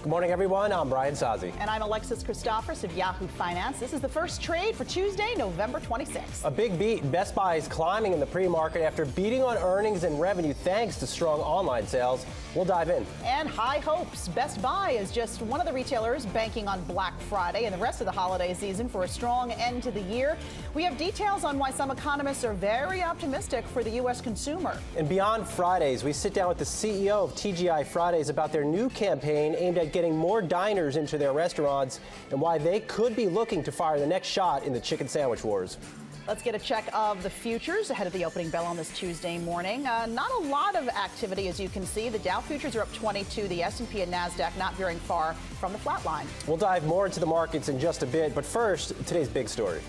Good morning, everyone. I'm Brian Sazi. And I'm Alexis Christophers of Yahoo Finance. This is the first trade for Tuesday, November 26th. A big beat. Best Buy is climbing in the pre-market after beating on earnings and revenue thanks to strong online sales. We'll dive in. And high hopes. Best Buy is just one of the retailers banking on Black Friday and the rest of the holiday season for a strong end to the year. We have details on why some economists are very optimistic for the U.S. consumer. And beyond Fridays, we sit down with the CEO of TGI Fridays about their new campaign aimed at getting more diners into their restaurants and why they could be looking to fire the next shot in the chicken sandwich wars. Let's get a check of the futures ahead of the opening bell on this Tuesday morning. Not a lot of activity, as you can see. The Dow futures are up 22. The S&P and NASDAQ not veering far from the flat line. We'll dive more into the markets in just a bit, but first, today's big story.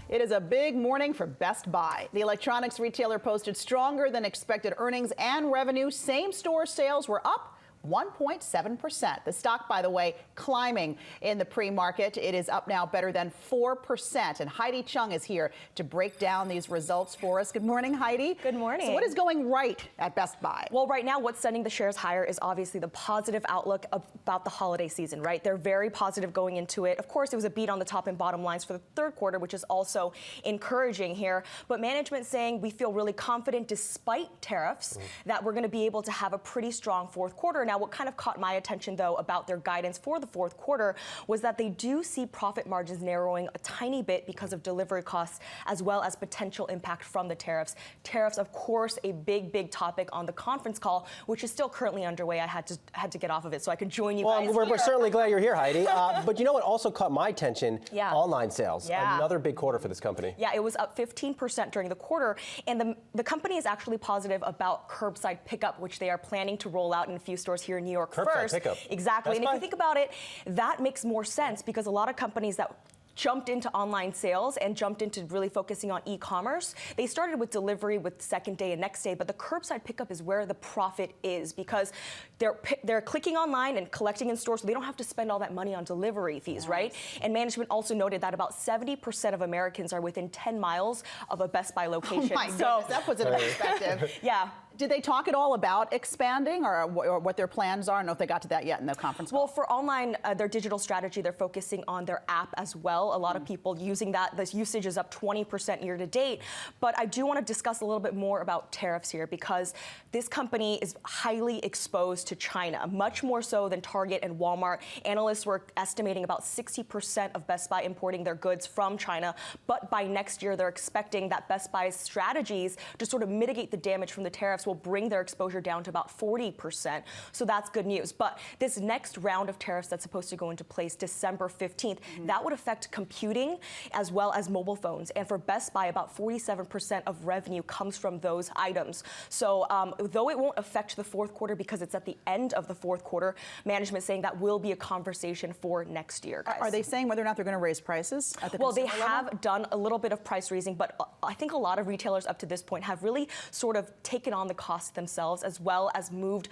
It is a big morning for Best Buy. The electronics retailer posted stronger than expected earnings and revenue. Same-store sales were up 1.7%. The stock, by the way, climbing in the pre-market. It is up now better than 4%. And Heidi Chung is here to break down these results for us. Good morning, Heidi. Good morning. So what is going right at Best Buy? Well, right now, what's sending the shares higher is obviously the positive outlook about the holiday season, right? They're very positive going into it. Of course, it was a beat on the top and bottom lines for the third quarter, which is also encouraging here. But management saying we feel really confident despite tariffs that we're going to be able to have a pretty strong fourth quarter. Now, what kind of caught my attention, though, about their guidance for the fourth quarter was that they do see profit margins narrowing a tiny bit because of delivery costs as well as potential impact from the tariffs. Tariffs, of course, a big topic on the conference call, which is still currently underway. I had to get off of it so I could join you guys. Well, we're certainly glad you're here, Heidi. But you know what also caught my attention? Yeah. Online sales. Yeah. Another big quarter for this company. Yeah, it was up 15% during the quarter. And the company is actually positive about curbside pickup, which they are planning to roll out in a few stores here in New York Curbside first. pickup. Exactly. That's and if you think about it, that makes more sense because a lot of companies that jumped into online sales and jumped into really focusing on e-commerce. They started with delivery with second day and next day, but the curbside pickup is where the profit is because they're clicking online and collecting in stores, so they don't have to spend all that money on delivery fees, right? And management also noted that about 70% of Americans are within 10 miles of a Best Buy location. Oh my goodness, that puts it in perspective. Yeah. Did they talk at all about expanding or what their plans are? I don't know if they got to that yet in the conference call. Well, for online, their digital strategy, they're focusing on their app as well. A lot of people using that. The usage is up 20% year to date. But I do want to discuss a little bit more about tariffs here because this company is highly exposed to China, much more so than Target and Walmart. Analysts were estimating about 60% of Best Buy importing their goods from China. But by next year, they're expecting that Best Buy's strategies to sort of mitigate the damage from the tariffs will bring their exposure down to about 40%. So that's good news. But this next round of tariffs that's supposed to go into place December 15th, that would affect computing as well as mobile phones. And for Best Buy, about 47% of revenue comes from those items. So though it won't affect the fourth quarter because it's at the end of the fourth quarter, management saying that will be a conversation for next year. Guys. Are they saying whether or not they're going to raise prices at the Well, they consumer level? have done a little bit of price raising, but I think a lot of retailers up to this point have really sort of taken on the costs themselves as well as moved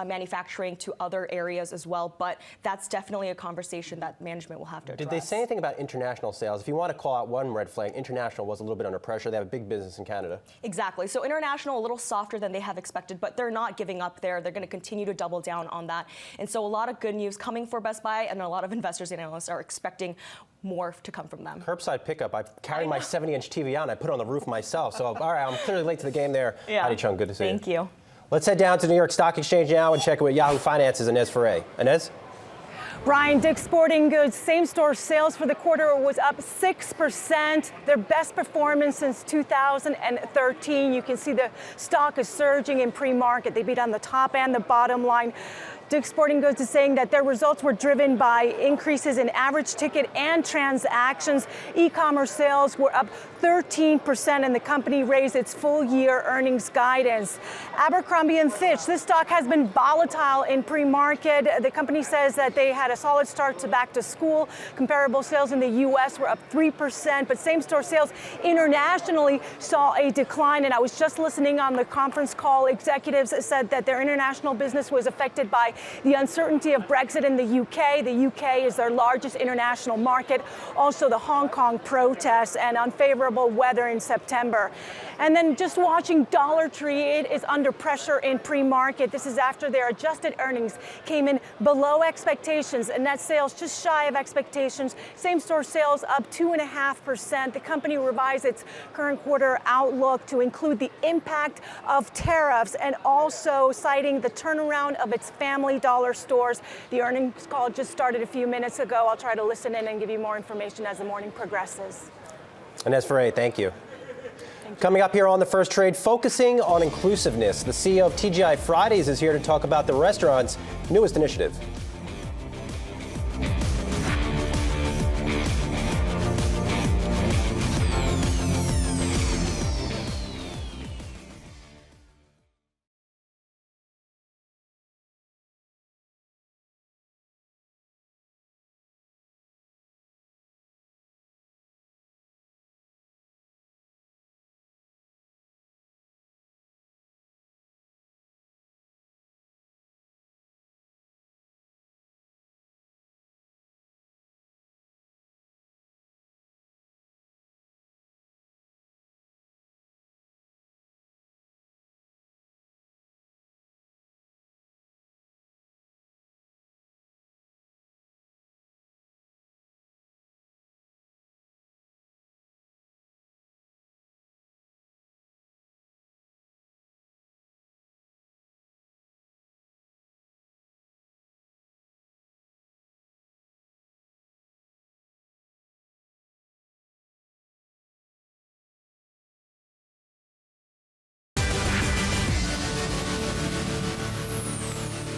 manufacturing to other areas as well. But that's definitely a conversation that management will have to address. Did they say anything about international sales? If you want to call out one red flag, international was a little bit under pressure. They have a big business in Canada. Exactly. So international, a little softer than they have expected, but they're not giving up there. They're going to continue to double down on that. And so a lot of good news coming for Best Buy, and a lot of investors and analysts are expecting more to come from them. Curbside pickup. I've carried my 70-inch TV on. I put it on the roof myself. So, all right, I'm clearly late to the game there. Yeah. Heidi Chung, good to see you. Thank you. Let's head down to the New York Stock Exchange now and check with Yahoo Finance's Inez Ferre. Inez? Brian, Dick's Sporting Goods same-store sales for the quarter was up 6%, their best performance since 2013. You can see the stock is surging in pre-market. They beat on the top and the bottom line. Dick's Sporting Goods is saying that their results were driven by increases in average ticket and transactions. E-commerce sales were up 13%, and the company raised its full-year earnings guidance. Abercrombie & Fitch, this stock has been volatile in pre-market. The company says that they had a solid start to back to school. Comparable sales in the U.S. were up 3%, but same-store sales internationally saw a decline. And I was just listening on the conference call. Executives said that their international business was affected by the uncertainty of Brexit in the UK. The UK is their largest international market. Also the Hong Kong protests and unfavorable weather in September. And then just watching Dollar Tree, it is under pressure in pre-market. This is after their adjusted earnings came in below expectations and net sales just shy of expectations. Same-store sales up 2.5%. The company revised its current quarter outlook to include the impact of tariffs and also citing the turnaround of its Family Dollar stores. The earnings call just started a few minutes ago. I'll try to listen in and give you more information as the morning progresses. Inez Ferre, thank you. Coming up here on The First Trade, focusing on inclusiveness. The CEO of TGI Fridays is here to talk about the restaurant's newest initiative.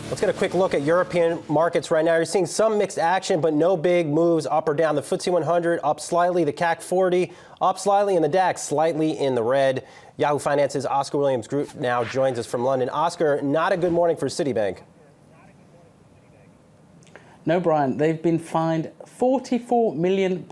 Let's get a quick look at European markets right now. You're seeing some mixed action, but no big moves up or down. The FTSE 100 up slightly, the CAC 40 up slightly, and the DAX slightly in the red. Yahoo Finance's Oscar Williams Group now joins us from London. Oscar, not a good morning for Citibank. No, Brian, they've been fined £44 million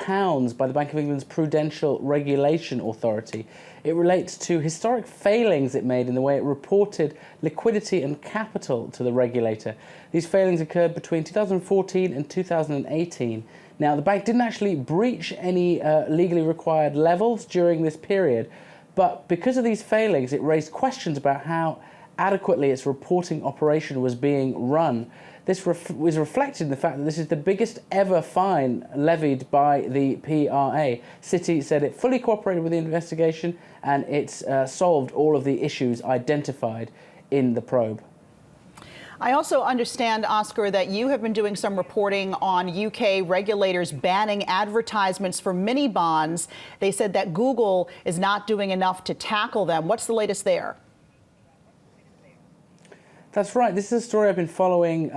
by the Bank of England's Prudential Regulation Authority. It relates to historic failings it made in the way it reported liquidity and capital to the regulator. These failings occurred between 2014 and 2018. Now, the bank didn't actually breach any legally required levels during this period, but because of these failings, it raised questions about how adequately its reporting operation was being run. This was reflected in the fact that this is the biggest ever fine levied by the PRA. Citi said it fully cooperated with the investigation and it's solved all of the issues identified in the probe. I also understand, Oscar, that you have been doing some reporting on UK regulators banning advertisements for mini bonds. They said that Google is not doing enough to tackle them. What's the latest there? That's right. This is a story I've been following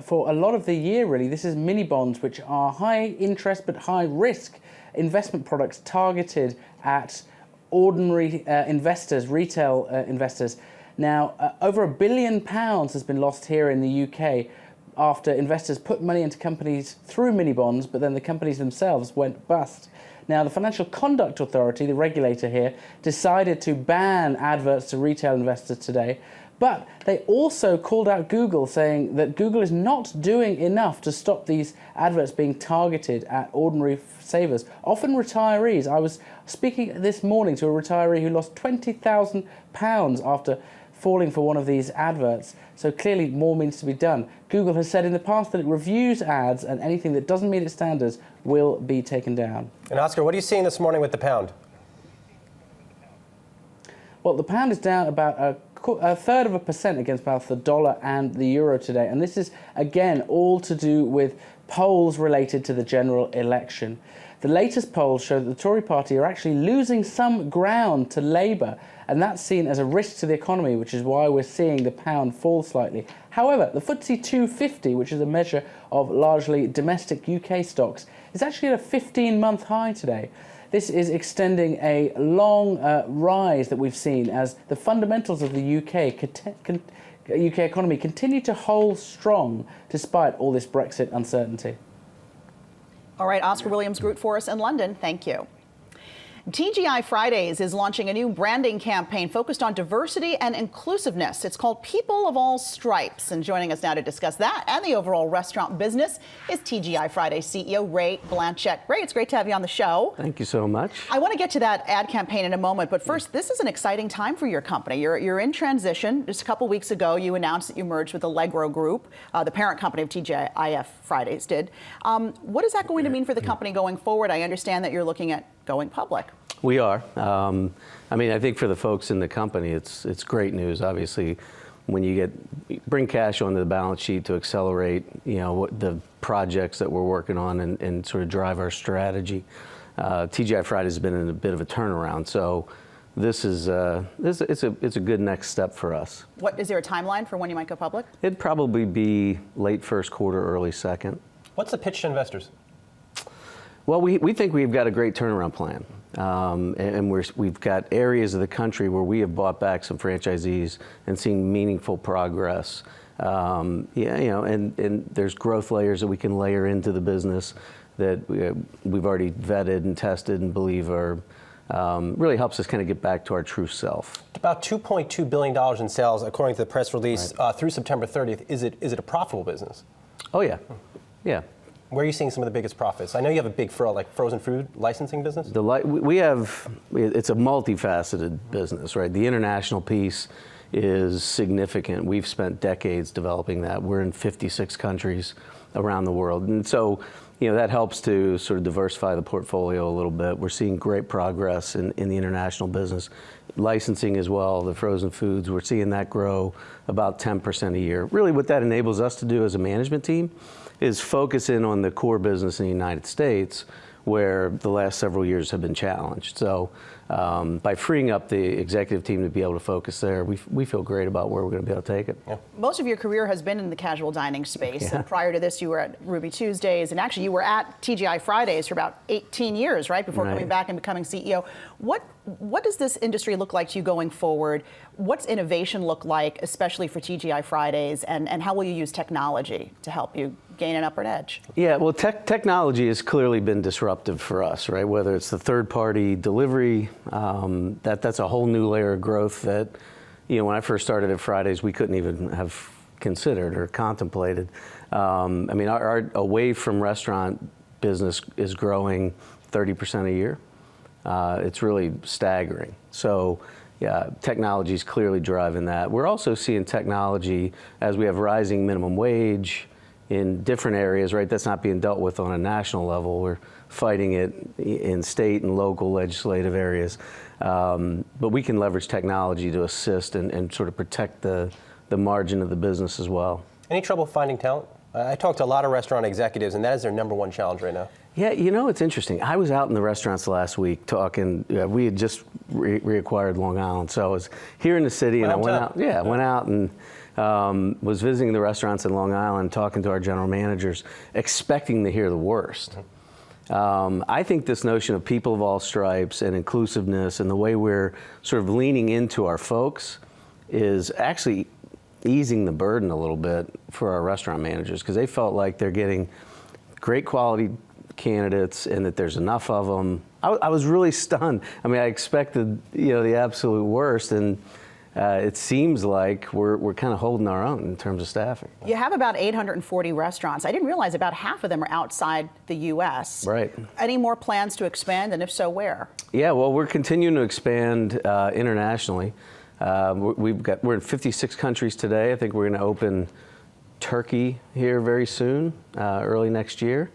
for a lot of the year, really. This is mini bonds, which are high interest but high risk investment products targeted at ordinary investors, retail investors. Now, over £1 billion has been lost here in the UK after investors put money into companies through mini bonds, but then the companies themselves went bust. Now, the Financial Conduct Authority, the regulator here, decided to ban adverts to retail investors today. But they also called out Google, saying that Google is not doing enough to stop these adverts being targeted at ordinary savers, often retirees. I was speaking this morning to a retiree who lost £20,000 after falling for one of these adverts. So clearly more needs to be done. Google has said in the past that it reviews ads and anything that doesn't meet its standards will be taken down. And Oscar, what are you seeing this morning with the pound? Well, the pound is down about a 1/3% against both the dollar and the euro today. And this is, again, all to do with polls related to the general election. The latest polls show that the Tory party are actually losing some ground to Labour, and that's seen as a risk to the economy, which is why we're seeing the pound fall slightly. However, the FTSE 250, which is a measure of largely domestic UK stocks, is actually at a 15-month high today. This is extending a long rise that we've seen as the fundamentals of the UK economy continue to hold strong despite all this Brexit uncertainty. All right, Oscar Williams Group for us in London. Thank you. TGI Fridays is launching a new branding campaign focused on diversity and inclusiveness. It's called People of All Stripes. And joining us now to discuss that and the overall restaurant business is TGI Fridays CEO Ray Blanchette. Ray, it's great to have you on the show. Thank you so much. I want to get to that ad campaign in a moment, but first, this is an exciting time for your company. You're in transition. Just a couple weeks ago, you announced that you merged with Allegro Group, the parent company of TGI Fridays did. What is that going to mean for the company going forward? I understand that you're looking at going public. We are. I mean, I think for the folks in the company, it's great news. Obviously, when you bring cash onto the balance sheet to accelerate, the projects that we're working on and sort of drive our strategy. TGI Fridays has been in a bit of a turnaround, so it's a good next step for us. Is there a timeline for when you might go public? It'd probably be late first quarter, early second. What's the pitch to investors? Well, we think we've got a great turnaround plan, and we've got areas of the country where we have bought back some franchisees and seen meaningful progress. And there's growth layers that we can layer into the business that we've already vetted and tested and believe are really helps us kind of get back to our true self. About $2.2 billion in sales, according to the press release, through September 30th. Is it a profitable business? Oh yeah, yeah. Where are you seeing some of the biggest profits? I know you have a big frozen food licensing business. It's a multifaceted business, right? The international piece is significant. We've spent decades developing that. We're in 56 countries around the world, and so that helps to sort of diversify the portfolio a little bit. We're seeing great progress in the international business. Licensing as well, the frozen foods, we're seeing that grow about 10% a year. Really what that enables us to do as a management team is focus in on the core business in the United States, where the last several years have been challenged. So by freeing up the executive team to be able to focus there, we feel great about where we're going to be able to take it. Yeah. Most of your career has been in the casual dining space. And prior to this, you were at Ruby Tuesdays, and actually you were at TGI Fridays for about 18 years, right, before coming back and becoming CEO. What does this industry look like to you going forward? What's innovation look like, especially for TGI Fridays, and how will you use technology to help you gain an upward edge? Yeah, well, technology has clearly been disruptive for us, right? Whether it's the third-party delivery, that's a whole new layer of growth that, when I first started at Fridays, we couldn't even have considered or contemplated. I mean, our away from restaurant business is growing 30% a year. It's really staggering. So, yeah, technology is clearly driving that. We're also seeing technology as we have rising minimum wage in different areas, right? That's not being dealt with on a national level. We're fighting it in state and local legislative areas. But we can leverage technology to assist and sort of protect the margin of the business as well. Any trouble finding talent? I talked to a lot of restaurant executives, and that is their number one challenge right now. Yeah, it's interesting. I was out in the restaurants last week talking. We had just reacquired Long Island, so I was here in the city, and I went out. Yeah, I went out and was visiting the restaurants in Long Island, talking to our general managers, expecting to hear the worst. I think this notion of people of all stripes and inclusiveness and the way we're sort of leaning into our folks is actually easing the burden a little bit for our restaurant managers, because they felt like they're getting great quality candidates and that there's enough of them. I was really stunned. I mean, I expected the absolute worst, and it seems like we're kind of holding our own in terms of staffing. You have about 840 restaurants. I didn't realize about half of them are outside the U.S. Right. Any more plans to expand, and if so, where? Yeah, well, we're continuing to expand internationally. We're in 56 countries today. I think we're going to open Turkey here very soon, early next year.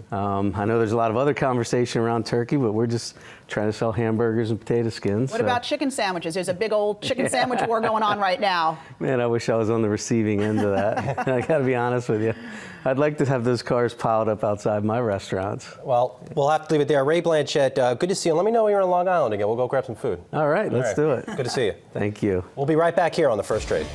I know there's a lot of other conversation around Turkey, but we're just trying to sell hamburgers and potato skins. What about chicken sandwiches? There's a big old chicken sandwich war going on right now. Man, I wish I was on the receiving end of that. I got to be honest with you. I'd like to have those cars piled up outside my restaurants. Well, we'll have to leave it there. Ray Blanchette, good to see you. Let me know when you're on Long Island again. We'll go grab some food. All right, let's do it. Good to see you. Thank you. We'll be right back here on The First Trade.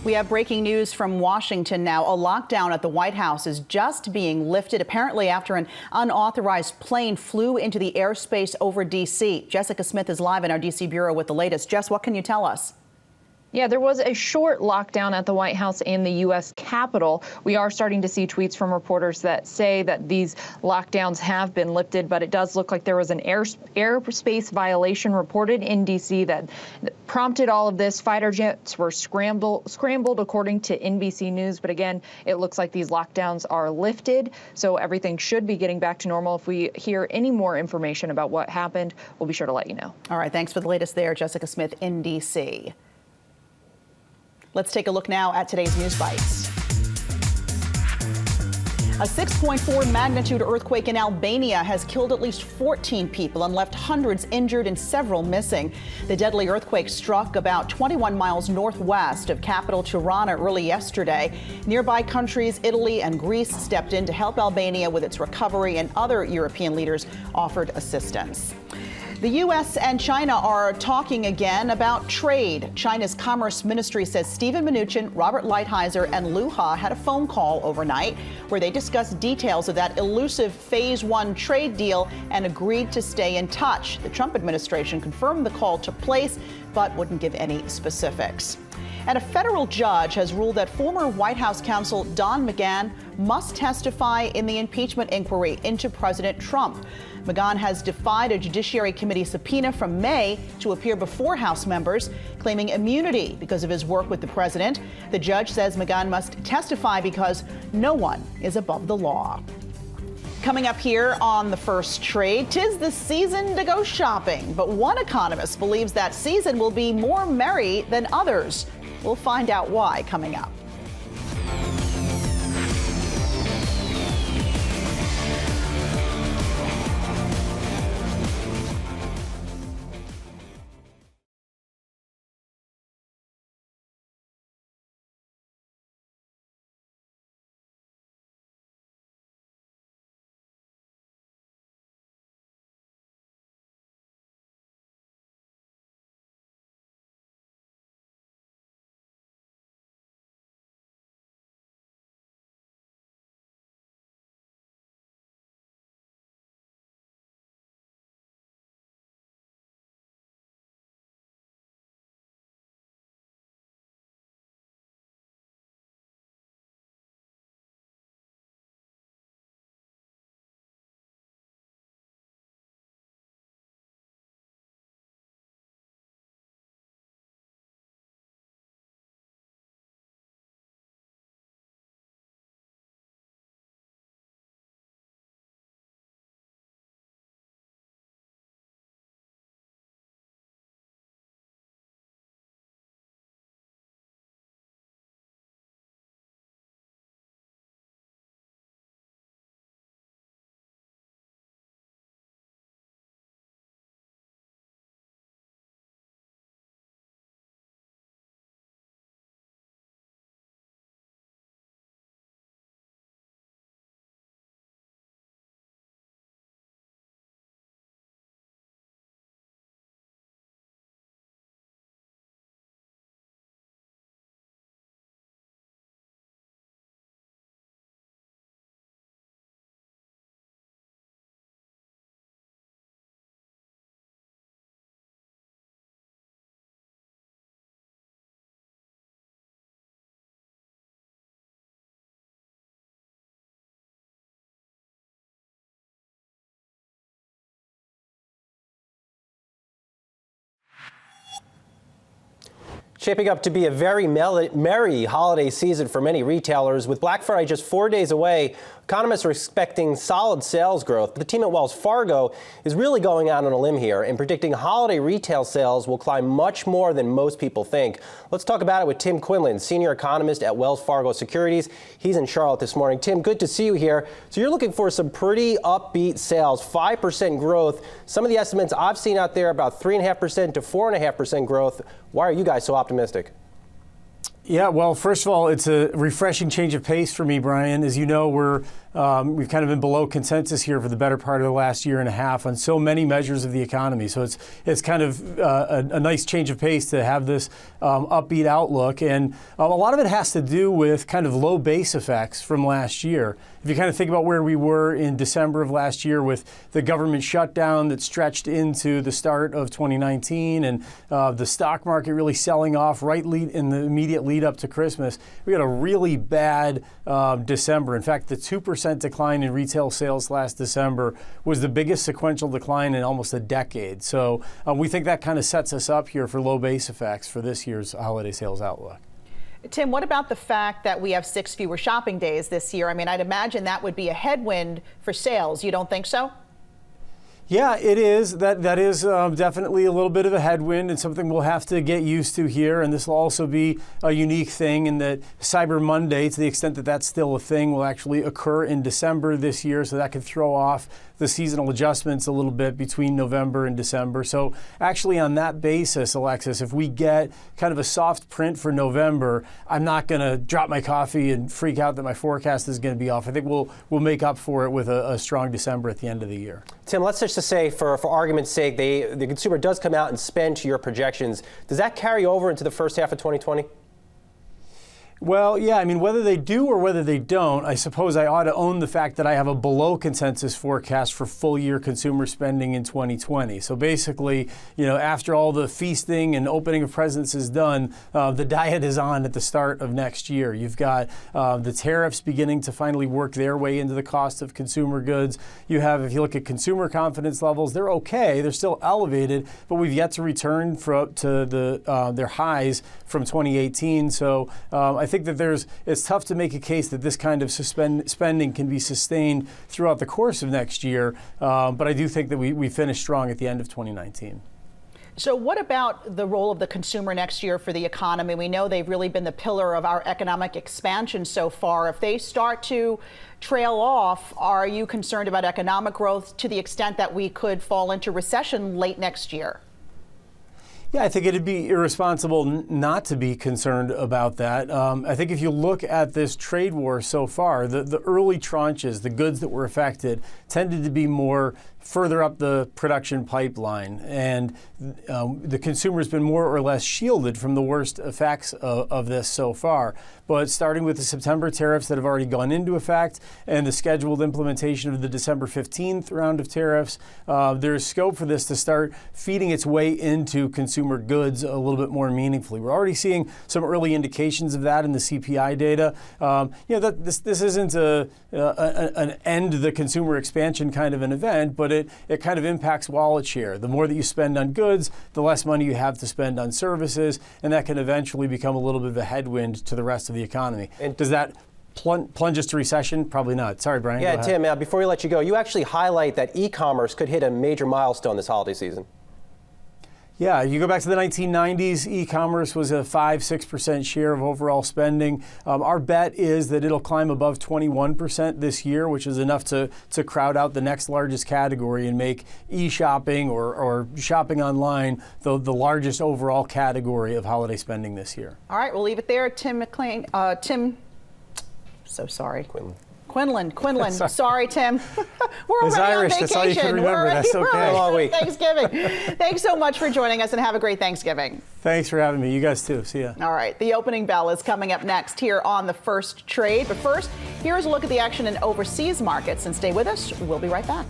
We have breaking news from Washington now. A lockdown at the White House is just being lifted, apparently after an unauthorized plane flew into the airspace over D.C. Jessica Smith is live in our D.C. bureau with the latest. Jess, what can you tell us? Yeah, there was a short lockdown at the White House and the U.S. Capitol. We are starting to see tweets from reporters that say that these lockdowns have been lifted, but it does look like there was an airspace violation reported in D.C. that prompted all of this. Fighter jets were scrambled according to NBC News. But again, it looks like these lockdowns are lifted, so everything should be getting back to normal. If we hear any more information about what happened, we'll be sure to let you know. All right, thanks for the latest there, Jessica Smith in D.C. Let's take a look now at today's News Bites. A 6.4 magnitude earthquake in Albania has killed at least 14 people and left hundreds injured and several missing. The deadly earthquake struck about 21 miles northwest of capital Tirana early yesterday. Nearby countries, Italy and Greece, stepped in to help Albania with its recovery, and other European leaders offered assistance. The U.S. and China are talking again about trade. China's Commerce Ministry says Steven Mnuchin, Robert Lighthizer, and Liu He had a phone call overnight where they discussed details of that elusive Phase 1 trade deal and agreed to stay in touch. The Trump administration confirmed the call took place, but wouldn't give any specifics. And a federal judge has ruled that former White House counsel Don McGahn must testify in the impeachment inquiry into President Trump. McGahn has defied a Judiciary Committee subpoena from May to appear before House members, claiming immunity because of his work with the president. The judge says McGahn must testify because no one is above the law. Coming up here on The First Trade, 'tis the season to go shopping, but one economist believes that season will be more merry than others. We'll find out why coming up. Shaping up to be a very merry holiday season for many retailers. With Black Friday just 4 days away, economists are expecting solid sales growth. But the team at Wells Fargo is really going out on a limb here and predicting holiday retail sales will climb much more than most people think. Let's talk about it with Tim Quinlan, senior economist at Wells Fargo Securities. He's in Charlotte this morning. Tim, good to see you here. So you're looking for some pretty upbeat sales, 5% growth. Some of the estimates I've seen out there about 3.5% to 4.5% growth. Why are you guys so optimistic? Yeah, well, first of all, it's a refreshing change of pace for me, Brian. As you know, we've kind of been below consensus here for the better part of the last year and a half on so many measures of the economy. So it's kind of a nice change of pace to have this upbeat outlook. And a lot of it has to do with kind of low base effects from last year. If you kind of think about where we were in December of last year with the government shutdown that stretched into the start of 2019 and the stock market really selling off in the immediate lead up to Christmas, we had a really bad December. In fact, the 2% decline in retail sales last December was the biggest sequential decline in almost a decade. So we think that kind of sets us up here for low base effects for this year's holiday sales outlook. Tim, what about the fact that we have 6 fewer shopping days this year? I mean, I'd imagine that would be a headwind for sales. You don't think so? Yeah, it is. That is definitely a little bit of a headwind and something we'll have to get used to here. And this will also be a unique thing in that Cyber Monday, to the extent that that's still a thing, will actually occur in December this year. So that could throw off the seasonal adjustments a little bit between November and December. So actually on that basis, Alexis, if we get kind of a soft print for November, I'm not going to drop my coffee and freak out that my forecast is going to be off. I think we'll make up for it with a strong December at the end of the year. Tim, let's just say, for argument's sake, the consumer does come out and spend to your projections. Does that carry over into the first half of 2020? Well, yeah, I mean, whether they do or whether they don't, I suppose I ought to own the fact that I have a below consensus forecast for full year consumer spending in 2020. So basically, after all the feasting and opening of presents is done, the diet is on at the start of next year. You've got the tariffs beginning to finally work their way into the cost of consumer goods. You have, if you look at consumer confidence levels, they're okay. They're still elevated, but we've yet to return to their highs from 2018. So I think that it's tough to make a case that this kind of spending can be sustained throughout the course of next year. But I do think that we finish strong at the end of 2019. So what about the role of the consumer next year for the economy? We know they've really been the pillar of our economic expansion so far. If they start to trail off, are you concerned about economic growth to the extent that we could fall into recession late next year? Yeah, I think it'd be irresponsible not to be concerned about that. I think if you look at this trade war so far, the early tranches, the goods that were affected, tended to be more further up the production pipeline. And the consumer's been more or less shielded from the worst effects of this so far. But starting with the September tariffs that have already gone into effect and the scheduled implementation of the December 15th round of tariffs, there's scope for this to start feeding its way into consumer goods a little bit more meaningfully. We're already seeing some early indications of that in the CPI data. This isn't an end the consumer expansion kind of an event, but it kind of impacts wallet share. The more that you spend on goods, the less money you have to spend on services, and that can eventually become a little bit of a headwind to the rest of the economy. And does that plunge us to recession? Probably not. Sorry, Brian. Yeah, Tim, before we let you go, you actually highlight that e-commerce could hit a major milestone this holiday season. Yeah, you go back to the 1990s, e-commerce was a 5-6% share of overall spending. Our bet is that it'll climb above 21% this year, which is enough to crowd out the next largest category and make e-shopping or shopping online the largest overall category of holiday spending this year. All right, we'll leave it there. Tim McLean, so sorry. Quinlan. Sorry, Tim. We're it's already Irish. on vacation. That's all you can remember. That's okay. We're Long week. Thanksgiving. Thanks so much for joining us and have a great Thanksgiving. Thanks for having me. You guys too. See ya. All right. The opening bell is coming up next here on The First Trade. But first, here's a look at the action in overseas markets. And stay with us. We'll be right back.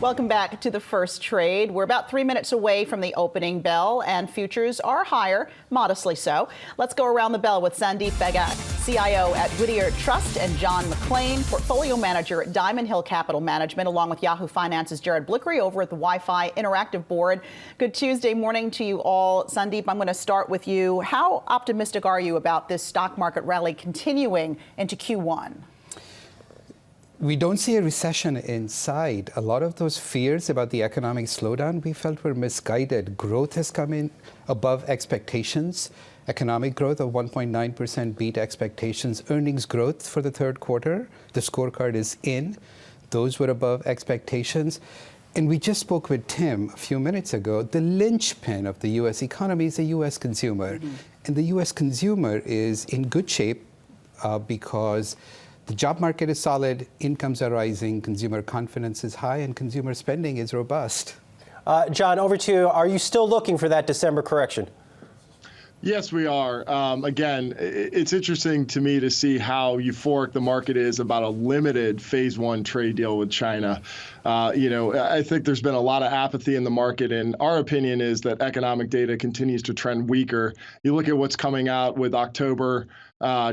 Welcome back to the first trade. We're about 3 minutes away from the opening bell, and futures are higher, modestly so. Let's go around the bell with Sandeep Bhagat, CIO at Whittier Trust, and John McClain, Portfolio Manager at Diamond Hill Capital Management, along with Yahoo Finance's Jared Blickery over at the Wi-Fi Interactive Board. Good Tuesday morning to you all. Sandeep, I'm going to start with you. How optimistic are you about this stock market rally continuing into Q1? We don't see a recession in sight. A lot of those fears about the economic slowdown we felt were misguided. Growth has come in above expectations. Economic growth of 1.9% beat expectations. Earnings growth for the third quarter, the scorecard is in. Those were above expectations. And we just spoke with Tim a few minutes ago. The linchpin of the U.S. economy is the U.S. consumer. Mm-hmm. And the U.S. consumer is in good shape because the job market is solid, incomes are rising, consumer confidence is high, and consumer spending is robust. John, over to you. Are you still looking for that December correction? Yes, we are. Again, it's interesting to me to see how euphoric the market is about a limited phase one trade deal with China. I think there's been a lot of apathy in the market, and our opinion is that economic data continues to trend weaker. You look at what's coming out with October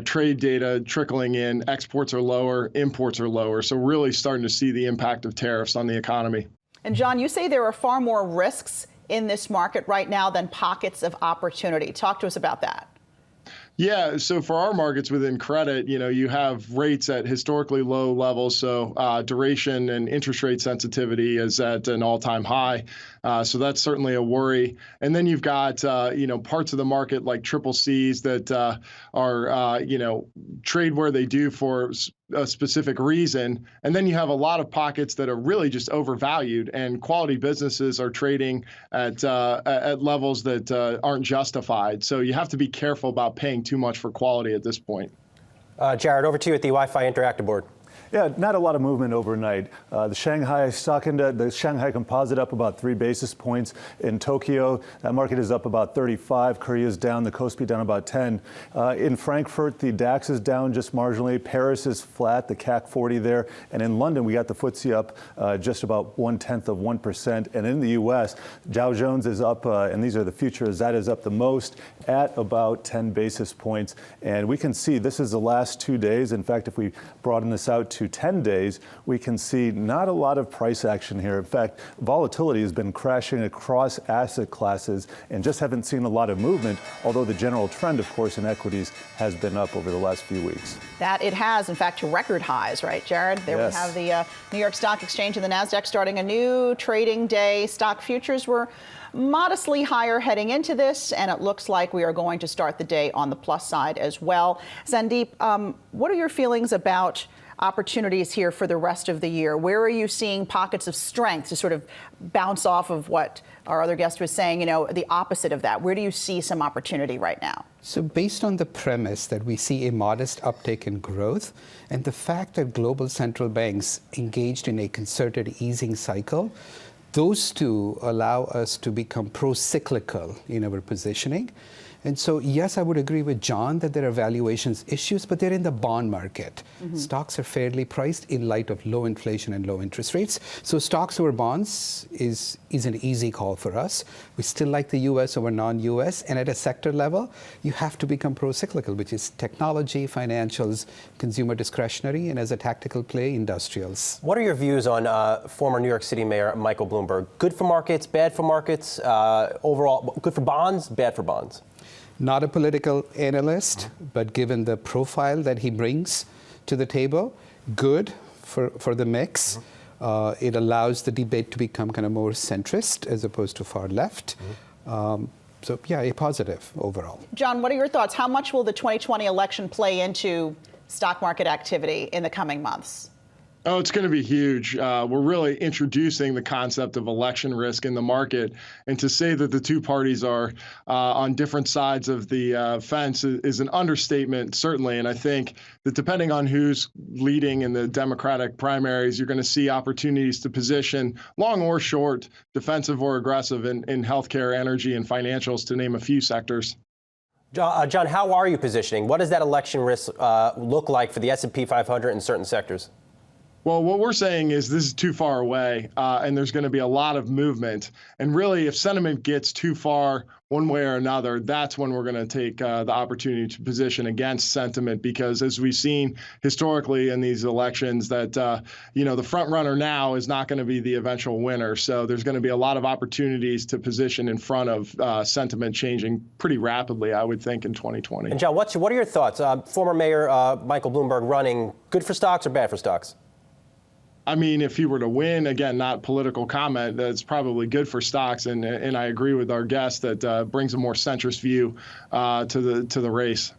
trade data trickling in, exports are lower, imports are lower. So really starting to see the impact of tariffs on the economy. And John, you say there are far more risks in this market right now than pockets of opportunity. Talk to us about that. Yeah, so for our markets within credit, you have rates at historically low levels. So duration and interest rate sensitivity is at an all-time high. So that's certainly a worry. And then you've got, parts of the market like triple Cs that are, trade where they do for a specific reason. And then you have a lot of pockets that are really just overvalued, and quality businesses are trading at levels that aren't justified. So you have to be careful about paying too much for quality at this point. Jared, over to you at the Wi-Fi Interactive Board. Yeah, not a lot of movement overnight. The Shanghai stock index, the Shanghai Composite up about 3 basis points. In Tokyo, that market is up about 35. Korea's down, the Kospi down about 10. In Frankfurt, the DAX is down just marginally. Paris is flat, the CAC 40 there. And in London, we got the FTSE up just about 0.1%. And in the U.S., Dow Jones is up, and these are the futures, that is up the most at about 10 basis points. And we can see this is the last 2 days. In fact, if we broaden this out to 10 days, we can see not a lot of price action here. In fact, volatility has been crashing across asset classes and just haven't seen a lot of movement, although the general trend, of course, in equities has been up over the last few weeks. That it has, in fact, to record highs, right, Jared? There yes. We have the New York Stock Exchange and the NASDAQ starting a new trading day. Stock futures were modestly higher heading into this, and it looks like we are going to start the day on the plus side as well. Sandeep, what are your feelings about opportunities here for the rest of the year? Where are you seeing pockets of strength to sort of bounce off of what our other guest was saying, the opposite of that? Where do you see some opportunity right now? So based on the premise that we see a modest uptick in growth and the fact that global central banks engaged in a concerted easing cycle, those two allow us to become pro-cyclical in our positioning. And so, yes, I would agree with John that there are valuations issues, but they're in the bond market. Mm-hmm. Stocks are fairly priced in light of low inflation and low interest rates. So stocks over bonds is an easy call for us. We still like the U.S. over non-U.S. And at a sector level, you have to become pro-cyclical, which is technology, financials, consumer discretionary, and as a tactical play, industrials. What are your views on former New York City Mayor Michael Bloomberg? Good for markets, bad for markets, overall good for bonds, bad for bonds? Not a political analyst, but given the profile that he brings to the table, good for the mix. It allows the debate to become kind of more centrist as opposed to far left. So, yeah, a positive overall. John, what are your thoughts? How much will the 2020 election play into stock market activity in the coming months? Oh, it's going to be huge. We're really introducing the concept of election risk in the market. And to say that the two parties are on different sides of the fence is an understatement, certainly. And I think that depending on who's leading in the Democratic primaries, you're going to see opportunities to position long or short, defensive or aggressive in healthcare, energy, and financials, to name a few sectors. John, how are you positioning? What does that election risk look like for the S&P 500 in certain sectors? Well, what we're saying is this is too far away, and there's going to be a lot of movement. And really, if sentiment gets too far one way or another, that's when we're going to take the opportunity to position against sentiment, because as we've seen historically in these elections, that the front runner now is not going to be the eventual winner. So there's going to be a lot of opportunities to position in front of sentiment changing pretty rapidly, I would think, in 2020. And John, what are your thoughts? Former Mayor Michael Bloomberg running, good for stocks or bad for stocks? I mean, if he were to win, again, not political comment, that's probably good for stocks. And I agree with our guest that brings a more centrist view to the race.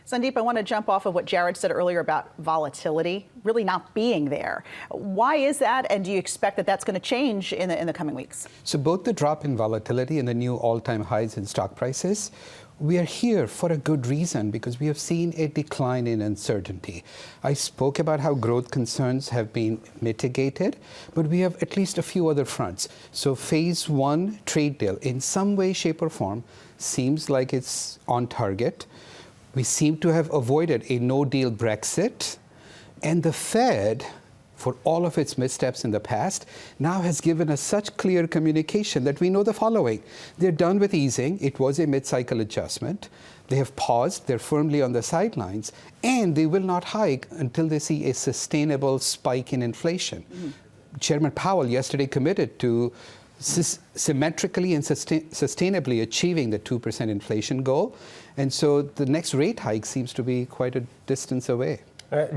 Sandeep, I want to jump off of what Jared said earlier about volatility really not being there. Why is that? And do you expect that that's going to change in the coming weeks? So both the drop in volatility and the new all-time highs in stock prices, we are here for a good reason, because we have seen a decline in uncertainty. I spoke about how growth concerns have been mitigated, but we have at least a few other fronts. So phase one trade deal, in some way, shape, or form, seems like it's on target. We seem to have avoided a no-deal Brexit, and the Fed, for all of its missteps in the past, now has given us such clear communication that we know the following. They're done with easing. It was a mid-cycle adjustment. They have paused. They're firmly on the sidelines. And they will not hike until they see a sustainable spike in inflation. Chairman Powell yesterday committed to symmetrically and sustainably achieving the 2% inflation goal. And so the next rate hike seems to be quite a distance away.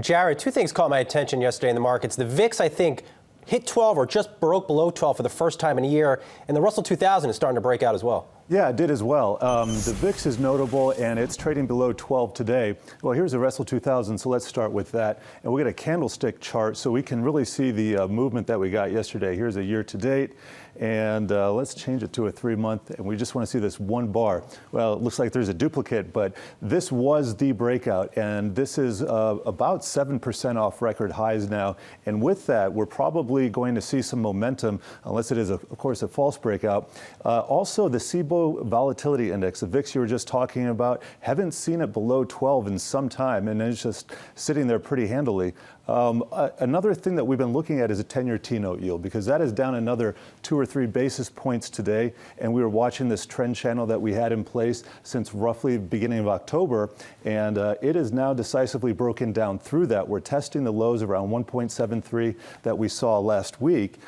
Jared, two things caught my attention yesterday in the markets. The VIX, I think, hit 12 or just broke below 12 for the first time in a year, and the Russell 2000 is starting to break out as well. Yeah, it did as well. The VIX is notable, and it's trading below 12 today. Well, here's the Russell 2000, so let's start with that. And we'll get a candlestick chart so we can really see the movement that we got yesterday. Here's a year to date. And let's change it to a 3-month, and we just want to see this one bar. Well, it looks like there's a duplicate, but this was the breakout, and this is about 7% off record highs now. And with that, we're probably going to see some momentum, unless it is, of course, a false breakout. Also, the SIBO volatility index, the VIX you were just talking about, haven't seen it below 12 in some time, and it's just sitting there pretty handily. Another thing that we've been looking at is a 10-year T-note yield, because that is down another 2 or 3 basis points today. And we were watching this trend channel that we had in place since roughly the beginning of October. And it is now decisively broken down through that. We're testing the lows around 1.73 that we saw last week.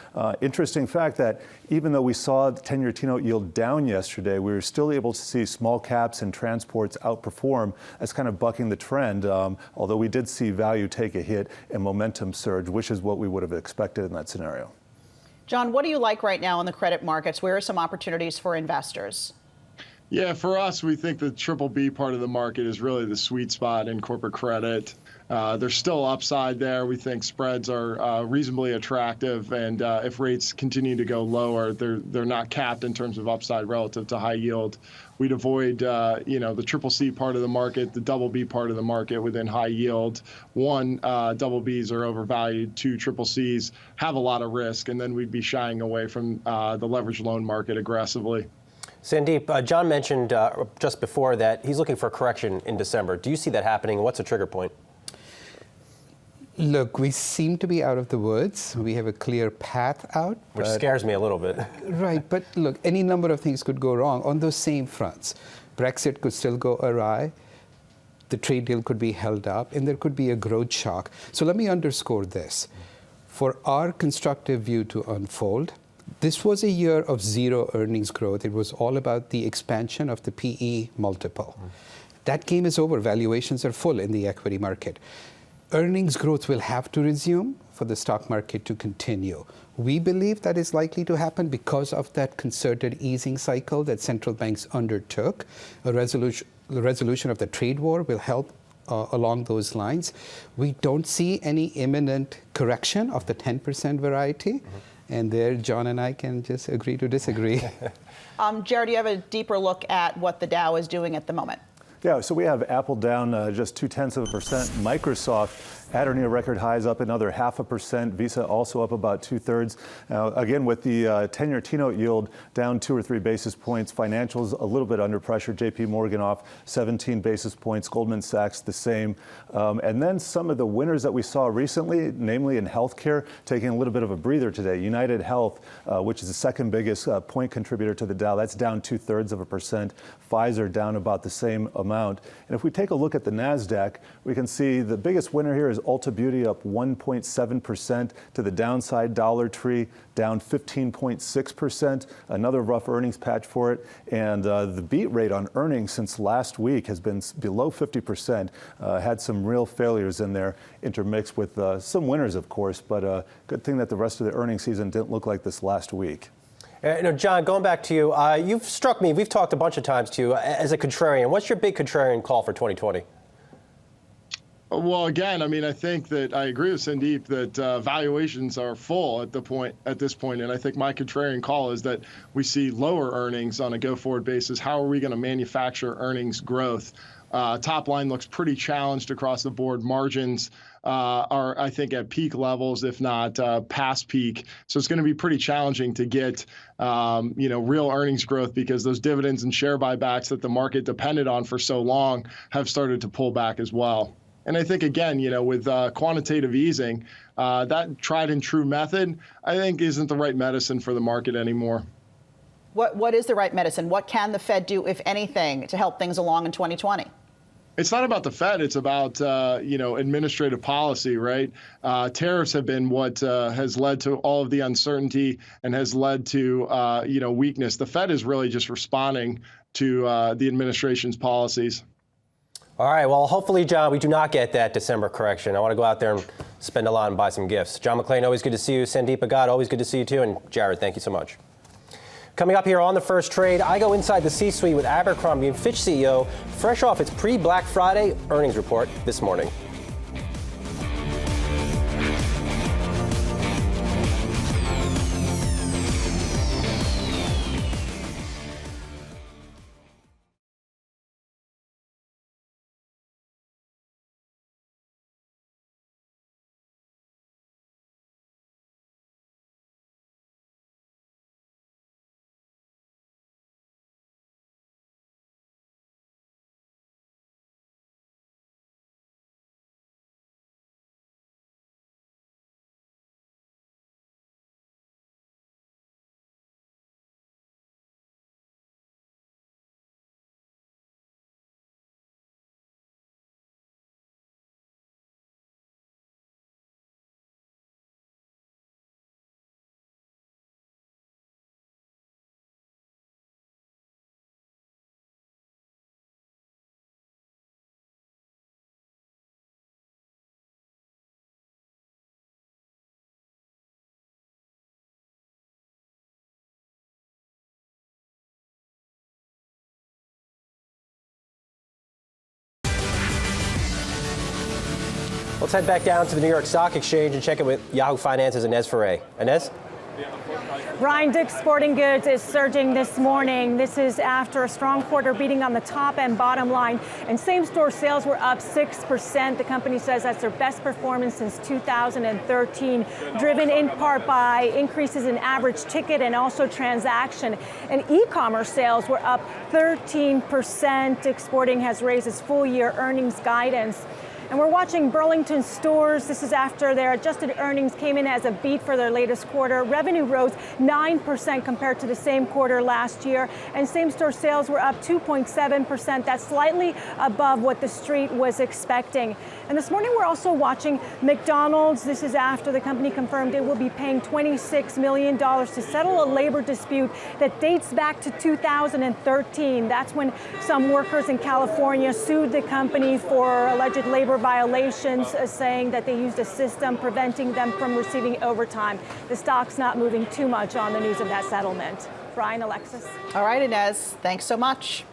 Interesting fact that even though we saw the 10-year T-note yield down yesterday, we were still able to see small caps and transports outperform as kind of bucking the trend, although we did see value take a hit and momentum surge, which is what we would have expected in that scenario. John, what do you like right now in the credit markets? Where are some opportunities for investors? Yeah, for us, we think the BBB part of the market is really the sweet spot in corporate credit. There's still upside there. We think spreads are reasonably attractive, and if rates continue to go lower, they're not capped in terms of upside relative to high yield. We'd avoid, the CCC part of the market, the BB part of the market within high yield. One, BBs are overvalued. 2, CCCs have a lot of risk, and then we'd be shying away from the leveraged loan market aggressively. Sandeep, John mentioned just before that he's looking for a correction in December. Do you see that happening? What's a trigger point? Look, we seem to be out of the woods. We have a clear path out. Which scares me a little bit. Right, but look, any number of things could go wrong on those same fronts. Brexit could still go awry. The trade deal could be held up, and there could be a growth shock. So let me underscore this. For our constructive view to unfold, this was a year of zero earnings growth. It was all about the expansion of the PE multiple. That game is over. Valuations are full in the equity market. Earnings growth will have to resume for the stock market to continue. We believe that is likely to happen because of that concerted easing cycle that central banks undertook. The resolution of the trade war will help along those lines. We don't see any imminent correction of the 10% variety. And there, John and I can just agree to disagree. Jared, do you have a deeper look at what the Dow is doing at the moment? Yeah, so we have Apple down just 0.2%, Microsoft at or near record highs, up another 0.5%. Visa also up about 2/3. Again, with the 10-year T-note yield down 2 or 3 basis points, financials a little bit under pressure. J.P. Morgan off 17 basis points, Goldman Sachs the same. And then some of the winners that we saw recently, namely in healthcare, taking a little bit of a breather today. United Health, which is the second biggest point contributor to the Dow, that's down 2/3%. Pfizer down about the same amount. And if we take a look at the NASDAQ, we can see the biggest winner here is Ulta Beauty, up 1.7% to the downside. Dollar Tree down 15.6%. Another rough earnings patch for it. And the beat rate on earnings since last week has been below 50%. Had some real failures in there, intermixed with some winners, of course. But good thing that the rest of the earnings season didn't look like this last week. John, going back to you, you've struck me, we've talked a bunch of times to you as a contrarian. What's your big contrarian call for 2020? Well, again, I mean, I think that I agree with Sandeep that valuations are full at this point. And I think my contrarian call is that we see lower earnings on a go-forward basis. How are we going to manufacture earnings growth? Top line looks pretty challenged across the board. Margins are, I think, at peak levels, if not past peak. So it's going to be pretty challenging to get, real earnings growth because those dividends and share buybacks that the market depended on for so long have started to pull back as well. And I think, again, with quantitative easing, that tried and true method, I think, isn't the right medicine for the market anymore. What is the right medicine? What can the Fed do, if anything, to help things along in 2020? It's not about the Fed. It's about, administrative policy, right? Tariffs have been what has led to all of the uncertainty and has led to, weakness. The Fed is really just responding to the administration's policies. All right. Well, hopefully, John, we do not get that December correction. I want to go out there and spend a lot and buy some gifts. John McClain, always good to see you. Sandeep Agad, always good to see you, too. And Jared, thank you so much. Coming up here on The First Trade, I go inside the C-suite with Abercrombie & Fitch CEO, fresh off its pre-Black Friday earnings report this morning. Let's head back down to the New York Stock Exchange and check it with Yahoo Finance's Inez Ferre. Inez? Ryan, Dick's Sporting Goods is surging this morning. This is after a strong quarter beating on the top and bottom line. And same-store sales were up 6%. The company says that's their best performance since 2013, driven in part by increases in average ticket and also transaction. And e-commerce sales were up 13%. Dick's Sporting has raised its full-year earnings guidance. And we're watching Burlington Stores. This is after their adjusted earnings came in as a beat for their latest quarter. Revenue rose 9% compared to the same quarter last year, and same-store sales were up 2.7%. That's slightly above what the street was expecting. And this morning we're also watching McDonald's. This is after the company confirmed it will be paying $26 million to settle a labor dispute that dates back to 2013. That's when some workers in California sued the company for alleged labor violations, saying that they used a system preventing them from receiving overtime. The stock's not moving too much on the news of that settlement. Brian, Alexis. All right, Inez, thanks so much.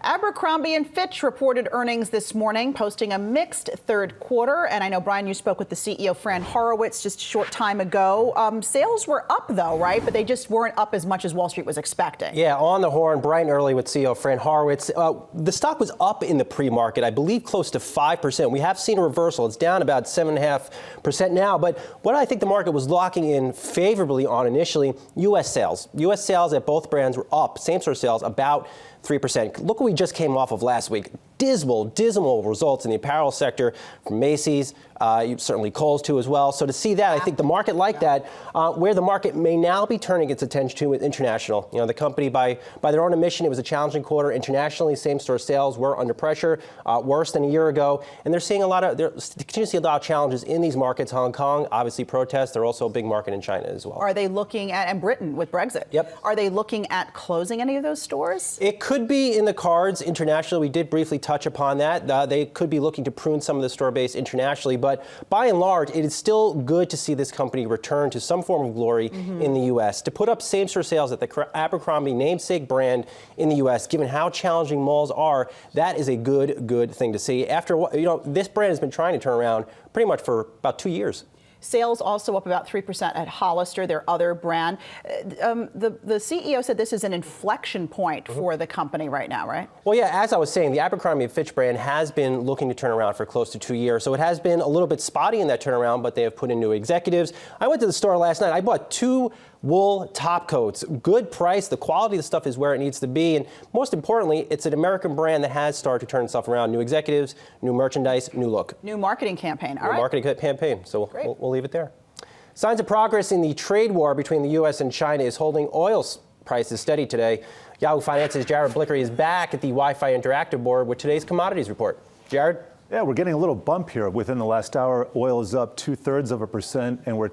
Abercrombie & Fitch reported earnings this morning, posting a mixed third quarter. And I know, Brian, you spoke with the CEO, Fran Horowitz, just a short time ago. Sales were up, though, right? But they just weren't up as much as Wall Street was expecting. Yeah, on the horn, bright and early with CEO Fran Horowitz. The stock was up in the pre-market, I believe close to 5%. We have seen a reversal. It's down about 7.5% now. But what I think the market was locking in favorably on initially, U.S. sales. U.S. sales at both brands were up. Same-store sales about 3%. Look what we just came off of last week. Dismal results in the apparel sector from Macy's, certainly Kohl's too as well. So to see that, I think the market liked that. Where the market may now be turning its attention to with international. You know, the company, by their own admission, it was a challenging quarter internationally. Same-store sales were under pressure, worse than a year ago. And they're continue to see a lot of challenges in these markets. Hong Kong, obviously protests. They're also a big market in China as well. Are they looking at, and Britain with Brexit? Yep. Are they looking at closing any of those stores? It could be in the cards internationally. We did briefly touch upon that. They could be looking to prune some of the store base internationally. But by and large, it is still good to see this company return to some form of glory in the U.S. To put up same-store sales at the Abercrombie namesake brand in the U.S., given how challenging malls are, that is a good thing to see. After, this brand has been trying to turn around pretty much for about 2 years. Sales also up about 3% at Hollister, their other brand. The CEO said this is an inflection point for the company right now, right? Well, yeah, as I was saying, the Abercrombie & Fitch brand has been looking to turn around for close to 2 years. So it has been a little bit spotty in that turnaround, but they have put in new executives. I went to the store last night. I bought 2 wool top coats. Good price. The quality of the stuff is where it needs to be. And most importantly, it's an American brand that has started to turn itself around. New executives, new merchandise, new look. New marketing campaign. All right. Marketing campaign. So we'll leave it there. Signs of progress in the trade war between the U.S. and China is holding oil prices steady today. Yahoo Finance's Jared Blickery is back at the Wi-Fi Interactive board with today's commodities report. Jared? Yeah, we're getting a little bump here within the last hour. Oil is up 0.2%, and we're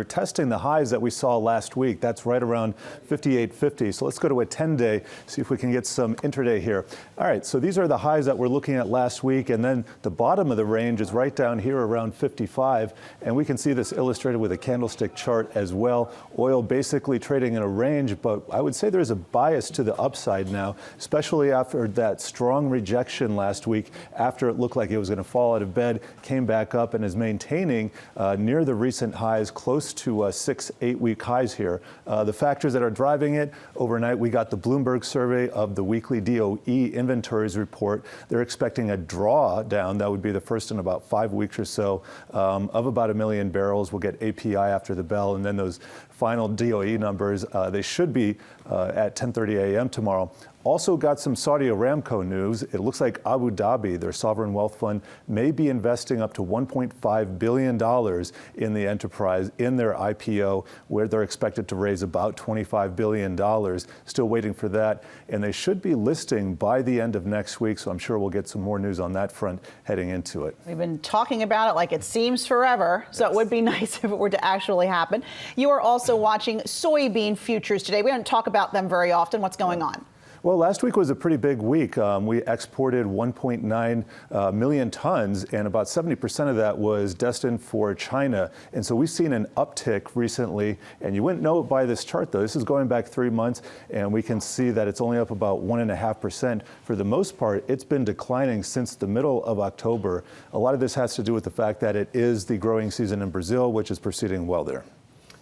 testing the highs that we saw last week. That's right around 58.50. So let's go to a 10-day, see if we can get some intraday here. All right, so these are the highs that we're looking at last week, and then the bottom of the range is right down here around 55, and we can see this illustrated with a candlestick chart as well. Oil basically trading in a range, but I would say there's a bias to the upside now, especially after that strong rejection last week, after it looked like it was going to fall out of bed, came back up and is maintaining near the recent highs, close to 6-8 week highs here. The factors that are driving it, overnight we got the Bloomberg survey of the weekly DOE inventories report. They're expecting a drawdown, that would be the first in about 5 weeks or so, of about 1 million barrels. We'll get API after the bell, and then those final DOE numbers, they should be at 10:30 a.m. tomorrow. Also got some Saudi Aramco news. It looks like Abu Dhabi, their sovereign wealth fund, may be investing up to $1.5 billion in the enterprise in their IPO, where they're expected to raise about $25 billion. Still waiting for that. And they should be listing by the end of next week, so I'm sure we'll get some more news on that front heading into it. We've been talking about it like it seems forever, so it would be nice if it were to actually happen. You are also watching soybean futures today. We don't talk about them very often. What's going on? Well, last week was a pretty big week. We exported 1.9 million tons, and about 70% of that was destined for China. And so we've seen an uptick recently, and you wouldn't know it by this chart, though. This is going back 3 months, and we can see that it's only up about 1.5%. For the most part, it's been declining since the middle of October. A lot of this has to do with the fact that it is the growing season in Brazil, which is proceeding well there.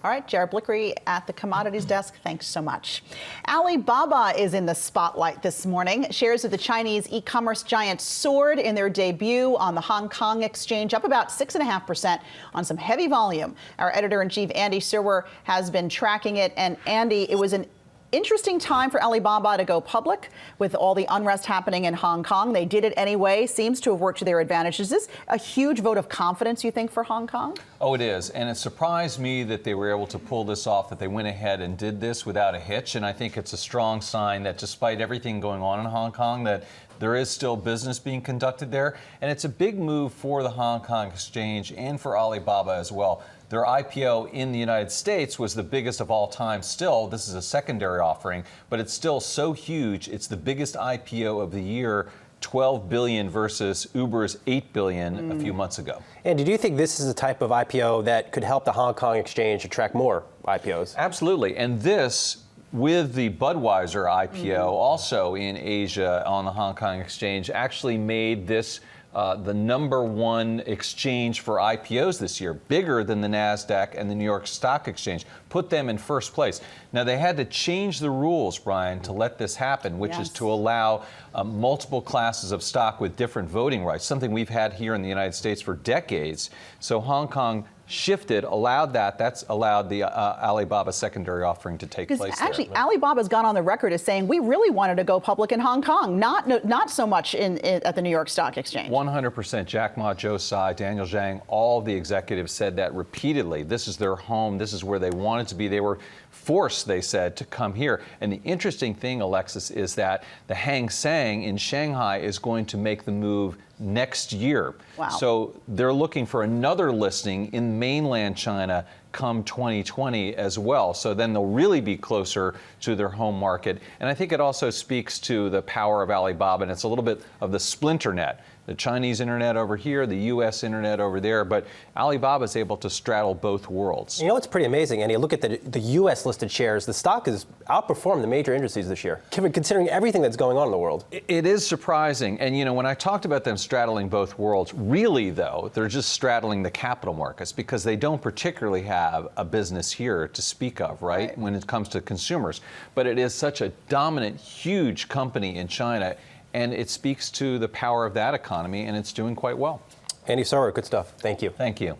All right, Jared Blickery at the commodities desk. Thanks so much. Alibaba is in the spotlight this morning. Shares of the Chinese e-commerce giant soared in their debut on the Hong Kong exchange, up about 6.5% on some heavy volume. Our editor-in-chief, Andy Serwer, has been tracking it. And Andy, it was an interesting time for Alibaba to go public with all the unrest happening in Hong Kong. They did it anyway, seems to have worked to their advantage. Is this a huge vote of confidence, you think, for Hong Kong? Oh, it is. And it surprised me that they were able to pull this off, that they went ahead and did this without a hitch. And I think it's a strong sign that despite everything going on in Hong Kong, that there is still business being conducted there. And it's a big move for the Hong Kong exchange and for Alibaba as well. Their IPO in the United States was the biggest of all time still. This is a secondary offering, but it's still so huge. It's the biggest IPO of the year, $12 billion versus Uber's $8 billion a few months ago. And do you think this is the type of IPO that could help the Hong Kong exchange attract more IPOs? Absolutely. And this with the Budweiser IPO, also in Asia on the Hong Kong Exchange, actually made this the #1 exchange for IPOs this year, bigger than the NASDAQ and the New York Stock Exchange, put them in first place. Now, they had to change the rules, Brian, to let this happen, which is to allow multiple classes of stock with different voting rights, something we've had here in the United States for decades. So Hong Kong shifted, allowed that. That's allowed the Alibaba secondary offering to take place. Actually, Alibaba's gone on the record as saying we really wanted to go public in Hong Kong, not so much at the New York Stock Exchange. 100%. Jack Ma, Joe Tsai, Daniel Zhang, all of the executives said that repeatedly. This is their home. This is where they wanted to be. They were forced, they said, to come here. And the interesting thing, Alexis, is that the Hang Seng in Shanghai is going to make the move next year. Wow. So they're looking for another listing in mainland China come 2020 as well. So then they'll really be closer to their home market. And I think it also speaks to the power of Alibaba, and it's a little bit of the splinter net. The Chinese internet over here, the U.S. internet over there, but Alibaba is able to straddle both worlds. You know what's pretty amazing, Andy? Look at the U.S. listed shares. The stock has outperformed the major indices this year, considering everything that's going on in the world. It is surprising. And, you know, when I talked about them straddling both worlds, really, though, they're just straddling the capital markets because they don't particularly have a business here to speak of, right, when it comes to consumers. But it is such a dominant, huge company in China. And it speaks to the power of that economy, and it's doing quite well. Andy Serwer, good stuff. Thank you. Thank you.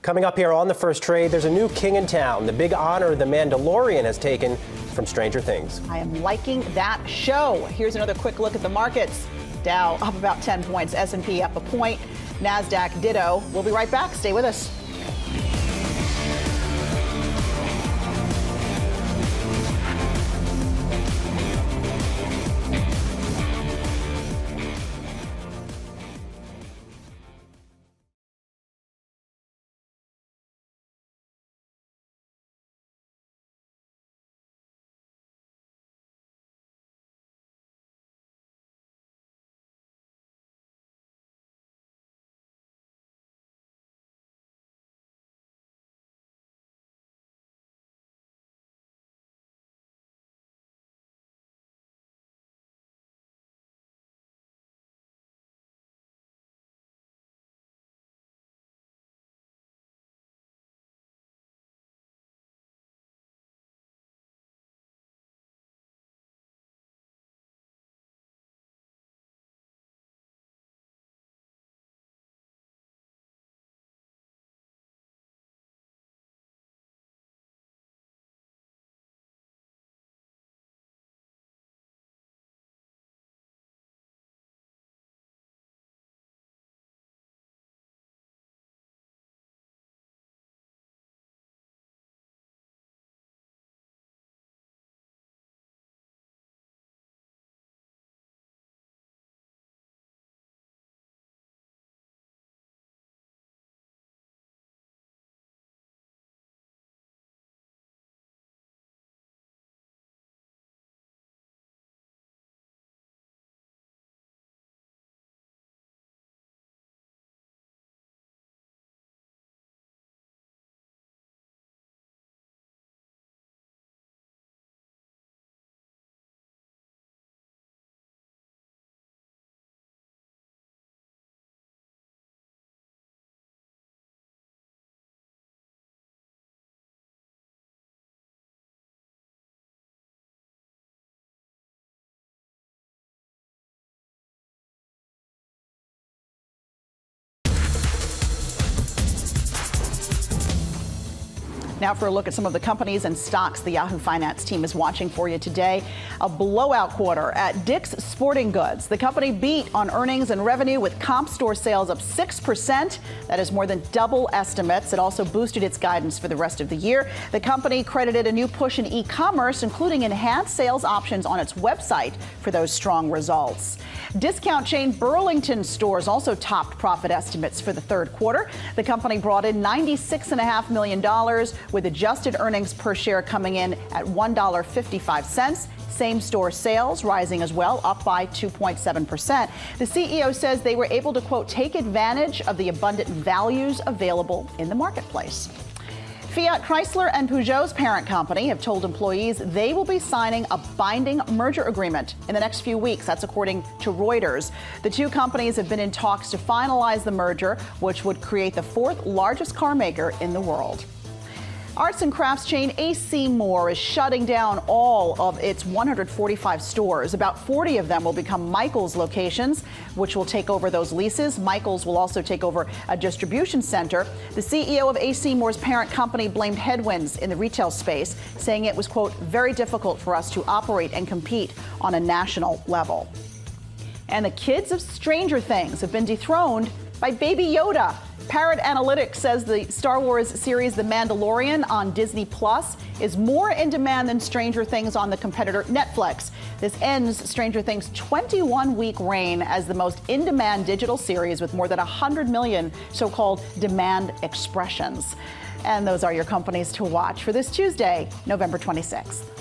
Coming up here on The First Trade, there's a new king in town, the big honor the Mandalorian has taken from Stranger Things. I am liking that show. Here's another quick look at the markets. Dow up about 10 points, S&P up a point, NASDAQ ditto. We'll be right back. Stay with us. Now for a look at some of the companies and stocks the Yahoo Finance team is watching for you today. A blowout quarter at Dick's Sporting Goods. The company beat on earnings and revenue with comp store sales up 6%. That is more than double estimates. It also boosted its guidance for the rest of the year. The company credited a new push in e-commerce, including enhanced sales options on its website for those strong results. Discount chain Burlington Stores also topped profit estimates for the third quarter. The company brought in $96.5 million, with adjusted earnings per share coming in at $1.55. Same-store sales rising as well, up by 2.7%. The CEO says they were able to, quote, take advantage of the abundant values available in the marketplace. Fiat Chrysler and Peugeot's parent company have told employees they will be signing a binding merger agreement in the next few weeks. That's according to Reuters. The two companies have been in talks to finalize the merger, which would create the fourth largest car maker in the world. Arts and crafts chain AC Moore is shutting down all of its 145 stores. About 40 of them will become Michaels locations, which will take over those leases. Michaels will also take over a distribution center. The CEO of AC Moore's parent company blamed headwinds in the retail space, saying it was, quote, very difficult for us to operate and compete on a national level. And the kids of Stranger Things have been dethroned by Baby Yoda. Parrot Analytics says the Star Wars series The Mandalorian on Disney Plus is more in demand than Stranger Things on the competitor Netflix. This ends Stranger Things' 21-week reign as the most in-demand digital series with more than 100 million so-called demand expressions. And those are your companies to watch for this Tuesday, November 26th.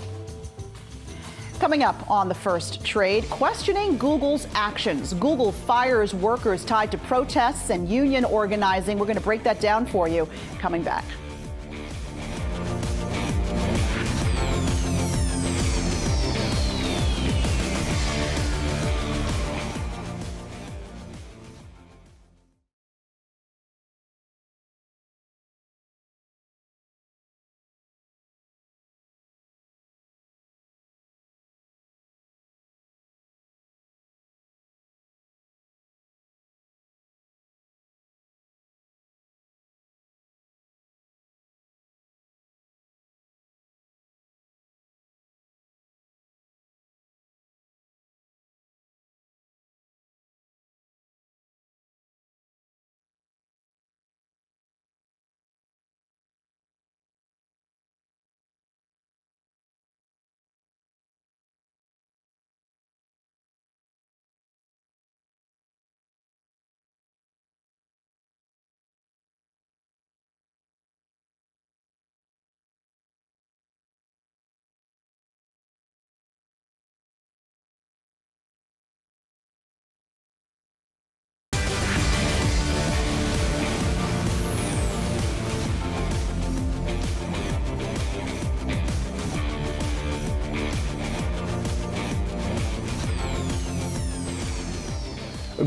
Coming up on The First Trade, questioning Google's actions. Google fires workers tied to protests and union organizing. We're going to break that down for you coming back.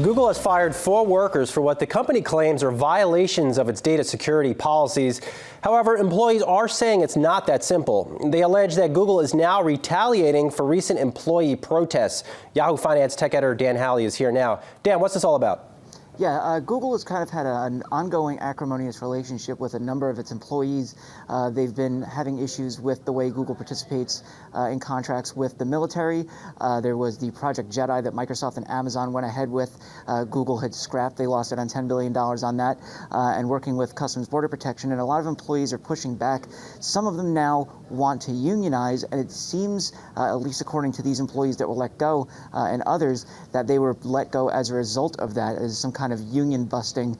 Google has fired 4 workers for what the company claims are violations of its data security policies. However, employees are saying it's not that simple. They allege that Google is now retaliating for recent employee protests. Yahoo Finance tech editor Dan Halley is here now. Dan, what's this all about? Yeah, Google has kind of had an ongoing acrimonious relationship with a number of its employees. They've been having issues with the way Google participates in contracts with the military. There was the Project Jedi that Microsoft and Amazon went ahead with. Google had scrapped. They lost it on $10 billion on that, and working with Customs Border Protection. And a lot of employees are pushing back. Some of them now want to unionize, and it seems, at least according to these employees that were let go and others, that they were let go as a result of that, as some kind of union busting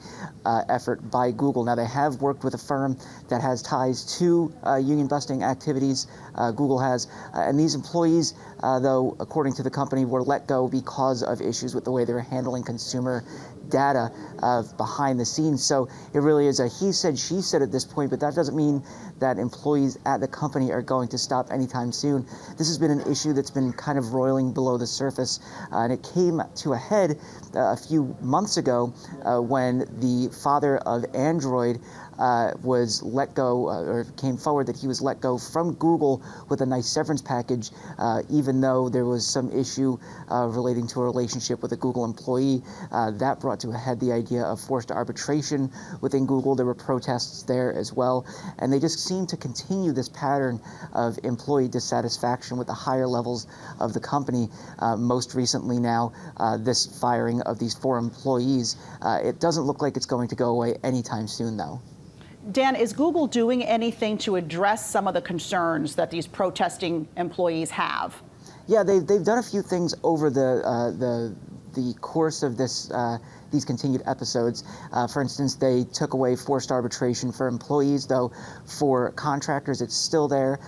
effort by Google. Now, they have worked with a firm that has ties to union busting activities. Google has, and these employees, though, according to the company, were let go because of issues with the way they were handling consumer data behind the scenes. So it really is a he said, she said at this point, but that doesn't mean that employees at the company are going to stop anytime soon. This has been an issue that's been kind of roiling below the surface, and it came to a head a few months ago when the father of Android was let go, or came forward that he was let go from Google with a nice severance package, even though there was some issue relating to a relationship with a Google employee. That brought to a head the idea of forced arbitration within Google. There were protests there as well, and they just seem to continue this pattern of employee dissatisfaction with the higher levels of the company. Most recently now, this firing of these 4 employees. It doesn't look like it's going to go away anytime soon, though. Dan, is Google doing anything to address some of the concerns that these protesting employees have? Yeah, they've done a few things over the the course of this these continued episodes. For instance, they took away forced arbitration for employees, though for contractors it's still there.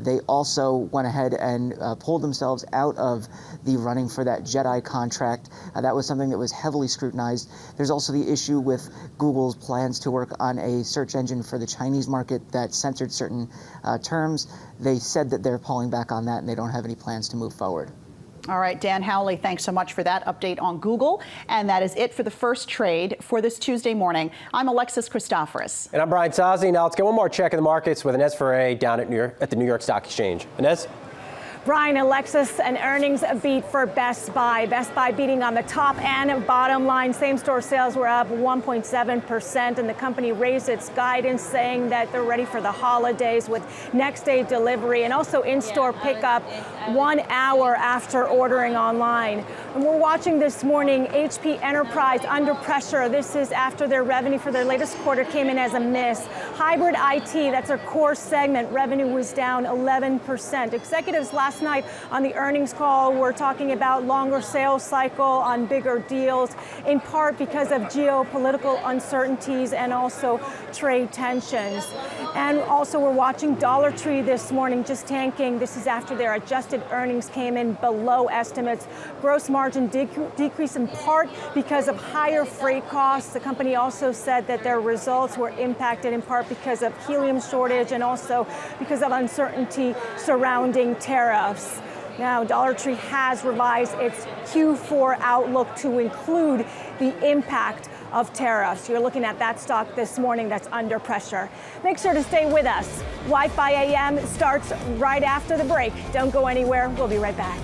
They also went ahead and pulled themselves out of the running for that JEDI contract. That was something that was heavily scrutinized. There's also the issue with Google's plans to work on a search engine for the Chinese market that censored certain terms. They said that they're pulling back on that and they don't have any plans to move forward. All right, Dan Howley, thanks so much for that update on Google. And that is it for the first trade for this Tuesday morning. I'm Alexis Christoforous. And I'm Brian Sozzi. Now let's get one more check of the markets with Inez Ferre down at the New York Stock Exchange. Inez? Brian, Alexis, an earnings beat for Best Buy. Best Buy beating on the top and bottom line. Same-store sales were up 1.7%, and the company raised its guidance, saying that they're ready for the holidays with next-day delivery and also in-store pickup 1 hour after ordering online. And we're watching this morning HP Enterprise under pressure. This is after their revenue for their latest quarter came in as a miss. Hybrid IT, that's their core segment, revenue was down 11%. Executives last night on the earnings call were talking about longer sales cycle on bigger deals, in part because of geopolitical uncertainties and also trade tensions. And also we're watching Dollar Tree this morning just tanking. This is after their adjusted earnings came in below estimates. Gross margin decreased in part because of higher freight costs. The company also said that their results were impacted in part because of helium shortage and also because of uncertainty surrounding tariffs. Now, Dollar Tree has revised its Q4 outlook to include the impact of tariffs. You're looking at that stock this morning that's under pressure. Make sure to stay with us. Wi-Fi AM starts right after the break. Don't go anywhere. We'll be right back.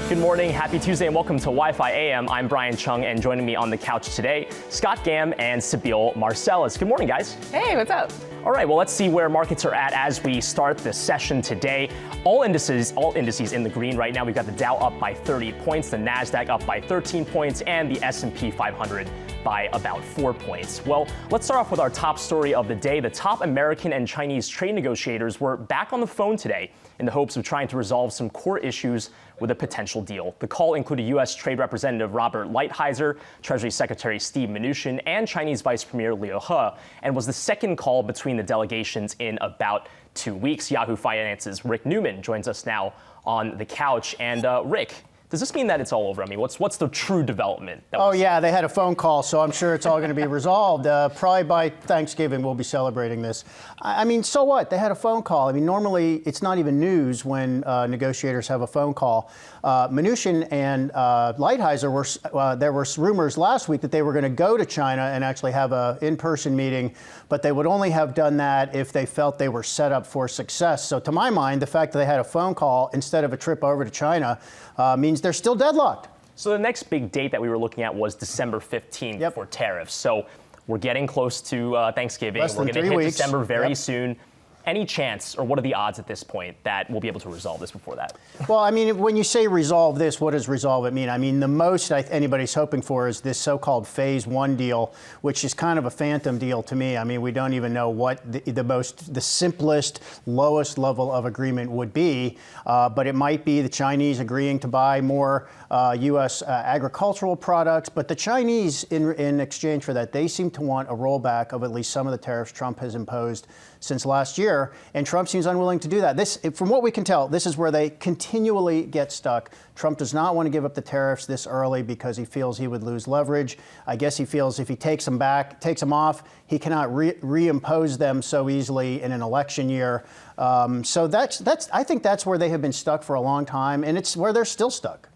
Good morning, happy Tuesday, and welcome to Wi-Fi AM. I'm Brian Chung, and joining me on the couch today, Scott Gam and Sabeel Marcellus. Good morning, guys. Hey, what's up? All right, well, let's see where markets are at as we start the session today. All indices in the green right now. We've got the Dow up by 30 points, the Nasdaq up by 13 points, and the S&P 500 by about 4 points. Well, let's start off with our top story of the day. The top American and Chinese trade negotiators were back on the phone today in the hopes of trying to resolve some core issues with a potential deal. The call included U.S. Trade Representative Robert Lighthizer, Treasury Secretary Steve Mnuchin, and Chinese Vice Premier Liu He, and was the second call between the delegations in about 2 weeks. Yahoo Finance's Rick Newman joins us now on the couch. And Rick, does this mean that it's all over? I mean, what's the true development? Yeah, they had a phone call, so I'm sure it's all going to be resolved. Probably by Thanksgiving, we'll be celebrating this. I mean, so what? They had a phone call. I mean, normally it's not even news when negotiators have a phone call. Mnuchin and Lighthizer there were rumors last week that they were going to go to China and actually have an in-person meeting, but they would only have done that if they felt they were set up for success. So to my mind, the fact that they had a phone call instead of a trip over to China means they're still deadlocked. So the next big date that we were looking at was December 15th for tariffs. So we're getting close to Thanksgiving. We're going to hit December very soon. Any chance, or what are the odds at this point that we'll be able to resolve this before that? Well, I mean, when you say resolve this, what does resolve it mean? I mean, the most anybody's hoping for is this so-called phase one deal, which is kind of a phantom deal to me. I mean, we don't even know what the simplest, lowest level of agreement would be, but it might be the Chinese agreeing to buy more U.S. agricultural products. But the Chinese, in exchange for that, they seem to want a rollback of at least some of the tariffs Trump has imposed since last year, and Trump seems unwilling to do that. From what we can tell, this is where they continually get stuck. Trump does not want to give up the tariffs this early because he feels he would lose leverage. I guess he feels if he takes them off, he cannot reimpose them so easily in an election year. So I think that's where they have been stuck for a long time, and it's where they're still stuck.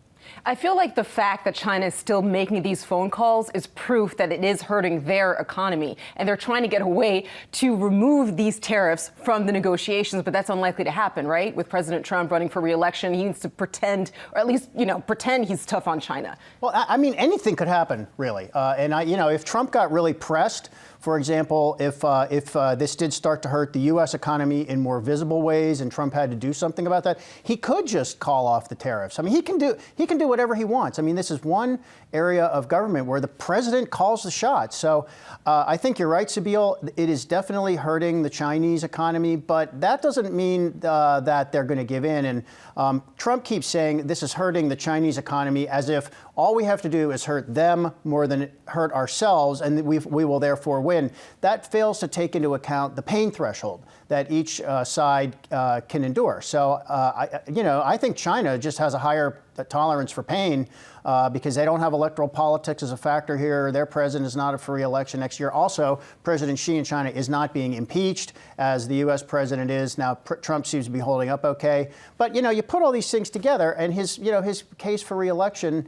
I feel like the fact that China is still making these phone calls is proof that it is hurting their economy. And they're trying to get a way to remove these tariffs from the negotiations. But that's unlikely to happen, right? With President Trump running for re-election, he needs to pretend, or at least, pretend he's tough on China. Well, I mean, anything could happen, really. If Trump got really pressed, for example, if this did start to hurt the U.S. economy in more visible ways and Trump had to do something about that, he could just call off the tariffs. I mean, he can do whatever he wants. I mean, this is one area of government where the president calls the shots. So I think you're right, Sabeel. It is definitely hurting the Chinese economy, but that doesn't mean that they're going to give in. And Trump keeps saying this is hurting the Chinese economy as if all we have to do is hurt them more than hurt ourselves, and we will therefore win. That fails to take into account the pain threshold that each side can endure. So, I think China just has a higher tolerance for pain because they don't have electoral politics as a factor here. Their president is not up for re-election next year. Also, President Xi in China is not being impeached as the U.S. president is. Now, Trump seems to be holding up okay. But, you put all these things together, and his case for re-election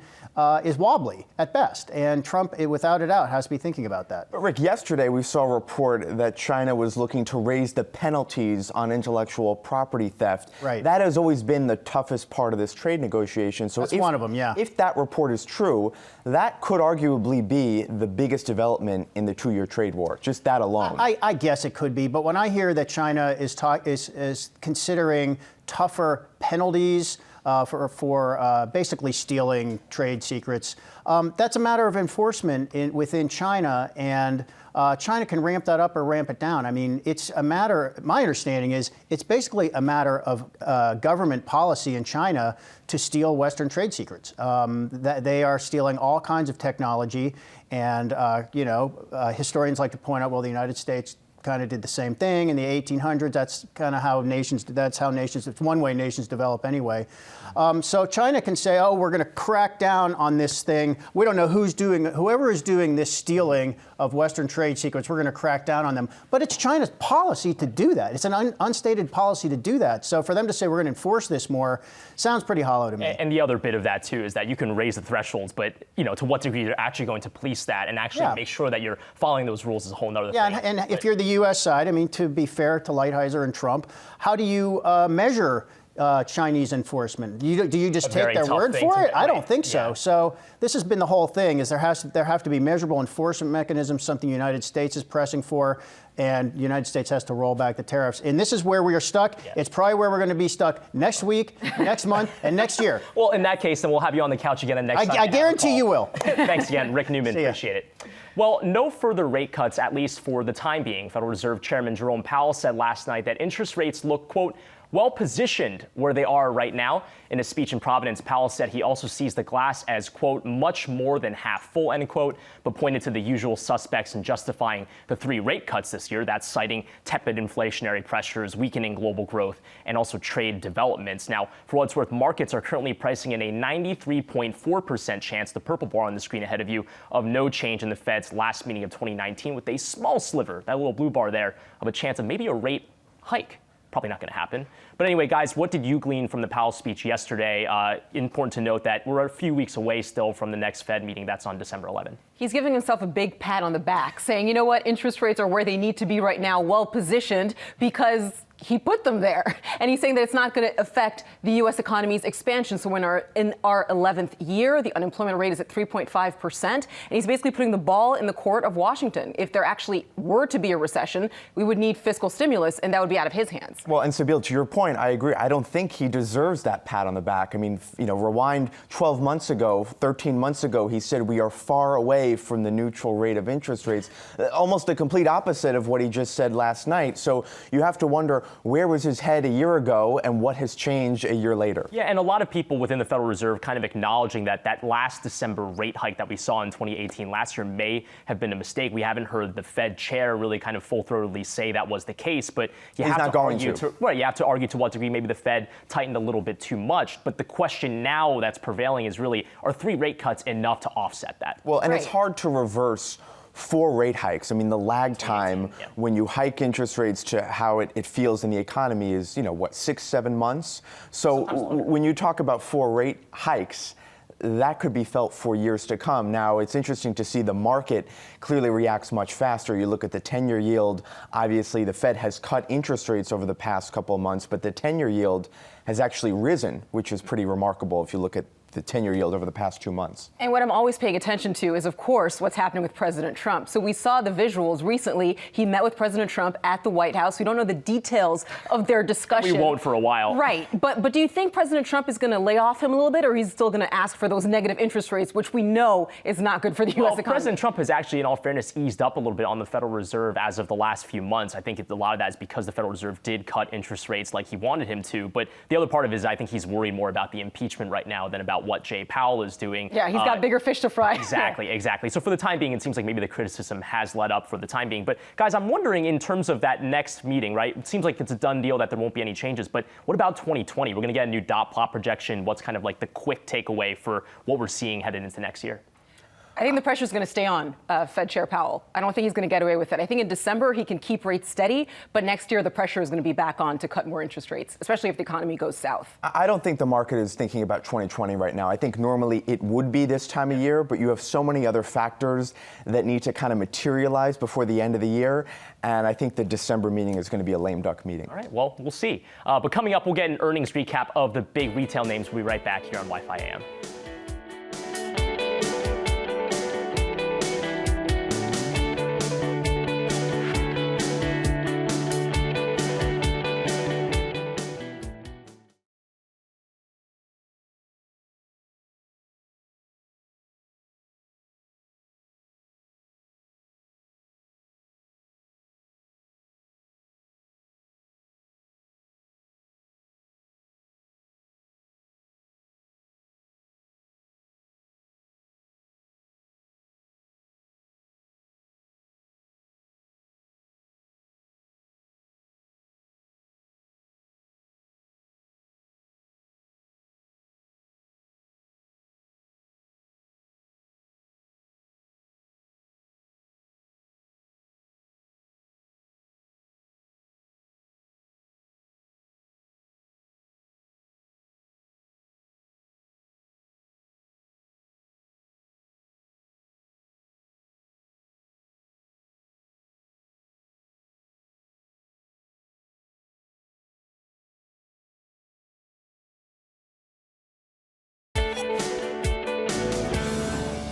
is wobbly at best. And Trump, without a doubt, has to be thinking about that. But Rick, yesterday we saw a report that China was looking to raise the penalties on intellectual property theft. Right. That has always been the toughest part of this trade negotiation. So that's one of them, yeah. If that report is true, that could arguably be the biggest development in the two-year trade war, just that alone. I guess it could be. But when I hear that China is considering tougher penalties for basically stealing trade secrets, that's a matter of enforcement within China, and China can ramp that up or ramp it down. I mean, it's a matter, my understanding is, it's basically a matter of government policy in China to steal Western trade secrets. That they are stealing all kinds of technology, and historians like to point out, well, the United States kind of did the same thing in the 1800s. That's kind of how nations, it's one way nations develop anyway. So China can say, oh, we're going to crack down on this thing. We don't know whoever is doing this stealing of Western trade secrets, we're going to crack down on them. But it's China's policy to do that. It's an unstated policy to do that. So for them to say we're going to enforce this more sounds pretty hollow to me. And the other bit of that, too, is that you can raise the thresholds, but, to what degree you're actually going to police that and actually make sure that you're following those rules is a whole other thing. Yeah, and if you're the U.S. side, I mean, to be fair to Lighthizer and Trump, how do you measure Chinese enforcement? Do you just take their word for it? I don't think so. Yeah. So this has been the whole thing: is there have to be measurable enforcement mechanisms, something the United States is pressing for, and the United States has to roll back the tariffs. And this is where we are stuck. Yeah. It's probably where we're going to be stuck next week, next month, and next year. Well, in that case, then we'll have you on the couch again next time. I guarantee you will. Thanks again, Rick Newman. Appreciate it. Well, no further rate cuts, at least for the time being. Federal Reserve Chairman Jerome Powell said last night that interest rates look, quote, well positioned where they are right now. In a speech in Providence, Powell said he also sees the glass as, quote, much more than half full, end quote, but pointed to the usual suspects in justifying the 3 rate cuts this year. That's citing tepid inflationary pressures, weakening global growth, and also trade developments. Now, for what it's worth, markets are currently pricing in a 93.4% chance, the purple bar on the screen ahead of you, of no change in the Fed's last meeting of 2019, with a small sliver, that little blue bar there, of a chance of maybe a rate hike. Probably not going to happen. But anyway, guys, what did you glean from the Powell speech yesterday? Important to note that we're a few weeks away still from the next Fed meeting. That's on December 11. He's giving himself a big pat on the back, saying, you know what, interest rates are where they need to be right now, well positioned, because he put them there. And he's saying that it's not going to affect the U.S. economy's expansion. So in our 11th year, the unemployment rate is at 3.5%. And he's basically putting the ball in the court of Washington. If there actually were to be a recession, we would need fiscal stimulus, and that would be out of his hands. Well, and Sabeel, to your point, I agree. I don't think he deserves that pat on the back. I mean, rewind 12 months ago, 13 months ago, he said we are far away from the neutral rate of interest rates. Almost the complete opposite of what he just said last night. So you have to wonder, where was his head a year ago and what has changed a year later? Yeah, and a lot of people within the Federal Reserve kind of acknowledging that last December rate hike that we saw in 2018 last year may have been a mistake. We haven't heard the Fed chair really kind of full-throatedly say that was the case, but you have to argue to what degree maybe the Fed tightened a little bit too much. But the question now that's prevailing is really, are 3 rate cuts enough to offset that? Well, and it's hard to reverse 4 rate hikes. I mean, the lag time when you hike interest rates to how it feels in the economy is, 6-7 months. So when you talk about 4 rate hikes, that could be felt for years to come. Now, it's interesting to see the market clearly reacts much faster. You look at the 10-year yield. Obviously, the Fed has cut interest rates over the past couple of months, but the 10-year yield has actually risen, which is pretty remarkable if you look at the 10-year yield over the past 2 months. And what I'm always paying attention to is, of course, what's happening with President Trump. So we saw the visuals recently. He met with President Trump at the White House. We don't know the details of their discussion. We won't for a while. Right. But do you think President Trump is going to lay off him a little bit, or he's still going to ask for those negative interest rates, which we know is not good for the U.S. economy? President Trump has actually, in all fairness, eased up a little bit on the Federal Reserve as of the last few months. I think a lot of that is because the Federal Reserve did cut interest rates like he wanted him to. But the other part of it is I think he's worried more about the impeachment right now than about what Jay Powell is doing. Yeah, he's got bigger fish to fry. Exactly. So for the time being, it seems like maybe the criticism has let up for the time being. But guys, I'm wondering in terms of that next meeting, right? It seems like it's a done deal that there won't be any changes. But what about 2020? We're going to get a new dot plot projection. What's kind of like the quick takeaway for what we're seeing headed into next year? I think the pressure is going to stay on Fed Chair Powell. I don't think he's going to get away with it. I think in December he can keep rates steady, but next year the pressure is going to be back on to cut more interest rates, especially if the economy goes south. I don't think the market is thinking about 2020 right now. I think normally it would be this time of year, but you have so many other factors that need to kind of materialize before the end of the year. And I think the December meeting is going to be a lame duck meeting. All right, well, we'll see. But coming up, we'll get an earnings recap of the big retail names. We'll be right back here on Wi-Fi AM.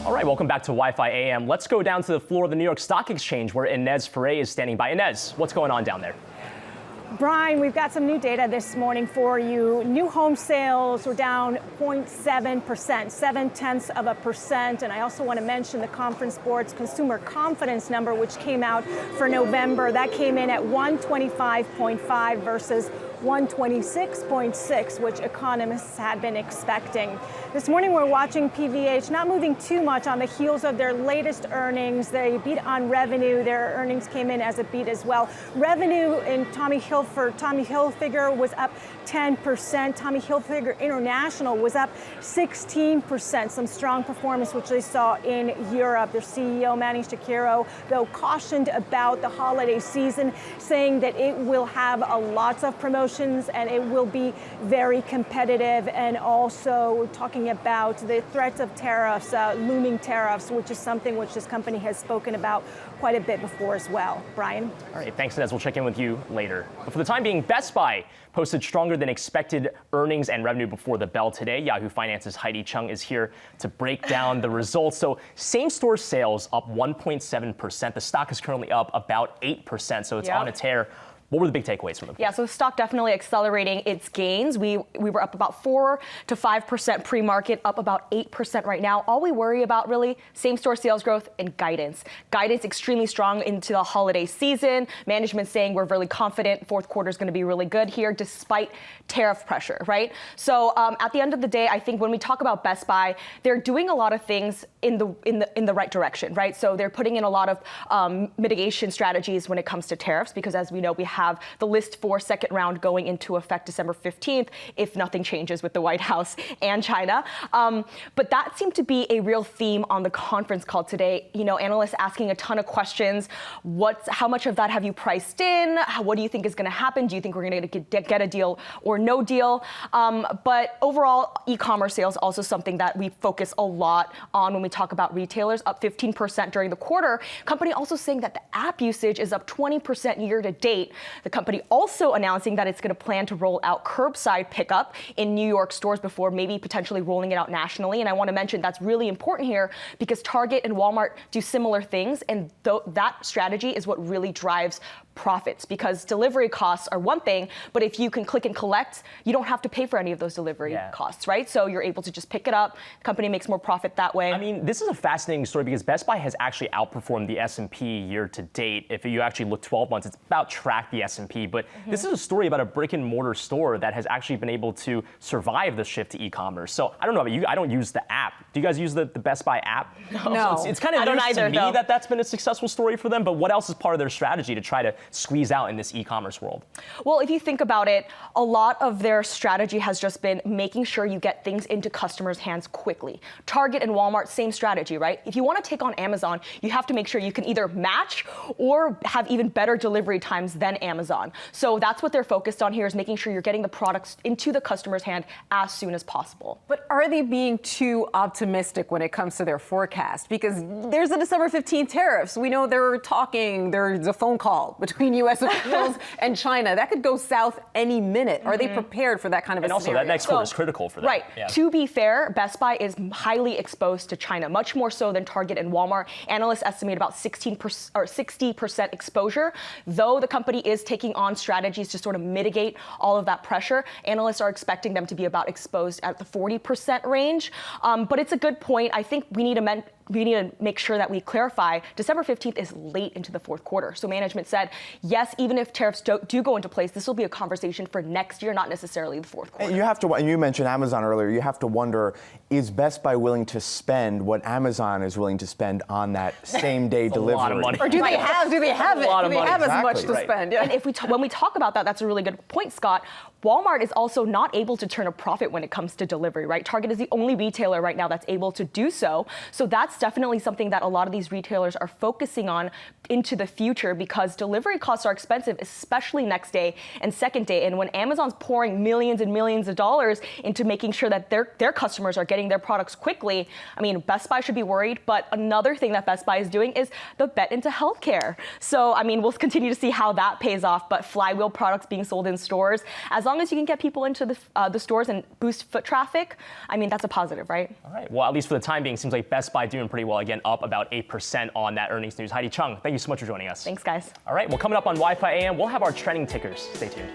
All right, welcome back to Wi-Fi AM. Let's go down to the floor of the New York Stock Exchange where Inez Ferre is standing by. Inez, what's going on down there? Brian, we've got some new data this morning for you. New home sales were down 0.7%, 0.7%. And I also want to mention the Conference Board's consumer confidence number, which came out for November. That came in at 125.5 versus 126.6, which economists had been expecting. This morning, we're watching PVH not moving too much on the heels of their latest earnings. They beat on revenue. Their earnings came in as a beat as well. Revenue in Tommy Hilfiger was up 10%. Tommy Hilfiger International was up 16%. Some strong performance, which they saw in Europe. Their CEO, Manny Shakiro, though, cautioned about the holiday season, saying that it will have lots of promotions and it will be very competitive, and also talking about the threats of tariffs, looming tariffs, which is something which this company has spoken about quite a bit before as well. Brian? All right, thanks, Inez. We'll check in with you later. But for the time being, Best Buy posted stronger than expected earnings and revenue before the bell today. Yahoo Finance's Heidi Chung is here to break down the results. So same-store sales up 1.7%. The stock is currently up about 8%, so it's on a tear. What were the big takeaways from them? Yeah, so the stock definitely accelerating its gains. We were up about 4 to 5% pre-market, up about 8% right now. All we worry about really, same-store sales growth and guidance. Guidance extremely strong into the holiday season. Management saying we're really confident fourth quarter is going to be really good here despite tariff pressure, right? So at the end of the day, I think when we talk about Best Buy, they're doing a lot of things in the right direction, right? So they're putting in a lot of mitigation strategies when it comes to tariffs, because as we know, we have the list for second round going into effect December 15th if nothing changes with the White House and China. But that seemed to be a real theme on the conference call today. You know, analysts asking a ton of questions. How much of that have you priced in? What do you think is going to happen? Do you think we're going to get a deal or no deal? But overall, e-commerce sales also something that we focus a lot on when we talk about retailers, up 15% during the quarter. Company also saying that the app usage is up 20% year to date. The company also announcing that it's going to plan to roll out curbside pickup in New York stores before maybe potentially rolling it out nationally. And I want to mention that's really important here because Target and Walmart do similar things. And that strategy is what really drives profits, because delivery costs are one thing, but if you can click and collect, you don't have to pay for any of those delivery costs, right? So you're able to just pick it up. Company makes more profit that way. I mean, this is a fascinating story because Best Buy has actually outperformed the S&P year to date. If you actually look 12 months, it's about tracked the S&P, but this is a story about a brick and mortar store that has actually been able to survive the shift to e-commerce. So I don't know about you, I don't use the app. Do you guys use the Best Buy app? No. So it's kind of news to me that that's been a successful story for them, but what else is part of their strategy to try to squeeze out in this e-commerce world? Well, if you think about it, a lot of their strategy has just been making sure you get things into customers' hands quickly. Target and Walmart, same strategy, right? If you want to take on Amazon, you have to make sure you can either match or have even better delivery times than Amazon. So that's what they're focused on here, is making sure you're getting the products into the customer's hand as soon as possible. But are they being too optimistic when it comes to their forecast? Because there's the December 15th tariffs. We know there's a phone call between U.S. officials and China. That could go south any minute. Are they prepared for that kind of a scenario? And also, that next quarter is critical for them. Right. Yeah. To be fair, Best Buy is highly exposed to China, much more so than Target and Walmart. Analysts estimate about 16% or 60% exposure. Though the company is taking on strategies to sort of mitigate all of that pressure, analysts are expecting them to be about exposed at the 40% range. But it's a good point. I think we need to make sure that we clarify December 15th is late into the fourth quarter. So management said, yes, even if tariffs do go into place, this will be a conversation for next year, not necessarily the fourth quarter. And you mentioned Amazon earlier, you have to wonder, is Best Buy willing to spend what Amazon is willing to spend on that same day delivery? A lot of money. Or do they have it? Do they have as much to spend? Yeah. And when we talk about that, that's a really good point, Scott. Walmart is also not able to turn a profit when it comes to delivery, right? Target is the only retailer right now that's able to do so. So that's definitely something that a lot of these retailers are focusing on into the future, because delivery costs are expensive, especially next day and second day. And when Amazon's pouring millions and millions of dollars into making sure that their customers are getting their products quickly, I mean, Best Buy should be worried. But another thing that Best Buy is doing is the bet into healthcare. So, I mean, we'll continue to see how that pays off. But Flywheel products being sold in stores, as long as you can get people into the stores and boost foot traffic, I mean, that's a positive, right? All right. Well, at least for the time being, seems like Best Buy doing pretty well. Again, up about 8% on that earnings news. Heidi Chung, thank you so much for joining us. Thanks, guys. All right. Well, coming up on Wi-Fi AM, we'll have our trending tickers. Stay tuned.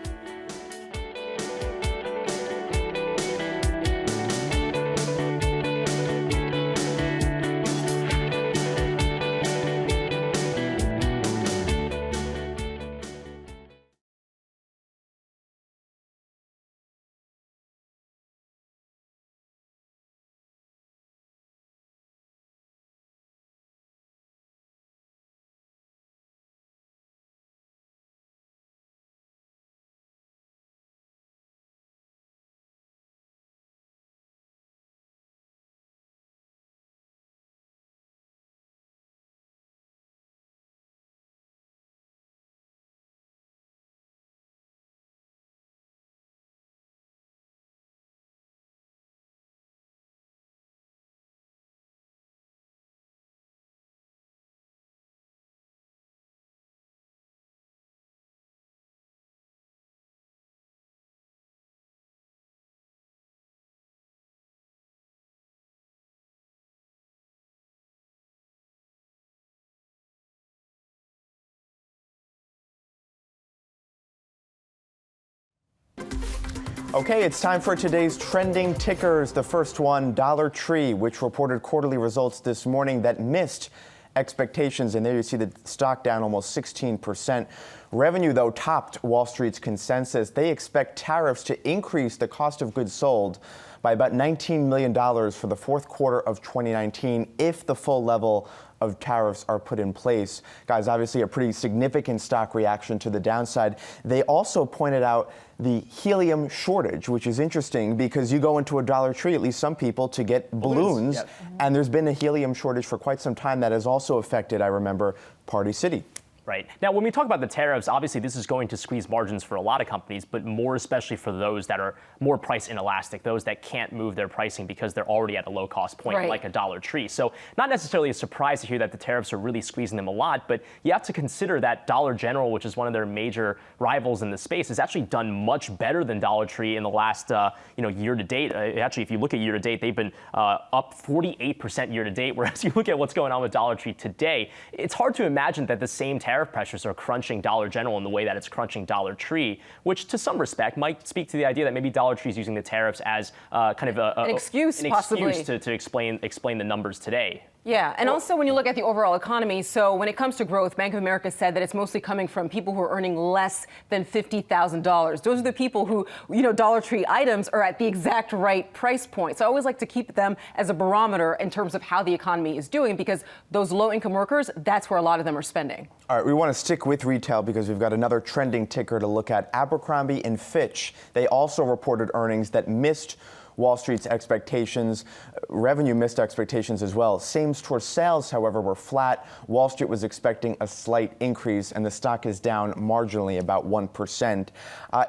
Okay, it's time for today's trending tickers. The first one, Dollar Tree, which reported quarterly results this morning that missed expectations. And there you see the stock down almost 16%. Revenue, though, topped Wall Street's consensus. They expect tariffs to increase the cost of goods sold by about $19 million for the fourth quarter of 2019 if the full level of tariffs are put in place. Guys, obviously a pretty significant stock reaction to the downside. They also pointed out the helium shortage, which is interesting because you go into a Dollar Tree, at least some people, to get balloons. Yep. And there's been a helium shortage for quite some time that has also affected, I remember, Party City. Right. Now, when we talk about the tariffs, obviously this is going to squeeze margins for a lot of companies, but more especially for those that are more price inelastic, those that can't move their pricing because they're already at a low cost point, Right. like a Dollar Tree. So not necessarily a surprise to hear that the tariffs are really squeezing them a lot, but you have to consider that Dollar General, which is one of their major rivals in the space, has actually done much better than Dollar Tree in the last year to date. Actually, if you look at year to date, they've been up 48% year to date, whereas you look at what's going on with Dollar Tree today, it's hard to imagine that the same tariff pressures are crunching Dollar General in the way that it's crunching Dollar Tree, which to some respect might speak to the idea that maybe Dollar Tree is using the tariffs as kind of an excuse, possibly, to explain the numbers today. Yeah, and also when you look at the overall economy, so when it comes to growth, Bank of America said that it's mostly coming from people who are earning less than $50,000. Those are the people who, Dollar Tree items are at the exact right price point. So I always like to keep them as a barometer in terms of how the economy is doing, because those low-income workers, that's where a lot of them are spending. All right, we want to stick with retail because we've got another trending ticker to look at. Abercrombie and Fitch. They also reported earnings that missed Wall Street's expectations. Revenue missed expectations as well. Same-store sales, however, were flat. Wall Street was expecting a slight increase, and the stock is down marginally, about 1%.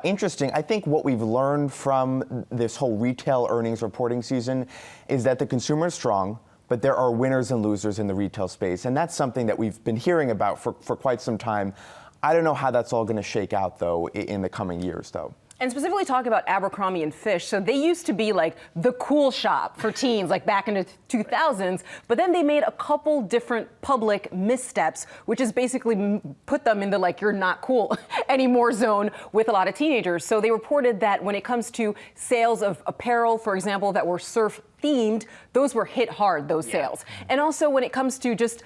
Interesting. I think what we've learned from this whole retail earnings reporting season is that the consumer is strong, but there are winners and losers in the retail space, and that's something that we've been hearing about for quite some time. I don't know how that's all going to shake out, though, in the coming years, though. And specifically talking about Abercrombie and Fitch, so they used to be like the cool shop for teens, like back in the 2000s, but then they made a couple different public missteps, which is basically put them in the like you're not cool anymore zone with a lot of teenagers. So they reported that when it comes to sales of apparel, for example, that were surf themed, those were hit hard, those sales. And also when it comes to just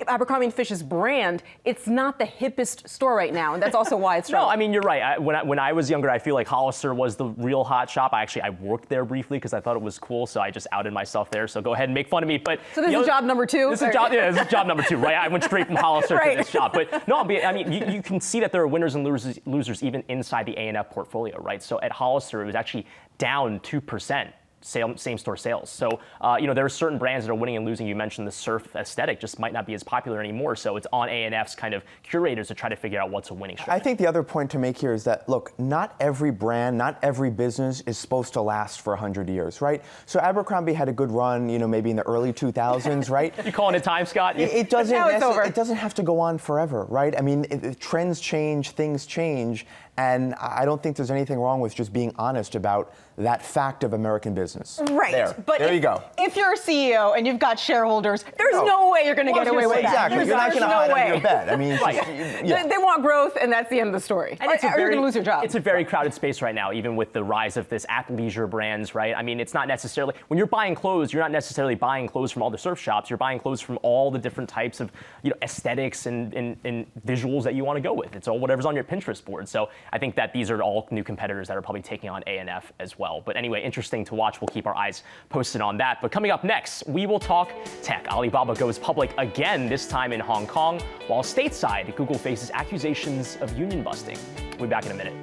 Abercrombie & Fitch's brand, it's not the hippest store right now, and that's also why it's No, I mean, you're right. When I was younger, I feel like Hollister was the real hot shop. I worked there briefly because I thought it was cool, so I just outed myself there. So go ahead and make fun of me. But so this is job number two? This is job number two, right? I went straight from Hollister to this job. But no, I mean, you can see that there are winners and losers even inside the A&F portfolio, right? So at Hollister, it was actually down 2%. Same-store sales. So, there are certain brands that are winning and losing. You mentioned the surf aesthetic just might not be as popular anymore. So it's on A&F's kind of curators to try to figure out what's a winning strategy. I think the other point to make here is that, look, not every brand, not every business is supposed to last for 100 years, right? So Abercrombie had a good run, maybe in the early 2000s, right? You calling it time, Scott? It doesn't have to go on forever, right? I mean, trends change, things change. And I don't think there's anything wrong with just being honest about that fact of American business. Right. There you go. If you're a CEO and you've got shareholders, there's no way you're going to get away with that. Exactly. You're not going to hide under your bed. I mean, they want growth, and that's the end of the story. And are you going to lose your job? It's a very crowded space right now, even with the rise of this athleisure brands, right? I mean, it's not necessarily, when you're buying clothes, you're not necessarily buying clothes from all the surf shops. You're buying clothes from all the different types of aesthetics and visuals that you want to go with. It's all whatever's on your Pinterest board. So I think that these are all new competitors that are probably taking on A&F as well. But anyway, interesting to watch. We'll keep our eyes posted on that. But coming up next, we will talk tech. Alibaba goes public again, this time in Hong Kong, while stateside, Google faces accusations of union busting. We'll be back in a minute.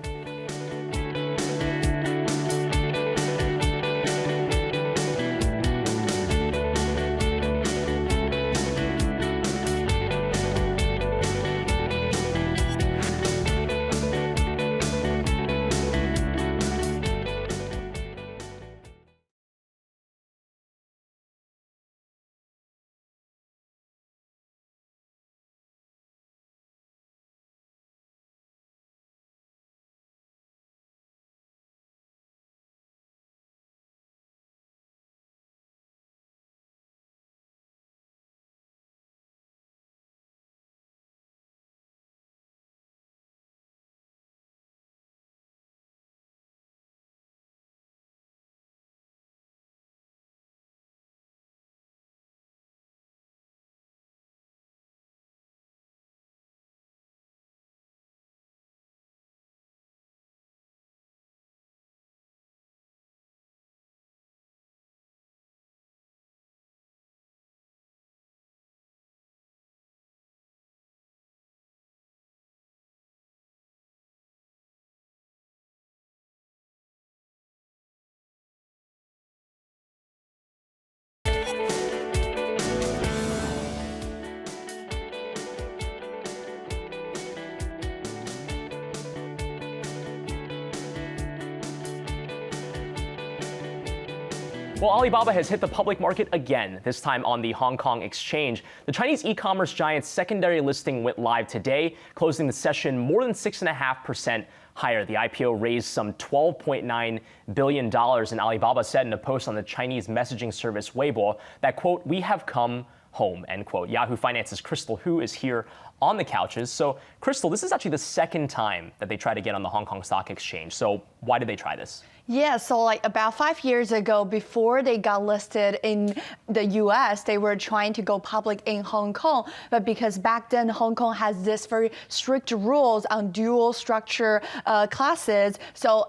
Well, Alibaba has hit the public market again, this time on the Hong Kong exchange. The Chinese e-commerce giant's secondary listing went live today, closing the session more than 6.5% higher. The IPO raised some $12.9 billion, and Alibaba said in a post on the Chinese messaging service Weibo that, quote, "We have come home," end quote. Yahoo Finance's Crystal Hu is here on the couches. So, Crystal, this is actually the second time that they try to get on the Hong Kong Stock Exchange. So, why did they try this? Yeah, so like about 5 years ago, before they got listed in the US, they were trying to go public in Hong Kong. But because back then Hong Kong has this very strict rules on dual structure classes,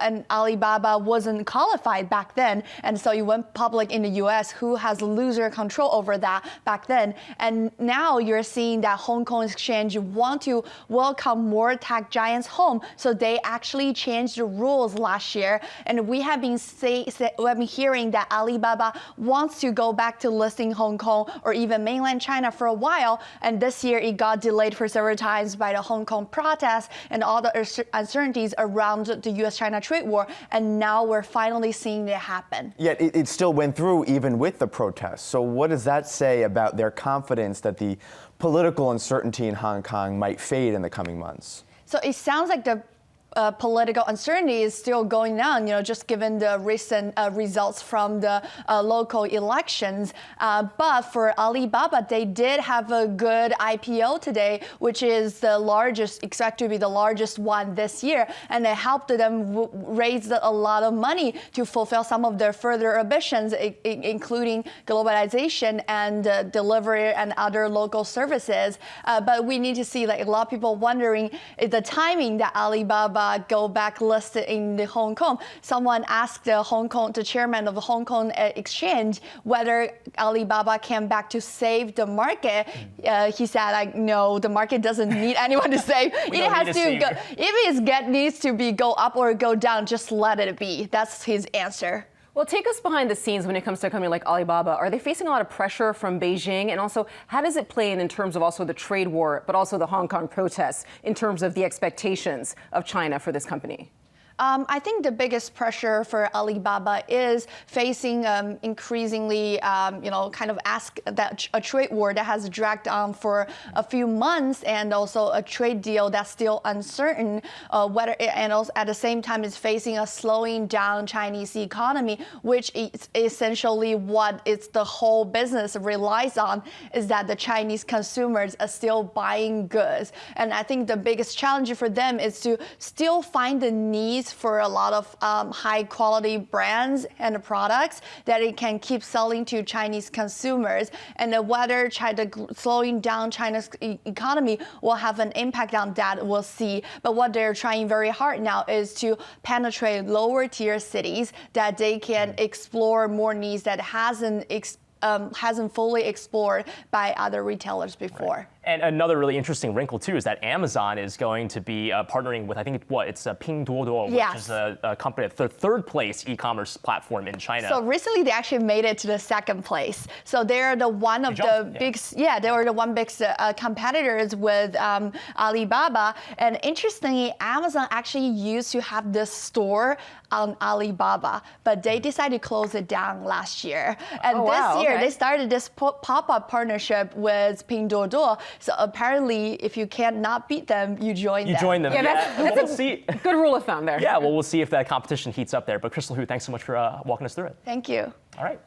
and Alibaba wasn't qualified back then. And so it went public in the US, who has loser control over that back then. And now you're seeing that Hong Kong Exchange want to welcome more tech giants home. So they actually changed the rules last year. And we have been hearing that Alibaba wants to go back to listing Hong Kong or even mainland China for a while. And this year it got delayed for several times by the Hong Kong protests and all the uncertainties around the US-China trade war. And now we're finally seeing it happen. Yet it still went through even with the protests. So what does that say about their confidence that the political uncertainty in Hong Kong might fade in the coming months? So it sounds like the political uncertainty is still going on, just given the recent results from the local elections. But for Alibaba, they did have a good IPO today, which is the largest, expected to be the largest one this year. And it helped them raise a lot of money to fulfill some of their further ambitions, including globalization and delivery and other local services. But we need to see, like a lot of people wondering, is the timing that Alibaba go back listed in the Hong Kong. Someone asked the chairman of the Hong Kong Exchange whether Alibaba came back to save the market. He said, like, no, the market doesn't need anyone to save. It has to go. If it needs to go up or go down, just let it be. That's his answer. Well, take us behind the scenes when it comes to a company like Alibaba. Are they facing a lot of pressure from Beijing? And also, how does it play in terms of also the trade war, but also the Hong Kong protests in terms of the expectations of China for this company? I think the biggest pressure for Alibaba is facing increasingly, kind of a trade war that has dragged on for a few months, and also a trade deal that's still uncertain. And also at the same time is facing a slowing down Chinese economy, which is essentially what the whole business relies on, is that the Chinese consumers are still buying goods. And I think the biggest challenge for them is to still find the needs for a lot of high quality brands and products that it can keep selling to Chinese consumers. And whether slowing down China's economy will have an impact on that, we'll see. But what they're trying very hard now is to penetrate lower tier cities, that they can explore more needs that hasn't fully explored by other retailers before. Right. And another really interesting wrinkle, too, is that Amazon is going to be partnering with, I think, it's Pinduoduo, which is a company, the third place e-commerce platform in China. So recently, they actually made it to the second place. So they're the one of the big, they were the one big competitors with Alibaba. And interestingly, Amazon actually used to have this store on Alibaba, but they decided to close it down last year. And this year, they started this pop-up partnership with Pinduoduo. So apparently, if you can't not beat them, you join them. You join them. Yeah, that's a good rule of thumb there. Yeah, well, we'll see if that competition heats up there. But Crystal Hu, thanks so much for walking us through it. Thank you. All right.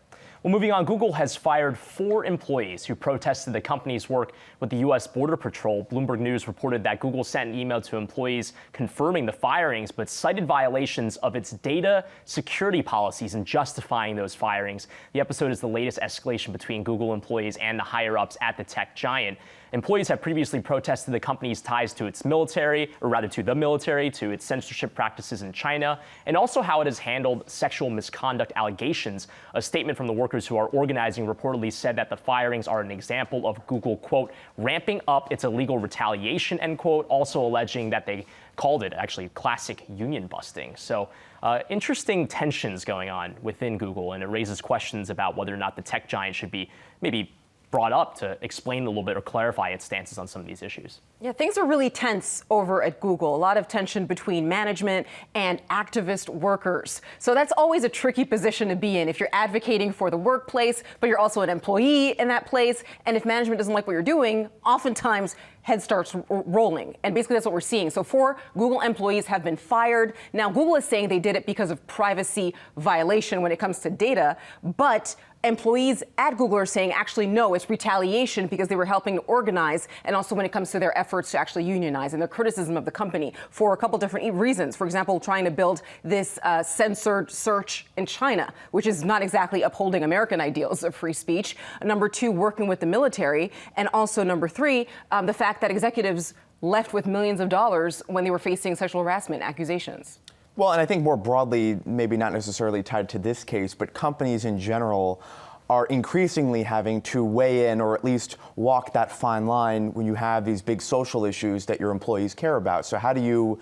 Well, moving on, Google has fired 4 employees who protested the company's work with the U.S. Border Patrol. Bloomberg News reported that Google sent an email to employees confirming the firings, but cited violations of its data security policies in justifying those firings. The episode is the latest escalation between Google employees and the higher-ups at the tech giant. Employees have previously protested the company's ties to its military, or rather to the military, to its censorship practices in China, and also how it has handled sexual misconduct allegations. A statement from the workers who are organizing reportedly said that the firings are an example of Google, quote, ramping up its illegal retaliation, end quote, also alleging that they called it actually classic union busting. So interesting tensions going on within Google, and it raises questions about whether or not the tech giant should be maybe brought up to explain a little bit or clarify its stances on some of these issues. Yeah, things are really tense over at Google. A lot of tension between management and activist workers. So that's always a tricky position to be in if you're advocating for the workplace, but you're also an employee in that place. And if management doesn't like what you're doing, oftentimes head starts rolling. And basically that's what we're seeing. So 4 Google employees have been fired. Now, Google is saying they did it because of privacy violation when it comes to data, but employees at Google are saying, actually, no, it's retaliation because they were helping to organize, and also when it comes to their efforts to actually unionize and their criticism of the company for a couple different reasons. For example, trying to build this censored search in China, which is not exactly upholding American ideals of free speech. Number 2, working with the military. And also number 3, the fact that executives left with millions of dollars when they were facing sexual harassment accusations. Well, and I think more broadly, maybe not necessarily tied to this case, but companies in general are increasingly having to weigh in or at least walk that fine line when you have these big social issues that your employees care about. So how do you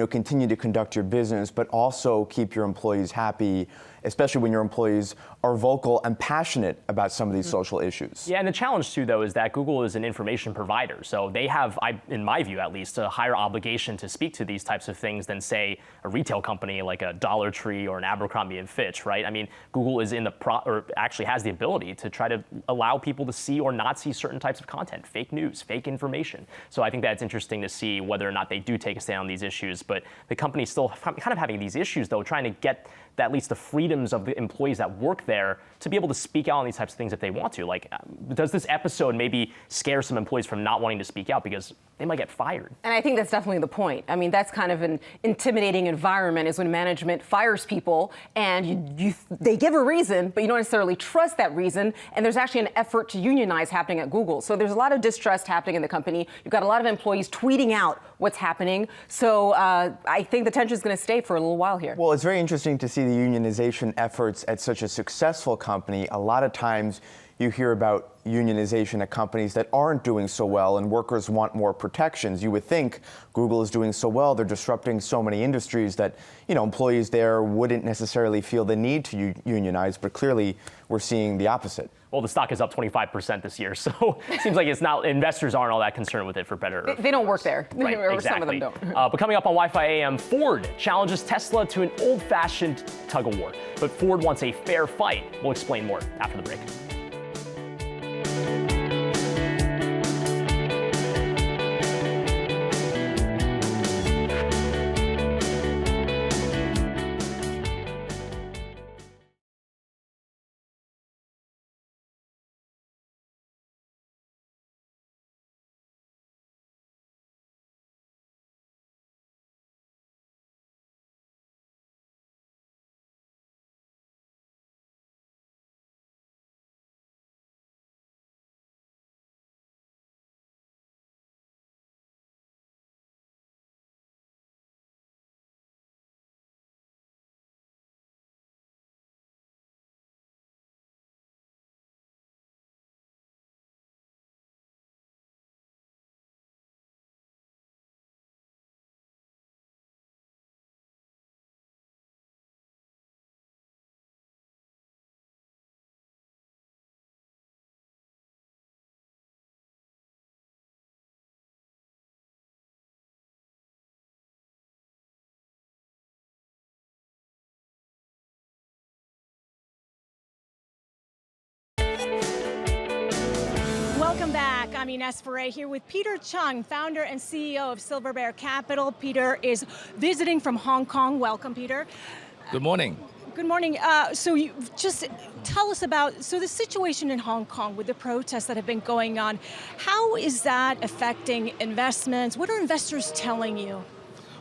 continue to conduct your business, but also keep your employees happy, especially when your employees are vocal and passionate about some of these social issues? Yeah, and the challenge too, though, is that Google is an information provider. So they have, in my view at least, a higher obligation to speak to these types of things than, say, a retail company like a Dollar Tree or an Abercrombie and Fitch, right? I mean, Google is or actually has the ability to try to allow people to see or not see certain types of content, fake news, fake information. So I think that's interesting to see whether or not they do take a stand on these issues. But the company's still kind of having these issues, though, trying to get at least the freedoms of the employees that work there to be able to speak out on these types of things if they want to. Like, does this episode maybe scare some employees from not wanting to speak out because they might get fired? And I think that's definitely the point. I mean, that's kind of an intimidating environment, is when management fires people and they give a reason, but you don't necessarily trust that reason. And there's actually an effort to unionize happening at Google. So there's a lot of distrust happening in the company. You've got a lot of employees tweeting out what's happening. So I think the tension is going to stay for a little while here. Well, it's very interesting to see the unionization efforts at such a successful company. A lot of times you hear about unionization at companies that aren't doing so well and workers want more protections. You would think Google is doing so well, they're disrupting so many industries that, employees there wouldn't necessarily feel the need to unionize, but clearly we're seeing the opposite. Well, the stock is up 25% this year, so it seems like investors aren't all that concerned with it, for better. They don't work there. Right, or exactly. Some of them don't. But coming up on Wi-Fi AM, Ford challenges Tesla to an old-fashioned tug-of-war. But Ford wants a fair fight. We'll explain more after the break. Welcome back. I'm Ines Ferre here with Peter Chung, founder and CEO of Silver Bear Capital. Peter is visiting from Hong Kong. Welcome, Peter. Good morning. Good morning. So you just tell us about the situation in Hong Kong with the protests that have been going on. How is that affecting investments? What are investors telling you?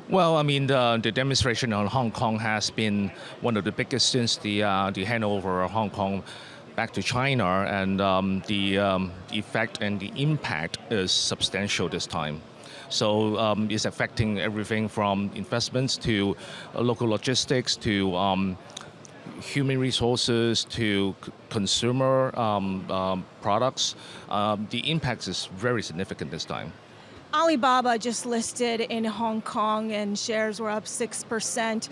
Well, I mean, the demonstration on Hong Kong has been one of the biggest since the handover of Hong Kong back to China, and the effect and the impact is substantial this time. So it's affecting everything from investments to local logistics to human resources to consumer products. The impact is very significant this time. Alibaba just listed in Hong Kong and shares were up 6%.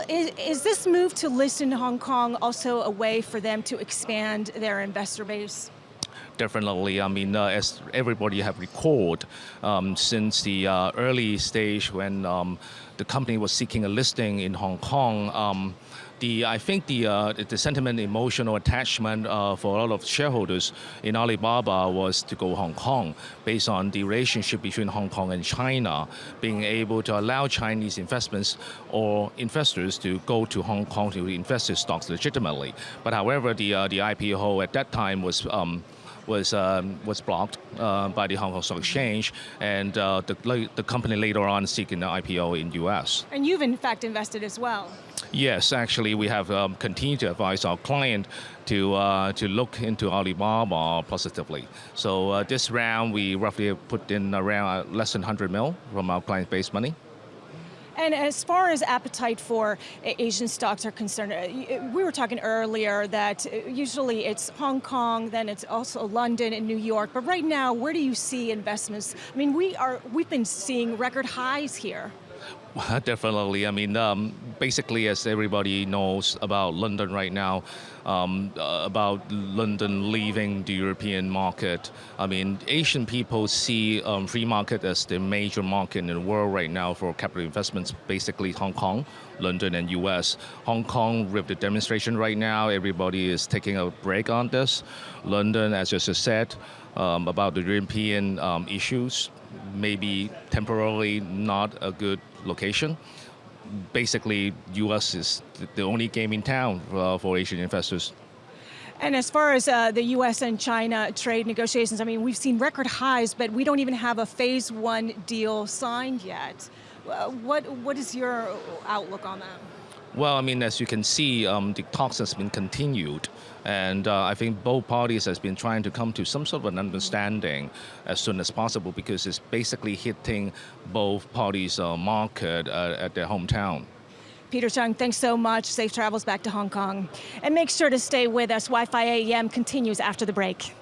Is this move to list in Hong Kong also a way for them to expand their investor base? Definitely. I mean, as everybody have recalled, since the early stage when the company was seeking a listing in Hong Kong, I think the sentiment, emotional attachment for a lot of shareholders in Alibaba was to go Hong Kong, based on the relationship between Hong Kong and China, being able to allow Chinese investments or investors to go to Hong Kong to invest in stocks legitimately. But however, the IPO at that time was blocked by the Hong Kong Stock Exchange, and the company later on seeking the IPO in U.S. And you've in fact invested as well. Yes, actually, we have continued to advise our client to look into Alibaba positively. So this round, we roughly put in around less than 100 mil from our client-based money. And as far as appetite for Asian stocks are concerned, we were talking earlier that usually it's Hong Kong, then it's also London and New York. But right now, where do you see investments? I mean, we've been seeing record highs here. Definitely. I mean, basically, as everybody knows about London right now, about London leaving the European market. I mean, Asian people see free market as the major market in the world right now for capital investments, basically Hong Kong, London, and US. Hong Kong, with the demonstration right now, everybody is taking a break on this. London, as you just said, about the European issues, maybe temporarily not a good location. Basically, U.S. is the only game in town for Asian investors. And as far as the U.S. and China trade negotiations, I mean, we've seen record highs, but we don't even have a phase one deal signed yet. What is your outlook on that? Well, I mean, as you can see, the talks has been continued, and I think both parties has been trying to come to some sort of an understanding as soon as possible, because it's basically hitting both parties' market at their hometown. Peter Chung, thanks so much. Safe travels back to Hong Kong. And make sure to stay with us. Wi-Fi AEM continues after the break.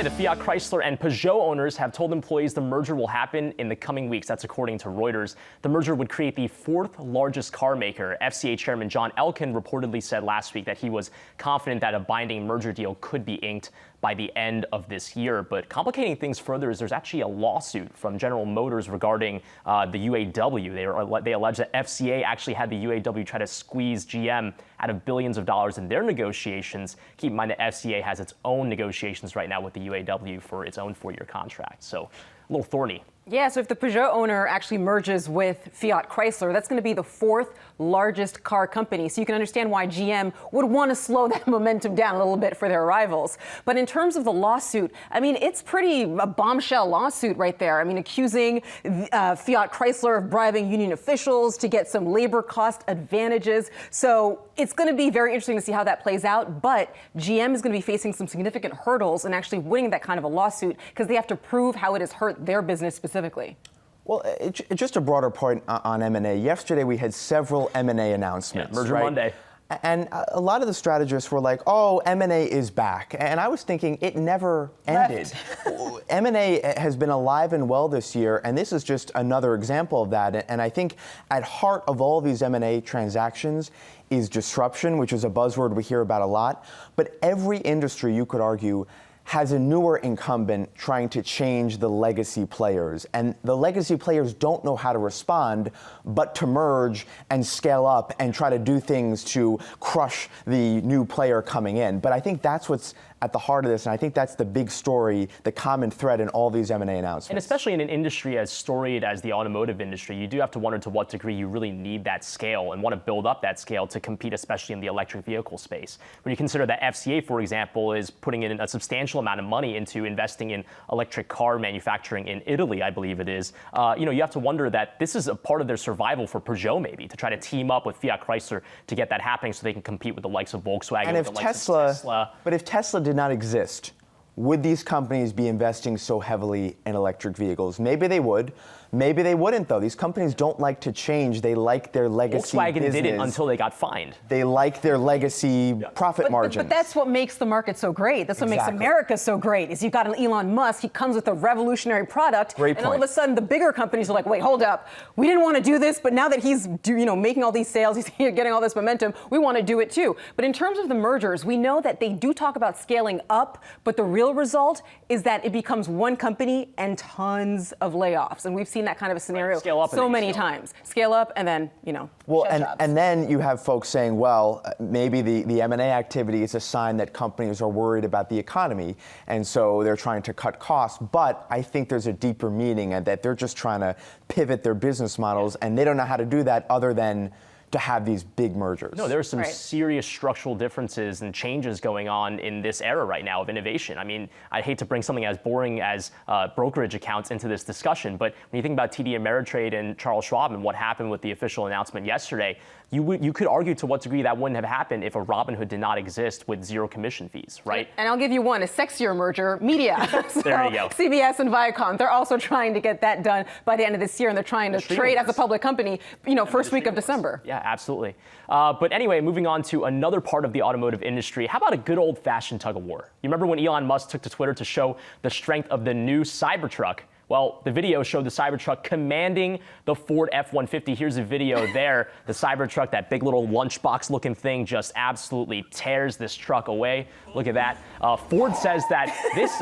The Fiat Chrysler and Peugeot owners have told employees the merger will happen in the coming weeks. That's according to Reuters. The merger would create the fourth largest car maker. FCA Chairman John Elkann reportedly said last week that he was confident that a binding merger deal could be inked by the end of this year. But complicating things further is there's actually a lawsuit from General Motors regarding the UAW. They allege that FCA actually had the UAW try to squeeze GM out of billions of dollars in their negotiations. Keep in mind that FCA has its own negotiations right now with the UAW for its own 4-year contract. So a little thorny. Yeah, so if the Peugeot owner actually merges with Fiat Chrysler, that's going to be the fourth largest car company. So you can understand why GM would want to slow that momentum down a little bit for their rivals. But in terms of the lawsuit, I mean, it's a bombshell lawsuit right there. I mean, accusing Fiat Chrysler of bribing union officials to get some labor cost advantages. So it's going to be very interesting to see how that plays out. But GM is going to be facing some significant hurdles in actually winning that kind of a lawsuit, because they have to prove how it has hurt their business specifically. Well, just a broader point on M&A. Yesterday, we had several M&A announcements. Merger Monday. And a lot of the strategists were like, oh, M&A is back. And I was thinking it never ended. M&A has been alive and well this year, and this is just another example of that. And I think at heart of all of these M&A transactions is disruption, which is a buzzword we hear about a lot. But every industry, you could argue, has a newer incumbent trying to change the legacy players. And the legacy players don't know how to respond, but to merge and scale up and try to do things to crush the new player coming in. But I think that's what's at the heart of this, and I think that's the big story, the common thread in all these M&A announcements. And especially in an industry as storied as the automotive industry, you do have to wonder to what degree you really need that scale and want to build up that scale to compete, especially in the electric vehicle space. When you consider that FCA, for example, is putting in a substantial amount of money into investing in electric car manufacturing in Italy, I believe it is, you have to wonder that this is a part of their survival for Peugeot, maybe, to try to team up with Fiat Chrysler to get that happening so they can compete with the likes of Volkswagen. And if Tesla did not exist, would these companies be investing so heavily in electric vehicles? Maybe they would. Maybe they wouldn't, though. These companies don't like to change. They like their legacy Volkswagen business. didn't until they got fined. They like their legacy profit margins. But that's what makes the market so great. That's what makes America so great, is you've got an Elon Musk. He comes with a revolutionary product. And all of a sudden, the bigger companies are like, wait, hold up. We didn't want to do this, but now that he's making all these sales, he's getting all this momentum, we want to do it too. But in terms of the mergers, we know that they do talk about scaling up, but the real result is that it becomes one company and tons of layoffs. And we've seen that kind of a scenario so many times. Scale up and then, Well, and then you have folks saying, well, maybe the M&A activity is a sign that companies are worried about the economy, and so they're trying to cut costs. But I think there's a deeper meaning, and that they're just trying to pivot their business models, and they don't know how to do that other than to have these big mergers. No, there are some serious structural differences and changes going on in this era right now of innovation. I mean, I'd hate to bring something as boring as brokerage accounts into this discussion, but when you think about TD Ameritrade and Charles Schwab and what happened with the official announcement yesterday, you could argue to what degree that wouldn't have happened if a Robinhood did not exist with zero commission fees, right? And I'll give you one, a sexier merger, media. So there you go. CBS and Viacom, they're also trying to get that done by the end of this year, and they're trying to trade as a public company, first week of December. Yeah, absolutely. But anyway, moving on to another part of the automotive industry, how about a good old-fashioned tug-of-war? You remember when Elon Musk took to Twitter to show the strength of the new Cybertruck? Well, the video showed the Cybertruck commanding the Ford F-150. Here's a video there. The Cybertruck, that big little lunchbox looking thing, just absolutely tears this truck away. Look at that. Ford says that this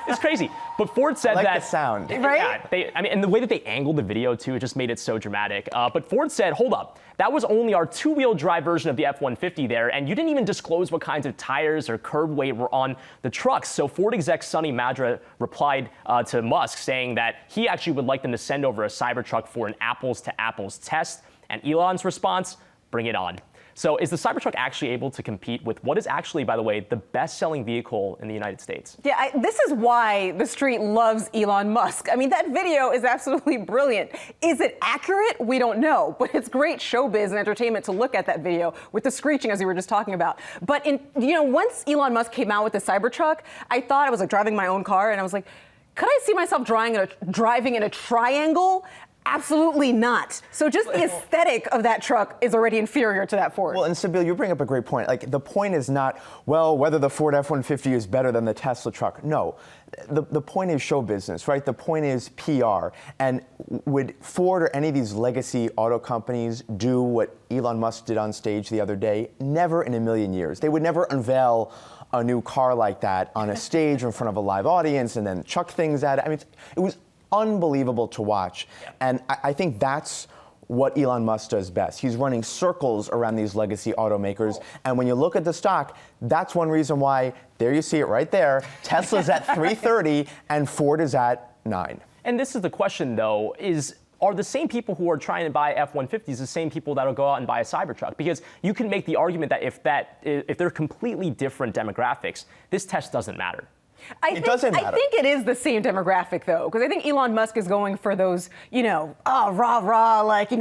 is crazy. But Ford said the sound. Right? Yeah, and the way that they angled the video, too, it just made it so dramatic. But Ford said, hold up. That was only our two-wheel drive version of the F-150 there, and you didn't even disclose what kinds of tires or curb weight were on the trucks. So Ford exec Sonny Madra replied to Musk saying that he actually would like them to send over a Cybertruck for an apples-to-apples test. And Elon's response, bring it on. So is the Cybertruck actually able to compete with what is actually, by the way, the best-selling vehicle in the United States? Yeah, this is why the street loves Elon Musk. I mean, that video is absolutely brilliant. Is it accurate? We don't know, but it's great showbiz and entertainment to look at that video with the screeching, as we were just talking about. But once Elon Musk came out with the Cybertruck, I thought I was driving my own car, and I was like, could I see myself driving in a triangle? Absolutely not. So just the aesthetic of that truck is already inferior to that Ford. Well, and Sabeel, you bring up a great point. Like, the point is not, well, whether the Ford F-150 is better than the Tesla truck. No. The point is show business, right? The point is PR. And would Ford or any of these legacy auto companies do what Elon Musk did on stage the other day? Never in a million years. They would never unveil a new car like that on a stage in front of a live audience and then chuck things at it. I mean, it was unbelievable to watch. And I think that's what Elon Musk does best. He's running circles around these legacy automakers. And when you look at the stock, that's one reason why, there you see it right there, Tesla's at 330 and Ford is at 9. And this is the question, though, are the same people who are trying to buy F-150s the same people that'll go out and buy a Cybertruck? Because you can make the argument that if they're completely different demographics, this test doesn't matter. I think it is the same demographic, though, because I think Elon Musk is going for those, rah-rah, like,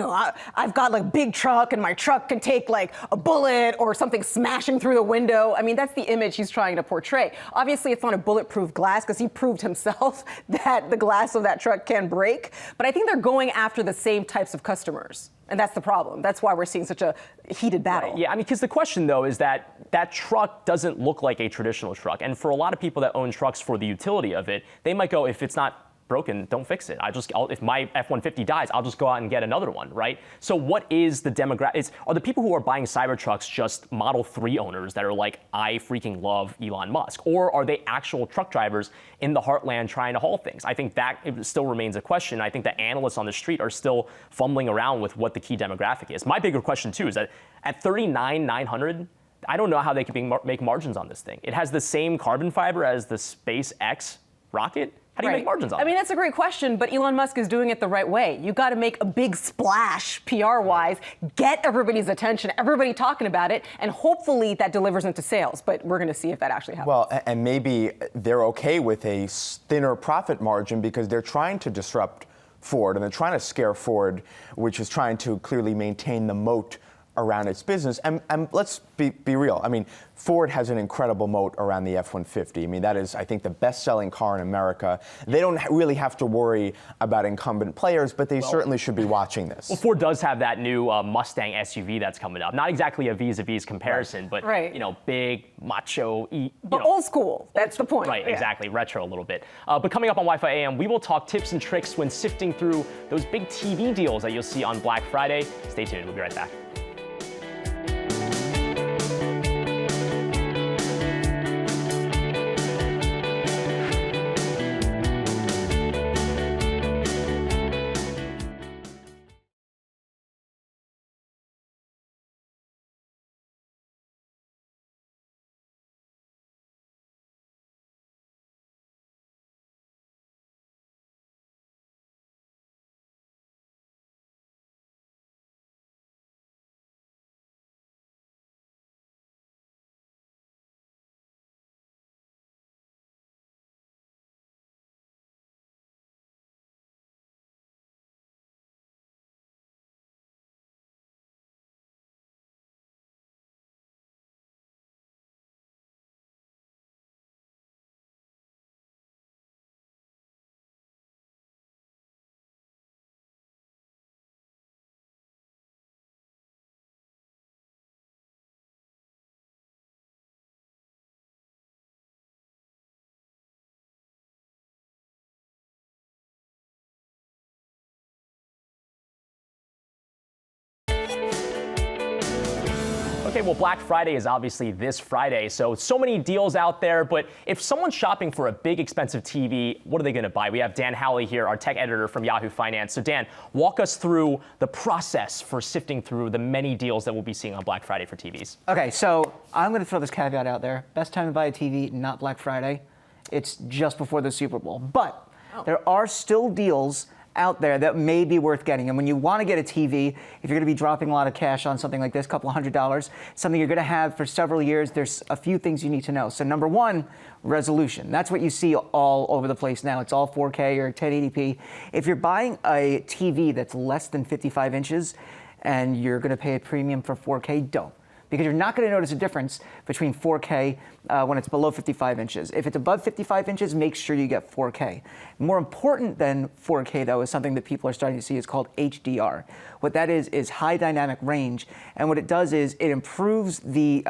I've got like big truck and my truck can take like a bullet or something smashing through the window. I mean, that's the image he's trying to portray. Obviously, it's not a bulletproof glass because he proved himself that the glass of that truck can break. But I think they're going after the same types of customers. And that's the problem. That's why we're seeing such a heated battle. Right. Yeah, I mean, because the question, though, is that truck doesn't look like a traditional truck. And for a lot of people that own trucks for the utility of it, they might go, if it's not broken, don't fix it. If my F-150 dies, I'll just go out and get another one, right? So what is the demographic? Are the people who are buying Cybertrucks just Model 3 owners that are like, I freaking love Elon Musk? Or are they actual truck drivers in the heartland trying to haul things? I think that it still remains a question. I think that analysts on the street are still fumbling around with what the key demographic is. My bigger question, too, is that at $39,900, I don't know how they can make margins on this thing. It has the same carbon fiber as the SpaceX rocket. How do you make margins on it? I mean, that's a great question, but Elon Musk is doing it the right way. You got to make a big splash PR-wise, get everybody's attention, everybody talking about it, and hopefully that delivers into sales. But we're going to see if that actually happens. Well, and maybe they're okay with a thinner profit margin because they're trying to disrupt Ford, and they're trying to scare Ford, which is trying to clearly maintain the moat around its business. And let's be real. I mean, Ford has an incredible moat around the F-150. I mean, that is, I think, the best-selling car in America. They don't really have to worry about incumbent players, but they certainly should be watching this. Well, Ford does have that new Mustang SUV that's coming up. Not exactly a vis-a-vis comparison, but you know, big, macho, but old school. That's the point. Right, exactly. Retro a little bit. But coming up on Wi-Fi AM, we will talk tips and tricks when sifting through those big TV deals that you'll see on Black Friday. Stay tuned. We'll be right back. Okay, well, Black Friday is obviously this Friday, so many deals out there, but if someone's shopping for a big, expensive TV, what are they going to buy? We have Dan Howley here, our tech editor from Yahoo Finance. So, Dan, walk us through the process for sifting through the many deals that we'll be seeing on Black Friday for TVs. Okay, so I'm going to throw this caveat out there. Best time to buy a TV, not Black Friday. It's just before the Super Bowl. But there are still deals out there that may be worth getting. And when you want to get a TV, if you're going to be dropping a lot of cash on something like this, a couple $100, something you're going to have for several years, there's a few things you need to know. So number one, resolution. That's what you see all over the place now. It's all 4K or 1080p. If you're buying a TV that's less than 55 inches and you're going to pay a premium for 4K, don't. Because you're not going to notice a difference between 4K when it's below 55 inches. If it's above 55 inches, make sure you get 4K. More important than 4K, though, is something that people are starting to see. It's called HDR. What that is high dynamic range. And what it does is it improves the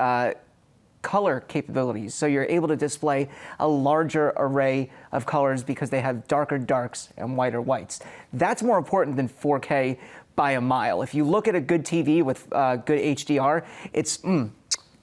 color capabilities. So you're able to display a larger array of colors because they have darker darks and whiter whites. That's more important than 4K by a mile. If you look at a good TV with good HDR, it's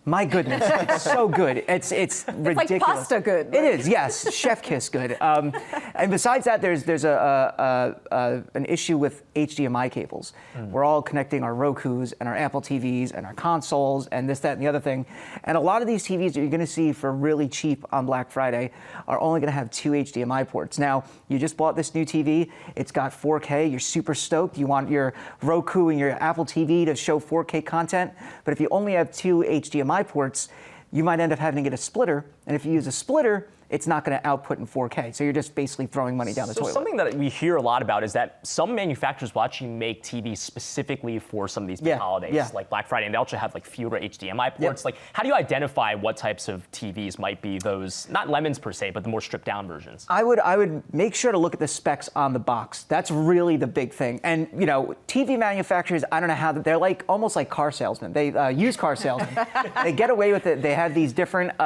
my goodness, it's so good. It's ridiculous. It's like pasta good. Right? It is, yes, chef kiss good. And besides that, there's an issue with HDMI cables. We're all connecting our Rokus and our Apple TVs and our consoles and this, that, and the other thing. And a lot of these TVs that you're going to see for really cheap on Black Friday are only going to have 2 HDMI ports. Now, you just bought this new TV. It's got 4K. You're super stoked. You want your Roku and your Apple TV to show 4K content. But if you only have 2 HDMI ports, you might end up having to get a splitter. And if you use a splitter, it's not going to output in 4K. So you're just basically throwing money down the toilet. Something that we hear a lot about is that some manufacturers will actually make TVs specifically for some of these big holidays, like Black Friday, and they'll actually have like fewer HDMI ports. Like, how do you identify what types of TVs might be those, not lemons per se, but the more stripped down versions? I would make sure to look at the specs on the box. That's really the big thing. And you know, TV manufacturers, I don't know how, they're like almost like car salesmen. They used car salesmen. They get away with it. They have these different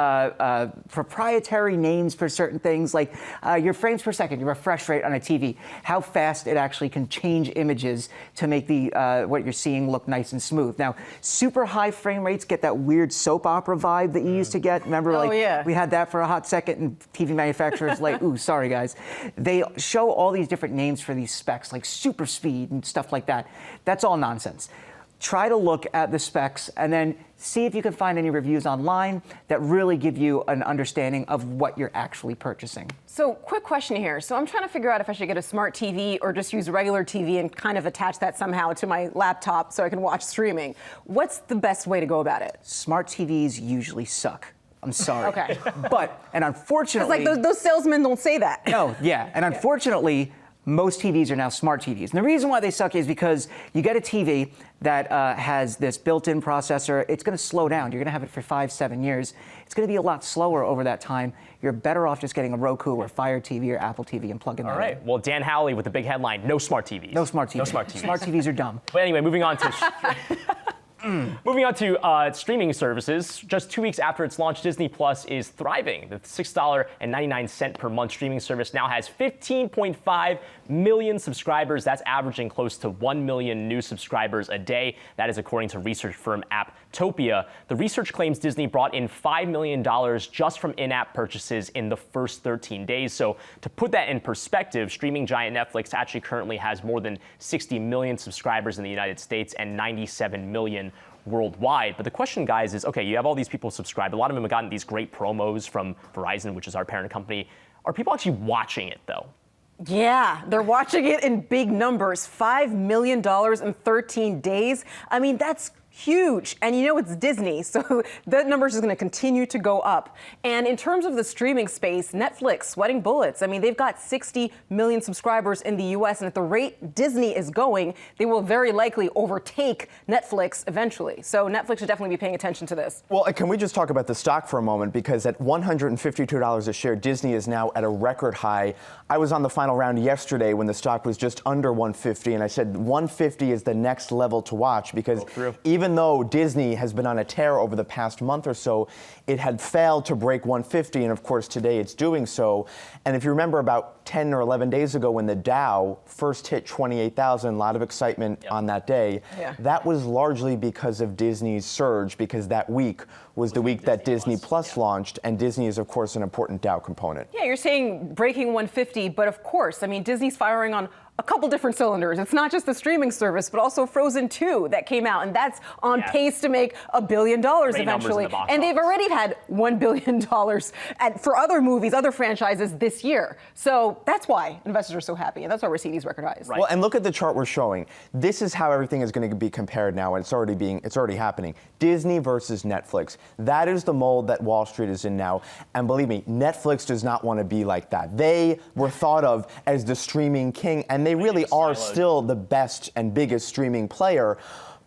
proprietary names names for certain things, like your frames per second, your refresh rate on a TV, how fast it actually can change images to make the what you're seeing look nice and smooth. Now, super high frame rates get that weird soap opera vibe that you used to get. Remember, we had that for a hot second, and TV manufacturers like, ooh, sorry guys. They show all these different names for these specs, like super speed and stuff like that. That's all nonsense. Try to look at the specs and then see if you can find any reviews online that really give you an understanding of what you're actually purchasing. So, quick question here. So, I'm trying to figure out if I should get a smart TV or just use regular TV and kind of attach that somehow to my laptop so I can watch streaming. What's the best way to go about it? Smart TVs usually suck. I'm sorry. Okay. And unfortunately... It's like those salesmen don't say that. No, yeah. And unfortunately, most TVs are now smart TVs. And the reason why they suck is because you get a TV that has this built-in processor. It's going to slow down. You're going to have it for 5-7 years. It's going to be a lot slower over that time. You're better off just getting a Roku or Fire TV or Apple TV and plugging that in. All right. Well, Dan Howley with the big headline, no smart TVs. No smart TVs. No smart TVs. Smart TVs are dumb. But anyway, moving on to... Moving on to streaming services. Just 2 weeks after its launch, Disney Plus is thriving. The $6.99 per month streaming service now has 15.5 million subscribers. That's averaging close to 1 million new subscribers a day. That is according to research firm Apptopia. The research claims Disney brought in $5 million just from in-app purchases in the first 13 days. So to put that in perspective, streaming giant Netflix actually currently has more than 60 million subscribers in the United States and 97 million worldwide. But the question, guys, is, okay, you have all these people subscribed. A lot of them have gotten these great promos from Verizon, which is our parent company. Are people actually watching it, though? Yeah, they're watching it in big numbers. $5 million in 13 days. I mean, that's huge. And you know it's Disney, so the numbers is going to continue to go up. And in terms of the streaming space, Netflix sweating bullets. I mean, they've got 60 million subscribers in the US, and at the rate Disney is going, they will very likely overtake Netflix eventually. So Netflix should definitely be paying attention to this. Well, can we just talk about the stock for a moment? Because at $152 a share, Disney is now at a record high. I was on the final round yesterday when the stock was just under 150, and I said 150 is the next level to watch because even though Disney has been on a tear over the past month or so, it had failed to break 150, and of course today it's doing so. And if you remember about 10 or 11 days ago when the Dow first hit 28,000, a lot of excitement on that day. That was largely because of Disney's surge, because that week was the week that Disney Plus launched, and Disney is of course an important Dow component. Yeah, you're saying breaking 150, but of course, I mean, Disney's firing on a couple different cylinders. It's not just the streaming service, but also Frozen 2 that came out, and that's on pace to make $1 billion eventually. And they've already had $1 billion for other movies, other franchises this year. So that's why investors are so happy, and that's why we're seeing these record highs. Well, and look at the chart we're showing. This is how everything is going to be compared now, and it's already happening. Disney versus Netflix. That is the mold that Wall Street is in now. And believe me, Netflix does not want to be like that. They were thought of as the streaming king, and they really are still the best and biggest streaming player.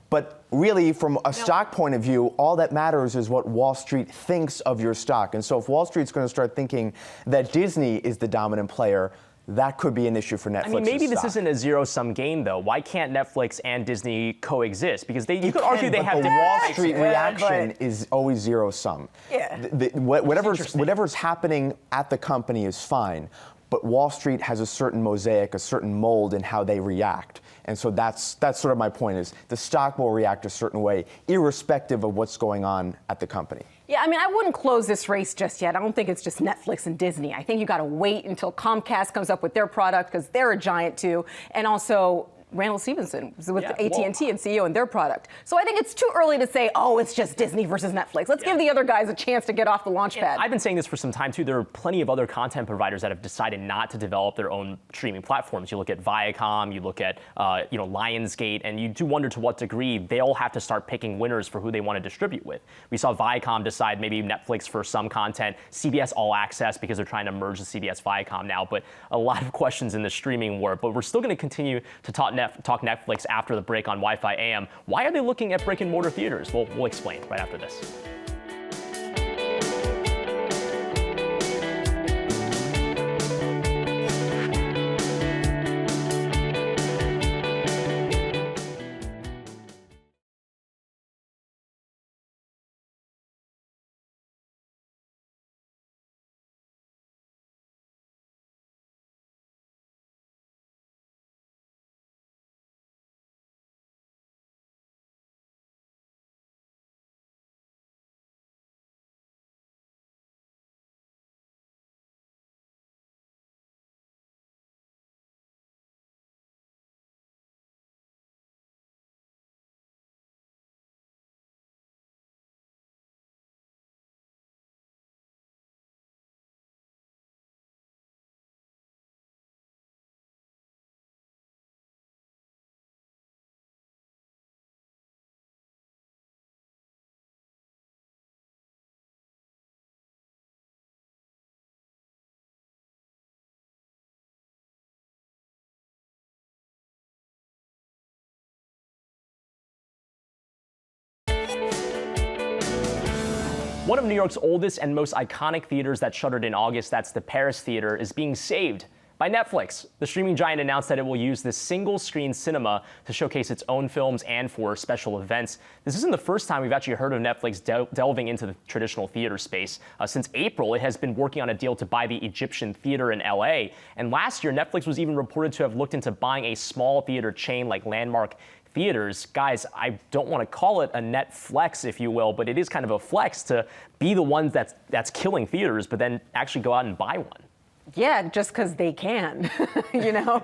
But really, from a stock point of view, all that matters is what Wall Street thinks of your stock. And so if Wall Street's going to start thinking that Disney is the dominant player, that could be an issue for Netflix. I mean, maybe this isn't a zero-sum game, though. Why can't Netflix and Disney coexist? Because you could argue they have the Wall Street reaction is always zero-sum. Yeah. Whatever's happening at the company is fine. But Wall Street has a certain mosaic, a certain mold in how they react. And so that's sort of my point is the stock will react a certain way, irrespective of what's going on at the company. Yeah, I mean, I wouldn't close this race just yet. I don't think it's just Netflix and Disney. I think you got to wait until Comcast comes up with their product because they're a giant too. And also Randall Stevenson with AT&T and CEO and their product. So I think it's too early to say, oh, it's just Disney versus Netflix. Let's give the other guys a chance to get off the launch pad. I've been saying this for some time too. There are plenty of other content providers that have decided not to develop their own streaming platforms. You look at Viacom, you look at Lionsgate, and you do wonder to what degree they'll have to start picking winners for who they want to distribute with. We saw Viacom decide maybe Netflix for some content, CBS All Access because they're trying to merge the CBS Viacom now. But a lot of questions in the streaming war. But we're still going to continue to talk Netflix after the break on Wi-Fi AM. Why are they looking at brick and mortar theaters? Well, we'll explain right after this. One of New York's oldest and most iconic theaters that shuttered in August, that's the Paris Theater, is being saved by Netflix. The streaming giant announced that it will use this single-screen cinema to showcase its own films and for special events. This isn't the first time we've actually heard of Netflix delving into the traditional theater space. Since April, it has been working on a deal to buy the Egyptian Theater in LA. And last year, Netflix was even reported to have looked into buying a small theater chain like Landmark Theaters. Guys, I don't want to call it a net flex, if you will, but it is kind of a flex to be the ones that's killing theaters, but then actually go out and buy one. Yeah, just because they can, you know.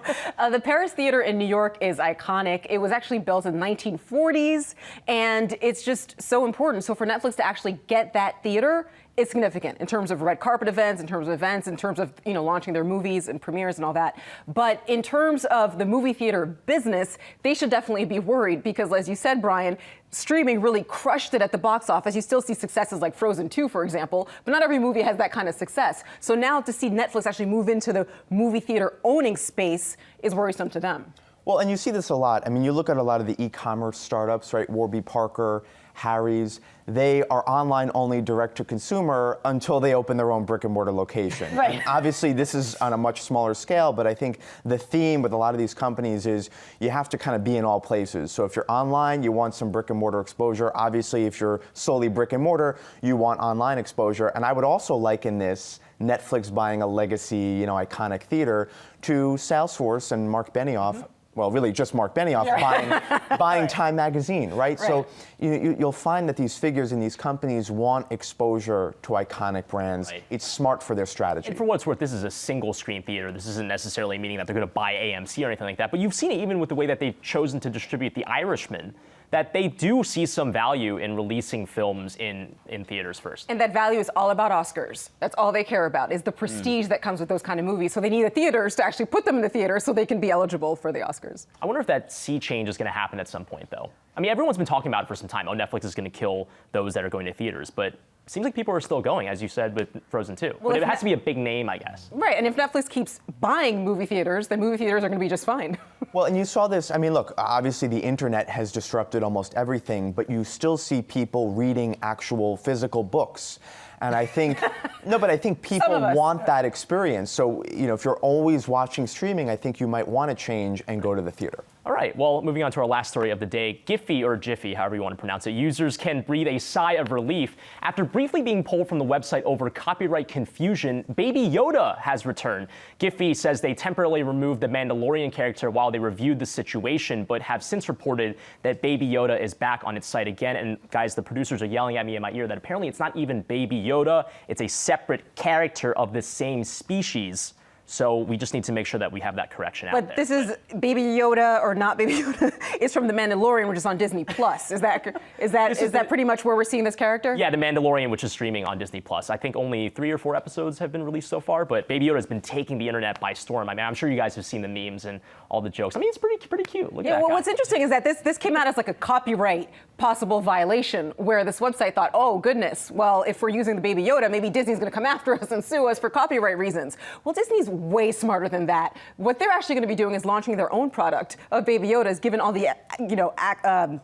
The Paris Theater in New York is iconic. It was actually built in the 1940s, and it's just so important. So for Netflix to actually get that theater, it's significant in terms of red carpet events, in terms of, you know, launching their movies and premieres and all that. But in terms of the movie theater business, they should definitely be worried because, as you said, Brian, streaming really crushed it at the box office. You still see successes like Frozen 2, for example, but not every movie has that kind of success. So now to see Netflix actually move into the movie theater owning space is worrisome to them. Well, and you see this a lot. I mean, you look at a lot of the e-commerce startups, right? Warby Parker, Harry's, they are online only direct to consumer until they open their own brick and mortar location. Right. And obviously, this is on a much smaller scale, but I think the theme with a lot of these companies is you have to kind of be in all places. So if you're online, you want some brick and mortar exposure. Obviously, if you're solely brick and mortar, you want online exposure. And I would also liken this Netflix buying a legacy, you know, iconic theater to Salesforce and Mark Benioff. Well, really just Mark Benioff buying Time Magazine, right? So you'll find that these figures in these companies want exposure to iconic brands. Right. It's smart for their strategy. And for what it's worth, this is a single screen theater. This isn't necessarily meaning that they're going to buy AMC or anything like that. But you've seen it even with the way that they've chosen to distribute The Irishman, that they do see some value in releasing films in theaters first. And that value is all about Oscars. That's all they care about, is the prestige that comes with those kind of movies. So they need the theaters to actually put them in the theater so they can be eligible for the Oscars. I wonder if that sea change is going to happen at some point, though. I mean, everyone's been talking about it for some time. Oh, Netflix is going to kill those that are going to theaters. But it seems like people are still going, as you said, with Frozen 2. Well, but it has to be a big name, I guess. Right, and if Netflix keeps buying movie theaters, then movie theaters are going to be just fine. Well, and you saw this, I mean, look, obviously the internet has disrupted almost everything, but you still see people reading actual physical books. And I think, no, but I think people want that experience. So, you know, if you're always watching streaming, I think you might want to change and go to the theater. All right, well, moving on to our last story of the day, Giphy, or Jiffy, however you want to pronounce it, users can breathe a sigh of relief. After briefly being pulled from the website over copyright confusion, Baby Yoda has returned. Giphy says they temporarily removed the Mandalorian character while they reviewed the situation, but have since reported that Baby Yoda is back on its site again. And guys, the producers are yelling at me in my ear that apparently it's not even Baby Yoda, it's a separate character of the same species. So we just need to make sure that we have that correction out there. But this is Baby Yoda or not Baby Yoda. It's from The Mandalorian, which is on Disney Plus. Is that pretty much where we're seeing this character? Yeah, The Mandalorian, which is streaming on Disney Plus. I think only 3 or 4 episodes have been released so far, but Baby Yoda has been taking the internet by storm. I mean, I'm sure you guys have seen the memes and all the jokes. I mean, it's pretty cute. Look at that guy. What's interesting is that this came out as like a copyright possible violation, where this website thought, oh goodness, well, if we're using the Baby Yoda, maybe Disney's going to come after us and sue us for copyright reasons. Well, Disney's way smarter than that. What they're actually going to be doing is launching their own product of Baby Yodas, given all the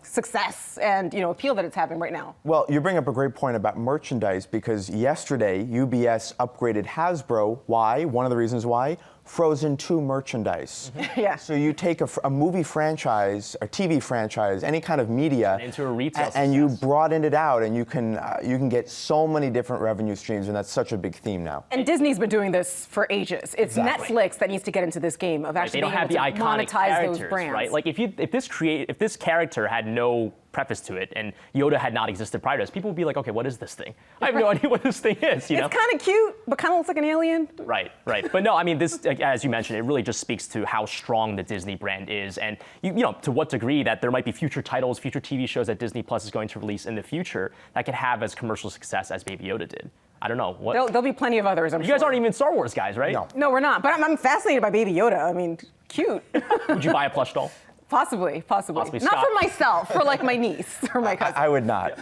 success and appeal that it's having right now. Well, you bring up a great point about merchandise, because yesterday UBS upgraded Hasbro. Why? One of the reasons why. Frozen 2 merchandise. Yeah. So you take a movie franchise, a TV franchise, any kind of media, into a retail and you broaden it out, and you can get so many different revenue streams, and that's such a big theme now. And Disney's been doing this for ages. It's Netflix that needs to get into this game of actually being able to monetize those brands. Right? Like if this character had no preface to it and Yoda had not existed prior to us, people would be like, okay, what is this thing? I have no idea what this thing is. You know? It's kind of cute, but kind of looks like an alien. Right. But no, I mean, this, as you mentioned, it really just speaks to how strong the Disney brand is, and you know, to what degree that there might be future titles, future TV shows that Disney Plus is going to release in the future that could have as commercial success as Baby Yoda did. I don't know. There'll be plenty of others, I'm sure. You guys aren't even Star Wars guys, right? No, we're not. But I'm fascinated by Baby Yoda. I mean, cute. Would you buy a plush doll? Possibly. Not for myself, for like my niece or my cousin. I would not.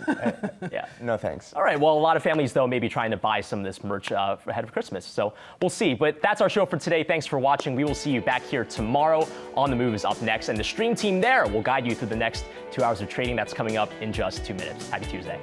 Yeah. No thanks. All right. Well, a lot of families, though, may be trying to buy some of this merch ahead of Christmas. So we'll see. But that's our show for today. Thanks for watching. We will see you back here tomorrow. On the Move is up next. And the stream team there will guide you through the next 2 hours of trading. That's coming up in just 2 minutes. Happy Tuesday.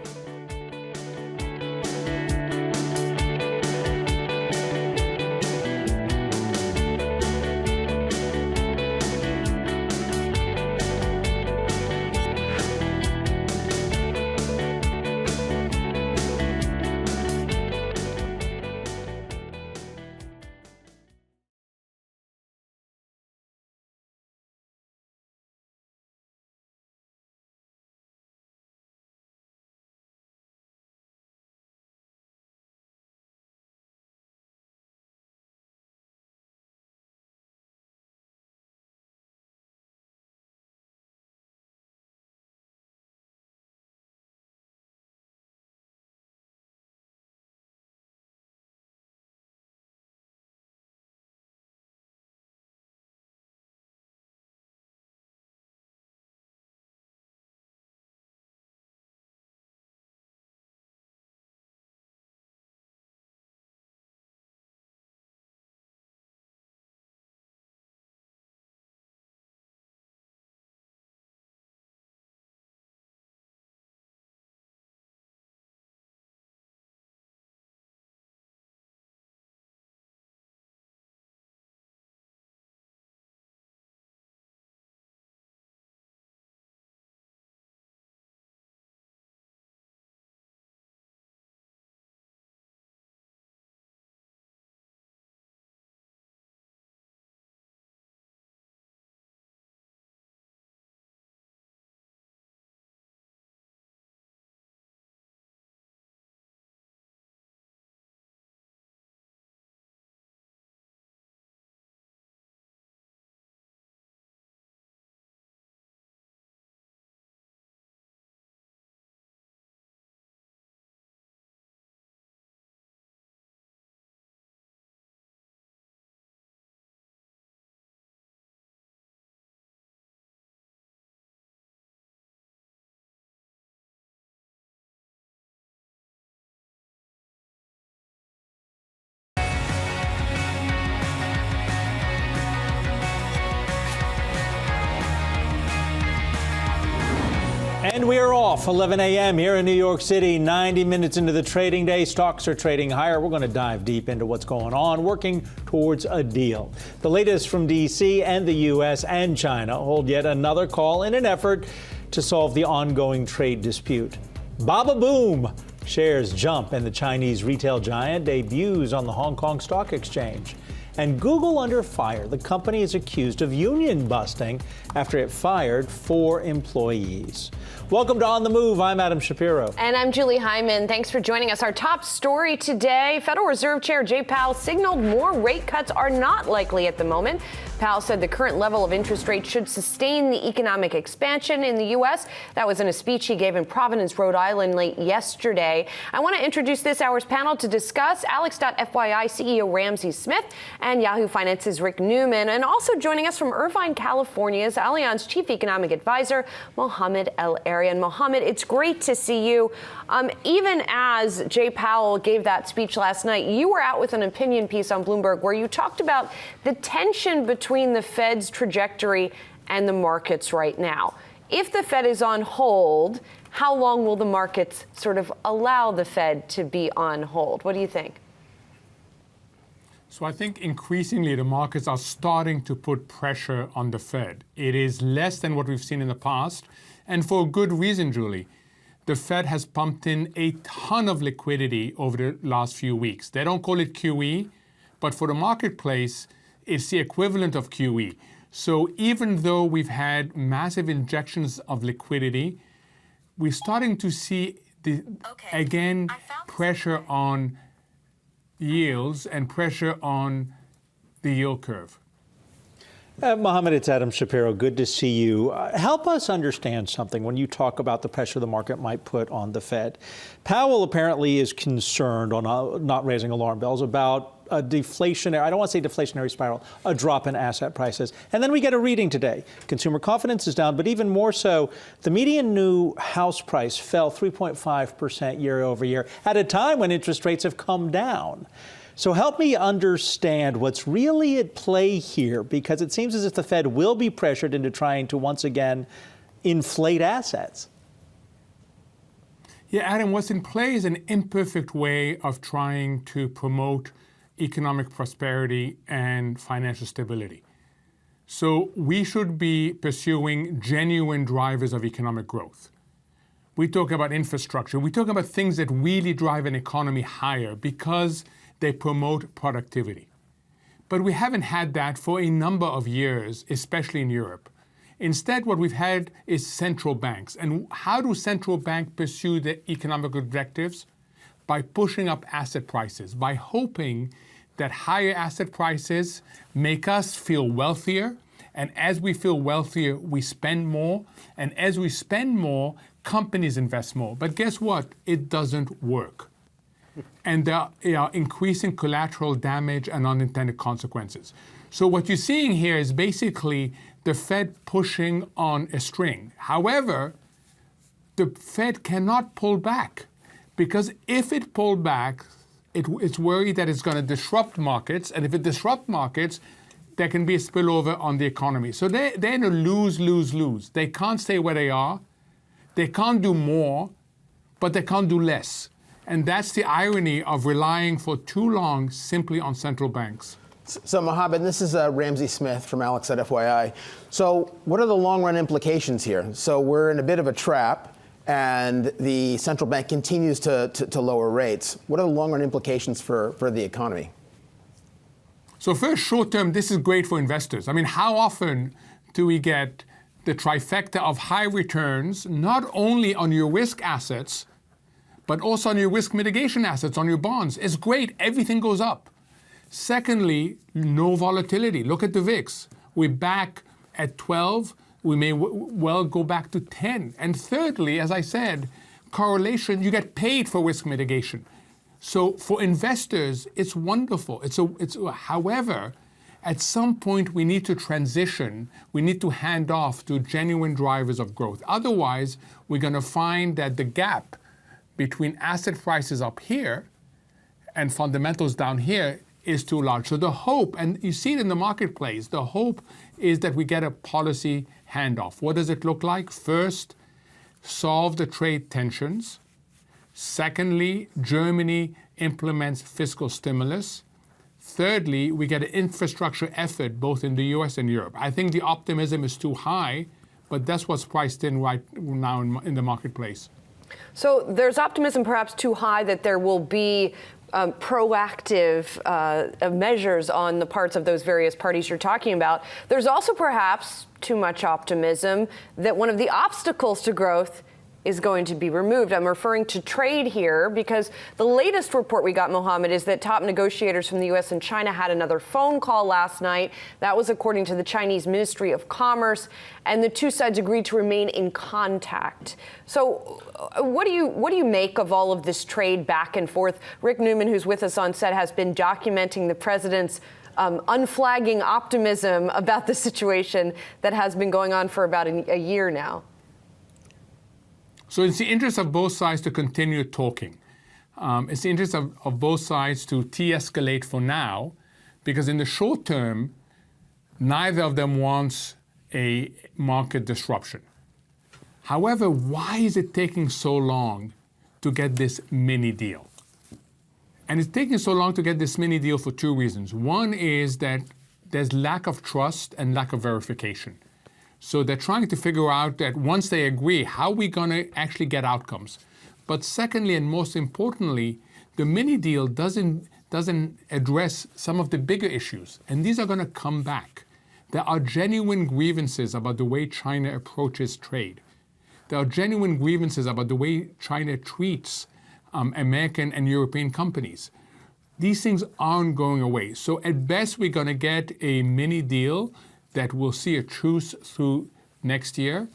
And we are off 11 a.m. here in New York City, 90 minutes into the trading day. Stocks are trading higher. We're going to dive deep into what's going on, working towards a deal. The latest from D.C. and the U.S. and China hold yet another call in an effort to solve the ongoing trade dispute. Baba Boom! Shares jump and the Chinese retail giant debuts on the Hong Kong Stock Exchange. And Google under fire. The company is accused of union busting after it fired 4 employees. Welcome to On the Move. I'm Adam Shapiro. And I'm Julie Hyman. Thanks for joining us. Our top story today, Federal Reserve Chair Jay Powell signaled more rate cuts are not likely at the moment. Powell said the current level of interest rates should sustain the economic expansion in the U.S. That was in a speech he gave in Providence, Rhode Island late yesterday. I want to introduce this hour's panel to discuss Alex.FYI CEO Ramsey Smith and Yahoo Finance's Rick Newman. And also joining us from Irvine, California is Allianz Chief Economic Advisor Mohamed El-Erian. Mohamed, it's great to see you. Even as Jay Powell gave that speech last night, you were out with an opinion piece on Bloomberg where you talked about the tension between the Fed's trajectory and the markets right now. If the Fed is on hold, how long will the markets sort of allow the Fed to be on hold? What do you think? So I think increasingly the markets are starting to put pressure on the Fed. It is less than what we've seen in the past, and for a good reason, Julie. The Fed has pumped in a ton of liquidity over the last few weeks. They don't call it QE, but for the marketplace, it's the equivalent of QE. So even though we've had massive injections of liquidity, we're starting to see, pressure on yields and pressure on the yield curve. Mohamed, it's Adam Shapiro. Good to see you. Help us understand something when you talk about the pressure the market might put on the Fed. Powell apparently is concerned on not raising alarm bells about a deflationary, I don't want to say deflationary spiral, a drop in asset prices. And then we get a reading today. Consumer confidence is down, but even more so, the median new house price fell 3.5% year over year at a time when interest rates have come down. So help me understand what's really at play here, because it seems as if the Fed will be pressured into trying to once again inflate assets. Yeah, Adam, what's in play is an imperfect way of trying to promote economic prosperity and financial stability. So we should be pursuing genuine drivers of economic growth. We talk about infrastructure. We talk about things that really drive an economy higher because they promote productivity. But we haven't had that for a number of years, especially in Europe. Instead, what we've had is central banks. And how do central banks pursue their economic objectives? By pushing up asset prices, by hoping that higher asset prices make us feel wealthier. And as we feel wealthier, we spend more. And as we spend more, companies invest more. But guess what? It doesn't work. And there are increasing collateral damage and unintended consequences. So what you're seeing here is basically the Fed pushing on a string. However, the Fed cannot pull back, because if it pulled back, it's worried that it's going to disrupt markets. And if it disrupts markets, there can be a spillover on the economy. So they're in a lose, lose, lose. They can't stay where they are. They can't do more, but they can't do less. And that's the irony of relying for too long simply on central banks. So, Mohamed, this is Ramsey Smith from Alex.FYI. So what are the long-run implications here? So we're in a bit of a trap, and the central bank continues to lower rates. What are the long-run implications for the economy? So first, short-term, this is great for investors. I mean, how often do we get the trifecta of high returns, not only on your risk assets, but also on your risk mitigation assets, on your bonds? It's great. Everything goes up. Secondly, no volatility. Look at the VIX. We're back at 12. We may well go back to 10. And thirdly, as I said, correlation, you get paid for risk mitigation. So for investors, it's wonderful. However, at some point, we need to transition. We need to hand off to genuine drivers of growth. Otherwise, we're going to find that the gap between asset prices up here and fundamentals down here is too large. So the hope, and you see it in the marketplace, the hope is that we get a policy handoff. What does it look like? First, solve the trade tensions. Secondly, Germany implements fiscal stimulus. Thirdly, we get an infrastructure effort both in the US and Europe. I think the optimism is too high, but that's what's priced in right now in the marketplace. So there's optimism perhaps too high that there will be proactive measures on the parts of those various parties you're talking about. There's also perhaps too much optimism that one of the obstacles to growth is going to be removed. I'm referring to trade here because the latest report we got, Mohammed, is that top negotiators from the U.S. and China had another phone call last night. That was according to the Chinese Ministry of Commerce, and the two sides agreed to remain in contact. So what do you make of all of this trade back and forth? Rick Newman, who's with us on set, has been documenting the president's unflagging optimism about the situation that has been going on for about a year now. So it's the interest of both sides to continue talking. It's the interest of both sides to de-escalate for now, because in the short term, neither of them wants a market disruption. However, why is it taking so long to get this mini deal? And it's taking so long to get this mini deal for two reasons. One is that there's lack of trust and lack of verification. So they're trying to figure out that once they agree, how are we going to actually get outcomes? But secondly, and most importantly, the mini deal doesn't address some of the bigger issues. And these are going to come back. There are genuine grievances about the way China approaches trade. There are genuine grievances about the way China treats American and European companies. These things aren't going away. So at best, we're going to get a mini deal that will see a truce through next year,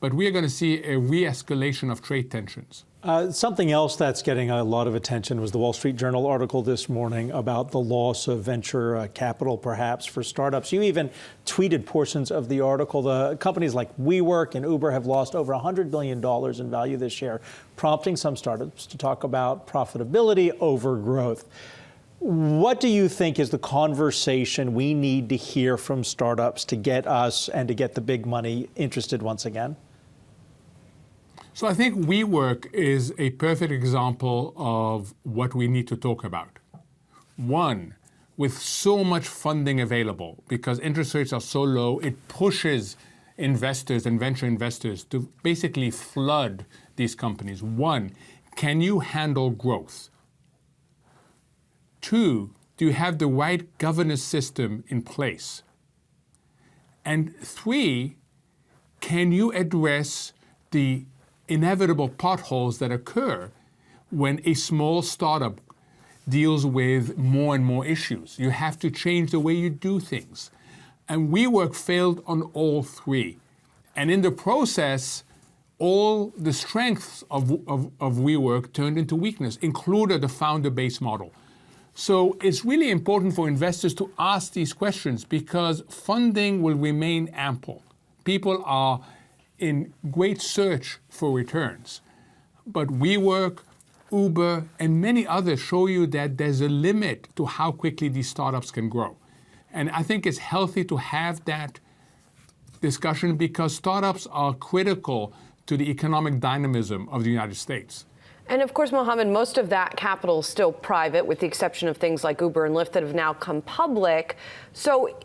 but we are going to see a re-escalation of trade tensions. Something else that's getting a lot of attention was the Wall Street Journal article this morning about the loss of venture capital, perhaps, for startups. You even tweeted portions of the article. The companies like WeWork and Uber have lost over $100 billion in value this year, prompting some startups to talk about profitability over growth. What do you think is the conversation we need to hear from startups to get us and to get the big money interested once again? So I think WeWork is a perfect example of what we need to talk about. One, with so much funding available, because interest rates are so low, it pushes investors and venture investors to basically flood these companies. One, can you handle growth? Two, do you have the right governance system in place? And three, can you address the inevitable potholes that occur when a small startup deals with more and more issues? You have to change the way you do things. And WeWork failed on all three. And in the process, all the strengths of WeWork turned into weakness, including the founder-based model. So it's really important for investors to ask these questions because funding will remain ample. People are in great search for returns. But WeWork, Uber, and many others show you that there's a limit to how quickly these startups can grow. And I think it's healthy to have that discussion because startups are critical to the economic dynamism of the United States. And of course, Mohammed, most of that capital is still private, with the exception of things like Uber and Lyft that have now come public. So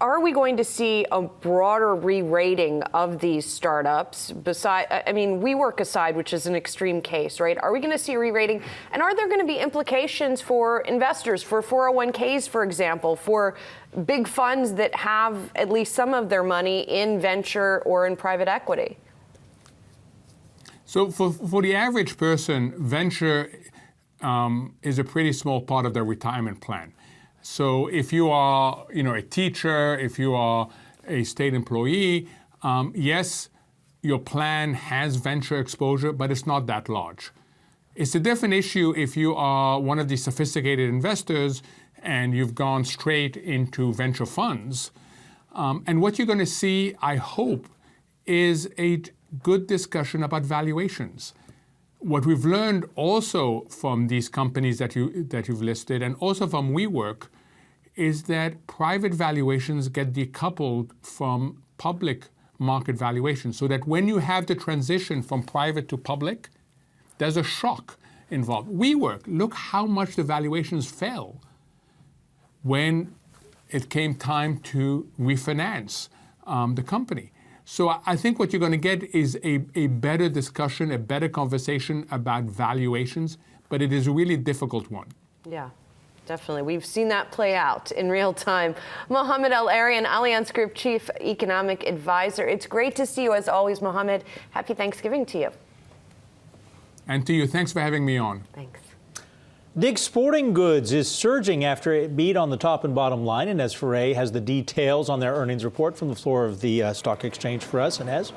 are we going to see a broader re-rating of these startups? WeWork aside, which is an extreme case, right? Are we going to see a re-rating? And are there going to be implications for investors, for 401ks, for example, for big funds that have at least some of their money in venture or in private equity? So for the average person, venture is a pretty small part of their retirement plan. So if you are, a teacher, if you are a state employee, yes, your plan has venture exposure, but it's not that large. It's a different issue if you are one of these sophisticated investors and you've gone straight into venture funds. And what you're going to see, I hope, is a good discussion about valuations. What we've learned also from these companies that you've listed, and also from WeWork, is that private valuations get decoupled from public market valuation, so that when you have the transition from private to public, there's a shock involved. WeWork, look how much the valuations fell when it came time to refinance the company. So I think what you're going to get is a better discussion, a better conversation about valuations, but it is a really difficult one. Yeah. Definitely. We've seen that play out in real time. Mohamed El-Erian, Allianz Group Chief Economic Advisor. It's great to see you as always, Mohamed. Happy Thanksgiving to you. And to you, thanks for having me on. Thanks. Dick's Sporting Goods is surging after it beat on the top and bottom line. Inez Ferre has the details on their earnings report from the floor of the stock exchange for us. Inez?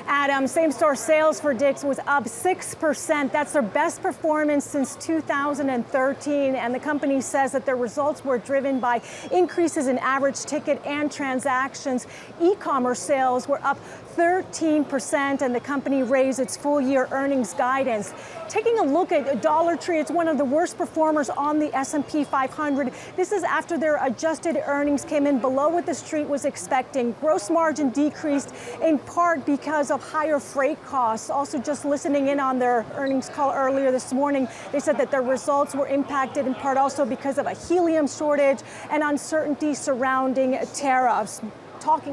Adam, same-store sales for Dick's was up 6%. That's their best performance since 2013. And the company says that their results were driven by increases in average ticket and transactions. E-commerce sales were up 13%, and the company raised its full-year earnings guidance. Taking a look at Dollar Tree, it's one of the worst performers on the S&P 500. This is after their adjusted earnings came in below what the street was expecting. Gross margin decreased in part because of higher freight costs. Also, just listening in on their earnings call earlier this morning, they said that their results were impacted in part also because of a helium shortage and uncertainty surrounding tariffs.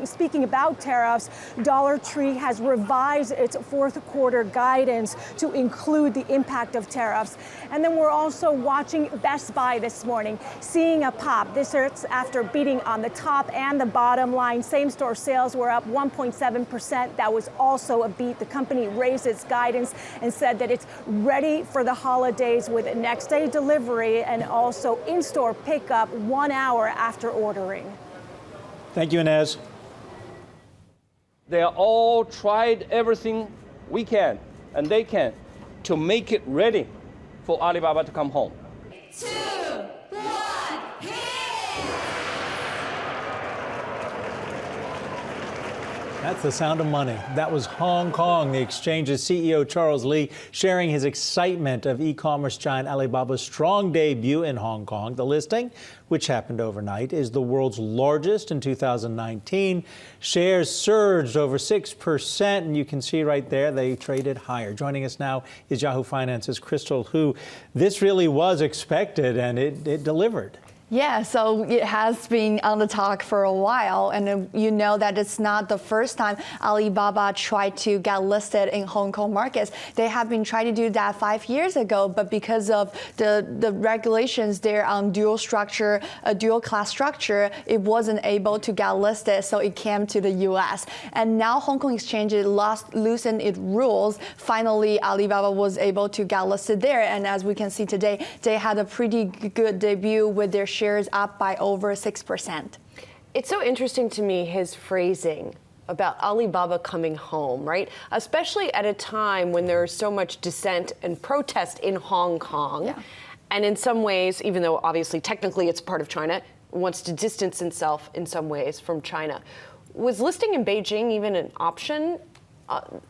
Speaking about tariffs, Dollar Tree has revised its fourth quarter guidance to include the impact of tariffs. And then we're also watching Best Buy this morning, seeing a pop. This is after beating on the top and the bottom line. Same-store sales were up 1.7%. That was also a beat. The company raised its guidance and said that it's ready for the holidays with next-day delivery and also in-store pickup 1 hour after ordering. Thank you, Inez. They are all tried everything we can and they can to make it ready for Alibaba to come home. 2, 1, That's the sound of money. That was Hong Kong. The exchange's CEO Charles Li sharing his excitement of e-commerce giant Alibaba's strong debut in Hong Kong. The listing, which happened overnight, is the world's largest in 2019. Shares surged over 6%, and you can see right there they traded higher. Joining us now is Yahoo Finance's Crystal Hu. This really was expected, and it delivered. Yeah, so it has been on the talk for a while, and you know that it's not the first time Alibaba tried to get listed in Hong Kong markets. They have been trying to do that 5 years ago, but because of the regulations there on dual class structure, it wasn't able to get listed, so it came to the U.S. And now Hong Kong Exchange loosened its rules. Finally, Alibaba was able to get listed there, and as we can see today, they had a pretty good debut with their shares up by over 6%. It's so interesting to me, his phrasing about Alibaba coming home, right? Especially at a time when there's so much dissent and protest in Hong Kong. Yeah. And in some ways, even though obviously technically it's part of China, wants to distance itself in some ways from China. Was listing in Beijing even an option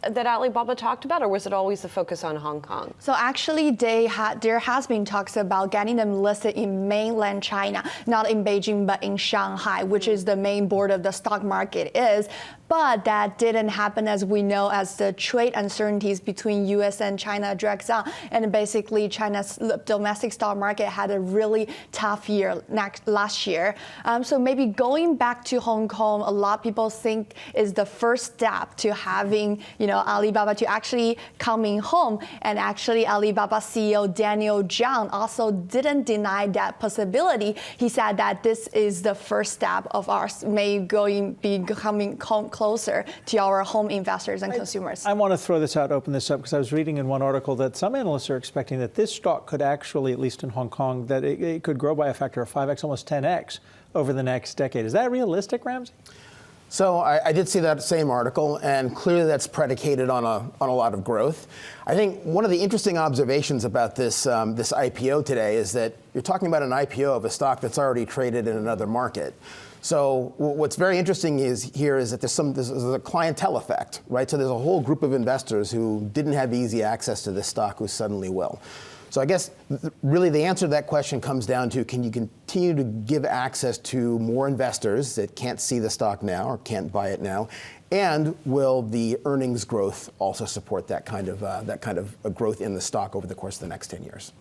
that Alibaba talked about, or was it always the focus on Hong Kong? So actually, there has been talks about getting them listed in mainland China, not in Beijing, but in Shanghai, which is the main board of the stock market is. But that didn't happen, as we know, as the trade uncertainties between U.S. and China drags on. And basically, China's domestic stock market had a really tough year last year. So maybe going back to Hong Kong, a lot of people think is the first step to having, Alibaba to actually coming home. And actually, Alibaba CEO Daniel Zhang also didn't deny that possibility. He said that this is the first step of ours, becoming closer to our home investors and consumers. I want to open this up, because I was reading in one article that some analysts are expecting that this stock could actually, at least in Hong Kong, that it could grow by a factor of 5x, almost 10x over the next decade. Is that realistic, Ramsey? So I did see that same article, and clearly that's predicated on a lot of growth. I think one of the interesting observations about this IPO today is that you're talking about an IPO of a stock that's already traded in another market. So what's very interesting is that there's a clientele effect, right? So there's a whole group of investors who didn't have easy access to this stock who suddenly will. So I guess really the answer to that question comes down to, can you continue to give access to more investors that can't see the stock now or can't buy it now? And will the earnings growth also support that kind of a growth in the stock over the course of the next 10 years?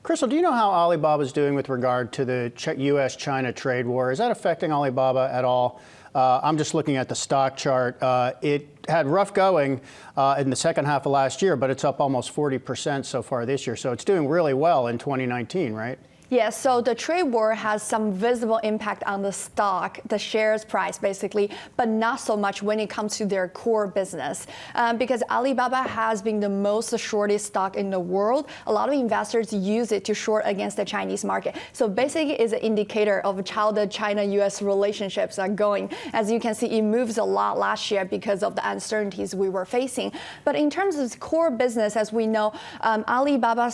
Crystal, do you know how Alibaba's doing with regard to the U.S.-China trade war? Is that affecting Alibaba at all? I'm just looking at the stock chart. It had rough going in the second half of last year, but it's up almost 40% so far this year. So it's doing really well in 2019, right? Yes, so the trade war has some visible impact on the stock, the shares price basically, but not so much when it comes to their core business. Because Alibaba has been the most shorted stock in the world. A lot of investors use it to short against the Chinese market. So basically it's an indicator of how the China-US relationships are going. As you can see, it moves a lot last year because of the uncertainties we were facing. But in terms of core business, as we know, Alibaba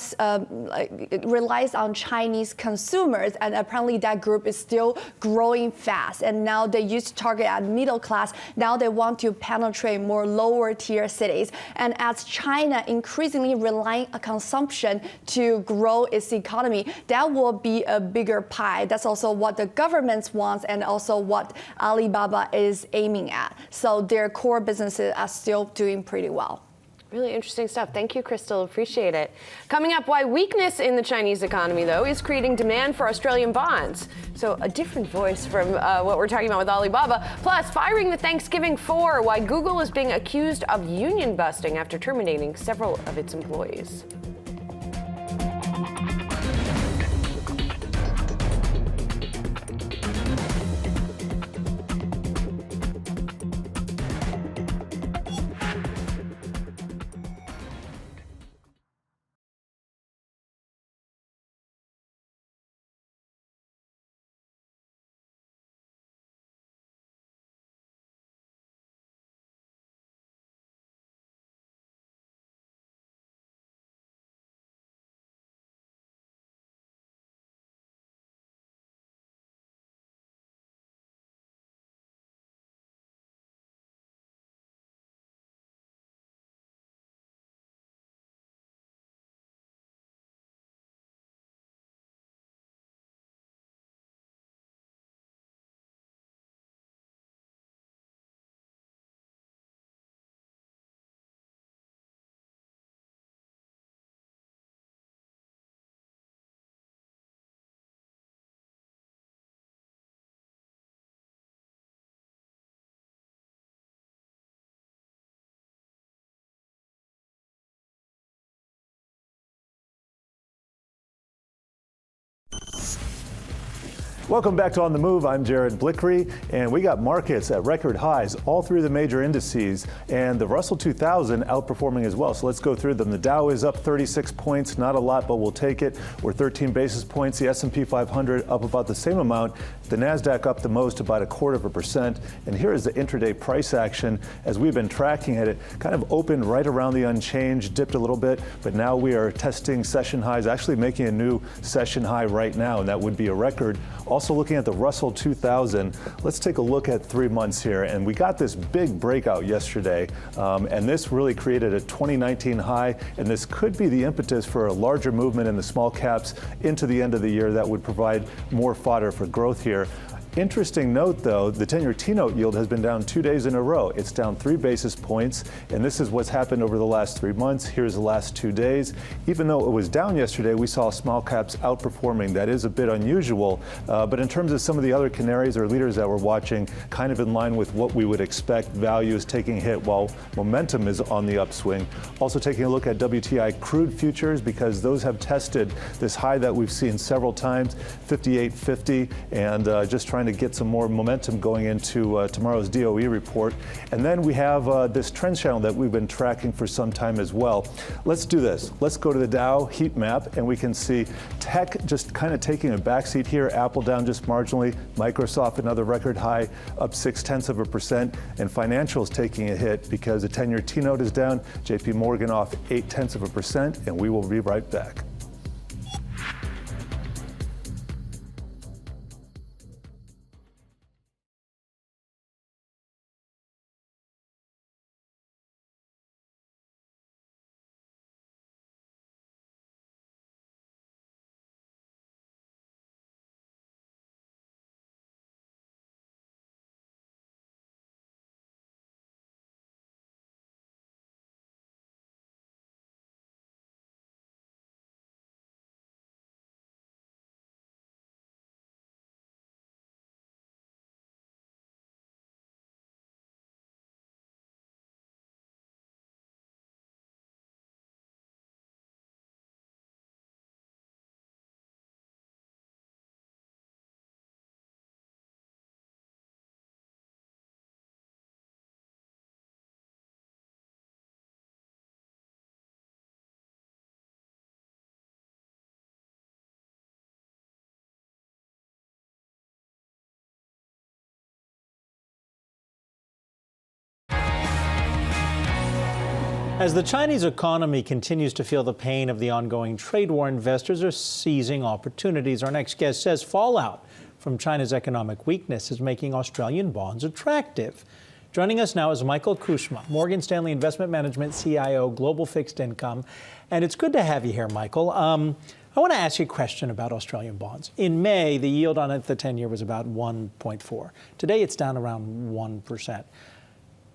relies on Chinese consumers, and apparently that group is still growing fast. And now they used to target at middle class. Now they want to penetrate more lower tier cities. And as China increasingly relying on consumption to grow its economy, that will be a bigger pie. That's also what the government wants and also what Alibaba is aiming at. So their core businesses are still doing pretty well. Really interesting stuff. Thank you, Crystal. Appreciate it. Coming up, why weakness in the Chinese economy, though, is creating demand for Australian bonds. So a different voice from what we're talking about with Alibaba. Plus, firing the Thanksgiving Four, why Google is being accused of union busting after terminating several of its employees. Welcome back to On the Move. I'm Jared Blickery, and we got markets at record highs all through the major indices, and the Russell 2000 outperforming as well. So let's go through them. The Dow is up 36 points, not a lot, but we'll take it. We're 13 basis points. The S&P 500 up about the same amount. The NASDAQ up the most, about 0.25%. And here is the intraday price action. As we've been tracking it, it kind of opened right around the unchanged, dipped a little bit, but now we are testing session highs, actually making a new session high right now, and that would be a record. Also looking at the Russell 2000, let's take a look at 3 months here. And we got this big breakout yesterday, and this really created a 2019 high, and this could be the impetus for a larger movement in the small caps into the end of the year that would provide more fodder for growth here. Interesting note, though, the 10-year T-note yield has been down 2 days in a row. It's down 3 basis points, and this is what's happened over the last 3 months. Here's the last 2 days. Even though it was down yesterday, we saw small caps outperforming. That is a bit unusual, but in terms of some of the other canaries or leaders that we're watching, kind of in line with what we would expect, value is taking a hit while momentum is on the upswing. Also taking a look at WTI crude futures, because those have tested this high that we've seen several times, 58.50, and just trying to get some more momentum going into tomorrow's DOE report. And then we have this trend channel that we've been tracking for some time as well. Let's do this. Let's go to the Dow heat map, and we can see tech just kind of taking a backseat here. Apple down just marginally. Microsoft another record high, up 0.6%, and financials taking a hit because the 10-year T-note is down. JP Morgan off 0.8%, and we will be right back. As the Chinese economy continues to feel the pain of the ongoing trade war, investors are seizing opportunities. Our next guest says fallout from China's economic weakness is making Australian bonds attractive. Joining us now is Michael Kushma, Morgan Stanley Investment Management CIO, Global Fixed Income. And it's good to have you here, Michael. I want to ask you a question about Australian bonds. In May, the yield on it, the 10-year, was about 1.4. Today, it's down around 1%.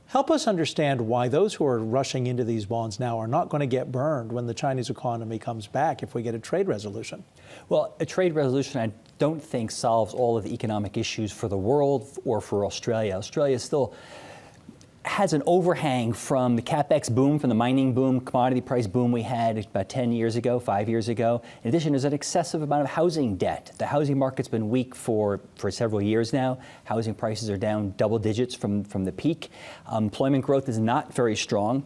Help us understand why those who are rushing into these bonds now are not going to get burned when the Chinese economy comes back if we get a trade resolution. Well, a trade resolution, I don't think solves all of the economic issues for the world or for Australia. Australia still has an overhang from the capex boom, from the mining boom, commodity price boom we had about 10 years ago, 5 years ago. In addition, there's an excessive amount of housing debt. The housing market's been weak for several years now. Housing prices are down double digits from the peak. Employment growth is not very strong.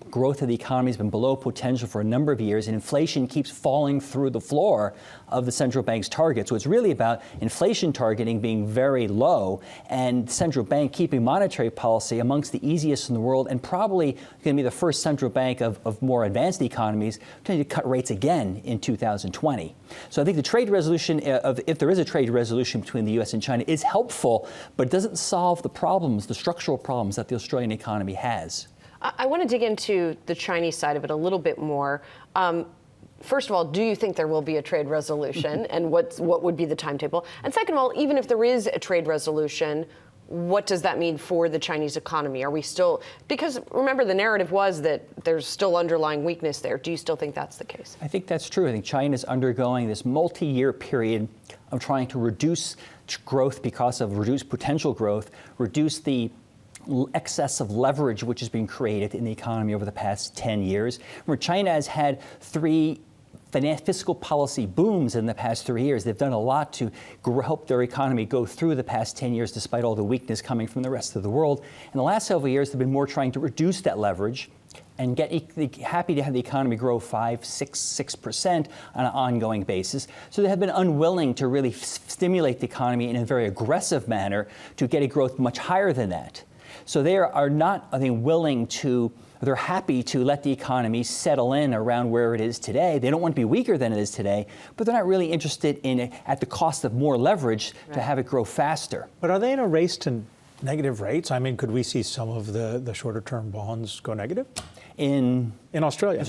Growth of the economy has been below potential for a number of years, and inflation keeps falling through the floor of the central bank's target. So it's really about inflation targeting being very low and the central bank keeping monetary policy amongst the easiest in the world, and probably going to be the first central bank of more advanced economies to cut rates again in 2020. So I think the trade resolution, if there is a trade resolution between the U.S. and China, is helpful, but it doesn't solve the problems, the structural problems that the Australian economy has. I want to dig into the Chinese side of it a little bit more. First of all, do you think there will be a trade resolution, and what would be the timetable? And second of all, even if there is a trade resolution, what does that mean for the Chinese economy? Are we still, because remember the narrative was that there's still underlying weakness there. Do you still think that's the case? I think that's true. I think China is undergoing this multi-year period of trying to reduce growth because of reduced potential growth, reduce the excess of leverage which has been created in the economy over the past 10 years. Remember, China has had 3 fiscal policy booms in the past 3 years. They've done a lot to help their economy go through the past 10 years despite all the weakness coming from the rest of the world. In the last several years, they've been more trying to reduce that leverage and happy to have the economy grow 6% on an ongoing basis. So they have been unwilling to really stimulate the economy in a very aggressive manner to get a growth much higher than that. So they are not, I think, they're happy to let the economy settle in around where it is today. They don't want to be weaker than it is today, but they're not really interested in it at the cost of more leverage to have it grow faster. But are they in a race to negative rates? I mean, could we see some of the shorter term bonds go negative? In Australia?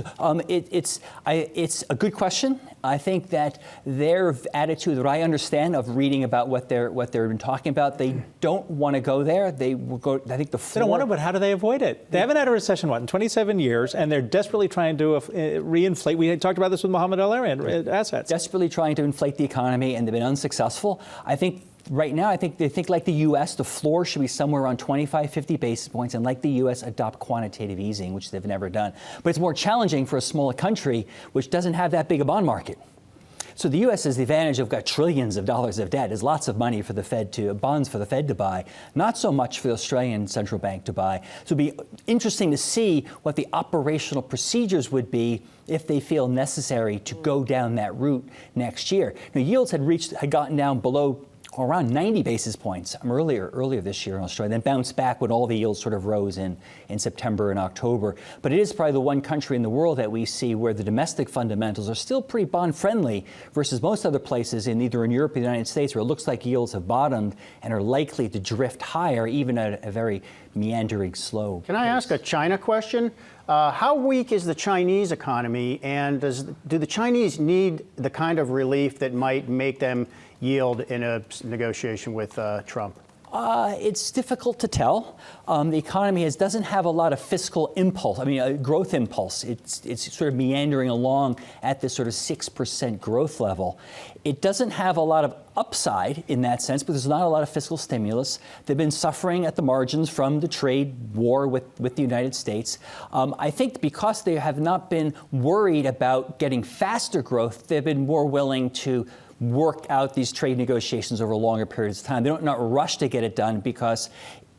It's a good question. I think that their attitude, that I understand of reading about what they've been talking about, they don't want to go there. They will go. I think the floor. They don't want to, but how do they avoid it? They haven't had a recession in 27 years, and they're desperately trying to reinflate. We talked about this with Mohamed El-Erian, assets. Desperately trying to inflate the economy, and they've been unsuccessful. I think. Right now, I think they think like the U.S., the floor should be somewhere around 25, 50 basis points, and like the U.S., adopt quantitative easing, which they've never done. But it's more challenging for a smaller country, which doesn't have that big a bond market. So the U.S. has the advantage of got trillions of dollars of debt. There's lots of money for the Fed bonds for the Fed to buy, not so much for the Australian central bank to buy. So it'd be interesting to see what the operational procedures would be if they feel necessary to go down that route next year. Now, yields had gotten down below around 90 basis points earlier this year in Australia, then bounced back when all the yields sort of rose in September and October. But it is probably the one country in the world that we see where the domestic fundamentals are still pretty bond friendly versus most other places in either in Europe or the United States, where it looks like yields have bottomed and are likely to drift higher, even at a very meandering slope. Can I ask a China question? How weak is the Chinese economy, and do the Chinese need the kind of relief that might make them yield in a negotiation with Trump? It's difficult to tell. The economy doesn't have a lot of fiscal impulse, growth impulse. It's sort of meandering along at this sort of 6% growth level. It doesn't have a lot of upside in that sense, but there's not a lot of fiscal stimulus. They've been suffering at the margins from the trade war with the United States. I think because they have not been worried about getting faster growth, they've been more willing to work out these trade negotiations over longer periods of time. They don't not rush to get it done because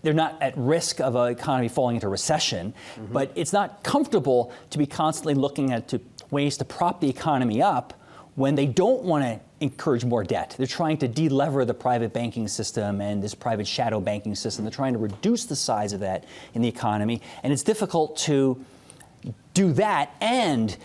they're not at risk of an economy falling into recession, but it's not comfortable to be constantly looking at ways to prop the economy up when they don't want to encourage more debt. They're trying to de-lever the private banking system and this private shadow banking system. They're trying to reduce the size of that in the economy, and it's difficult to do that and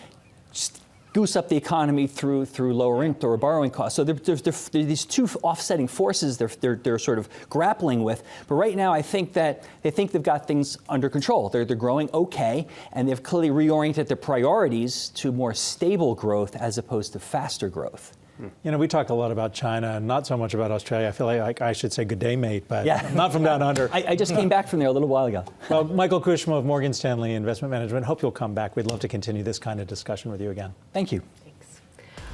goose up the economy through lower interest or borrowing costs. So there's these two offsetting forces they're sort of grappling with. But right now, I think that they think they've got things under control. They're growing okay, and they've clearly reoriented their priorities to more stable growth as opposed to faster growth. You know, we talked a lot about China and not so much about Australia. I feel like I should say good day, mate, but not from down under. I just came back from there a little while ago. Well, Michael Kushma of Morgan Stanley Investment Management, hope you'll come back. We'd love to continue this kind of discussion with you again. Thank you.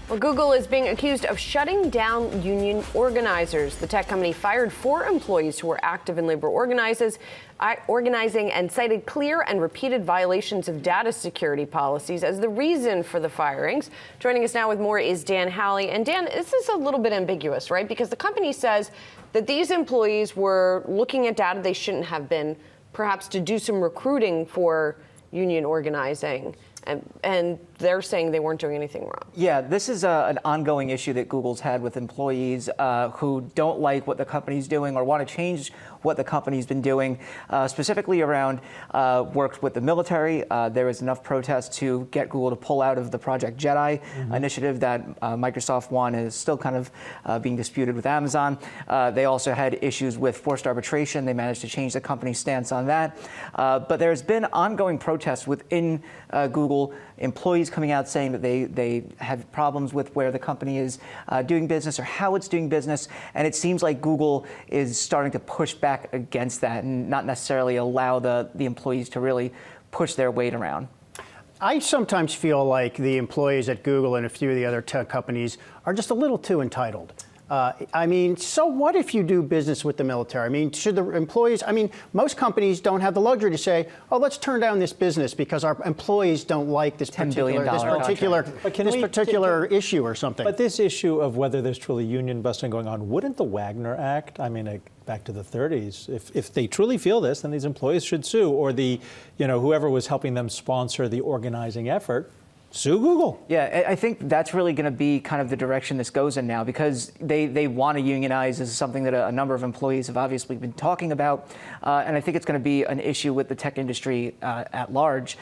Well, Google is being accused of shutting down union organizers. The tech company fired 4 employees who were active in labor organizing and cited clear and repeated violations of data security policies as the reason for the firings. Joining us now with more is Dan Halley. And Dan, this is a little bit ambiguous, right? Because the company says that these employees were looking at data they shouldn't have been, perhaps to do some recruiting for union organizing. And they're saying they weren't doing anything wrong. Yeah, this is an ongoing issue that Google's had with employees who don't like what the company's doing or want to change what the company's been doing, specifically around work with the military. There was enough protest to get Google to pull out of the Project Jedi initiative that Microsoft won and is still kind of being disputed with Amazon. They also had issues with forced arbitration. They managed to change the company's stance on that. But there's been ongoing protests within Google, employees coming out saying that they have problems with where the company is doing business or how it's doing business. And it seems like Google is starting to push back against that and not necessarily allow the employees to really push their weight around. I sometimes feel like the employees at Google and a few of the other tech companies are just a little too entitled. I mean, so what if you do business with the military? I mean, should the employees, I mean, most companies don't have the luxury to say, oh, let's turn down this business because our employees don't like this particular issue or something. But this issue of whether there's truly union busting going on, wouldn't the Wagner Act, I mean, back to the 30s, if they truly feel this, then these employees should sue, or whoever was helping them sponsor the organizing effort, sue Google. Yeah, I think that's really going to be kind of the direction this goes in now, because they want to unionize. This is something that a number of employees have obviously been talking about. And I think it's going to be an issue with the tech industry at large.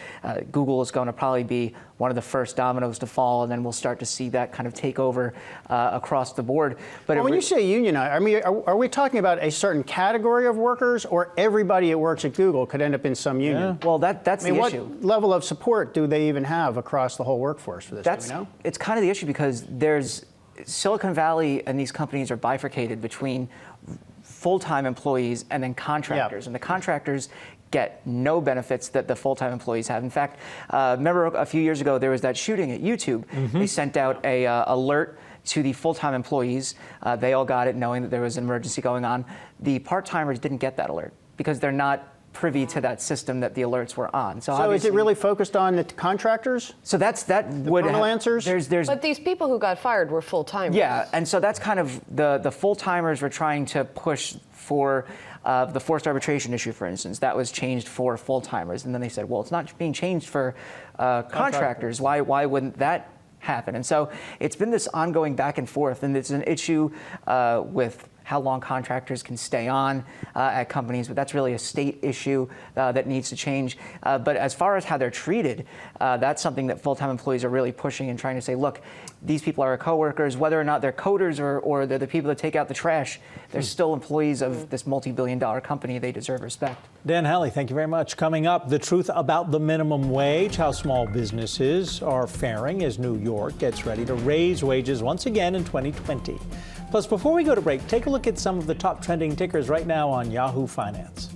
Google is going to probably be one of the first dominoes to fall, and then we'll start to see that kind of take over across the board. But when you say unionize, I mean, are we talking about a certain category of workers, or everybody that works at Google could end up in some union? Yeah. Well, that's the issue. What level of support do they even have across the whole workforce for this? Do we know? It's kind of the issue, because there's Silicon Valley and these companies are bifurcated between full-time employees and then contractors. And the contractors get no benefits that the full-time employees have. In fact, remember a few years ago, there was that shooting at YouTube. They sent out a alert to the full-time employees. They all got it knowing that there was an emergency going on. The part-timers didn't get that alert because they're not privy to that system that the alerts were on. So is it really focused on the contractors? So that would have answers. But these people who got fired were full-timers. Yeah, and so that's kind of the full-timers were trying to push for the forced arbitration issue, for instance. That was changed for full-timers, and then they said, well, it's not being changed for contractors. Why wouldn't that happen? And so it's been this ongoing back and forth, and it's an issue with how long contractors can stay on at companies, but that's really a state issue that needs to change. But as far as how they're treated, that's something that full-time employees are really pushing and trying to say, look, these people are our coworkers, whether or not they're coders or they're the people that take out the trash, they're still employees of this multi-billion-dollar company. They deserve respect. Dan Halley, thank you very much. Coming up, the truth about the minimum wage, how small businesses are faring as New York gets ready to raise wages once again in 2020. Plus, before we go to break, take a look at some of the top trending tickers right now on Yahoo Finance.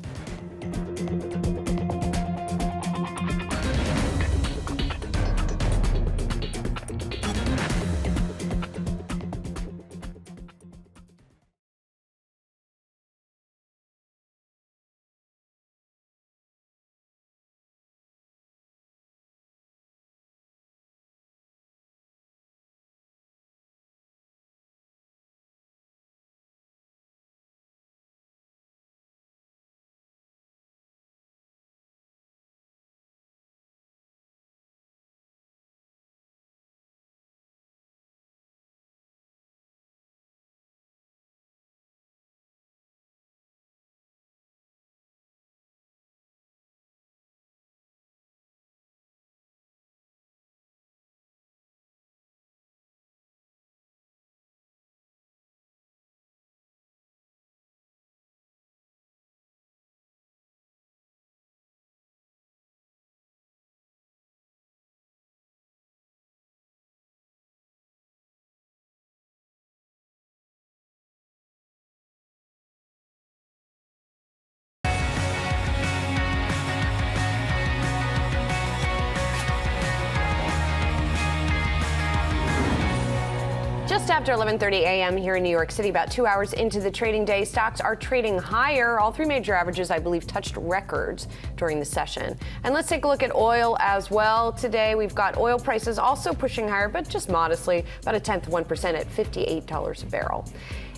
after 11:30 a.m. here in New York City, about 2 hours into the trading day. Stocks are trading higher. All three major averages, I believe, touched records during the session. And let's take a look at oil as well. Today, we've got oil prices also pushing higher, but just modestly, about 0.1% at $58 a barrel.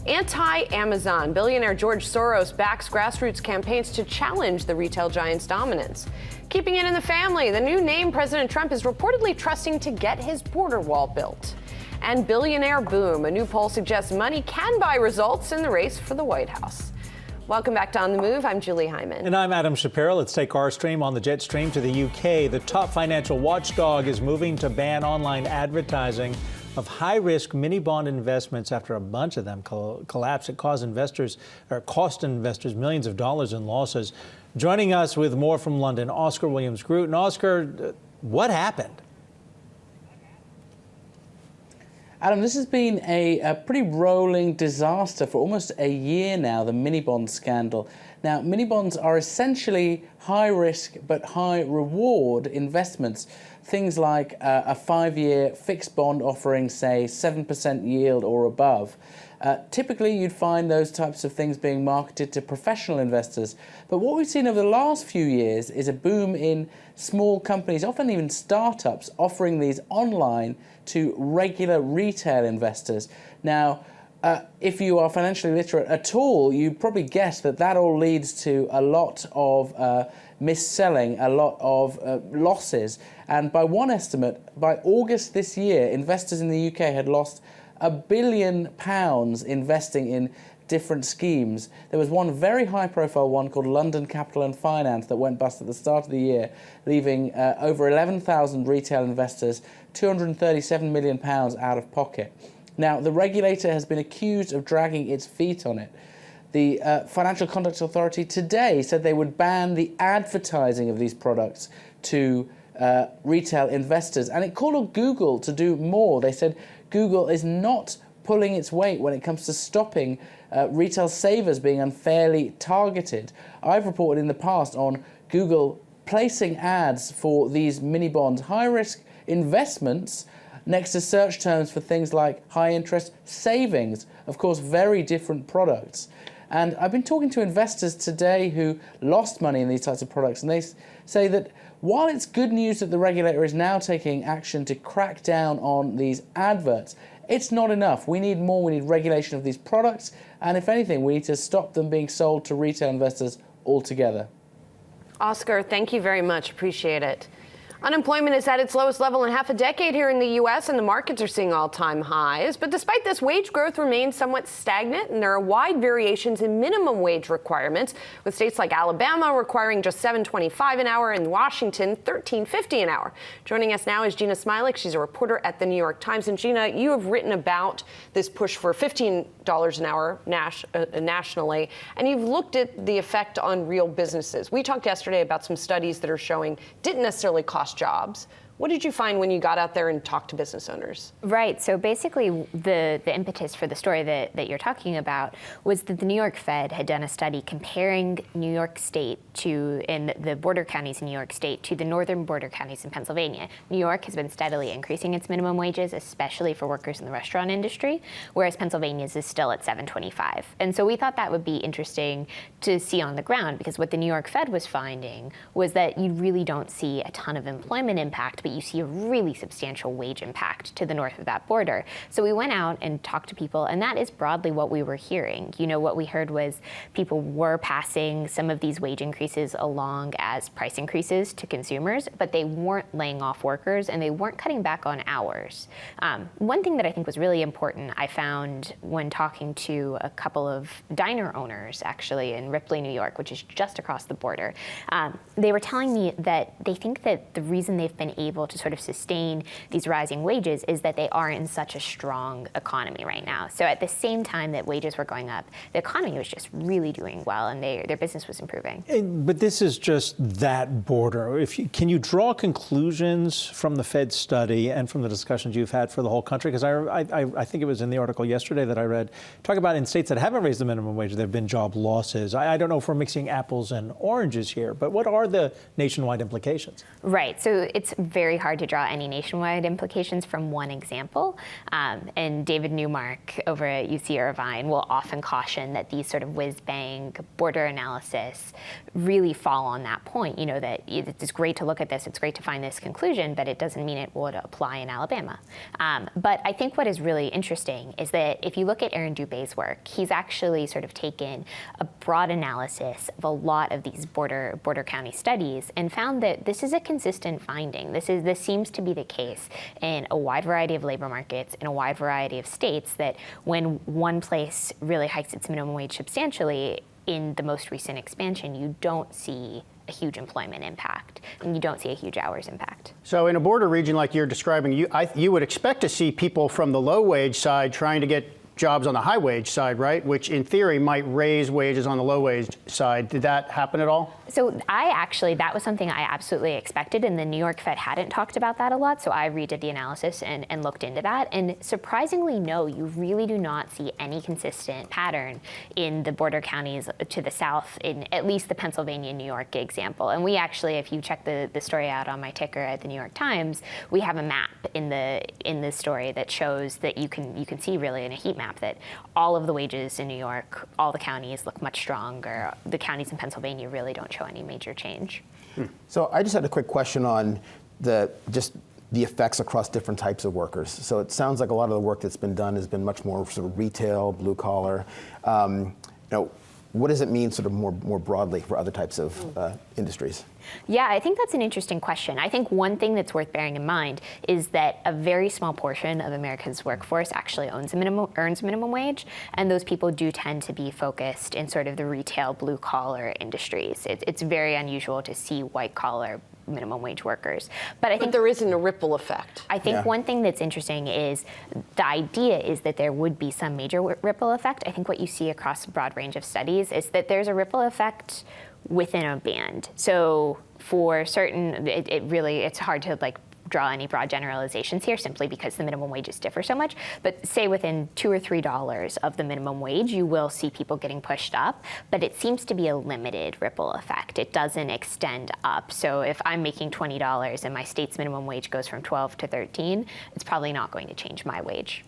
Anti-Amazon billionaire George Soros backs grassroots campaigns to challenge the retail giant's dominance. Keeping it in the family, the new name President Trump is reportedly trusting to get his border wall built. And billionaire boom, a new poll suggests money can buy results in the race for the White House. Welcome back to On the Move. I'm Julie Hyman. And I'm Adam Shapiro. Let's take our stream on the jet stream to the UK. The top financial watchdog is moving to ban online advertising of high-risk mini bond investments after a bunch of them collapsed. It cost investors millions of dollars in losses. Joining us with more from London, Oscar Williams-Groot. And Oscar, what happened? Adam, this has been a pretty rolling disaster for almost a year now, the mini bond scandal. Now, mini bonds are essentially high-risk but high-reward investments. Things like a 5-year fixed bond offering, say, 7% yield or above. Typically, you'd find those types of things being marketed to professional investors. But what we've seen over the last few years is a boom in small companies, often even startups, offering these online to regular retail investors. Now, if you are financially literate at all, you probably guess that that all leads to a lot of mis-selling, a lot of losses. And by one estimate, by August this year, investors in the UK had lost £1 billion investing in different schemes. There was one very high-profile one called London Capital and Finance that went bust at the start of the year, leaving over 11,000 retail investors £237 million out of pocket. Now, the regulator has been accused of dragging its feet on it. The Financial Conduct Authority today said they would ban the advertising of these products to retail investors, and it called on Google to do more. They said Google is not pulling its weight when it comes to stopping retail savers being unfairly targeted. I've reported in the past on Google placing ads for these mini bonds, high-risk investments, next to search terms for things like high-interest savings. Of course, very different products. And I've been talking to investors today who lost money in these types of products, and they say that while it's good news that the regulator is now taking action to crack down on these adverts, it's not enough. We need more. We need regulation of these products, and if anything, we need to stop them being sold to retail investors altogether. Oscar, thank you very much. Appreciate it. Unemployment is at its lowest level in half a decade here in the U.S., and the markets are seeing all-time highs. But despite this, wage growth remains somewhat stagnant, and there are wide variations in minimum wage requirements, with states like Alabama requiring just $7.25 an hour and Washington $13.50 an hour. Joining us now is Gina Smilik. She's a reporter at the New York Times. And Gina, you have written about this push for $15 an hour nationally, and you've looked at the effect on real businesses. We talked yesterday about some studies that are showing didn't necessarily cost jobs. What did you find when you got out there and talked to business owners? Right. So basically, the impetus for the story that you're talking about was that the New York Fed had done a study comparing New York State in the border counties in New York State to the northern border counties in Pennsylvania. New York has been steadily increasing its minimum wages, especially for workers in the restaurant industry, whereas Pennsylvania's is still at $7.25. And so we thought that would be interesting to see on the ground, because what the New York Fed was finding was that you really don't see a ton of employment impact, but you see a really substantial wage impact to the north of that border. So we went out and talked to people, and that is broadly what we were hearing. You know, what we heard was people were passing some of these wage increases along as price increases to consumers, but they weren't laying off workers and they weren't cutting back on hours. One thing that I think was really important, I found when talking to a couple of diner owners actually in Ripley, New York, which is just across the border, they were telling me that they think that the reason they've been able to sort of sustain these rising wages is that they are in such a strong economy right now. So at the same time that wages were going up, the economy was just really doing well, and their business was improving. But this is just that border. Can you draw conclusions from the Fed study and from the discussions you've had for the whole country? Because I think it was in the article yesterday that I read, talk about in states that haven't raised the minimum wage, there have been job losses. I don't know if we're mixing apples and oranges here, but what are the nationwide implications? Right. So it's very very hard to draw any nationwide implications from one example. And David Newmark over at UC Irvine will often caution that these sort of whiz-bang border analysis really fall on that point, that it's great to look at this, it's great to find this conclusion, but it doesn't mean it would apply in Alabama. But I think what is really interesting is that if you look at Aaron Dubé's work, he's actually sort of taken a broad analysis of a lot of these border county studies and found that this is a consistent finding. This seems to be the case in a wide variety of labor markets, in a wide variety of states, that when one place really hikes its minimum wage substantially, in the most recent expansion, you don't see a huge employment impact, and you don't see a huge hours impact. So in a border region like you're describing, you would expect to see people from the low wage side trying to get jobs on the high wage side, right? Which in theory might raise wages on the low wage side. Did that happen at all? So that was something I absolutely expected, and the New York Fed hadn't talked about that a lot, so I redid the analysis and looked into that. And surprisingly, no, you really do not see any consistent pattern in the border counties to the south, in at least the Pennsylvania, New York example. And we actually, if you check the story out on my ticker at the New York Times, we have a map in the story that shows that you can see really in a heat map that all of the wages in New York, all the counties look much stronger. The counties in Pennsylvania really don't show any major change. So I just had a quick question on the effects across different types of workers. So it sounds like a lot of the work that's been done has been much more sort of retail, blue collar. What does it mean sort of more broadly for other types of industries? Yeah, I think that's an interesting question. I think one thing that's worth bearing in mind is that a very small portion of America's workforce actually earns minimum wage, and those people do tend to be focused in sort of the retail blue-collar industries. It's very unusual to see white-collar minimum wage workers. But I think there isn't a ripple effect. I think one thing that's interesting is the idea is that there would be some major ripple effect. I think what you see across a broad range of studies is that there's a ripple effect within a band. So for certain, it's hard to draw any broad generalizations here simply because the minimum wages differ so much. But say within $2 or $3 of the minimum wage, you will see people getting pushed up, but it seems to be a limited ripple effect. It doesn't extend up. So if I'm making $20 and my state's minimum wage goes from 12 to 13, it's probably not going to change my wage.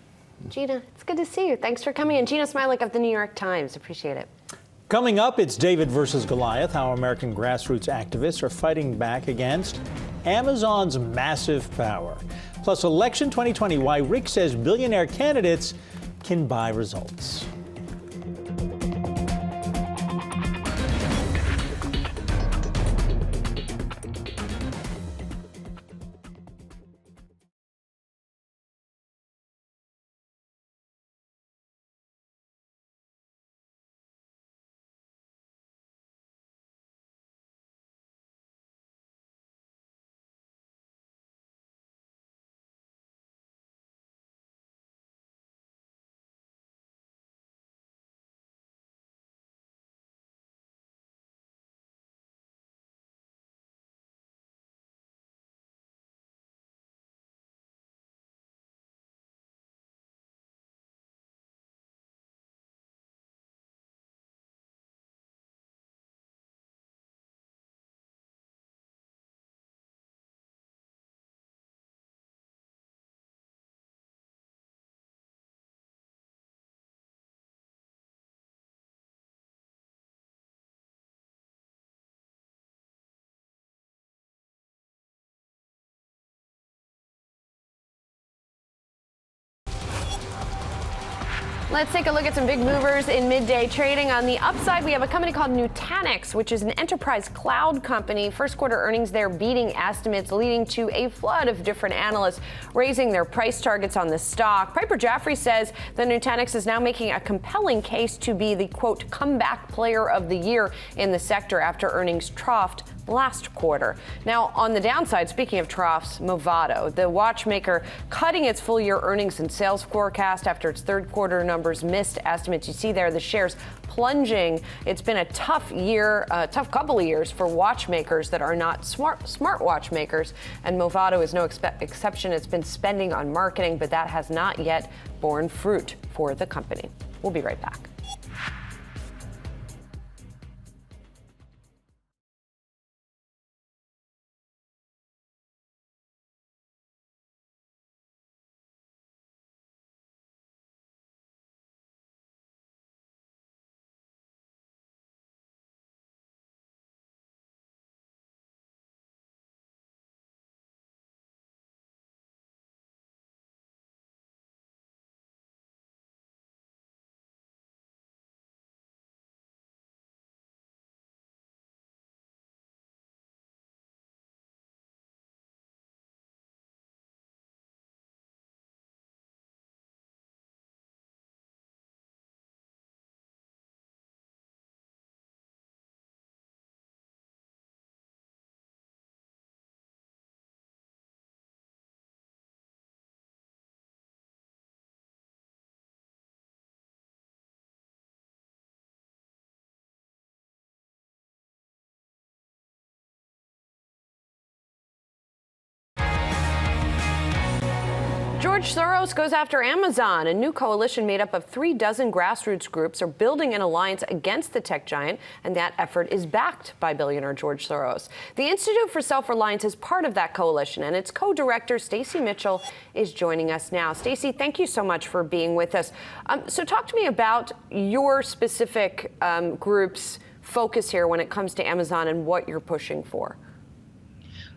Gina, it's good to see you. Thanks for coming in. Gina Smilik of the New York Times. Appreciate it. Coming up, it's David versus Goliath, how American grassroots activists are fighting back against Amazon's massive power. Plus, Election 2020, why Rick says billionaire candidates can buy results. Let's take a look at some big movers in midday trading. On the upside, we have a company called Nutanix, which is an enterprise cloud company. First quarter earnings there beating estimates, leading to a flood of different analysts raising their price targets on the stock. Piper Jaffray says that Nutanix is now making a compelling case to be the, quote, comeback player of the year in the sector after earnings troughed last quarter. Now, on the downside, speaking of troughs, Movado, the watchmaker, cutting its full year earnings and sales forecast after its third quarter numbers missed estimates. You see there the shares plunging. It's been a tough year, tough couple of years for watchmakers that are not smart watchmakers, and Movado is no exception. It's been spending on marketing, but that has not yet borne fruit for the company. We'll be right back. George Soros goes after Amazon. A new coalition made up of 36 grassroots groups are building an alliance against the tech giant, and that effort is backed by billionaire George Soros. The Institute for Self-Reliance is part of that coalition, and its co-director, Stacy Mitchell, is joining us now. Stacy, thank you so much for being with us. So talk to me about your specific group's focus here when it comes to Amazon and what you're pushing for.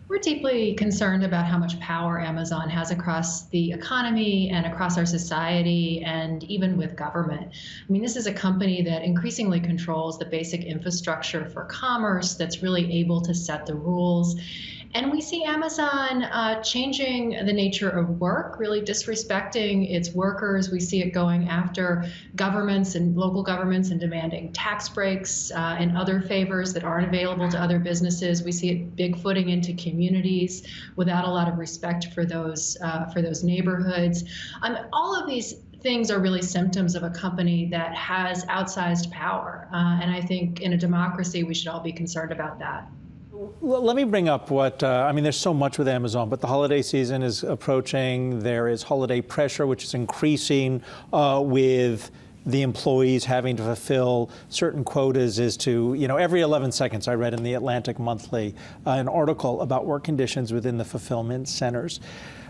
We're deeply concerned about how much power Amazon has across the economy and across our society and even with government. I mean, this is a company that increasingly controls the basic infrastructure for commerce, that's really able to set the rules. And we see Amazon changing the nature of work, really disrespecting its workers. We see it going after governments and local governments and demanding tax breaks and other favors that aren't available to other businesses. We see it bigfooting into communities without a lot of respect for those neighborhoods. All of these things are really symptoms of a company that has outsized power. And I think in a democracy, we should all be concerned about that. Let me bring up what, I mean, there's so much with Amazon, but the holiday season is approaching. There is holiday pressure, which is increasing with the employees having to fulfill certain quotas as to, every 11 seconds I read in the Atlantic Monthly an article about work conditions within the fulfillment centers.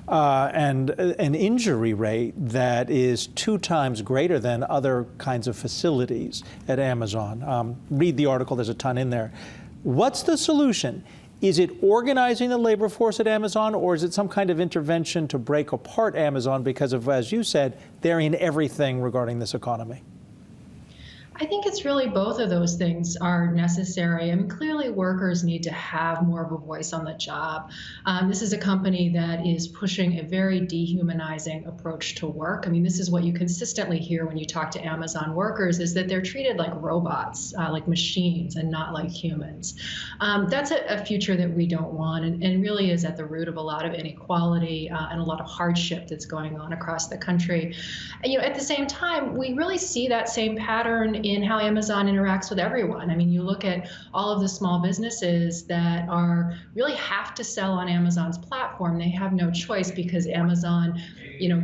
And an injury rate that is 2 times greater than other kinds of facilities at Amazon. Read the article, there's a ton in there. What's the solution? Is it organizing the labor force at Amazon, or is it some kind of intervention to break apart Amazon because of, as you said, they're in everything regarding this economy? I think it's really both of those things are necessary. I mean, clearly workers need to have more of a voice on the job. This is a company that is pushing a very dehumanizing approach to work. I mean, this is what you consistently hear when you talk to Amazon workers, is that they're treated like robots, like machines, and not like humans. That's a future that we don't want, and really is at the root of a lot of inequality and a lot of hardship that's going on across the country. And, at the same time, we really see that same pattern in how Amazon interacts with everyone. I mean, you look at all of the small businesses that really have to sell on Amazon's platform. They have no choice because Amazon,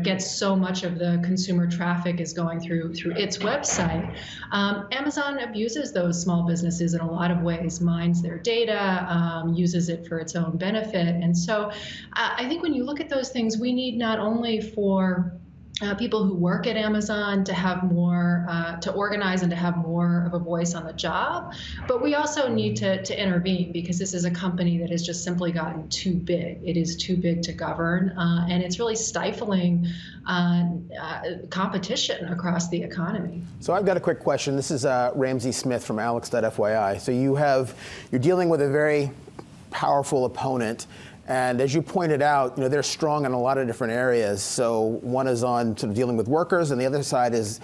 gets so much of the consumer traffic is going through its website. Amazon abuses those small businesses in a lot of ways, mines their data, uses it for its own benefit. And so I think when you look at those things, we need not only for people who work at Amazon to have more, to organize and to have more of a voice on the job. But we also need to intervene because this is a company that has just simply gotten too big. It is too big to govern, and it's really stifling competition across the economy. So I've got a quick question. This is Ramsey Smith from Alex.fyi. So you're dealing with a very powerful opponent. And as you pointed out, they're strong in a lot of different areas. So one is on sort of dealing with workers, and the other side is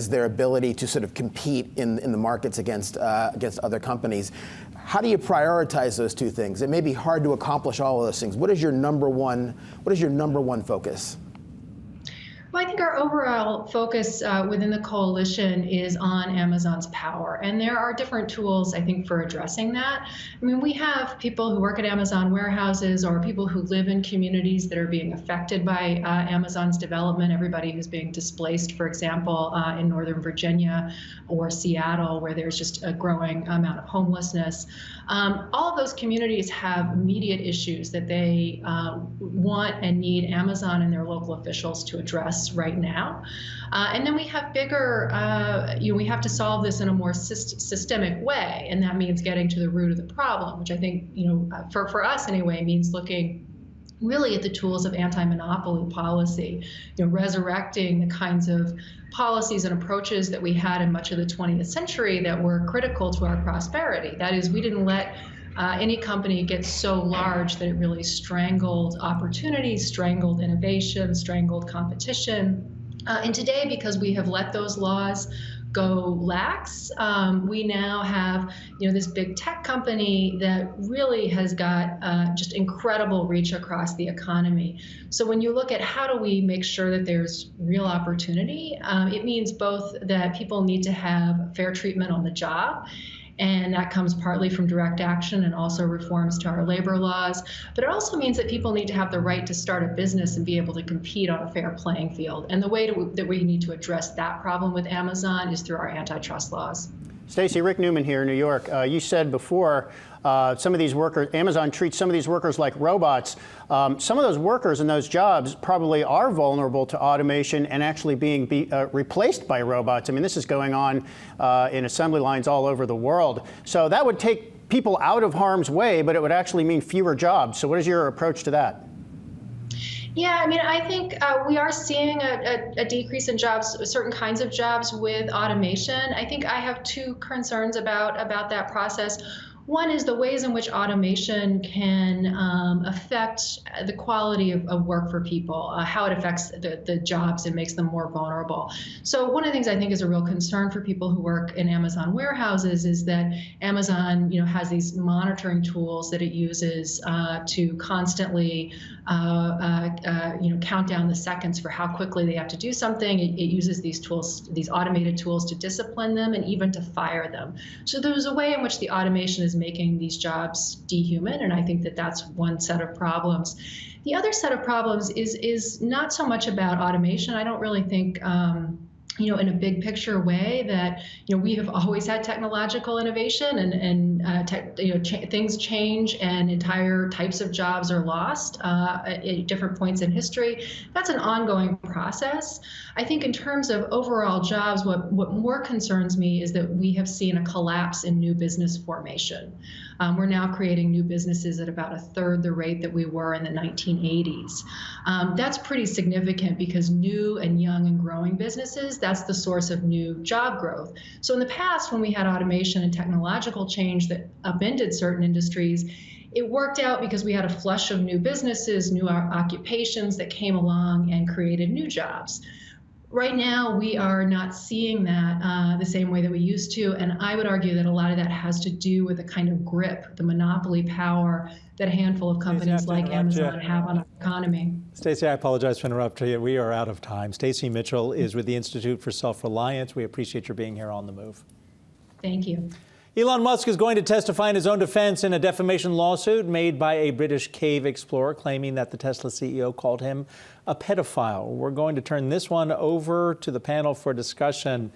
their ability to sort of compete in the markets against other companies. How do you prioritize those two things? It may be hard to accomplish all of those things. What is your number one focus? Well, I think our overall focus within the coalition is on Amazon's power. And there are different tools, I think, for addressing that. I mean, we have people who work at Amazon warehouses or people who live in communities that are being affected by Amazon's development, everybody who's being displaced, for example, in Northern Virginia or Seattle, where there's just a growing amount of homelessness. All of those communities have immediate issues that they want and need Amazon and their local officials to address right now. And then we have bigger, we have to solve this in a more systemic way, and that means getting to the root of the problem, which I think, for us anyway, means looking really at the tools of anti-monopoly policy, resurrecting the kinds of policies and approaches that we had in much of the 20th century that were critical to our prosperity. That is, we didn't let any company get so large that it really strangled opportunity, strangled innovation, strangled competition. And today, because we have let those laws go lax, we now have this big tech company that really has got just incredible reach across the economy. So when you look at how do we make sure that there's real opportunity, it means both that people need to have fair treatment on the job, And that comes partly from direct action and also reforms to our labor laws. But it also means that people need to have the right to start a business and be able to compete on a fair playing field. And the way that we need to address that problem with Amazon is through our antitrust laws. Stacey, Rick Newman here in New York. You said before some of these workers, Amazon treats some of these workers like robots. Some of those workers in those jobs probably are vulnerable to automation and actually being replaced by robots. I mean, this is going on in assembly lines all over the world. So that would take people out of harm's way, but it would actually mean fewer jobs. So what is your approach to that? Yeah, I mean, I think we are seeing a decrease in jobs, certain kinds of jobs with automation. I think I have two concerns about that process. One is the ways in which automation can affect the quality of work for people, how it affects the jobs and makes them more vulnerable. So one of the things I think is a real concern for people who work in Amazon warehouses is that Amazon, has these monitoring tools that it uses to constantly, count down the seconds for how quickly they have to do something. It uses these tools, these automated tools, to discipline them and even to fire them. So there's a way in which the automation is making these jobs dehuman, and I think that that's one set of problems. The other set of problems is not so much about automation. I don't really think in a big picture way that we have always had technological innovation and things change and entire types of jobs are lost at different points in history. That's an ongoing process. I think in terms of overall jobs, what more concerns me is that we have seen a collapse in new business formation. We're now creating new businesses at about a third the rate that we were in the 1980s. That's pretty significant because new and young and growing businesses, that's the source of new job growth. So in the past, when we had automation and technological change that upended certain industries, it worked out because we had a flush of new businesses, new occupations that came along and created new jobs. Right now, we are not seeing that the same way that we used to, and I would argue that a lot of that has to do with the kind of grip, the monopoly power that a handful of companies like Amazon have on our economy. Stacey, I apologize for interrupting you. We are out of time. Stacey Mitchell is with the Institute for Self-Reliance. We appreciate your being here on The Move. Thank you. Elon Musk is going to testify in his own defense in a defamation lawsuit made by a British cave explorer claiming that the Tesla CEO called him a pedophile. We're going to turn this one over to the panel for discussion.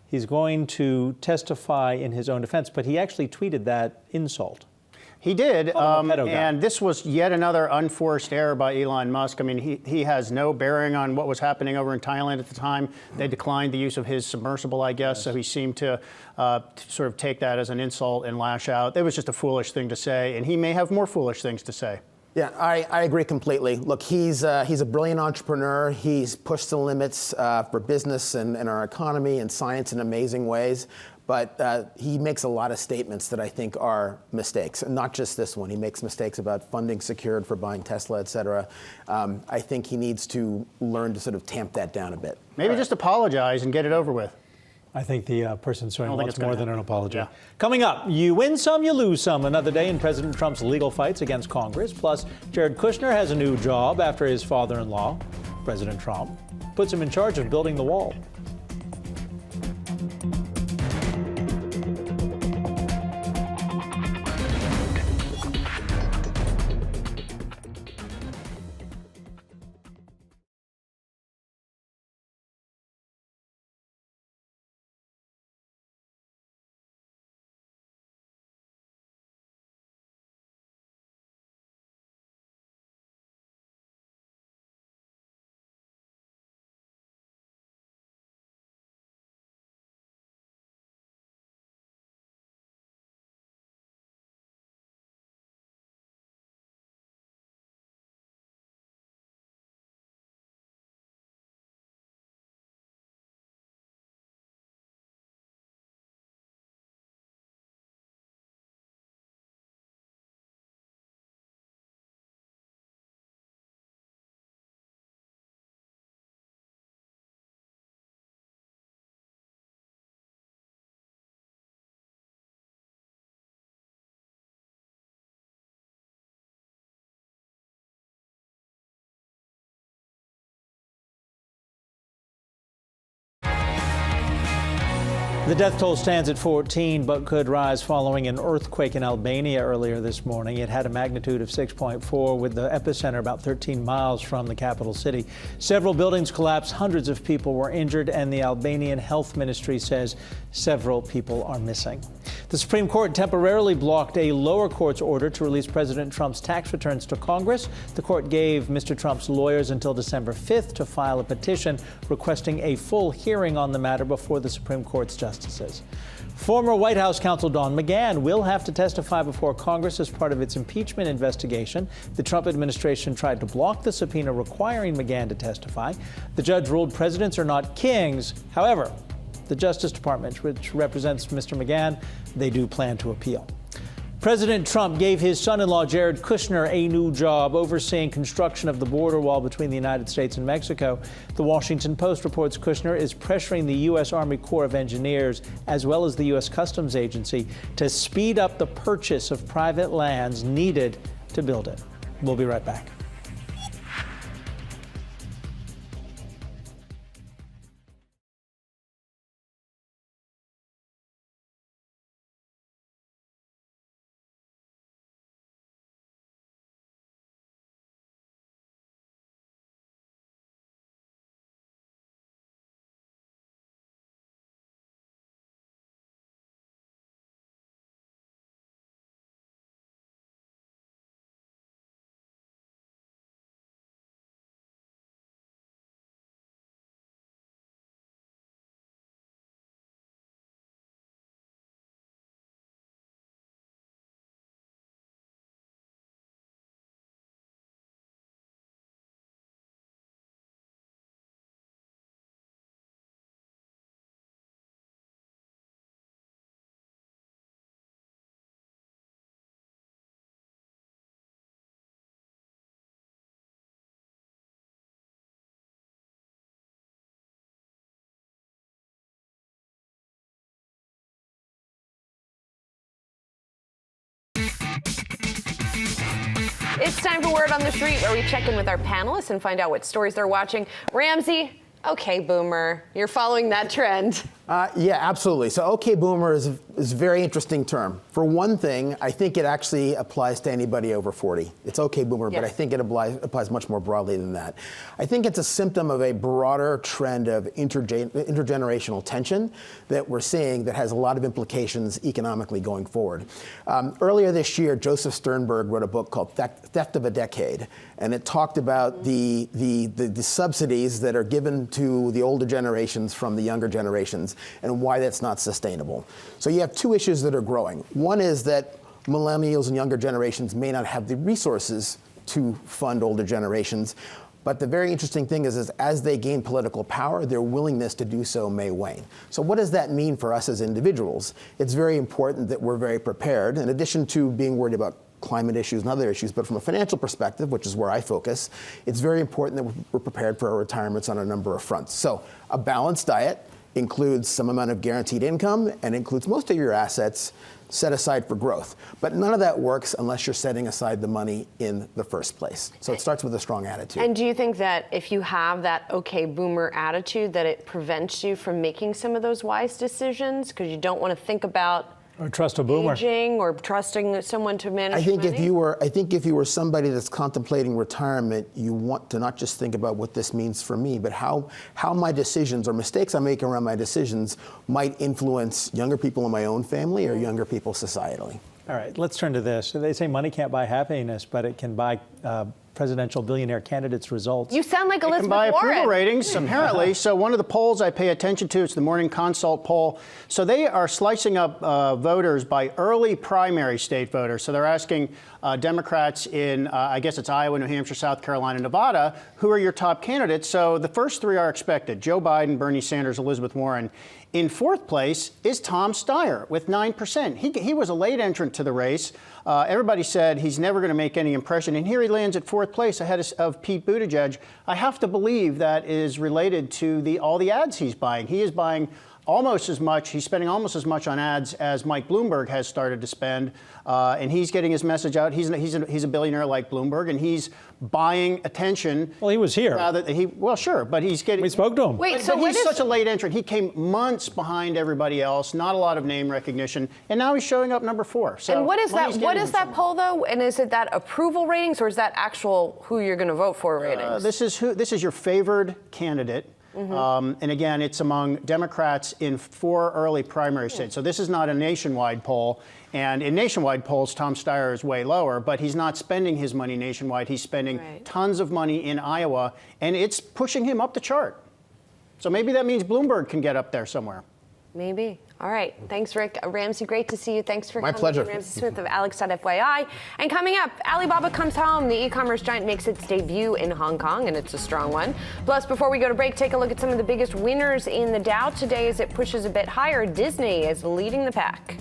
He's going to testify in his own defense, but he actually tweeted that insult. He did, and this was yet another unforced error by Elon Musk. I mean, he has no bearing on what was happening over in Thailand at the time. They declined the use of his submersible, I guess, so he seemed to sort of take that as an insult and lash out. It was just a foolish thing to say, and he may have more foolish things to say. Yeah, I agree completely. Look, he's a brilliant entrepreneur. He's pushed the limits for business and our economy and science in amazing ways. But he makes a lot of statements that I think are mistakes, and not just this one. He makes mistakes about funding secured for buying Tesla, et cetera. I think he needs to learn to sort of tamp that down a bit. Maybe just apologize and get it over with. I think the person suing wants more than an apology. Yeah. Coming up, you win some, you lose some. Another day in President Trump's legal fights against Congress. Plus, Jared Kushner has a new job after his father-in-law, President Trump, puts him in charge of building the wall. The death toll stands at 14, but could rise following an earthquake in Albania earlier this morning. It had a magnitude of 6.4, with the epicenter about 13 miles from the capital city. Several buildings collapsed, hundreds of people were injured, and the Albanian Health Ministry says several people are missing. The Supreme Court temporarily blocked a lower court's order to release President Trump's tax returns to Congress. The court gave Mr. Trump's lawyers until December 5th to file a petition requesting a full hearing on the matter before the Supreme Court's justices. Former White House counsel Don McGahn will have to testify before Congress as part of its impeachment investigation. The Trump administration tried to block the subpoena requiring McGahn to testify. The judge ruled presidents are not kings. However, the Justice Department, which represents Mr. McGahn, they do plan to appeal. President Trump gave his son-in-law Jared Kushner a new job overseeing construction of the border wall between the United States and Mexico. The Washington Post reports Kushner is pressuring the U.S. Army Corps of Engineers as well as the U.S. Customs Agency to speed up the purchase of private lands needed to build it. We'll be right back. It's time for Word on the Street, where we check in with our panelists and find out what stories they're watching. Ramsey, okay, boomer, you're following that trend. Yeah, absolutely. So, okay, boomer is a very interesting term. For one thing, I think it actually applies to anybody over 40. It's okay, boomer, Yes. but I think it applies much more broadly than that. I think it's a symptom of a broader trend of intergenerational tension that we're seeing that has a lot of implications economically going forward. Earlier this year, Joseph Sternberg wrote a book called Theft of a Decade, and it talked about the subsidies that are given to the older generations from the younger generations and why that's not sustainable. So you have two issues that are growing. One is that millennials and younger generations may not have the resources to fund older generations. But the very interesting thing is as they gain political power, their willingness to do so may wane. So what does that mean for us as individuals? It's very important that we're very prepared, in addition to being worried about climate issues and other issues, but from a financial perspective, which is where I focus, it's very important that we're prepared for our retirements on a number of fronts. So a balanced diet includes some amount of guaranteed income and includes most of your assets set aside for growth. But none of that works unless you're setting aside the money in the first place. So it starts with a strong attitude. And do you think that if you have that okay boomer attitude, that it prevents you from making some of those wise decisions because you don't want to think about or trust a boomer aging or trusting someone to manage I think money? if you were somebody that's contemplating retirement, you want to not just think about what this means for me, but how my decisions or mistakes I make around my decisions might influence younger people in my own family or younger people societally. All right, let's turn to this. They say money can't buy happiness, but it can buy presidential billionaire candidates' results. You sound like Elizabeth It can buy Warren. approval ratings, apparently. So one of the polls I pay attention to, it's the Morning Consult poll. So they are slicing up voters by early primary state voters. So they're asking Democrats in, I guess it's Iowa, New Hampshire, South Carolina, Nevada, who are your top candidates? So the first three are expected: Joe Biden, Bernie Sanders, Elizabeth Warren. In fourth place is Tom Steyer with 9%. He was a late entrant to the race. Everybody said he's never going to make any impression. And here he lands at fourth place ahead of Pete Buttigieg. I have to believe that is related to all the ads he's buying. He is buying almost as much. He's spending almost as much on ads as Mike Bloomberg has started to spend, and he's getting his message out. He's a billionaire like Bloomberg, and he's buying attention. Well, he was here. Well, sure, but he's getting. We spoke to him. Wait, but he's such a late entrant. He came months behind everybody else. Not a lot of name recognition, and now he's showing up number 4. So and what is that? What is that poll though? And is it that approval ratings, or is that actual who you're going to vote for ratings? This is your favored candidate. And again, it's among Democrats in 4 early primary states. So this is not a nationwide poll. And in nationwide polls, Tom Steyer is way lower, but he's not spending his money nationwide. He's spending tons of money in Iowa, and it's pushing him up the chart. So maybe that means Bloomberg can get up there somewhere. Maybe. All right. Thanks, Rick. Ramsey, great to see you. Thanks for My coming. pleasure. Ramsey Smith of Alex.fyi. And coming up, Alibaba comes home. The e-commerce giant makes its debut in Hong Kong, and it's a strong one. Plus, before we go to break, take a look at some of the biggest winners in the Dow today as it pushes a bit higher. Disney is leading the pack.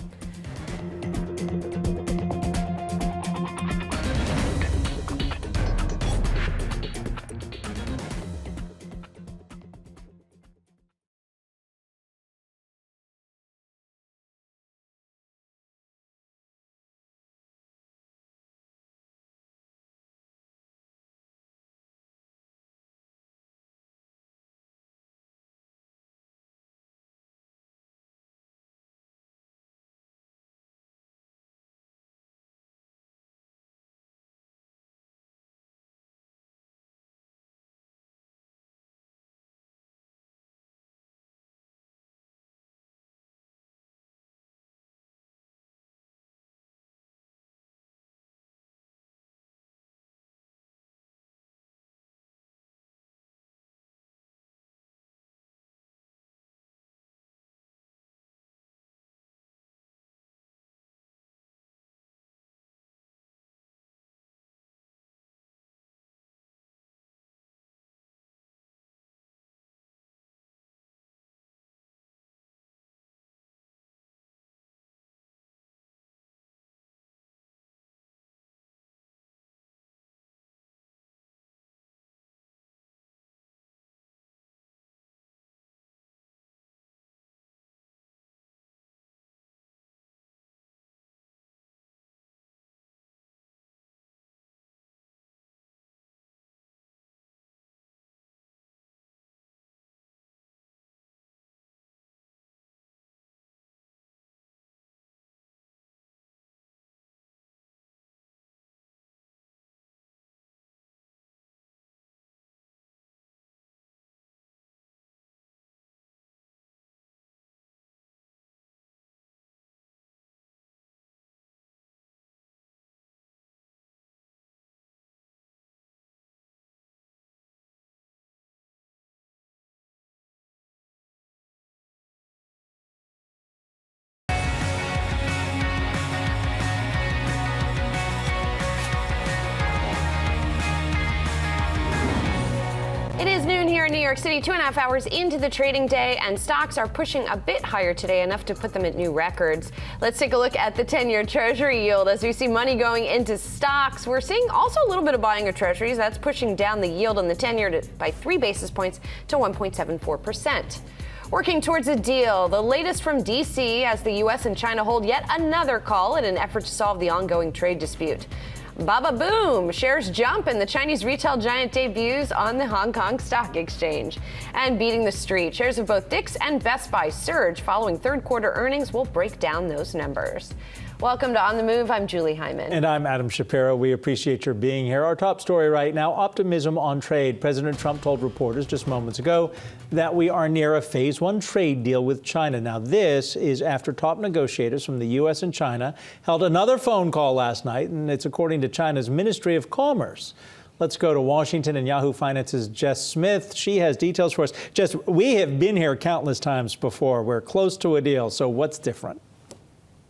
It is noon here in New York City, 2.5 hours into the trading day, and stocks are pushing a bit higher today, enough to put them at new records. Let's take a look at the 10-year Treasury yield. As we see money going into stocks, we're seeing also a little bit of buying of Treasuries. That's pushing down the yield on the 10-year by 3 basis points to 1.74%. Working towards a deal, the latest from D.C. as the U.S. and China hold yet another call in an effort to solve the ongoing trade dispute. Baba boom! Shares jump and the Chinese retail giant debuts on the Hong Kong Stock Exchange. And beating the street, shares of both Dick's and Best Buy surge following third quarter earnings. We'll break down those numbers. Welcome to On the Move. I'm Julie Hyman. And I'm Adam Shapiro. We appreciate your being here. Our top story right now, optimism on trade. President Trump told reporters just moments ago that we are near a phase 1 trade deal with China. Now, this is after top negotiators from the U.S. and China held another phone call last night, and it's according to China's Ministry of Commerce. Let's go to Washington and Yahoo Finance's Jess Smith. She has details for us. Jess, we have been here countless times before. We're close to a deal. So what's different?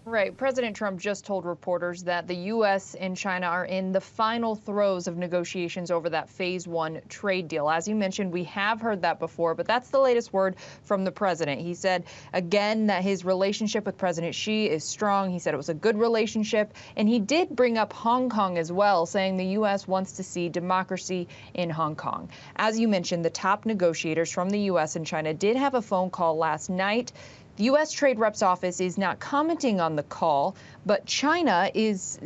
Right. President Trump just told reporters that the U.S. and China are in the final throes of negotiations over that phase 1 trade deal. As you mentioned, we have heard that before, but that's the latest word from the president. He said, again, that his relationship with President Xi is strong. He said it was a good relationship. And he did bring up Hong Kong as well, saying the U.S. wants to see democracy in Hong Kong. As you mentioned, the top negotiators from the U.S. and China did have a phone call last night. The U.S. Trade Rep's office is not commenting on the call, but China is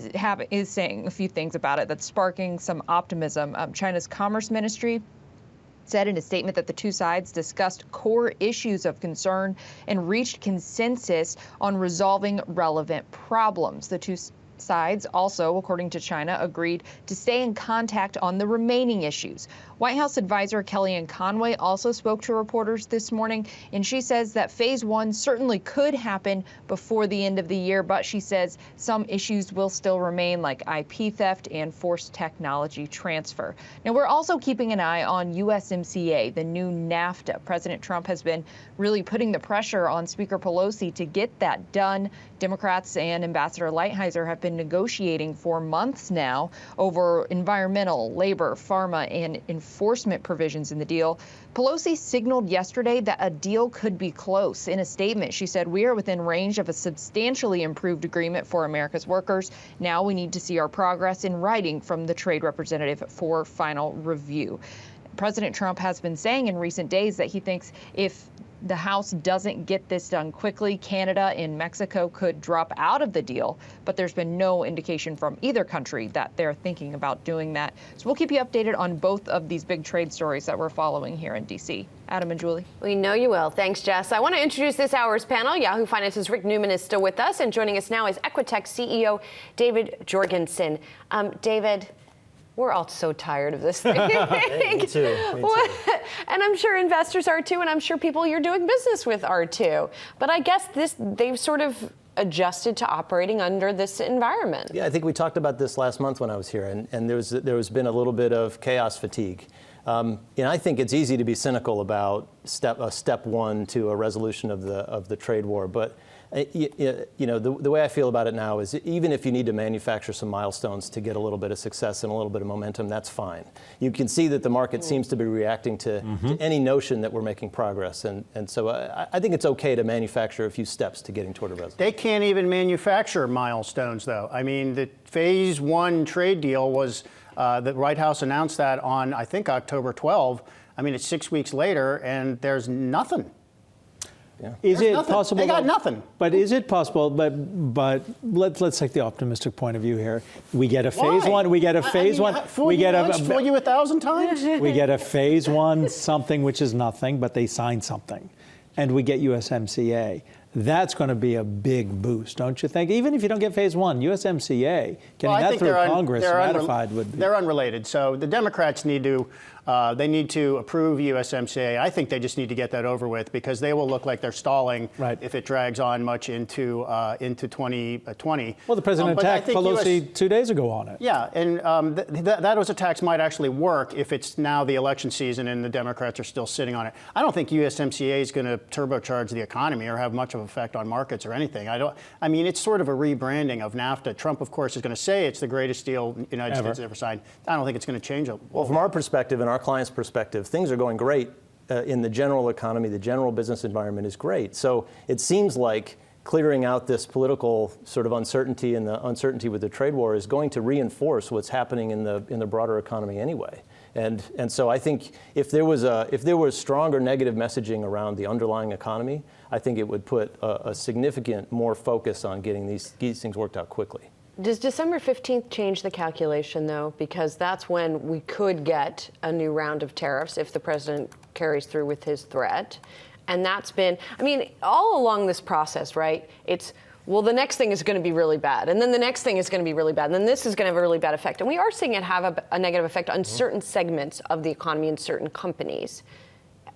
saying a few things about it that's sparking some optimism. China's Commerce Ministry said in a statement that the two sides discussed core issues of concern and reached consensus on resolving relevant problems. The two sides also, according to China, agreed to stay in contact on the remaining issues. White House advisor Kellyanne Conway also spoke to reporters this morning, and she says that phase 1 certainly could happen before the end of the year, but she says some issues will still remain, like IP theft and forced technology transfer. Now, we're also keeping an eye on USMCA, the new NAFTA. President Trump has been really putting the pressure on Speaker Pelosi to get that done. Democrats and Ambassador Lighthizer have been negotiating for months now over environmental, labor, pharma, and enforcement provisions in the deal. Pelosi signaled yesterday that a deal could be close. In a statement, she said, "We are within range of a substantially improved agreement for America's workers. Now we need to see our progress in writing from the trade representative for final review." President Trump has been saying in recent days that he thinks if the House doesn't get this done quickly, Canada and Mexico could drop out of the deal, but there's been no indication from either country that they're thinking about doing that. So we'll keep you updated on both of these big trade stories that we're following here in D.C. Adam and Julie. We know you will. Thanks, Jess. I want to introduce this hour's panel. Yahoo Finance's Rick Newman is still with us, and joining us now is Equitech CEO David Jorgensen. David, we're all so tired of this thing. Me too. And I'm sure investors are too, and I'm sure people you're doing business with are too. But I guess they've sort of adjusted to operating under this environment. Yeah, I think we talked about this last month when I was here, and there's been a little bit of chaos fatigue. I think it's easy to be cynical about step 1 to a resolution of the trade war, but the way I feel about it now is even if you need to manufacture some milestones to get a little bit of success and a little bit of momentum, that's fine. You can see that the market seems to be reacting to any notion that we're making progress. And so I think it's okay to manufacture a few steps to getting toward a resolution. They can't even manufacture milestones, though. I mean, the phase 1 trade deal was, the White House announced that on, I think, October 12. I mean, it's 6 weeks later, and there's nothing. Yeah. Is it possible? They got nothing. But is it possible? But let's take the optimistic point of view here. We get a phase 1. We get a phase 1. Fool you 1,000 times. We get a phase 1 something which is nothing, but they sign something, and we get USMCA. That's going to be a big boost, don't you think? Even if you don't get phase 1, USMCA, getting that through Congress ratified would be. They're unrelated. So the Democrats need to approve USMCA. I think they just need to get that over with because they will look like they're stalling if it drags on much into 2020. Well, the president attacked Pelosi 2 days ago on it. Yeah, and those attacks might actually work if it's now the election season and the Democrats are still sitting on it. I don't think USMCA is going to turbocharge the economy or have much of an effect on markets or anything. I mean, it's sort of a rebranding of NAFTA. Trump, of course, is going to say it's the greatest deal the United States has ever signed. I don't think it's going to change it. Well, from our perspective and our clients' perspective, things are going great in the general economy. The general business environment is great. So it seems like clearing out this political sort of uncertainty and the uncertainty with the trade war is going to reinforce what's happening in the broader economy anyway. And so I think if there was stronger negative messaging around the underlying economy, I think it would put a significant more focus on getting these things worked out quickly. Does December 15th change the calculation, though? Because that's when we could get a new round of tariffs if the president carries through with his threat. And that's been, I mean, all along this process, right? It's, well, the next thing is going to be really bad. And then the next thing is going to be really bad. And then this is going to have a really bad effect. And we are seeing it have a negative effect on certain segments of the economy and certain companies.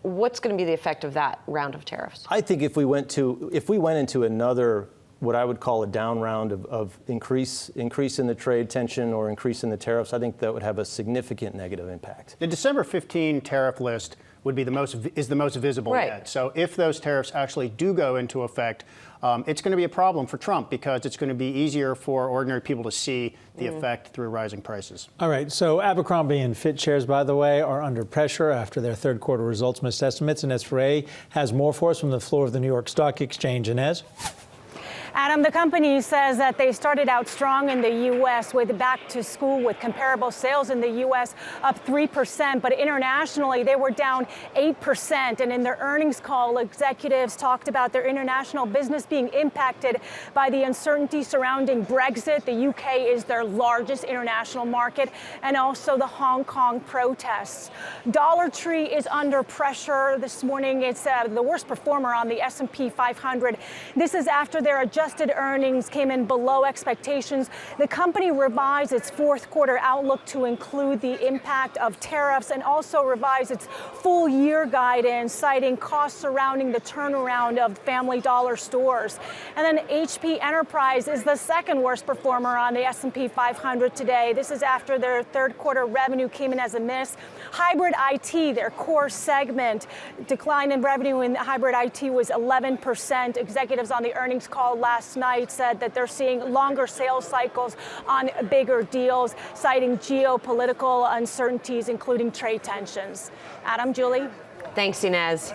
What's going to be the effect of that round of tariffs? I think if we went into another what I would call a down round of increase in the trade tension or increase in the tariffs, I think that would have a significant negative impact. The December 15 tariff list would be the most visible yet. So if those tariffs actually do go into effect, it's going to be a problem for Trump because it's going to be easier for ordinary people to see the effect through rising prices. All right, so Abercrombie and Fitch shares, by the way, are under pressure after their third quarter results missed estimates. Inez Ferre has more for us from the floor of the New York Stock Exchange. Inez? Adam, the company says that they started out strong in the U.S. with back to school with comparable sales in the U.S. up 3%, but internationally they were down 8%. And in their earnings call, executives talked about their international business being impacted by the uncertainty surrounding Brexit. The U.K. is their largest international market, and also the Hong Kong protests. Dollar Tree is under pressure this morning. It's the worst performer on the S&P 500. This is after their adjusted earnings came in below expectations. The company revised its fourth quarter outlook to include the impact of tariffs and also revised its full year guidance, citing costs surrounding the turnaround of Family Dollar stores. And then HP Enterprise is the second worst performer on the S&P 500 today. This is after their third quarter revenue came in as a miss. Hybrid IT, their core segment, decline in revenue in hybrid IT was 11%. Executives on the earnings call last night said that they're seeing longer sales cycles on bigger deals, citing geopolitical uncertainties, including trade tensions. Adam, Julie? Thanks, Inez.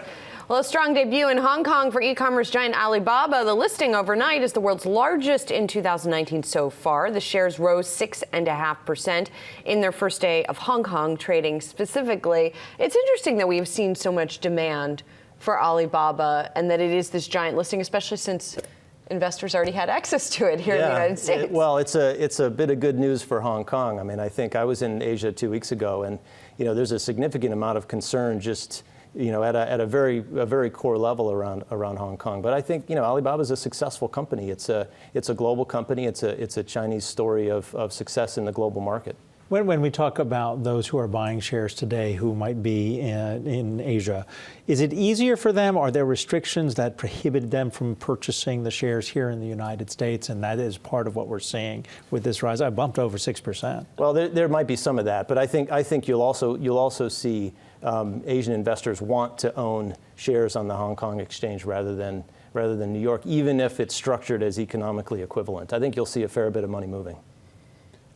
Well, a strong debut in Hong Kong for e-commerce giant Alibaba. The listing overnight is the world's largest in 2019 so far. The shares rose 6.5% in their first day of Hong Kong trading specifically. It's interesting that we've seen so much demand for Alibaba and that it is this giant listing, especially since investors already had access to it here in the United States. Well, it's a bit of good news for Hong Kong. I mean, I think I was in Asia 2 weeks ago, and there's a significant amount of concern just at a very core level around Hong Kong. But I think Alibaba is a successful company. It's a global company. It's a Chinese story of success in the global market. When we talk about those who are buying shares today who might be in Asia, is it easier for them? Are there restrictions that prohibit them from purchasing the shares here in the United States? And that is part of what we're seeing with this rise. I bumped over 6%. Well, there might be some of that, but I think you'll also see Asian investors want to own shares on the Hong Kong exchange rather than New York, even if it's structured as economically equivalent. I think you'll see a fair bit of money moving.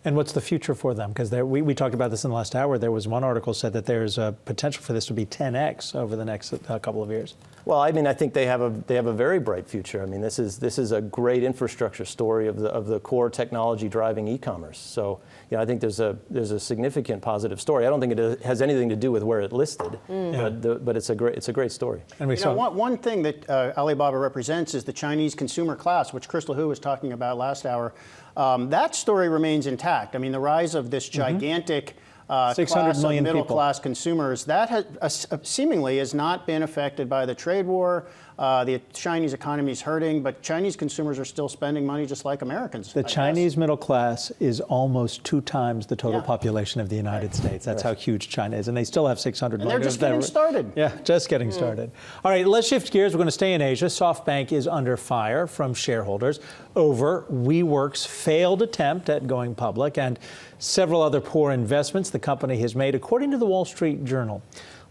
And what's the future for them? Because we talked about this in the last hour. There was one article said that there's a potential for this to be 10x over the next couple of years. Well, I mean, I think they have a very bright future. I mean, this is a great infrastructure story of the core technology driving e-commerce. So, I think there's a significant positive story. I don't think it has anything to do with where it listed, but it's a great story. And one thing that Alibaba represents is the Chinese consumer class, which Crystal Hu was talking about last hour. That story remains intact. I mean, the rise of this gigantic 600 million middle-class consumers, that has seemingly has not been affected by the trade war. The Chinese economy is hurting, but Chinese consumers are still spending money just like Americans. The Chinese middle class is almost 2 times the total population of the United States. That's how huge China is. And they still have 600 million. And they're just getting started. Yeah, just getting started. All right, let's shift gears. We're going to stay in Asia. SoftBank is under fire from shareholders over WeWork's failed attempt at going public and several other poor investments the company has made, according to the Wall Street Journal.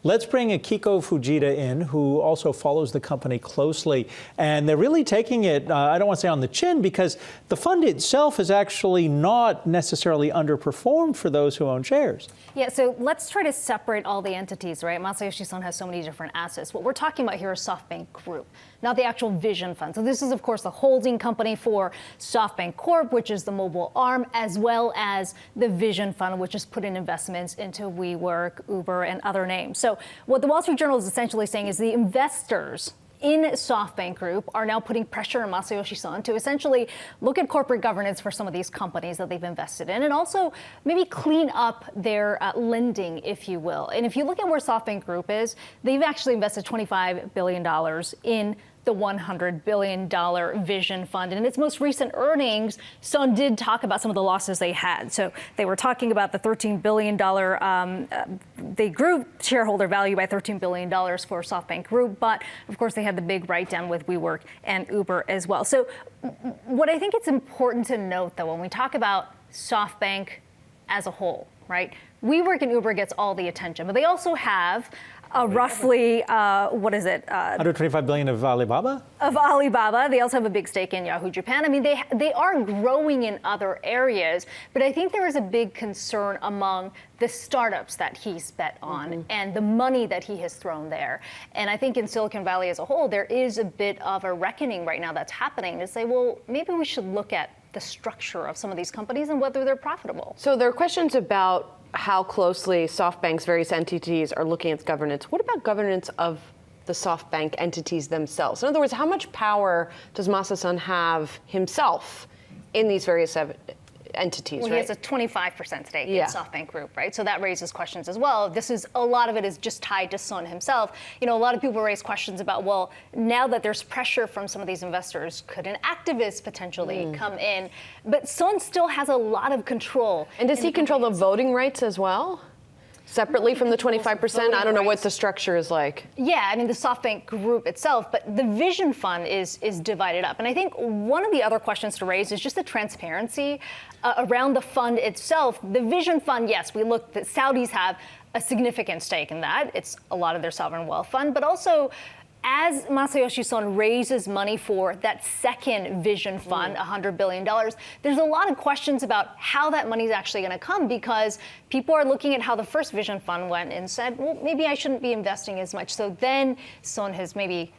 Let's bring Akiko Fujita in, who also follows the company closely. And they're really taking it, I don't want to say on the chin, because the fund itself is actually not necessarily underperformed for those who own shares. Yeah, so let's try to separate all the entities, right? Masayoshi Son has so many different assets. What we're talking about here is SoftBank Group, not the actual Vision Fund. So this is, of course, the holding company for SoftBank Corp, which is the mobile arm, as well as the Vision Fund, which is putting investments into WeWork, Uber, and other names. So what the Wall Street Journal is essentially saying is the investors in SoftBank Group are now putting pressure on Masayoshi Son to essentially look at corporate governance for some of these companies that they've invested in and also maybe clean up their lending, if you will. And if you look at where SoftBank Group is, they've actually invested $25 billion in the $100 billion Vision Fund. And in its most recent earnings, Sun did talk about some of the losses they had. So they were talking about the $13 billion, they grew shareholder value by $13 billion for SoftBank Group, but of course they had the big write-down with WeWork and Uber as well. So what I think it's important to note, though, when we talk about SoftBank as a whole, right? WeWork and Uber gets all the attention, but they also have roughly, what is it? 125 billion of Alibaba? Of Alibaba. They also have a big stake in Yahoo Japan. I mean, they are growing in other areas, but I think there is a big concern among the startups that he's bet on and the money that he has thrown there. And I think in Silicon Valley as a whole, there is a bit of a reckoning right now that's happening to say, well, maybe we should look at the structure of some of these companies and whether they're profitable. So there are questions about how closely SoftBank's various entities are looking at governance. What about governance of the SoftBank entities themselves? In other words, how much power does Masa Son have himself in these various entities? Well, right? he has a 25% stake in SoftBank Group, right? So that raises questions as well. A lot of it is just tied to Sun himself. You know, a lot of people raise questions about, well, now that there's pressure from some of these investors, could an activist potentially come in? But Sun still has a lot of control. And does he control the voting rights as well? Separately from the 25%? I don't know what the structure is like. Yeah, I mean, the SoftBank Group itself, but the Vision Fund is divided up. And I think one of the other questions to raise is just the transparency around the fund itself. The Vision Fund, yes, we look that Saudis have a significant stake in that. It's a lot of their sovereign wealth fund, but also as Masayoshi Son raises money for that second Vision Fund, $100 billion, there's a lot of questions about how that money is actually going to come, because people are looking at how the first Vision Fund went and said, well, maybe I shouldn't be investing as much. So then Son has maybe,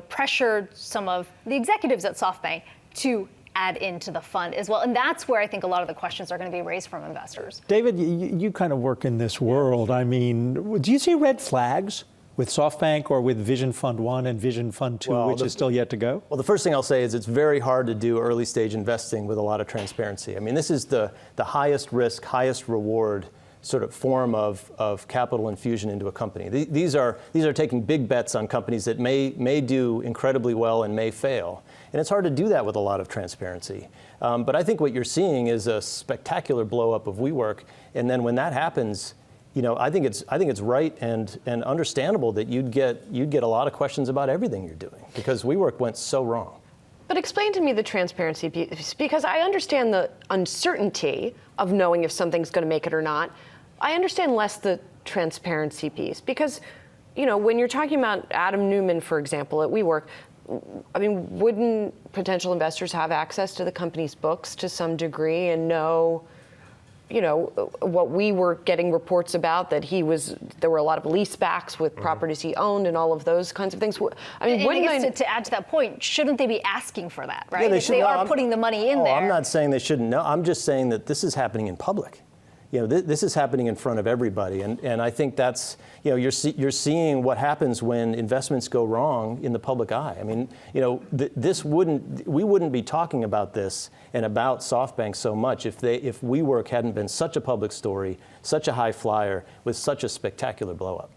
pressured some of the executives at SoftBank to add into the fund as well. And that's where I think a lot of the questions are going to be raised from investors. David, you kind of work in this world. I mean, do you see red flags with SoftBank or with Vision Fund 1 and Vision Fund 2, which is still yet to go? Well, the first thing I'll say is it's very hard to do early stage investing with a lot of transparency. I mean, this is the highest risk, highest reward sort of form of capital infusion into a company. These are taking big bets on companies that may do incredibly well and may fail. And it's hard to do that with a lot of transparency. But I think what you're seeing is a spectacular blow up of WeWork. And then when that happens, I think it's right and understandable that you'd get a lot of questions about everything you're doing, because WeWork went so wrong. But explain to me the transparency piece, because I understand the uncertainty of knowing if something's going to make it or not. I understand less the transparency piece, because, when you're talking about Adam Neumann, for example, at WeWork, I mean, wouldn't potential investors have access to the company's books to some degree and know, what we were getting reports about, that there were a lot of leasebacks with properties he owned and all of those kinds of things. I mean, to add to that point, shouldn't they be asking for that, right? Yeah, if they are putting the money in there. I'm not saying they shouldn't know. I'm just saying that this is happening in public. This is happening in front of everybody, and I think that's, you're seeing what happens when investments go wrong in the public eye. I mean, we wouldn't be talking about this and about SoftBank so much if WeWork hadn't been such a public story, such a high flyer with such a spectacular blow up.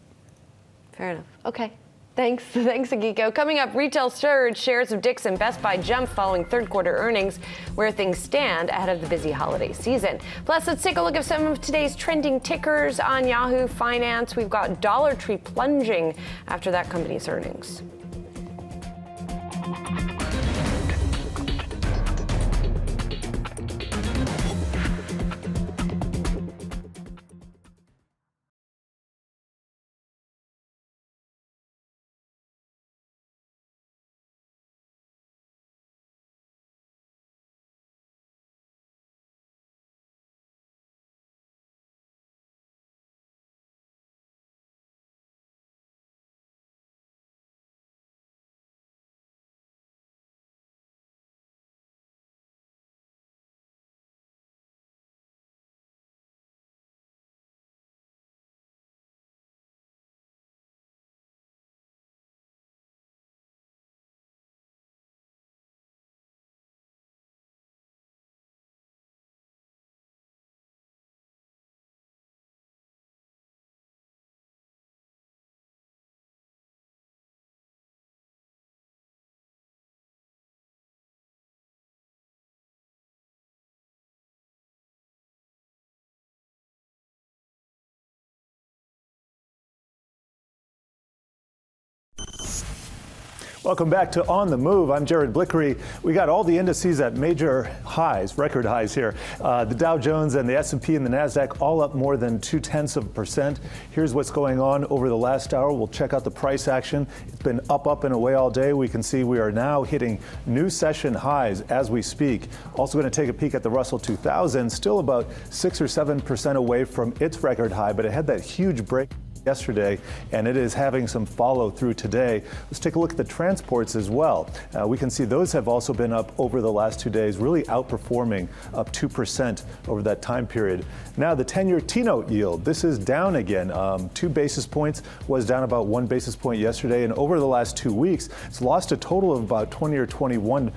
Fair enough. Okay. Thanks, Akiko. Coming up, retail surge, shares of Dick's and Best Buy jump following third quarter earnings, where things stand ahead of the busy holiday season. Plus, let's take a look at some of today's trending tickers on Yahoo Finance. We've got Dollar Tree plunging after that company's earnings. Welcome back to On the Move. I'm Jared Blickery. We got all the indices at major highs, record highs here. The Dow Jones and the S&P and the NASDAQ all up more than 0.2%. Here's what's going on over the last hour. We'll check out the price action. It's been up and away all day. We can see we are now hitting new session highs as we speak. Also going to take a peek at the Russell 2000, still about 6 or 7% away from its record high, but it had that huge break yesterday, and it is having some follow through today. Let's take a look at the transports as well. We can see those have also been up over the last 2 days, really outperforming, up 2% over that time period. Now the 10-year T-note yield, this is down again. 2 basis points, was down about 1 basis point yesterday, and over the last 2 weeks, it's lost a total of about 20 or 21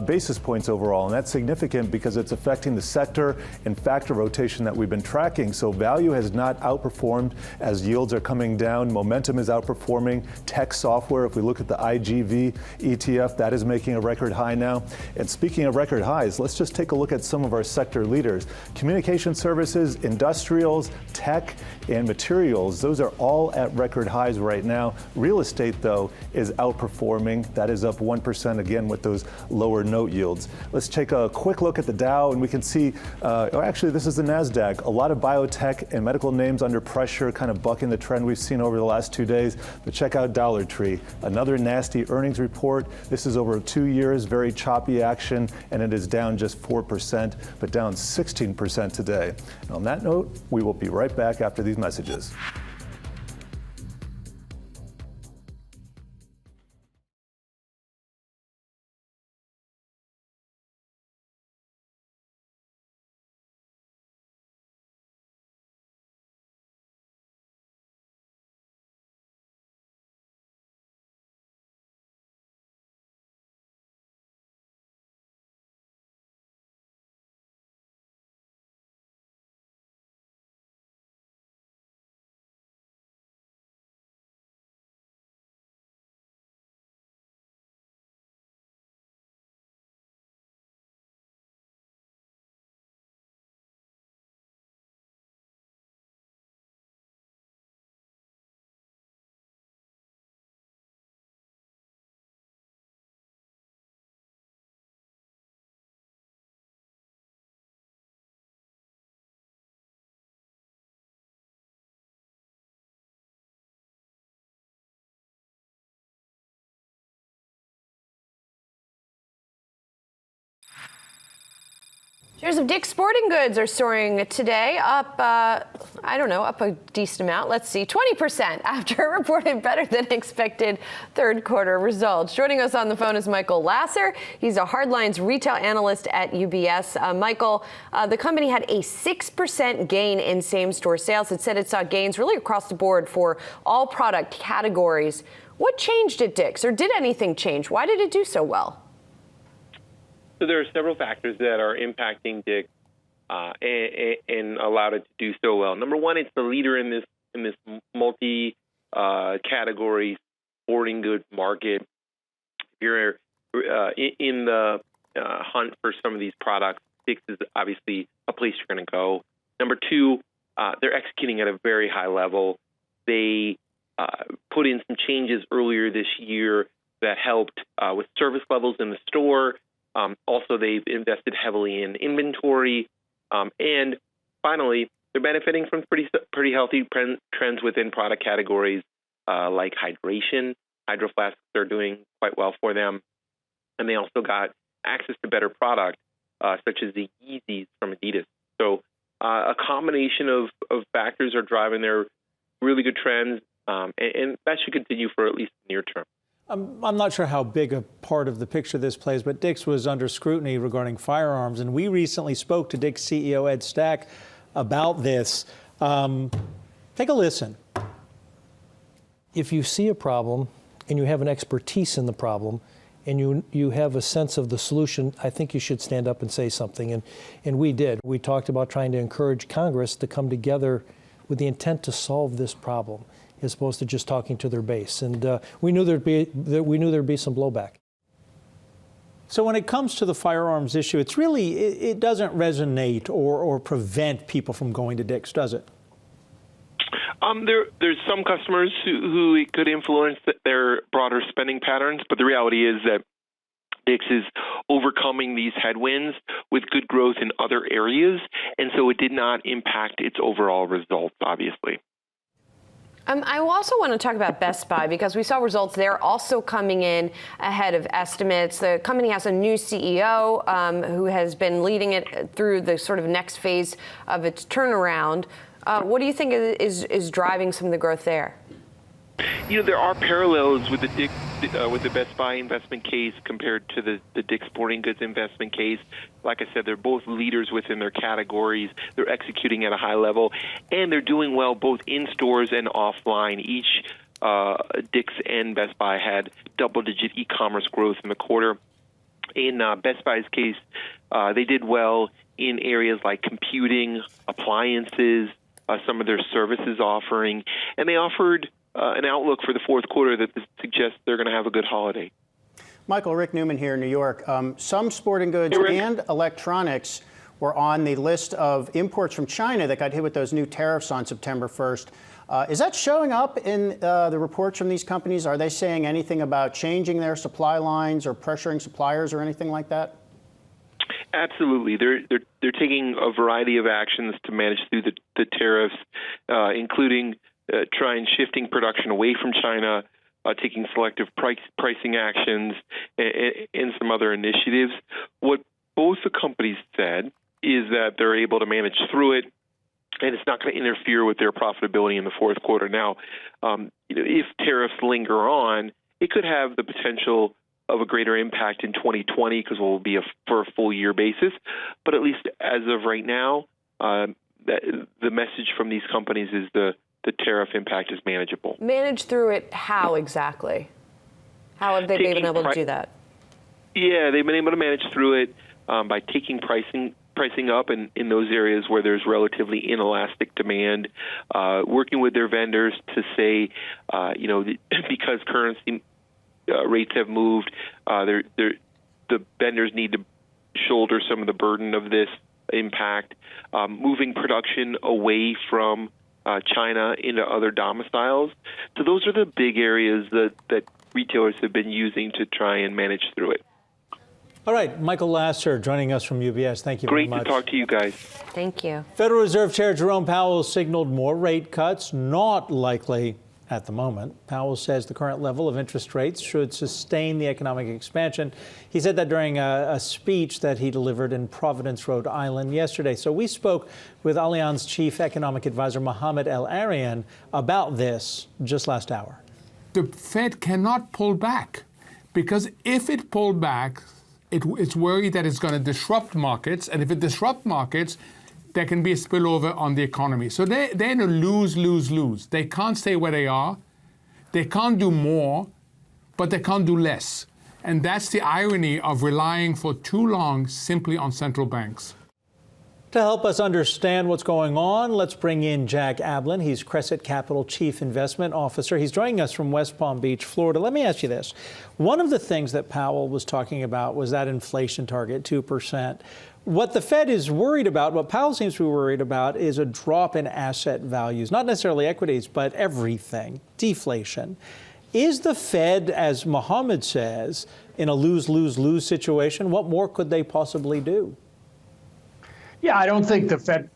basis points overall, and that's significant because it's affecting the sector and factor rotation that we've been tracking. So value has not outperformed as yields are coming down. Momentum is outperforming. Tech software, if we look at the IGV ETF, that is making a record high now. And speaking of record highs, let's just take a look at some of our sector leaders. Communication services, industrials, tech, and materials, those are all at record highs right now. Real estate, though, is outperforming. That is up 1% again with those lower note yields. Let's take a quick look at the Dow, and we can see, actually, this is the NASDAQ. A lot of biotech and medical names under pressure, kind of bucking the trend we've seen over the last 2 days. But check out Dollar Tree, another nasty earnings report. This is over 2 years, very choppy action, and it is down just 4%, but down 16% today. And on that note, we will be right back after these messages. Shares of Dick's Sporting Goods are soaring today, up, up a decent amount. Let's see, 20% after it reported better than expected third quarter results. Joining us on the phone is Michael Lasser. He's a hardlines retail analyst at UBS. Michael, the company had a 6% gain in same-store sales. It said it saw gains really across the board for all product categories. What changed at Dick's, or did anything change? Why did it do so well? So there are several factors that are impacting Dick's and allowed it to do so well. Number one, it's the leader in this multi-category sporting goods market. If you're in the hunt for some of these products, Dick's is obviously a place you're going to go. Number two, they're executing at a very high level. They put in some changes earlier this year that helped with service levels in the store. Also, they've invested heavily in inventory. And finally, they're benefiting from pretty healthy trends within product categories like hydration. Hydro Flasks are doing quite well for them. And they also got access to better product, such as the Yeezys from Adidas. So a combination of factors are driving their really good trends, and that should continue for at least the near term. I'm not sure how big a part of the picture this plays, but Dick's was under scrutiny regarding firearms, and we recently spoke to Dick's CEO Ed Stack about this. Take a listen. If you see a problem and you have an expertise in the problem and you have a sense of the solution, I think you should stand up and say something. And we did. We talked about trying to encourage Congress to come together with the intent to solve this problem, as opposed to just talking to their base. And we knew there'd be some blowback. So when it comes to the firearms issue, it's really, it doesn't resonate or prevent people from going to Dick's, does it? There's some customers who it could influence their broader spending patterns, but the reality is that DICK'S is overcoming these headwinds with good growth in other areas, and so it did not impact its overall results, obviously. I also want to talk about Best Buy because we saw results there also coming in ahead of estimates. The company has a new CEO who has been leading it through the sort of next phase of its turnaround. What do you think is driving some of the growth there? There are parallels with the Best Buy investment case compared to the DICK'S Sporting Goods investment case. Like I said, they're both leaders within their categories. They're executing at a high level, and they're doing well both in stores and offline. Each DICK'S and Best Buy had double-digit e-commerce growth in the quarter. In Best Buy's case, they did well in areas like computing, appliances, some of their services offering, and they offered an outlook for the fourth quarter that suggests they're going to have a good holiday. Michael, Rick Newman here in New York. Some sporting goods and electronics were on the list of imports from China that got hit with those new tariffs on September 1st. Is that showing up in the reports from these companies? Are they saying anything about changing their supply lines or pressuring suppliers or anything like that? Absolutely. They're taking a variety of actions to manage through the tariffs, including trying shifting production away from China, taking selective pricing actions, and some other initiatives. What both the companies said is that they're able to manage through it, and it's not going to interfere with their profitability in the fourth quarter. Now, if tariffs linger on, it could have the potential of a greater impact in 2020 because it will be for a full year basis. But at least as of right now, the message from these companies is the tariff impact is manageable. Manage through it how exactly? How have they been able to do that? Yeah, they've been able to manage through it by taking pricing up in those areas where there's relatively inelastic demand, working with their vendors to say, because currency rates have moved, the vendors need to shoulder some of the burden of this impact, moving production away from China into other domiciles. So those are the big areas that retailers have been using to try and manage through it. All right, Michael Lasser joining us from UBS. Thank you very much. Great to talk to you guys. Thank you. Federal Reserve Chair Jerome Powell signaled more rate cuts, not likely at the moment. Powell says the current level of interest rates should sustain the economic expansion. He said that during a speech that he delivered in Providence, Rhode Island yesterday. So we spoke with Allianz Chief Economic Advisor Mohamed El-Erian about this just last hour. The Fed cannot pull back because if it pulled back, it's worried that it's going to disrupt markets. And if it disrupts markets, there can be a spillover on the economy. So they're in a lose. They can't stay where they are. They can't do more, but they can't do less. And that's the irony of relying for too long simply on central banks. To help us understand what's going on, let's bring in Jack Ablin. He's Crescent Capital Chief Investment Officer. He's joining us from West Palm Beach, Florida. Let me ask you this. One of the things that Powell was talking about was that inflation target, 2%. What the Fed is worried about, what Powell seems to be worried about, is a drop in asset values, not necessarily equities, but everything, deflation. Is the Fed, as Mohamed says, in a lose-lose-lose situation? What more could they possibly do? Yeah, I don't think the Fed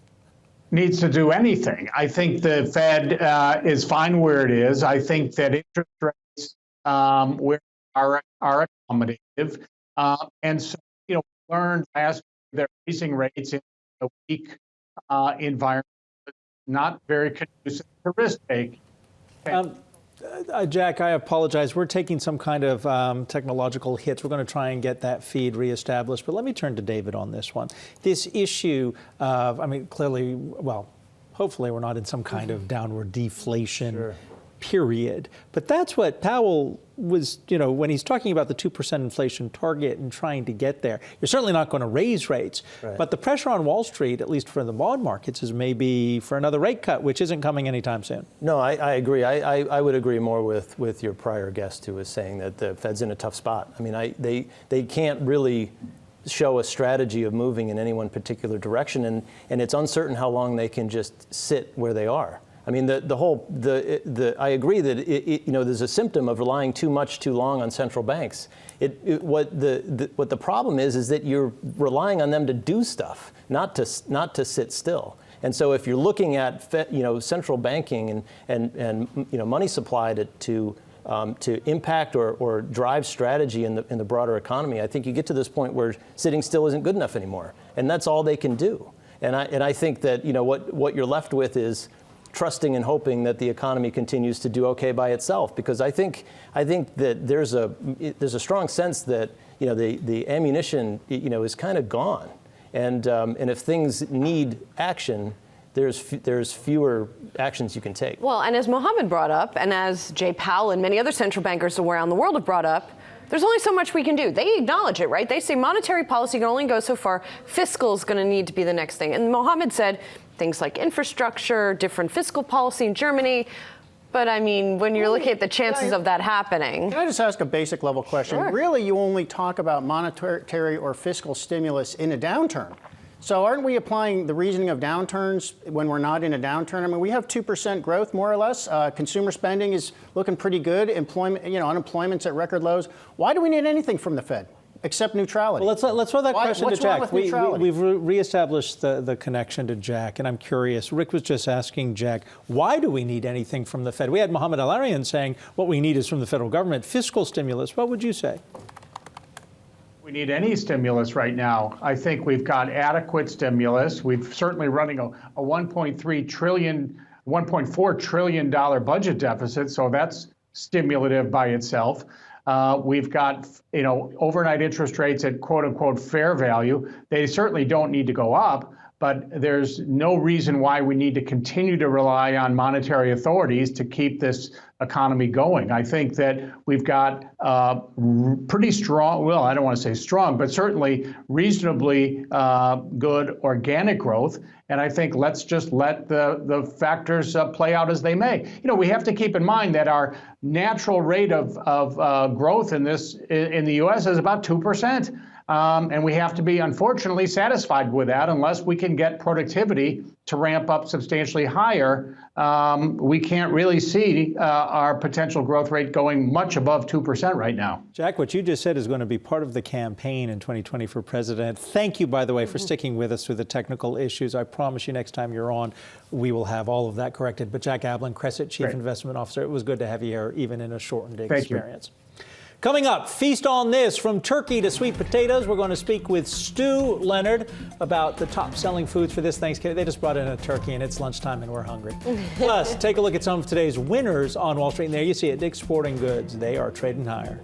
needs to do anything. I think the Fed is fine where it is. I think that interest rates are accommodative. And so, we learned last year that raising rates in a weak environment is not very conducive to risk-taking. Jack, I apologize. We're taking some kind of technological hits. We're going to try and get that feed reestablished. But let me turn to David on this one. This issue of, clearly, hopefully we're not in some kind of downward deflation period. But that's what Powell was, when he's talking about the 2% inflation target and trying to get there. You're certainly not going to raise rates. Right. But the pressure on Wall Street, at least for the bond markets, is maybe for another rate cut, which isn't coming anytime soon. No, I agree. I would agree more with your prior guest who was saying that the Fed's in a tough spot. They can't really show a strategy of moving in any one particular direction, and it's uncertain how long they can just sit where they are. I mean, I agree that there's a symptom of relying too much, too long on central banks. What the problem is that you're relying on them to do stuff, not to sit still. And so if you're looking at central banking and money supply to impact or drive strategy in the broader economy, I think you get to this point where sitting still isn't good enough anymore, and that's all they can do. And I think that what you're left with is trusting and hoping that the economy continues to do okay by itself, because I think that there's a strong sense that the ammunition is kind of gone, and if things need action, there's fewer actions you can take. Well, and as Mohammed brought up, and as Jay Powell and many other central bankers around the world have brought up, there's only so much we can do. They acknowledge it, right? They say monetary policy can only go so far. Fiscal is going to need to be the next thing. And Mohammed said things like infrastructure, different fiscal policy in Germany. But I mean, when you're looking at the chances of that happening. Can I just ask a basic level question? Sure. Really, you only talk about monetary or fiscal stimulus in a downturn. So aren't we applying the reasoning of downturns when we're not in a downturn? I mean, we have 2% growth, more or less. Consumer spending is looking pretty good. Unemployment's at record lows. Why do we need anything from the Fed except neutrality? Well, let's throw that question to Jack. We've reestablished the connection to Jack, and I'm curious. Rick was just asking Jack, why do we need anything from the Fed? We had Mohammed El-Erian saying what we need is from the federal government, fiscal stimulus. What would you say? We need any stimulus right now. I think we've got adequate stimulus. We've certainly running a $1.4 trillion budget deficit, so that's stimulative by itself. We've got overnight interest rates at quote unquote fair value. They certainly don't need to go up, but there's no reason why we need to continue to rely on monetary authorities to keep this economy going. I think that we've got pretty strong, well, I don't want to say strong, but certainly reasonably good organic growth. And I think let's just let the factors play out as they may. We have to keep in mind that our natural rate of growth in the U.S. is about 2%. And we have to be, unfortunately, satisfied with that unless we can get productivity to ramp up substantially higher. We can't really see our potential growth rate going much above 2% right now. Jack, what you just said is going to be part of the campaign in 2020 for president. Thank you, by the way, for sticking with us through the technical issues. I promise you next time you're on, we will have all of that corrected. But Jack Ablin, Crescent Chief Investment Officer, it was good to have you here, even in a shortened experience. Coming up, feast on this. From turkey to sweet potatoes, we're going to speak with Stu Leonard about the top-selling foods for this Thanksgiving. They just brought in a turkey, and it's lunchtime, and we're hungry. Plus, take a look at some of today's winners on Wall Street. And there you see it, Dick's Sporting Goods. They are trading higher.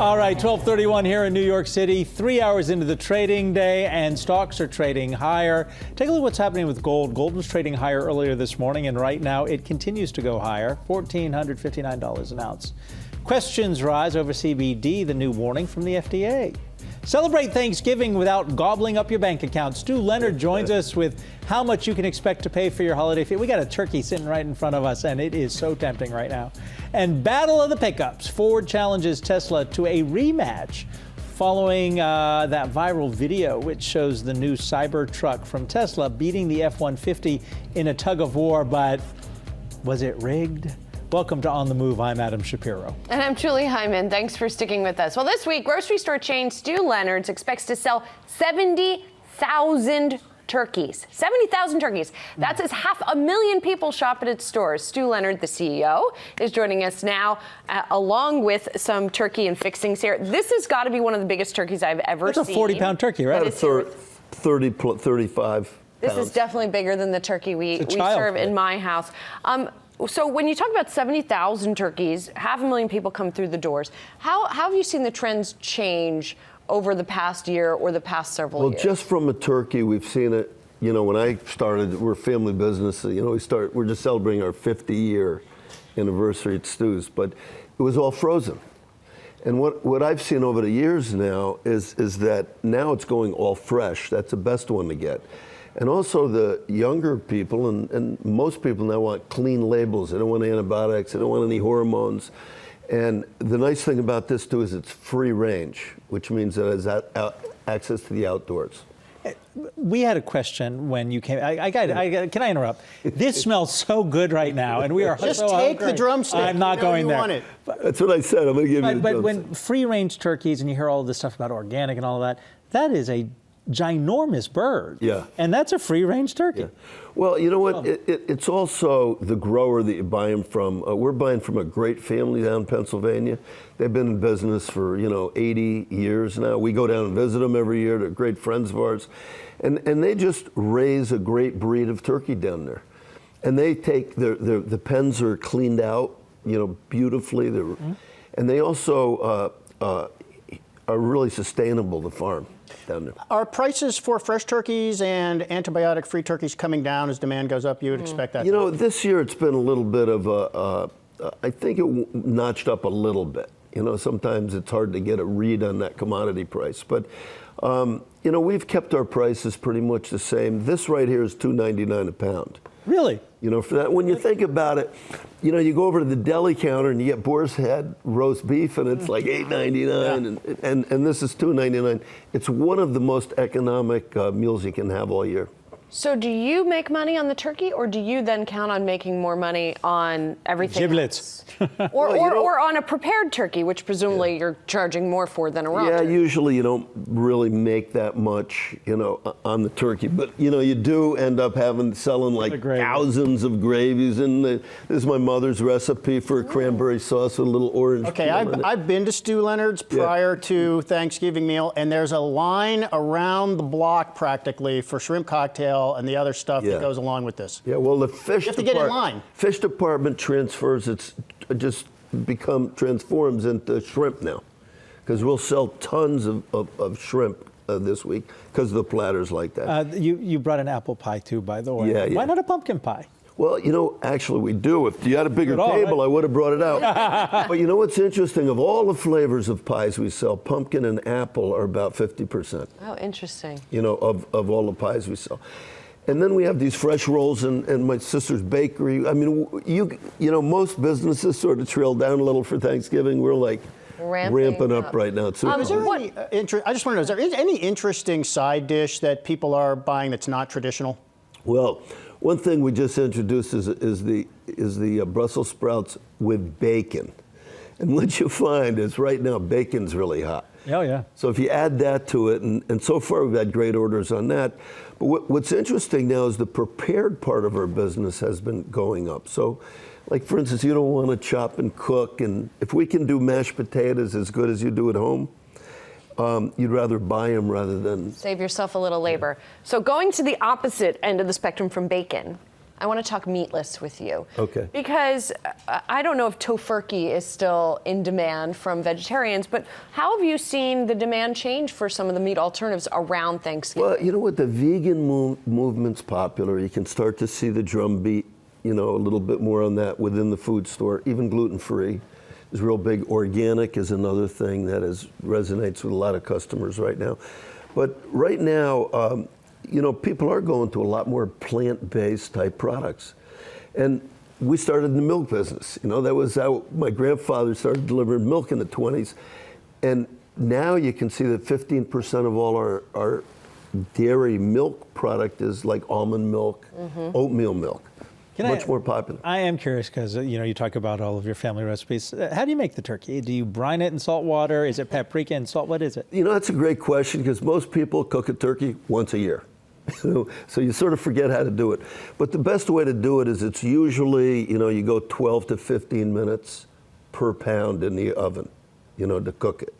All right, 12:31 here in New York City, 3 hours into the trading day, and stocks are trading higher. Take a look at what's happening with gold. Gold was trading higher earlier this morning, and right now it continues to go higher, $1,459 an ounce. Questions rise over CBD, the new warning from the FDA. Celebrate Thanksgiving without gobbling up your bank account. Stu Leonard joins us with how much you can expect to pay for your holiday feast. We got a turkey sitting right in front of us, and it is so tempting right now. And Battle of the Pickups. Ford challenges Tesla to a rematch following that viral video, which shows the new Cybertruck from Tesla beating the F-150 in a tug of war. But was it rigged? Welcome to On the Move. I'm Adam Shapiro. And I'm Julie Hyman. Thanks for sticking with us. Well, this week, grocery store chain Stu Leonard's expects to sell 70,000 turkeys. 70,000 turkeys. That's as 500,000 people shop at its stores. Stu Leonard, the CEO, is joining us now, along with some turkey and fixings here. This has got to be one of the biggest turkeys I've ever seen. That's a 40-pound turkey, right? 35 This is definitely bigger than the turkey we serve in my house. So when you talk about 70,000 turkeys, 500,000 people come through the doors. How have you seen the trends change over the past year or the past several years? Well, just from a turkey, we've seen it. You know, when I started, we're a family business. You know, we're just celebrating our 50-year anniversary at Stu's, but it was all frozen. And what I've seen over the years now is that now it's going all fresh. That's the best one to get. And also the younger people and most people now want clean labels. They don't want antibiotics. They don't want any hormones. And the nice thing about this too is it's free range, which means that it has access to the outdoors. We had a question when you came. Can I interrupt? This smells so good right now, and we are just so take hungry. the drumstick. I'm not going there. Want it. That's what I said. I'm going to give you the But drumstick. when free-range turkeys, and you hear all this stuff about organic and all of that, that is a ginormous bird. Yeah. And that's a free-range turkey. Yeah. Well, you know what? It's also the grower that you buy them from. We're buying from a great family down in Pennsylvania. They've been in business for, 80 years now. We go down and visit them every year. They're great friends of ours. And they just raise a great breed of turkey down there. And they take, the pens are cleaned out, beautifully. And they also are really sustainable, the farm down there. Are prices for fresh turkeys and antibiotic-free turkeys coming down as demand goes up? You would expect that? This year it's been a little bit of I think it notched up a little bit. Sometimes it's hard to get a read on that commodity price. But, we've kept our prices pretty much the same. This right here is $2.99 a pound. Really? For that, when you think about it, you go over to the deli counter and you get boar's head roast beef and it's like $8.99 and this is $2.99. It's one of the most economic meals you can have all year. So do you make money on the turkey, or do you then count on making more money on everything Giblets. or on a prepared turkey, which presumably you're charging more for than a raw turkey? Usually you don't really make that much, on the turkey. But, you do end up selling like thousands of gravies. And this is my mother's recipe for a cranberry sauce with a little orange Okay, peel in it. I've been to Stu Leonard's prior to Thanksgiving meal, and there's a line around the block practically for shrimp cocktail and the other stuff that goes along with this. Yeah, well, the fish You have to get in line. Fish department transforms into shrimp now, because we'll sell tons of shrimp this week because of the platters like that. You brought an apple pie too, by the way. Yeah. Why not a pumpkin pie? Well, actually we do. If you had a bigger Good all, table, right? I would have brought it out. But you know what's interesting? Of all the flavors of pies we sell, pumpkin and apple are about 50%. Oh, interesting. Of all the pies we sell. And then we have these fresh rolls and my sister's bakery. I mean, most businesses sort of trail down a little for Thanksgiving. We're like ramping up right now. Is there any I just want to know, is there any interesting side dish that people are buying that's not traditional? Well, one thing we just introduced is the Brussels sprouts with bacon. And what you find is right now bacon's really hot. Oh, yeah. So if you add that to it, and so far we've had great orders on that. But what's interesting now is the prepared part of our business has been going up. So, like for instance, you don't want to chop and cook, and if we can do mashed potatoes as good as you do at home, you'd rather buy them rather than Save yourself a little labor. So going to the opposite end of the spectrum from bacon, I want to talk meatless with you. Okay. Because I don't know if tofurkey is still in demand from vegetarians, but how have you seen the demand change for some of the meat alternatives around Thanksgiving? Well, you know what? The vegan movement's popular. You can start to see the drumbeat, you know, a little bit more on that within the food store. Even gluten-free is real big. Organic is another thing that resonates with a lot of customers right now. But right now, you know, people are going to a lot more plant-based type products. And we started in the milk business. You know, that was how my grandfather started delivering milk in the 20s. And now you can see that 15% of all our dairy milk product is like almond milk, oatmeal milk. Much more popular. I am curious because, you know, you talk about all of your family recipes. How do you make the turkey? Do you brine it in salt water? Is it paprika and salt? What is it? You know, that's a great question because most people cook a turkey once a year. So you sort of forget how to do it. But the best way to do it is it's usually, you know, you go 12 to 15 minutes per pound in the oven, you know, to cook it.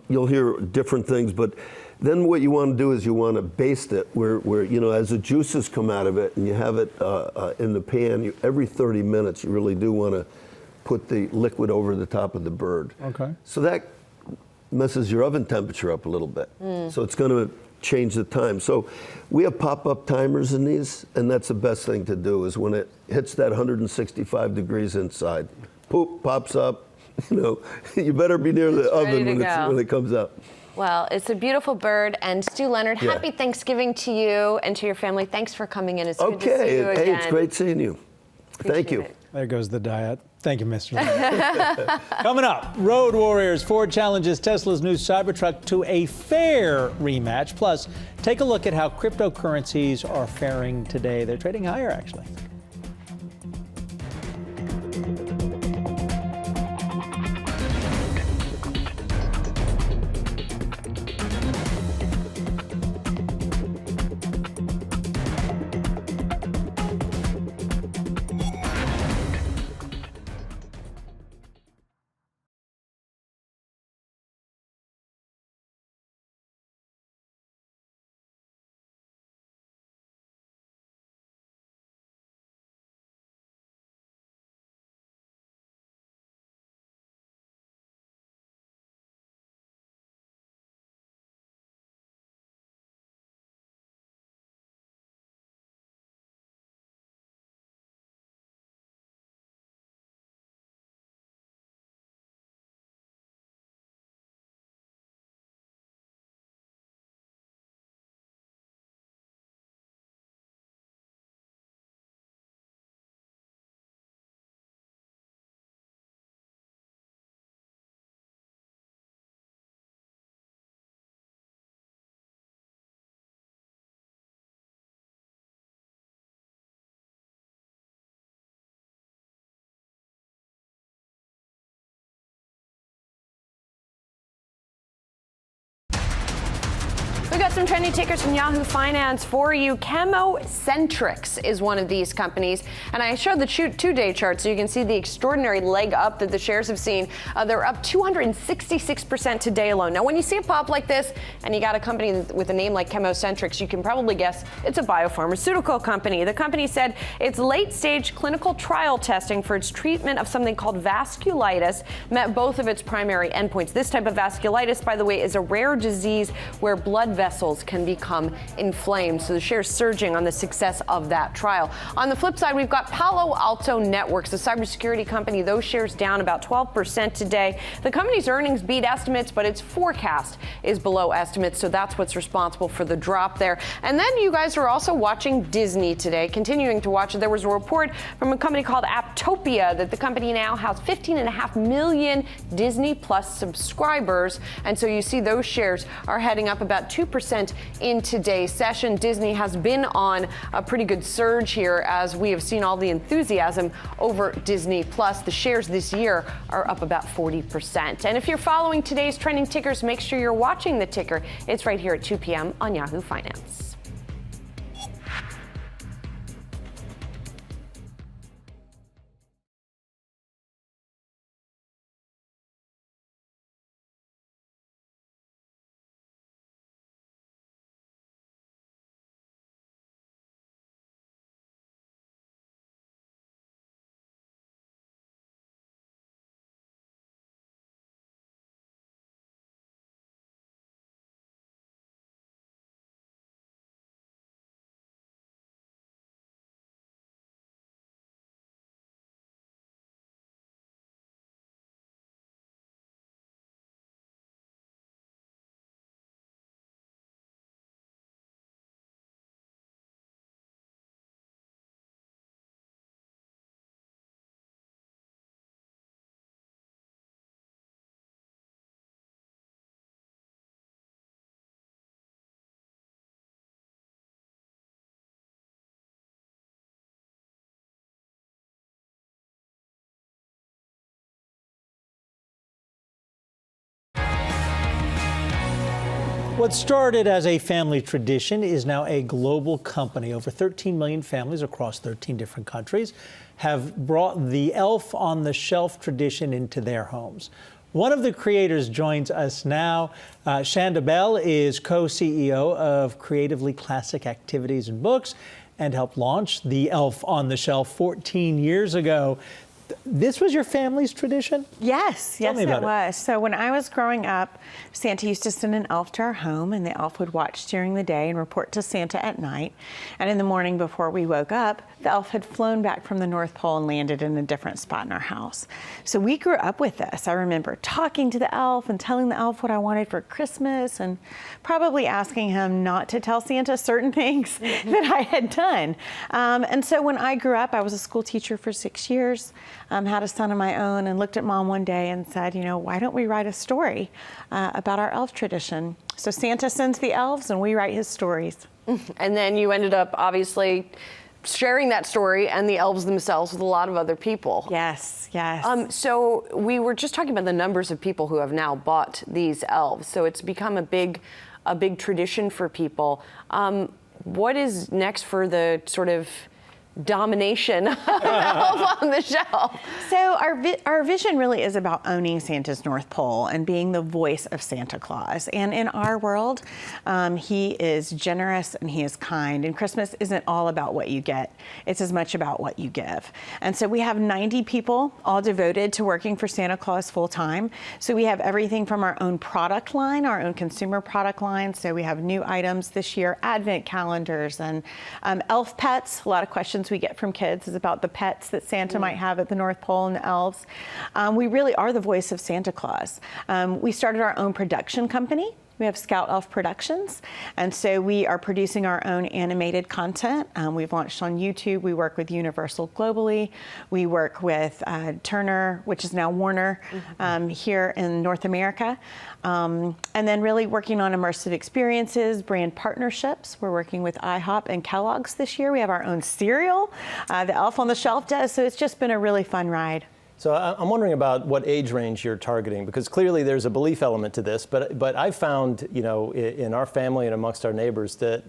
You'll hear different things, but then what you want to do is you want to baste it where you know, as the juices come out of it and you have it in the pan, every 30 minutes you really do want to put the liquid over the top of the bird. Okay. So that messes your oven temperature up a little bit. So it's going to change the time. So we have pop-up timers in these, and that's the best thing to do is when it hits that 165 degrees inside, poop, pops up, you know, you better be near the oven when it comes out. Well, it's a beautiful bird. And Stu Leonard, happy Thanksgiving to you and to your family. Thanks for coming in. It's good to see you again. Hey, it's great seeing you. Thank you. There goes the diet. Thank you, Mr. Leonard. Coming up, Road Warriors. Ford challenges Tesla's new Cybertruck to a fair rematch. Plus, take a look at how cryptocurrencies are faring today. They're trading higher, actually. We've got some trending tickers from Yahoo Finance for you. ChemoCentryx is one of these companies, and I showed the two-day chart so you can see the extraordinary leg up that the shares have seen. They're up 266% today alone. Now, when you see a pop like this, and you got a company with a name like ChemoCentryx, you can probably guess it's a biopharmaceutical company. The company said its late-stage clinical trial testing for its treatment of something called vasculitis met both of its primary endpoints. This type of vasculitis, by the way, is a rare disease where blood vessels can become inflamed. So the shares surging on the success of that trial. On the flip side, we've got Palo Alto Networks, a cybersecurity company. Those shares down about 12% today. The company's earnings beat estimates, but its forecast is below estimates. So that's what's responsible for the drop there. And then you guys are also watching Disney today, continuing to watch. There was a report from a company called Apptopia that the company now has 15.5 million Disney Plus subscribers. And so you see those shares are heading up about 2% in today's session. Disney has been on a pretty good surge here as we have seen all the enthusiasm over Disney Plus. The shares this year are up about 40%. And if you're following today's trending tickers, make sure you're watching the ticker. It's right here at 2 p.m. on Yahoo Finance. What started as a family tradition is now a global company. Over 13 million families across 13 different countries have brought the Elf on the Shelf tradition into their homes. One of the creators joins us now. Shanda Bell is co-CEO of Creatively Classic Activities and Books and helped launch the Elf on the Shelf 14 years ago. This was your family's tradition? Yes, Tell yes, me about it was. So when I was growing up, Santa used to send an elf to our home, and the elf would watch during the day and report to Santa at night. And in the morning before we woke up, the elf had flown back from the North Pole and landed in a different spot in our house. So we grew up with this. I remember talking to the elf and telling the elf what I wanted for Christmas, and probably asking him not to tell Santa certain things that I had done. And so when I grew up, I was a school teacher for 6 years. Had a son of my own, and looked at Mom one day and said, why don't we write a story about our elf tradition? So Santa sends the elves and we write his stories. And then you ended up obviously sharing that story and the elves themselves with a lot of other people. Yes, yes. So we were just talking about the numbers of people who have now bought these elves. So it's become a big tradition for people. What is next for the sort of domination of Elf on the Shelf? So our vision really is about owning Santa's North Pole and being the voice of Santa Claus. And in our world, he is generous and he is kind. And Christmas isn't all about what you get. It's as much about what you give. And so we have 90 people all devoted to working for Santa Claus full time. So we have everything from our own product line, our own consumer product line. So we have new items this year, advent calendars and elf pets. A lot of questions we get from kids is about the pets that Santa might have at the North Pole and the elves. We really are the voice of Santa Claus. We started our own production company. We have Scout Elf Productions, and so we are producing our own animated content. We've launched on YouTube. We work with Universal globally. We work with Turner, which is now Warner, here in North America. And then really working on immersive experiences, brand partnerships. We're working with IHOP and Kellogg's this year. We have our own cereal, the Elf on the Shelf does, so it's just been a really fun ride. So I'm wondering about what age range you're targeting, because clearly there's a belief element to this. But I found, in our family and amongst our neighbors that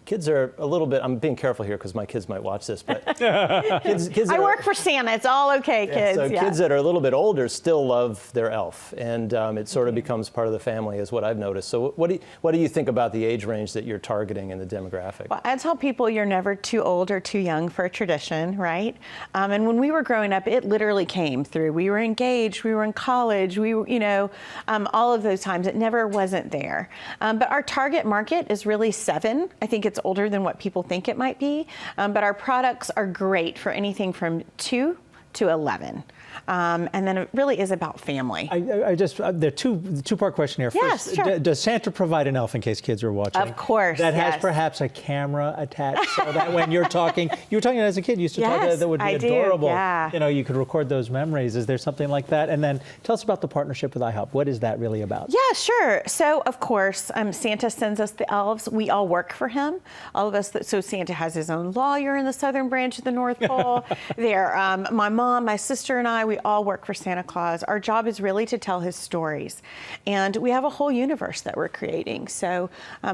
kids are a little bit. I'm being careful here because my kids might watch this, but kids I work for Santa. It's all okay, kids. So kids that are a little bit older still love their elf, and it sort of becomes part of the family, is what I've noticed. So what do you think about the age range that you're targeting in the demographic? Well, I tell people you're never too old or too young for a tradition, right? And when we were growing up, it literally came through. We were engaged, we were in college, we were, all of those times. It never wasn't there. But our target market is really 7. I think it's older than what people think it might be. But our products are great for anything from 2 to 11. And then it really is about family. I just, there are two-part question here. Yes, First, sure. Does Santa provide an elf, in case kids are watching? Of course, That has yes. perhaps a camera attached, so that when you're talking as a kid, you used to talk, Yes, that would be I do, adorable. yeah. You could record those memories. Is there something like that? And then tell us about the partnership with IHOP. What is that really about? Yeah, sure. So, of course, Santa sends us the elves. We all work for him. All of us. So Santa has his own lawyer in the southern branch of the North Pole. My mom, my sister, and I, we all work for Santa Claus. Our job is really to tell his stories. And we have a whole universe that we're creating. So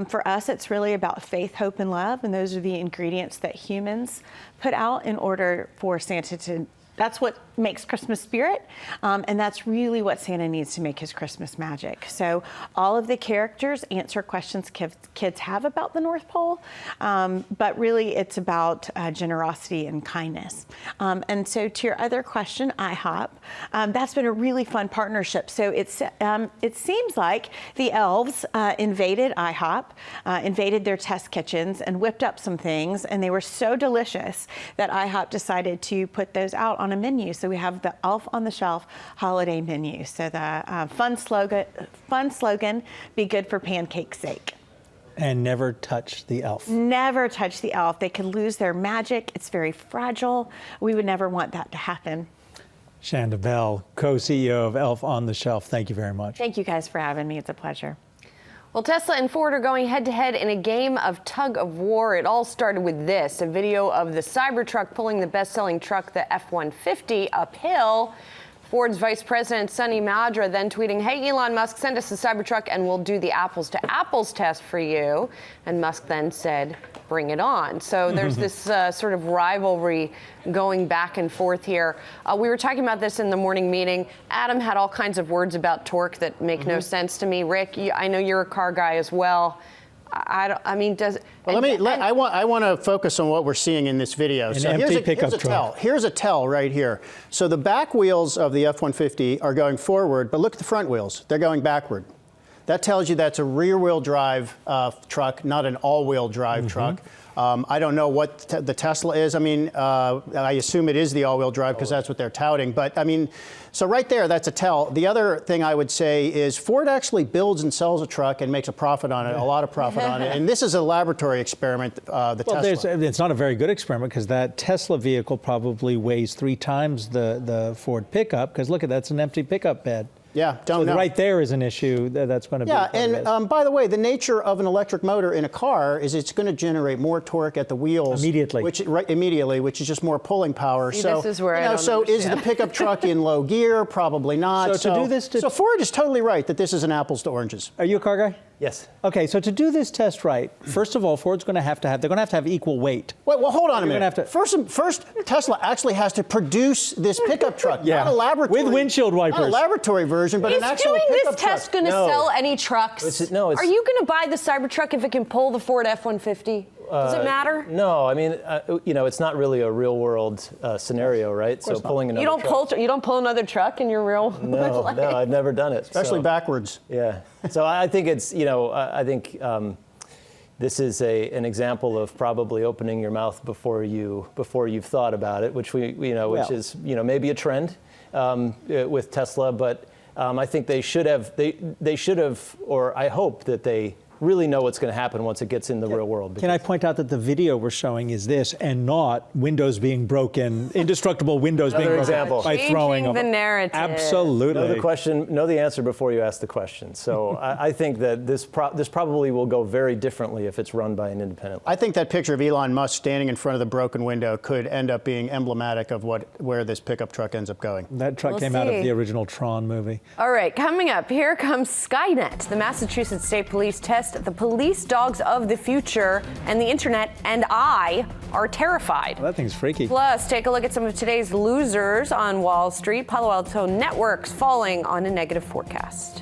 for us, it's really about faith, hope, and love. And those are the ingredients that humans put out in order for Santa to. That's what makes Christmas spirit, and that's really what Santa needs to make his Christmas magic. So all of the characters answer questions kids have about the North Pole, but really it's about generosity and kindness. And so to your other question, IHOP, that's been a really fun partnership. So it seems like the elves invaded IHOP, invaded their test kitchens and whipped up some things, and they were so delicious that IHOP decided to put those out on a menu. So we have the Elf on the Shelf holiday menu. So the fun slogan, be good for pancake's sake. And never touch the elf. Never touch the elf. They could lose their magic. It's very fragile. We would never want that to happen. Shanda Bell, co-CEO of Elf on the Shelf. Thank you very much. Thank you guys for having me. It's a pleasure. Well, Tesla and Ford are going head-to-head in a game of tug of war. It all started with this, a video of the Cybertruck pulling the best-selling truck, the F-150, uphill. Ford's Vice President Sonny Madra then tweeting, "Hey, Elon Musk, send us the Cybertruck and we'll do the apples to apples test for you." And Musk then said, "Bring it on." So there's this sort of rivalry going back and forth here. We were talking about this in the morning meeting. Adam had all kinds of words about torque that make no sense to me. Rick, I know you're a car guy as well. I mean, does well, I want to focus on what we're seeing in this video. An empty pickup truck. Tell. Here's a tell right here. So the back wheels of the F-150 are going forward, but look at the front wheels. They're going backward. That tells you that's a rear-wheel drive truck, not an all-wheel drive truck. I don't know what the Tesla is. I mean, I assume it is the all-wheel drive because that's what they're touting. But I mean, so right there, that's a tell. The other thing I would say is Ford actually builds and sells a truck and makes a profit on it, a lot of profit on it. And this is a laboratory experiment, Tesla. It's not a very good experiment because that Tesla vehicle probably weighs 3 times the Ford pickup because look, that's an empty pickup bed. Yeah, don't know. Right there is an issue that's going to be. Yeah, and by the way, the nature of an electric motor in a car is it's going to generate more torque at the wheels immediately, which is just more pulling power. See, so this is where I don't so is the pickup truck in low gear? Probably not. So to do this, so Ford is totally right that this is an apples to oranges. Are you a car guy? Yes. Okay, so to do this test right, first of all, Ford's going to have equal weight. Well, hold on a minute. First, Tesla actually has to produce this pickup truck, not a laboratory. With windshield wipers. Not a laboratory version, but an actual pickup truck. Is doing this test going to sell any trucks? Are you going to buy the Cybertruck if it can pull the Ford F-150? Does it matter? No, I mean, it's not really a real-world scenario, right? So pulling another you don't pull another truck in your real life? No, I've never done it. Especially backwards. Yeah. So I think it's, I think this is an example of probably opening your mouth before you've thought about it, which which is maybe a trend with Tesla, but I think they should have, or I hope that they really know what's going to happen once it gets in the real world. Can I point out that the video we're showing is this and not windows being broken, indestructible windows being broken by throwing them. The narrative. Absolutely. Know the answer before you ask the question. So I think that this probably will go very differently if it's run by an independent. I think that picture of Elon Musk standing in front of the broken window could end up being emblematic of where this pickup truck ends up going. That truck came out of the original Tron movie. All right, coming up, here comes Skynet. The Massachusetts State Police test the police dogs of the future, and the internet and I are terrified. Well, that thing's freaky. Plus, take a look at some of today's losers on Wall Street. Palo Alto Networks falling on a negative forecast.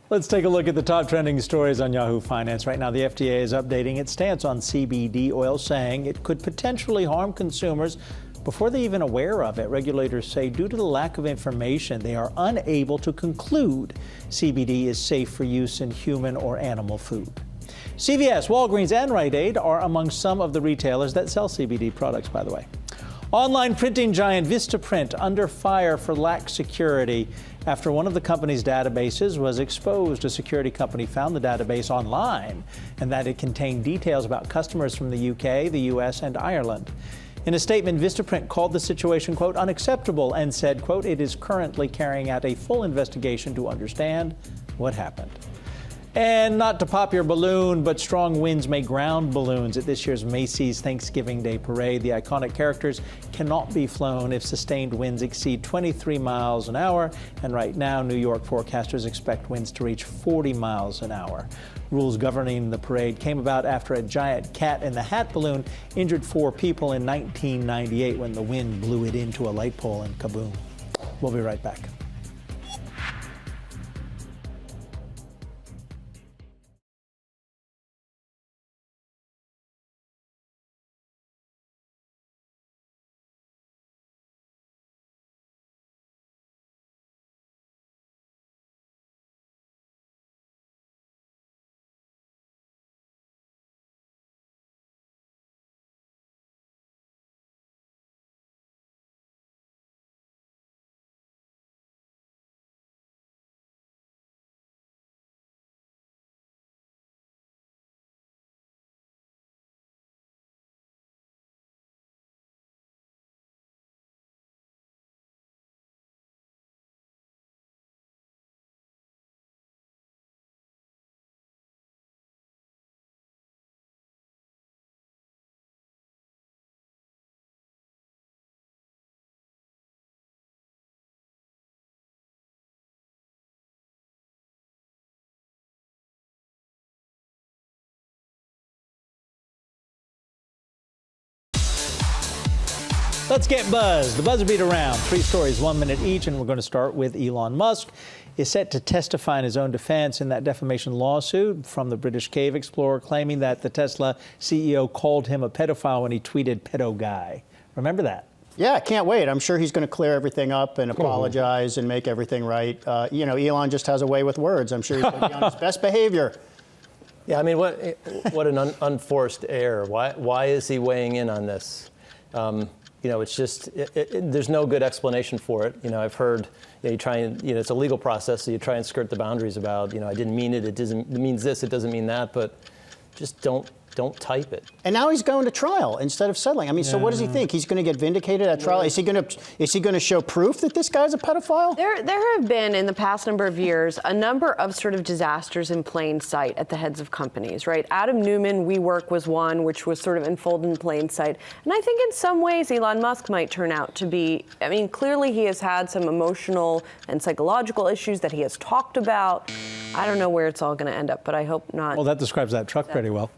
Let's take a look at the top trending stories on Yahoo Finance. Right now, the FDA is updating its stance on CBD oil, saying it could potentially harm consumers before they're even aware of it. Regulators say due to the lack of information, they are unable to conclude CBD is safe for use in human or animal food. CVS, Walgreens, and Rite Aid are among some of the retailers that sell CBD products, by the way. Online printing giant Vistaprint under fire for lax security after one of the company's databases was exposed. A security company found the database online and that it contained details about customers from the UK, the US, and Ireland. In a statement, Vistaprint called the situation, quote, unacceptable and said, quote, it is currently carrying out a full investigation to understand what happened. And not to pop your balloon, but strong winds may ground balloons at this year's Macy's Thanksgiving Day Parade. The iconic characters cannot be flown if sustained winds exceed 23 miles an hour. And right now, New York forecasters expect winds to reach 40 miles an hour. Rules governing the parade came about after a giant Cat in the Hat balloon injured 4 people in 1998 when the wind blew it into a light pole and kaboom. We'll be right back. Let's get buzzed. The buzzer beat around. 3 stories, 1 minute each, and we're going to start with Elon Musk. Is set to testify in his own defense in that defamation lawsuit from the British cave explorer, claiming that the Tesla CEO called him a pedophile when he tweeted "pedo guy." Remember that? Yeah, I can't wait. I'm sure he's going to clear everything up and apologize and make everything right. You know, Elon just has a way with words. I'm sure he's going to be on his best behavior. Yeah, I mean, what an unforced error. Why is he weighing in on this? You know, it's just, there's no good explanation for it. You know, I've heard, you try and, it's a legal process, so you try and skirt the boundaries about, I didn't mean it, it means this, it doesn't mean that, but just don't type it. And now he's going to trial instead of settling. I mean, so what does he think? He's going to get vindicated at trial? Is he going to show proof that this guy's a pedophile? There have been, in the past number of years, a number of sort of disasters in plain sight at the heads of companies, right? Adam Neumann, WeWork was one, which was sort of unfolded in plain sight. And I think in some ways Elon Musk might turn out to be, I mean, clearly he has had some emotional and psychological issues that he has talked about. I don't know where it's all going to end up, but I hope not. Well, that describes that truck pretty well.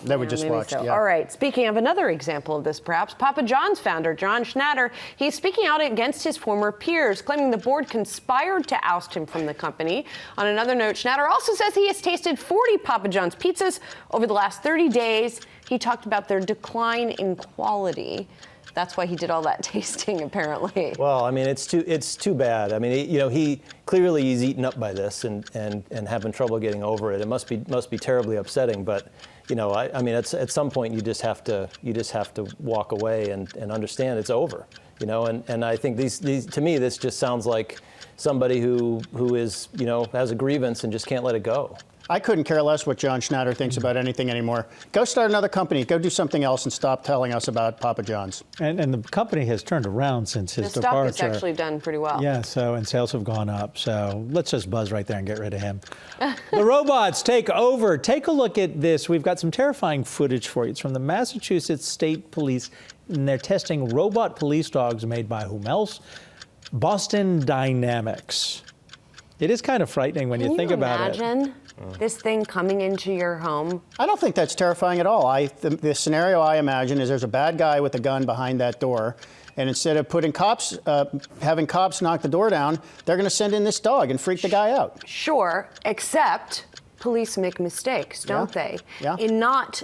That we just watched. So. Yeah. All right. Speaking of another example of this, perhaps, Papa John's founder, John Schnatter, he's speaking out against his former peers, claiming the board conspired to oust him from the company. On another note, Schnatter also says he has tasted 40 Papa John's pizzas over the last 30 days. He talked about their decline in quality. That's why he did all that tasting, apparently. Well, I mean, it's too bad. I mean, he clearly is eaten up by this and having trouble getting over it. It must be terribly upsetting, but. I mean, at some point you just have to walk away and understand it's over. And I think these to me this just sounds like somebody who is has a grievance and just can't let it go. I couldn't care less what John Schnatter thinks about anything anymore. Go start another company. Go do something else and stop telling us about Papa John's. And the company has turned around since his the departure. stock has actually done pretty well. Yeah, and sales have gone up. So let's just buzz right there and get rid of him. The robots take over. Take a look at this. We've got some terrifying footage for you. It's from the Massachusetts State Police, and they're testing robot police dogs made by whom else? Boston Dynamics. It is kind of frightening when you think about it. Imagine this thing coming into your home? I don't think that's terrifying at all. The scenario I imagine is there's a bad guy with a gun behind that door, and instead of having cops knock the door down, they're going to send in this dog and freak the guy out. Sure, except police make mistakes, don't they? Yeah. In not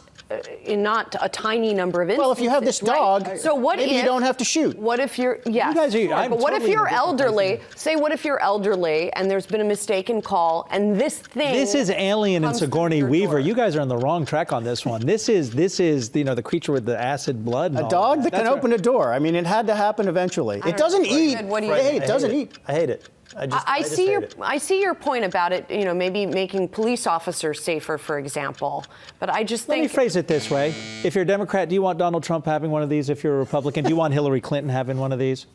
a tiny number of instances. Well, if you have this dog, right? So maybe you don't have to shoot. What if you're, You guys are, but what if you're elderly? Say, what if you're elderly and there's been a mistaken call and this thing. This is Alien and Sigourney Weaver. You guys are on the wrong track on this one. This is the creature with the acid blood. A dog that can open a door. I mean, it had to happen eventually. It doesn't eat. What do you It doesn't eat. I hate it. I see your point about it, maybe making police officers safer, for example. But I just think. Let me phrase it this way. If you're a Democrat, do you want Donald Trump having one of these? If you're a Republican, do you want Hillary Clinton having one of these?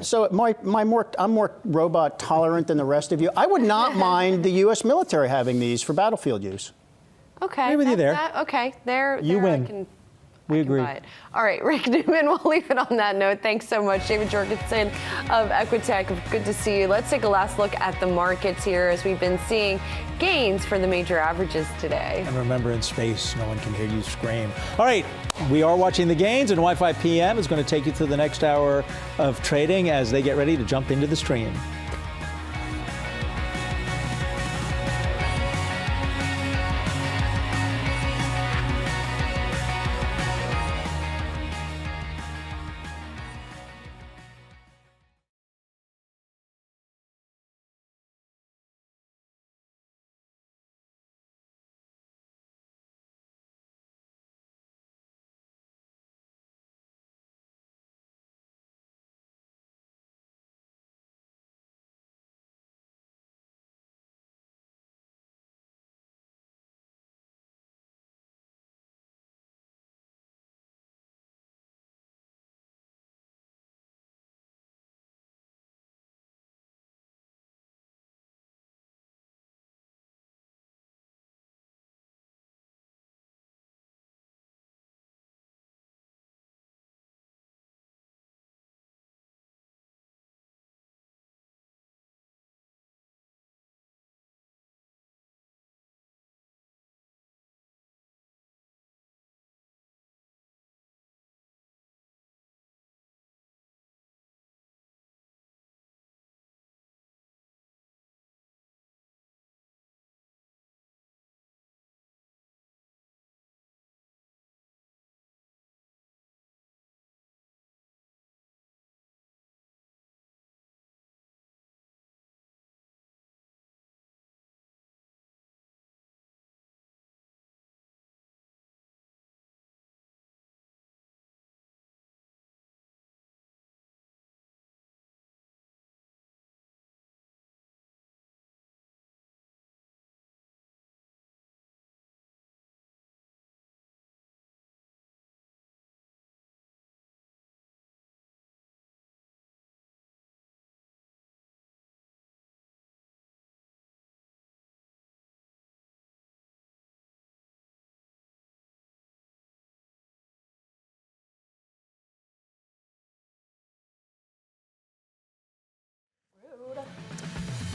So I'm more robot tolerant than the rest of you. I would not mind the U.S. military having these for battlefield use. Okay. Agree with you there. Okay. There. You win. We agree. All right, Rick Newman, we'll leave it on that note. Thanks so much. David Jorgensen of Equitech. Good to see you. Let's take a last look at the markets here as we've been seeing gains for the major averages today. And remember, in space, no one can hear you scream. All right, we are watching the gains, and Wi-Fi PM is going to take you to the next hour of trading as they get ready to jump into the stream.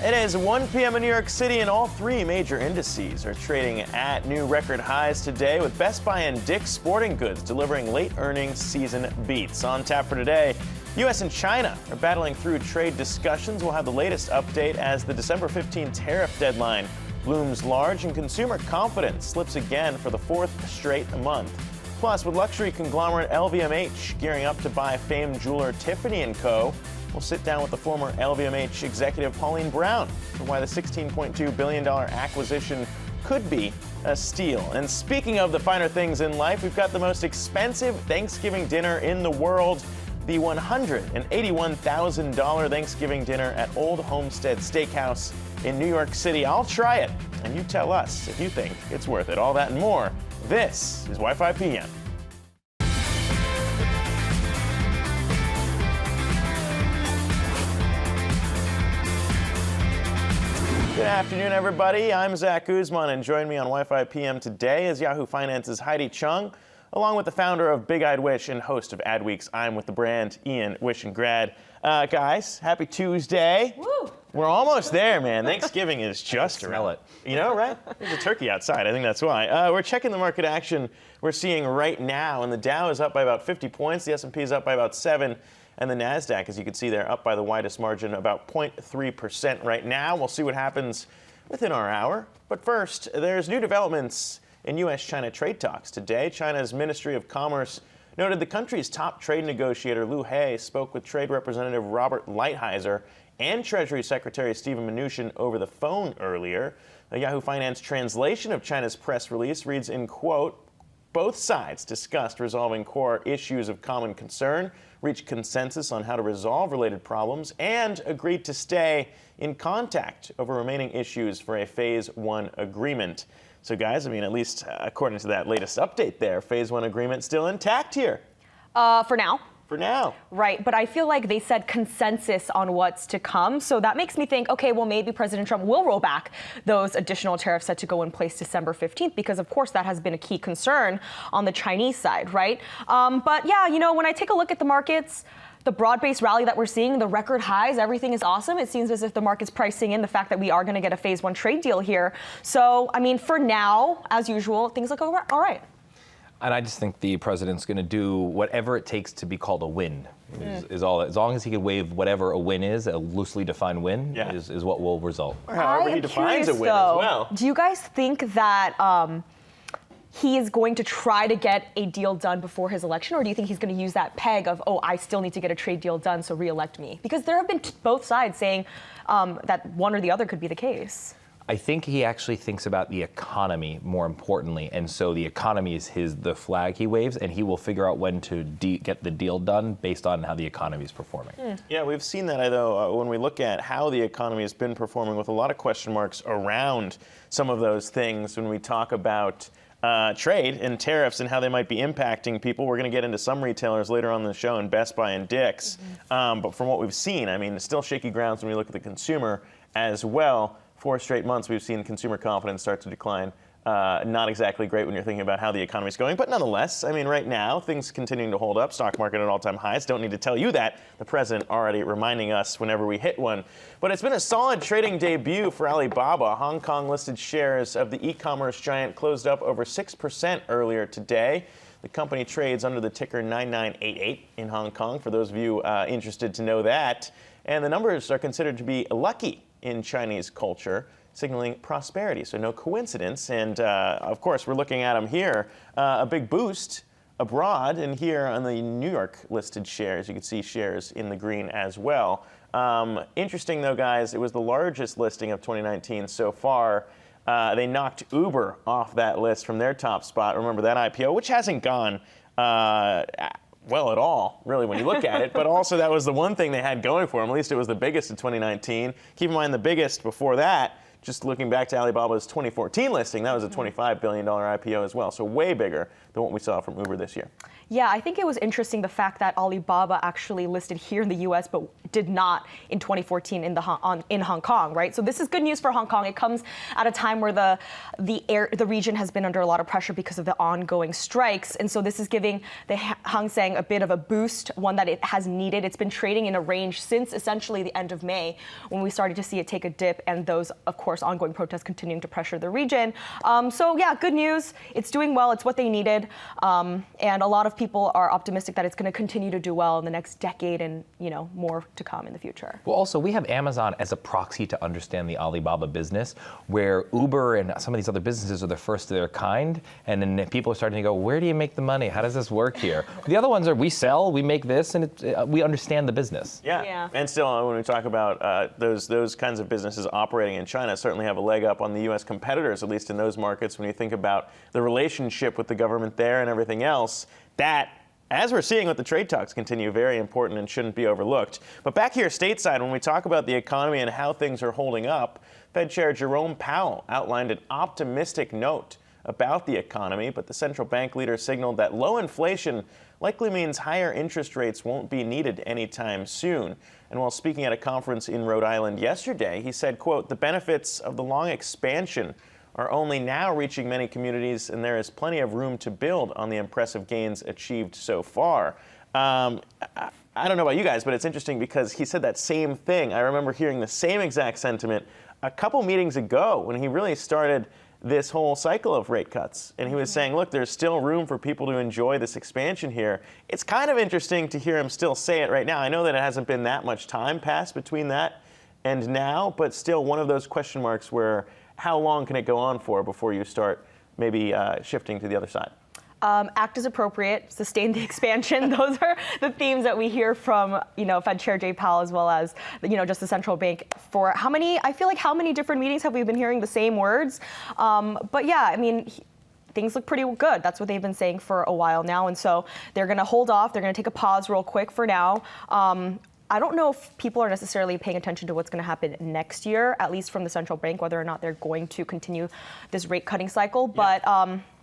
It is 1 p.m. in New York City, and all three major indices are trading at new record highs today, with Best Buy and Dick's Sporting Goods delivering late earnings season beats. On tap for today, U.S. and China are battling through trade discussions. We'll have the latest update as the December 15 tariff deadline looms large and consumer confidence slips again for the fourth straight month. Plus, with luxury conglomerate LVMH gearing up to buy famed jeweler Tiffany & Co., we'll sit down with the former LVMH executive Pauline Brown for why the $16.2 billion acquisition could be a steal. And speaking of the finer things in life, we've got the most expensive Thanksgiving dinner in the world, the $181,000 Thanksgiving dinner at Old Homestead Steakhouse in New York City. I'll try it, and you tell us if you think it's worth it. All that and more. This is Wi-Fi PM. Good afternoon, everybody. I'm Zach Guzman, and join me on Wi-Fi PM today is Yahoo Finance's Heidi Chung, along with the founder of Big Eyed Wish and host of Adweek's I'm With the Brand, Ian Wishengrad. Guys, happy Tuesday. Woo! We're almost there, man. Thanksgiving is just around. Smell it. You know, right? There's a turkey outside. I think that's why. We're checking the market action we're seeing right now, and the Dow is up by about 50 points. The S&P is up by about 7. And the NASDAQ, as you can see there, up by the widest margin, about 0.3% right now. We'll see what happens within our hour. But first, there's new developments in U.S.-China trade talks today. China's Ministry of Commerce noted the country's top trade negotiator, Liu He, spoke with Trade Representative Robert Lighthizer and Treasury Secretary Steven Mnuchin over the phone earlier. The Yahoo Finance translation of China's press release reads, in quote, both sides discussed resolving core issues of common concern, reached consensus on how to resolve related problems, and agreed to stay in contact over remaining issues for a Phase 1 agreement. So guys, I mean, at least according to that latest update there, Phase 1 agreement still intact here. For now. for now. Right, but I feel like they said consensus on what's to come. So that makes me think, okay, well, maybe President Trump will roll back those additional tariffs set to go in place December 15th, because of course that has been a key concern on the Chinese side, right? But yeah, you know, when I take a look at the markets, the broad-based rally that we're seeing, the record highs, everything is awesome. It seems as if the market's pricing in the fact that we are going to get a phase one trade deal here. So, I mean, for now, as usual, things look all right. And I just think the president's going to do whatever it takes to be called a win. Is all. As long as he can wave whatever a win is, a loosely defined win, is what will result. However he defines a win though, as well. Do you guys think that he is going to try to get a deal done before his election, or do you think he's going to use that peg of, oh, I still need to get a trade deal done, so re-elect me? Because there have been both sides saying that one or the other could be the case. I think he actually thinks about the economy more importantly, and so the economy is the flag he waves, and he will figure out when to get the deal done based on how the economy is performing. Yeah, we've seen that, though, when we look at how the economy has been performing, with a lot of question marks around some of those things when we talk about trade and tariffs and how they might be impacting people. We're going to get into some retailers later on in the show, in Best Buy and Dick's. But from what we've seen, I mean, it's still shaky grounds when we look at the consumer as well. 4 straight months we've seen consumer confidence start to decline. Not exactly great when you're thinking about how the economy is going, but nonetheless, I mean, right now, things continuing to hold up. Stock market at all-time highs. Don't need to tell you that. The president already reminding us whenever we hit one. But it's been a solid trading debut for Alibaba. Hong Kong-listed shares of the e-commerce giant closed up over 6% earlier today. The company trades under the ticker 9988 in Hong Kong, for those of you interested to know that. And the numbers are considered to be lucky in Chinese culture, signaling prosperity. So no coincidence. And of course, we're looking at them here. A big boost abroad, and here on the New York listed shares, you can see shares in the green as well. Interesting though, guys, it was the largest listing of 2019 so far. They knocked Uber off that list from their top spot. Remember that IPO, which hasn't gone well at all, really, when you look at it. But also, that was the one thing they had going for them. At least it was the biggest in 2019. Keep in mind, the biggest before that, just looking back to Alibaba's 2014 listing, that was a $25 billion IPO as well. So way bigger than what we saw from Uber this year. Yeah, I think it was interesting the fact that Alibaba actually listed here in the U.S. but did not in 2014 in Hong Kong, right? So this is good news for Hong Kong. It comes at a time where the region has been under a lot of pressure because of the ongoing strikes, and so this is giving the Hang Seng a bit of a boost, one that it has needed. It's been trading in a range since essentially the end of May, when we started to see it take a dip, and those, of course, ongoing protests continuing to pressure the region. So yeah, good news. It's doing well. It's what they needed, and a lot of people are optimistic that it's going to continue to do well in the next decade, and more to come in the future. Well, also, we have Amazon as a proxy to understand the Alibaba business, where Uber and some of these other businesses are the first of their kind, and then people are starting to go, where do you make the money? How does this work here? The other ones are, we sell, we make this, and we understand the business. Yeah. And still, when we talk about those kinds of businesses operating in China, certainly have a leg up on the U.S. competitors, at least in those markets, when you think about the relationship with the government there and everything else. That, as we're seeing with the trade talks continue, very important and shouldn't be overlooked. But back here stateside, when we talk about the economy and how things are holding up, Fed Chair Jerome Powell outlined an optimistic note about the economy, but the central bank leader signaled that low inflation likely means higher interest rates won't be needed anytime soon. And while speaking at a conference in Rhode Island yesterday, he said, quote, "The benefits of the long expansion are only now reaching many communities, and there is plenty of room to build on the impressive gains achieved so far." I don't know about you guys, but it's interesting because he said that same thing. I remember hearing the same exact sentiment a couple meetings ago when he really started this whole cycle of rate cuts. And he was saying, look, there's still room for people to enjoy this expansion here. It's kind of interesting to hear him still say it right now. I know that it hasn't been that much time passed between that and now, but still one of those question marks where how long can it go on for before you start maybe shifting to the other side? Act as appropriate, sustain the expansion. Those are the themes that we hear from, Fed Chair Jay Powell, as well as, just the central bank. For how many different meetings have we been hearing the same words? But yeah, I mean, things look pretty good. That's what they've been saying for a while now. And so they're going to hold off. They're going to take a pause real quick for now. I don't know if people are necessarily paying attention to what's going to happen next year, at least from the central bank, whether or not they're going to continue this rate cutting cycle. But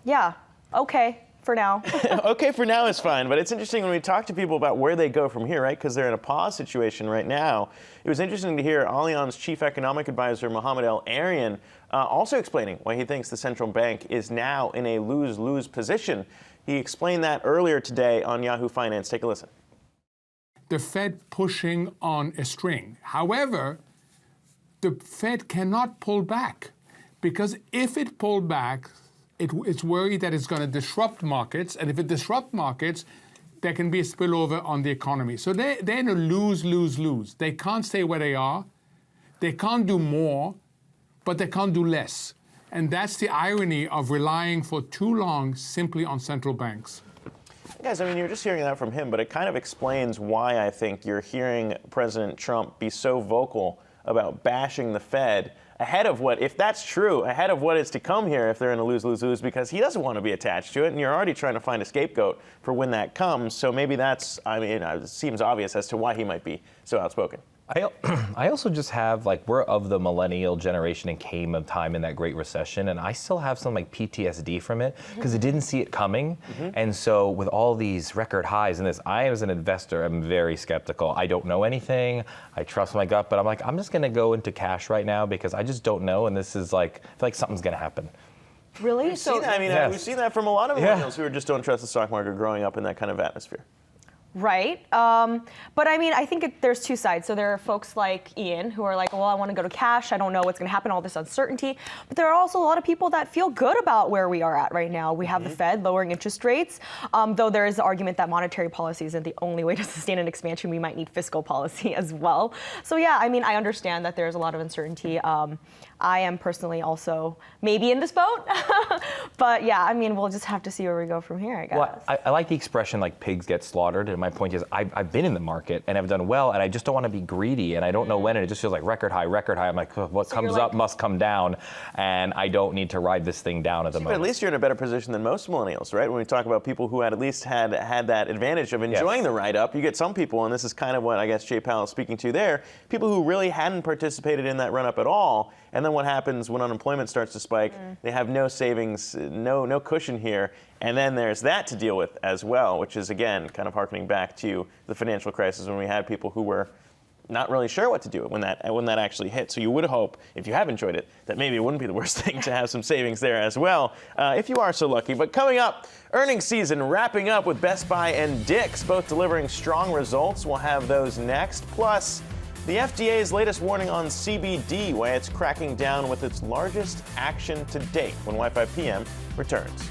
yeah, okay. for now. Okay, for now is fine, but it's interesting when we talk to people about where they go from here, right? Because they're in a pause situation right now. It was interesting to hear Allianz Chief Economic Advisor Mohamed El-Erian also explaining why he thinks the central bank is now in a lose-lose position. He explained that earlier today on Yahoo Finance. Take a listen. The Fed pushing on a string. However, the Fed cannot pull back, because if it pulled back, it's worried that it's going to disrupt markets, and if it disrupts markets, there can be a spillover on the economy. So they're in a lose-lose-lose. They can't stay where they are. They can't do more, but they can't do less. And that's the irony of relying for too long simply on central banks. Guys, I mean, you're just hearing that from him, but it kind of explains why I think you're hearing President Trump be so vocal about bashing the Fed ahead of what, if that's true, ahead of what is to come here if they're in a lose-lose-lose, because he doesn't want to be attached to it, and you're already trying to find a scapegoat for when that comes. So maybe that's, I mean, it seems obvious as to why he might be so outspoken. I also just have, like, we're of the millennial generation and came of time in that Great Recession, and I still have some, like, PTSD from it because I didn't see it coming. And so with all these record highs in this, I, as an investor, am very skeptical. I don't know anything. I trust my gut, but I'm like, I'm just going to go into cash right now because I just don't know, and this is like, I feel like something's going to happen. Really? We've seen that. I mean, we've seen that from a lot of millennials who just don't trust the stock market growing up in that kind of atmosphere. Right. But I mean, I think there's two sides. So there are folks like Ian who are like, well, I want to go to cash. I don't know what's going to happen, all this uncertainty. But there are also a lot of people that feel good about where we are at right now. We have the Fed lowering interest rates, though there is the argument that monetary policy isn't the only way to sustain an expansion. We might need fiscal policy as well. So yeah, I mean, I understand that there's a lot of uncertainty. I am personally also maybe in this boat. But yeah, I mean, we'll just have to see where we go from here, I guess. Well, I like the expression, like, pigs get slaughtered. And my point is, I've been in the market and I've done well, and I just don't want to be greedy, and I don't know when, and it just feels like record high, record high. I'm like, what comes up must come down, and I don't need to ride this thing down at the moment. But at least you're in a better position than most millennials, right? When we talk about people who had at least had that advantage of enjoying the ride up, you get some people, and this is kind of what I guess Jay Powell is speaking to there, people who really hadn't participated in that run up at all, and then what happens when unemployment starts to spike, they have no savings, no cushion here, and then there's that to deal with as well, which is, again, kind of harkening back to the financial crisis when we had people who were not really sure what to do when that actually hit. So you would hope, if you have enjoyed it, that maybe it wouldn't be the worst thing to have some savings there as well, if you are so lucky. But coming up, earnings season wrapping up with Best Buy and Dick's, both delivering strong results. We'll have those next. Plus, the FDA's latest warning on CBD, why it's cracking down with its largest action to date, when Wi-Fi PM returns.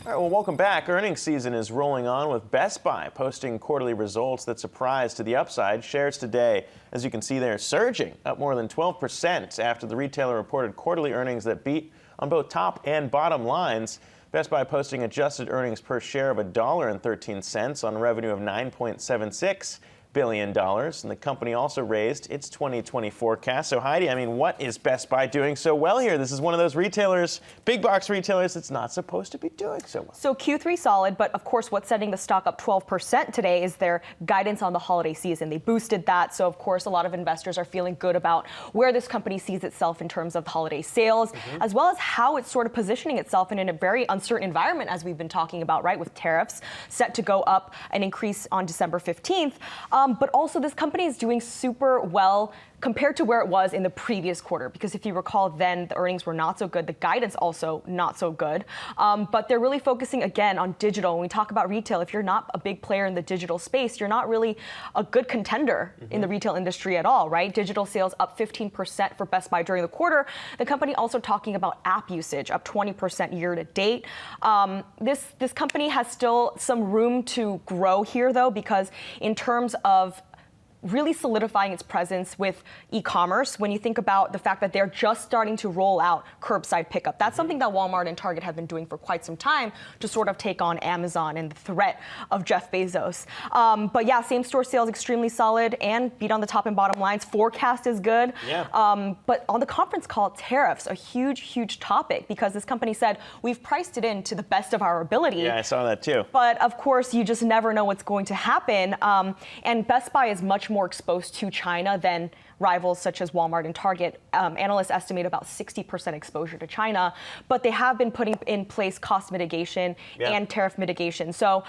All right, well, welcome back. Earnings season is rolling on with Best Buy posting quarterly results that surprised to the upside. Shares today, as you can see there, surging up more than 12% after the retailer reported quarterly earnings that beat on both top and bottom lines. Best Buy posting adjusted earnings per share of $1.13 on revenue of $9.76 billion. And the company also raised its 2020 forecast. So Heidi, I mean, what is Best Buy doing so well here? This is one of those retailers, big box retailers, that's not supposed to be doing so well. So Q3 solid, but of course what's setting the stock up 12% today is their guidance on the holiday season. They boosted that. So of course a lot of investors are feeling good about where this company sees itself in terms of holiday sales, as well as how it's sort of positioning itself in a very uncertain environment, as we've been talking about, right, with tariffs set to go up an increase on December 15th. But also this company is doing super well compared to where it was in the previous quarter, because if you recall, then the earnings were not so good, the guidance also not so good, but they're really focusing again on digital. When we talk about retail, if you're not a big player in the digital space, you're not really a good contender in the retail industry at all, right? Digital sales up 15% for Best Buy during the quarter. The company also talking about app usage up 20% year to date. This company has still some room to grow here though, because in terms of really solidifying its presence with e-commerce, when you think about the fact that they're just starting to roll out curbside pickup. That's something that Walmart and Target have been doing for quite some time to sort of take on Amazon and the threat of Jeff Bezos. But yeah, same store sales extremely solid and beat on the top and bottom lines. Forecast is good. Yeah. But on the conference call, tariffs, a huge topic, because this company said, we've priced it in to the best of our ability. Yeah, I saw that too. But of course, you just never know what's going to happen. And Best Buy is much more exposed to China than rivals such as Walmart and Target. Analysts estimate about 60% exposure to China, but they have been putting in place cost mitigation and tariff mitigation. So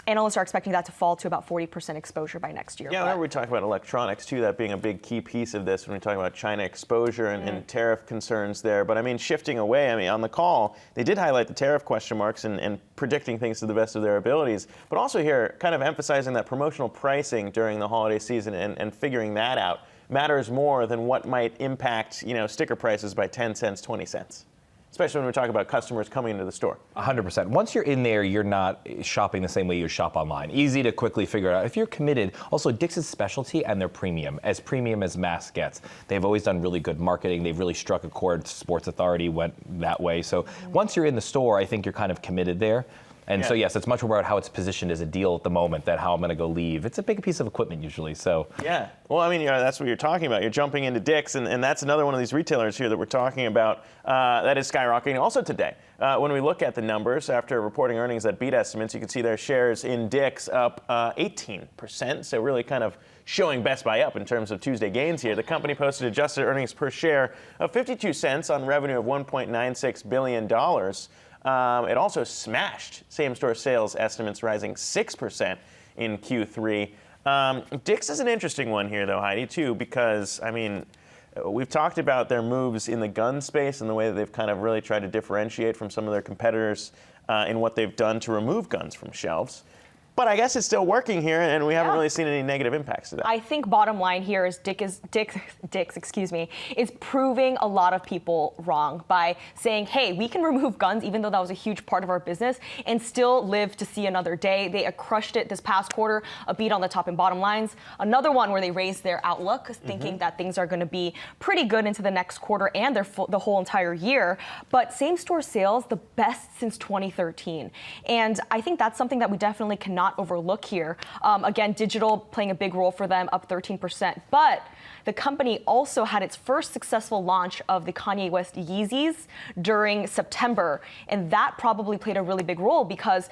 analysts are expecting that to fall to about 40% exposure by next year. Yeah, whenever we talk about electronics too, that being a big key piece of this when we talk about China exposure and tariff concerns there. But I mean, shifting away, I mean, on the call, they did highlight the tariff question marks and predicting things to the best of their abilities, but also here kind of emphasizing that promotional pricing during the holiday season and figuring that out matters more than what might impact, you know, sticker prices by 10 cents, 20 cents. Especially when we talk about customers coming into the store. 100%. Once you're in there, you're not shopping the same way you shop online. Easy to quickly figure it out. If you're committed, also Dick's specialty and their premium as mass gets. They've always done really good marketing. They've really struck a chord. Sports Authority went that way. So once you're in the store, I think you're kind of committed there. And so, yes, it's much more about how it's positioned as a deal at the moment than how I'm going to go leave. It's a big piece of equipment usually, so. Yeah, well, I mean, that's what you're talking about. You're jumping into Dick's, and that's another one of these retailers here that we're talking about that is skyrocketing also today. When we look at the numbers after reporting earnings that beat estimates, you can see their shares in Dick's up 18%, so really kind of showing Best Buy up in terms of Tuesday gains here. The company posted adjusted earnings per share of 52 cents on revenue of $1.96 billion. It also smashed same-store sales estimates, rising 6% in Q3. Dick's is an interesting one here, though, Heidi, too, because, I mean, we've talked about their moves in the gun space and the way that they've kind of really tried to differentiate from some of their competitors in what they've done to remove guns from shelves. But I guess it's still working here, and we haven't really seen any negative impacts to that. I think bottom line here is Dick's, is proving a lot of people wrong by saying, hey, we can remove guns, even though that was a huge part of our business, and still live to see another day. They crushed it this past quarter, a beat on the top and bottom lines. Another one where they raised their outlook, thinking that things are going to be pretty good into the next quarter and the whole entire year. But same-store sales, the best since 2013. And I think that's something that we definitely cannot overlook here. Again, digital playing a big role for them, up 13%. But the company also had its first successful launch of the Kanye West Yeezys during September. And that probably played a really big role because,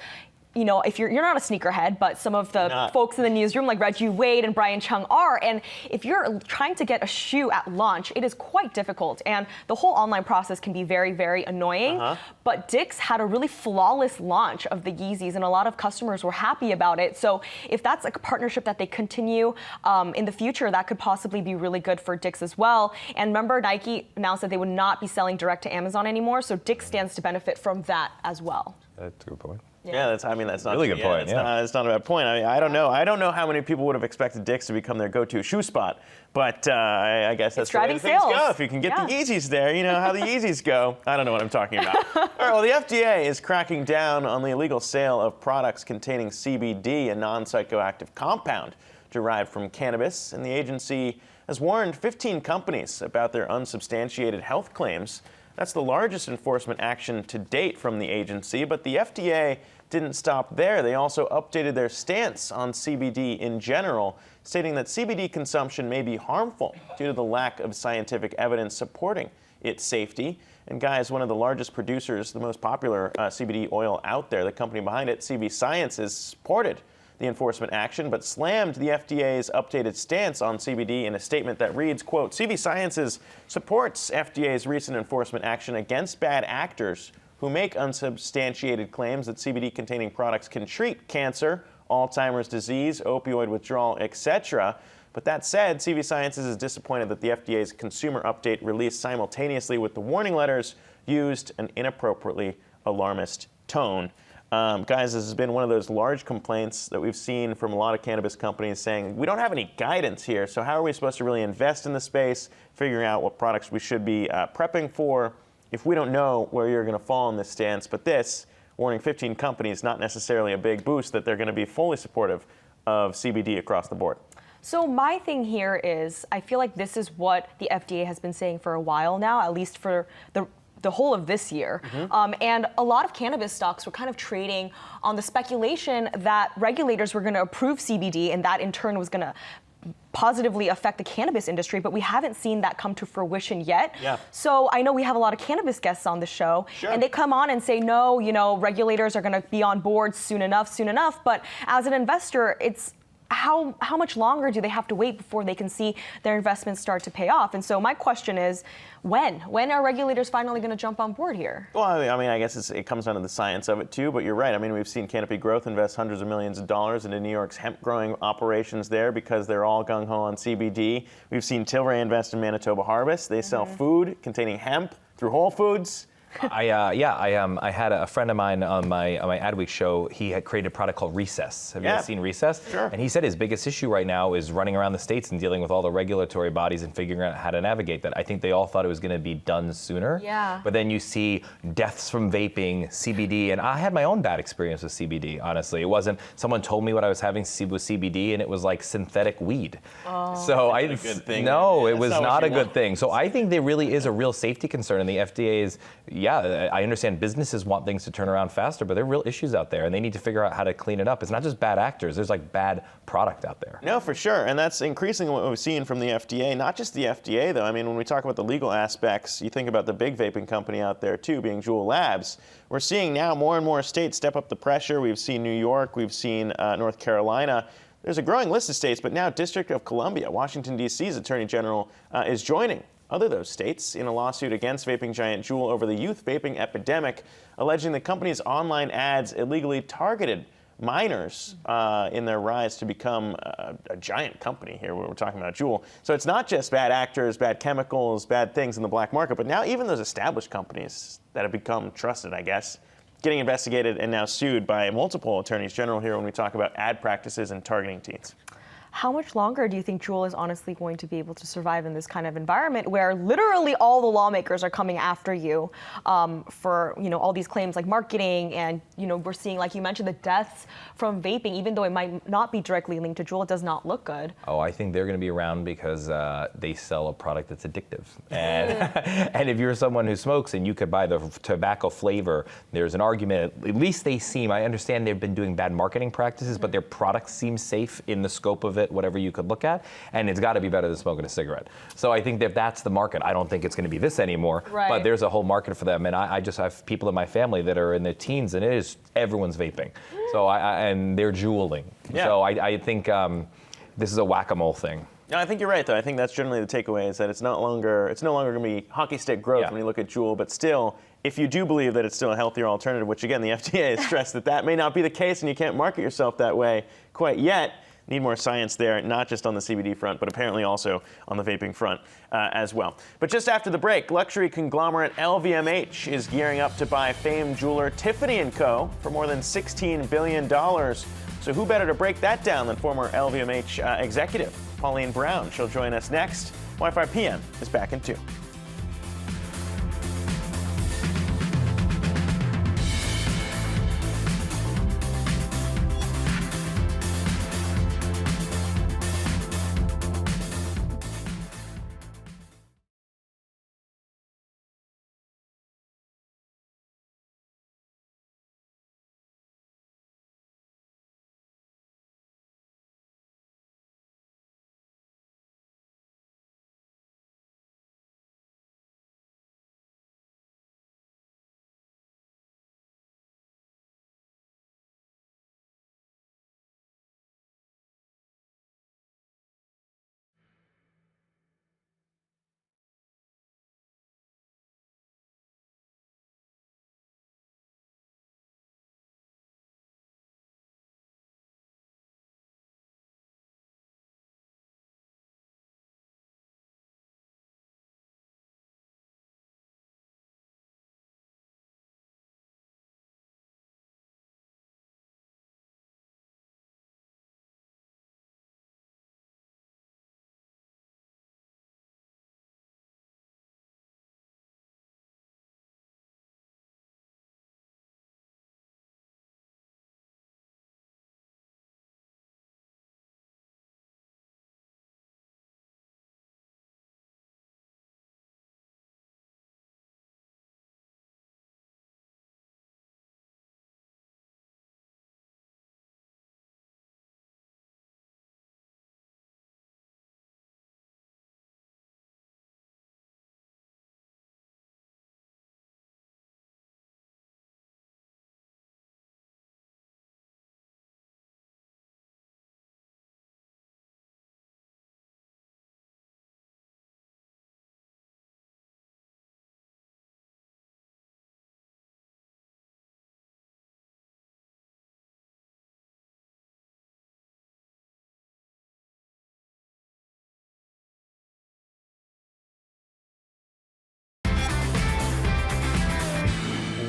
you know, if you're not a sneakerhead, but some of the folks in the newsroom like Reggie Wade and Brian Chung are, and if you're trying to get a shoe at launch, it is quite difficult, and the whole online process can be very, very annoying. But Dick's had a really flawless launch of the Yeezys, and a lot of customers were happy about it. So if that's a partnership that they continue in the future, that could possibly be really good for Dick's as well. And remember, Nike announced that they would not be selling direct to Amazon anymore, so Dick's stands to benefit from that as well. That's a good point. Yeah, that's not really good point. It's not a bad point. I mean, I don't know how many people would have expected Dick's to become their go-to shoe spot, but I guess that's the way things go. If you can get the Yeezys there, you know how the Yeezys go. I don't know what I'm talking about. All right, well, the FDA is cracking down on the illegal sale of products containing CBD, a non-psychoactive compound derived from cannabis, and the agency has warned 15 companies about their unsubstantiated health claims. That's the largest enforcement action to date from the agency, but the FDA didn't stop there. They also updated their stance on CBD in general, stating that CBD consumption may be harmful due to the lack of scientific evidence supporting its safety. And guys, one of the largest producers, the most popular CBD oil out there, the company behind it, CV Sciences, supported the enforcement action, but slammed the FDA's updated stance on CBD in a statement that reads, quote, CV Sciences supports FDA's recent enforcement action against bad actors who make unsubstantiated claims that CBD-containing products can treat cancer, Alzheimer's disease, opioid withdrawal, etc. But that said, CV Sciences is disappointed that the FDA's consumer update released simultaneously with the warning letters used an inappropriately alarmist tone. Guys, this has been one of those large complaints that we've seen from a lot of cannabis companies saying, we don't have any guidance here, so how are we supposed to really invest in the space, figuring out what products we should be prepping for if we don't know where you're going to fall in this stance? But this, warning 15 companies, not necessarily a big boost that they're going to be fully supportive of CBD across the board. So my thing here is, I feel like this is what the FDA has been saying for a while now, at least for the whole of this year. And a lot of cannabis stocks were kind of trading on the speculation that regulators were going to approve CBD and that in turn was going to positively affect the cannabis industry, but we haven't seen that come to fruition yet. So I know we have a lot of cannabis guests on the show, and they come on and say, no, you know, regulators are going to be on board soon enough. But as an investor, it's how much longer do they have to wait before they can see their investments start to pay off? And so my question is, when are regulators finally going to jump on board here? Well, I mean, I guess it comes down to the science of it too, but you're right. I mean, we've seen Canopy Growth invest hundreds of millions of dollars into New York's hemp growing operations there because they're all gung-ho on CBD. We've seen Tilray invest in Manitoba Harvest. They sell food containing hemp through Whole Foods. I had a friend of mine on my Adweek show. He had created a product called Recess. Have you guys seen Recess? Sure. And he said his biggest issue right now is running around the states and dealing with all the regulatory bodies and figuring out how to navigate that. I think they all thought it was going to be done sooner. Yeah. But then you see deaths from vaping, CBD, and I had my own bad experience with CBD. Honestly, it wasn't someone told me what I was having with CBD, and it was like synthetic weed. So That's not a good thing. No, Yeah, it was that's not what a you good want. thing. So I think there really is a real safety concern, and the FDA is. Yeah, I understand businesses want things to turn around faster, but there are real issues out there, and they need to figure out how to clean it up. It's not just bad actors. There's like bad product out there. No, for sure. And that's increasingly what we've seen from the FDA. Not just the FDA, though. I mean, when we talk about the legal aspects, you think about the big vaping company out there, too, being Juul Labs. We're seeing now more and more states step up the pressure. We've seen New York. We've seen North Carolina. There's a growing list of states, but now District of Columbia, Washington, D.C.'s Attorney General is joining other those states in a lawsuit against vaping giant Juul over the youth vaping epidemic, alleging the company's online ads illegally targeted minors in their rise to become a giant company here when we're talking about Juul. So it's not just bad actors, bad chemicals, bad things in the black market, but now even those established companies that have become trusted, I guess, getting investigated and now sued by multiple attorneys general here when we talk about ad practices and targeting teens. How much longer do you think Juul is honestly going to be able to survive in this kind of environment where literally all the lawmakers are coming after you for all these claims like marketing and we're seeing, like you mentioned, the deaths from vaping, even though it might not be directly linked to Juul, it does not look good. Oh, I think they're going to be around because they sell a product that's addictive. And if you're someone who smokes and you could buy the tobacco flavor, there's an argument, at least they seem, I understand they've been doing bad marketing practices, but their product seems safe in the scope of it, whatever you could look at, and it's got to be better than smoking a cigarette. So I think that that's the market. I don't think it's going to be this anymore, but there's a whole market for them. And I just have people in my family that are in their teens, and everyone's vaping. So and they're Juuling. So I think this is a whack-a-mole thing. No, I think you're right, though. I think that's generally the takeaway, is that it's no longer going to be hockey stick growth when you look at Juul, but still, if you do believe that it's still a healthier alternative, which again, the FDA has stressed that may not be the case and you can't market yourself that way quite yet, need more science there, not just on the CBD front, but apparently also on the vaping front as well. But just after the break, luxury conglomerate LVMH is gearing up to buy famed jeweler Tiffany & Co. for more than $16 billion. So who better to break that down than former LVMH executive Pauline Brown? She'll join us next. Wi-Fi PM is back in 2.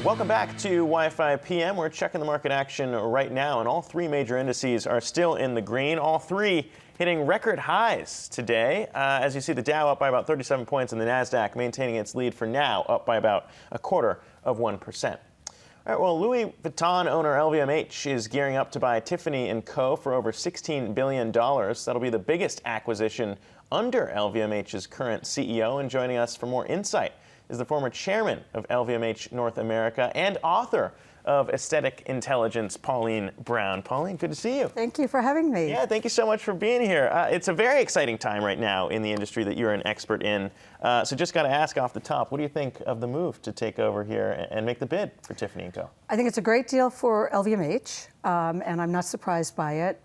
Welcome back to Wi-Fi PM. We're checking the market action right now, and all three major indices are still in the green. All three hitting record highs today. As you see, the Dow up by about 37 points, and the Nasdaq maintaining its lead for now, up by about 0.25%. All right, well, Louis Vuitton owner LVMH is gearing up to buy Tiffany & Co. for over $16 billion. That'll be the biggest acquisition under LVMH's current CEO. And joining us for more insight is the former chairman of LVMH North America and author of Aesthetic Intelligence, Pauline Brown. Pauline, good to see you. Thank you for having me. Yeah, thank you so much for being here. It's a very exciting time right now in the industry that you're an expert in. So just got to ask off the top, what do you think of the move to take over here and make the bid for Tiffany & Co.? I think it's a great deal for LVMH, and I'm not surprised by it.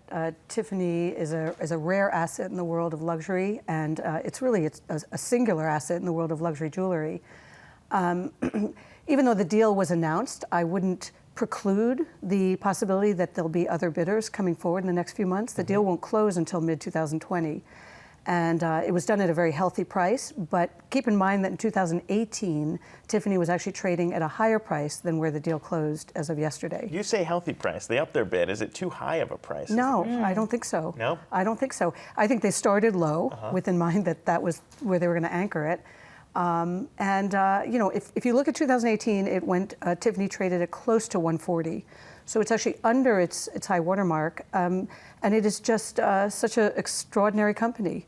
Tiffany is a rare asset in the world of luxury, and it's a singular asset in the world of luxury jewelry. Even though the deal was announced, I wouldn't preclude the possibility that there'll be other bidders coming forward in the next few months. The deal won't close until mid-2020. And it was done at a very healthy price, but keep in mind that in 2018, Tiffany was actually trading at a higher price than where the deal closed as of yesterday. You say healthy price. They upped their bid. Is it too high of a price? No, I don't think so. No? I don't think so. I think they started low with in mind that that was where they were going to anchor it. You know, if you look at 2018, it went, Tiffany traded at close to 140. So it's actually under its high watermark. And it is just such an extraordinary company.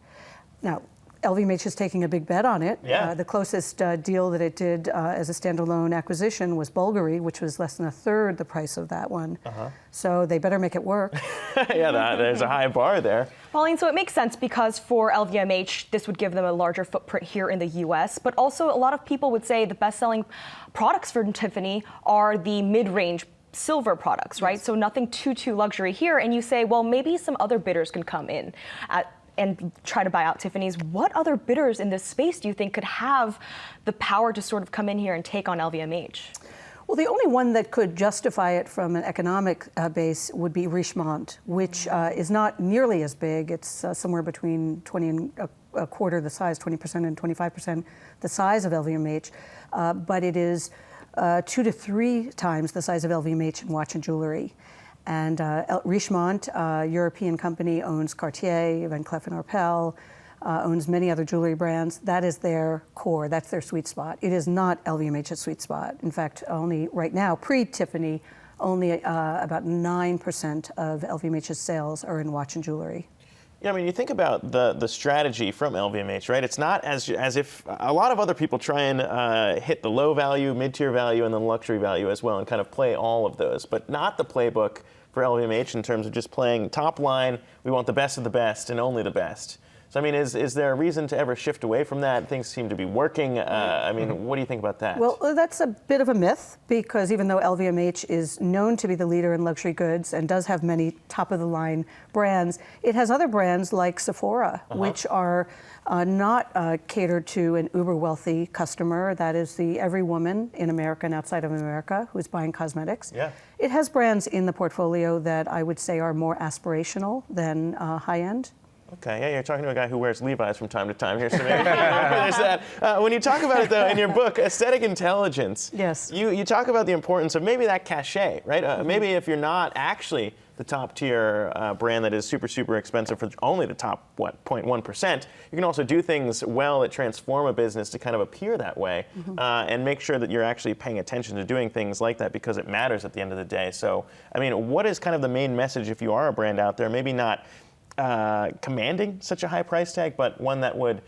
Now, LVMH is taking a big bet on it. Yeah. The closest deal that it did as a standalone acquisition was Bulgari, which was less than a third the price of that one. So they better make it work. Yeah, there's a high bar there. Pauline, so it makes sense because for LVMH, this would give them a larger footprint here in the U.S., but also a lot of people would say the best-selling products for Tiffany are the mid-range silver products, right? So nothing too luxury here. And you say, well, maybe some other bidders can come in and try to buy out Tiffany's. What other bidders in this space do you think could have the power to sort of come in here and take on LVMH? Well, the only one that could justify it from an economic base would be Richemont, which is not nearly as big. It's somewhere between 20 and a quarter the size, 20% and 25% the size of LVMH, but it is 2 to 3 times the size of LVMH in watch and jewelry. And Richemont, European company, owns Cartier, Van Cleef & Arpels, owns many other jewelry brands. That is their core. That's their sweet spot. It is not LVMH's sweet spot. In fact, only right now, pre-Tiffany, only about 9% of LVMH's sales are in watch and jewelry. Yeah, I mean, you think about the strategy from LVMH, right? It's not as if a lot of other people try and hit the low value, mid-tier value, and then luxury value as well and kind of play all of those, but not the playbook for LVMH in terms of just playing top line. We want the best of the best and only the best. So, I mean, is there a reason to ever shift away from that? Things seem to be working. I mean, what do you think about that? Well, that's a bit of a myth because even though LVMH is known to be the leader in luxury goods and does have many top-of-the-line brands, it has other brands like Sephora, which are not catered to an uber-wealthy customer. That is the every woman in America and outside of America who's buying cosmetics. Yeah. It has brands in the portfolio that I would say are more aspirational than high-end. Okay, yeah, you're talking to a guy who wears Levi's from time to time here, so maybe there's that. When you talk about it, though, in your book, Aesthetic Intelligence, yes, you talk about the importance of maybe that cachet, right? Maybe if you're not actually the top tier brand that is super expensive for only the top, 0.1%, you can also do things well that transform a business to kind of appear that way and make sure that you're actually paying attention to doing things like that because it matters at the end of the day. So, I mean, what is kind of the main message if you are a brand out there? Maybe not commanding such a high price tag, but one that would,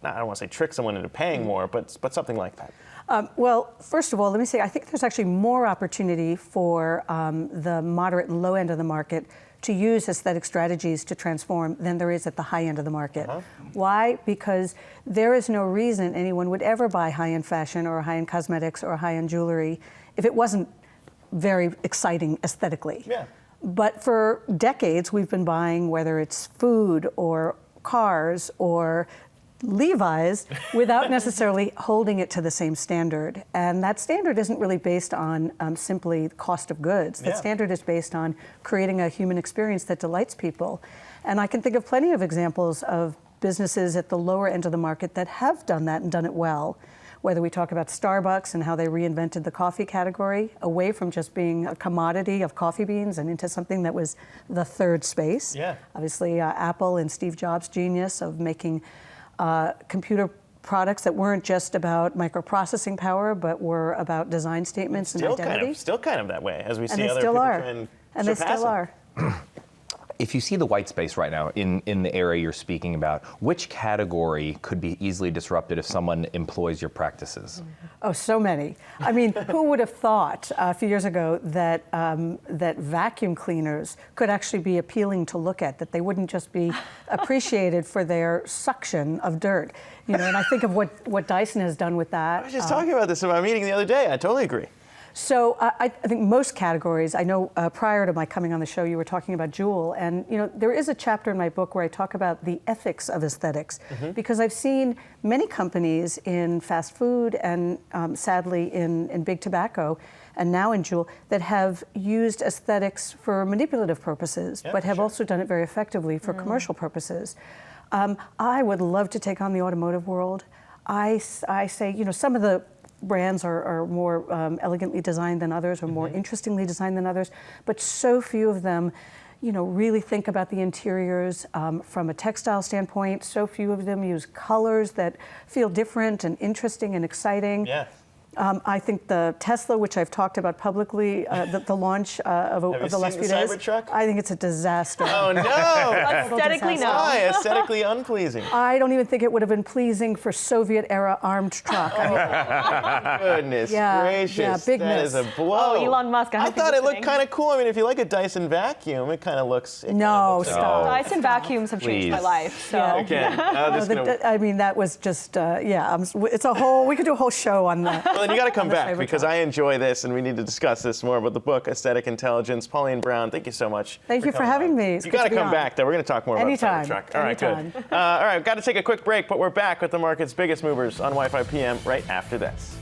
I don't want to say trick someone into paying more, but something like that. Well, first of all, let me say, I think there's actually more opportunity for the moderate and low end of the market to use aesthetic strategies to transform than there is at the high end of the market. Why? Because there is no reason anyone would ever buy high-end fashion or high-end cosmetics or high-end jewelry if it wasn't very exciting aesthetically. Yeah. But for decades, we've been buying, whether it's food or cars or Levi's, without necessarily holding it to the same standard. And that standard isn't really based on simply cost of goods. That standard is based on creating a human experience that delights people. And I can think of plenty of examples of businesses at the lower end of the market that have done that and done it well. whether we talk about Starbucks and how they reinvented the coffee category away from just being a commodity of coffee beans and into something that was the third space. Yeah. Obviously, Apple and Steve Jobs' genius of making computer products that weren't just about microprocessing power, but were about design statements and identity. Still kind of that way, as we see they other still people are. try and And they surpass still them. are. If you see the white space right now in the area you're speaking about, which category could be easily disrupted if someone employs your practices? Oh, so many. I mean, who would have thought a few years ago that that vacuum cleaners could actually be appealing to look at, that they wouldn't just be appreciated for their suction of dirt? You know, and I think of what Dyson has done with that. I was just talking about this in my meeting the other day. I totally agree. So I think most categories, I know prior to my coming on the show, you were talking about Juul, and you know there is a chapter in my book where I talk about the ethics of aesthetics, because I've seen many companies in fast food and sadly in big tobacco, and now in Juul, that have used aesthetics for manipulative purposes, but have also done it very effectively for commercial purposes. I would love to take on the automotive world. I say, you know, some of the brands are more elegantly designed than others, or more interestingly designed than others, but so few of them, you know, really think about the interiors from a textile standpoint. So few of them use colors that feel different and interesting and exciting. Yeah. I think the Tesla, which I've talked about publicly, the launch of the last few days, Cybertruck? I think it's a disaster. Oh no! Aesthetically, no. Why? Aesthetically unpleasing. I don't even think it would have been pleasing for Soviet-era armed truck. I mean, Goodness gracious! yeah, big that miss. is a blow. Oh, Elon Musk, I thought it looked kind of cool. I mean, if you like a Dyson vacuum, it kind of looks. No, stop. Dyson vacuums have changed my life. So. Okay. I mean, that was just, it's a whole, we could do a whole show on that. Well, then you got to come back because I enjoy this and we need to discuss this more. But the book, Aesthetic Intelligence, Pauline Brown, thank you so much. Thank you for having me. It's You good got to to be come on. back, though. We're going to talk more Anytime. about Cybertruck. All right, Anytime. good. All right, got to take a quick break, but we're back with the market's biggest movers on Wi-Fi PM right after this.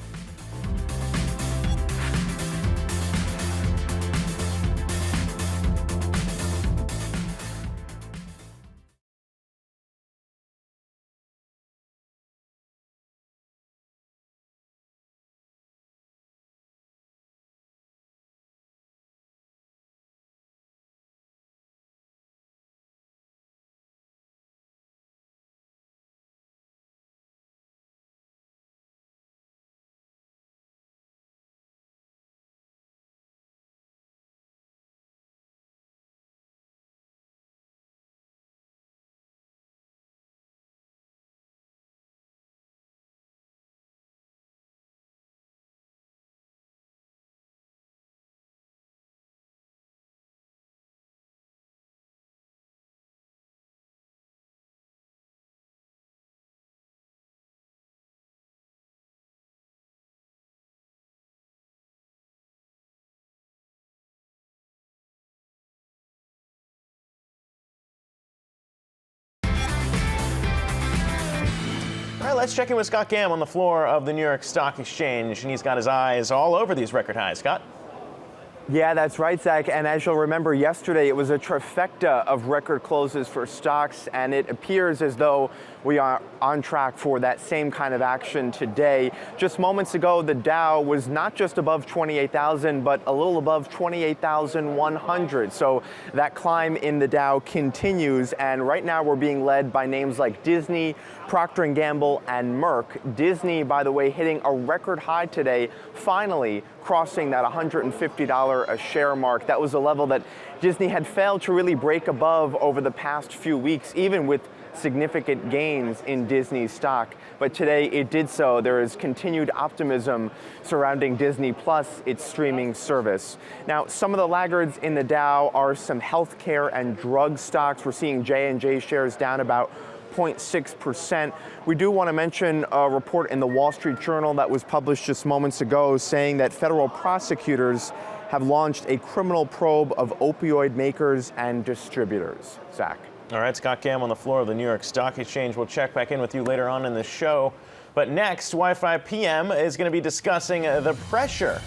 All right, let's check in with Scott Gamm on the floor of the New York Stock Exchange, and he's got his eyes all over these record highs. Scott? Yeah, that's right, Zach. And as you'll remember, yesterday it was a trifecta of record closes for stocks, and it appears as though we are on track for that same kind of action today. Just moments ago, the Dow was not just above 28,000, but a little above 28,100. So that climb in the Dow continues, and right now we're being led by names like Disney, Procter & Gamble, and Merck. Disney, by the way, hitting a record high today, finally crossing that $150 a share mark. That was a level that Disney had failed to really break above over the past few weeks, even with significant gains in Disney's stock. But today it did so. There is continued optimism surrounding Disney Plus, its streaming service. Now, some of the laggards in the Dow are some healthcare and drug stocks. We're seeing J&J shares down about 0.6%. We do want to mention a report in the Wall Street Journal that was published just moments ago saying that federal prosecutors have launched a criminal probe of opioid makers and distributors. Zach. All right, Scott Gamm on the floor of the New York Stock Exchange. We'll check back in with you later on in the show. But next, Wi-Fi PM is going to be discussing the pressure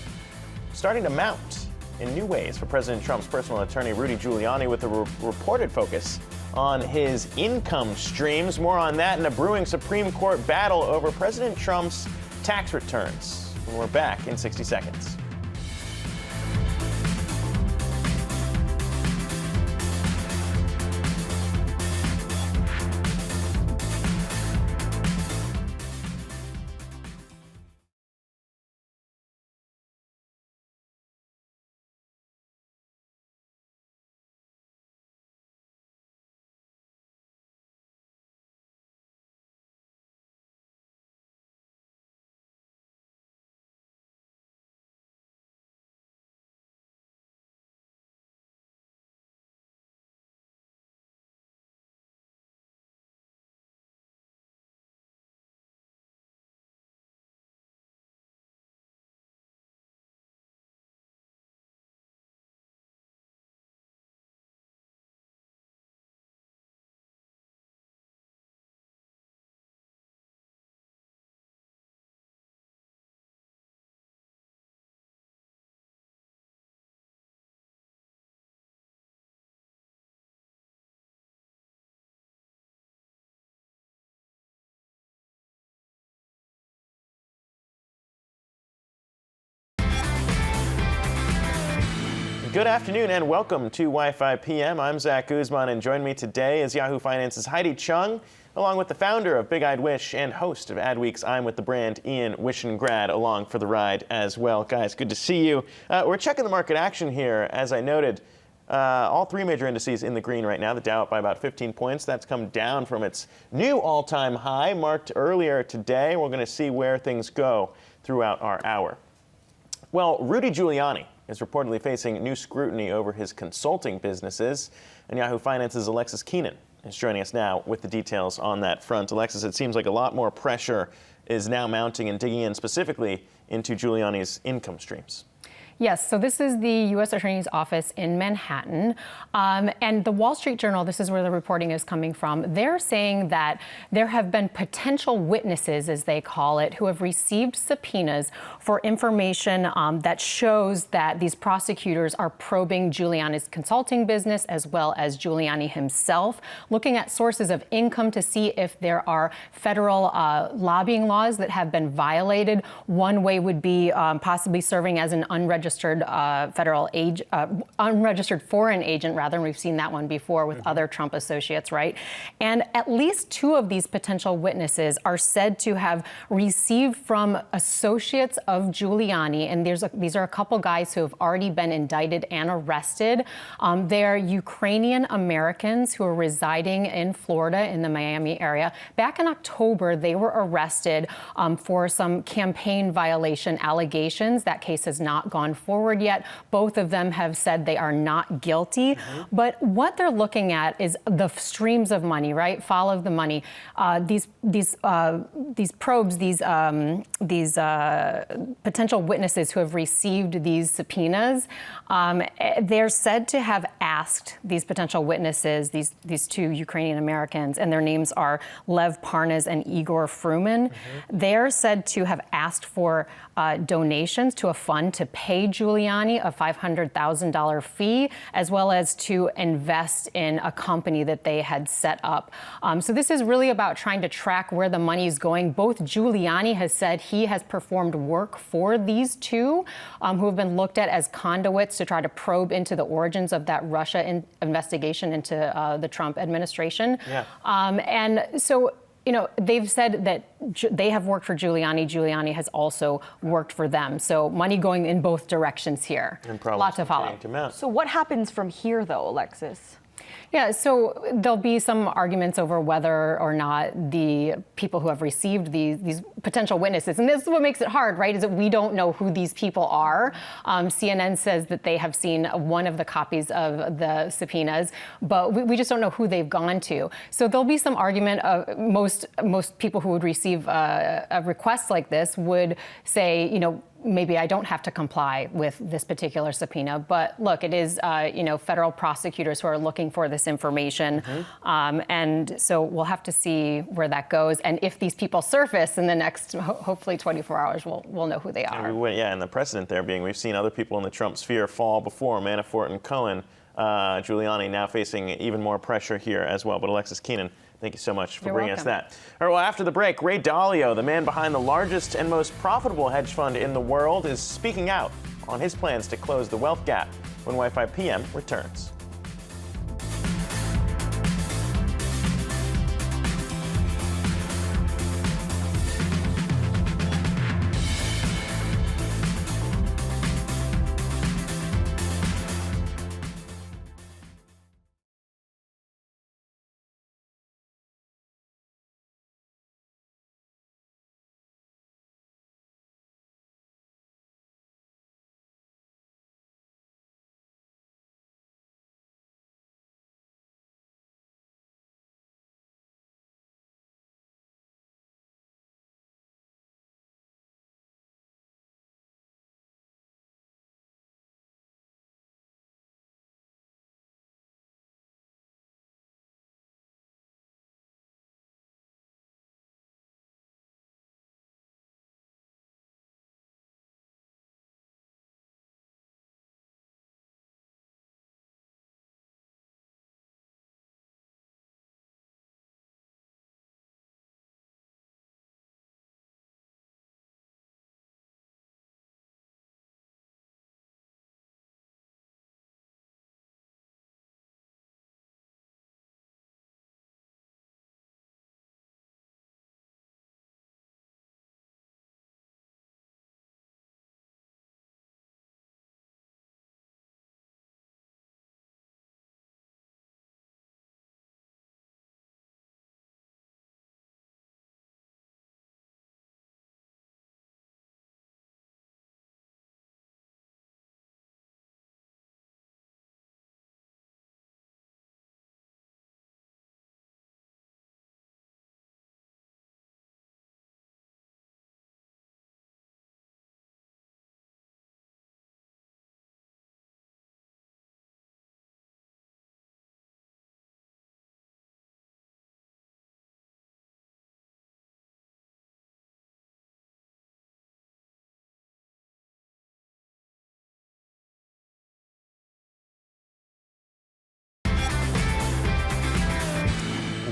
starting to mount in new ways for President Trump's personal attorney, Rudy Giuliani, with a reported focus on his income streams. More on that and a brewing Supreme Court battle over President Trump's tax returns. And we're back in 60 seconds. Good afternoon and welcome to Wi-Fi PM. I'm Zach Guzman, and join me today is Yahoo Finance's Heidi Chung, along with the founder of Big Eyed Wish and host of Adweek's I'm With the Brand, Ian Wishengrad, along for the ride as well. Guys, good to see you. We're checking the market action here. As I noted, all three major indices in the green right now. The Dow up by about 15 points. That's come down from its new all-time high marked earlier today. We're going to see where things go throughout our hour. Well, Rudy Giuliani is reportedly facing new scrutiny over his consulting businesses, and Yahoo Finance's Alexis Keenan is joining us now with the details on that front. Alexis, it seems like a lot more pressure is now mounting and digging in specifically into Giuliani's income streams. Yes, so this is the U.S. Attorney's Office in Manhattan. And the Wall Street Journal, this is where the reporting is coming from, they're saying that there have been potential witnesses, as they call it, who have received subpoenas for information that shows that these prosecutors are probing Giuliani's consulting business as well as Giuliani himself, looking at sources of income to see if there are federal lobbying laws that have been violated. One way would be possibly serving as an unregistered unregistered foreign agent, rather, and we've seen that one before with other Trump associates, right? And at least two of these potential witnesses are said to have received from associates of Giuliani, and these are a couple guys who have already been indicted and arrested. They're Ukrainian Americans who are residing in Florida in the Miami area. Back in October, they were arrested for some campaign violation allegations. That case has not gone forward yet. Both of them have said they are not guilty. But what they're looking at is the streams of money, right? Follow the money. These probes, these potential witnesses who have received these subpoenas, they're said to have asked these potential witnesses, these two Ukrainian Americans, and their names are Lev Parnas and Igor Fruman. They're said to have asked for donations to a fund to pay Giuliani a $500,000 fee, as well as to invest in a company that they had set up. So this is really about trying to track where the money is going. Both Giuliani has said he has performed work for these two who have been looked at as conduits to try to probe into the origins of that Russia investigation into the Trump administration. And so, you know, they've said that they have worked for Giuliani. Giuliani has also worked for them. So money going in both directions here. And a lot to follow. So what happens from here, though, Alexis? Yeah, so there'll be some arguments over whether or not the people who have received these potential witnesses, and this is what makes it hard, right, is that we don't know who these people are. CNN says that they have seen one of the copies of the subpoenas, but we just don't know who they've gone to. So there'll be some argument of most people who would receive a request like this would say, you know, maybe I don't have to comply with this particular subpoena, but look, it is, federal prosecutors who are looking for this information. And so we'll have to see where that goes. And if these people surface in the next, hopefully 24 hours, we'll know who they are. And the precedent there being we've seen other people in the Trump sphere fall before, Manafort and Cohen. Giuliani now facing even more pressure here as well. But Alexis Keenan, thank you so much for You're bringing us welcome. that. All right, well, after the break, Ray Dalio, the man behind the largest and most profitable hedge fund in the world, is speaking out on his plans to close the wealth gap when Wi-Fi PM returns.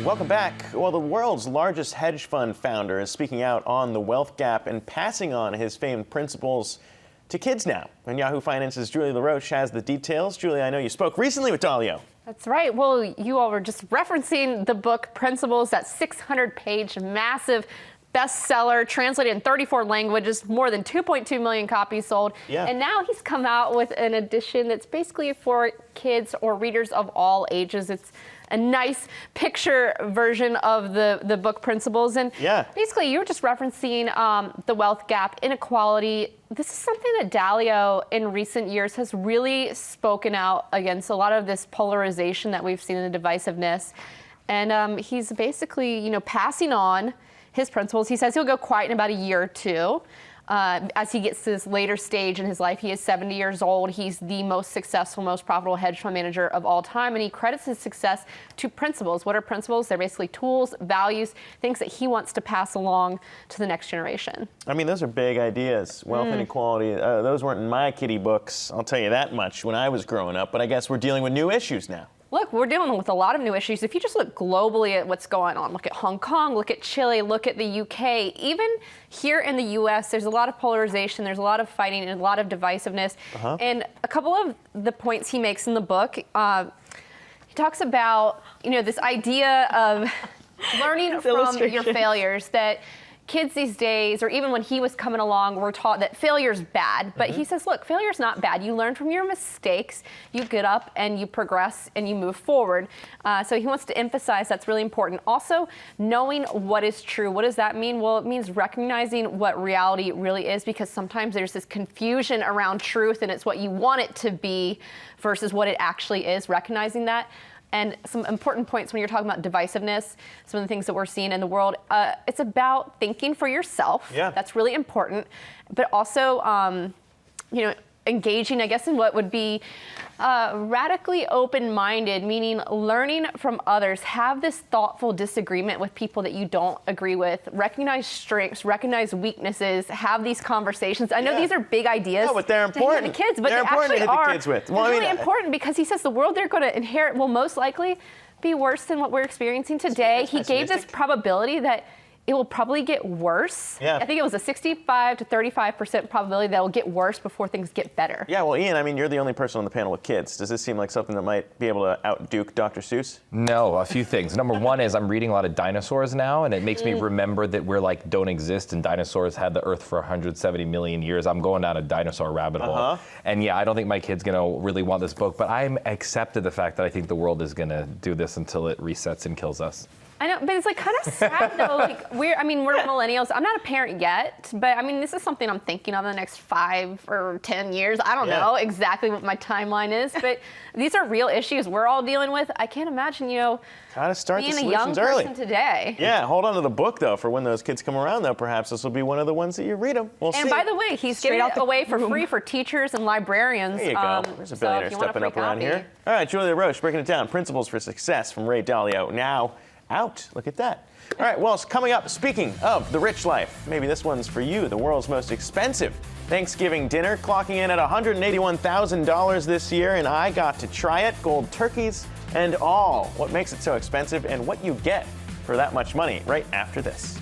Welcome back. Well, the world's largest hedge fund founder is speaking out on the wealth gap and passing on his famed principles to kids now. And Yahoo Finance's Julie LaRoche has the details. Julie, I know you spoke recently with Dalio. That's right. Well, you all were just referencing the book Principles, that 600-page massive bestseller, translated in 34 languages, more than 2.2 million copies sold. Yeah. And now he's come out with an edition that's basically for kids or readers of all ages. It's a nice picture version of the book Principles. And basically, you were just referencing the wealth gap, inequality. This is something that Dalio in recent years has really spoken out against, a lot of this polarization that we've seen in the divisiveness. And he's basically, passing on his principles. He says he'll go quiet in about a year or two. As he gets to this later stage in his life, he is 70 years old. He's the most successful, most profitable hedge fund manager of all time, and he credits his success to principles. What are principles? They're basically tools, values, things that he wants to pass along to the next generation. I mean, those are big ideas. Wealth inequality, those weren't in my kiddie books, I'll tell you that much, when I was growing up, but I guess we're dealing with new issues now. Look, we're dealing with a lot of new issues. If you just look globally at what's going on, look at Hong Kong, look at Chile, look at the UK, even here in the US, there's a lot of polarization, there's a lot of fighting and a lot of divisiveness. And a couple of the points he makes in the book, he talks about, this idea of learning from your failures, that kids these days, or even when he was coming along, were taught that failure's bad. But he says, look, failure's not bad. You learn from your mistakes, you get up and you progress and you move forward. So he wants to emphasize that's really important. Also, knowing what is true. What does that mean? Well, it means recognizing what reality really is, because sometimes there's this confusion around truth and it's what you want it to be versus what it actually is, recognizing that. And some important points when you're talking about divisiveness, some of the things that we're seeing in the world, it's about thinking for yourself. Yeah. That's really important. But also, engaging, I guess, in what would be radically open-minded, meaning learning from others, have this thoughtful disagreement with people that you don't agree with, recognize strengths, recognize weaknesses, have these conversations. I know these are big ideas. No, but they're important. To hit the kids, but they're they important actually to hit are. the kids with. Well, really important because he says the world they're going to inherit will most likely be worse than what we're experiencing today. He gave this probability that it will probably get worse. Yeah. I think it was a 65 to 35% probability that it will get worse before things get better. Yeah, well, Ian, I mean, you're the only person on the panel with kids. Does this seem like something that might be able to outduke Dr. Seuss? No, a few things. Number one is I'm reading a lot of dinosaurs now, and it makes me remember that we're like don't exist, and dinosaurs had the Earth for 170 million years. I'm going down a dinosaur rabbit hole. And yeah, I don't think my kid's going to really want this book, but I'm accepted the fact that I think the world is going to do this until it resets and kills us. I know, but it's like kind of sad though. Like we're millennials. I'm not a parent yet, but I mean, this is something I'm thinking of in the next 5 or 10 years. I don't know exactly what my timeline is, but these are real issues we're all dealing with. I can't imagine, Gotta start being the a young solutions early. person today. Yeah, hold on to the book though for when those kids come around though. Perhaps this will be one of the ones that you read them. We'll see. And by the way, he's giving it away for free for teachers and librarians. There you go. There's a billionaire stepping up around here. All right, Julia Roche breaking it down. Principles for Success from Ray Dalio. Now out. Look at that. All right, well, coming up, speaking of the rich life, maybe this one's for you, the world's most expensive Thanksgiving dinner, clocking in at $181,000 this year, and I got to try it, gold turkeys and all. What makes it so expensive and what you get for that much money right after this.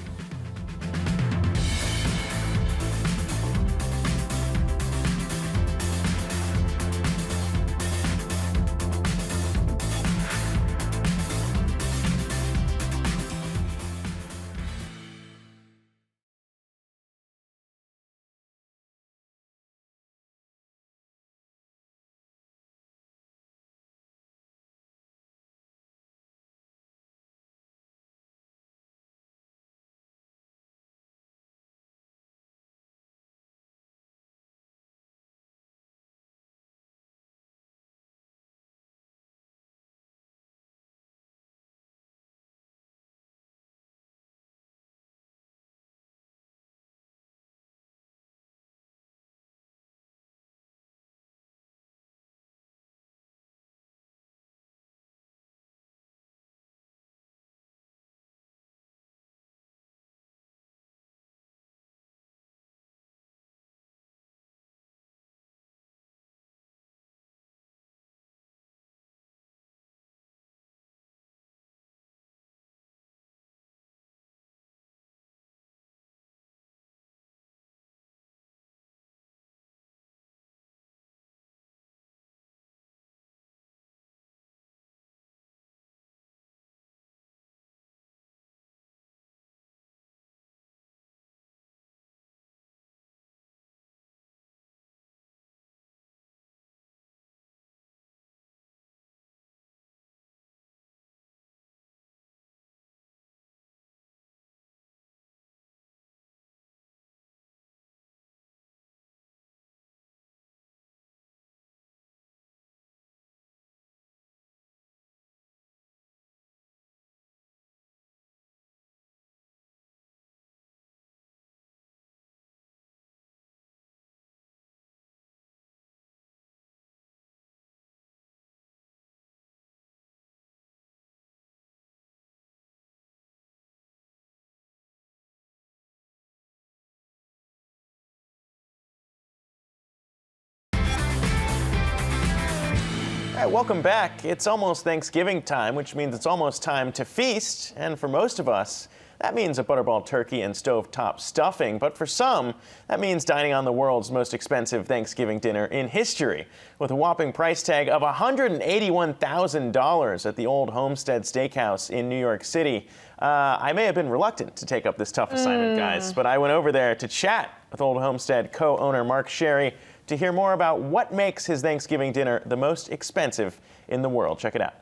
All right, welcome back. It's almost Thanksgiving time, which means it's almost time to feast. And for most of us, that means a butterball turkey and stovetop stuffing. But for some, that means dining on the world's most expensive Thanksgiving dinner in history, with a whopping price tag of $181,000 at the Old Homestead Steakhouse in New York City. I may have been reluctant to take up this tough assignment, guys, but I went over there to chat with Old Homestead co-owner Mark Sherry to hear more about what makes his Thanksgiving dinner the most expensive in the world. Check it out.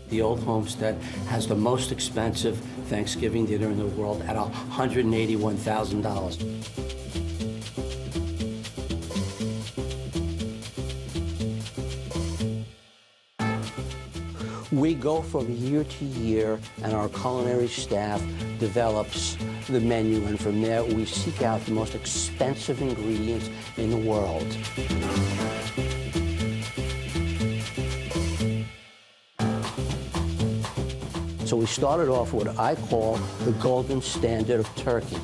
The Old Homestead has the most expensive Thanksgiving dinner in the world at $181,000. We go from year to year, and our culinary staff develops the menu, and from there we seek out the most expensive ingredients in the world. So we started off with what I call the golden standard of turkey.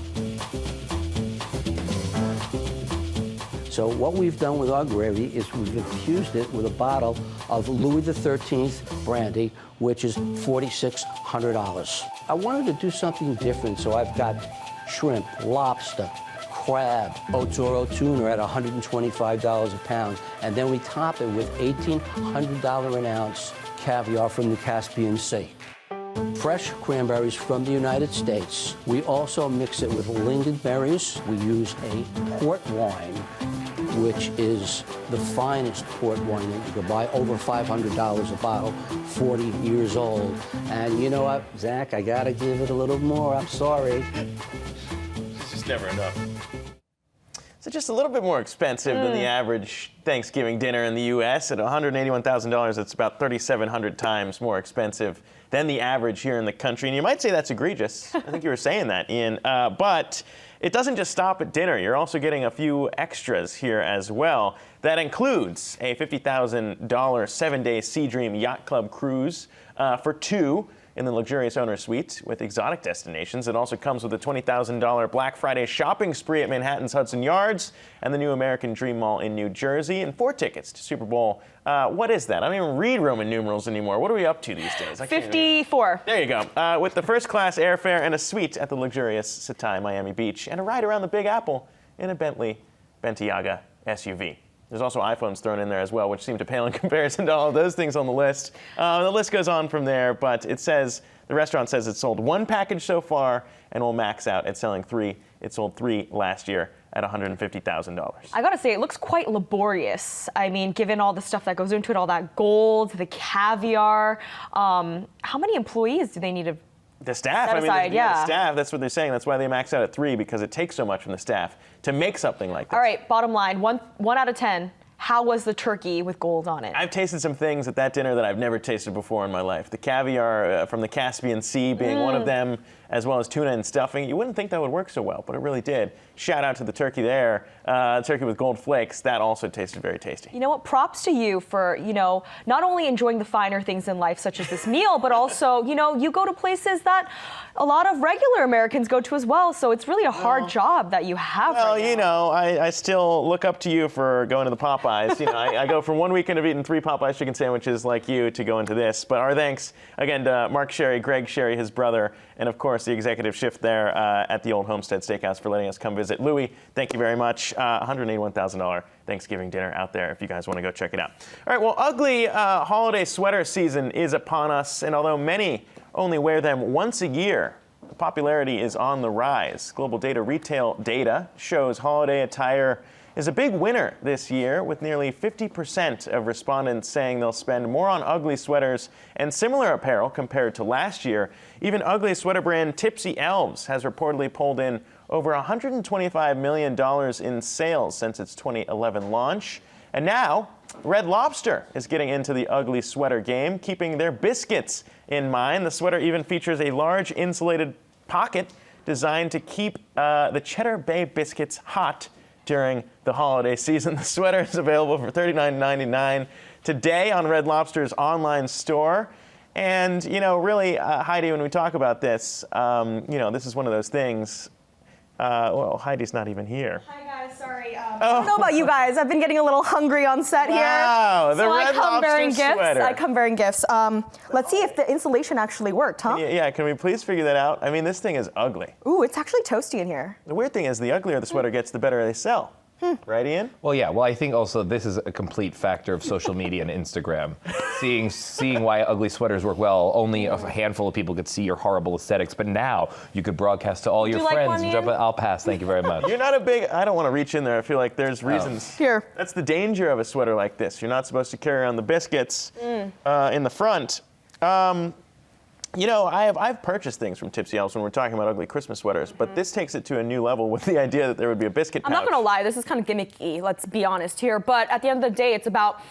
So what we've done with our gravy is we've infused it with a bottle of Louis XIII brandy, which is $4,600. I wanted to do something different, so I've got shrimp, lobster, crab, Otoro tuna at $125 a pound, and then we top it with $1,800 an ounce caviar from the Caspian Sea. Fresh cranberries from the United States. We also mix it with lingonberries. We use a port wine, which is the finest port wine that you could buy, over $500 a bottle, 40 years old. And you know what, Zach, I gotta give it a little more, I'm sorry. It's just never enough. So just a little bit more expensive than the average Thanksgiving dinner in the U.S. At $181,000, it's about 3,700 times more expensive than the average here in the country. And you might say that's egregious. I think you were saying that, Ian. But it doesn't just stop at dinner. You're also getting a few extras here as well. That includes a $50,000 7-day Sea Dream Yacht Club cruise for two in the luxurious owner suite with exotic destinations. It also comes with a $20,000 Black Friday shopping spree at Manhattan's Hudson Yards and the new American Dream Mall in New Jersey, and 4 tickets to Super Bowl. What is that? I don't even read Roman numerals anymore. What are we up to these days? 54. There you go. With the first-class airfare and a suite at the luxurious Setai Miami Beach, and a ride around the Big Apple in a Bentley Bentiaga SUV. There's also iPhones thrown in there as well, which seem to pale in comparison to all of those things on the list. The list goes on from there, but it says, the restaurant says it's sold 1 package so far and will max out at selling 3. It sold 3 last year at $150,000. I gotta say, it looks quite laborious. I mean, given all the stuff that goes into it, all that gold, the caviar. How many employees do they need to The staff, set aside? the staff, that's what they're saying. That's why they max out at 3, because it takes so much from the staff to make something like this. All right, bottom line, one out of 10. How was the turkey with gold on it? I've tasted some things at that dinner that I've never tasted before in my life. The caviar from the Caspian Sea being one of them, as well as tuna and stuffing. You wouldn't think that would work so well, but it really did. Shout out to the turkey there. Turkey with gold flakes. That also tasted very tasty. You know what? Props to you for, not only enjoying the finer things in life, such as this meal, but also, you go to places that a lot of regular Americans go to as well. So it's really a hard job that you have. Well, I still look up to you for going to the Popeyes. I go from one weekend of eating 3 Popeyes chicken sandwiches like you to go into this. But our thanks again to Mark Sherry, Greg Sherry, his brother, and of course the executive chef there at the Old Homestead Steakhouse for letting us come visit. Louis, thank you very much. $181,000 Thanksgiving dinner out there if you guys want to go check it out. All right, well, ugly holiday sweater season is upon us, and although many only wear them once a year, the popularity is on the rise. Global Data retail data shows holiday attire is a big winner this year, with nearly 50% of respondents saying they'll spend more on ugly sweaters and similar apparel compared to last year. Even ugly sweater brand Tipsy Elves has reportedly pulled in over $125 million in sales since its 2011 launch. And now, Red Lobster is getting into the ugly sweater game, keeping their biscuits in mind. The sweater even features a large insulated pocket designed to keep the Cheddar Bay biscuits hot during the holiday season. The sweater is available for $39.99 today on Red Lobster's online store. And, really, Heidi, when we talk about this, this is one of those things. Well, Heidi's not even here. Hi guys, sorry. I don't know about you guys. I've been getting a little hungry on set here. Wow, the Red Lobster sweater. I come bearing gifts. Let's see if the insulation actually worked, huh? Yeah, can we please figure that out? I mean, this thing is ugly. Ooh, it's actually toasty in here. The weird thing is the uglier the sweater gets, the better they sell. Right, Ian? Well, yeah. Well, I think also this is a complete factor of social media and Instagram. Seeing why ugly sweaters work well, only a handful of people could see your horrible aesthetics. But now you could broadcast to all your friends. I'll pass. Thank you very much. You're not a big. I don't want to reach in there. I feel like there's reasons. Here. That's the danger of a sweater like this. You're not supposed to carry around the biscuits in the front. I've purchased things from Tipsy Elves when we're talking about ugly Christmas sweaters, but this takes it to a new level with the idea that there would be a biscuit pouch. I'm not going to lie, this is kind of gimmicky, let's be honest here, but at the end of the day, it's about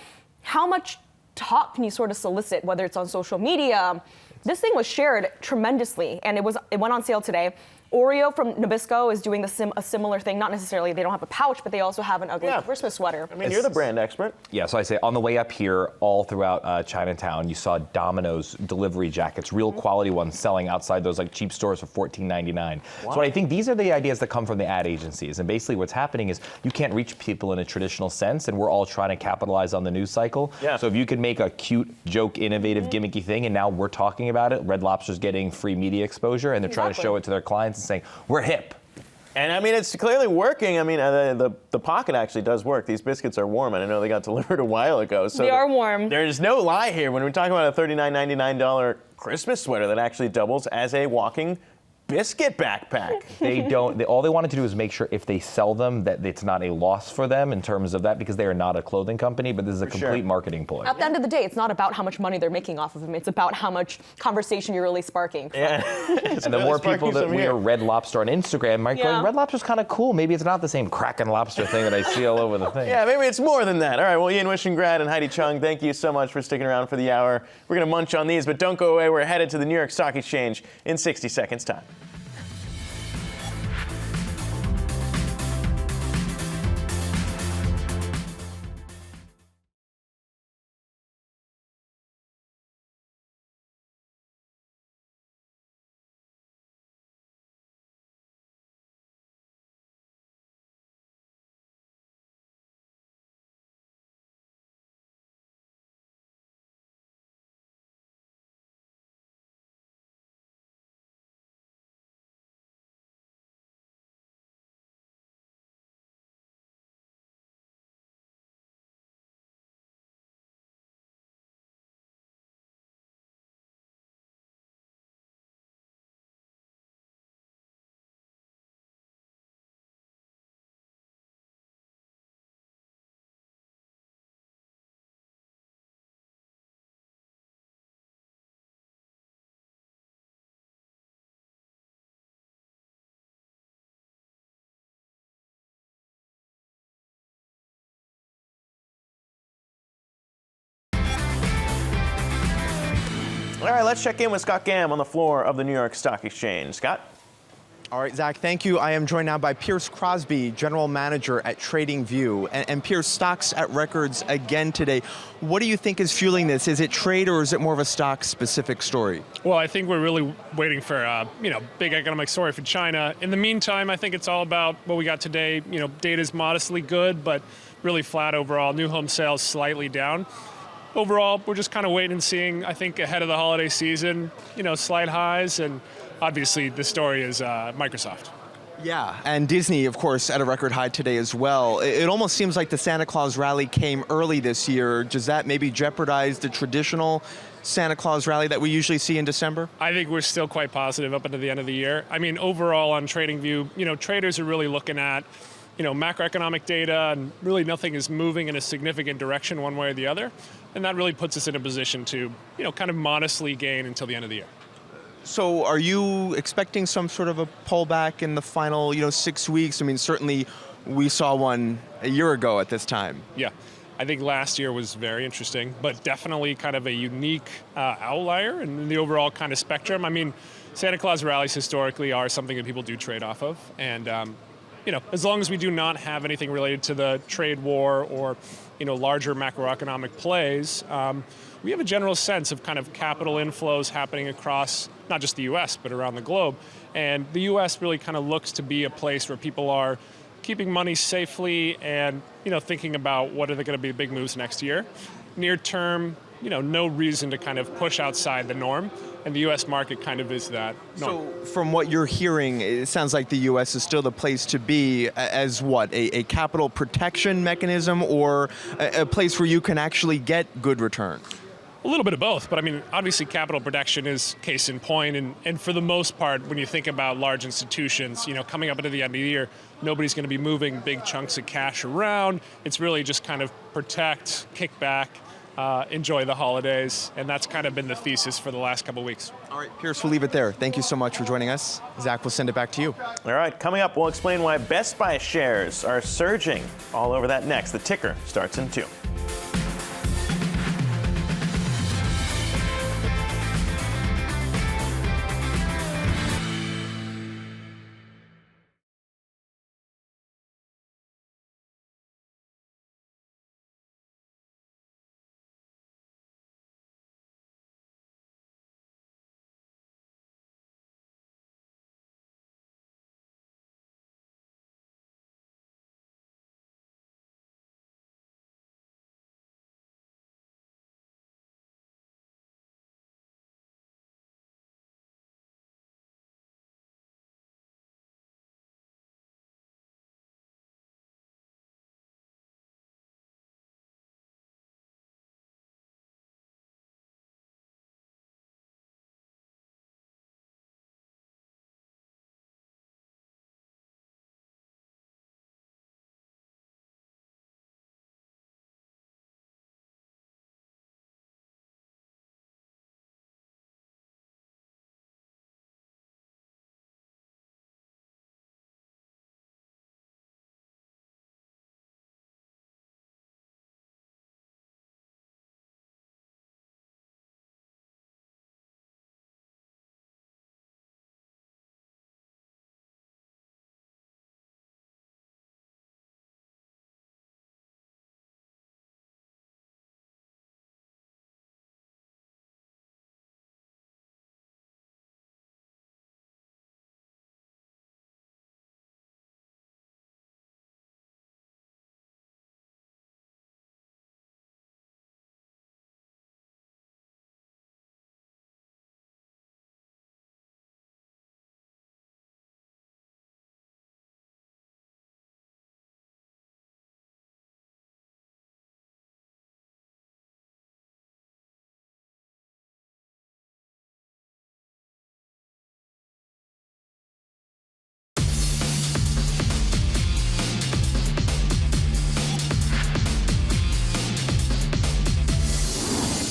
how much talk can you sort of solicit, whether it's on social media? This thing was shared tremendously, and it went on sale today. Oreo from Nabisco is doing a similar thing. Not necessarily, they don't have a pouch, but they also have an ugly Christmas sweater. I mean, you're the brand expert. Yeah, so I say on the way up here, all throughout Chinatown, you saw Domino's delivery jackets, real quality ones selling outside those like cheap stores for $14.99. So I think these are the ideas that come from the ad agencies. And basically what's happening is you can't reach people in a traditional sense, and we're all trying to capitalize on the news cycle. Yeah. So if you could make a cute, joke, innovative, gimmicky thing, and now we're talking about it, Red Lobster's getting free media exposure, and they're trying to show it to their clients and saying, we're hip. And I mean, it's clearly working. I mean, the pocket actually does work. These biscuits are warm, and I know they got delivered a while ago. So they are warm. There's no lie here when we're talking about a $39.99 Christmas sweater that actually doubles as a walking biscuit backpack. All they wanted to do is make sure if they sell them that it's not a loss for them in terms of that, because they are not a clothing company, but this is a complete marketing ploy. At the end of the day, it's not about how much money they're making off of them. It's about how much conversation you're really sparking. Yeah. And the more people that wear Red Lobster on Instagram might go, Red Lobster's kind of cool. Maybe it's not the same Kraken lobster thing that I see all over the thing. Yeah, maybe it's more than that. All right, well, Ian Wishengrad and Heidi Chung, thank you so much for sticking around for the hour. We're going to munch on these, but don't go away. We're headed to the New York Stock Exchange in 60 seconds time. All right, let's check in with Scott Gamm on the floor of the New York Stock Exchange. Scott? All right, Zach, thank you. I am joined now by Pierce Crosby, General Manager at TradingView. And Pierce, stocks at records again today. What do you think is fueling this? Is it trade or is it more of a stock-specific story? Well, I think we're really waiting for a big economic story for China. In the meantime, I think it's all about what we got today. Data is modestly good, but really flat overall. New home sales slightly down. Overall, we're just kind of waiting and seeing. I think ahead of the holiday season, slight highs, and obviously the story is Microsoft. Yeah, and Disney, of course, at a record high today as well. It almost seems like the Santa Claus rally came early this year. Does that maybe jeopardize the traditional Santa Claus rally that we usually see in December? I think we're still quite positive up until the end of the year. I mean, overall on TradingView, traders are really looking at macroeconomic data, and really nothing is moving in a significant direction one way or the other. And that really puts us in a position to, kind of modestly gain until the end of the year. So are you expecting some sort of a pullback in the final, 6 weeks? I mean, certainly we saw one a year ago at this time. Yeah. I think last year was very interesting, but definitely kind of a unique outlier in the overall kind of spectrum. I mean, Santa Claus rallies historically are something that people do trade off of. And, as long as we do not have anything related to the trade war or, larger macroeconomic plays, we have a general sense of kind of capital inflows happening across not just the U.S., but around the globe. And the U.S. really kind of looks to be a place where people are keeping money safely and, thinking about what are they going to be big moves next year. Near term, no reason to kind of push outside the norm. And the U.S. market kind of is that norm. So from what you're hearing, it sounds like the U.S. is still the place to be as what, a capital protection mechanism or a place where you can actually get good returns? A little bit of both, but I mean, obviously capital protection is case in point, and for the most part, when you think about large institutions, coming up into the end of the year, nobody's going to be moving big chunks of cash around. It's really just kind of protect, kick back, enjoy the holidays, and that's kind of been the thesis for the last couple of weeks. All right, Pierce, we'll leave it there. Thank you so much for joining us. Zach, we'll send it back to you. All right, coming up, we'll explain why Best Buy shares are surging. All over that next. The ticker starts in 2.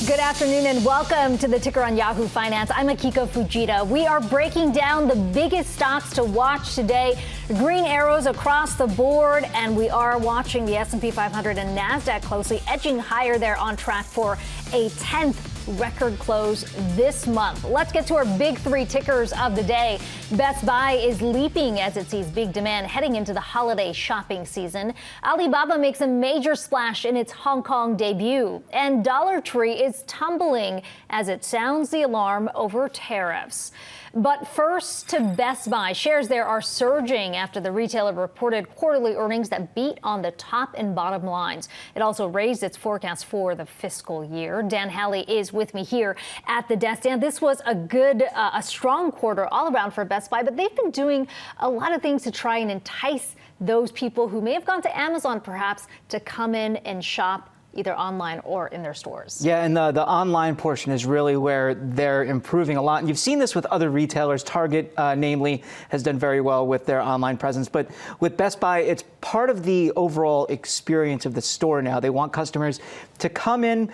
Good afternoon and welcome to the Ticker on Yahoo Finance. I'm Akiko Fujita. We are breaking down the biggest stocks to watch today. Green arrows across the board, and we are watching the S&P 500 and NASDAQ closely, edging higher there on track for a 10th record close this month. Let's get to our big three tickers of the day. Best Buy is leaping as it sees big demand heading into the holiday shopping season. Alibaba makes a major splash in its Hong Kong debut. And Dollar Tree is tumbling as it sounds the alarm over tariffs. But first to Best Buy. Shares there are surging after the retailer reported quarterly earnings that beat on the top and bottom lines. It also raised its forecast for the fiscal year. Dan Halley is with me here at the desk. Dan, this was a strong quarter all around for Best Buy, but they've been doing a lot of things to try and entice those people who may have gone to Amazon perhaps to come in and shop either online or in their stores. Yeah, and the online portion is really where they're improving a lot. And you've seen this with other retailers. Target, namely, has done very well with their online presence. But with Best Buy, it's part of the overall experience of the store now. They want customers to come in,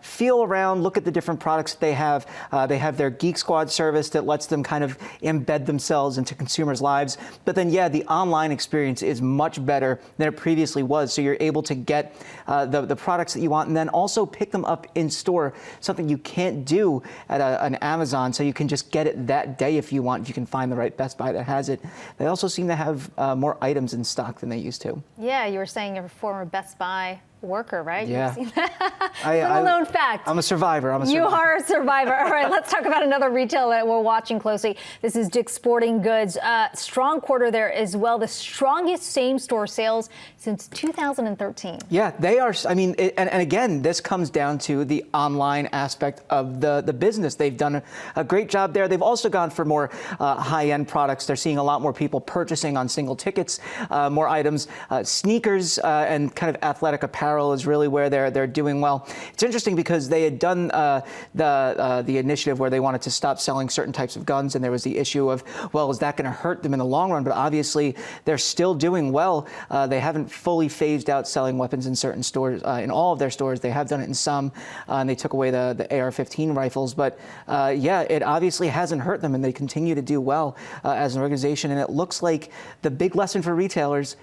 feel around, look at the different products that they have. They have their Geek Squad service that lets them kind of embed themselves into consumers' lives. But then, yeah, the online experience is much better than it previously was. So you're able to get the products that you want and then also pick them up in store, something you can't do at an Amazon. So you can just get it that day if you want. You can find the right Best Buy that has it. They also seem to have more items in stock than they used to. Yeah, you were saying you're a former Best Buy worker, right? Yeah. You've seen that. Little known fact. I'm a survivor. You are a survivor. All right, let's talk about another retailer that we're watching closely. This is Dick's Sporting Goods. Strong quarter there as well. The strongest same-store sales since 2013. Yeah, they are. I mean, and again, this comes down to the online aspect of the business. They've done a great job there. They've also gone for more high-end products. They're seeing a lot more people purchasing on single tickets, more items. Sneakers and kind of athletic apparel is really where they're doing well. It's interesting because they had done the initiative where they wanted to stop selling certain types of guns, and there was the issue of, well, is that going to hurt them in the long run? But obviously, they're still doing well. They haven't fully phased out selling weapons in certain stores, in all of their stores. They have done it in some, and they took away the AR-15 rifles. But yeah, it obviously hasn't hurt them, and they continue to do well as an organization. And it looks like the big lesson for retailers: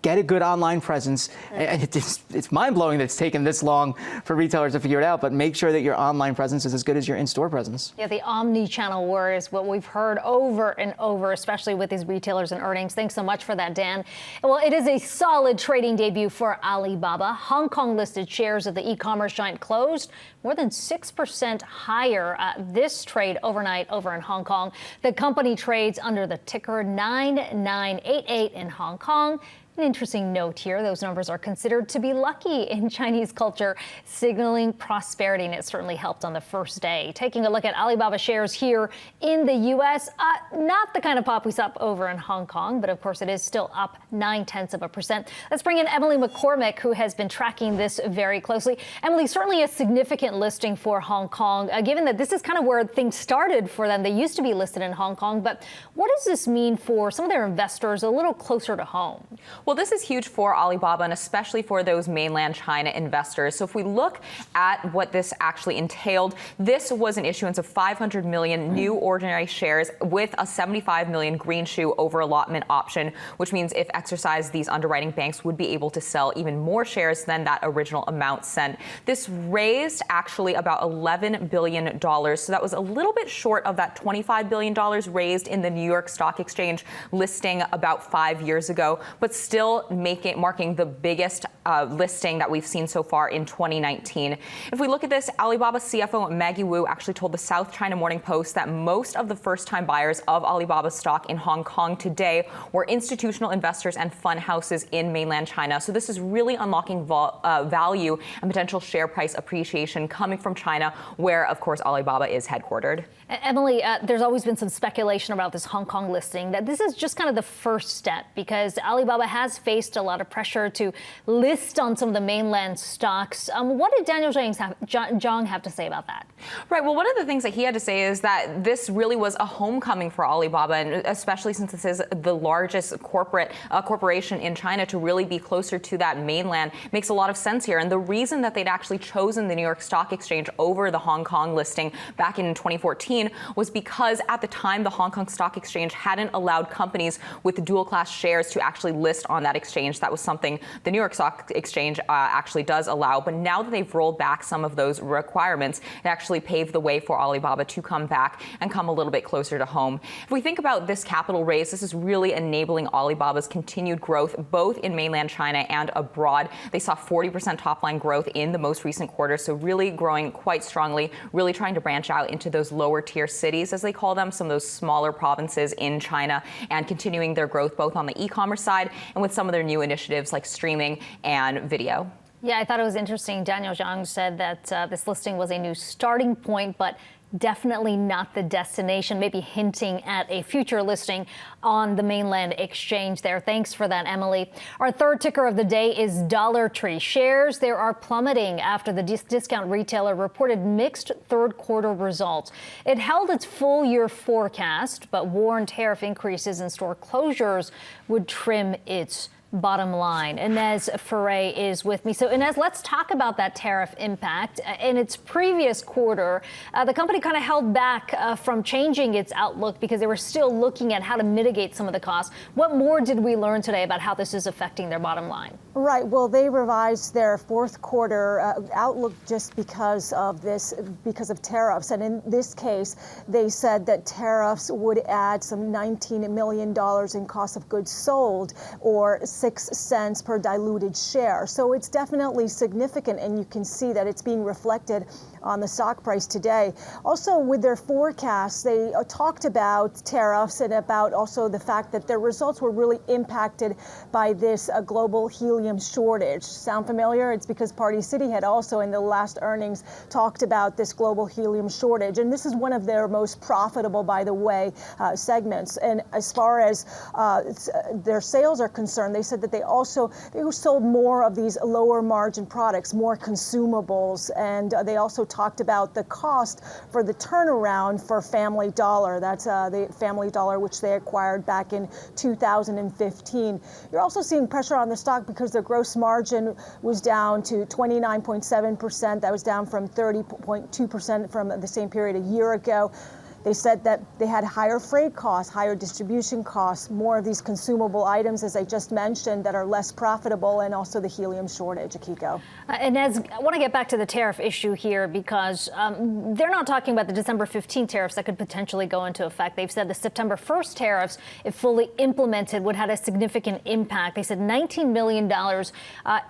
get a good online presence. And it's mind-blowing that it's taken this long for retailers to figure it out, but make sure that your online presence is as good as your in-store presence. Yeah, the omni-channel word is what we've heard over and over, especially with these retailers and earnings. Thanks so much for that, Dan. Well, it is a solid trading debut for Alibaba. Hong Kong-listed shares of the e-commerce giant closed more than 6% higher this trade overnight over in Hong Kong. The company trades under the ticker 9988 in Hong Kong. An interesting note here, those numbers are considered to be lucky in Chinese culture, signaling prosperity, and it certainly helped on the first day. Taking a look at Alibaba shares here in the U.S., not the kind of pop we saw over in Hong Kong, but of course it is still up 0.9%. Let's bring in Emily McCormick, who has been tracking this very closely. Emily, certainly a significant listing for Hong Kong, given that this is kind of where things started for them. They used to be listed in Hong Kong, but what does this mean for some of their investors a little closer to home? Well, this is huge for Alibaba and especially for those mainland China investors. So if we look at what this actually entailed, this was an issuance of 500 million new ordinary shares with a 75 million green shoe over allotment option, which means if exercised, these underwriting banks would be able to sell even more shares than that original amount sent. This raised actually about $11 billion. So that was a little bit short of that $25 billion raised in the New York Stock Exchange listing about 5 years ago, but still marking the biggest listing that we've seen so far in 2019. If we look at this, Alibaba CFO Maggie Wu actually told the South China Morning Post that most of the first-time buyers of Alibaba stock in Hong Kong today were institutional investors and fund houses in mainland China. So this is really unlocking value and potential share price appreciation coming from China, where, of course, Alibaba is headquartered. Emily, there's always been some speculation about this Hong Kong listing, that this is just kind of the first step because Alibaba has has faced a lot of pressure to list on some of the mainland stocks. What did Daniel Zhang have to say about that? Right. Well, one of the things that he had to say is that this really was a homecoming for Alibaba, and especially since this is the largest corporation in China, to really be closer to that mainland makes a lot of sense here. And the reason that they'd actually chosen the New York Stock Exchange over the Hong Kong listing back in 2014 was because at the time the Hong Kong Stock Exchange hadn't allowed companies with dual class shares to actually list on that exchange. That was something the New York Stock Exchange actually does allow. But now that they've rolled back some of those requirements, it actually paved the way for Alibaba to come back and come a little bit closer to home. If we think about this capital raise, this is really enabling Alibaba's continued growth both in mainland China and abroad. They saw 40% top line growth in the most recent quarter, so really growing quite strongly, really trying to branch out into those lower tier cities, as they call them, some of those smaller provinces in China, and continuing their growth both on the e-commerce side and with some of their new initiatives like streaming and video. Yeah, I thought it was interesting. Daniel Zhang said that this listing was a new starting point, but definitely not the destination, maybe hinting at a future listing on the mainland exchange there. Thanks for that, Emily. Our third ticker of the day is Dollar Tree. Shares there are plummeting after the discount retailer reported mixed third quarter results. It held its full year forecast, but warned tariff increases and store closures would trim its bottom line. Inez Ferre is with me. So Inez, let's talk about that tariff impact. In its previous quarter, the company kind of held back from changing its outlook because they were still looking at how to mitigate some of the costs. What more did we learn today about how this is affecting their bottom line? Right. Well, they revised their fourth quarter outlook just because of tariffs. And in this case, they said that tariffs would add some $19 million in cost of goods sold, or 6 cents per diluted share. So it's definitely significant, and you can see that it's being reflected on the stock price today. Also, with their forecasts, they talked about tariffs and about also the fact that their results were really impacted by this global helium shortage. Sound familiar? It's because Party City had also in the last earnings talked about this global helium shortage. And this is one of their most profitable, by the way, segments. And as far as their sales are concerned, they said that they sold more of these lower margin products, more consumables, and they also talked about the cost for the turnaround for Family Dollar. That's the Family Dollar, which they acquired back in 2015. You're also seeing pressure on the stock because their gross margin was down to 29.7%. That was down from 30.2% from the same period a year ago. They said that they had higher freight costs, higher distribution costs, more of these consumable items, as I just mentioned, that are less profitable, and also the helium shortage, Akiko. And as I want to get back to the tariff issue here, because they're not talking about the December 15 tariffs that could potentially go into effect. They've said the September 1st tariffs, if fully implemented, would have a significant impact. They said $19 million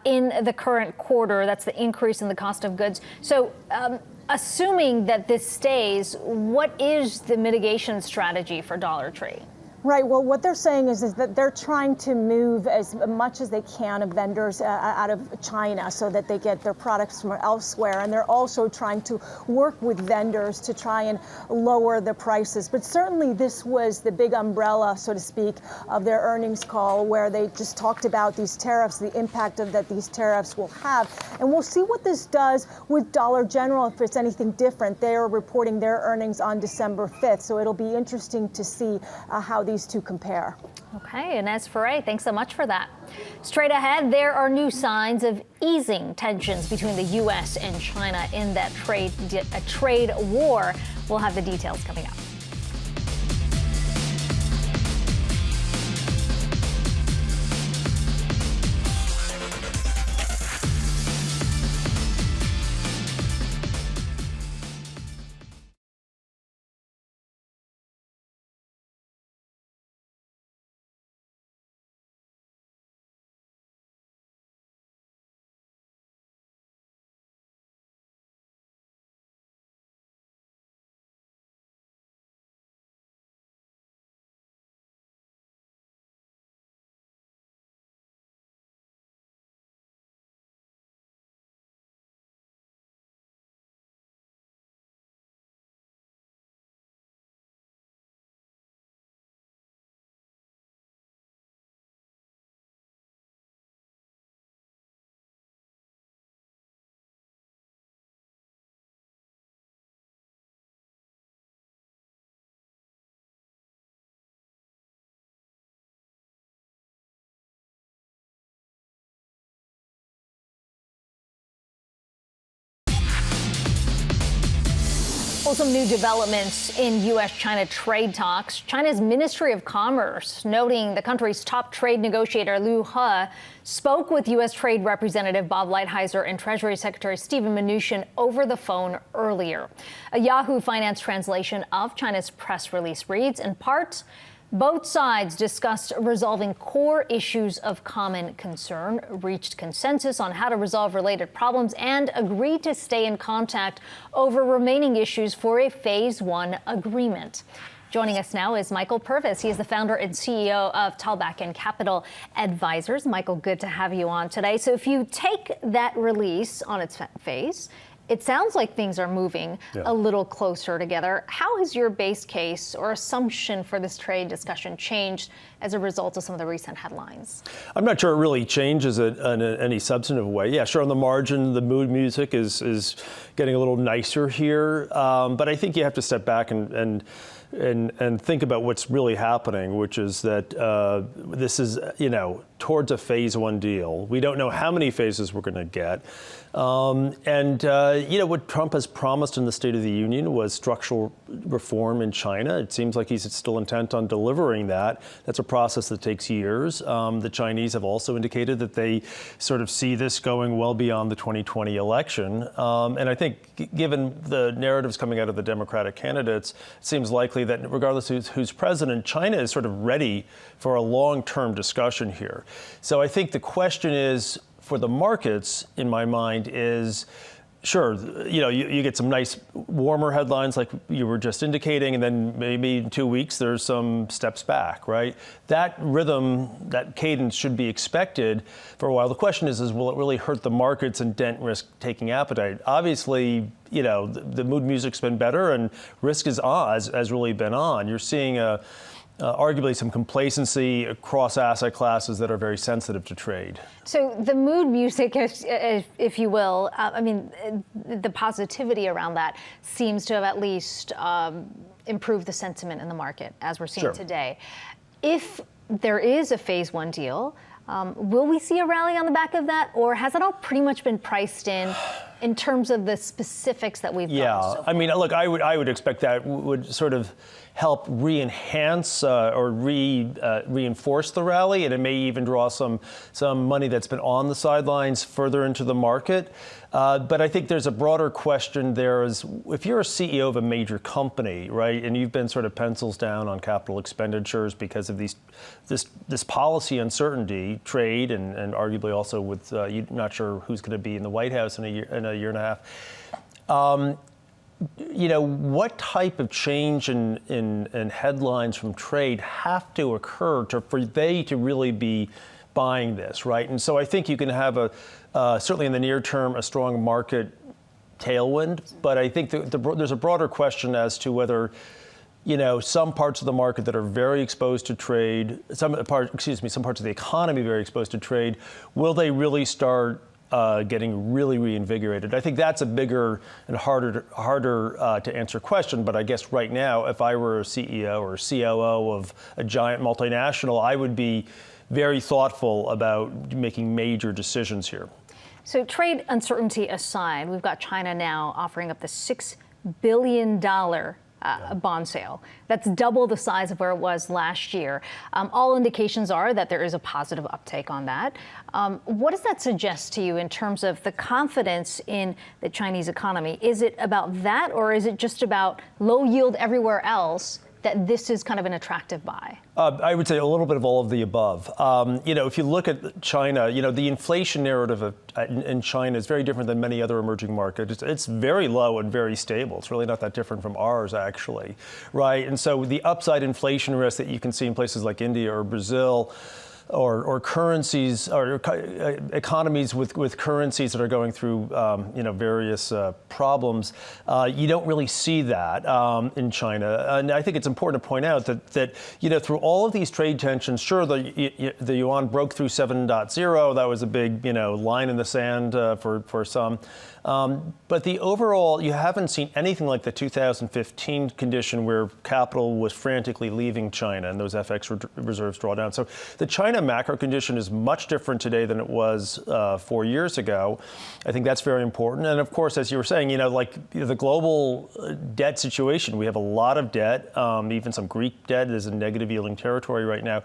in the current quarter. That's the increase in the cost of goods. So assuming that this stays, what is the mitigation strategy for Dollar Tree? Right. Well, what they're saying is that they're trying to move as much as they can of vendors out of China so that they get their products from elsewhere. And they're also trying to work with vendors to try and lower the prices. But certainly this was the big umbrella, so to speak, of their earnings call, where they just talked about these tariffs, the impact that these tariffs will have. And we'll see what this does with Dollar General, if it's anything different. They are reporting their earnings on December 5th. So it'll be interesting to see how these two compare. Okay, Inez Ferre, thanks so much for that. Straight ahead, there are new signs of easing tensions between the U.S. and China in that trade war. We'll have the details coming up. Well, some new developments in U.S.-China trade talks. China's Ministry of Commerce, noting the country's top trade negotiator, Liu He, spoke with U.S. Trade Representative Bob Lighthizer and Treasury Secretary Steven Mnuchin over the phone earlier. A Yahoo Finance translation of China's press release reads, in part, both sides discussed resolving core issues of common concern, reached consensus on how to resolve related problems, and agreed to stay in contact over remaining issues for a Phase 1 agreement. Joining us now is Michael Purvis. He is the founder and CEO of Tallback and Capital Advisors. Michael, good to have you on today. So if you take that release on its face, it sounds like things are moving a little closer together. How has your base case or assumption for this trade discussion changed as a result of some of the recent headlines? I'm not sure it really changes it in any substantive way. Yeah, sure, on the margin, the mood music is getting a little nicer here. But I think you have to step back and think about what's really happening, which is that this is, towards a Phase 1 deal. We don't know how many phases we're going to get. What Trump has promised in the State of the Union was structural reform in China. It seems like he's still intent on delivering that. That's a process that takes years. The Chinese have also indicated that they sort of see this going well beyond the 2020 election. And I think given the narratives coming out of the Democratic candidates, it seems likely that regardless of who's president, China is sort of ready for a long-term discussion here. So I think the question is, for the markets, in my mind, is sure, you get some nice warmer headlines like you were just indicating, and then maybe in 2 weeks there's some steps back, right? That rhythm, that cadence should be expected for a while. The question is will it really hurt the markets and dent risk-taking appetite? Obviously, the mood music's been better and risk has really been on. You're seeing arguably some complacency across asset classes that are very sensitive to trade. So the mood music, if you will, the positivity around that seems to have at least improved the sentiment in the market, as we're seeing today. If there is a Phase 1 deal, will we see a rally on the back of that, or has it all pretty much been priced in terms of the specifics that we've done so far? Look, I would expect that would sort of help re-enhance or reinforce the rally, and it may even draw some money that's been on the sidelines further into the market. But I think there's a broader question there is, if you're a CEO of a major company, right, and you've been sort of pencils down on capital expenditures because of this policy uncertainty, trade, and arguably also with you're not sure who's going to be in the White House in a year and a half. What type of change in headlines from trade have to occur for they to really be buying this, right? And so I think you can have certainly in the near term, a strong market tailwind, but I think there's a broader question as to whether some parts of the market that are very exposed to trade, some parts of the economy very exposed to trade, will they really start getting really reinvigorated? I think that's a bigger and harder to answer question. But I guess right now, if I were a CEO or COO of a giant multinational, I would be very thoughtful about making major decisions here. So trade uncertainty aside, we've got China now offering up the $6 billion bond sale. That's double the size of where it was last year. All indications are that there is a positive uptake on that. What does that suggest to you in terms of the confidence in the Chinese economy? Is it about that, or is it just about low yield everywhere else, that this is kind of an attractive buy? I would say a little bit of all of the above. If you look at China, the inflation narrative in China is very different than many other emerging markets. It's very low and very stable. It's really not that different from ours, actually, right? And so the upside inflation risk that you can see in places like India or Brazil, or currencies or economies with currencies that are going through various problems, you don't really see that in China. And I think it's important to point out that through all of these trade tensions, sure, the yuan broke through 7.0. That was a big line in the sand for some. But the overall, you haven't seen anything like the 2015 condition where capital was frantically leaving China and those FX reserves draw down. So the China macro condition is much different today than it was 4 years ago. I think that's very important. And of course, as you were saying, the global debt situation, we have a lot of debt. Even some Greek debt is in negative yielding territory right now.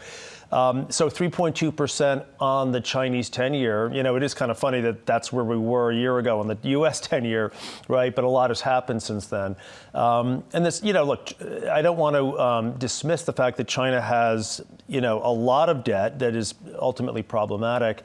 So 3.2% on the Chinese 10-year. It is kind of funny that that's where we were a year ago on the U.S. 10-year, right? But a lot has happened since then. And this, look, I don't want to dismiss the fact that China has, a lot of debt that is ultimately problematic.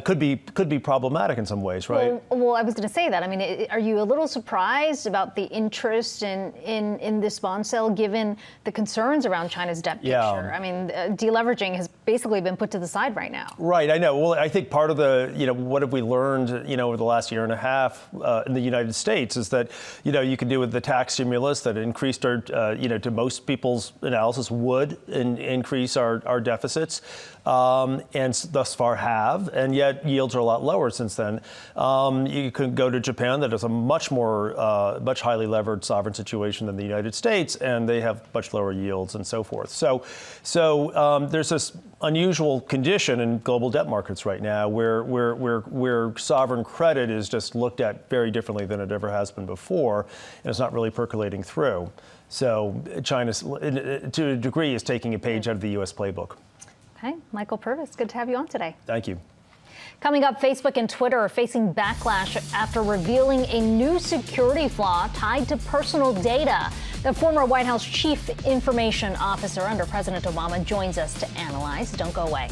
Could be problematic in some ways, right? Well, I was going to say that. I mean, are you a little surprised about the interest in this bond sale, given the concerns around China's debt picture? Yeah. I mean, deleveraging has basically been put to the side right now. Right, I know. Well, I think part of the, what have we learned, over the last year and a half in the United States is that, you can do with the tax stimulus that increased our, to most people's analysis would increase our deficits, and thus far have, and yet yields are a lot lower since then. You could go to Japan that has a much highly levered sovereign situation than the United States, and they have much lower yields and so forth. So there's this unusual condition in global debt markets right now where sovereign credit is just looked at very differently than it ever has been before, and it's not really percolating through. So China, to a degree, is taking a page out of the U.S. playbook. Okay, Michael Purvis, good to have you on today. Thank you. Coming up, Facebook and Twitter are facing backlash after revealing a new security flaw tied to personal data. The former White House Chief Information Officer under President Obama joins us to analyze. Don't go away.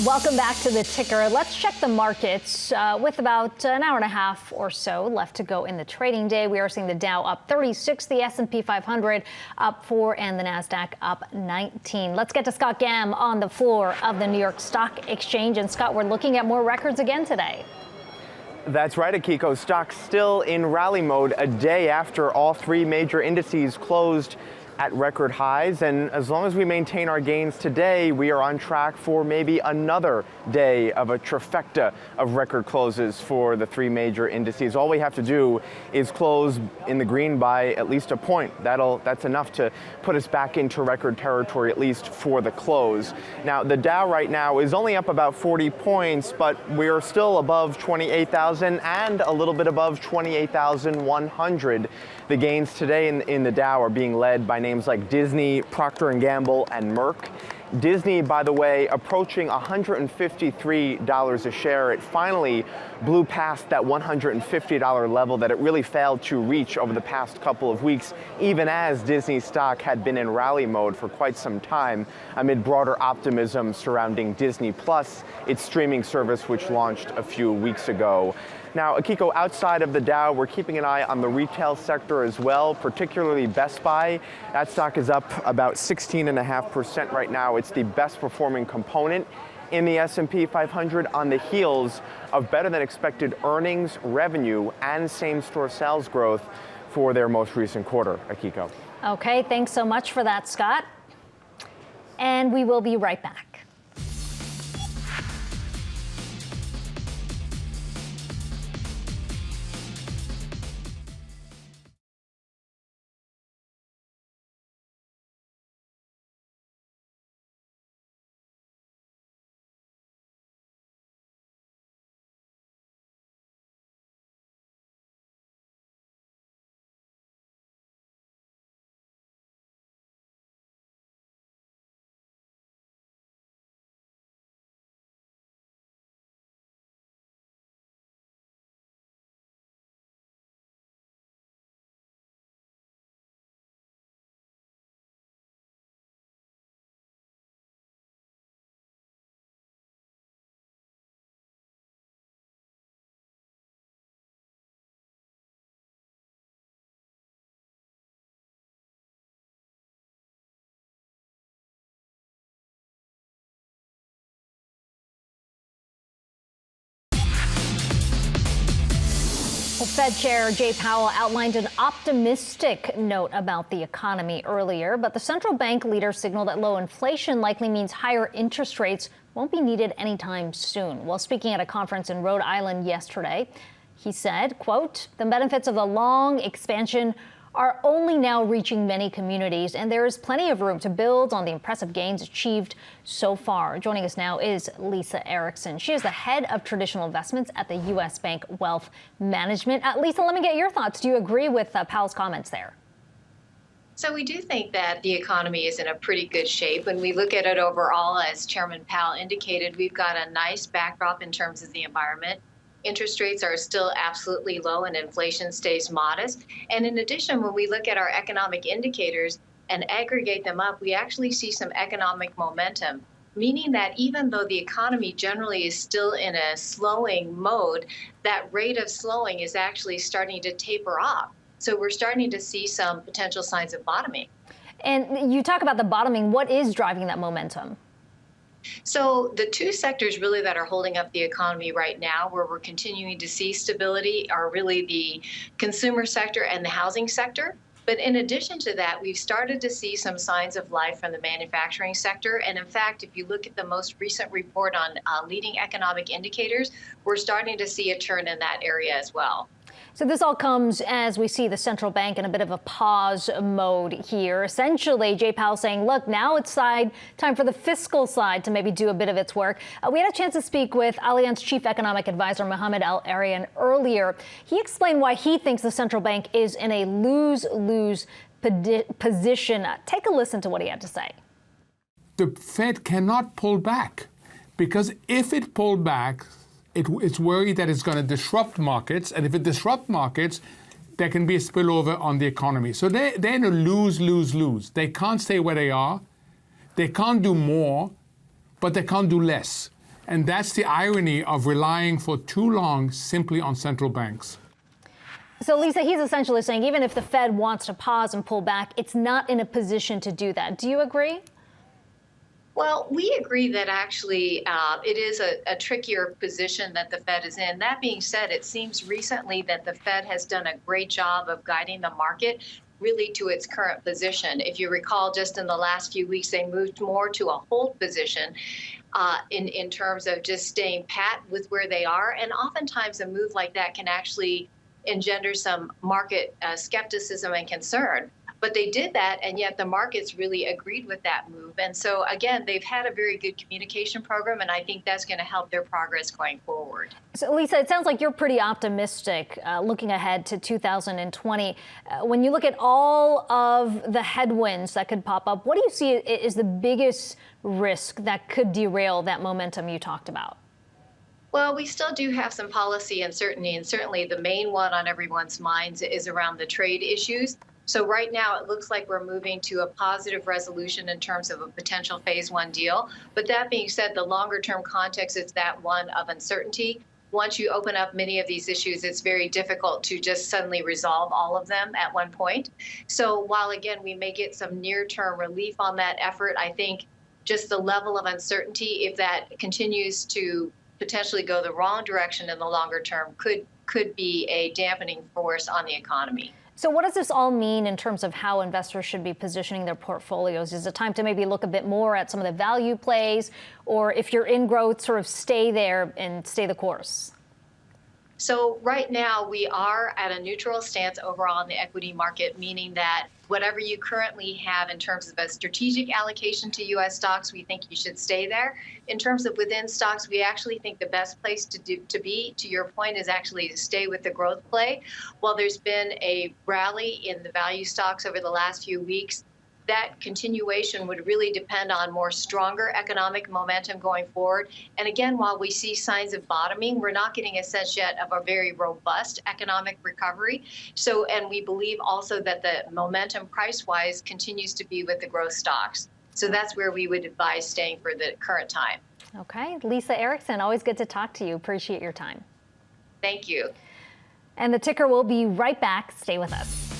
Welcome back to the ticker. Let's check the markets with about an hour and a half or so left to go in the trading day. We are seeing the Dow up 36, the S&P 500 up 4, and the NASDAQ up 19. Let's get to Scott Gamm on the floor of the New York Stock Exchange. And Scott, we're looking at more records again today. That's right, Akiko. Stocks still in rally mode a day after all three major indices closed at record highs. And as long as we maintain our gains today, we are on track for maybe another day of a trifecta of record closes for the three major indices. All we have to do is close in the green by at least a point. That's enough to put us back into record territory, at least for the close. Now, the Dow right now is only up about 40 points, but we're still above 28,000 and a little bit above 28,100. The gains today in the Dow are being led by names like Disney, Procter & Gamble, and Merck. Disney, by the way, approaching $153 a share. It finally blew past that $150 level that it really failed to reach over the past couple of weeks, even as Disney stock had been in rally mode for quite some time amid broader optimism surrounding Disney Plus, its streaming service, which launched a few weeks ago. Now, Akiko, outside of the Dow, we're keeping an eye on the retail sector as well, particularly Best Buy. That stock is up about 16.5% right now. It's the best performing component in the S&P 500 on the heels of better than expected earnings, revenue, and same-store sales growth for their most recent quarter. Akiko. Okay, thanks so much for that, Scott. And we will be right back. Well, Fed Chair Jay Powell outlined an optimistic note about the economy earlier, but the central bank leader signaled that low inflation likely means higher interest rates won't be needed anytime soon. While speaking at a conference in Rhode Island yesterday, he said, quote, "The benefits of the long expansion are only now reaching many communities, and there is plenty of room to build on the impressive gains achieved so far." Joining us now is Lisa Erickson. She is the head of traditional investments at the U.S. Bank Wealth Management. Lisa, let me get your thoughts. Do you agree with Powell's comments there? So we do think that the economy is in a pretty good shape. When we look at it overall, as Chairman Powell indicated, we've got a nice backdrop in terms of the environment. Interest rates are still absolutely low and inflation stays modest. And in addition, when we look at our economic indicators and aggregate them up, we actually see some economic momentum, meaning that even though the economy generally is still in a slowing mode, that rate of slowing is actually starting to taper off. So we're starting to see some potential signs of bottoming. And you talk about the bottoming. What is driving that momentum? So the two sectors really that are holding up the economy right now, where we're continuing to see stability, are really the consumer sector and the housing sector. But in addition to that, we've started to see some signs of life from the manufacturing sector. And in fact, if you look at the most recent report on leading economic indicators, we're starting to see a turn in that area as well. So this all comes as we see the central bank in a bit of a pause mode here. Essentially, Jay Powell saying, look, now it's time for the fiscal side to maybe do a bit of its work. We had a chance to speak with Allianz Chief Economic Advisor Mohamed El-Erian earlier. He explained why he thinks the central bank is in a lose-lose position. Take a listen to what he had to say. The Fed cannot pull back, because if it pulled back, it's worried that it's going to disrupt markets, and if it disrupts markets, there can be a spillover on the economy. So they're in a lose-lose-lose. They can't stay where they are. They can't do more, but they can't do less. And that's the irony of relying for too long simply on central banks. So, Lisa, he's essentially saying even if the Fed wants to pause and pull back, it's not in a position to do that. Do you agree? Well, we agree that actually it is a trickier position that the Fed is in. That being said, it seems recently that the Fed has done a great job of guiding the market really to its current position. If you recall, just in the last few weeks, they moved more to a hold position in terms of just staying pat with where they are. And oftentimes a move like that can actually engender some market skepticism and concern. But they did that, and yet the markets really agreed with that move. And so, again, they've had a very good communication program, and I think that's going to help their progress going forward. So, Lisa, it sounds like you're pretty optimistic looking ahead to 2020. When you look at all of the headwinds that could pop up, what do you see is the biggest risk that could derail that momentum you talked about? Well, we still do have some policy uncertainty, and certainly the main one on everyone's minds is around the trade issues. So right now, it looks like we're moving to a positive resolution in terms of a potential phase one deal. But that being said, the longer term context is that one of uncertainty. Once you open up many of these issues, it's very difficult to just suddenly resolve all of them at one point. So while, again, we may get some near-term relief on that effort, I think just the level of uncertainty, if that continues to potentially go the wrong direction in the longer term, could be a dampening force on the economy. So what does this all mean in terms of how investors should be positioning their portfolios? Is it time to maybe look a bit more at some of the value plays, or if you're in growth, sort of stay there and stay the course? So right now we are at a neutral stance overall in the equity market, meaning that whatever you currently have in terms of a strategic allocation to U.S. stocks, we think you should stay there. In terms of within stocks, we actually think the best place to be, to your point, is actually to stay with the growth play. While there's been a rally in the value stocks over the last few weeks, that continuation would really depend on more stronger economic momentum going forward. And again, while we see signs of bottoming, we're not getting a sense yet of a very robust economic recovery. So, and we believe also that the momentum price-wise continues to be with the growth stocks. So that's where we would advise staying for the current time. Okay. Lisa Erickson, always good to talk to you. Appreciate your time. Thank you. And the ticker will be right back. Stay with us.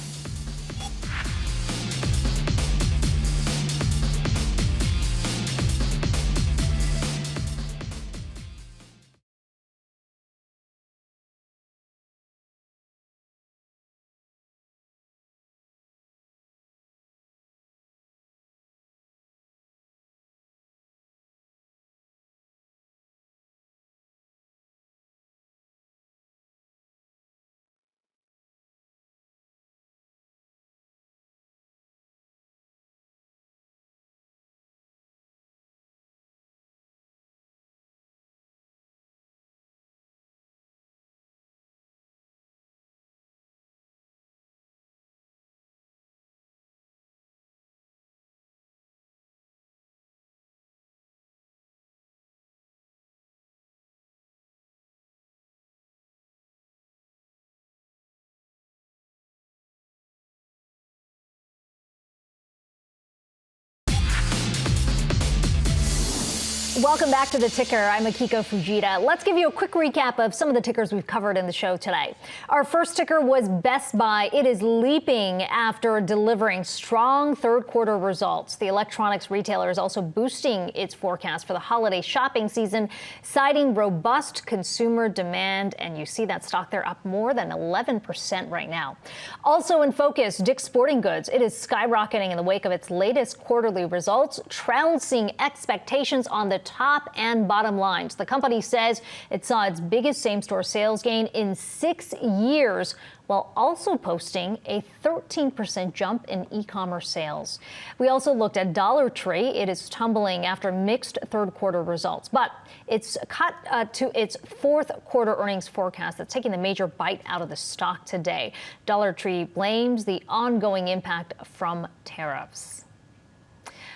Welcome back to The Ticker. I'm Akiko Fujita. Let's give you a quick recap of some of the tickers we've covered in the show today. Our first ticker was Best Buy. It is leaping after delivering strong third quarter results. The electronics retailer is also boosting its forecast for the holiday shopping season, citing robust consumer demand. And you see that stock there up more than 11% right now. Also in focus, Dick's Sporting Goods. It is skyrocketing in the wake of its latest quarterly results, trouncing expectations on the top and bottom lines. The company says it saw its biggest same-store sales gain in 6 years, while also posting a 13% jump in e-commerce sales. We also looked at Dollar Tree. It is tumbling after mixed third quarter results, but it's cut to its fourth quarter earnings forecast. That's taking the major bite out of the stock today. Dollar Tree blames the ongoing impact from tariffs.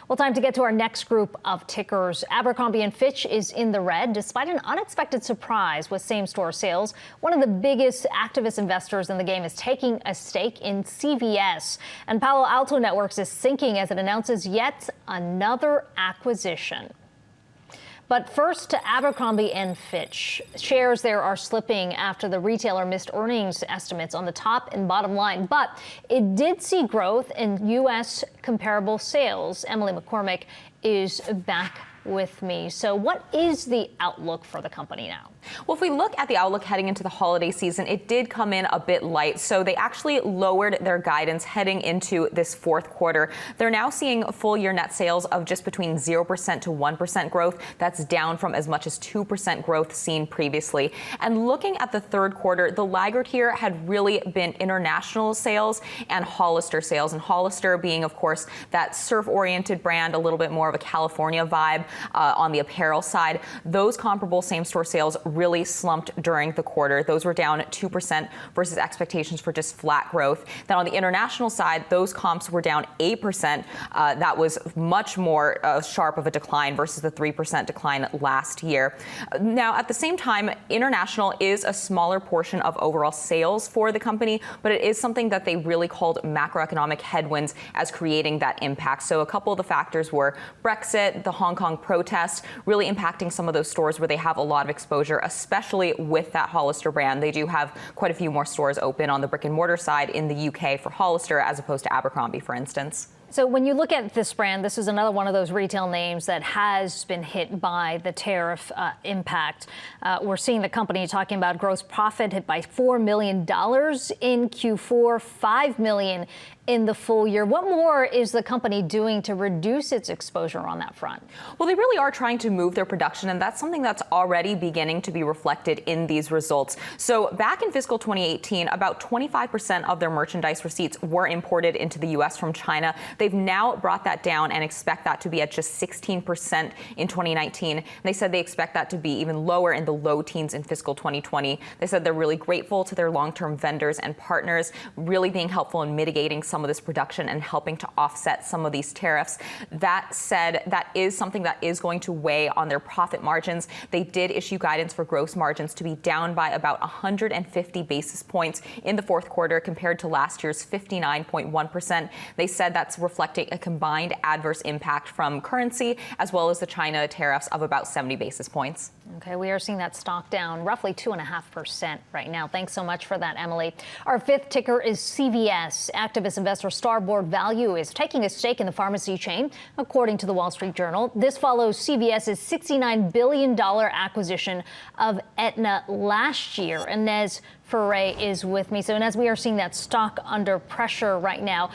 Well, time to get to our next group of tickers. Abercrombie & Fitch is in the red despite an unexpected surprise with same-store sales. One of the biggest activist investors in the game is taking a stake in CVS. And Palo Alto Networks is sinking as it announces yet another acquisition. But first to Abercrombie & Fitch. Shares there are slipping after the retailer missed earnings estimates on the top and bottom line, but it did see growth in U.S. comparable sales. Emily McCormick is back with me. So what is the outlook for the company now? Well, if we look at the outlook heading into the holiday season, it did come in a bit light. So they actually lowered their guidance heading into this fourth quarter. They're now seeing full year net sales of just between 0% to 1% growth. That's down from as much as 2% growth seen previously. And looking at the third quarter, the laggard here had really been international sales and Hollister sales. And Hollister being, of course, that surf-oriented brand, a little bit more of a California vibe on the apparel side. Those comparable same-store sales really slumped during the quarter. Those were down 2% versus expectations for just flat growth. Then on the international side, those comps were down 8%. That was much more sharp of a decline versus the 3% decline last year. Now, at the same time, international is a smaller portion of overall sales for the company, but it is something that they really called macroeconomic headwinds as creating that impact. So a couple of the factors were Brexit, the Hong Kong protests, really impacting some of those stores where they have a lot of exposure, especially with that Hollister brand. They do have quite a few more stores open on the brick and mortar side in the UK for Hollister as opposed to Abercrombie, for instance. So when you look at this brand, this is another one of those retail names that has been hit by the tariff impact. We're seeing the company talking about gross profit hit by $4 million in Q4, $5 million in the full year. What more is the company doing to reduce its exposure on that front? Well, they really are trying to move their production, and that's something that's already beginning to be reflected in these results. So back in fiscal 2018, about 25% of their merchandise receipts were imported into the U.S. from China. They've now brought that down and expect that to be at just 16% in 2019. They said they expect that to be even lower in the low teens in fiscal 2020. They said they're really grateful to their long-term vendors and partners, really being helpful in mitigating some of this production and helping to offset some of these tariffs. That said, that is something that is going to weigh on their profit margins. They did issue guidance for gross margins to be down by about 150 basis points in the fourth quarter compared to last year's 59.1%. They said that's reflecting a combined adverse impact from currency as well as the China tariffs of about 70 basis points. Okay, we are seeing that stock down roughly 2.5% right now. Thanks so much for that, Emily. Our fifth ticker is CVS. Activist investor Starboard Value is taking a stake in the pharmacy chain, according to the Wall Street Journal. This follows CVS's $69 billion acquisition of Aetna last year. Inez Ferre is with me. So, Inez, we are seeing that stock under pressure right now.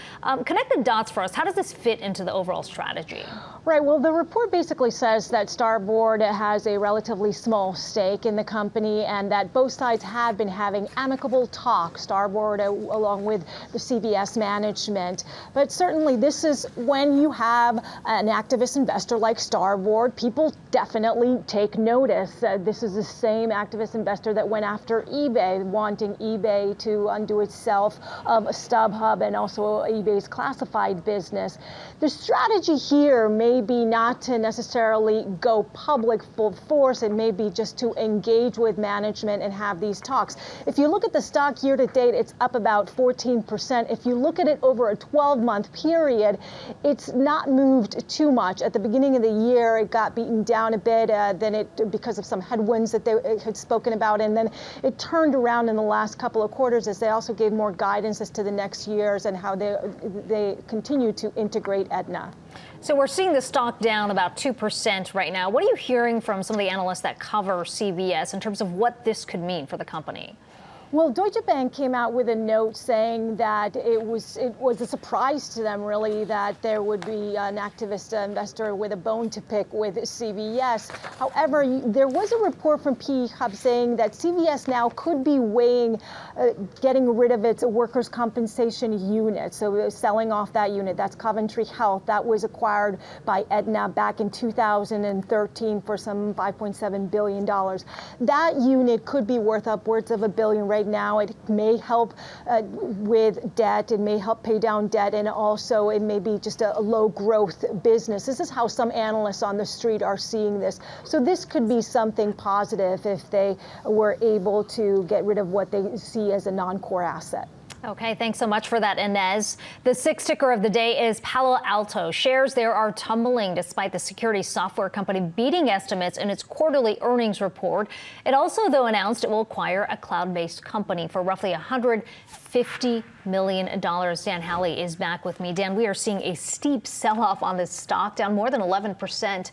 Connect the dots for us. How does this fit into the overall strategy? Right. Well, the report basically says that Starboard has a relatively small stake in the company and that both sides have been having amicable talks, Starboard along with the CVS management. But certainly this is when you have an activist investor like Starboard, people definitely take notice. This is the same activist investor that went after eBay, wanting eBay to undo itself of StubHub and also eBay's classified business. The strategy here may be not to necessarily go public full force. It may be just to engage with management and have these talks. If you look at the stock year to date, it's up about 14%. If you look at it over a 12-month period, it's not moved too much. At the beginning of the year, it got beaten down a bit, because of some headwinds that they had spoken about, and then it turned around in the last couple of quarters as they also gave more guidance as to the next years and how they continue to integrate Aetna. So we're seeing the stock down about 2% right now. What are you hearing from some of the analysts that cover CVS in terms of what this could mean for the company? Well, Deutsche Bank came out with a note saying that it was a surprise to them, really, that there would be an activist investor with a bone to pick with CVS. However, there was a report from PE Hub saying that CVS now could be weighing getting rid of its workers' compensation unit, so selling off that unit. That's Coventry Health. That was acquired by Aetna back in 2013 for some $5.7 billion. That unit could be worth upwards of $1 billion right now. It may help with debt. It may help pay down debt, and also it may be just a low growth business. This is how some analysts on the street are seeing this. So this could be something positive if they were able to get rid of what they see as a non-core asset. Okay, thanks so much for that, Inez. The sixth ticker of the day is Palo Alto. Shares there are tumbling despite the security software company beating estimates in its quarterly earnings report. It also, though, announced it will acquire a cloud-based company for roughly $150 $50 million. Dan Halley is back with me. Dan, we are seeing a steep sell-off on this stock, down more than 11%.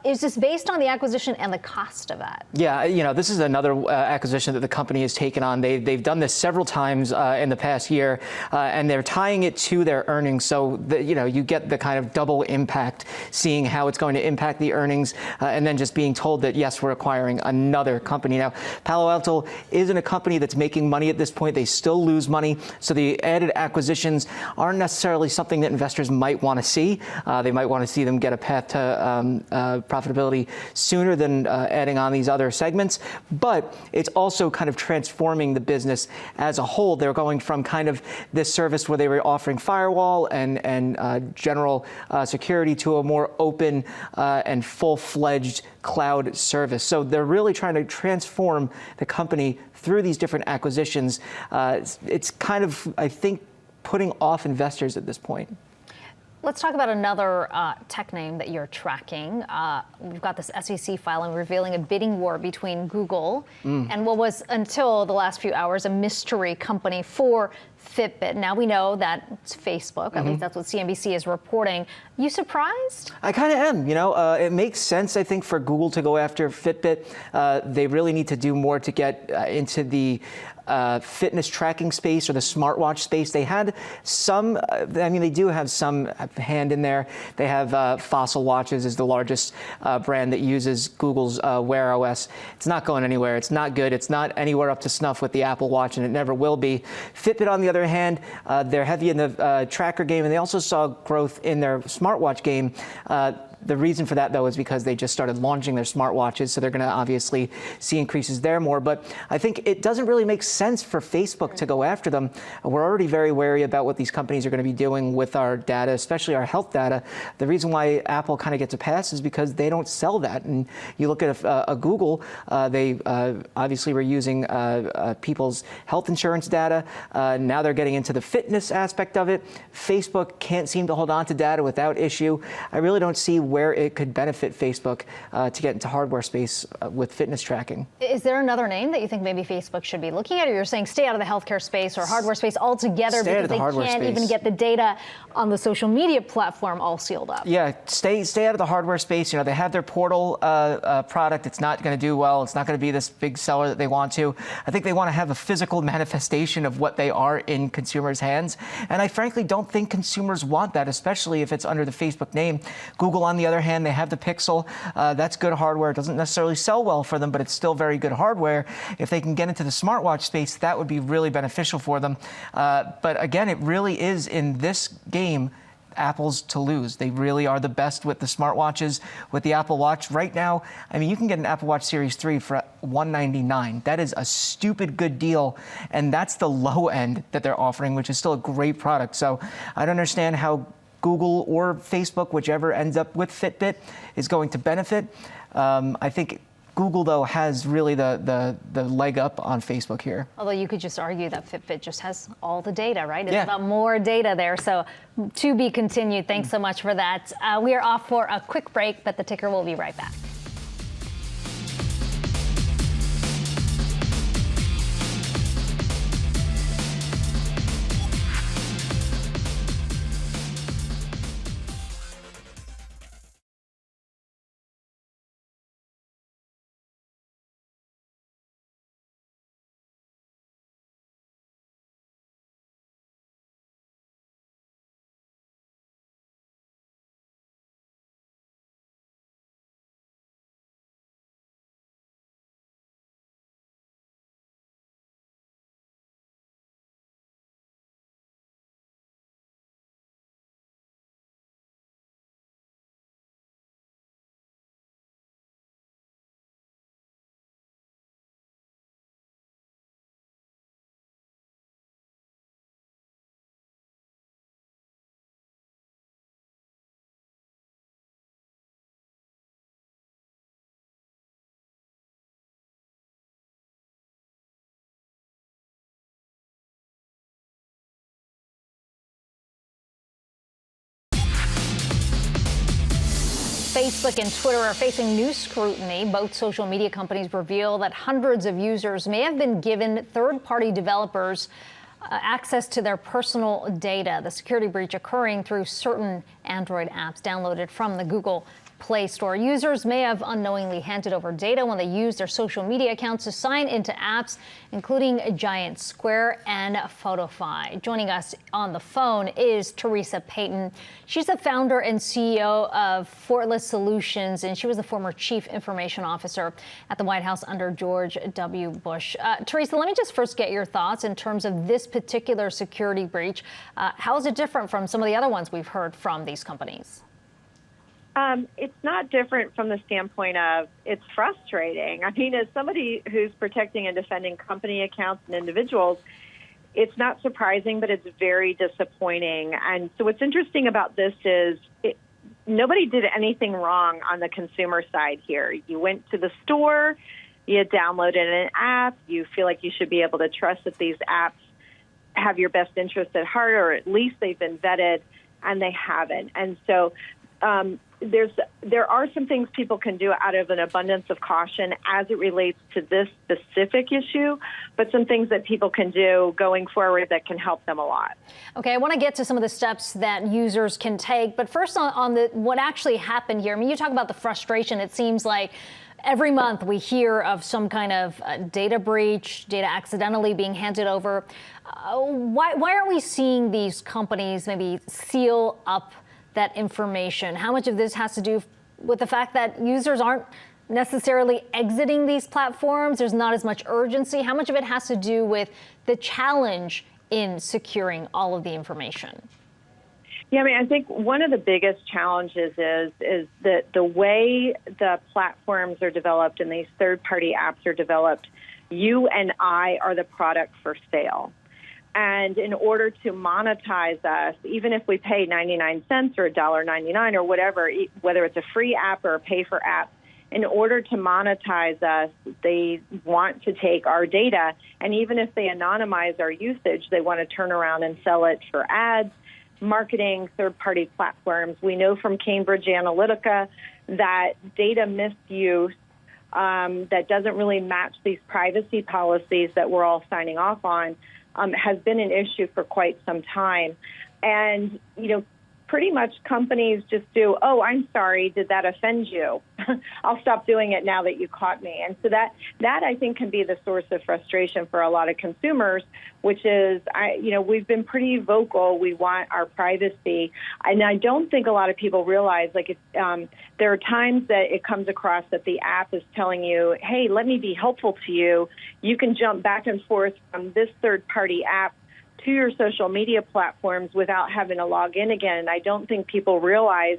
Is this based on the acquisition and the cost of that? Yeah, this is another acquisition that the company has taken on. They've done this several times in the past year, and they're tying it to their earnings. So, you get the kind of double impact, seeing how it's going to impact the earnings, and then just being told that, yes, we're acquiring another company. Now, Palo Alto isn't a company that's making money at this point. They still lose money. So the added acquisitions aren't necessarily something that investors might want to see. They might want to see them get a path to profitability sooner than adding on these other segments. But it's also kind of transforming the business as a whole. They're going from kind of this service where they were offering firewall and general security to a more open and full-fledged cloud service. So they're really trying to transform the company through these different acquisitions. It's kind of, I think, putting off investors at this point. Let's talk about another tech name that you're tracking. We've got this SEC filing revealing a bidding war between Google and what was, until the last few hours, a mystery company for Fitbit. Now we know that it's Facebook. At least that's what CNBC is reporting. You surprised? I kind of am. It makes sense, I think, for Google to go after Fitbit. They really need to do more to get into the fitness tracking space or the smartwatch space. They had some, they do have some hand in there. They have Fossil Watches is the largest brand that uses Google's Wear OS. It's not going anywhere. It's not good. It's not anywhere up to snuff with the Apple Watch, and it never will be. Fitbit, on the other hand, they're heavy in the tracker game, and they also saw growth in their smartwatch game. The reason for that, though, is because they just started launching their smartwatches, so they're going to obviously see increases there more. But I think it doesn't really make sense for Facebook to go after them. We're already very wary about what these companies are going to be doing with our data, especially our health data. The reason why Apple kind of gets a pass is because they don't sell that. And you look at a Google, they obviously were using people's health insurance data. Now they're getting into the fitness aspect of it. Facebook can't seem to hold on to data without issue. I really don't see where it could benefit Facebook to get into hardware space with fitness tracking. Is there another name that you think maybe Facebook should be looking at, or you're saying stay out of the healthcare space or hardware space altogether because they can't even get the data on the social media platform all sealed up? Yeah, stay out of the hardware space. They have their Portal product. It's not going to do well. It's not going to be this big seller that they want to. I think they want to have a physical manifestation of what they are in consumers' hands. And I frankly don't think consumers want that, especially if it's under the Facebook name. Google, on the other hand, they have the Pixel. That's good hardware. It doesn't necessarily sell well for them, but it's still very good hardware. If they can get into the smartwatch space, that would be really beneficial for them. But again, it really is in this game Apple's to lose. They really are the best with the smartwatches, with the Apple Watch. Right now, you can get an Apple Watch Series 3 for $199. That is a stupid good deal, and that's the low end that they're offering, which is still a great product. So I don't understand how Google or Facebook, whichever ends up with Fitbit, is going to benefit. I think Google, though, has really the leg up on Facebook here. Although you could just argue that Fitbit just has all the data, right? It's Yeah. about more data there. So to be continued. Thanks so much for that. We are off for a quick break, but the ticker will be right back. Facebook and Twitter are facing new scrutiny. Both social media companies reveal that hundreds of users may have been given third-party developers access to their personal data. The security breach occurring through certain Android apps downloaded from the Google Play Store. Users may have unknowingly handed over data when they used their social media accounts to sign into apps, including Giant Square and Photofy. Joining us on the phone is Teresa Payton. She's the founder and CEO of Fortless Solutions, and she was the former chief information officer at the White House under George W. Bush. Teresa, let me just first get your thoughts in terms of this particular security breach. How is it different from some of the other ones we've heard from these companies? It's not different from the standpoint of it's frustrating. I mean, as somebody who's protecting and defending company accounts and individuals, it's not surprising, but it's very disappointing. And so what's interesting about this is nobody did anything wrong on the consumer side here. You went to the store, you downloaded an app, you feel like you should be able to trust that these apps have your best interest at heart, or at least they've been vetted, and they haven't. And so there are some things people can do out of an abundance of caution as it relates to this specific issue, but some things that people can do going forward that can help them a lot. Okay, I want to get to some of the steps that users can take, but first on what actually happened here. I mean, you talk about the frustration. It seems like every month we hear of some kind of data breach, data accidentally being handed over. Why aren't we seeing these companies maybe seal up that information? How much of this has to do with the fact that users aren't necessarily exiting these platforms? There's not as much urgency. How much of it has to do with the challenge in securing all of the information? Yeah, I mean, I think one of the biggest challenges is that the way the platforms are developed and these third-party apps are developed, you and I are the product for sale. And in order to monetize us, even if we pay 99 cents or $1.99 or whatever, whether it's a free app or a pay-for app, in order to monetize us, they want to take our data. And even if they anonymize our usage, they want to turn around and sell it for ads, marketing, third-party platforms. We know from Cambridge Analytica that data misuse that doesn't really match these privacy policies that we're all signing off on has been an issue for quite some time. And, pretty much companies just do, oh, I'm sorry, did that offend you? I'll stop doing it now that you caught me. And so that I think can be the source of frustration for a lot of consumers, which is, we've been pretty vocal. We want our privacy. And I don't think a lot of people realize, there are times that it comes across that the app is telling you, hey, let me be helpful to you. You can jump back and forth from this third-party app to your social media platforms without having to log in again. And I don't think people realize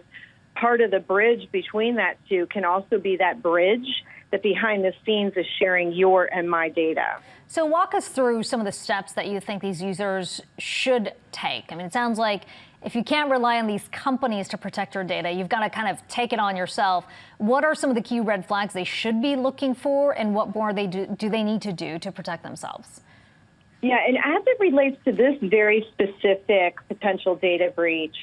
part of the bridge between that two can also be that bridge that behind the scenes is sharing your and my data. So walk us through some of the steps that you think these users should take. I mean, it sounds like if you can't rely on these companies to protect your data, you've got to kind of take it on yourself. What are some of the key red flags they should be looking for, and what more do they need to do to protect themselves? Yeah, and as it relates to this very specific potential data breach,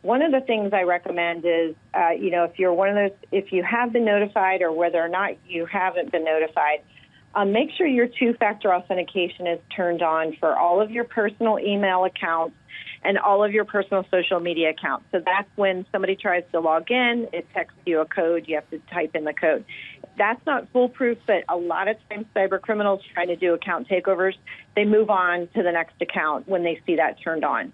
one of the things I recommend is, if you're one of those, if you have been notified or whether or not you haven't been notified, make sure your two-factor authentication is turned on for all of your personal email accounts and all of your personal social media accounts. So that's when somebody tries to log in, it texts you a code, you have to type in the code. That's not foolproof, but a lot of times cyber criminals trying to do account takeovers, they move on to the next account when they see that turned on.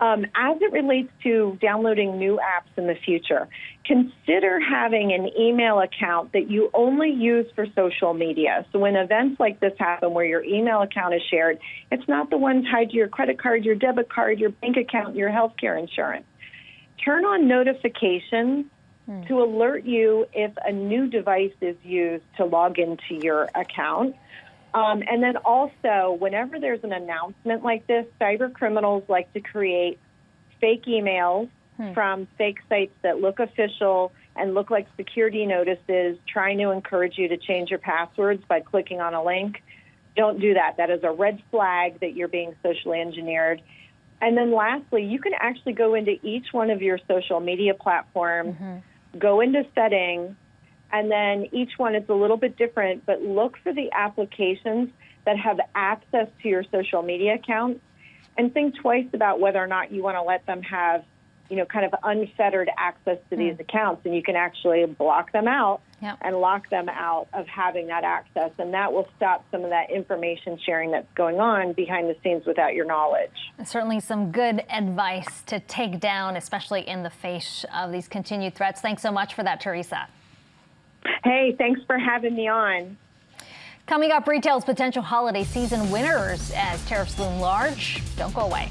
As it relates to downloading new apps in the future, consider having an email account that you only use for social media. So when events like this happen where your email account is shared, it's not the one tied to your credit card, your debit card, your bank account, your healthcare insurance. Turn on notifications to alert you if a new device is used to log into your account. And then also, whenever there's an announcement like this, cyber criminals like to create fake emails from fake sites that look official and look like security notices, trying to encourage you to change your passwords by clicking on a link. Don't do that. That is a red flag that you're being socially engineered. And then lastly, you can actually go into each one of your social media platforms, go into settings, and then each one is a little bit different, but look for the applications that have access to your social media accounts and think twice about whether or not you want to let them have, kind of unfettered access to these accounts, and you can actually block them out and lock them out of having that access, and that will stop some of that information sharing that's going on behind the scenes without your knowledge. Certainly some good advice to take down, especially in the face of these continued threats. Thanks so much for that, Teresa. Hey, thanks for having me on. Coming up, retail's potential holiday season winners as tariffs loom large. Don't go away.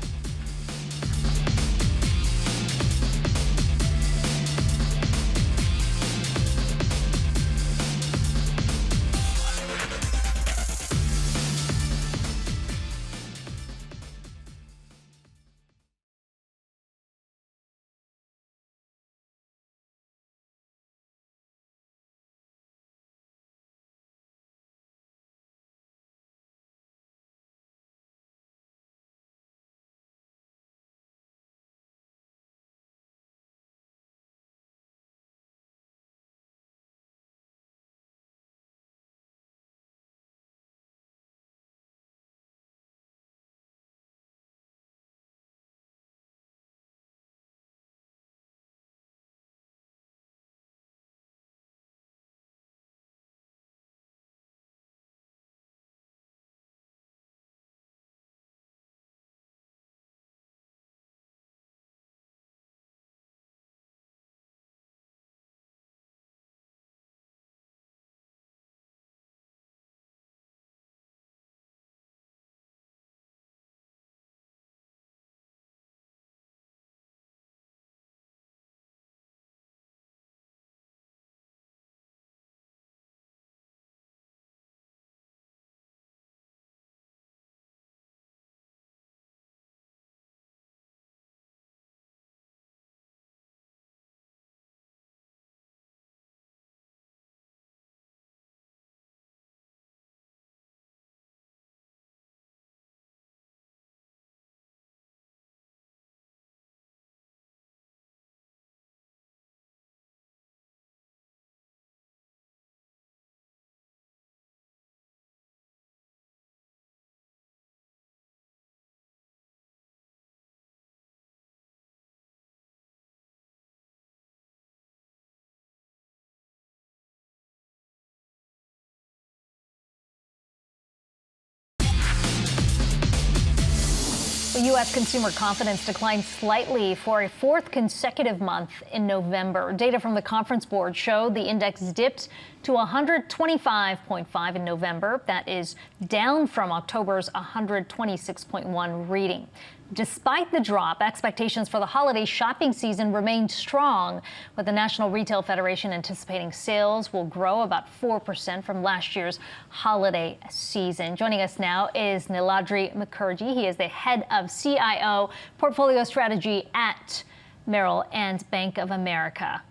U.S. consumer confidence declined slightly for a fourth consecutive month in November. Data from the Conference Board showed the index dipped to 125.5 in November. That is down from October's 126.1 reading. Despite the drop, expectations for the holiday shopping season remained strong, with the National Retail Federation anticipating sales will grow about 4% from last year's holiday season. Joining us now is Niladri Mukherjee. He is the head of CIO Portfolio Strategy at Merrill and Bank of America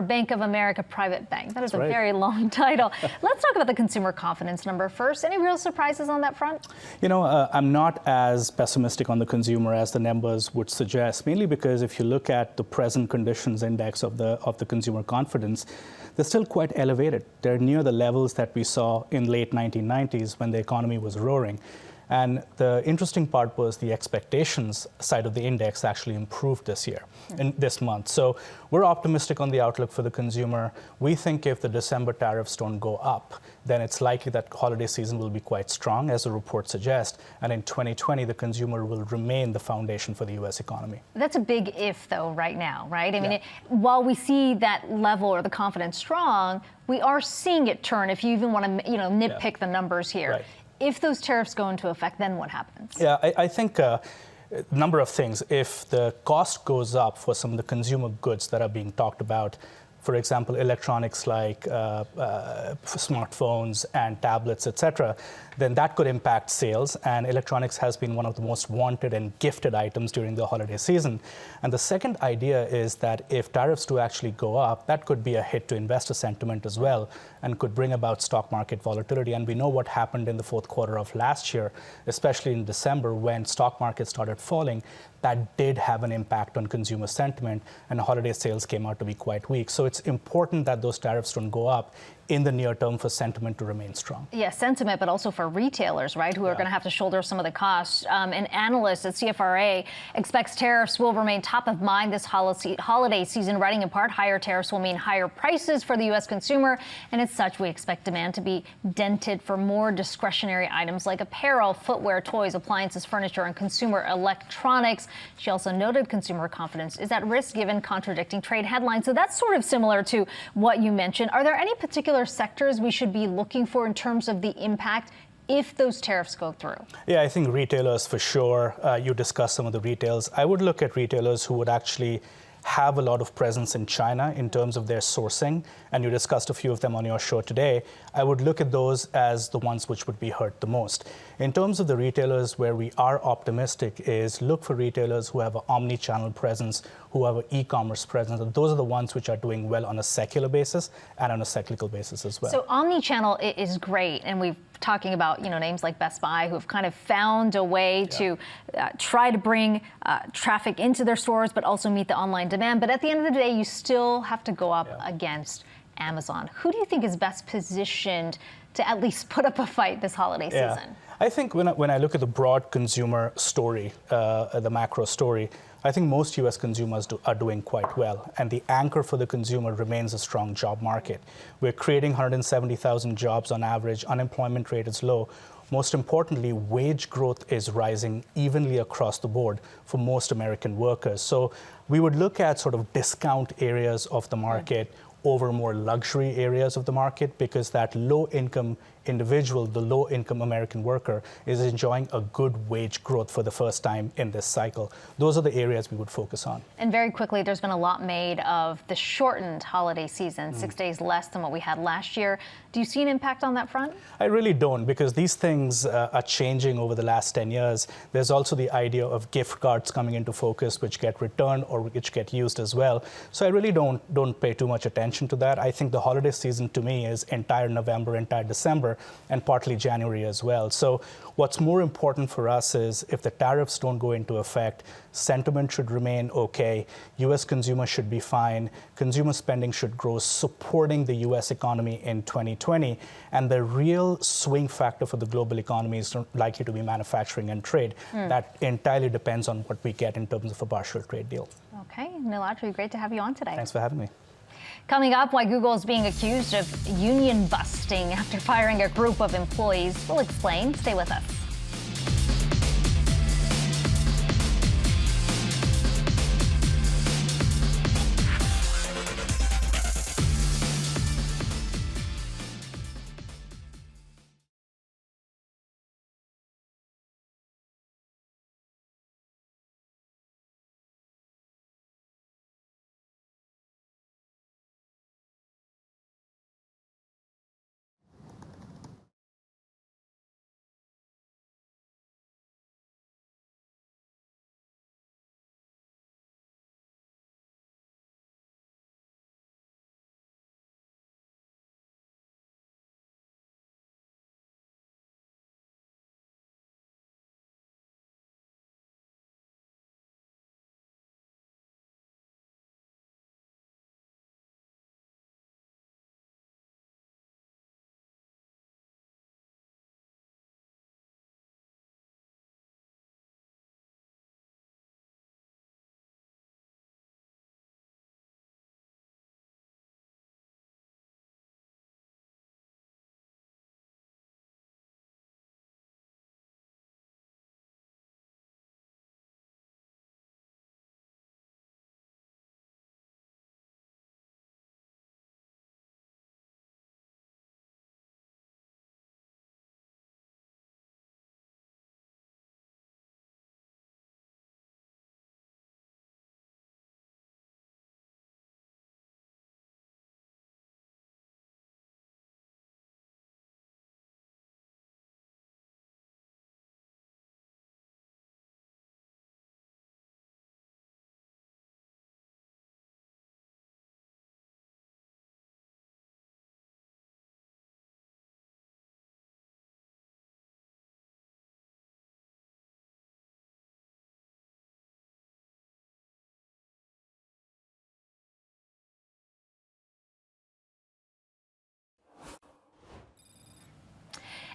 Bank of America Private Bank. That is a very long title. Let's talk about the consumer confidence number first. Any real surprises on that front? I'm not as pessimistic on the consumer as the numbers would suggest, mainly because if you look at the present conditions index of the consumer confidence, they're still quite elevated. They're near the levels that we saw in late 1990s when the economy was roaring. And the interesting part was the expectations side of the index actually improved this year, in this month. So we're optimistic on the outlook for the consumer. We think if the December tariffs don't go up, then it's likely that holiday season will be quite strong, as the report suggests. And in 2020, the consumer will remain the foundation for the U.S. economy. That's a big if, though, right now, right? I mean, while we see that level or the confidence strong, we are seeing it turn, if you even want to, nitpick the numbers here. Right. If those tariffs go into effect, then what happens? Yeah, I think a number of things. If the cost goes up for some of the consumer goods that are being talked about, for example, electronics like smartphones and tablets, etc., then that could impact sales. And electronics has been one of the most wanted and gifted items during the holiday season. And the second idea is that if tariffs do actually go up, that could be a hit to investor sentiment as well and could bring about stock market volatility. And we know what happened in the fourth quarter of last year, especially in December when stock markets started falling. That did have an impact on consumer sentiment, and holiday sales came out to be quite weak. So it's important that those tariffs don't go up, in the near term for sentiment to remain strong. Yeah, sentiment, but also for retailers, right, who are going to have to shoulder some of the costs. An analyst at CFRA expects tariffs will remain top of mind this holiday season, writing in part, higher tariffs will mean higher prices for the U.S. consumer, and as such, we expect demand to be dented for more discretionary items like apparel, footwear, toys, appliances, furniture, and consumer electronics. She also noted consumer confidence is at risk given contradicting trade headlines. So that's sort of similar to what you mentioned. Are there any particular sectors we should be looking for in terms of the impact if those tariffs go through? Yeah, I think retailers for sure. You discussed some of the retailers. I would look at retailers who would actually have a lot of presence in China in terms of their sourcing, and you discussed a few of them on your show today. I would look at those as the ones which would be hurt the most. In terms of the retailers where we are optimistic is look for retailers who have an omni-channel presence, who have an e-commerce presence, and those are the ones which are doing well on a secular basis and on a cyclical basis as well. So omni-channel is great, and we've talking about names like Best Buy who have kind of found a way to try to bring traffic into their stores, but also meet the online demand. But at the end of the day, you still have to go up against Amazon. Who do you think is best positioned to at least put up a fight this holiday season? I think when I look at the broad consumer story, the macro story, I think most U.S. consumers are doing quite well. And the anchor for the consumer remains a strong job market. We're creating 170,000 jobs on average. Unemployment rate is low. Most importantly, wage growth is rising evenly across the board for most American workers. So we would look at sort of discount areas of the market over more luxury areas of the market, because that low-income individual, the low-income American worker, is enjoying a good wage growth for the first time in this cycle. Those are the areas we would focus on. And very quickly, there's been a lot made of the shortened holiday season, 6 days less than what we had last year. Do you see an impact on that front? I really don't, because these things are changing over the last 10 years. There's also the idea of gift cards coming into focus, which get returned or which get used as well. So I really don't pay too much attention to that. I think the holiday season to me is entire November, entire December, and partly January as well. So what's more important for us is if the tariffs don't go into effect, sentiment should remain okay, U.S. consumers should be fine, consumer spending should grow, supporting the U.S. economy in 2020, and the real swing factor for the global economy is likely to be manufacturing and trade. That entirely depends on what we get in terms of a partial trade deal. Okay, Neeladri, great to have you on today. Thanks for having me. Coming up, why Google is being accused of union busting after firing a group of employees. We'll explain. Stay with us.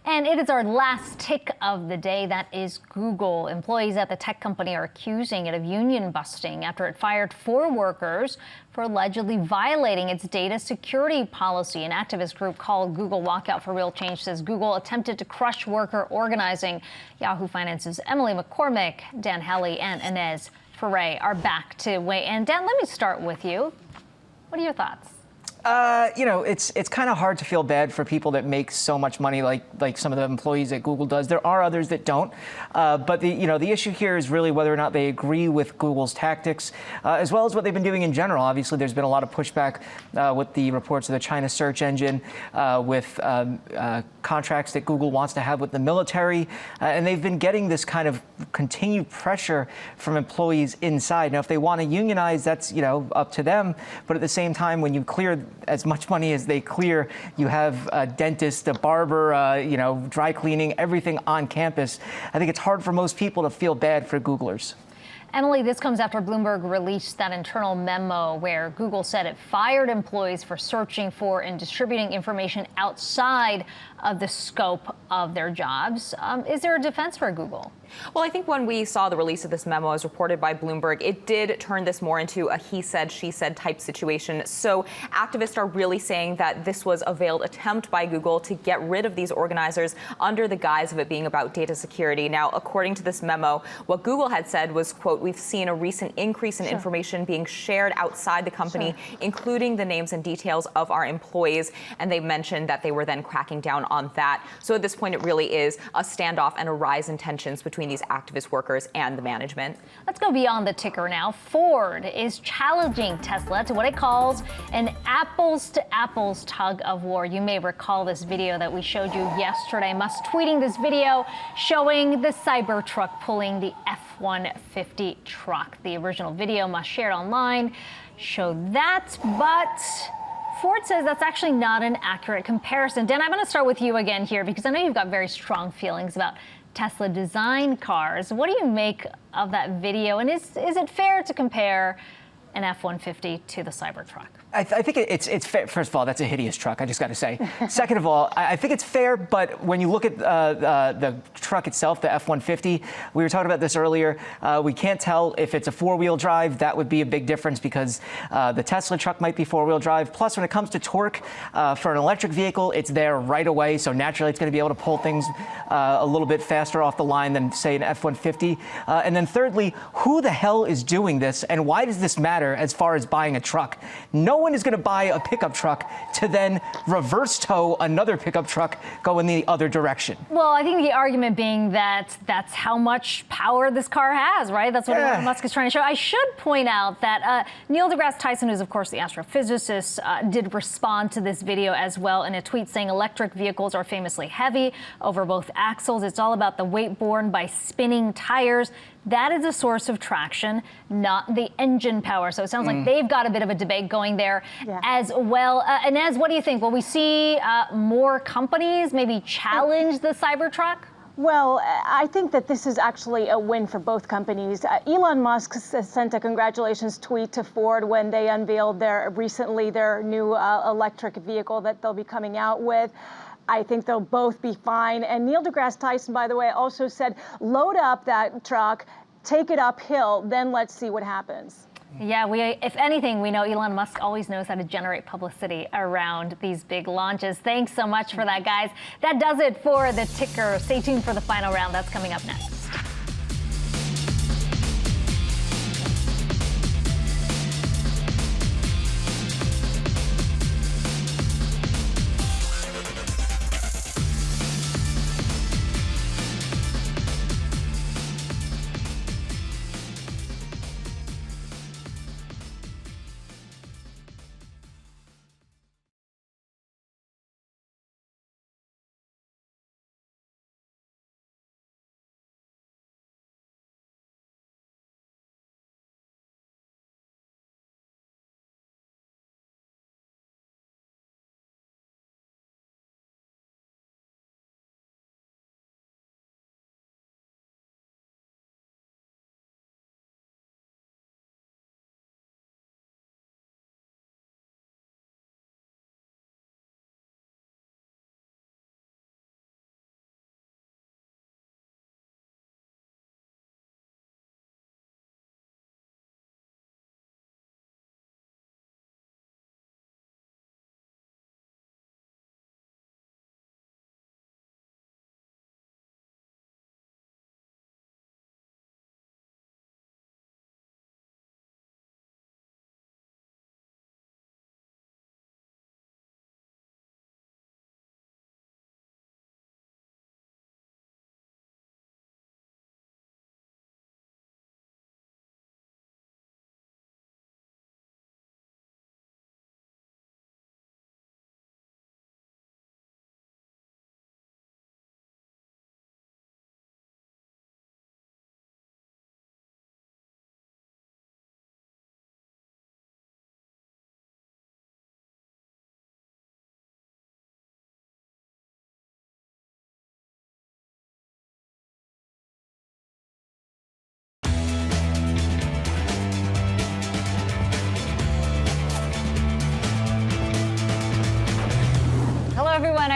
And it is our last tick of the day. That is Google. Employees at the tech company are accusing it of union busting after it fired 4 workers for allegedly violating its data security policy. An activist group called Google Walkout for Real Change says Google attempted to crush worker organizing. Yahoo Finance's Emily McCormick, Dan Halley, and Inez Ferre are back to weigh in. Dan, let me start with you. What are your thoughts? It's kind of hard to feel bad for people that make so much money like some of the employees at Google does. There are others that don't. But the issue here is really whether or not they agree with Google's tactics, as well as what they've been doing in general. Obviously, there's been a lot of pushback with the reports of the China search engine, with contracts that Google wants to have with the military. And they've been getting this kind of continued pressure from employees inside. Now, if they want to unionize, that's, up to them. But at the same time, when you clear as much money as they clear, you have a dentist, a barber, dry cleaning, everything on campus. I think it's hard for most people to feel bad for Googlers. Emily, this comes after Bloomberg released that internal memo where Google said it fired employees for searching for and distributing information outside of the scope of their jobs. Is there a defense for Google? Well, I think when we saw the release of this memo as reported by Bloomberg, it did turn this more into a he said, she said type situation. So activists are really saying that this was a veiled attempt by Google to get rid of these organizers under the guise of it being about data security. Now, according to this memo, what Google had said was, quote, we've seen a recent increase in information being shared outside the company, including the names and details of our employees. And they mentioned that they were then cracking down on that. So at this point, it really is a standoff and a rise in tensions between these activist workers and the management. Let's go beyond the ticker now. Ford is challenging Tesla to what it calls an apples-to-apples tug of war. You may recall this video that we showed you yesterday. Musk tweeting this video showing the Cybertruck pulling the F-150 truck. The original video Musk shared online showed that, but Ford says that's actually not an accurate comparison. Dan, I'm going to start with you again here because I know you've got very strong feelings about Tesla design cars. What do you make of that video? And is it fair to compare an F-150 to the Cybertruck? I think it's fair. First of all, that's a hideous truck, I just got to say. Second of all, I think it's fair, but when you look at the truck itself, the F-150, we were talking about this earlier, we can't tell if it's a 4-wheel drive. That would be a big difference because the Tesla truck might be 4-wheel drive. Plus, when it comes to torque, for an electric vehicle, it's there right away, so naturally it's going to be able to pull things a little bit faster off the line than, say, an F-150. And then thirdly, who the hell is doing this, and why does this matter as far as buying a truck? No one is going to buy a pickup truck to then reverse tow another pickup truck going the other direction. Well, I think the argument being that that's how much power this car has, right? That's what Elon Musk is trying to show. I should point out that Neil deGrasse Tyson, who's of course the astrophysicist, did respond to this video as well in a tweet saying electric vehicles are famously heavy over both axles. It's all about the weight borne by spinning tires. That is a source of traction, not the engine power. So it sounds like they've got a bit of a debate going there as well. Inez, what do you think? Will we see more companies maybe challenge the Cybertruck? Well, I think that this is actually a win for both companies. Elon Musk sent a congratulations tweet to Ford when they unveiled recently their new electric vehicle that they'll be coming out with. I think they'll both be fine. And Neil deGrasse Tyson, by the way, also said, load up that truck, take it uphill, then let's see what happens. Yeah, if anything, we know Elon Musk always knows how to generate publicity around these big launches. Thanks so much for that, guys. That does it for the ticker. Stay tuned for the final round. That's coming up next.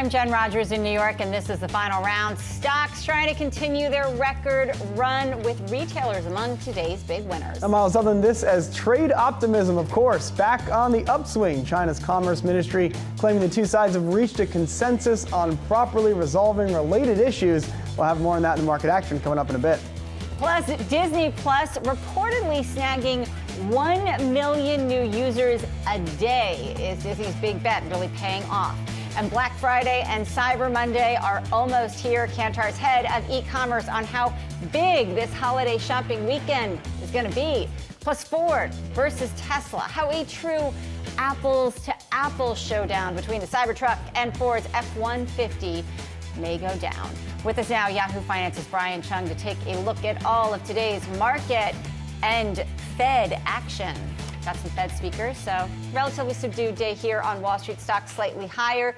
I'm Jen Rogers in New York, and this is the final round. Stocks trying to continue their record run with retailers among today's big winners. I'm Miles Sutherland. This as trade optimism, of course, back on the upswing. China's Commerce Ministry claiming the two sides have reached a consensus on properly resolving related issues. We'll have more on that in the market action coming up in a bit. Plus, Disney Plus reportedly snagging 1 million new users a day. Is Disney's big bet really paying off? And Black Friday and Cyber Monday are almost here. Kantar's head of e-commerce on how big this holiday shopping weekend is going to be. Plus Ford versus Tesla, how a true apples to apples showdown between the Cybertruck and Ford's F-150 may go down. With us now, Yahoo Finance's Brian Chung to take a look at all of today's market and Fed action. Got some Fed speakers, so relatively subdued day here on Wall Street. Stocks slightly higher.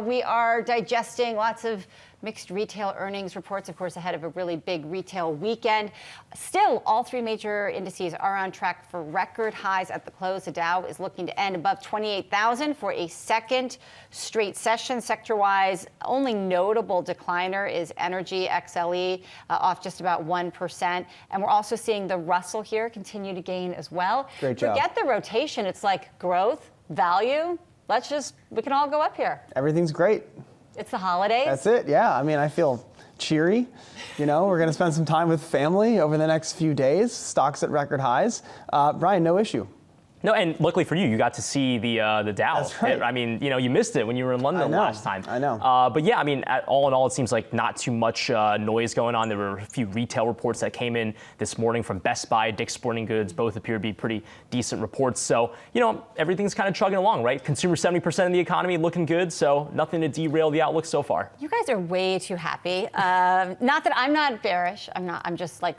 We are digesting lots of mixed retail earnings reports, of course, ahead of a really big retail weekend. Still, all three major indices are on track for record highs at the close. The Dow is looking to end above 28,000 for a second straight session. Sector-wise, only notable decliner is energy, XLE, off just about 1%. And we're also seeing the Russell here continue to gain as well. Great job. Forget the rotation. It's like growth, value. We can all go up here. Everything's great. It's the holidays. That's it, yeah. I mean, I feel cheery. You know, we're going to spend some time with family over the next few days. Stocks at record highs. Brian, no issue. No, and luckily for you, you got to see the Dow. That's right. I mean, you know, you missed it when you were in London last time. I know. But yeah, I mean, all in all, it seems like not too much noise going on. There were a few retail reports that came in this morning from Best Buy, Dick's Sporting Goods. Both appear to be pretty decent reports. So, you know, everything's kind of chugging along, right? Consumer 70% of the economy looking good. So nothing to derail the outlook so far. You guys are way too happy. Not that I'm not bearish. I'm just like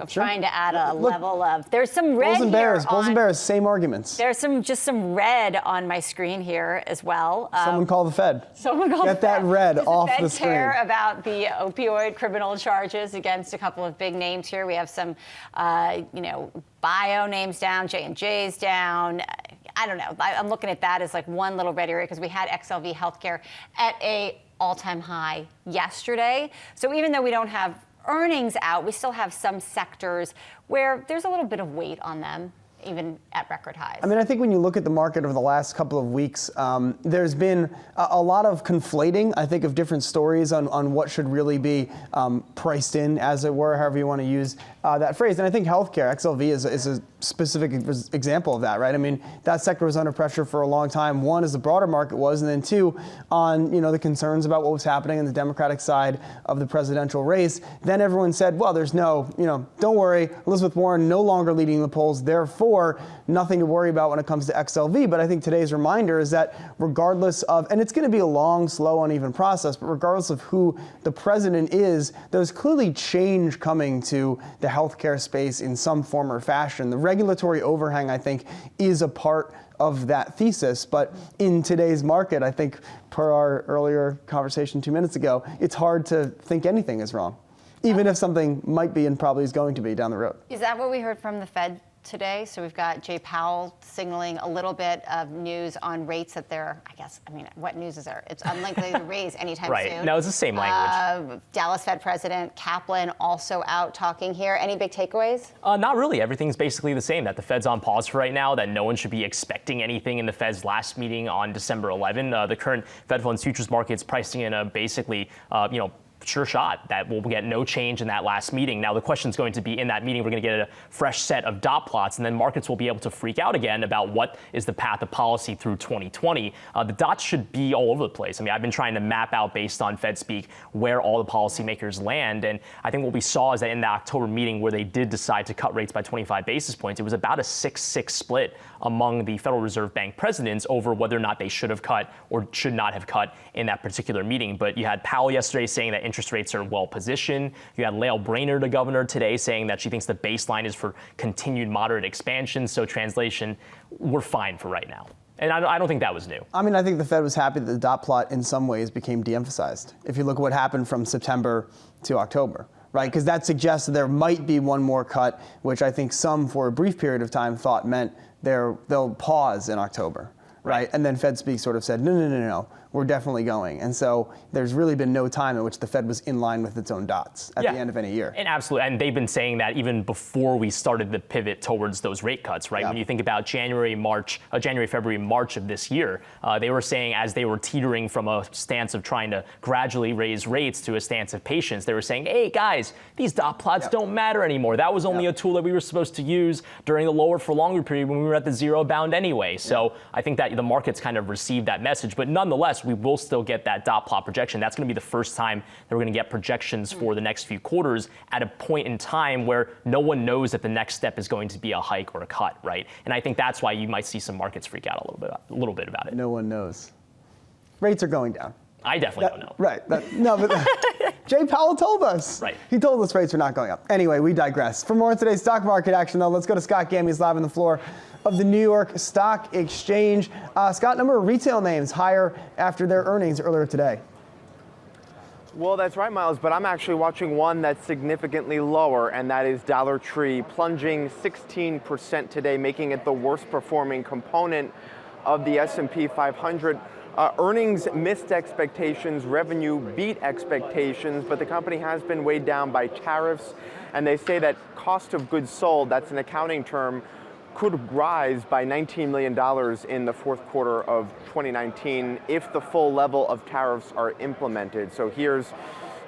trying to add a level of. There's some red Bulls and Bears, same arguments. There's some red on my screen here as well. Someone call the Fed. Someone call Get that red off the screen. Care about the opioid criminal charges against a couple of big names here. We have some, bio names down, J&J's down. I don't know. I'm looking at that as like one little red area because we had XLV Healthcare at a all-time high yesterday. So even though we don't have earnings out, we still have some sectors where there's a little bit of weight on them, even at record highs. I mean, I think when you look at the market over the last couple of weeks, there's been a lot of conflating, I think, of different stories on what should really be priced in, as it were, however you want to use that phrase. And I think healthcare, XLV, is a specific example of that, right? I mean, that sector was under pressure for a long time. One, as the broader market was, and then two, on the concerns about what was happening on the Democratic side of the presidential race. Then everyone said, well, there's no, don't worry, Elizabeth Warren no longer leading the polls, therefore nothing to worry about when it comes to XLV. But I think today's reminder is that regardless of, and it's going to be a long, slow, uneven process, but regardless of who the president is, there's clearly change coming to the healthcare space in some form or fashion. The regulatory overhang, I think, is a part of that thesis. But in today's market, I think, per our earlier conversation 2 minutes ago, it's hard to think anything is wrong, even if something might be and probably is going to be down the road. Is that what we heard from the Fed today? So we've got Jay Powell signaling a little bit of news on rates that they're, what news is there? It's unlikely to raise anytime right. soon. Right. No, it's the same language. Dallas Fed President Kaplan also out talking here. Any big takeaways? Not really. Everything's basically the same, that the Fed's on pause for right now, that no one should be expecting anything in the Fed's last meeting on December 11. The current Fed funds futures market's pricing in a basically, sure shot that we'll get no change in that last meeting. Now, the question is going to be, in that meeting, we're going to get a fresh set of dot plots, and then markets will be able to freak out again about what is the path of policy through 2020. The dots should be all over the place. I mean, I've been trying to map out, based on Fed speak, where all the policymakers land, and I think what we saw is that in the October meeting, where they did decide to cut rates by 25 basis points, it was about a 6-6 split among the Federal Reserve Bank presidents over whether or not they should have cut or should not have cut in that particular meeting. But you had Powell yesterday saying that interest rates are well positioned. You had Lael Brainerd, the governor, today saying that she thinks the baseline is for continued moderate expansion. So translation, we're fine for right now. And I don't think that was new. I mean, I think the Fed was happy that the dot plot in some ways became de-emphasized. If you look at what happened from September to October, right? Because that suggests that there might be one more cut, which I think some, for a brief period of time, thought meant they'll pause in October, right? And then Fed Speak sort of said, no. we're definitely going. And so there's really been no time in which the Fed was in line with its own dots at the end of any year. And absolutely, and they've been saying that even before we started the pivot towards those rate cuts, right? When you think about January, February, March of this year, they were saying as they were teetering from a stance of trying to gradually raise rates to a stance of patience, they were saying, hey guys, these dot plots don't matter anymore. That was only a tool that we were supposed to use during the lower for longer period when we were at the zero bound anyway. So I think that the market's kind of received that message, but nonetheless, we will still get that dot plot projection. That's going to be the first time that we're going to get projections for the next few quarters at a point in time where no one knows that the next step is going to be a hike or a cut, right? And I think that's why you might see some markets freak out a little bit about it. No one knows. Rates are going down. I definitely don't know. Right. But Jay Powell told us. Right. He told us rates are not going up. Anyway, we digress. For more of today's stock market action, though, let's go to Scott Gamme. He's live on the floor of the New York Stock Exchange. Scott, number of retail names higher after their earnings earlier today. Well, that's right, Miles, but I'm actually watching one that's significantly lower, and that is Dollar Tree, plunging 16% today, making it the worst performing component of the S&P 500. Earnings missed expectations, revenue beat expectations, but the company has been weighed down by tariffs, and they say that cost of goods sold, that's an accounting term, could rise by $19 million in the fourth quarter of 2019 if the full level of tariffs are implemented. So here's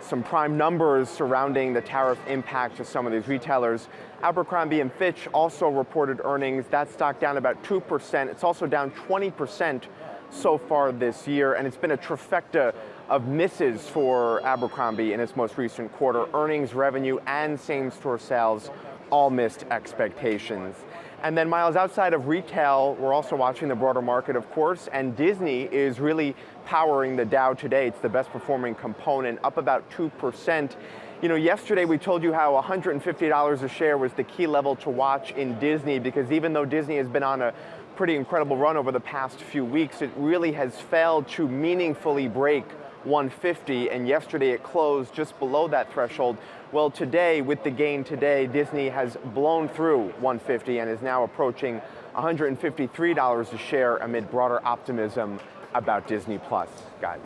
some prime numbers surrounding the tariff impact to some of these retailers. Abercrombie & Fitch also reported earnings. That stock down about 2%. It's also down 20% so far this year, and it's been a trifecta of misses for Abercrombie in its most recent quarter. Earnings, revenue, and same-store sales all missed expectations. And then, Miles, outside of retail, we're also watching the broader market, of course, and Disney is really powering the Dow today. It's the best performing component, up about 2%. You know, yesterday we told you how $150 a share was the key level to watch in Disney, because even though Disney has been on a pretty incredible run over the past few weeks, it really has failed to meaningfully break 150, and yesterday it closed just below that threshold. Well, today, with the gain today, Disney has blown through 150 and is now approaching $153 a share amid broader optimism about Disney Plus, guys.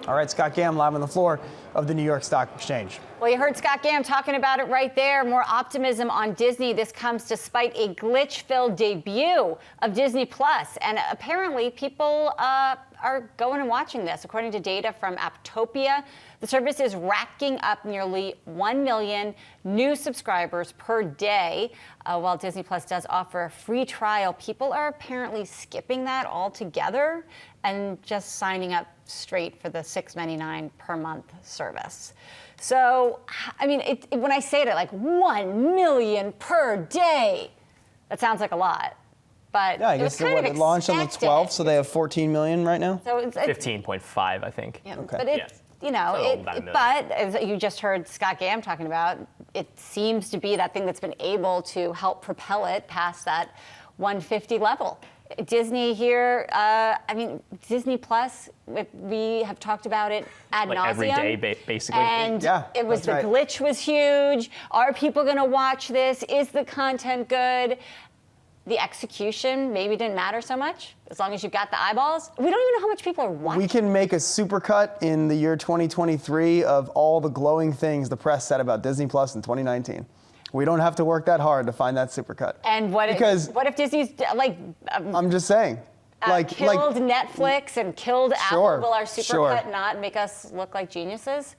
All right, Scott Gamme live on the floor of the New York Stock Exchange. Well, you heard Scott Gamme talking about it right there. More optimism on Disney. This comes despite a glitch-filled debut of Disney Plus, and apparently people are going and watching this. According to data from Aptopia, the service is racking up nearly 1 million new subscribers per day. While Disney Plus does offer a free trial, people are apparently skipping that altogether and just signing up straight for the $6.99 per month service. So, I mean, when I say it like 1 million per day, that sounds like a lot. But yeah, I guess it launched on the 12th, so they have 14 million right now. So it's 15.5, I think. Yeah, okay. But it's, you know, but as you just heard Scott Gamme talking about, it seems to be that thing that's been able to help propel it past that 150 level. Disney here, I mean, Disney Plus, we have talked about it ad nauseum. Every day, basically. And it was the glitch was huge. Are people going to watch this? Is the content good? The execution maybe didn't matter so much, as long as you've got the eyeballs. We don't even know how much people are watching. We can make a supercut in the year 2023 of all the glowing things the press said about Disney Plus in 2019. We don't have to work that hard to find that supercut. And what if Disney's like? I'm just saying. Killed Netflix and killed Apple. Will our supercut not make us look like geniuses?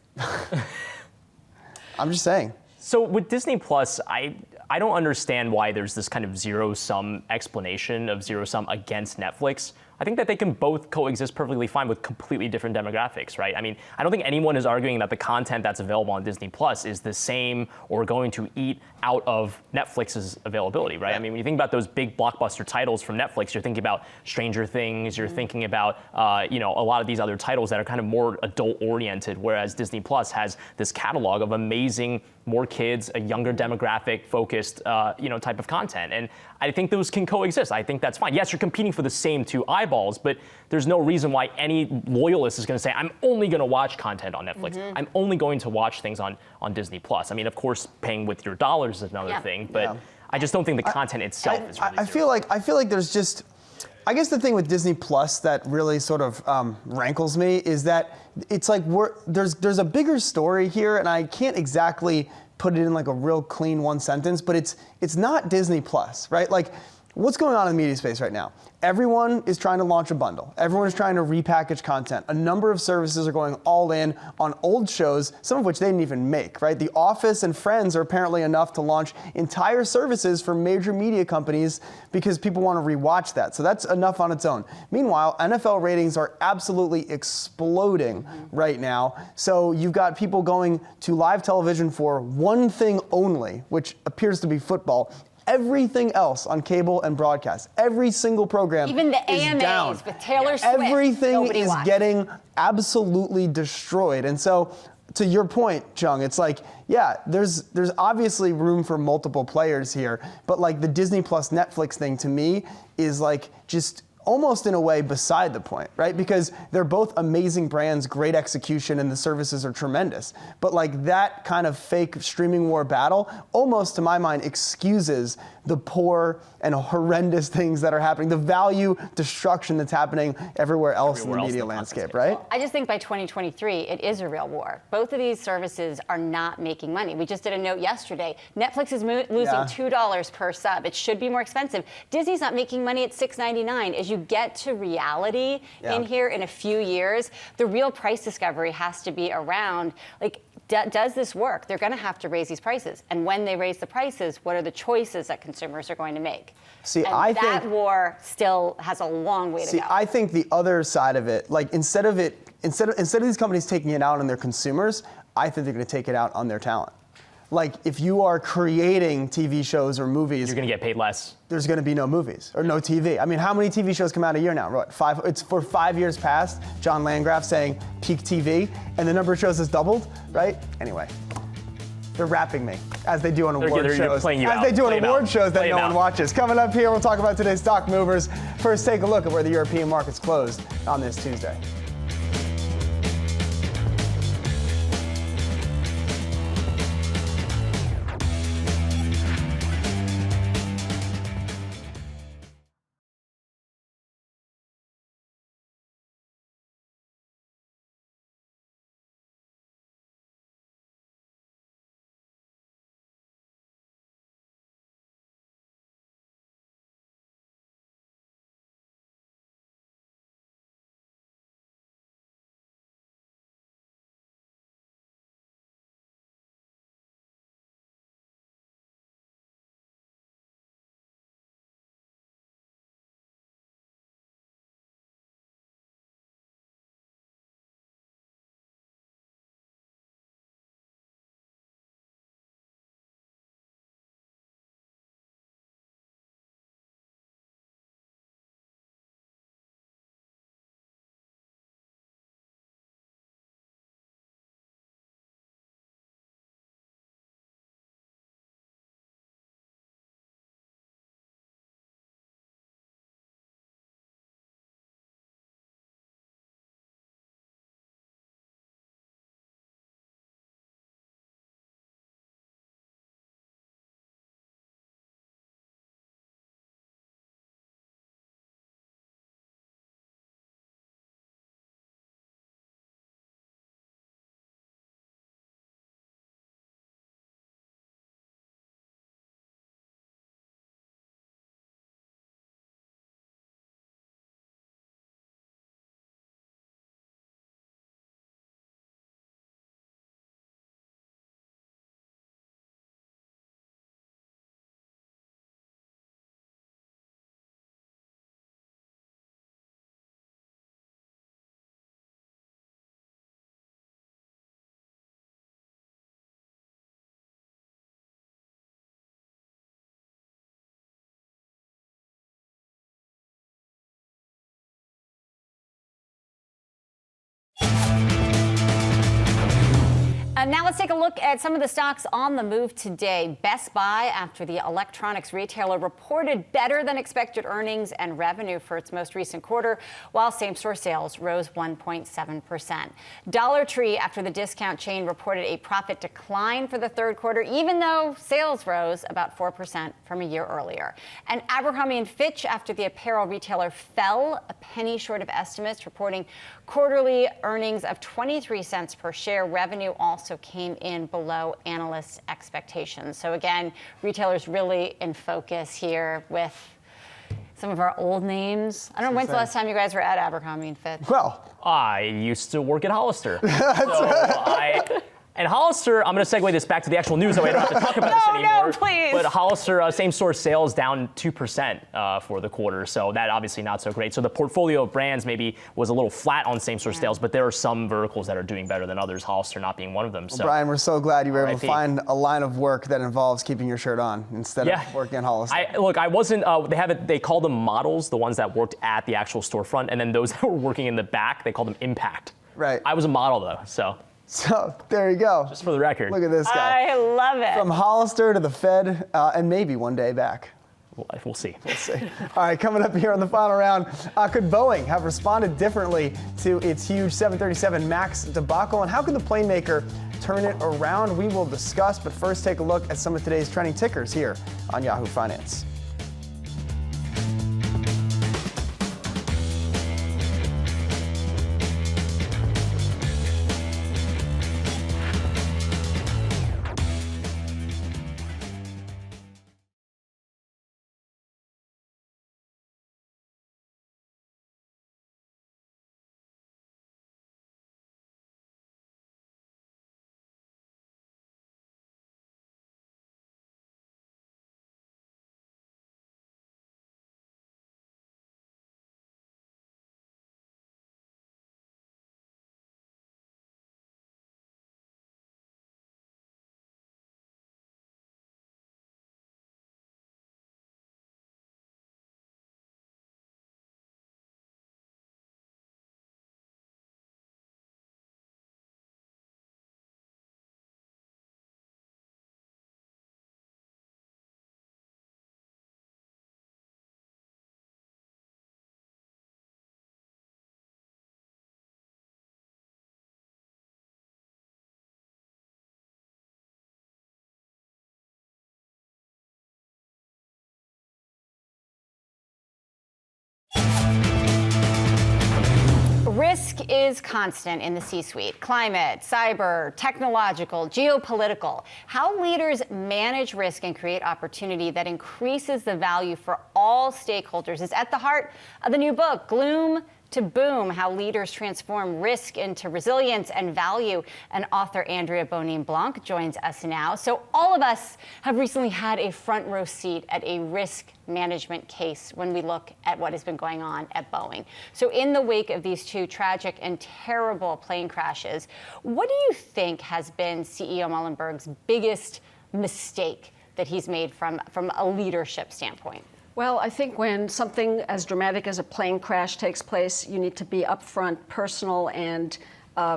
I'm just saying. So with Disney Plus, I don't understand why there's this kind of zero-sum explanation of zero-sum against Netflix. I think that they can both coexist perfectly fine with completely different demographics, right? I mean, I don't think anyone is arguing that the content that's available on Disney Plus is the same or going to eat out of Netflix's availability, right? I mean, when you think about those big blockbuster titles from Netflix, you're thinking about Stranger Things, you're thinking about, a lot of these other titles that are kind of more adult-oriented, whereas Disney Plus has this catalog of amazing, more kids, a younger demographic-focused, type of content. And I think those can coexist. I think that's fine. Yes, you're competing for the same two eyeballs, but there's no reason why any loyalist is going to say, I'm only going to watch content on Netflix. I'm only going to watch things on Disney Plus. I mean, of course, paying with your dollars is another thing, but I just don't think the content itself is really I feel like there's just I guess the thing with Disney Plus that really sort of rankles me is that it's like there's a bigger story here, and I can't exactly put it in like a real clean one sentence, but it's not Disney Plus, right? Like, what's going on in the media space right now? Everyone is trying to launch a bundle. Everyone is trying to repackage content. A number of services are going all in on old shows, some of which they didn't even make, right? The Office and Friends are apparently enough to launch entire services for major media companies because people want to rewatch that. So that's enough on its own. Meanwhile, NFL ratings are absolutely exploding right now. So you've got people going to live television for one thing only, which appears to be football. Everything else on cable and broadcast, every single program, even the is AMAs down. with Taylor Swift, Everything nobody is watched. getting absolutely destroyed. And so, to your point, Chung, it's like, yeah, there's obviously room for multiple players here, but like the Disney Plus Netflix thing to me is like just almost in a way beside the point, right? Because they're both amazing brands, great execution, and the services are tremendous. But like that kind of fake streaming war battle almost, to my mind, excuses the poor and horrendous things that are happening, the value destruction that's happening everywhere else in the media landscape, right? I just think by 2023, it is a real war. Both of these services are not making money. We just did a note yesterday. Netflix is losing $2 per sub. It should be more expensive. Disney's not making money at $6.99. As you get to reality in here in a few years, the real price discovery has to be around, like, does this work? They're going to have to raise these prices. And when they raise the prices, what are the choices that consumers are going to make? See, and I that think war still has a long way to go. I think the other side of it, like instead of these companies taking it out on their consumers, I think they're going to take it out on their talent. Like, if you are creating TV shows or movies, you're going to get paid less. There's going to be no movies or no TV. I mean, how many TV shows come out a year now? What, 5? It's for 5 years past. John Landgraf saying peak TV, and the number of shows has doubled, right? Anyway, they're rapping me as they do on award shows. As they do on award shows that no one watches. Coming up here, we'll talk about today's stock movers. First, take a look at where the European markets closed on this Tuesday. Now let's take a look at some of the stocks on the move today. Best Buy, after the electronics retailer reported better than expected earnings and revenue for its most recent quarter, while same-store sales rose 1.7%. Dollar Tree, after the discount chain reported a profit decline for the third quarter, even though sales rose about 4% from a year earlier. And Abercrombie & Fitch, after the apparel retailer fell a penny short of estimates, reporting quarterly earnings of 23 cents per share. Revenue also came in below analysts' expectations. So again, retailers really in focus here with some of our old names. I don't know when's the last time you guys were at Abercrombie & Fitch. Well, I used to work at Hollister. And Hollister, I'm going to segue this back to the actual news, so I don't have to talk about this anymore. No, please. But Hollister, same-store sales down 2% for the quarter, so that obviously not so great. So the portfolio of brands maybe was a little flat on same-store sales, but there are some verticals that are doing better than others, Hollister not being one of them. So. Well, Brian, we're so glad you were able to find a line of work that involves keeping your shirt on instead of working at Hollister. Look, I wasn't, they call them models, the ones that worked at the actual storefront, and then those that were working in the back, they call them impact. Right. I was a model, though, so. So there you go. Just for the record. Look at this guy. I love it. From Hollister to the Fed, and maybe one day back. We'll see. We'll see. All right, coming up here on the final round, could Boeing have responded differently to its huge 737 MAX debacle, and how could the plane maker turn it around? We will discuss, but first take a look at some of today's trending tickers here on Yahoo Finance. Risk is constant in the C-suite. Climate, cyber, technological, geopolitical. How leaders manage risk and create opportunity that increases the value for all stakeholders is at the heart of the new book, Gloom to Boom, How Leaders Transform Risk into Resilience and Value. And author Andrea Bonin-Blanc joins us now. So all of us have recently had a front row seat at a risk management case when we look at what has been going on at Boeing. So in the wake of these two tragic and terrible plane crashes, what do you think has been CEO Muilenburg's biggest mistake that he's made from a leadership standpoint? Well, I think when something as dramatic as a plane crash takes place, you need to be upfront, personal, and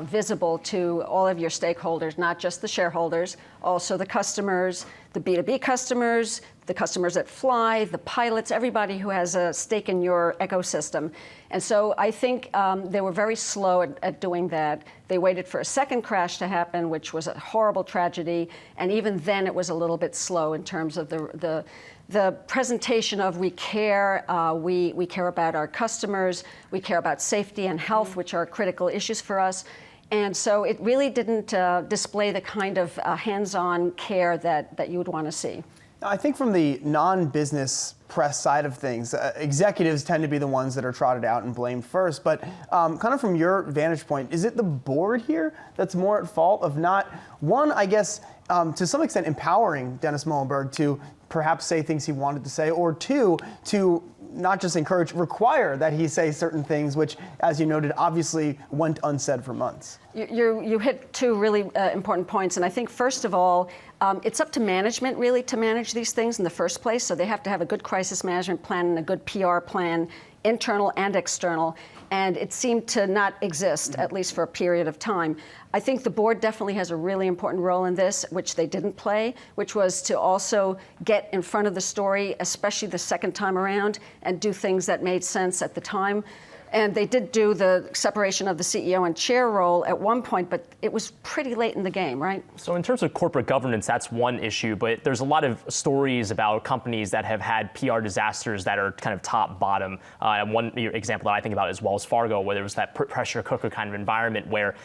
visible to all of your stakeholders, not just the shareholders, also the customers, the B2B customers, the customers that fly, the pilots, everybody who has a stake in your ecosystem. And so I think they were very slow at doing that. They waited for a second crash to happen, which was a horrible tragedy. And even then it was a little bit slow in terms of the presentation of we care, we care about our customers, we care about safety and health, which are critical issues for us. And so it really didn't display the kind of hands-on care that you would want to see. I think from the non-business press side of things, executives tend to be the ones that are trotted out and blamed first. But kind of from your vantage point, is it the board here that's more at fault of not, one, I guess, to some extent empowering Dennis Muilenburg to perhaps say things he wanted to say, or two, to not just encourage, require that he say certain things, which, as you noted, obviously went unsaid for months? You hit two really important points, and I think first of all, it's up to management really to manage these things in the first place. So they have to have a good crisis management plan and a good PR plan, internal and external. And it seemed to not exist, at least for a period of time. I think the board definitely has a really important role in this, which they didn't play, which was to also get in front of the story, especially the second time around, and do things that made sense at the time. And they did do the separation of the CEO and chair role at one point, but it was pretty late in the game, right? So in terms of corporate governance, that's one issue, but there's a lot of stories about companies that have had PR disasters that are kind of top bottom. One example that I think about is Wells Fargo, where there was that pressure cooker kind of environment where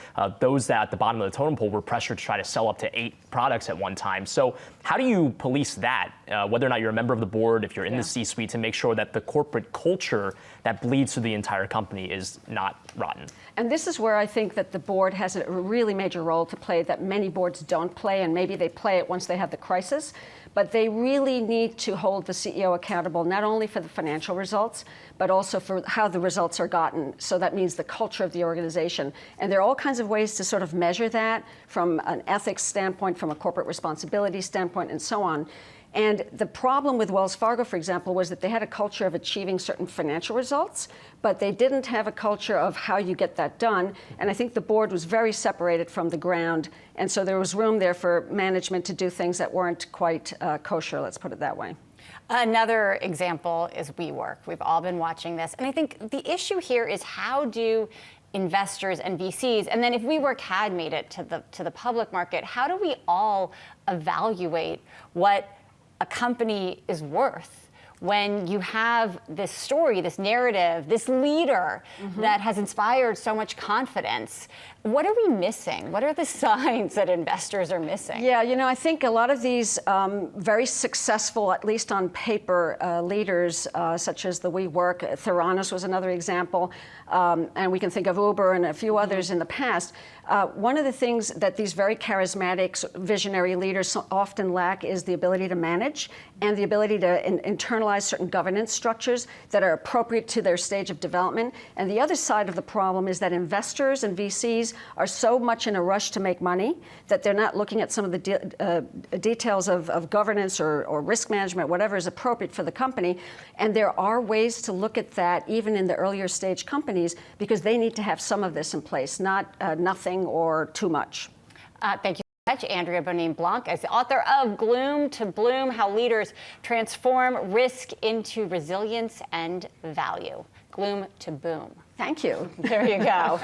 those that at the bottom of the totem pole were pressured to try to sell up to 8 products at one time. So how do you police that, whether or not you're a member of the board, if you're in the C-suite, to make sure that the corporate culture that bleeds through the entire company is not rotten? And this is where I think that the board has a really major role to play that many boards don't play, and maybe they play it once they have the crisis. But they really need to hold the CEO accountable, not only for the financial results, but also for how the results are gotten. So that means the culture of the organization. And there are all kinds of ways to sort of measure that from an ethics standpoint, from a corporate responsibility standpoint, and so on. And the problem with Wells Fargo, for example, was that they had a culture of achieving certain financial results, but they didn't have a culture of how you get that done. And I think the board was very separated from the ground. And so there was room there for management to do things that weren't quite kosher, let's put it that way. Another example is WeWork. We've all been watching this. And I think the issue here is how do investors and VCs, and then if WeWork had made it to the public market, how do we all evaluate what a company is worth when you have this story, this narrative, this leader that has inspired so much confidence? What are we missing? What are the signs that investors are missing? Yeah, I think a lot of these very successful, at least on paper, leaders, such as the WeWork, Theranos was another example, and we can think of Uber and a few others in the past. One of the things that these very charismatic, visionary leaders often lack is the ability to manage and the ability to internalize certain governance structures that are appropriate to their stage of development. And the other side of the problem is that investors and VCs are so much in a rush to make money that they're not looking at some of the details of governance or risk management, whatever is appropriate for the company. And there are ways to look at that even in the earlier stage companies because they need to have some of this in place, not nothing or too much. Thank you so much. Andrea Bonin-Blanc is the author of Gloom to Bloom, How Leaders Transform Risk into Resilience and Value. Gloom to Boom. Thank you. There you go.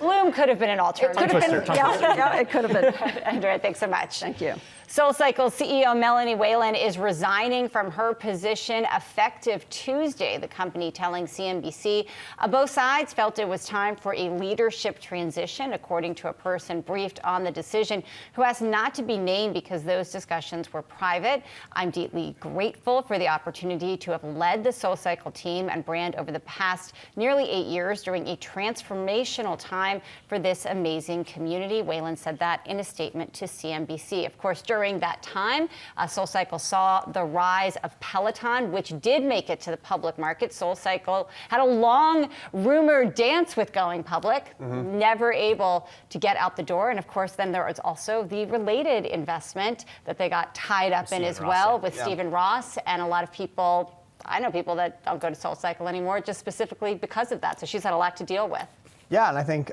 Bloom could have been an alternative. It could have been. Yeah, it could have been. Andrea, thanks so much. Thank you. SoulCycle CEO Melanie Whalen is resigning from her position effective Tuesday, the company telling CNBC. Both sides felt it was time for a leadership transition, according to a person briefed on the decision who asked not to be named because those discussions were private. I'm deeply grateful for the opportunity to have led the SoulCycle team and brand over the past nearly 8 years during a transformational time for this amazing community. Whalen said that in a statement to CNBC. Of course, during that time, SoulCycle saw the rise of Peloton, which did make it to the public market. SoulCycle had a long rumored dance with going public, never able to get out the door. And of course, then there was also the related investment that they got tied up in as well with Stephen Ross. And a lot of people, I know people that don't go to SoulCycle anymore just specifically because of that. So she's had a lot to deal with. Yeah, and I think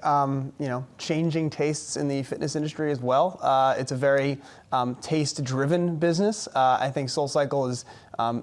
changing tastes in the fitness industry as well. It's a very taste-driven business. I think SoulCycle is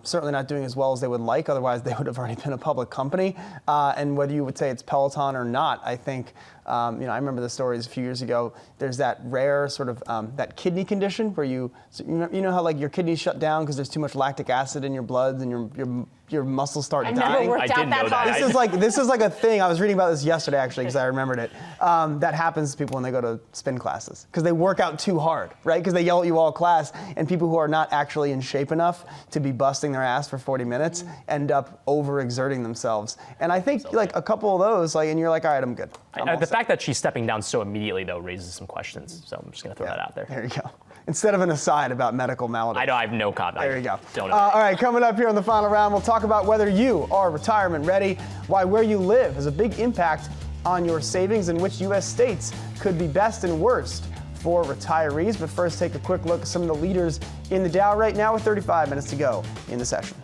certainly not doing as well as they would like. Otherwise, they would have already been a public company. And whether you would say it's Peloton or not, I think I remember the stories a few years ago. There's that rare sort of that kidney condition where you know how like your kidneys shut down because there's too much lactic acid in your blood and your muscles start dying. Never worked out that hard. This is like a thing. I was reading about this yesterday actually because I remembered it. That happens to people when they go to spin classes because they work out too hard, right? Because they yell at you all class, and people who are not actually in shape enough to be busting their ass for 40 minutes end up overexerting themselves. And I think like a couple of those, and you're like, all right, I'm good. The fact that she's stepping down so immediately, though, raises some questions. So I'm just going to throw that out there. There you go. Instead of an aside about medical maladies. I have no comment. There you go. Don't know. All right, coming up here in the final round, we'll talk about whether you are retirement ready, why where you live has a big impact on your savings and which U.S. states could be best and worst for retirees. But first, take a quick look at some of the leaders in the Dow right now with 35 minutes to go in the session.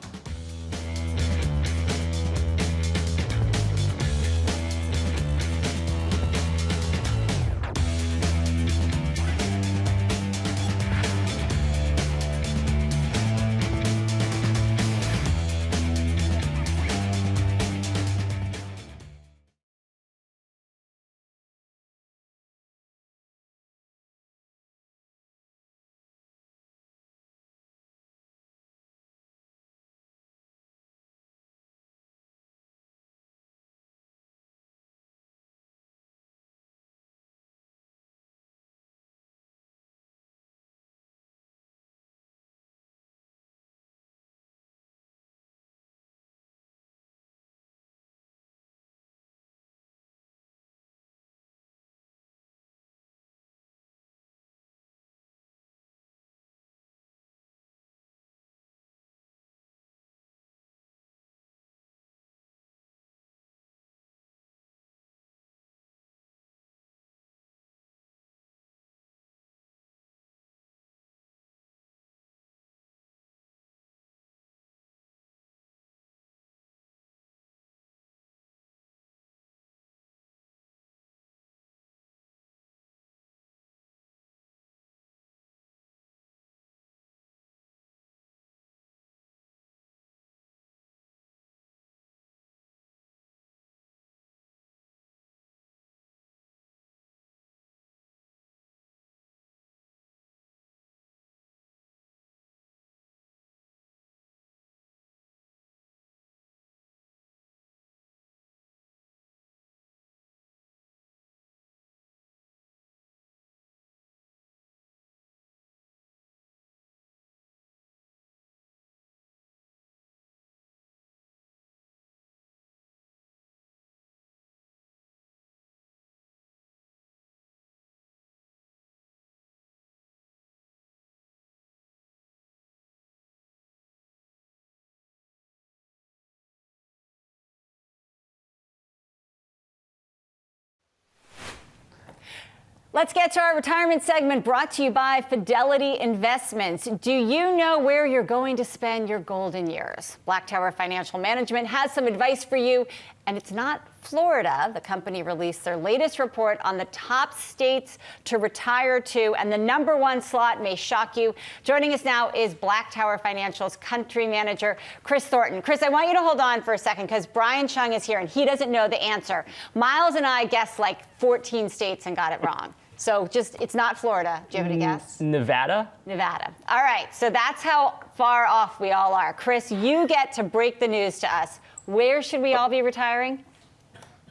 Let's get to our retirement segment brought to you by Fidelity Investments. Do you know where you're going to spend your golden years? Black Tower Financial Management has some advice for you, and it's not Florida. The company released their latest report on the top states to retire to, and the number one slot may shock you. Joining us now is Black Tower Financial's country manager, Chris Thornton. Chris, I want you to hold on for a second because Brian Chung is here and he doesn't know the answer. Miles and I guessed like 14 states and got it wrong. So it's not Florida. Do you have any guess? Nevada? Nevada. All right, so that's how far off we all are. Chris, you get to break the news to us. Where should we all be retiring?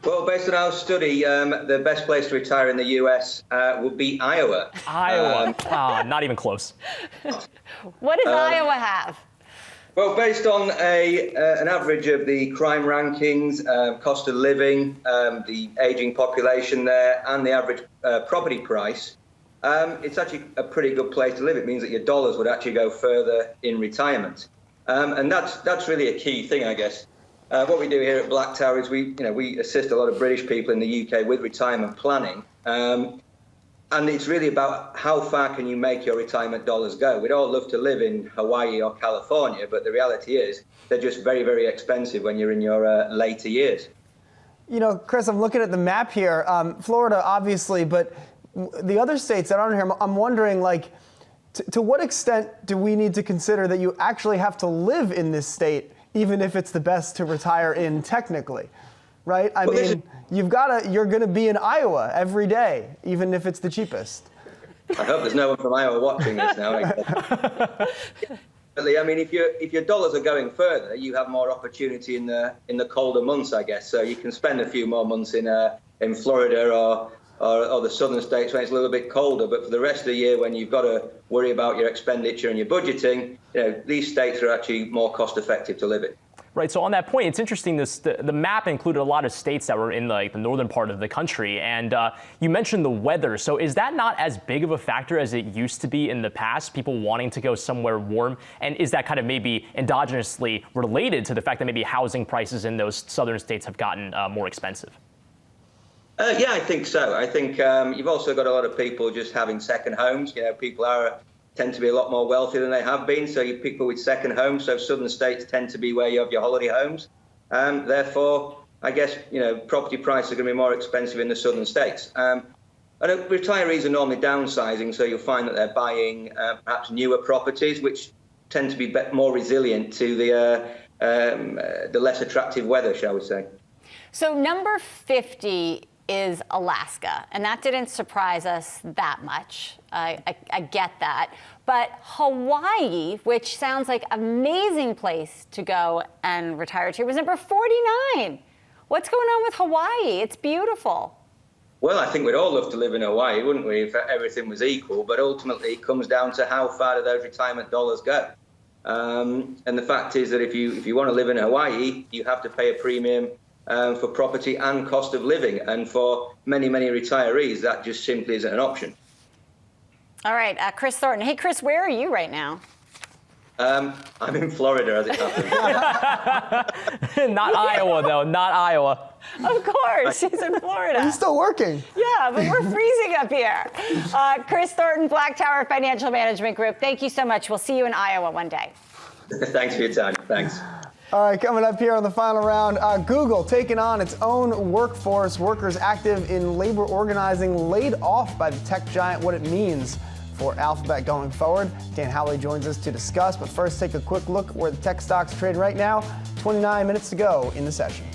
Well, based on our study, the best place to retire in the U.S. Would be Iowa. Iowa. Not even close. What does Iowa have? Well, based on an average of the crime rankings, cost of living, the aging population there, and the average property price, it's actually a pretty good place to live. It means that your dollars would actually go further in retirement. And that's really a key thing, I guess. What we do here at Black Tower is we assist a lot of British people in the UK with retirement planning. And it's really about how far can you make your retirement dollars go. We'd all love to live in Hawaii or California, but the reality is they're just very, very expensive when you're in your later years. You know, Chris, I'm looking at the map here. Florida, obviously, but the other states that aren't here, I'm wondering, like, to what extent do we need to consider that you actually have to live in this state, even if it's the best to retire in technically? Right? I mean, you're going to be in Iowa every day, even if it's the cheapest. I hope there's no one from Iowa watching this now. I mean, if your dollars are going further, you have more opportunity in the colder months, I guess. So you can spend a few more months in Florida or the southern states when it's a little bit colder. But for the rest of the year, when you've got to worry about your expenditure and your budgeting, these states are actually more cost effective to live in. Right. So on that point, it's interesting. The map included a lot of states that were in the northern part of the country, and you mentioned the weather. So is that not as big of a factor as it used to be in the past? People wanting to go somewhere warm, and is that kind of maybe endogenously related to the fact that maybe housing prices in those southern states have gotten more expensive? Yeah, I think so. I think you've also got a lot of people just having second homes. People tend to be a lot more wealthy than they have been. So you people with second homes. So southern states tend to be where you have your holiday homes. Therefore, I guess property prices are going to be more expensive in the southern states. And retirees are normally downsizing, so you'll find that they're buying perhaps newer properties, which tend to be more resilient to the less attractive weather, shall we say. So number 50 is Alaska, and that didn't surprise us that much. I get that. But Hawaii, which sounds like an amazing place to go and retire to, was number 49. What's going on with Hawaii? It's beautiful. Well, I think we'd all love to live in Hawaii, wouldn't we, if everything was equal? But ultimately, it comes down to how far do those retirement dollars go. And the fact is that if you want to live in Hawaii, you have to pay a premium for property and cost of living. And for many, many retirees, that just simply isn't an option. All right, Chris Thornton. Hey, Chris, where are you right now? I'm in Florida, as it happens. Not Iowa, though. Not Iowa. Of course, he's in Florida. He's still working. Yeah, but we're freezing up here. Chris Thornton, Black Tower Financial Management Group, thank you so much. We'll see you in Iowa one day. Thanks for your time. Thanks. All right, coming up here on the final round, Google taking on its own workforce. Workers active in labor organizing laid off by the tech giant. What it means for Alphabet going forward. Dan Howley joins us to discuss. But first, take a quick look where the tech stocks trade right now. 29 minutes to go in the session.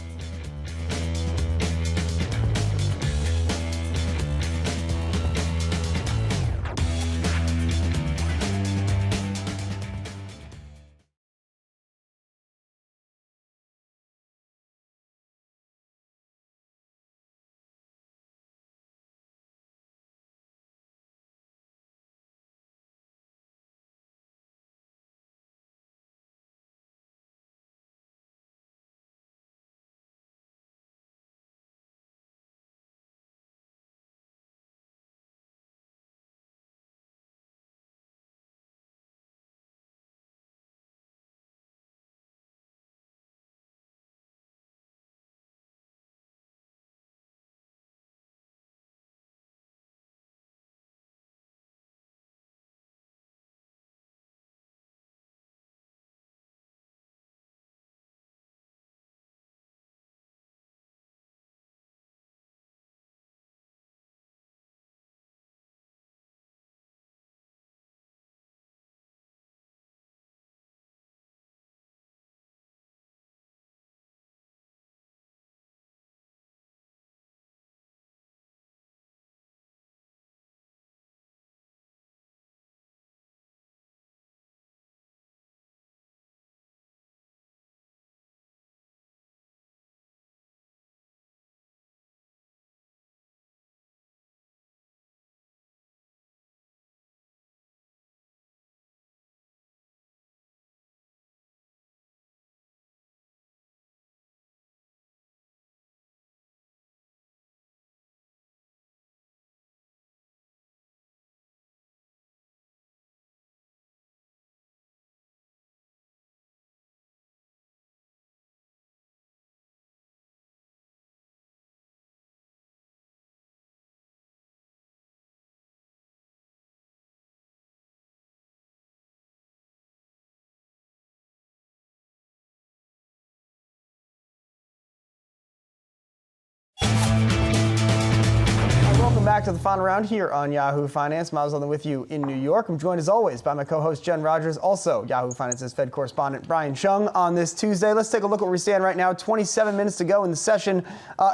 Back to the final round here on Yahoo Finance. Miles London with you in New York. I'm joined as always by my co-host Jen Rogers, also Yahoo Finance's Fed correspondent Brian Chung on this Tuesday. Let's take a look at where we stand right now. 27 minutes to go in the session.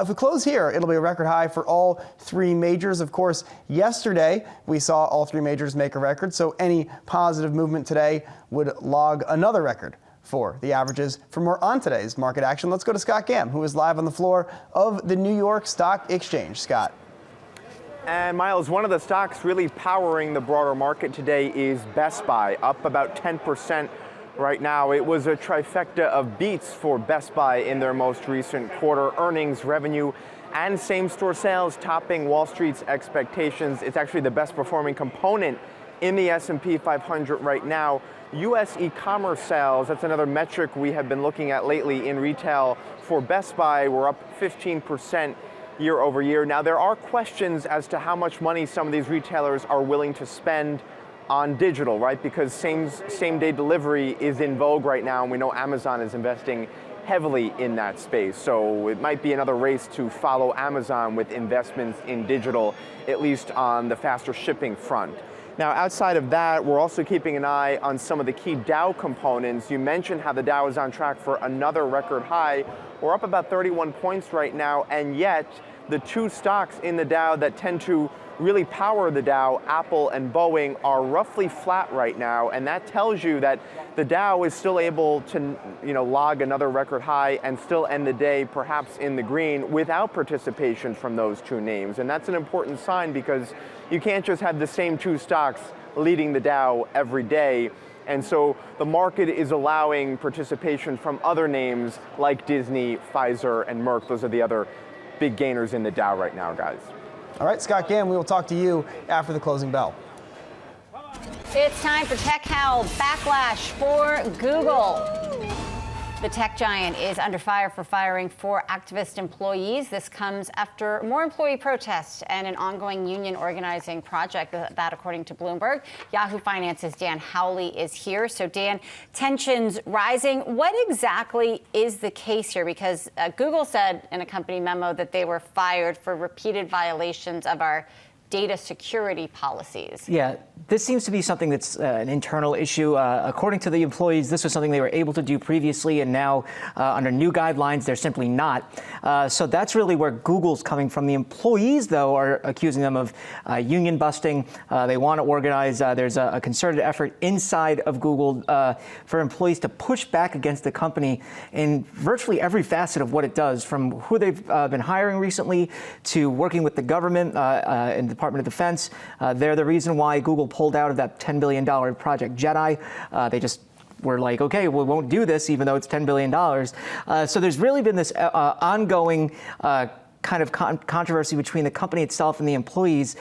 If we close here, it'll be a record high for all three majors. Of course, yesterday we saw all three majors make a record, so any positive movement today would log another record for the averages. For more on today's market action, let's go to Scott Gamm, who is live on the floor of the New York Stock Exchange. Scott. And Miles, one of the stocks really powering the broader market today is Best Buy, up about 10% right now. It was a trifecta of beats for Best Buy in their most recent quarter. Earnings, revenue, and same-store sales topping Wall Street's expectations. It's actually the best performing component in the S&P 500 right now. U.S. e-commerce sales, that's another metric we have been looking at lately in retail. For Best Buy, we're up 15% year over year. Now, there are questions as to how much money some of these retailers are willing to spend on digital, right? Because same-day delivery is in vogue right now, and we know Amazon is investing heavily in that space. So it might be another race to follow Amazon with investments in digital, at least on the faster shipping front. Now, outside of that, we're also keeping an eye on some of the key Dow components. You mentioned how the Dow is on track for another record high. We're up about 31 points right now, and yet the two stocks in the Dow that tend to really power the Dow, Apple and Boeing, are roughly flat right now, and that tells you that the Dow is still able to, log another record high and still end the day perhaps in the green without participation from those two names. And that's an important sign, because you can't just have the same two stocks leading the Dow every day. And so the market is allowing participation from other names like Disney, Pfizer, and Merck. Those are the other big gainers in the Dow right now, guys. All right, Scott Gam, we will talk to you after the closing bell. It's time for Tech Howl backlash for Google. The tech giant is under fire for firing 4 activist employees. This comes after more employee protests and an ongoing union organizing project, that according to Bloomberg. Yahoo Finance's Dan Howley is here. So Dan, tensions rising. What exactly is the case here? Because Google said in a company memo that they were fired for repeated violations of our data security policies. Yeah, this seems to be something that's an internal issue. According to the employees, this was something they were able to do previously, and now under new guidelines, they're simply not. So that's really where Google's coming from. The employees, though, are accusing them of union busting. They want to organize. There's a concerted effort inside of Google for employees to push back against the company in virtually every facet of what it does, from who they've been hiring recently to working with the government and the Department of Defense. They're the reason why Google pulled out of that $10 billion Project Jedi. They just were like, okay, we won't do this even though it's $10 billion. So there's really been this ongoing kind of controversy between the company itself and the employees.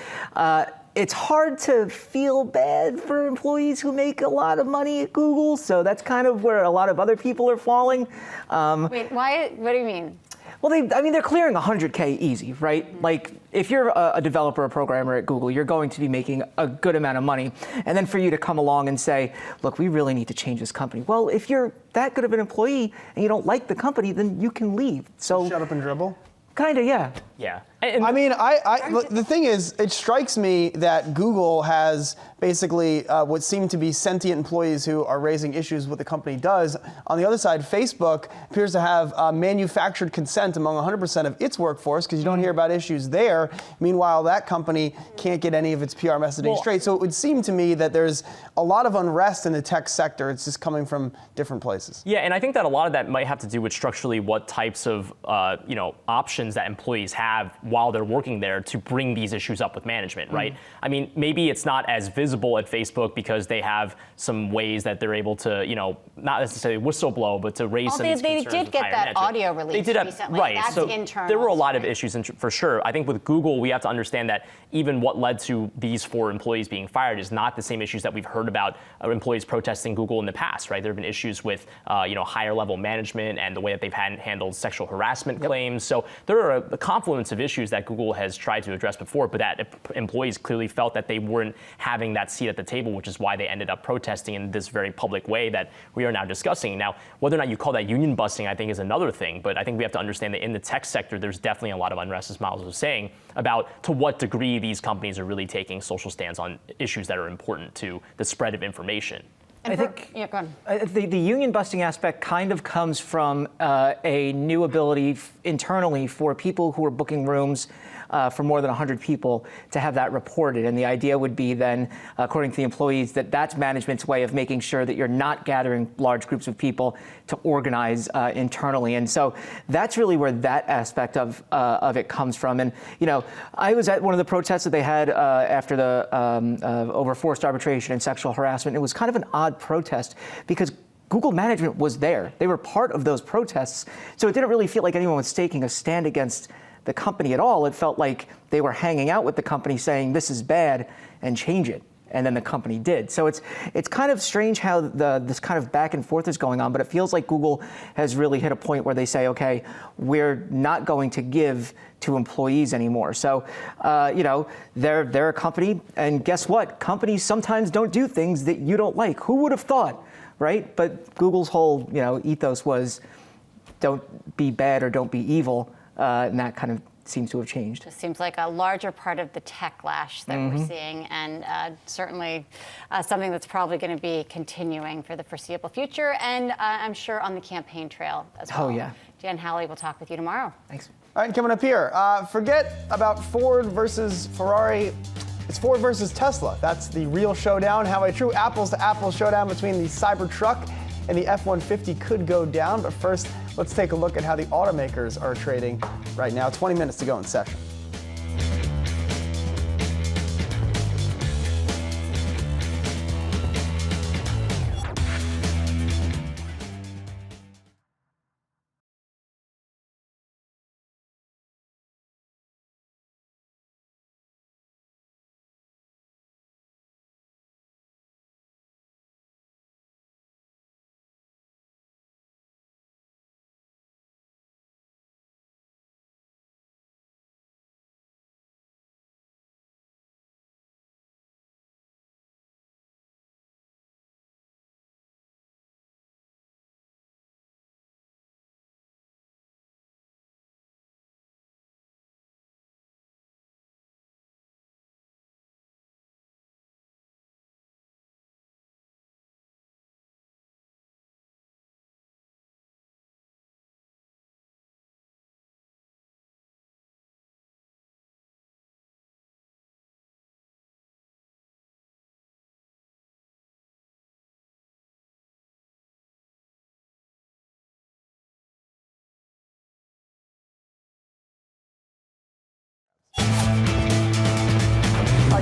It's hard to feel bad for employees who make a lot of money at Google, so that's kind of where a lot of other people are falling. Wait, why? What do you mean? Well, they're clearing 100K easy, right? Like, if you're a developer or programmer at Google, you're going to be making a good amount of money. And then for you to come along and say, look, we really need to change this company. Well, if you're that good of an employee and you don't like the company, then you can leave. So shut up and dribble? Kind of, yeah. Yeah. I mean, the thing is, it strikes me that Google has basically what seem to be sentient employees who are raising issues with the company does. On the other side, Facebook appears to have manufactured consent among 100% of its workforce, because you don't hear about issues there. Meanwhile, that company can't get any of its PR messaging straight. So it would seem to me that there's a lot of unrest in the tech sector. It's just coming from different places. Yeah, and I think that a lot of that might have to do with structurally what types of options that employees have while they're working there to bring these issues up with management, right? I mean, maybe it's not as visible at Facebook because they have some ways that they're able to, not necessarily whistleblow, but to raise some of these concerns. They did with get higher that management. audio release They did recently. right. That's so internal. there were a lot of issues for sure. I think with Google, we have to understand that even what led to these 4 employees being fired is not the same issues that we've heard about employees protesting Google in the past, right? There have been issues with, higher level management and the way that they've handled sexual harassment claims. So there are a confluence of issues that Google has tried to address before, but that employees clearly felt that they weren't having that seat at the table, which is why they ended up protesting in this very public way that we are now discussing. Now, whether or not you call that union busting, I think is another thing, but I think we have to understand that in the tech sector, there's definitely a lot of unrest, as Miles was saying, about to what degree these companies are really taking social stands on issues that are important to the spread of information. I think go on. the union busting aspect kind of comes from a new ability internally for people who are booking rooms for more than 100 people to have that reported. And the idea would be then, according to the employees, that that's management's way of making sure that you're not gathering large groups of people to organize internally. And so that's really where that aspect of it comes from. And, I was at one of the protests that they had after the over forced arbitration and sexual harassment. It was kind of an odd protest because Google management was there. They were part of those protests. So it didn't really feel like anyone was taking a stand against the company at all. It felt like they were hanging out with the company saying, this is bad and change it. and then the company did. So it's kind of strange how this kind of back and forth is going on, but it feels like Google has really hit a point where they say, okay, we're not going to give to employees anymore. So, they're a company, and guess what? Companies sometimes don't do things that you don't like. Who would have thought, right? But Google's whole, ethos was don't be bad or don't be evil, and that kind of seems to have changed. It seems like a larger part of the techlash that we're seeing, and certainly something that's probably going to be continuing for the foreseeable future, and I'm sure on the campaign trail as well. Oh, yeah. Dan Howley will talk with you tomorrow. Thanks. All right, coming up here, forget about Ford versus Ferrari. It's Ford versus Tesla. That's the real showdown. How a true apples-to-apples showdown between the Cybertruck and the F-150 could go down. But first, let's take a look at how the automakers are trading right now. 20 minutes to go in session.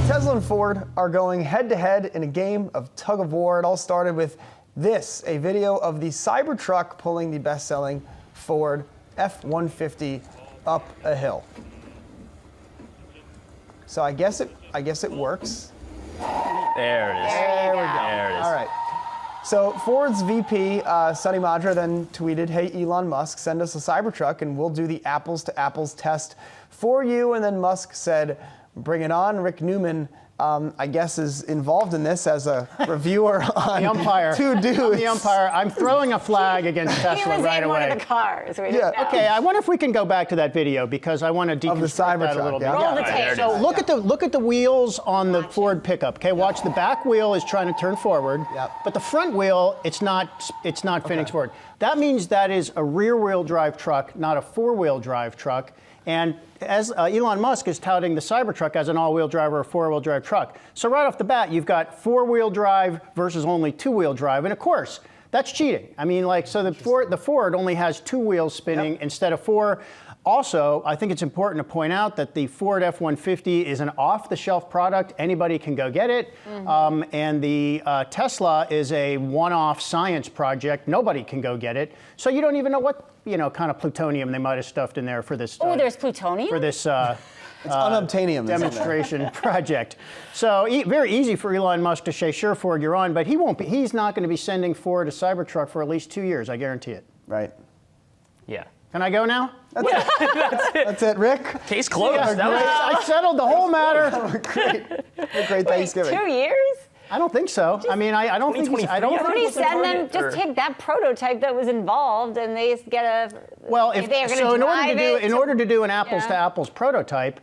Tesla and Ford are going head-to-head in a game of tug-of-war. It all started with this, a video of the Cybertruck pulling the best-selling Ford F-150 up a hill. So I guess it works. There it is. There we go. There it is. All right. So Ford's VP, Sunny Madra, then tweeted, "Hey, Elon Musk, send us a Cybertruck and we'll do the apples-to-apples test for you." And then Musk said, "Bring it on." Rick Newman, I guess, is involved in this as a reviewer on the umpire. Two Dudes. I'm the umpire. I'm throwing a flag against Tesla right away. He was in one of the cars. We didn't know. Okay, I wonder if we can go back to that video because I want to deconstruct that a little bit. Roll the tape. So look at the wheels on the Ford pickup. Okay, watch the back wheel is trying to turn forward, but the front wheel it's not finished forward. That means that is a rear-wheel drive truck, not a four-wheel drive truck. And as Elon Musk is touting the Cybertruck as an all-wheel drive or a four-wheel drive truck. So right off the bat, you've got four-wheel drive versus only two-wheel drive. And of course, that's cheating. I mean, so the Ford only has two wheels spinning instead of four. Also, I think it's important to point out that the Ford F-150 is an off-the-shelf product. Anybody can go get it. And the Tesla is a one-off science project. Nobody can go get it. So you don't even know what kind of plutonium they might have stuffed in there for this. There's plutonium? For this it's unobtainium demonstration project. So very easy for Elon Musk to say, "Sure, Ford, you're on," but he's not going to be sending Ford a Cybertruck for at least 2 years. I guarantee it. Right. Yeah. Can I go now? That's it, Rick. Case closed. I settled the whole matter. Great Thanksgiving. 2 years? I don't think so. I mean, I don't think. I don't What do you send them? Just take that prototype that was involved, and they just get a. Well, in order to do an Yeah. apples-to-apples prototype,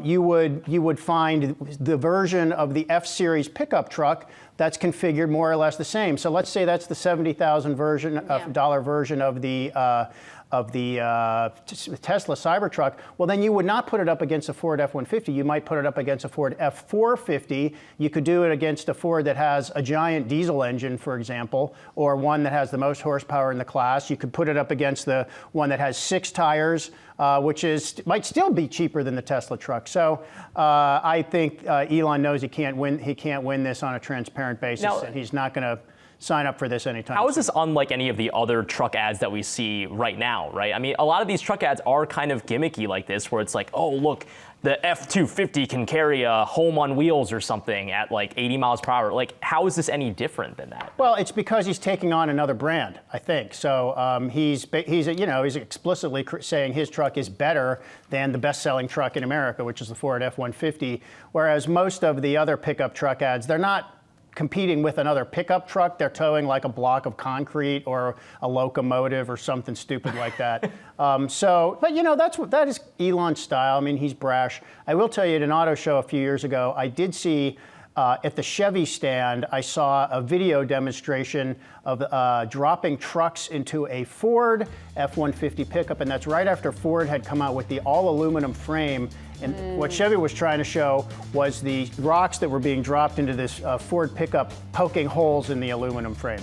you would find the version of the F-Series pickup truck that's configured more or less the same. So let's say that's the $70,000 dollar version of the Tesla Cybertruck. Well, then you would not put it up against a Ford F-150. You might put it up against a Ford F-450. You could do it against a Ford that has a giant diesel engine, for example, or one that has the most horsepower in the class. You could put it up against the one that has 6 tires, which might still be cheaper than the Tesla truck. So I think Elon knows he can't win this on a transparent basis, and he's not going to sign up for this anytime. How is this unlike any of the other truck ads that we see right now, right? I mean, a lot of these truck ads are kind of gimmicky like this, where it's like, oh, look, the F-250 can carry a home on wheels or something at like 80 miles per hour. Like, how is this any different than that? Well, it's because he's taking on another brand, I think. So he's explicitly saying his truck is better than the best-selling truck in America, which is the Ford F-150. Whereas most of the other pickup truck ads, they're not competing with another pickup truck. They're towing like a block of concrete or a locomotive or something stupid like that. But you know, that is Elon's style. I mean, he's brash. I will tell you, at an auto show a few years ago, I did see at the Chevy stand, I saw a video demonstration of dropping trucks into a Ford F-150 pickup, and that's right after Ford had come out with the all-aluminum frame. And what Chevy was trying to show was the rocks that were being dropped into this Ford pickup poking holes in the aluminum frame.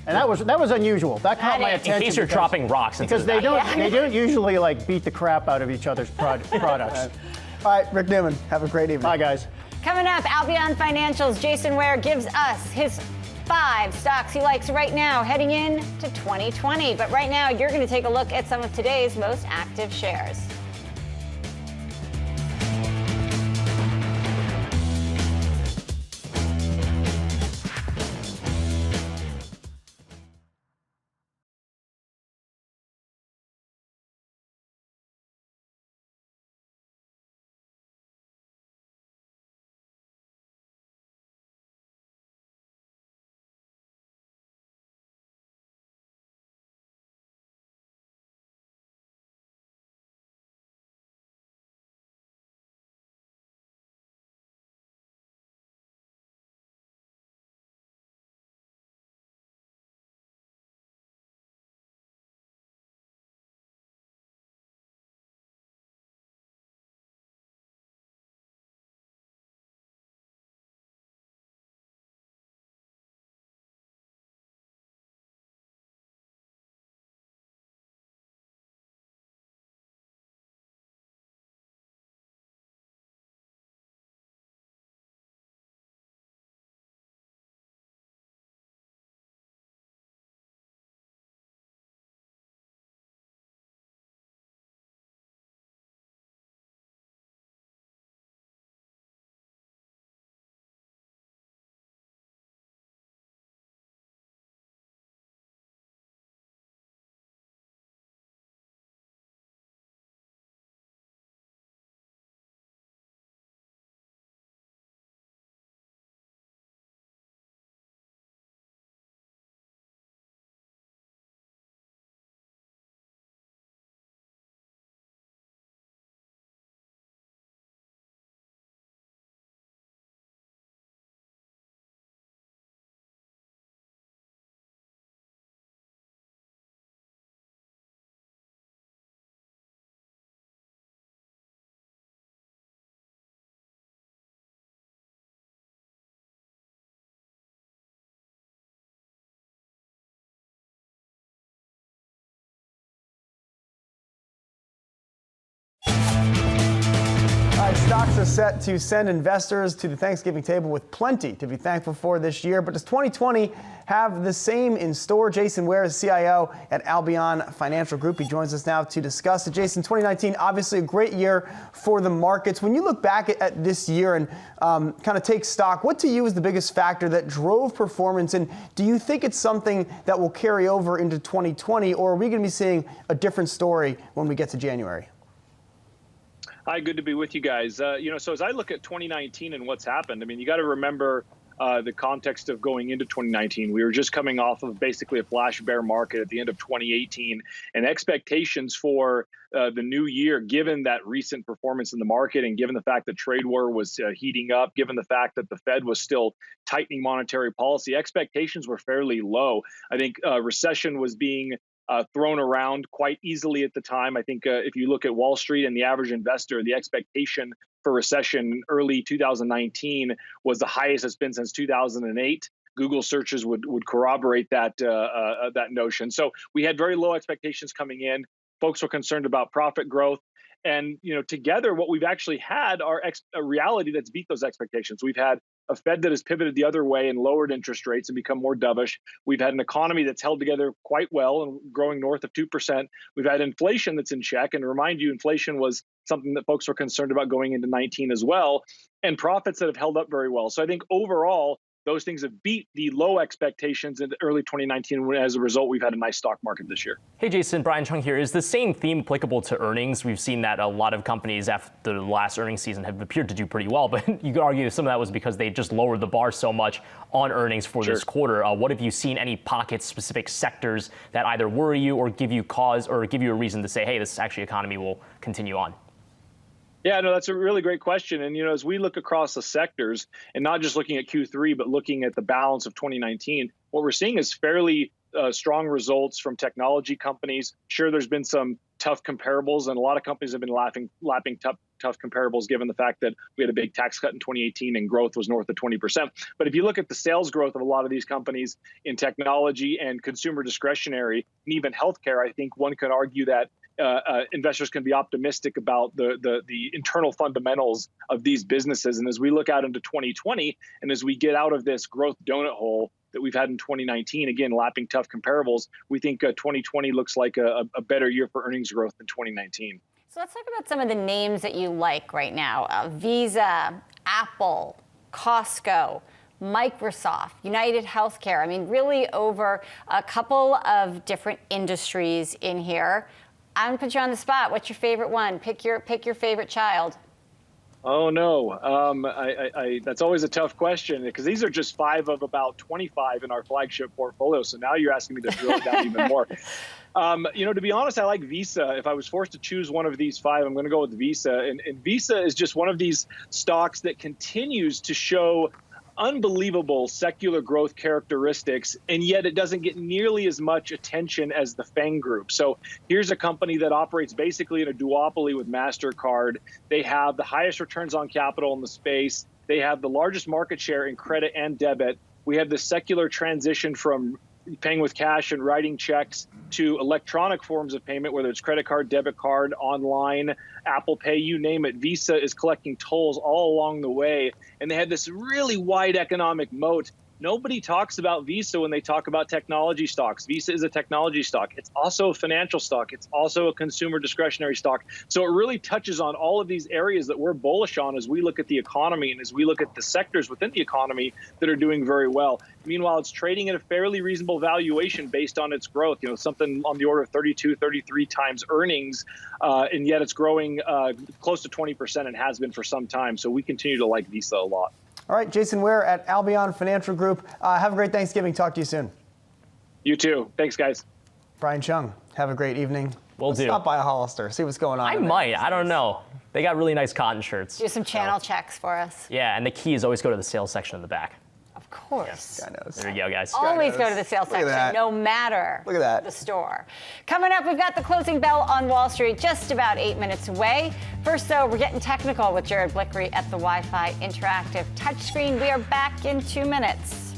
And that was unusual. That caught my attention. In case you're dropping rocks into because they don't usually like beat the crap out of each other's products. All right, Rick Newman, have a great evening. Bye, guys. Coming up, Albion Financials, Jason Ware gives us his 5 stocks he likes right now heading in to 2020. But right now, you're going to take a look at some of today's most active shares. Stocks are set to send investors to the Thanksgiving table with plenty to be thankful for this year. But does 2020 have the same in store? Jason Ware is CIO at Albion Financial Group. He joins us now to discuss it. Jason, 2019, obviously a great year for the markets. When you look back at this year and kind of take stock, what to you is the biggest factor that drove performance? And do you think it's something that will carry over into 2020, or are we going to be seeing a different story when we get to January? Hi, good to be with you guys. So as I look at 2019 and what's happened, I mean, you got to remember the context of going into 2019. We were just coming off of basically a flash bear market at the end of 2018, and expectations for the new year, given that recent performance in the market and given the fact that trade war was heating up, given the fact that the Fed was still tightening monetary policy, expectations were fairly low. I think recession was being thrown around quite easily at the time. I think if you look at Wall Street and the average investor, the expectation for recession early 2019 was the highest it's been since 2008. Google searches would corroborate that notion. So we had very low expectations coming in. Folks were concerned about profit growth. And together, what we've actually had are a reality that's beat those expectations. We've had a Fed that has pivoted the other way and lowered interest rates and become more dovish. We've had an economy that's held together quite well and growing north of 2%. We've had inflation that's in check. And to remind you, inflation was something that folks were concerned about going into 19 as well, and profits that have held up very well. So I think overall, those things have beat the low expectations in early 2019. As a result, we've had a nice stock market this year. Hey, Jason, Brian Chung here. Is the same theme applicable to earnings? We've seen that a lot of companies after the last earnings season have appeared to do pretty well, but you could argue some of that was because they just lowered the bar so much on earnings for this quarter. What have you seen, any pockets, specific sectors that either worry you or give you cause or give you a reason to say, hey, this actually economy will continue on? Yeah, no, that's a really great question. And, as we look across the sectors and not just looking at Q3, but looking at the balance of 2019, what we're seeing is fairly strong results from technology companies. Sure, there's been some tough comparables, and a lot of companies have been lapping tough comparables given the fact that we had a big tax cut in 2018 and growth was north of 20%. But if you look at the sales growth of a lot of these companies in technology and consumer discretionary, and even healthcare, I think one could argue that investors can be optimistic about the internal fundamentals of these businesses. And as we look out into 2020, and as we get out of this growth donut hole that we've had in 2019, again, lapping tough comparables, we think 2020 looks like a better year for earnings growth than 2019. So let's talk about some of the names that you like right now. Visa, Apple, Costco, Microsoft, United Healthcare. I mean, really over a couple of different industries in here. I'm gonna put you on the spot. What's your favorite one? Pick your favorite child. Oh no, that's always a tough question because these are just 5 of about 25 in our flagship portfolio. So now you're asking me to drill it down even more. To be honest, I like Visa. If I was forced to choose one of these 5, I'm going to go with Visa. And Visa is just one of these stocks that continues to show unbelievable secular growth characteristics, and yet it doesn't get nearly as much attention as the FANG group. So here's a company that operates basically in a duopoly with MasterCard. They have the highest returns on capital in the space. They have the largest market share in credit and debit. We have this secular transition from paying with cash and writing checks to electronic forms of payment, whether it's credit card, debit card, online, Apple Pay, you name it. Visa is collecting tolls all along the way. And they had this really wide economic moat. Nobody talks about Visa when they talk about technology stocks. Visa is a technology stock. It's also a financial stock. It's also a consumer discretionary stock. So it really touches on all of these areas that we're bullish on as we look at the economy and as we look at the sectors within the economy that are doing very well. Meanwhile, it's trading at a fairly reasonable valuation based on its growth, something on the order of 32, 33 times earnings, and yet it's growing close to 20% and has been for some time. So we continue to like Visa a lot. All right, Jason Weir at Albion Financial Group. Have a great Thanksgiving. Talk to you soon. You too. Thanks, guys. Brian Chung, have a great evening. Will do. Stop by a Hollister, see what's going on. I might. I don't know. They got really nice cotton shirts. Do some channel checks for us. Yeah, and the key is always go to the sales section in the back. Of course. Guy knows. There you go, guys. Always go to the sales section, no matter Look at that. the store. Coming up, we've got the closing bell on Wall Street just about 8 minutes away. First, though, we're getting technical with Jared Blickery at the Wi-Fi Interactive Touchscreen. We are back in 2 minutes.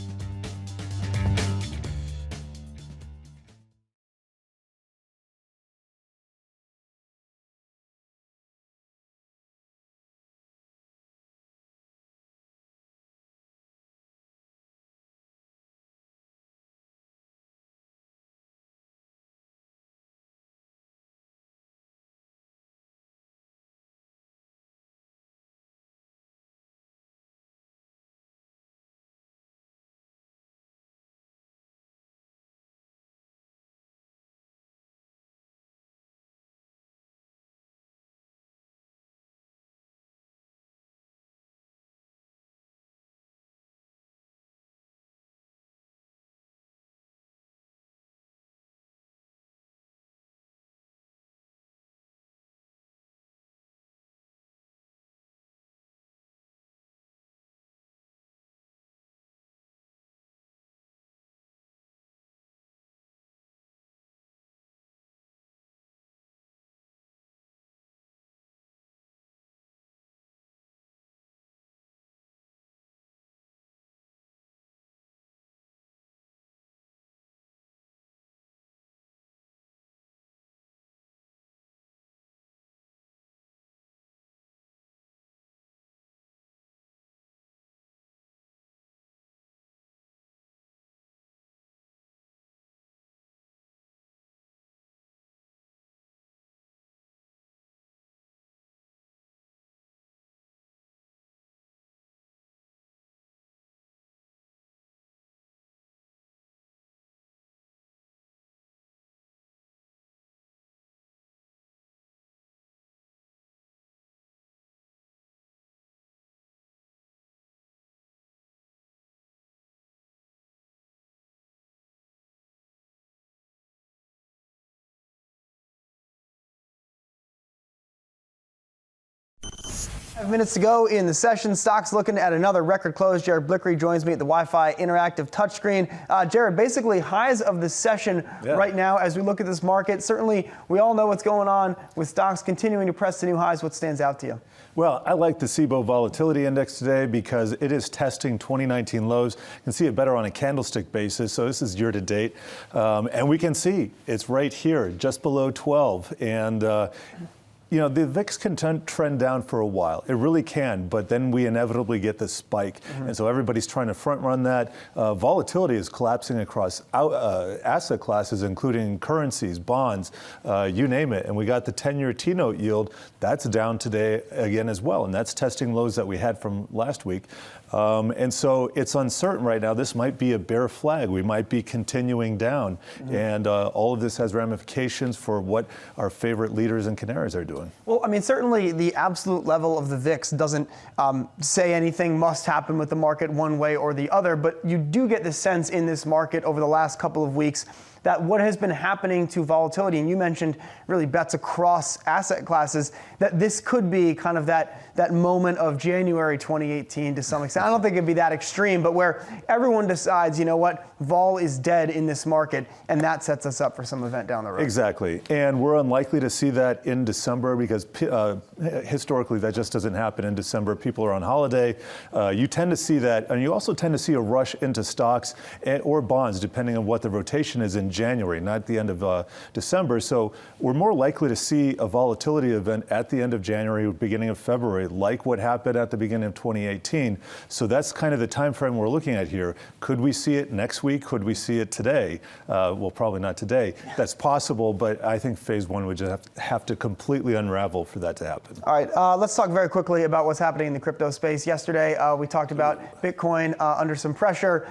5 minutes to go in the session. Stocks looking at another record close. Jared Blickery joins me at the Wi-Fi interactive touchscreen. Jared, basically highs of the session right now as we look at this market. Certainly, we all know what's going on with stocks continuing to press to new highs. What stands out to you? Well, I like the SIBO Volatility Index today because it is testing 2019 lows. You can see it better on a candlestick basis. So this is year to date. And we can see it's right here, just below 12. And you know, the VIX can trend down for a while. It really can, but then we inevitably get this spike. And so everybody's trying to front run that. Volatility is collapsing across asset classes, including currencies, bonds, you name it. And we got the 10-year T-note yield. That's down today again as well. And that's testing lows that we had from last week. And so it's uncertain right now. This might be a bear flag. We might be continuing down. And all of this has ramifications for what our favorite leaders and canaries are doing. Well, I mean, certainly the absolute level of the VIX doesn't say anything must happen with the market one way or the other, but you do get the sense in this market over the last couple of weeks that what has been happening to volatility, and you mentioned really bets across asset classes, that this could be kind of that moment of January 2018 to some extent. I don't think it'd be that extreme, but where everyone decides, you know what, vol is dead in this market, and that sets us up for some event down the road. Exactly. And we're unlikely to see that in December because historically that just doesn't happen in December. People are on holiday. You tend to see that, and you also tend to see a rush into stocks or bonds, depending on what the rotation is in January, not the end of December. So we're more likely to see a volatility event at the end of January, beginning of February, like what happened at the beginning of 2018. So that's kind of the time frame we're looking at here. Could we see it next week? Could we see it today? Well, probably not today. That's possible, but I think phase one would just have to completely unravel for that to happen. All right, let's talk very quickly about what's happening in the crypto space. Yesterday, we talked about Bitcoin under some pressure.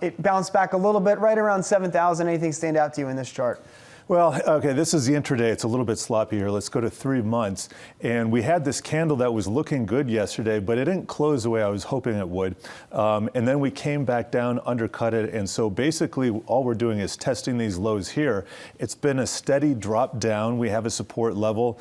It bounced back a little bit, right around 7,000. Anything stand out to you in this chart? Well, okay, this is the intraday. It's a little bit sloppy here. Let's go to 3 months. And we had this candle that was looking good yesterday, but it didn't close the way I was hoping it would. And then we came back down, undercut it. And so basically all we're doing is testing these lows here. It's been a steady drop down. We have a support level.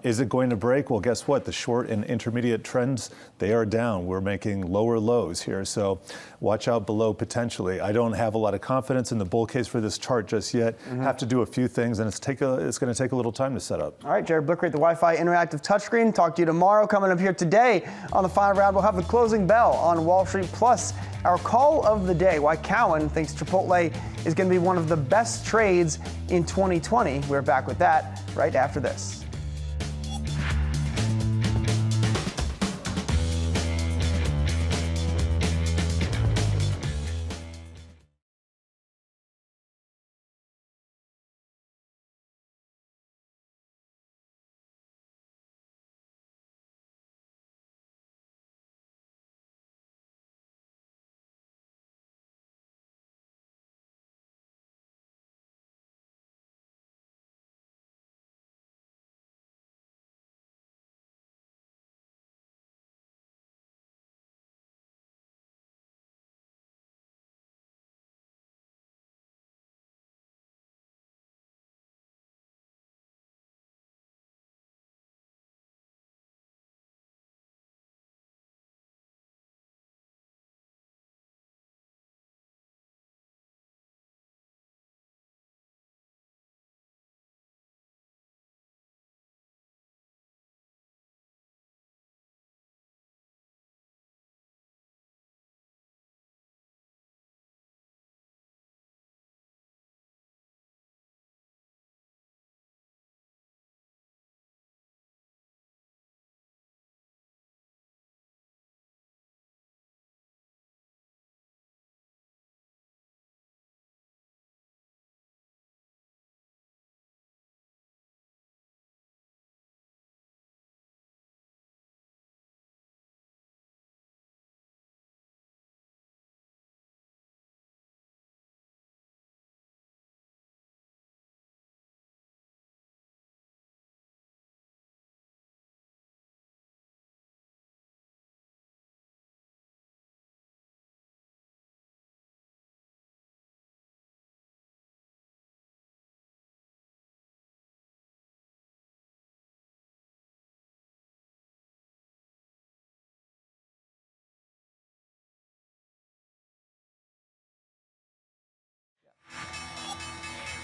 Is it going to break? Well, guess what? The short and intermediate trends, they are down. We're making lower lows here. So watch out below potentially. I don't have a lot of confidence in the bull case for this chart just yet. Have to do a few things, and it's going to take a little time to set up. All right, Jared Blickery, the Wi-Fi interactive touchscreen. Talk to you tomorrow. Coming up here today on the final round, we'll have the closing bell on Wall Street, plus our call of the day, why Cowen thinks Chipotle is going to be one of the best trades in 2020. We're back with that right after this.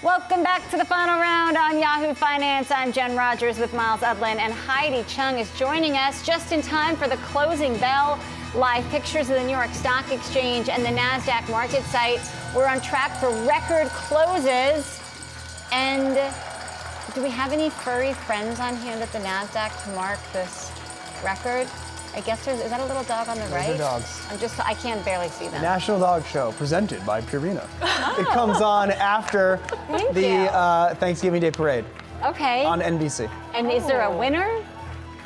Welcome back to the final round on Yahoo Finance. I'm Jen Rogers with Miles Udland, and Heidi Chung is joining us just in time for the closing bell. Live pictures of the New York Stock Exchange and the NASDAQ market site. We're on track for record closes. And do we have any furry friends on hand at the NASDAQ to mark this record? I guess is that a little dog on the right? Those are dogs. I can't barely see them. National Dog Show presented by Purina. It comes on after the Thanksgiving Day Parade. Okay. On NBC. And is there a winner?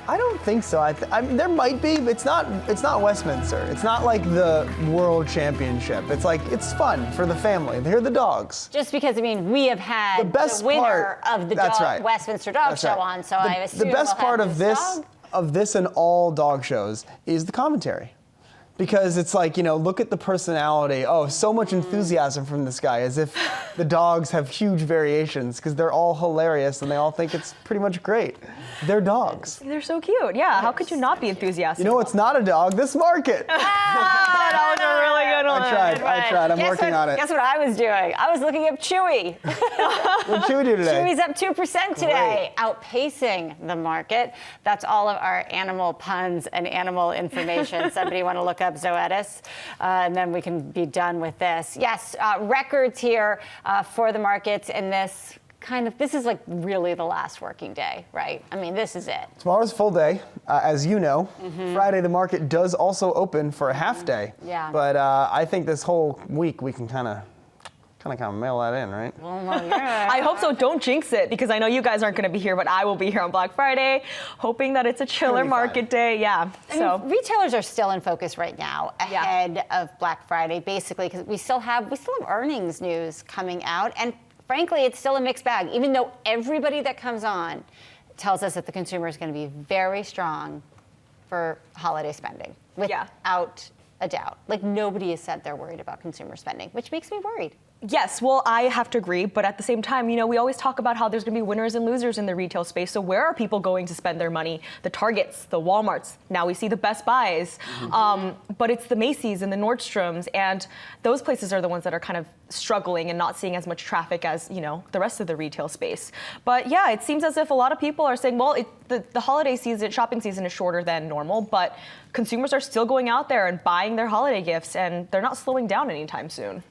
I don't think so. I mean, there might be, but it's not Westminster. It's not like the World Championship. It's like, it's fun for the family. They're the dogs. Just because, I mean, we have had the winner of the Westminster Dog Show on, so I assume the best we'll part have of this and all dog shows is the commentary. Because it's like, look at the personality. Oh, so much enthusiasm from this guy, as if the dogs have huge variations, because they're all hilarious and they all think it's pretty much great. They're dogs. They're so cute. Yeah, how could you not be enthusiastic? You know what's not a dog? This market. That was a really good one. I tried. I'm working on it. Guess what I was doing? I was looking up Chewy. What did Chewy do today? Chewy's up 2% today, outpacing the market. That's all of our animal puns and animal information. Somebody want to look up Zoetis, and then we can be done with this. Yes, records here for the markets in this this is like really the last working day, right? I mean, this is it. Tomorrow's full day, as you know. Friday, the market does also open for a half day. Yeah. But I think this whole week we can kind of mail that in, right? I hope so. Don't jinx it, because I know you guys aren't going to be here, but I will be here on Black Friday, hoping that it's a chiller market day. Yeah. I mean, retailers are still in focus right now ahead of Black Friday, basically, because we still have earnings news coming out, and frankly, it's still a mixed bag. Even though everybody that comes on tells us that the consumer is going to be very strong for holiday spending, without a doubt. Like, nobody has said they're worried about consumer spending, which makes me worried. Yes, well, I have to agree, but at the same time, we always talk about how there's going to be winners and losers in the retail space. So where are people going to spend their money? The Targets, the Walmarts. Now we see the Best Buys, but it's the Macy's and the Nordstroms, and those places are the ones that are kind of struggling and not seeing as much traffic as the rest of the retail space. But yeah, it seems as if a lot of people are saying, well, the holiday season, shopping season is shorter than normal, but consumers are still going out there and buying their holiday gifts, and they're not slowing down anytime soon.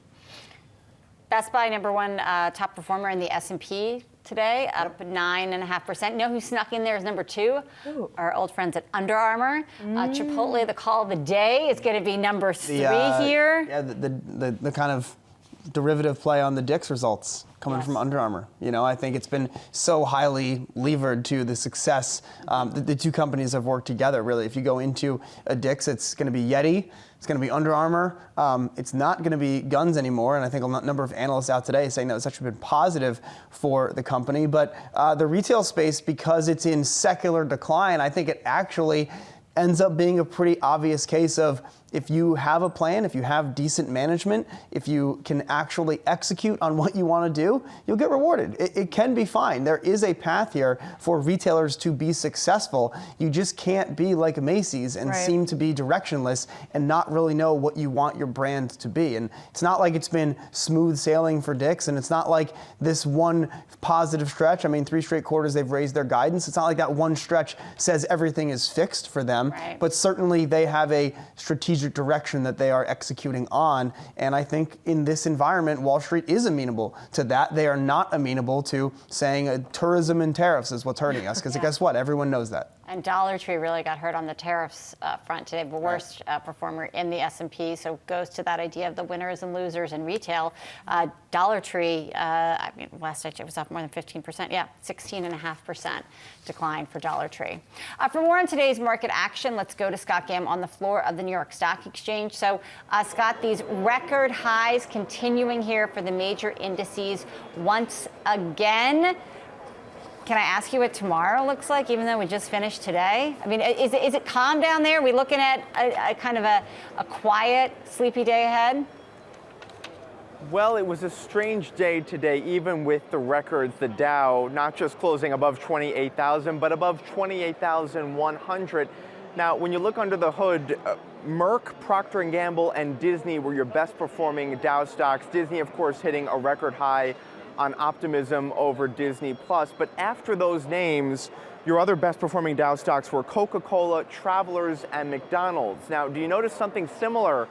Best Buy, number one top performer in the S&P today, up 9.5%. You know who snuck in there as number two? Ooh. Our old friends at Under Armour. Chipotle, the call of the day, is going to be number three here. Yeah, the kind of derivative play on the Dick's results coming from Under Armour. I think it's been so highly levered to the success. The two companies have worked together, really. If you go into a Dick's, it's going to be Yeti. It's going to be Under Armour. It's not going to be guns anymore, and I think a number of analysts out today saying that it's actually been positive for the company. But the retail space, because it's in secular decline, I think it actually ends up being a pretty obvious case of, if you have a plan, if you have decent management, if you can actually execute on what you want to do, you'll get rewarded. It can be fine. There is a path here for retailers to be successful. You just can't be like a Macy's and seem to be directionless and not really know what you want your brand to be. And it's not like it's been smooth sailing for Dick's, and it's not like this one positive stretch. I mean, 3 straight quarters they've raised their guidance. It's not like that one stretch says everything is fixed for them, but certainly they have a strategic direction that they are executing on. And I think in this environment, Wall Street is amenable to that. They are not amenable to saying tourism and tariffs is what's hurting us, because guess what? Everyone knows that. And Dollar Tree really got hurt on the tariffs front today, the worst performer in the S&P. So it goes to that idea of the winners and losers in retail. Dollar Tree, I mean, last I checked, was up more than 15%. Yeah, 16.5% decline for Dollar Tree. For more on today's market action, let's go to Scott Gamm on the floor of the New York Stock Exchange. So, Scott, these record highs continuing here for the major indices once again. Can I ask you what tomorrow looks like, even though we just finished today? I mean, is it calm down there? Are we looking at a kind of a quiet, sleepy day ahead? Well, it was a strange day today, even with the records. The Dow not just closing above 28,000, but above 28,100. Now, when you look under the hood, Merck, Procter & Gamble, and Disney were your best performing Dow stocks. Disney, of course, hitting a record high on optimism over Disney Plus. But after those names, your other best performing Dow stocks were Coca-Cola, Travelers, and McDonald's. Now, do you notice something similar?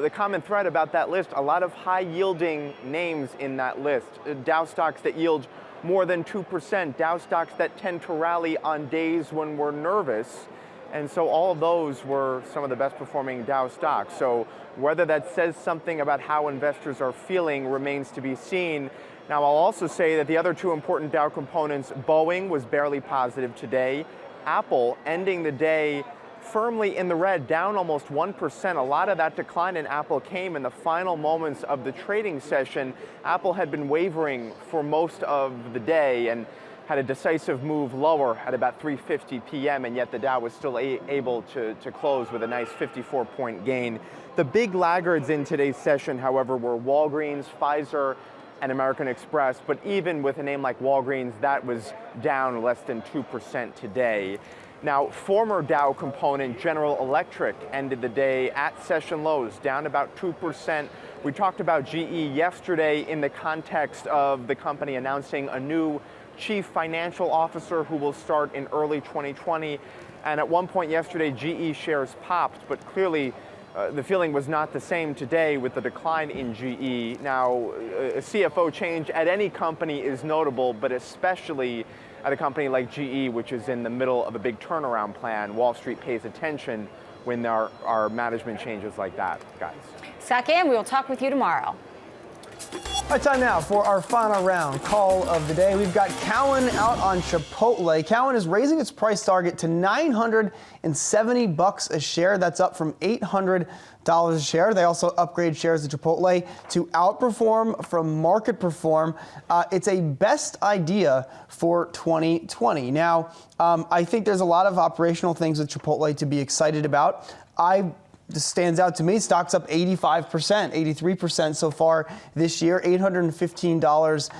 The common thread about that list, a lot of high yielding names in that list. Dow stocks that yield more than 2%, Dow stocks that tend to rally on days when we're nervous. And so all of those were some of the best performing Dow stocks. So whether that says something about how investors are feeling remains to be seen. Now, I'll also say that the other two important Dow components, Boeing was barely positive today. Apple ending the day firmly in the red, down almost 1%. A lot of that decline in Apple came in the final moments of the trading session. Apple had been wavering for most of the day and had a decisive move lower at about 3:50 p.m., and yet the Dow was still able to close with a nice 54-point gain. The big laggards in today's session, however, were Walgreens, Pfizer, and American Express, but even with a name like Walgreens, that was down less than 2% today. Now, former Dow component General Electric ended the day at session lows, down about 2%. We talked about GE yesterday in the context of the company announcing a new chief financial officer who will start in early 2020. And at one point yesterday, GE shares popped, but clearly the feeling was not the same today with the decline in GE. Now, a CFO change at any company is notable, but especially at a company like GE, which is in the middle of a big turnaround plan. Wall Street pays attention when there are management changes like that, guys. Second, we will talk with you tomorrow. All right, time now for our final round call of the day. We've got Cowen out on Chipotle. Cowen is raising its price target to $970 a share. That's up from $800 a share. They also upgrade shares to Chipotle to outperform from market perform. It's a best idea for 2020. Now, I think there's a lot of operational things with Chipotle to be excited about. This stands out to me. Stock's up 85%, 83% so far this year, $815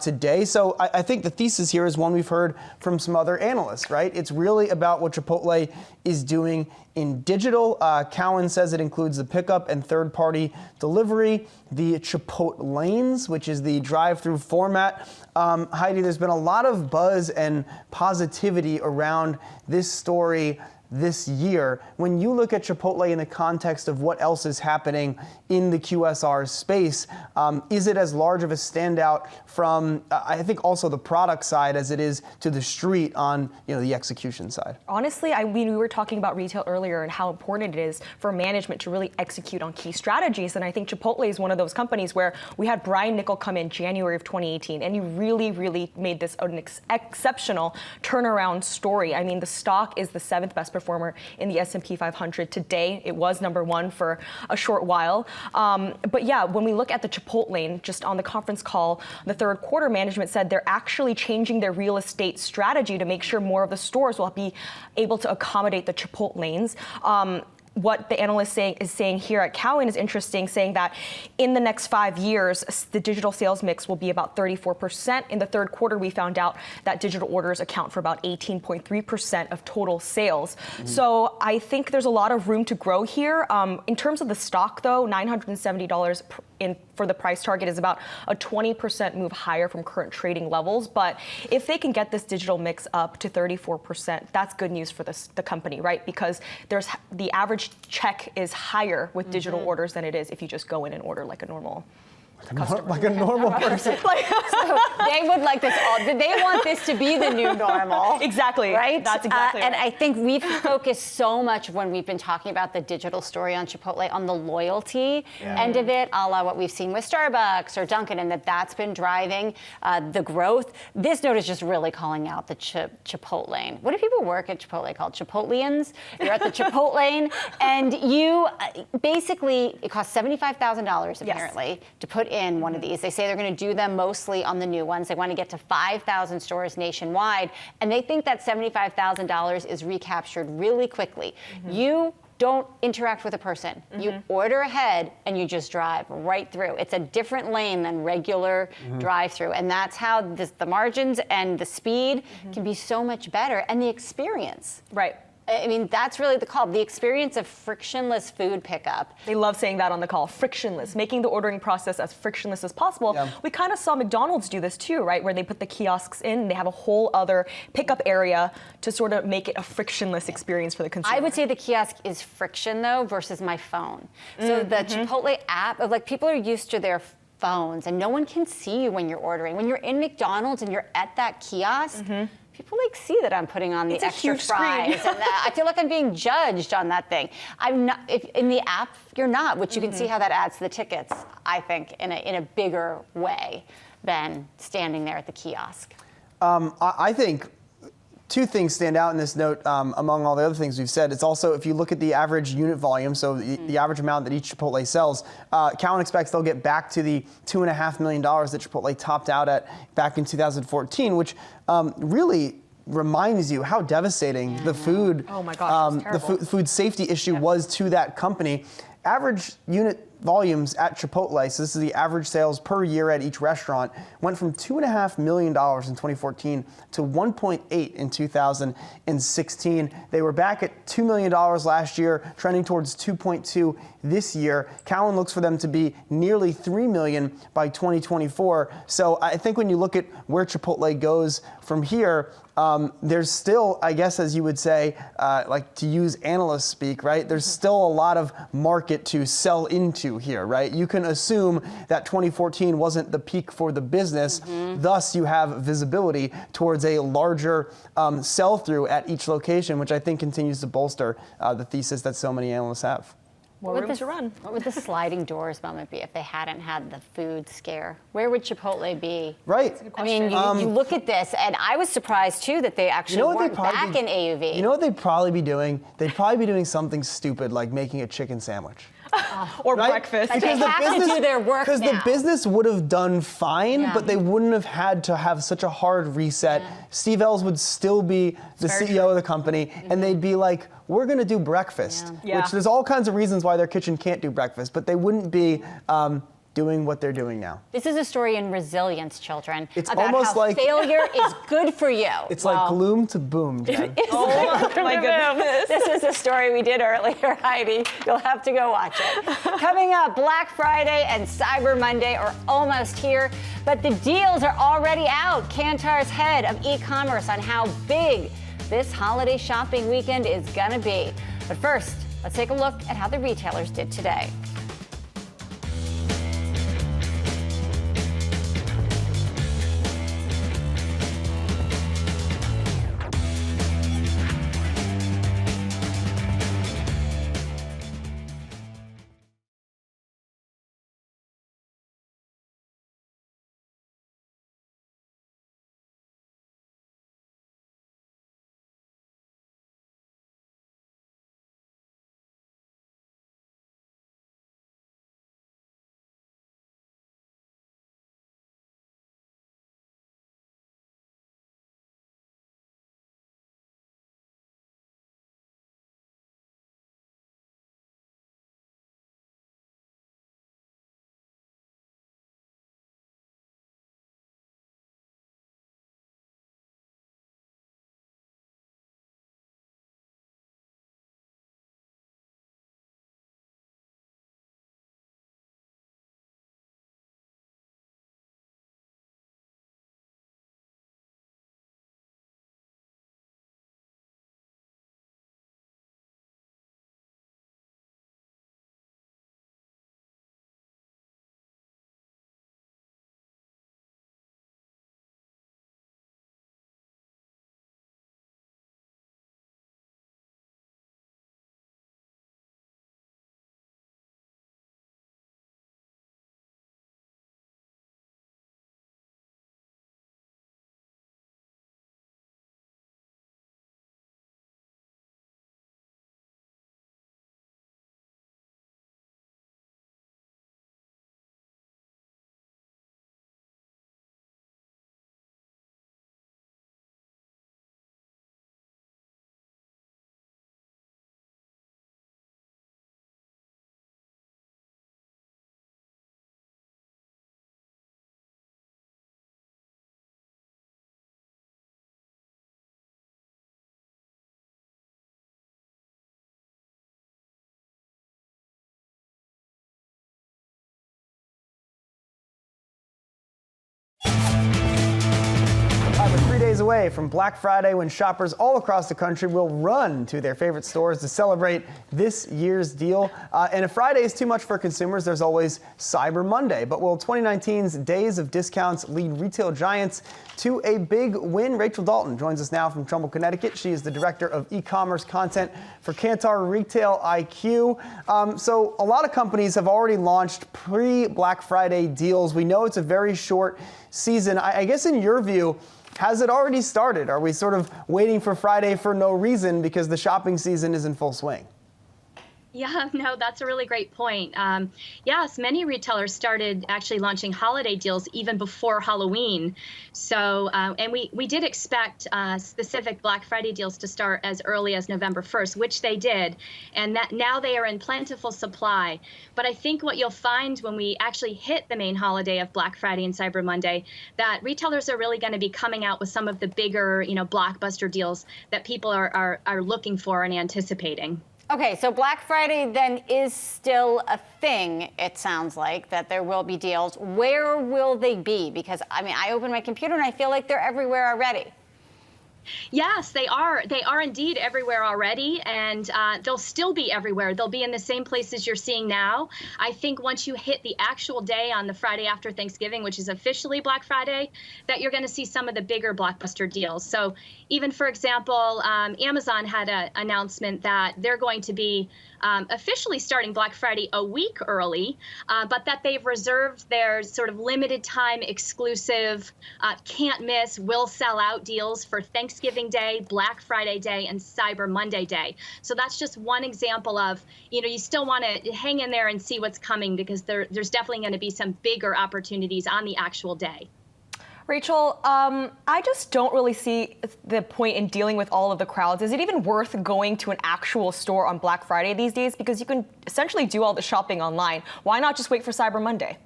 today. So I think the thesis here is one we've heard from some other analysts, right? It's really about what Chipotle is doing in digital. Cowen says it includes the pickup and third-party delivery, the Chipotlanes, which is the drive-through format. Heidi, there's been a lot of buzz and positivity around this story this year. When you look at Chipotle in the context of what else is happening in the QSR space, is it as large of a standout from, I think, also the product side as it is to the street on the execution side? Honestly, we were talking about retail earlier and how important it is for management to really execute on key strategies. And I think Chipotle is one of those companies where we had Brian Niccol come in January of 2018, and he really, really made this an exceptional turnaround story. I mean, the stock is the 7th best performer in the S&P 500 today. It was number 1 for a short while. But yeah, when we look at the Chipotlane, just on the conference call, the third quarter, management said they're actually changing their real estate strategy to make sure more of the stores will be able to accommodate the Chipotlanes. What the analyst is saying here at Cowen is interesting, saying that in the next 5 years, the digital sales mix will be about 34%. In the third quarter, we found out that digital orders account for about 18.3% of total sales. Mm-hmm. So I think there's a lot of room to grow here. In terms of the stock, though, $970 for the price target is about a 20% move higher from current trading levels. But if they can get this digital mix up to 34%, that's good news for the company, right? Because the average check is higher with digital orders than it is if you just go in and order like a normal customer. Like a normal person. So they would like this they want this to be the new normal. Exactly. Right? That's exactly And right. I think we've focused so much when we've been talking about the digital story on Chipotle on the loyalty end of it, a la what we've seen with Starbucks or Dunkin', and that's been driving the growth. This note is just really calling out the Chipotlane. What do people work at Chipotle called? Chipotleans? You're at the Chipotlane, and you basically, it costs $75,000 apparently to put in one of these. They say they're going to do them mostly on the new ones. They want to get to 5,000 stores nationwide, and they think that $75,000 is recaptured really quickly. Mm-hmm. You don't interact with a person. Mm-hmm. You order ahead and you just drive right through. It's a different lane than regular drive-through, and that's how the margins and the speed can be so much better, and the experience. Right. I mean, that's really the call. The experience of frictionless food pickup. They love saying that on the call, frictionless, making the ordering process as frictionless as possible. Yeah. We kind of saw McDonald's do this too, right? Where they put the kiosks in, they have a whole other pickup area to sort of make it a frictionless experience for the consumer. I would say the kiosk is friction though versus my phone. So the Chipotle app, like people are used to their phones and no one can see you when you're ordering. When you're in McDonald's and you're at that kiosk, people like see that I'm putting on the extra fries, and I feel like I'm being judged on that thing. I'm not. If in the app, you're not, which you can see how that adds to the tickets. I think in a bigger way than standing there at the kiosk. I think two things stand out in this note among all the other things we've said. It's also, if you look at the average unit volume, so the average amount that each Chipotle sells, Cowen expects they'll get back to the $2.5 million that Chipotle topped out at back in 2014, which really reminds you how devastating the food, the food safety issue was to that company. Average unit volumes at Chipotle, so this is the average sales per year at each restaurant, went from $2.5 million in 2014 to 1.8 in 2016. They were back at $2 million last year, trending towards 2.2 this year. Cowen looks for them to be nearly 3 million by 2024. So I think when you look at where Chipotle goes from here, there's still, I guess, as you would say, like to use analyst speak, right? There's still a lot of market to sell into here, right? You can assume that 2014 wasn't the peak for the business. Thus, you have visibility towards a larger sell-through at each location, which I think continues to bolster the thesis that so many analysts have. More room to run. What would the sliding doors moment be if they hadn't had the food scare? Where would Chipotle be? Right. I mean, you look at this, and I was surprised too that they actually weren't back in AUV. You know what they'd probably be doing? They'd probably be doing something stupid like making a chicken sandwich. Or breakfast. Because they have to do their work Because the business would have done fine, but they wouldn't have had to have such a hard reset. Steve Ells would still be the CEO of the company, and they'd be like, we're going to do breakfast, which there's all kinds of reasons why their kitchen can't do breakfast, but they wouldn't be doing what they're doing now. This is a story in resilience, children. It's about almost how like failure is good for you. It's like gloom to boom, Jen. Oh my goodness. This is a story we did earlier, Heidi. You'll have to go watch it. Coming up, Black Friday and Cyber Monday are almost here, but the deals are already out. Kantar's head of e-commerce on how big this holiday shopping weekend is gonna be. But first, let's take a look at how the retailers did today. days away from Black Friday, when shoppers all across the country will run to their favorite stores to celebrate this year's deal. And if Friday is too much for consumers, there's always Cyber Monday. But will 2019's Days of Discounts lead retail giants to a big win? Rachel Dalton joins us now from Trumbull, Connecticut. She is the director of e-commerce content for Kantar Retail IQ. So a lot of companies have already launched pre-Black Friday deals. We know it's a very short season. I guess in your view, has it already started? Are we sort of waiting for Friday for no reason because the shopping season is in full swing? Yeah, no, that's a really great point. Yes, many retailers started actually launching holiday deals even before Halloween. So, and we did expect specific Black Friday deals to start as early as November 1st, which they did. And that now they are in plentiful supply. But I think what you'll find when we actually hit the main holiday of Black Friday and Cyber Monday, that retailers are really going to be coming out with some of the bigger, blockbuster deals that people are looking for and anticipating. Okay, so Black Friday then is still a thing, it sounds like, that there will be deals. Where will they be? Because, I open my computer and I feel like they're everywhere already. Yes, they are. They are indeed everywhere already, and they'll still be everywhere. They'll be in the same places you're seeing now. I think once you hit the actual day on the Friday after Thanksgiving, which is officially Black Friday, that you're going to see some of the bigger blockbuster deals. So even, for example, Amazon had an announcement that they're going to be officially starting Black Friday a week early, but that they've reserved their sort of limited time exclusive, can't miss, will sell out deals for Thanksgiving Day, Black Friday Day, and Cyber Monday Day. So that's just one example of, you still want to hang in there and see what's coming, because there's definitely going to be some bigger opportunities on the actual day. Rachel, I just don't really see the point in dealing with all of the crowds. Is it even worth going to an actual store on Black Friday these days? Because you can essentially do all the shopping online. Why not just wait for Cyber Monday?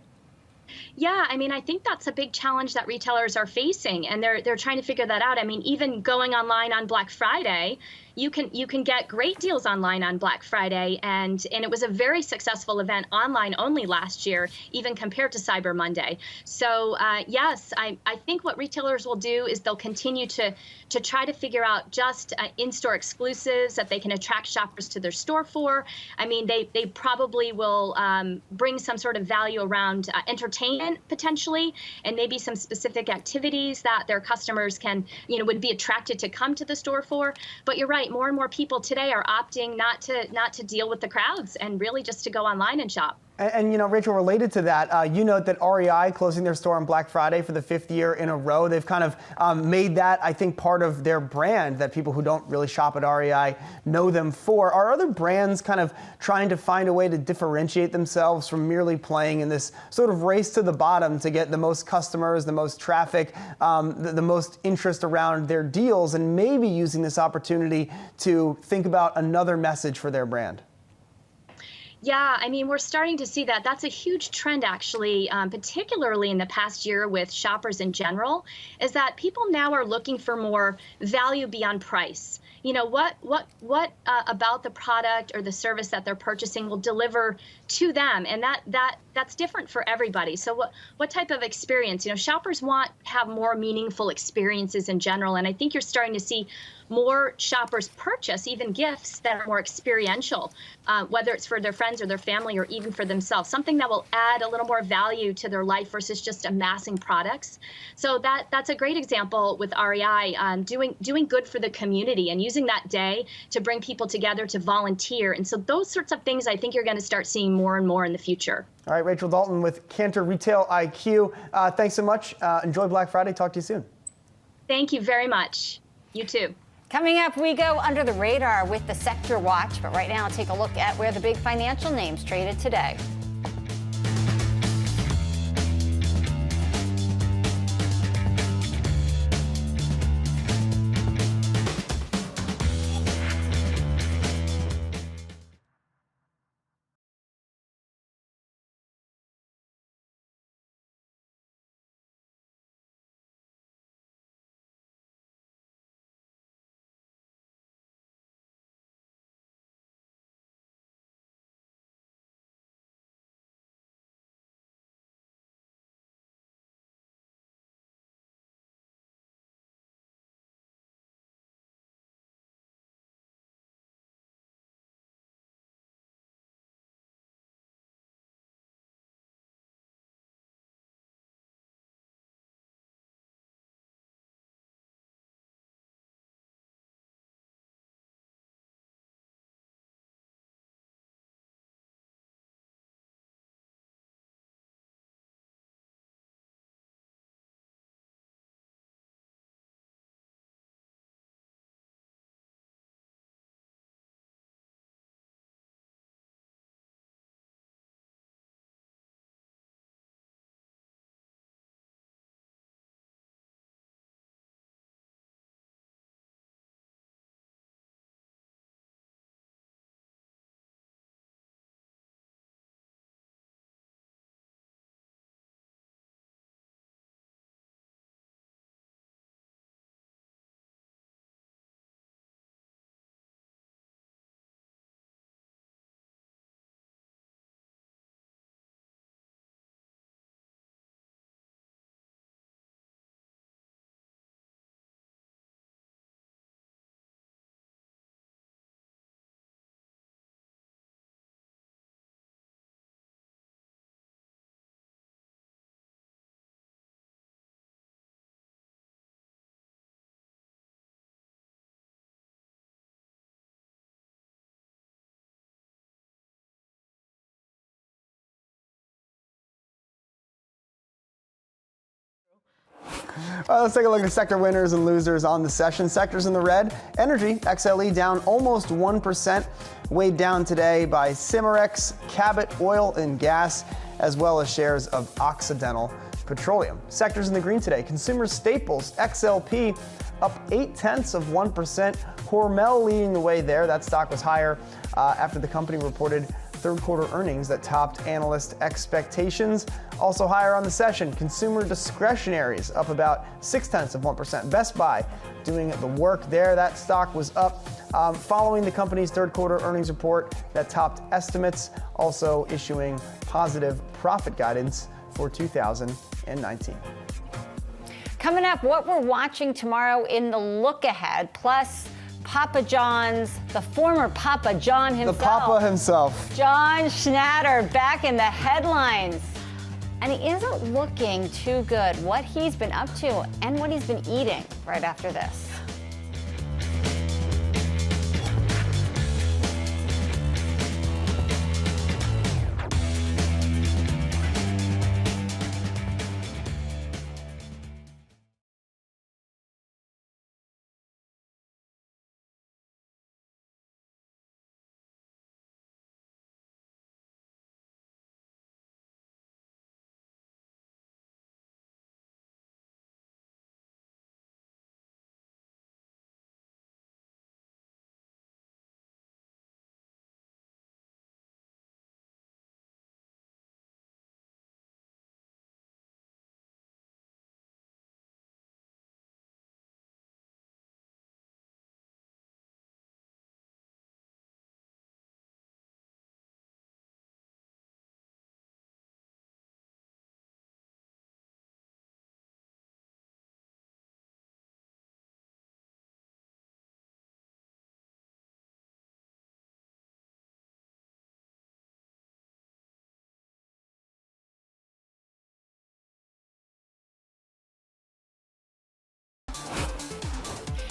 Yeah, I think that's a big challenge that retailers are facing, and they're trying to figure that out. Even going online on Black Friday, you can get great deals online on Black Friday, and it was a very successful event online only last year, even compared to Cyber Monday. So yes, I think what retailers will do is they'll continue to try to figure out just in-store exclusives that they can attract shoppers to their store for. They probably will bring some sort of value around entertainment potentially, and maybe some specific activities that their customers can, would be attracted to come to the store for. But you're right, more and more people today are opting not to deal with the crowds and really just to go online and shop. And Rachel, related to that, you note that REI closing their store on Black Friday for the 5th year in a row. They've kind of made that, I think, part of their brand that people who don't really shop at REI know them for. Are other brands kind of trying to find a way to differentiate themselves from merely playing in this sort of race to the bottom to get the most customers, the most traffic, the most interest around their deals, and maybe using this opportunity to think about another message for their brand? Yeah, we're starting to see that. That's a huge trend, actually, particularly in the past year with shoppers in general, is that people now are looking for more value beyond price. What about the product or the service that they're purchasing will deliver to them, and that's different for everybody. So what type of experience? Shoppers have more meaningful experiences in general, and I think you're starting to see more shoppers purchase even gifts that are more experiential, whether it's for their friends or their family or even for themselves, something that will add a little more value to their life versus just amassing products. So that's a great example with REI, doing good for the community and using that day to bring people together to volunteer. And so those sorts of things I think you're going to start seeing more and more in the future. All right, Rachel Dalton with Kantar Retail IQ. Thanks so much. Enjoy Black Friday. Talk to you soon. Thank you very much. You too. Coming up, we go under the radar with the Sector Watch, but right now, take a look at where the big financial names traded today. Let's take a look at sector winners and losers on the session. Sectors in the red. Energy, XLE down almost 1%, weighed down today by Cimarex, Cabot Oil and Gas, as well as shares of Occidental Petroleum. Sectors in the green today. Consumer staples, XLP up 0.8%. Hormel leading the way there. That stock was higher after the company reported third quarter earnings that topped analyst expectations. Also higher on the session, consumer discretionaries up about 0.6%. Best Buy doing the work there. That stock was up following the company's third quarter earnings report that topped estimates, also issuing positive profit guidance for 2019. Coming up, what we're watching tomorrow in the look ahead, plus Papa John's, the former Papa John himself. The Papa himself. John Schnatter back in the headlines. And he isn't looking too good. What he's been up to and what he's been eating right after this.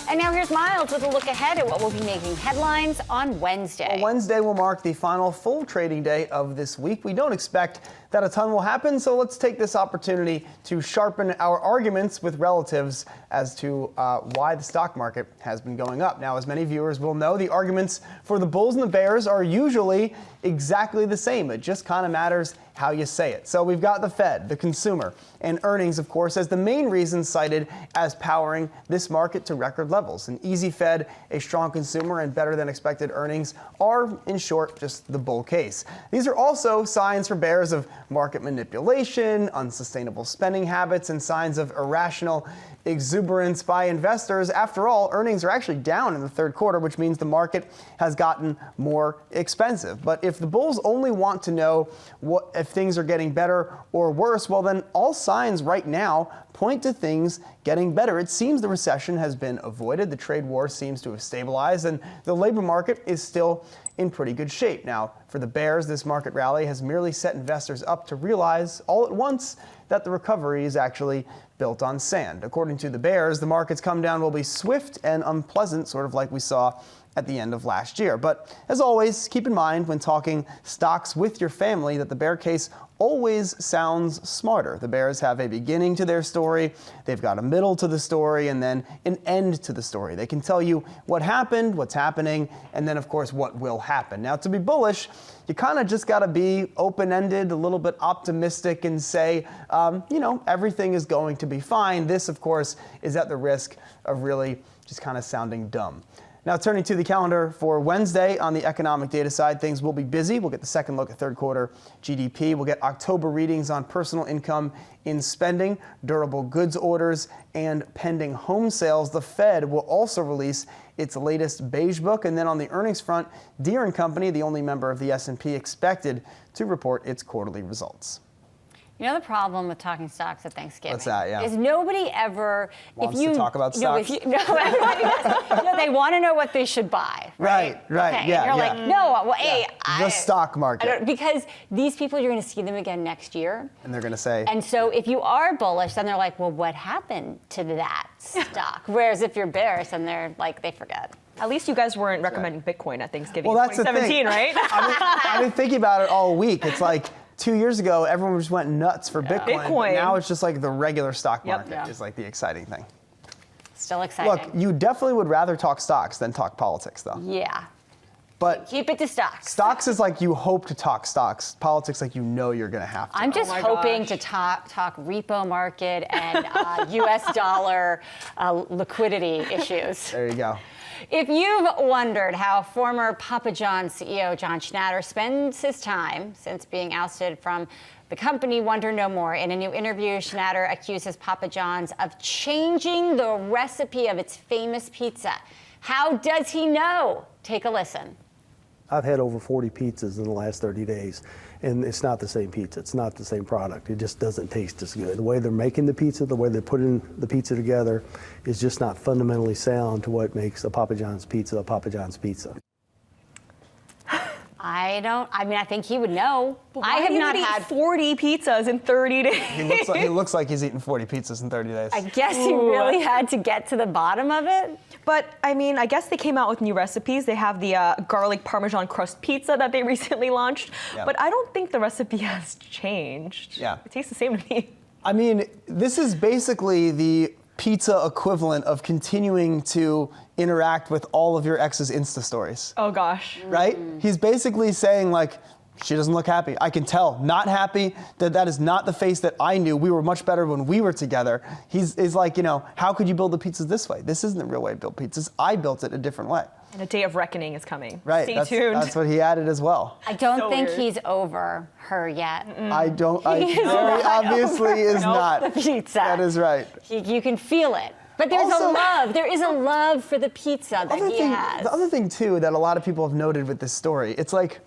And now here's Miles with a look ahead at what will be making headlines on Wednesday. Well, Wednesday will mark the final full trading day of this week. We don't expect that a ton will happen, so let's take this opportunity to sharpen our arguments with relatives as to why the stock market has been going up. Now, as many viewers will know, the arguments for the bulls and the bears are usually exactly the same. It just kind of matters how you say it. So we've got the Fed, the consumer, and earnings, of course, as the main reasons cited as powering this market to record levels. An easy Fed, a strong consumer, and better than expected earnings are, in short, just the bull case. These are also signs for bears of market manipulation, unsustainable spending habits, and signs of irrational exuberance by investors. After all, earnings are actually down in the third quarter, which means the market has gotten more expensive. But if the bulls only want to know if things are getting better or worse, well, then all signs right now point to things getting better. It seems the recession has been avoided, the trade war seems to have stabilized, and the labor market is still in pretty good shape. Now, for the bears, this market rally has merely set investors up to realize all at once that the recovery is actually built on sand. According to the bears, the market's come down will be swift and unpleasant, sort of like we saw at the end of last year. But as always, keep in mind when talking stocks with your family that the bear case always sounds smarter. The bears have a beginning to their story, they've got a middle to the story, and then an end to the story. They can tell you what happened, what's happening, and then of course what will happen. Now, to be bullish, you kind of just got to be open-ended, a little bit optimistic, and say, everything is going to be fine. This, of course, is at the risk of really just kind of sounding dumb. Now, turning to the calendar for Wednesday on the economic data side, things will be busy. We'll get the second look at third quarter GDP. We'll get October readings on personal income in spending, durable goods orders, and pending home sales. The Fed will also release its latest beige book. And then on the earnings front, Deere & Company, the only member of the S&P, expected to report its quarterly results. You know the problem with talking stocks at Thanksgiving? What's that? Yeah. Is nobody ever wants to talk about stocks? Everybody does. No, they want to know what they should buy. Right. Okay, Yeah. and you're like, no, well, hey, the stock market. Because these people, you're going to see them again next year. And they're going to say. And so if you are bullish, then they're like, well, what happened to that stock? Whereas if you're bearish, then they're like, they forget. At least you guys weren't recommending Bitcoin at Thanksgiving Well, that's 2017, the thing. right? I've been thinking about it all week. It's like, 2 years ago, everyone just went nuts for Bitcoin. But Bitcoin. now it's just like the regular stock Yep. market Yeah. is like the exciting thing. Still exciting. Look, you definitely would rather talk stocks than talk politics, though. Yeah. But keep it to stocks. Stocks is like you hope to talk stocks. Politics, like you know you're going to have to. I'm just hoping to talk repo market and U.S. dollar liquidity issues. There you go. If you've wondered how former Papa John's CEO John Schnatter spends his time since being ousted from the company, wonder no more. In a new interview, Schnatter accuses Papa John's of changing the recipe of its famous pizza. How does he know? Take a listen. I've had over 40 pizzas in the last 30 days, and it's not the same pizza. It's not the same product. It just doesn't taste as good. The way they're making the pizza, the way they're putting the pizza together is just not fundamentally sound to what makes a Papa John's pizza a Papa John's pizza. I think he would know. I have not had 40 pizzas in 30 days. He looks like he's eating 40 pizzas in 30 days. I guess he really had to get to the bottom of it. But I mean, I guess they came out with new recipes. They have the garlic Parmesan crust pizza that they recently launched. Yeah. But I don't think the recipe has changed. Yeah. It tastes the same to me. I mean, this is basically the pizza equivalent of continuing to interact with all of your ex's Insta stories. Oh gosh. Right? He's basically saying like, she doesn't look happy. I can tell, not happy. That is not the face that I knew. We were much better when we were together. He's like, how could you build the pizzas this way? This isn't the real way to build pizzas. I built it a different way. And a day of reckoning is coming. Right. Stay tuned. That's what he added as well. I don't So think weird. he's over her yet. I don't. I He is very not obviously over is not. The pizza. That is right. You can feel it. But there's Also- a love. There is a love for the pizza that he has. The other thing too that a lot of people have noted with this story, it's like,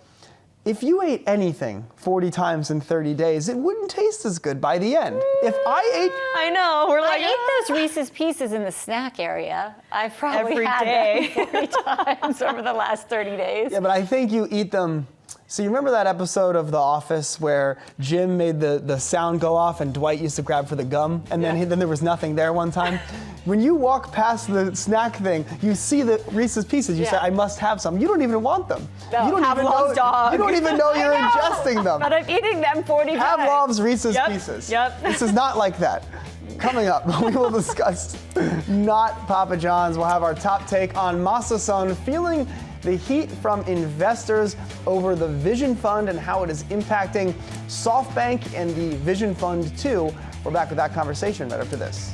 if you ate anything 40 times in 30 days, it wouldn't taste as good by the end. If I know. We're like, I ate those Reese's Pieces in the snack area. I've probably Every had day. them 40 times over the last 30 days. Yeah, but I think you eat them. So you remember that episode of The Office where Jim made the sound go off and Dwight used to grab for the gum, and then there was nothing there one time? When you walk past the snack thing, you see the Reese's Pieces. You say, I must have some. You don't even want them. No, you don't even know. Pavlov's dog. You don't even know you're I know, ingesting them. But I'm eating them 40 times. Pavlov's Reese's Yep, Pieces. yep. This is not like that. Coming up, we will discuss not Papa John's. We'll have our top take on Masa Son feeling the heat from investors over the Vision Fund and how it is impacting SoftBank and the Vision Fund 2. We're back with that conversation right after this.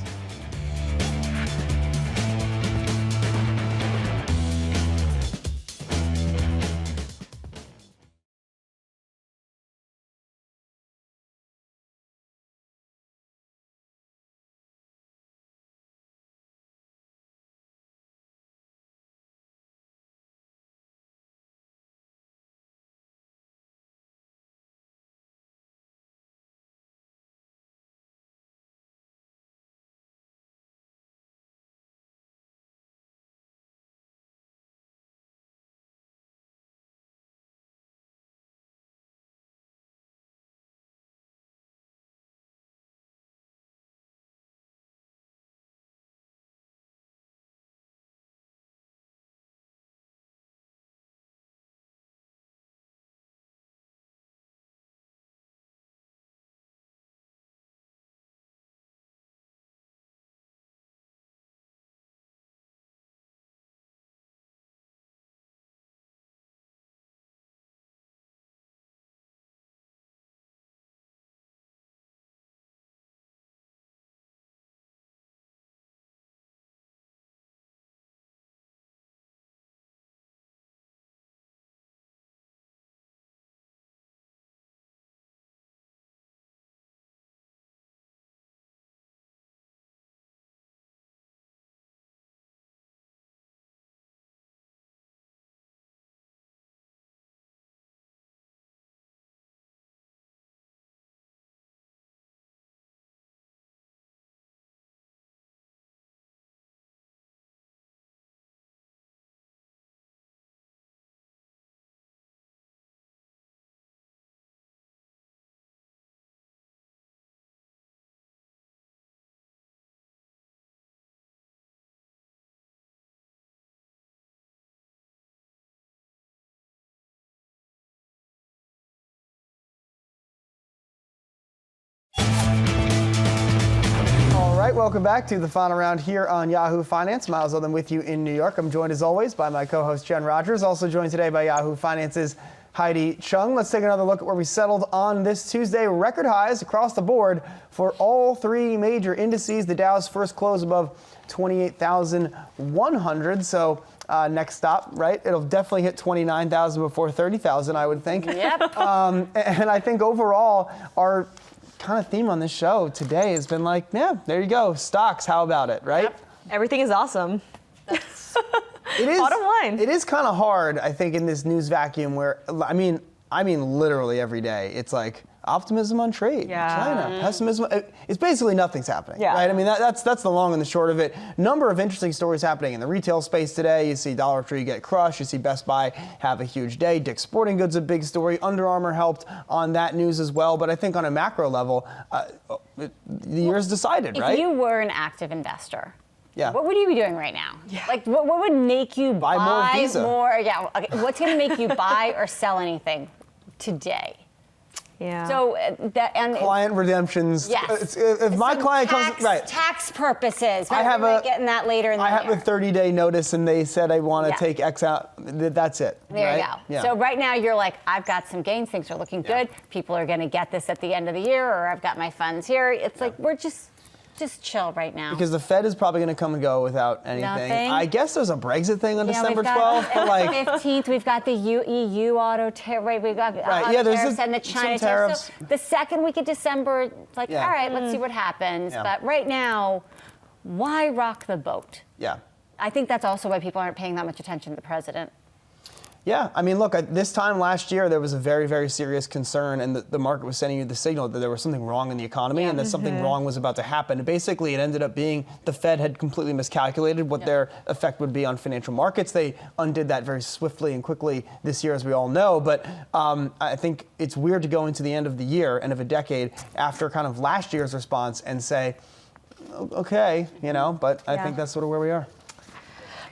welcome back to the final round here on Yahoo Finance. Miles Oldham with you in New York. I'm joined as always by my co-host Jen Rogers, also joined today by Yahoo Finance's Heidi Chung. Let's take another look at where we settled on this Tuesday. Record highs across the board for all three major indices. The Dow's first close above 28,100. So next stop, right? It'll definitely hit 29,000 before 30,000, I would think. Yep. And I think overall, our kind of theme on this show today has been like, yeah, there you go. Stocks, how about it, right? Yep. Everything is awesome. It is, bottom line. It is kind of hard, I think, in this news vacuum where, I mean literally every day, it's like optimism on trade, China, pessimism. It's basically nothing's happening, right? I mean, that's the long and the short of it. Number of interesting stories happening in the retail space today. You see Dollar Tree get crushed. You see Best Buy have a huge day. Dick's Sporting Goods a big story. Under Armour helped on that news as well. But I think on a macro level, the year's decided, right? If you were an active investor, yeah. what would you be doing right now? Yeah. Like, what would make you buy more Visa? Yeah. Okay. What's going to make you buy or sell anything today? Yeah. So client redemptions. Yes. If my client comes tax purposes. I have getting that later in the year. I have a 30-day notice, and they said I want to take X out. That's it. There you go. Yeah. So right now you're like, I've got some gains. Things are looking good. People are going to get this at the end of the year, or I've got my funds here. It's like we're just chill right now. Because the Fed is probably going to come and go without anything. Nothing. I guess there's a Brexit thing on December 12th, but like 15th, we've got the EU auto tariff. Right, we've got auto tariffs and the China tariffs. So the second week of December, it's like, all right, let's see what happens. Yeah. But right now, why rock the boat? Yeah. I think that's also why people aren't paying that much attention to the president. Yeah, I mean, look, this time last year, there was a very, very serious concern, and the market was sending you the signal that there was something wrong in the economy and that something wrong was about to happen. And basically, it ended up being the Fed had completely miscalculated what their effect would be on financial markets. They undid that very swiftly and quickly this year, as we all know. But I think it's weird to go into the end of the year, end of a decade, after kind of last year's response and say, okay, but I think that's sort of where we are.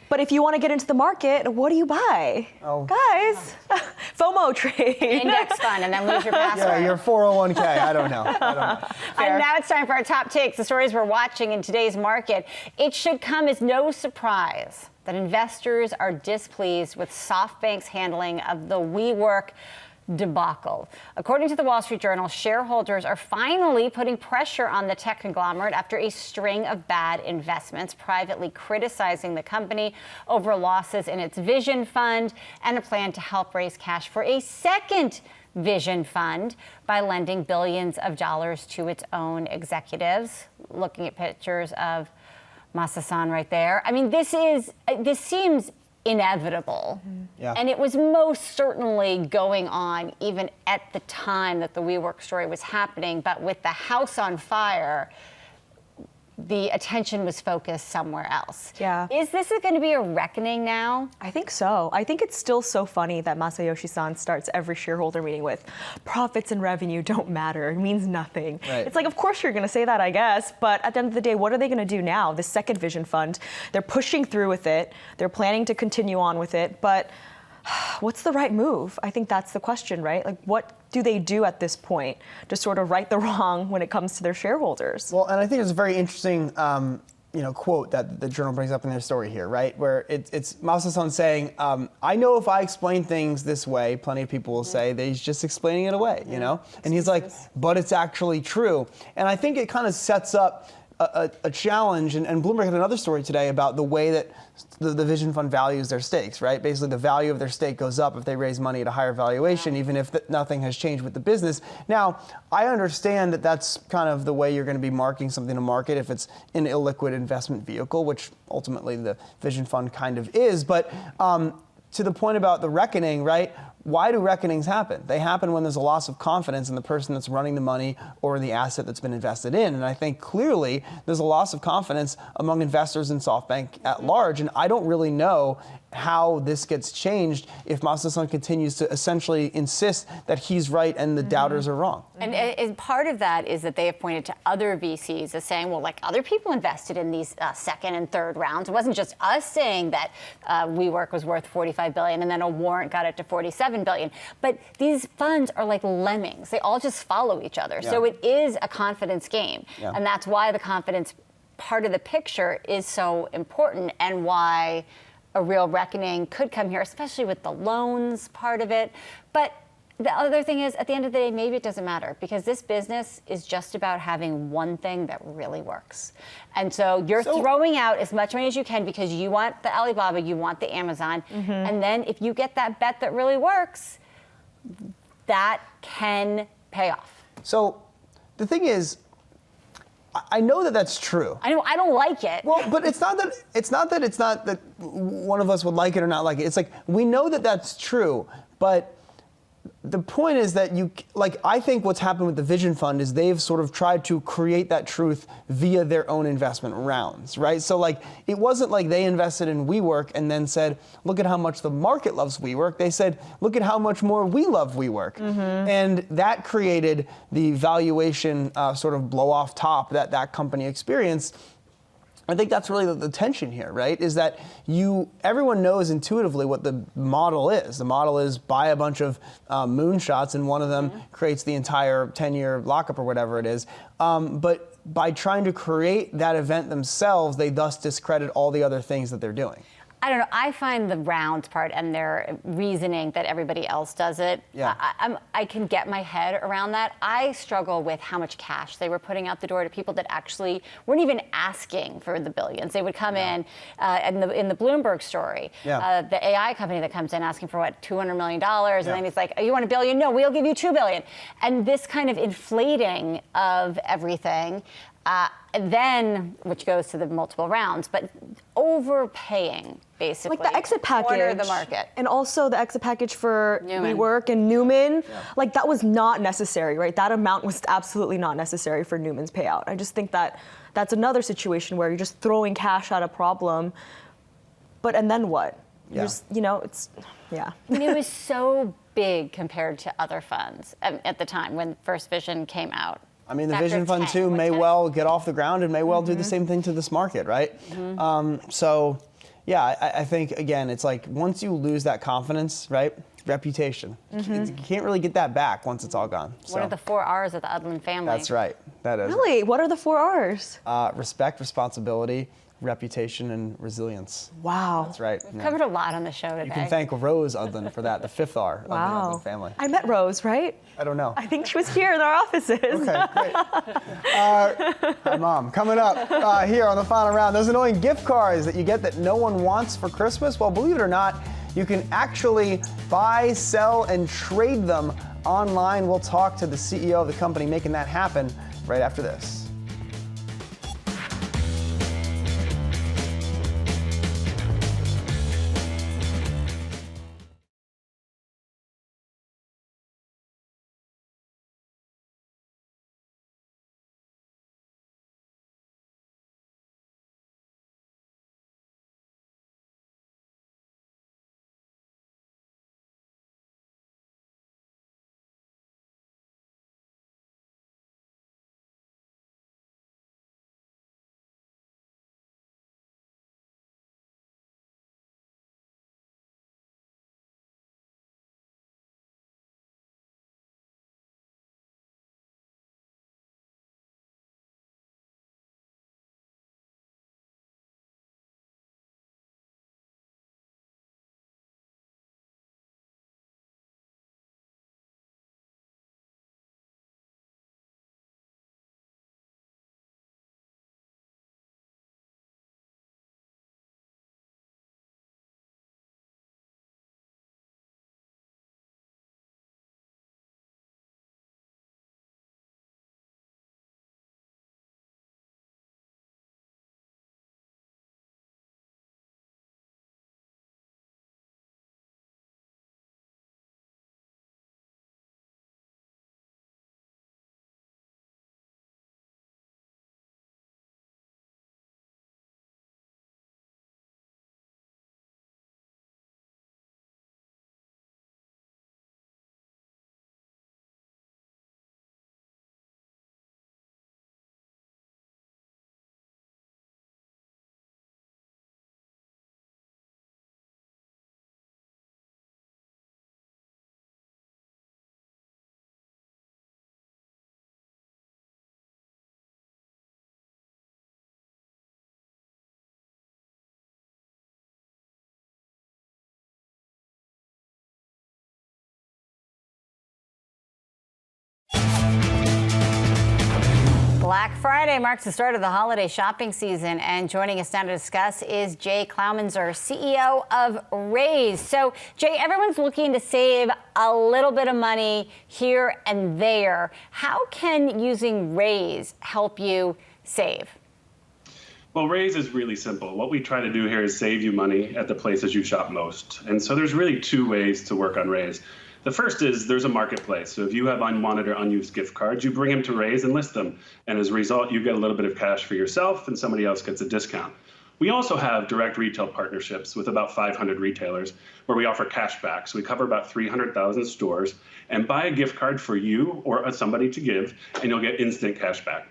But if you want to get into the market, what do you buy? Oh. Guys, FOMO trade. Index fund and then lose your password. Yeah, your 401k. I don't know. And now it's time for our top takes, the stories we're watching in today's market. It should come as no surprise that investors are displeased with SoftBank's handling of the WeWork debacle. According to the Wall Street Journal, shareholders are finally putting pressure on the tech conglomerate after a string of bad investments, privately criticizing the company over losses in its Vision Fund and a plan to help raise cash for a second Vision Fund by lending billions of dollars to its own executives. Looking at pictures of Masa-san right there. I mean, this seems inevitable. Yeah. And it was most certainly going on even at the time that the WeWork story was happening. But with the house on fire, the attention was focused somewhere else. Yeah. Is this going to be a reckoning now? I think so. I think it's still so funny that Masayoshi-san starts every shareholder meeting with profits and revenue don't matter. It means nothing. Right. It's like, of course you're going to say that, I guess. But at the end of the day, what are they going to do now? The second Vision Fund, they're pushing through with it. They're planning to continue on with it. But what's the right move? I think that's the question, right? Like, what do they do at this point to sort of right the wrong when it comes to their shareholders? Well, and I think it's a very interesting quote that the Journal brings up in their story here, right? Where it's Masa-san saying, I know if I explain things this way, plenty of people will say that he's just explaining it away, And he's like, but it's actually true. And I think it kind of sets up a challenge, and Bloomberg had another story today about the way that the Vision Fund values their stakes, right? Basically, the value of their stake goes up if they raise money at a higher valuation, even if nothing has changed with the business. Now, I understand that that's kind of the way you're going to be marking something to market if it's an illiquid investment vehicle, which ultimately the Vision Fund kind of is. But to the point about the reckoning, right? Why do reckonings happen? They happen when there's a loss of confidence in the person that's running the money or the asset that's been invested in. And I think clearly there's a loss of confidence among investors in SoftBank at large. And I don't really know how this gets changed if Masa-san continues to essentially insist that he's right and the doubters are wrong. And part of that is that they have pointed to other VCs as saying, well, like other people invested in these second and third rounds. It wasn't just us saying that WeWork was worth $45 billion and then a warrant got it to $47 billion. But these funds are like lemmings. They all just follow each other. Yeah. So it is a confidence game. Yeah. And that's why the confidence part of the picture is so important and why a real reckoning could come here, especially with the loans part of it. But the other thing is, at the end of the day, maybe it doesn't matter because this business is just about having one thing that really works. And so you're throwing out as much money as you can because you want the Alibaba, you want the Amazon. And then if you get that bet that really works, that can pay off. So the thing is, I know that that's true. I know I don't like it. Well, but it's not that one of us would like it or not like it. It's like we know that that's true, but the point is that I think what's happened with the Vision Fund is they've sort of tried to create that truth via their own investment rounds, right? So it wasn't like they invested in WeWork and then said, look at how much the market loves WeWork. They said, look at how much more we love WeWork. And that created the valuation sort of blow off top that company experienced. I think that's really the tension here, right? Is that everyone knows intuitively what the model is. The model is buy a bunch of moonshots and one of them creates the entire 10-year lockup or whatever it is. But by trying to create that event themselves, they thus discredit all the other things that they're doing. I don't know. I find the rounds part and their reasoning that everybody else does it. Yeah. I can get my head around that. I struggle with how much cash they were putting out the door to people that actually weren't even asking for the billions. They would come in the Bloomberg story. The AI company that comes in asking for what, $200 million, and then he's like, oh, you want $1 billion? No, we'll give you $2 billion. And this kind of inflating of everything. Then, which goes to the multiple rounds, but overpaying basically. Like the exit package. Corner the market. And also the exit package for Newman. WeWork and Newman. Like that was not necessary, right? That amount was absolutely not necessary for Newman's payout. I just think that that's another situation where you're just throwing cash at a problem. And then what? You're just, it's. And it was so big compared to other funds at the time when First Vision came out. I mean, the Vision Fund 2 may well get off the ground and may well do the same thing to this market, right? I think, again, it's like once you lose that confidence, right, reputation, you can't really get that back once it's all gone. What are the 4 R's of the Udland family? That's right. That is. Really? What are the 4 R's? Respect, responsibility, reputation, and resilience. Wow. That's right. We've covered a lot on the show today. You can thank Rose Udland for that, the 5th R of the Udland family. I met Rose, right? I don't know. I think she was here in our offices. Okay, great. Hi, Mom. Coming up here on the final round, those annoying gift cards that you get that no one wants for Christmas. Well, believe it or not, you can actually buy, sell, and trade them online. We'll talk to the CEO of the company making that happen right after this. Black Friday marks the start of the holiday shopping season, and joining us now to discuss is Jay Klaumenzer, CEO of Raise. So, Jay, everyone's looking to save a little bit of money here and there. How can using Raise help you save? Well, Raise is really simple. What we try to do here is save you money at the places you shop most. And so there's really two ways to work on Raise. The first is there's a marketplace. So if you have unwanted or unused gift cards, you bring them to Raise and list them. And as a result, you get a little bit of cash for yourself and somebody else gets a discount. We also have direct retail partnerships with about 500 retailers where we offer cash back. So we cover about 300,000 stores, and buy a gift card for you or somebody to give, and you'll get instant cash back.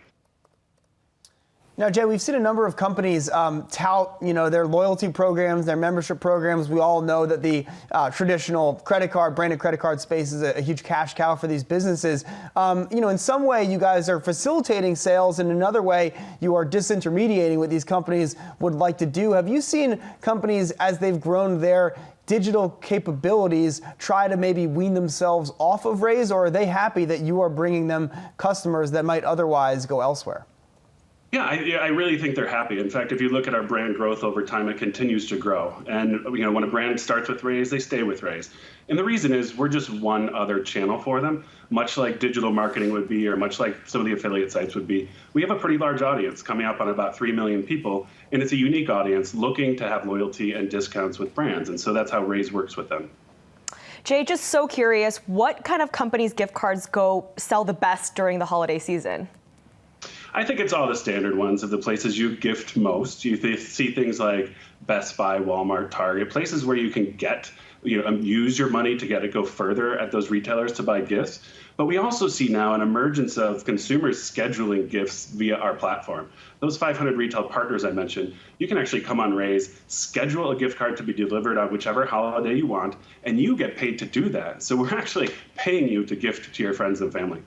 Now, Jay, we've seen a number of companies tout, their loyalty programs, their membership programs. We all know that the traditional branded credit card space is a huge cash cow for these businesses. In some way, you guys are facilitating sales, and another way, you are disintermediating what these companies would like to do. Have you seen companies, as they've grown their digital capabilities, try to maybe wean themselves off of Raise, or are they happy that you are bringing them customers that might otherwise go elsewhere? Yeah, I really think they're happy. In fact, if you look at our brand growth over time, it continues to grow. And when a brand starts with Raise, they stay with Raise. And the reason is we're just one other channel for them, much like digital marketing would be, or much like some of the affiliate sites would be. We have a pretty large audience, coming up on about 3 million people, and it's a unique audience looking to have loyalty and discounts with brands. And so that's how Raise works with them. Jay, just so curious, what kind of companies' gift cards go sell the best during the holiday season? I think it's all the standard ones of the places you gift most. You see things like Best Buy, Walmart, Target, places where you can get, use your money to get it go further at those retailers to buy gifts. But we also see now an emergence of consumers scheduling gifts via our platform. Those 500 retail partners I mentioned, you can actually come on Raise, schedule a gift card to be delivered on whichever holiday you want, and you get paid to do that. So we're actually paying you to gift to your friends and family.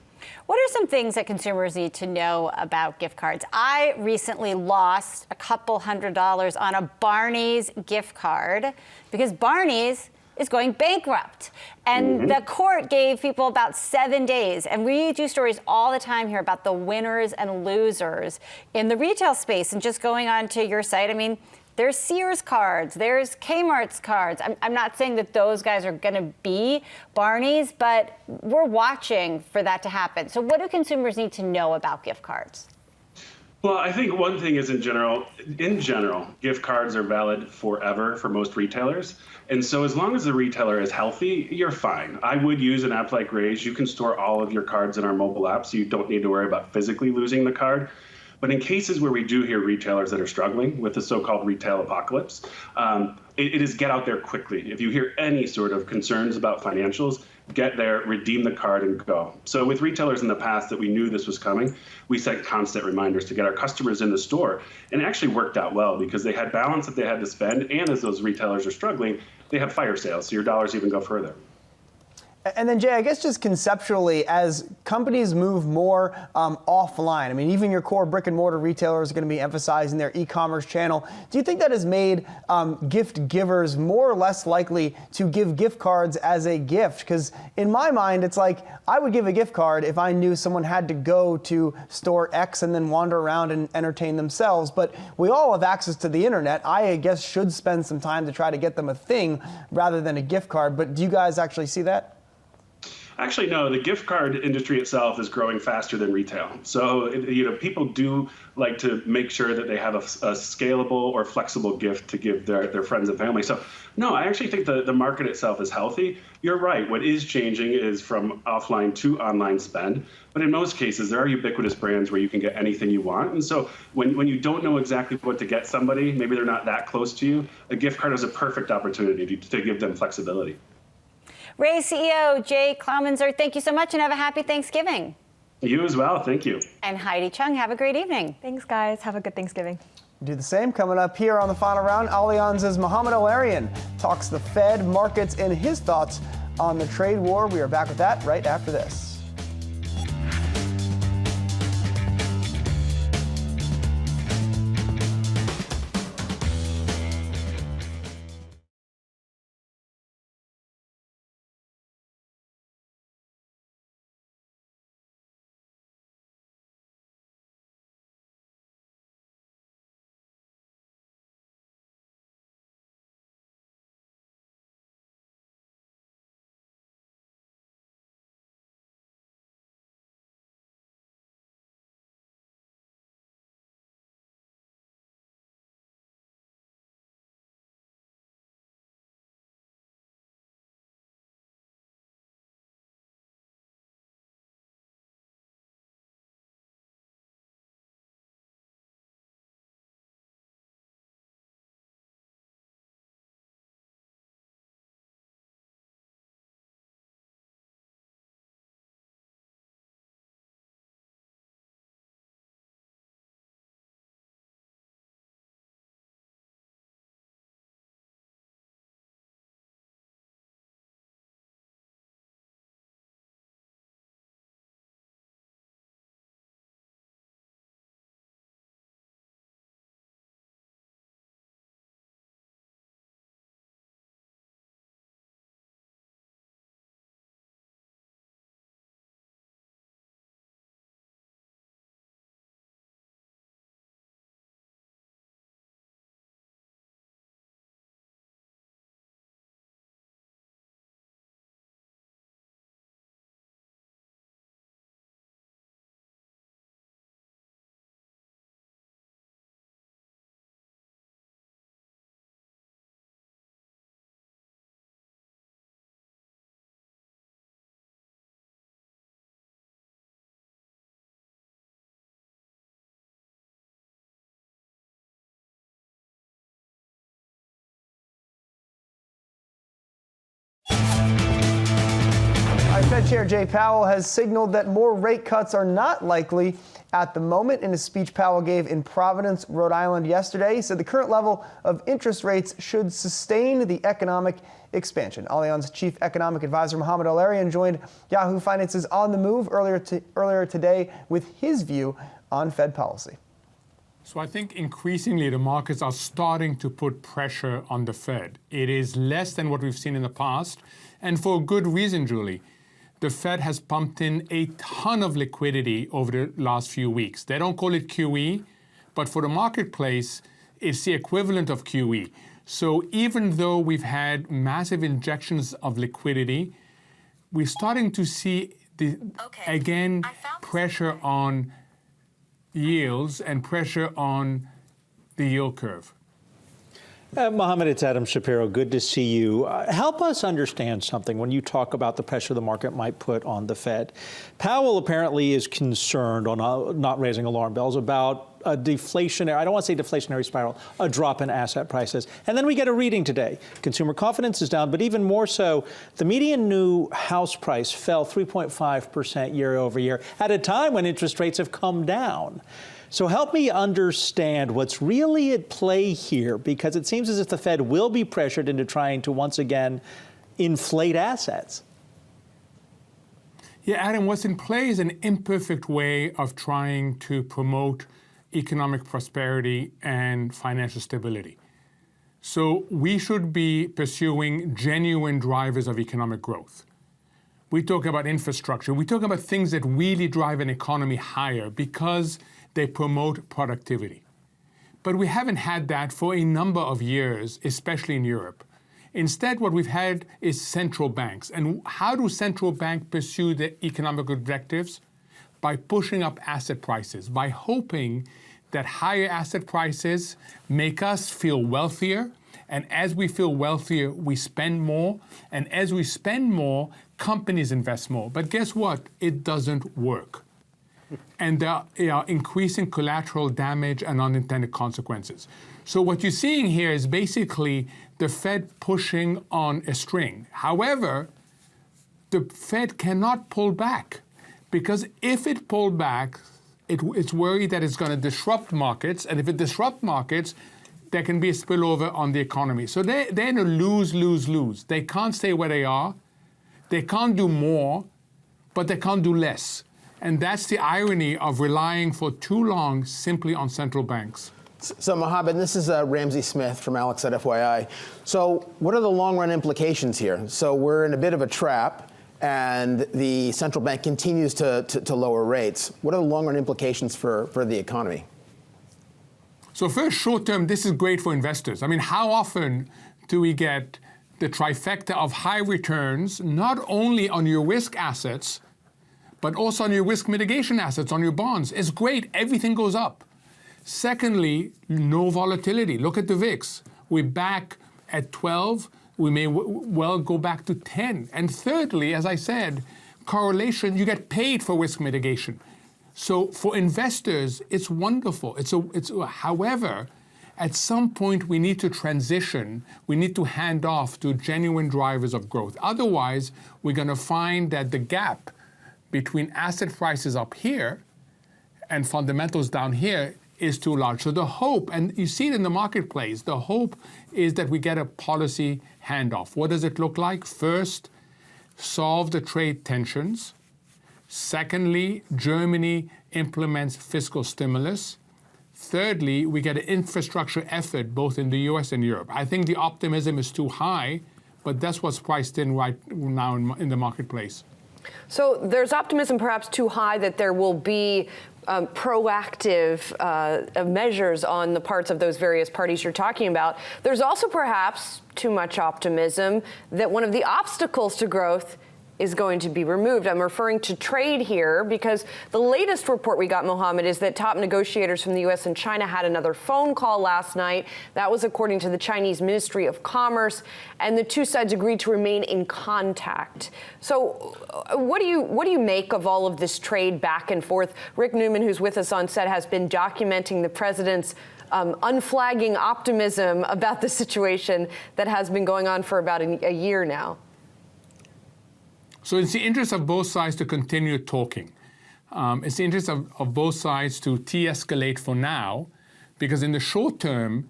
What are some things that consumers need to know about gift cards? I recently lost a couple $100s on a Barney's gift card because Barney's is going bankrupt. And the court gave people about 7 days. And we do stories all the time here about the winners and losers in the retail space. And just going on to your site, I mean, there's Sears cards, there's Kmart's cards. I'm not saying that those guys are going to be Barney's, but we're watching for that to happen. So what do consumers need to know about gift cards? Well, I think one thing is in general, gift cards are valid forever for most retailers. And so as long as the retailer is healthy, you're fine. I would use an app like Raise. You can store all of your cards in our mobile app, so you don't need to worry about physically losing the card. But in cases where we do hear retailers that are struggling with the so-called retail apocalypse, it is get out there quickly. If you hear any sort of concerns about financials, get there, redeem the card, and go. So with retailers in the past that we knew this was coming, we set constant reminders to get our customers in the store. And it actually worked out well because they had balance that they had to spend, and as those retailers are struggling, they have fire sales, so your dollars even go further. And then, Jay, I guess just conceptually, as companies move more offline, I mean, even your core brick and mortar retailers are going to be emphasizing their e-commerce channel. Do you think that has made gift givers more or less likely to give gift cards as a gift? Because in my mind, it's like I would give a gift card if I knew someone had to go to store X and then wander around and entertain themselves. But we all have access to the internet. I guess should spend some time to try to get them a thing rather than a gift card. But do you guys actually see that? Actually, no, the gift card industry itself is growing faster than retail. So, people do like to make sure that they have a scalable or flexible gift to give their friends and family. So, no, I actually think the market itself is healthy. You're right. What is changing is from offline to online spend. But in most cases, there are ubiquitous brands where you can get anything you want. And so when you don't know exactly what to get somebody, maybe they're not that close to you, a gift card is a perfect opportunity to give them flexibility. Raise CEO Jay Klaumenzer, thank you so much and have a happy Thanksgiving. You as well. Thank you. And Heidi Chung, have a great evening. Thanks, guys. Have a good Thanksgiving. Do the same. Coming up here on the final round, Allianz's Mohamed El-Erian talks the Fed, markets, and his thoughts on the trade war. We are back with that right after this. Fed Chair Jay Powell has signaled that more rate cuts are not likely at the moment. In a speech Powell gave in Providence, Rhode Island yesterday, he said the current level of interest rates should sustain the economic expansion. Allianz Chief Economic Advisor Mohamed El-Erian joined Yahoo Finance's On the Move earlier today with his view on Fed policy. So I think increasingly the markets are starting to put pressure on the Fed. It is less than what we've seen in the past, and for a good reason, Julie. The Fed has pumped in a ton of liquidity over the last few weeks. They don't call it QE, but for the marketplace, it's the equivalent of QE. So even though we've had massive injections of liquidity, we're starting to see, pressure on yields and pressure on the yield curve. Mohamed, it's Adam Shapiro. Good to see you. Help us understand something when you talk about the pressure the market might put on the Fed. Powell apparently is concerned on not raising alarm bells about a deflationary, I don't want to say deflationary spiral, a drop in asset prices. And then we get a reading today. Consumer confidence is down, but even more so, the median new house price fell 3.5% year over year at a time when interest rates have come down. So help me understand what's really at play here, because it seems as if the Fed will be pressured into trying to once again inflate assets. Yeah, Adam, what's in play is an imperfect way of trying to promote economic prosperity and financial stability. So we should be pursuing genuine drivers of economic growth. We talk about infrastructure. We talk about things that really drive an economy higher because they promote productivity. But we haven't had that for a number of years, especially in Europe. Instead, what we've had is central banks. And how do central banks pursue their economic objectives? By pushing up asset prices, by hoping that higher asset prices make us feel wealthier. And as we feel wealthier, we spend more. And as we spend more, companies invest more. But guess what? It doesn't work. And there are increasing collateral damage and unintended consequences. So what you're seeing here is basically the Fed pushing on a string. However, the Fed cannot pull back, because if it pulled back, it's worried that it's going to disrupt markets. And if it disrupts markets, there can be a spillover on the economy. So they're in a lose, lose, lose. They can't stay where they are. They can't do more, but they can't do less. And that's the irony of relying for too long simply on central banks. So, Mohamed, this is Ramsey Smith from Alex at FYI. So what are the long-run implications here? So we're in a bit of a trap, and the central bank continues to lower rates. What are the long-run implications for the economy? So first, short-term, this is great for investors. I mean, how often do we get the trifecta of high returns, not only on your risk assets, but also on your risk mitigation assets, on your bonds? It's great. Everything goes up. Secondly, no volatility. Look at the VIX. We're back at 12. We may well go back to 10. And thirdly, as I said, correlation, you get paid for risk mitigation. So for investors, it's wonderful. However, at some point, we need to transition. We need to hand off to genuine drivers of growth. Otherwise, we're going to find that the gap between asset prices up here and fundamentals down here is too large. So the hope, and you see it in the marketplace, the hope is that we get a policy handoff. What does it look like? First, solve the trade tensions. Secondly, Germany implements fiscal stimulus. Thirdly, we get an infrastructure effort both in the US and Europe. I think the optimism is too high, but that's what's priced in right now in the marketplace. So there's optimism perhaps too high that there will be proactive measures on the parts of those various parties you're talking about. There's also perhaps too much optimism that one of the obstacles to growth is going to be removed. I'm referring to trade here because the latest report we got, Mohamed, is that top negotiators from the U.S. and China had another phone call last night. That was according to the Chinese Ministry of Commerce, and the two sides agreed to remain in contact. So what do you make of all of this trade back and forth? Rick Newman, who's with us on set, has been documenting the president's unflagging optimism about the situation that has been going on for about a year now. So it's the interest of both sides to continue talking. It's the interest of both sides to de-escalate for now, because in the short term,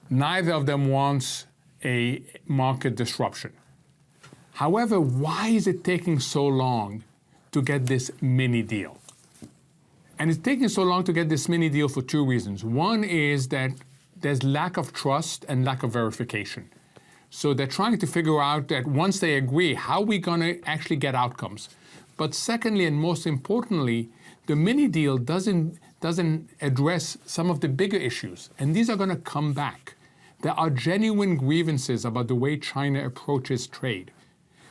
neither of them wants a market disruption. However, why is it taking so long to get this mini deal? And it's taking so long to get this mini deal for two reasons. One is that there's lack of trust and lack of verification. So they're trying to figure out that once they agree, how are we going to actually get outcomes? But secondly, and most importantly, the mini deal doesn't address some of the bigger issues. And these are going to come back. There are genuine grievances about the way China approaches trade.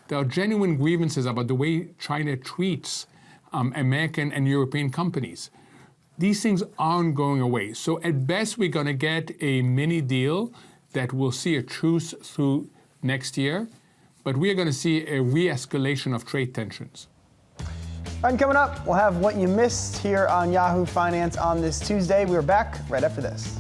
There are genuine grievances about the way China treats American and European companies. These things aren't going away. So at best, we're going to get a mini deal that will see a truce through next year, but we are going to see a re-escalation of trade tensions. And coming up, we'll have what you missed here on Yahoo Finance on this Tuesday. We're back right after this.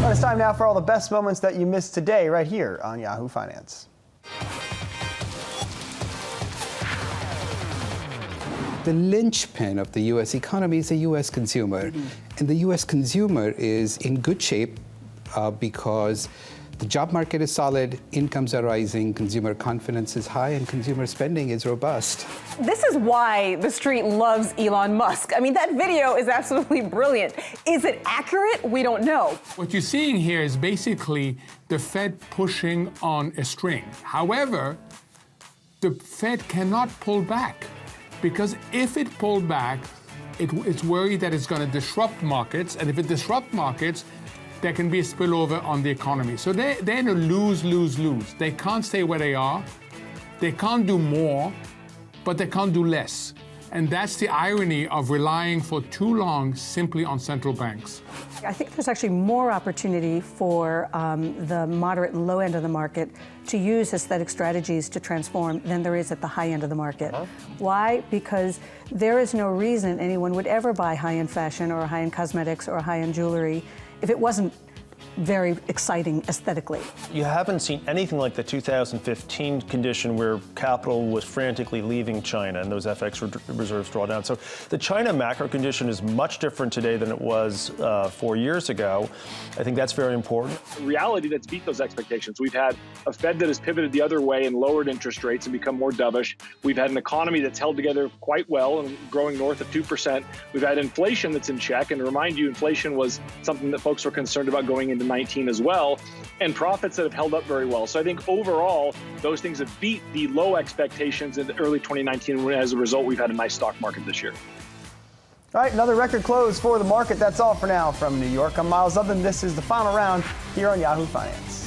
Well, it's time now for all the best moments that you missed today right here on Yahoo Finance. The linchpin of the U.S. economy is the U.S. consumer. And the U.S. consumer is in good shape because the job market is solid, incomes are rising, consumer confidence is high, and consumer spending is robust. This is why the street loves Elon Musk. I mean, that video is absolutely brilliant. Is it accurate? We don't know. What you're seeing here is basically the Fed pushing on a string. However, the Fed cannot pull back, because if it pulled back, it's worried that it's going to disrupt markets, and if it disrupts markets, there can be a spillover on the economy. So they're in a lose-lose-lose. They can't stay where they are. They can't do more, but they can't do less. And that's the irony of relying for too long simply on central banks. I think there's actually more opportunity for the moderate and low end of the market to use aesthetic strategies to transform than there is at the high end of the market. Why? Because there is no reason anyone would ever buy high-end fashion or high-end cosmetics or high-end jewelry if it wasn't very exciting aesthetically. You haven't seen anything like the 2015 condition where capital was frantically leaving China and those FX reserves draw down. So the China macro condition is much different today than it was 4 years ago. I think that's very important. Reality that's beat those expectations. We've had a Fed that has pivoted the other way and lowered interest rates and become more dovish. We've had an economy that's held together quite well and growing north of 2%. We've had inflation that's in check. And to remind you, inflation was something that folks were concerned about going into 19 as well, and profits that have held up very well. So I think overall, those things have beat the low expectations in early 2019. And as a result, we've had a nice stock market this year. All right, another record close for the market. That's all for now from New York. I'm Miles Upton. This is the final round here on Yahoo Finance.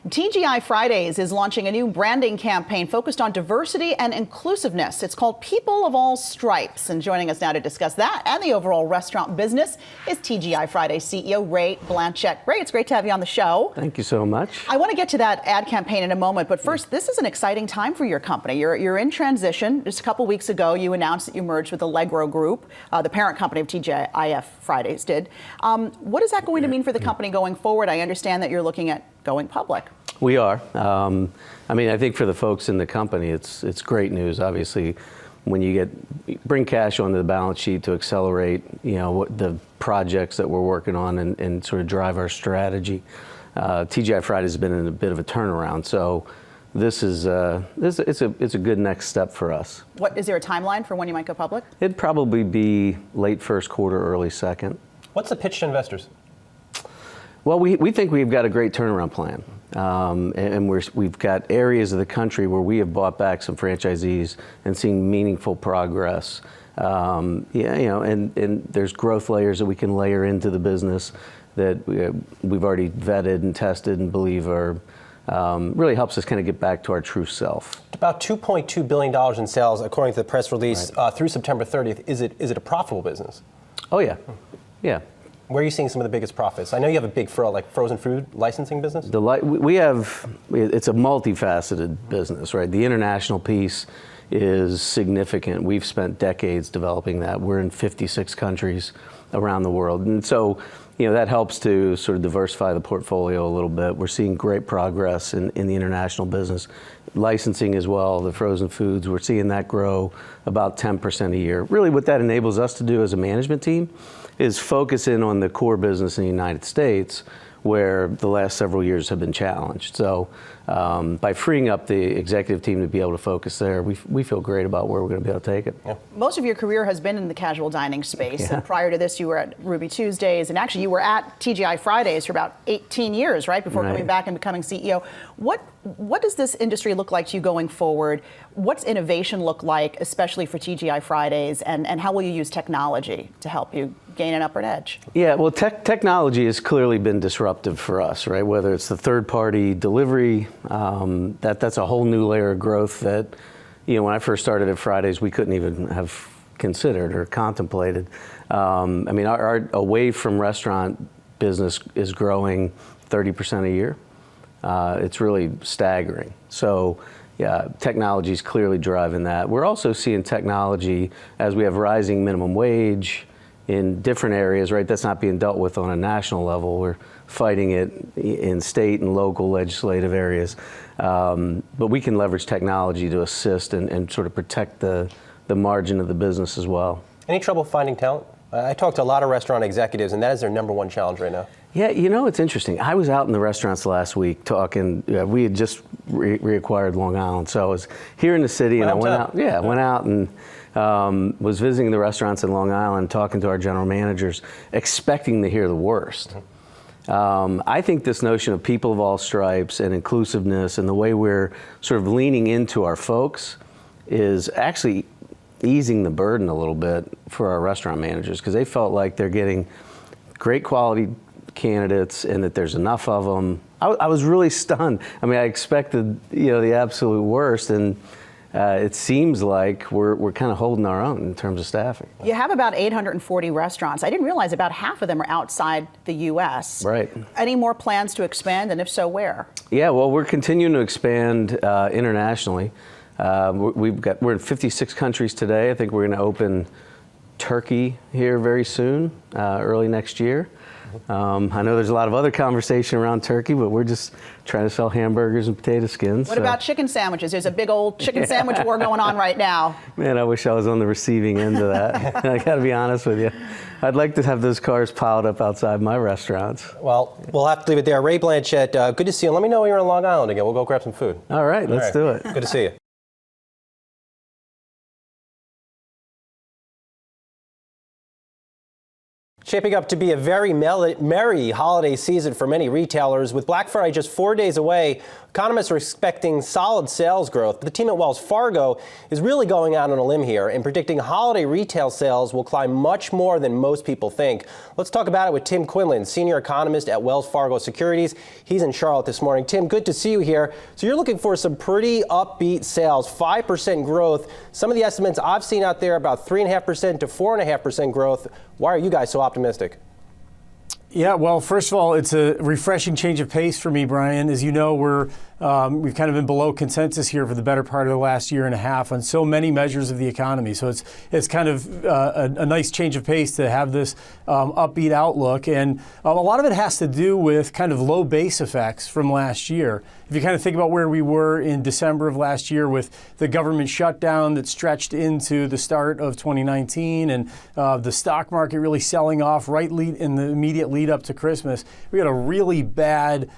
TGI Fridays is launching a new branding campaign focused on diversity and inclusiveness. It's called People of All Stripes. And joining us now to discuss that and the overall restaurant business is TGI Fridays CEO Ray Blanchette. Ray, it's great to have you on the show. Thank you so much. I want to get to that ad campaign in a moment, but first, this is an exciting time for your company. You're in transition. Just a couple weeks ago, you announced that you merged with Allegro Group, the parent company of TGI Fridays did. What is that going to mean for the company going forward? I understand that you're looking at going public. We are. I mean, I think for the folks in the company, it's great news. Obviously, when you bring cash onto the balance sheet to accelerate, what the projects that we're working on and sort of drive our strategy. TGI Fridays has been in a bit of a turnaround, so this is it's a good next step for us. What is there a timeline for when you might go public? It'd probably be late first quarter, early second. What's the pitch to investors? Well, we think we've got a great turnaround plan, and we've got areas of the country where we have bought back some franchisees and seen meaningful progress. And there's growth layers that we can layer into the business that we've already vetted and tested and believe are really helps us kind of get back to our true self. About $2.2 billion in sales, according to the press release, through September 30th. Is it a profitable business? Oh yeah, yeah. Where are you seeing some of the biggest profits? I know you have a big frozen food licensing business. We have, it's a multifaceted business, right? The international piece is significant. We've spent decades developing that. We're in 56 countries around the world. And so, that helps to sort of diversify the portfolio a little bit. We're seeing great progress in the international business. Licensing as well, the frozen foods, we're seeing that grow about 10% a year. Really what that enables us to do as a management team is focus in on the core business in the United States, where the last several years have been challenged. So by freeing up the executive team to be able to focus there, we feel great about where we're going to be able to take it. Yeah. Most of your career has been in the casual dining space. And prior to this, you were at Ruby Tuesdays, and actually you were at TGI Fridays for about 18 years, right, before coming back and becoming CEO. What does this industry look like to you going forward? What's innovation look like, especially for TGI Fridays, and how will you use technology to help you gain an upward edge? Yeah, well, technology has clearly been disruptive for us, right? Whether it's the third-party delivery, that's a whole new layer of growth that, when I first started at Fridays, we couldn't even have considered or contemplated. I mean, our away from restaurant business is growing 30% a year. It's really staggering. So, yeah, technology is clearly driving that. We're also seeing technology as we have rising minimum wage in different areas, right? That's not being dealt with on a national level. We're fighting it in state and local legislative areas. But we can leverage technology to assist and sort of protect the margin of the business as well. Any trouble finding talent? I talked to a lot of restaurant executives, and that is their number one challenge right now. Yeah, it's interesting. I was out in the restaurants last week talking. We had just reacquired Long Island, so I was here in the city, and I went out. Yeah, went out and was visiting the restaurants in Long Island, talking to our general managers, expecting to hear the worst. I think this notion of people of all stripes and inclusiveness and the way we're sort of leaning into our folks is actually easing the burden a little bit for our restaurant managers, because they felt like they're getting great quality candidates and that there's enough of them. I was really stunned. I mean, I expected the absolute worst, and it seems like we're kind of holding our own in terms of staffing. You have about 840 restaurants. I didn't realize about half of them are outside the U.S. Right. Any more plans to expand, and if so, where? Yeah, well, we're continuing to expand internationally. We're in 56 countries today. I think we're going to open Turkey here very soon, early next year. I know there's a lot of other conversation around Turkey, but we're just trying to sell hamburgers and potato skins. What about chicken sandwiches? There's a big old chicken sandwich war going on right now. Man, I wish I was on the receiving end of that. I got to be honest with you. I'd like to have those cars piled up outside my restaurants. Well, we'll have to leave it there. Ray Blanchette, good to see you. Let me know when you're on Long Island again. We'll go grab some food. All right, let's do it. Good to see you. Shaping up to be a very merry holiday season for many retailers. With Black Friday just 4 days away, economists are expecting solid sales growth. But the team at Wells Fargo is really going out on a limb here and predicting holiday retail sales will climb much more than most people think. Let's talk about it with Tim Quinlan, senior economist at Wells Fargo Securities. He's in Charlotte this morning. Tim, good to see you here. So you're looking for some pretty upbeat sales, 5% growth. Some of the estimates I've seen out there about 3.5% to 4.5% growth. Why are you guys so optimistic? Yeah, well, first of all, it's a refreshing change of pace for me, Brian. As you know, we've kind of been below consensus here for the better part of the last year and a half on so many measures of the economy. So it's kind of a nice change of pace to have this upbeat outlook. And a lot of it has to do with kind of low base effects from last year. If you kind of think about where we were in December of last year with the government shutdown that stretched into the start of 2019 and the stock market really selling off right in the immediate lead up to Christmas, we had a really bad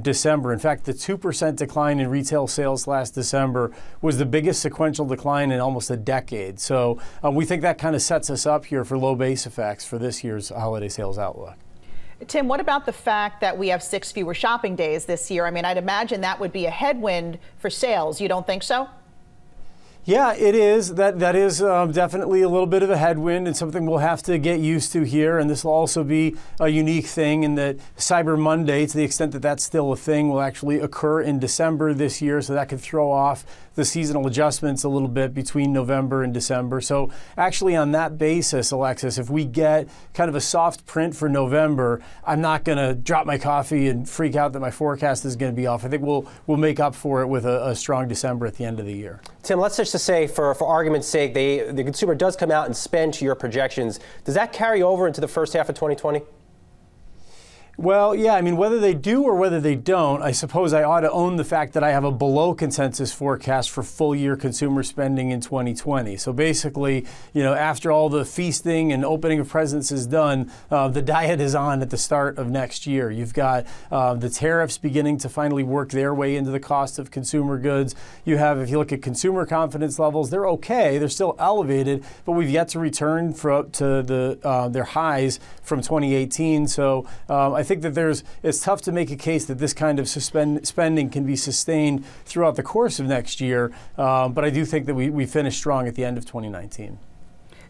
December. In fact, the 2% decline in retail sales last December was the biggest sequential decline in almost a decade. So we think that kind of sets us up here for low base effects for this year's holiday sales outlook. Tim, what about the fact that we have 6 fewer shopping days this year? I mean, I'd imagine that would be a headwind for sales. You don't think so? Yeah, it is. That is definitely a little bit of a headwind and something we'll have to get used to here. And this will also be a unique thing in that Cyber Monday, to the extent that that's still a thing, will actually occur in December this year. So that could throw off the seasonal adjustments a little bit between November and December. So actually on that basis, Alexis, if we get kind of a soft print for November, I'm not going to drop my coffee and freak out that my forecast is going to be off. I think we'll make up for it with a strong December at the end of the year. Tim, let's just say, for argument's sake, the consumer does come out and spend to your projections. Does that carry over into the first half of 2020? Well, yeah, I mean, whether they do or whether they don't, I suppose I ought to own the fact that I have a below consensus forecast for full year consumer spending in 2020. So basically, after all the feasting and opening of presents is done, the diet is on at the start of next year. You've got the tariffs beginning to finally work their way into the cost of consumer goods. You have, if you look at consumer confidence levels, they're okay. They're still elevated, but we've yet to return to their highs from 2018. So I think that it's tough to make a case that this kind of spending can be sustained throughout the course of next year. But I do think that we finish strong at the end of 2019.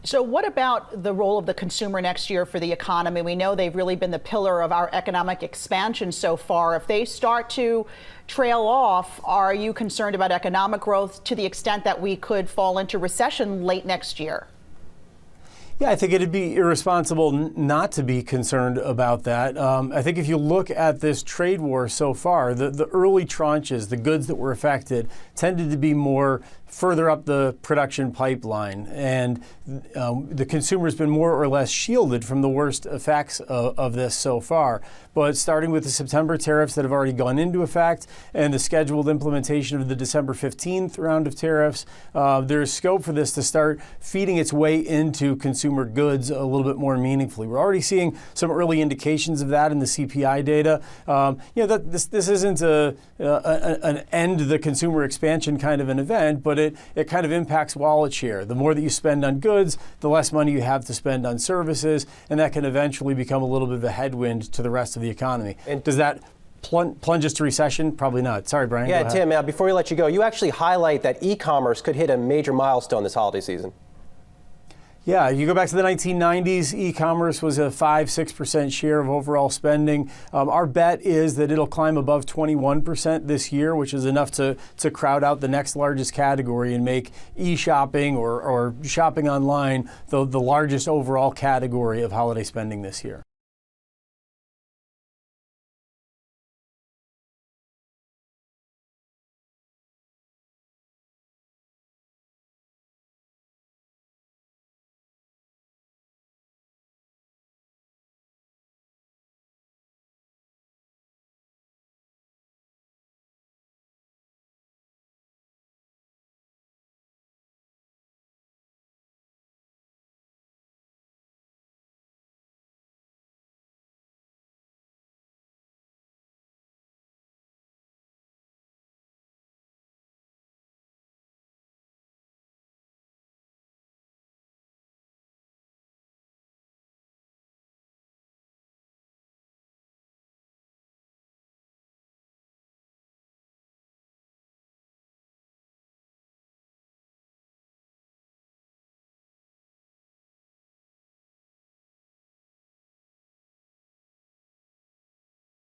So what about the role of the consumer next year for the economy? We know they've really been the pillar of our economic expansion so far. If they start to trail off, are you concerned about economic growth to the extent that we could fall into recession late next year? Yeah, I think it'd be irresponsible not to be concerned about that. I think if you look at this trade war so far, the early tranches, the goods that were affected, tended to be more further up the production pipeline. And the consumer's been more or less shielded from the worst effects of this so far. But starting with the September tariffs that have already gone into effect and the scheduled implementation of the December 15th round of tariffs, there's scope for this to start feeding its way into consumer goods a little bit more meaningfully. We're already seeing some early indications of that in the CPI data. This isn't an end the consumer expansion kind of an event, but it kind of impacts wallet share. The more that you spend on goods, the less money you have to spend on services, and that can eventually become a little bit of a headwind to the rest of the economy. And does that plunge us to recession? Probably not. Sorry, Brian. Yeah, Tim, before we let you go, you actually highlight that e-commerce could hit a major milestone this holiday season. Yeah, you go back to the 1990s, e-commerce was a 5-6% share of overall spending. Our bet is that it'll climb above 21% this year, which is enough to crowd out the next largest category and make e-shopping or shopping online the largest overall category of holiday spending this year.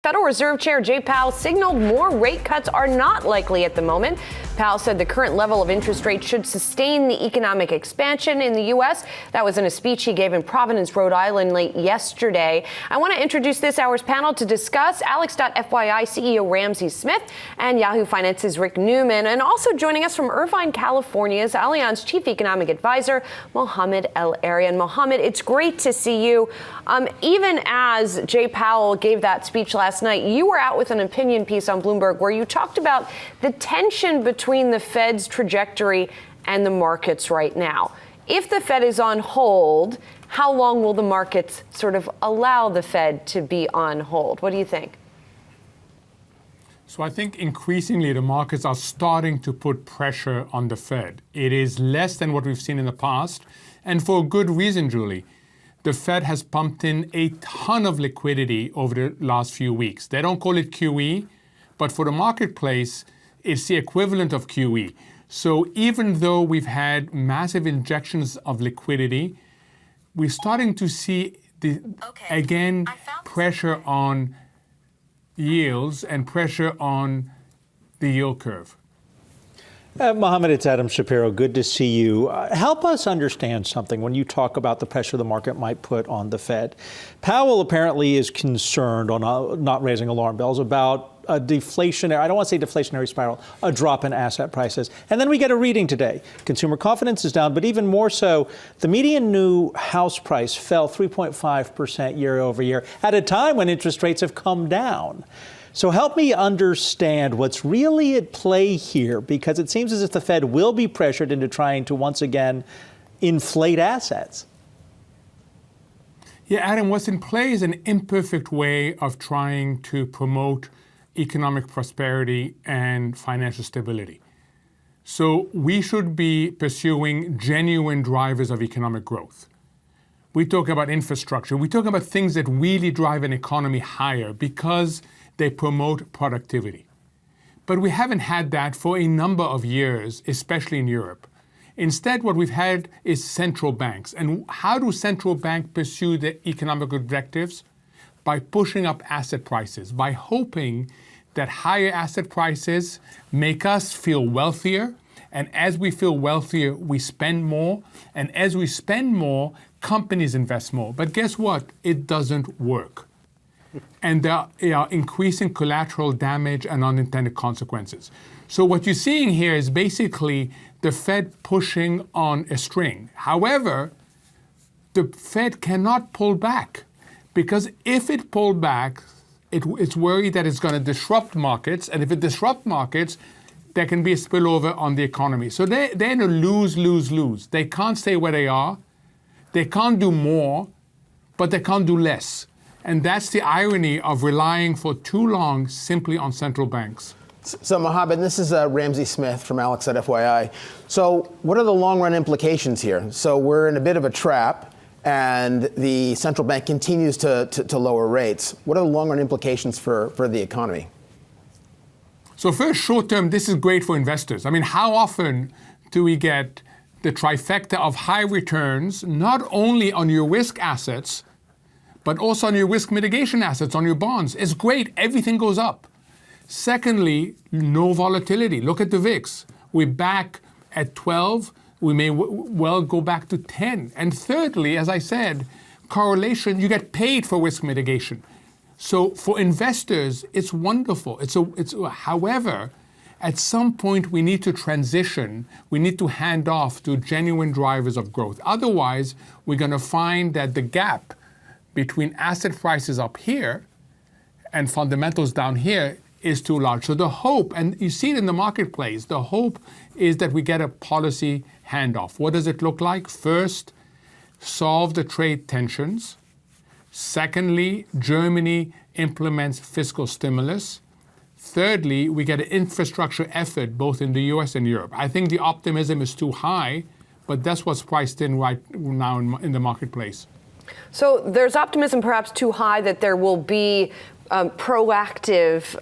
Federal Reserve Chair Jay Powell signaled more rate cuts are not likely at the moment. Powell said the current level of interest rates should sustain the economic expansion in the U.S. That was in a speech he gave in Providence, Rhode Island late yesterday. I want to introduce this hour's panel to discuss Alex.FYI CEO Ramsey Smith and Yahoo Finance's Rick Newman. And also joining us from Irvine, California is Allianz Chief Economic Advisor Mohamed El-Erian. Mohamed, it's great to see you. Even as Jay Powell gave that speech last night, you were out with an opinion piece on Bloomberg where you talked about the tension between the Fed's trajectory and the markets right now. If the Fed is on hold, how long will the markets sort of allow the Fed to be on hold? What do you think? So I think increasingly the markets are starting to put pressure on the Fed. It is less than what we've seen in the past, and for a good reason, Julie. The Fed has pumped in a ton of liquidity over the last few weeks. They don't call it QE, but for the marketplace, it's the equivalent of QE. So even though we've had massive injections of liquidity, we're starting to see, pressure on yields and pressure on the yield curve. Mohamed, it's Adam Shapiro. Good to see you. Help us understand something when you talk about the pressure the market might put on the Fed. Powell apparently is concerned on not raising alarm bells about a deflationary, I don't want to say deflationary spiral, a drop in asset prices. And then we get a reading today. Consumer confidence is down, but even more so, the median new house price fell 3.5% year over year at a time when interest rates have come down. So help me understand what's really at play here, because it seems as if the Fed will be pressured into trying to once again inflate assets. Yeah, Adam, what's in play is an imperfect way of trying to promote economic prosperity and financial stability. So we should be pursuing genuine drivers of economic growth. We talk about infrastructure. We talk about things that really drive an economy higher because they promote productivity. But we haven't had that for a number of years, especially in Europe. Instead, what we've had is central banks. And how do central banks pursue their economic objectives? By pushing up asset prices, by hoping that higher asset prices make us feel wealthier. And as we feel wealthier, we spend more. And as we spend more, companies invest more. But guess what? It doesn't work. And there are increasing collateral damage and unintended consequences. So what you're seeing here is basically the Fed pushing on a string. However, the Fed cannot pull back, because if it pulled back, it's worried that it's going to disrupt markets. And if it disrupts markets, there can be a spillover on the economy. So they're in a lose, lose, lose. They can't stay where they are. They can't do more, but they can't do less. And that's the irony of relying for too long simply on central banks. So, Mohamed, this is Ramsey Smith from Alex.FYI. So what are the long-run implications here? So we're in a bit of a trap, and the central bank continues to lower rates. What are the long-run implications for the economy? So first, short-term, this is great for investors. I mean, how often do we get the trifecta of high returns, not only on your risk assets, but also on your risk mitigation assets, on your bonds? It's great. Everything goes up. Secondly, no volatility. Look at the VIX. We're back at 12. We may well go back to 10. And thirdly, as I said, correlation, you get paid for risk mitigation. So for investors, it's wonderful. However, at some point, we need to transition. We need to hand off to genuine drivers of growth. Otherwise, we're going to find that the gap between asset prices up here and fundamentals down here is too large. So the hope, and you see it in the marketplace, the hope is that we get a policy handoff. What does it look like? First, solve the trade tensions. Secondly, Germany implements fiscal stimulus. Thirdly, we get an infrastructure effort both in the US and Europe. I think the optimism is too high, but that's what's priced in right now in the marketplace. So there's optimism perhaps too high that there will be proactive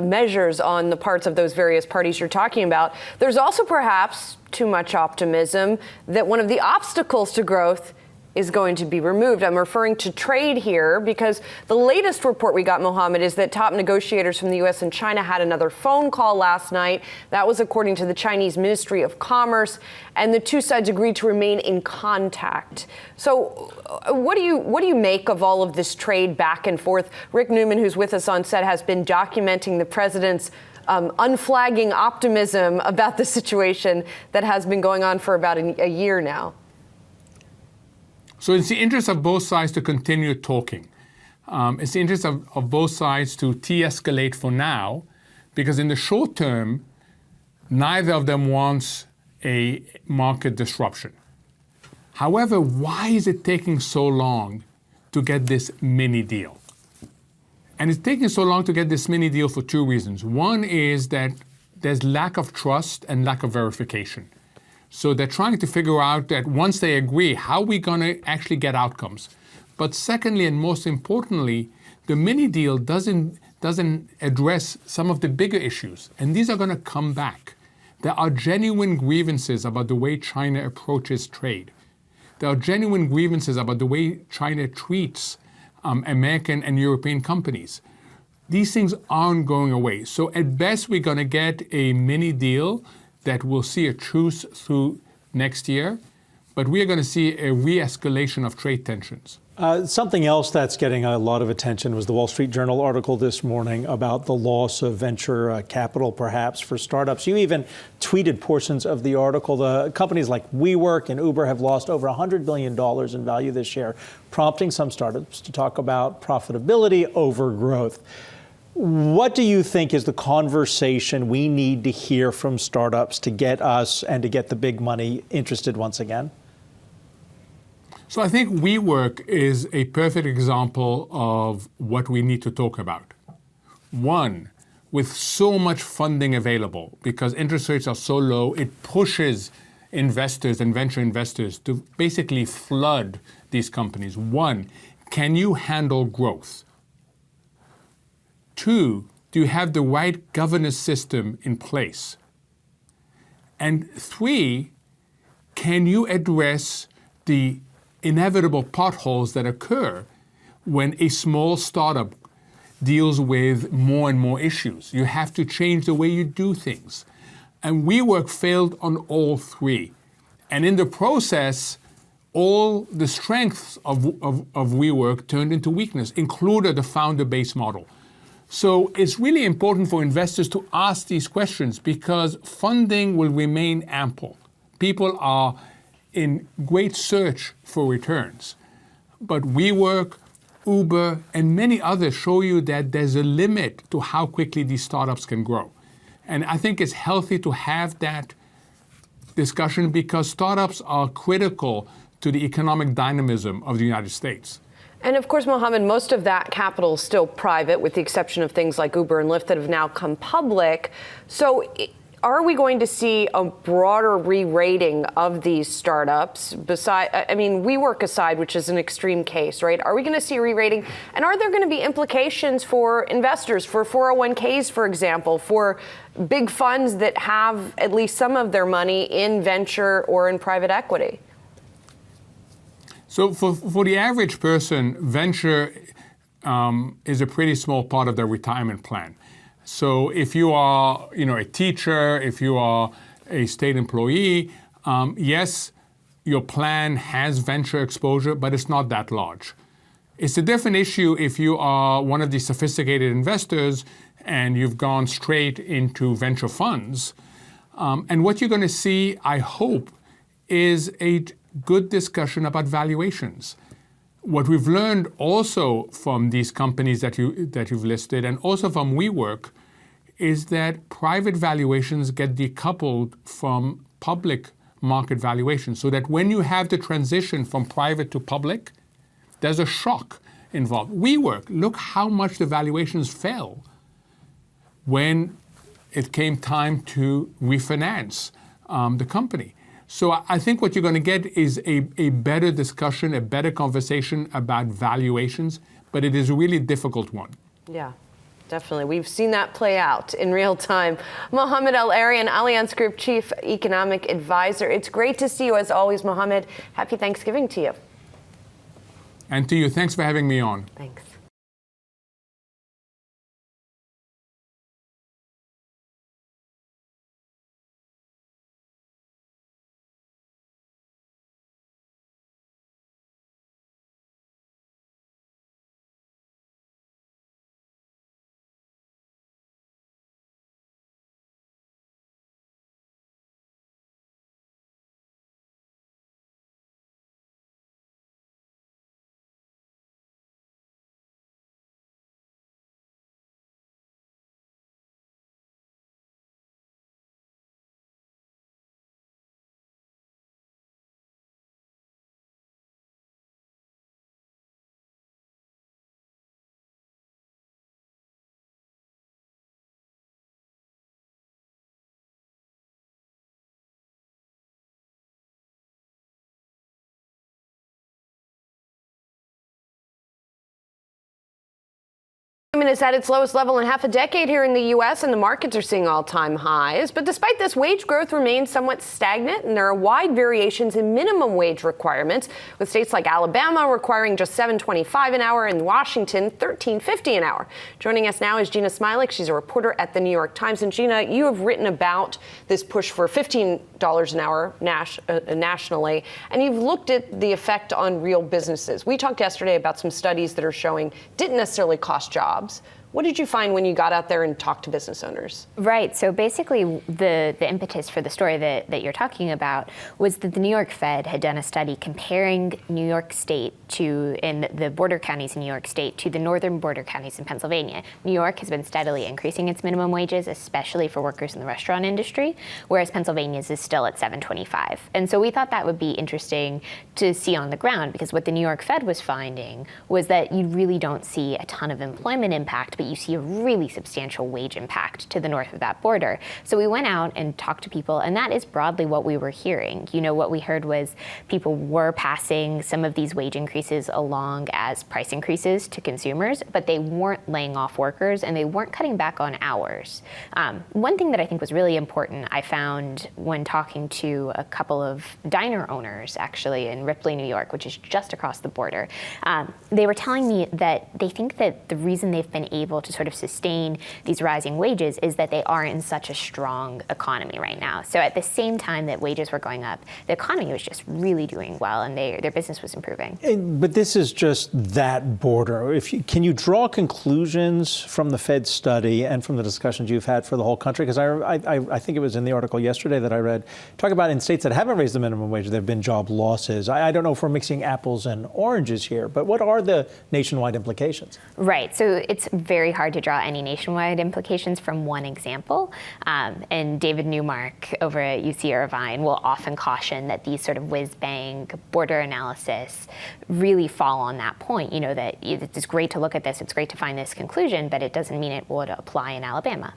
measures on the parts of those various parties you're talking about. There's also perhaps too much optimism that one of the obstacles to growth is going to be removed. I'm referring to trade here because the latest report we got, Mohammed, is that top negotiators from the U.S. and China had another phone call last night. That was according to the Chinese Ministry of Commerce, and the two sides agreed to remain in contact. So what do you make of all of this trade back and forth? Rick Newman, who's with us on set, has been documenting the president's unflagging optimism about the situation that has been going on for about a year now. So it's the interest of both sides to continue talking. It's the interest of both sides to de-escalate for now, because in the short term, neither of them wants a market disruption. However, why is it taking so long to get this mini deal? And it's taking so long to get this mini deal for two reasons. One is that there's lack of trust and lack of verification. So they're trying to figure out that once they agree, how are we going to actually get outcomes? But secondly, and most importantly, the mini deal doesn't address some of the bigger issues. And these are going to come back. There are genuine grievances about the way China approaches trade. There are genuine grievances about the way China treats American and European companies. These things aren't going away. So at best, we're going to get a mini deal that will see a truce through next year, but we are going to see a re-escalation of trade tensions. Something else that's getting a lot of attention was the Wall Street Journal article this morning about the loss of venture capital, perhaps, for startups. You even tweeted portions of the article. The companies like WeWork and Uber have lost over $100 billion in value this year, prompting some startups to talk about profitability over growth. What do you think is the conversation we need to hear from startups to get us and to get the big money interested once again? So I think WeWork is a perfect example of what we need to talk about. One, with so much funding available, because interest rates are so low, it pushes investors and venture investors to basically flood these companies. One, can you handle growth? Two, do you have the right governance system in place? And three, can you address the inevitable potholes that occur when a small startup deals with more and more issues? You have to change the way you do things. And WeWork failed on all three. And in the process, all the strengths of WeWork turned into weakness, including the founder-based model. So it's really important for investors to ask these questions because funding will remain ample. People are in great search for returns. But WeWork, Uber, and many others show you that there's a limit to how quickly these startups can grow. And I think it's healthy to have that discussion because startups are critical to the economic dynamism of the United States. And of course, Mohammed, most of that capital is still private, with the exception of things like Uber and Lyft that have now come public. So are we going to see a broader re-rating of these startups? WeWork aside, which is an extreme case, right? Are we going to see a re-rating? And are there going to be implications for investors, for 401ks, for example, for big funds that have at least some of their money in venture or in private equity? So for the average person, venture is a pretty small part of their retirement plan. So if you are, a teacher, if you are a state employee, yes, your plan has venture exposure, but it's not that large. It's a different issue if you are one of these sophisticated investors and you've gone straight into venture funds. And what you're going to see, I hope, is a good discussion about valuations. What we've learned also from these companies that you've listed and also from WeWork is that private valuations get decoupled from public market valuations, so that when you have the transition from private to public, there's a shock involved. WeWork, look how much the valuations fell when it came time to refinance the company. So I think what you're going to get is a better discussion, a better conversation about valuations, but it is a really difficult one. Yeah, definitely. We've seen that play out in real time. Mohammed El-Erian, Allianz Group Chief Economic Advisor. It's great to see you as always, Mohammed. Happy Thanksgiving to you. And to you, thanks for having me on. Thanks. Is at its lowest level in half a decade here in the U.S., and the markets are seeing all-time highs. But despite this, wage growth remains somewhat stagnant, and there are wide variations in minimum wage requirements, with states like Alabama requiring just $7.25 an hour and Washington $13.50 an hour. Joining us now is Gina Smilik. She's a reporter at the New York Times. And Gina, you have written about this push for $15 an hour nationally, and you've looked at the effect on real businesses. We talked yesterday about some studies that are showing didn't necessarily cost jobs. What did you find when you got out there and talked to business owners? Right. So basically, the impetus for the story that you're talking about was that the New York Fed had done a study comparing New York State and the border counties in New York State to the northern border counties in Pennsylvania. New York has been steadily increasing its minimum wages, especially for workers in the restaurant industry, whereas Pennsylvania's is still at $7.25. And so we thought that would be interesting to see on the ground, because what the New York Fed was finding was that you really don't see a ton of employment impact, but you see a really substantial wage impact to the north of that border. So we went out and talked to people, and that is broadly what we were hearing. You know, what we heard was people were passing some of these wage increases along as price increases to consumers, but they weren't laying off workers and they weren't cutting back on hours. One thing that I think was really important, I found when talking to a couple of diner owners actually in Ripley, New York, which is just across the border, they were telling me that they think that the reason they've been able to sort of sustain these rising wages is that they are in such a strong economy right now. So at the same time that wages were going up, the economy was just really doing well and their business was improving. But this is just that border. Can you draw conclusions from the Fed study and from the discussions you've had for the whole country? Because I think it was in the article yesterday that I read, talk about in states that haven't raised the minimum wage, there have been job losses. I don't know if we're mixing apples and oranges here, but what are the nationwide implications? Right. So it's very hard to draw any nationwide implications from one example. And David Newmark over at UC Irvine will often caution that these sort of whiz-bang border analysis really fall on that point. You know, that it's great to look at this, it's great to find this conclusion, but it doesn't mean it would apply in Alabama.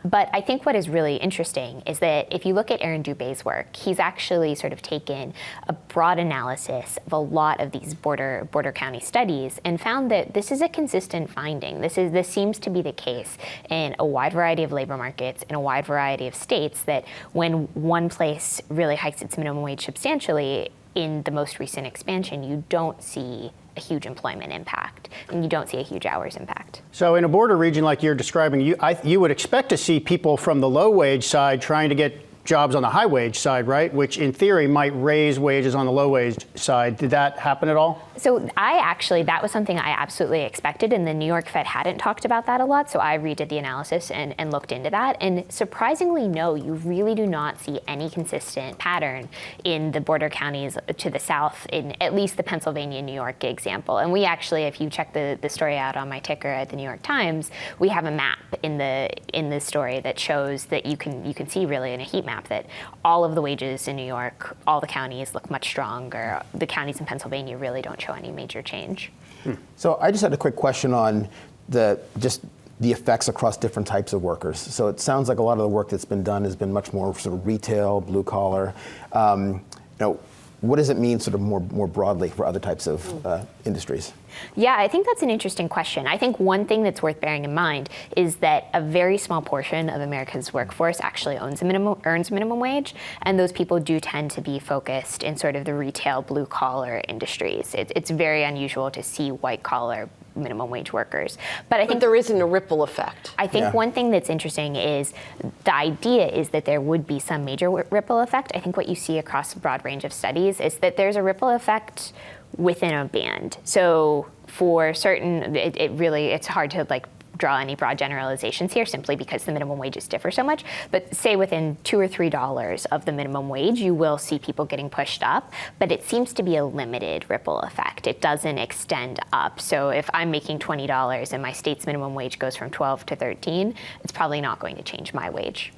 But I think what is really interesting is that if you look at Aaron Dubé's work, he's actually sort of taken a broad analysis of a lot of these border county studies and found that this is a consistent finding. This seems to be the case in a wide variety of labor markets, in a wide variety of states, that when one place really hikes its minimum wage substantially, in the most recent expansion, you don't see a huge employment impact, and you don't see a huge hours impact. So in a border region like you're describing, you would expect to see people from the low wage side trying to get jobs on the high wage side, right? Which in theory might raise wages on the low wage side. Did that happen at all? So that was something I absolutely expected, and the New York Fed hadn't talked about that a lot, so I redid the analysis and looked into that. And surprisingly, no, you really do not see any consistent pattern in the border counties to the south, in at least the Pennsylvania, New York example. And we actually, if you check the story out on my ticker at the New York Times, we have a map in the story that shows that you can see really in a heat map that all of the wages in New York, all the counties look much stronger. The counties in Pennsylvania really don't show any major change. So I just had a quick question on the effects across different types of workers. So it sounds like a lot of the work that's been done has been much more sort of retail, blue collar. what does it mean sort of more broadly for other types of industries? Yeah, I think that's an interesting question. I think one thing that's worth bearing in mind is that a very small portion of America's workforce actually earns minimum wage, and those people do tend to be focused in sort of the retail blue-collar industries. It's very unusual to see white-collar minimum wage workers. But I think there isn't a ripple effect. I think one thing that's interesting is the idea is that there would be some major ripple effect. I think what you see across a broad range of studies is that there's a ripple effect within a band. So for certain, it's hard to like draw any broad generalizations here simply because the minimum wages differ so much. But say within $2 or $3 of the minimum wage, you will see people getting pushed up, but it seems to be a limited ripple effect. It doesn't extend up. So if I'm making $20 and my state's minimum wage goes from 12 to 13, it's probably not going to change my wage.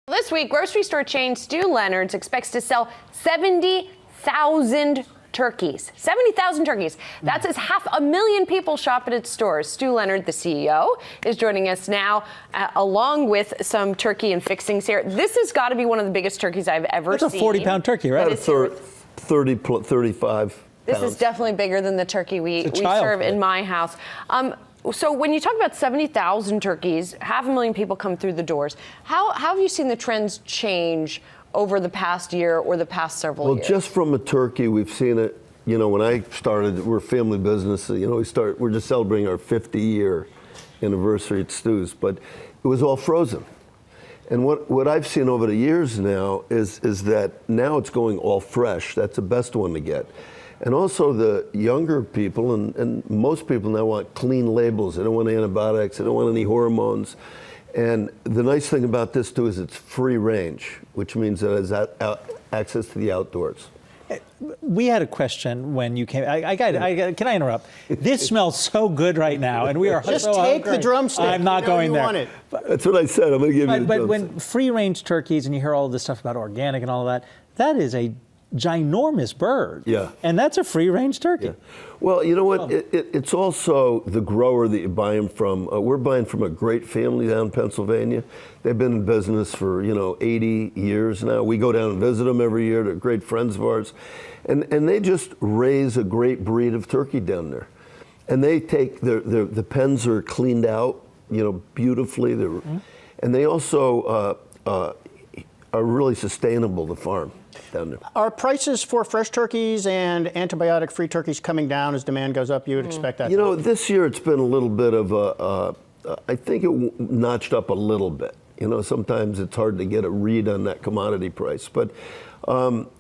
This week, grocery store chain Stu Leonard's expects to sell 70,000 turkeys. 70,000 turkeys. That's as 500,000 people shop at its stores. Stu Leonard, the CEO, is joining us now, along with some turkey and fixings here. This has got to be one of the biggest turkeys I've ever seen. It's a 40-pound turkey, right? It's 35 This is definitely bigger than the turkey we serve in my house. So when you talk about 70,000 turkeys, 500,000 people come through the doors. How have you seen the trends change over the past year or the past several years? Well, just from a turkey, we've seen it. You know, when I started, we're a family business. You know, we're just celebrating our 50-year anniversary at Stu's, but it was all frozen. And what I've seen over the years now is that now it's going all fresh. That's the best one to get. And also the younger people and most people now want clean labels. They don't want antibiotics. They don't want any hormones. And the nice thing about this too is it's free range, which means that it has access to the outdoors. We had a question when you came. Can I interrupt? This smells so good right now, and we are just so take hungry. the drumstick. I'm not going there. Want it. That's what I said. I'm going to give you the But drumstick. when free-range turkeys, and you hear all this stuff about organic and all of that, that is a ginormous bird. Yeah. And that's a free-range turkey. Yeah. Well, you know what? It's also the grower that you buy them from. We're buying from a great family down in Pennsylvania. They've been in business for 80 years now. We go down and visit them every year. They're great friends of ours, and they just raise a great breed of turkey down there. And they take the pens are cleaned out, beautifully. And they also are really sustainable to farm down there. Are prices for fresh turkeys and antibiotic-free turkeys coming down as demand goes up? You would expect that. This year it's been a little bit of I think it notched up a little bit. Sometimes it's hard to get a read on that commodity price, but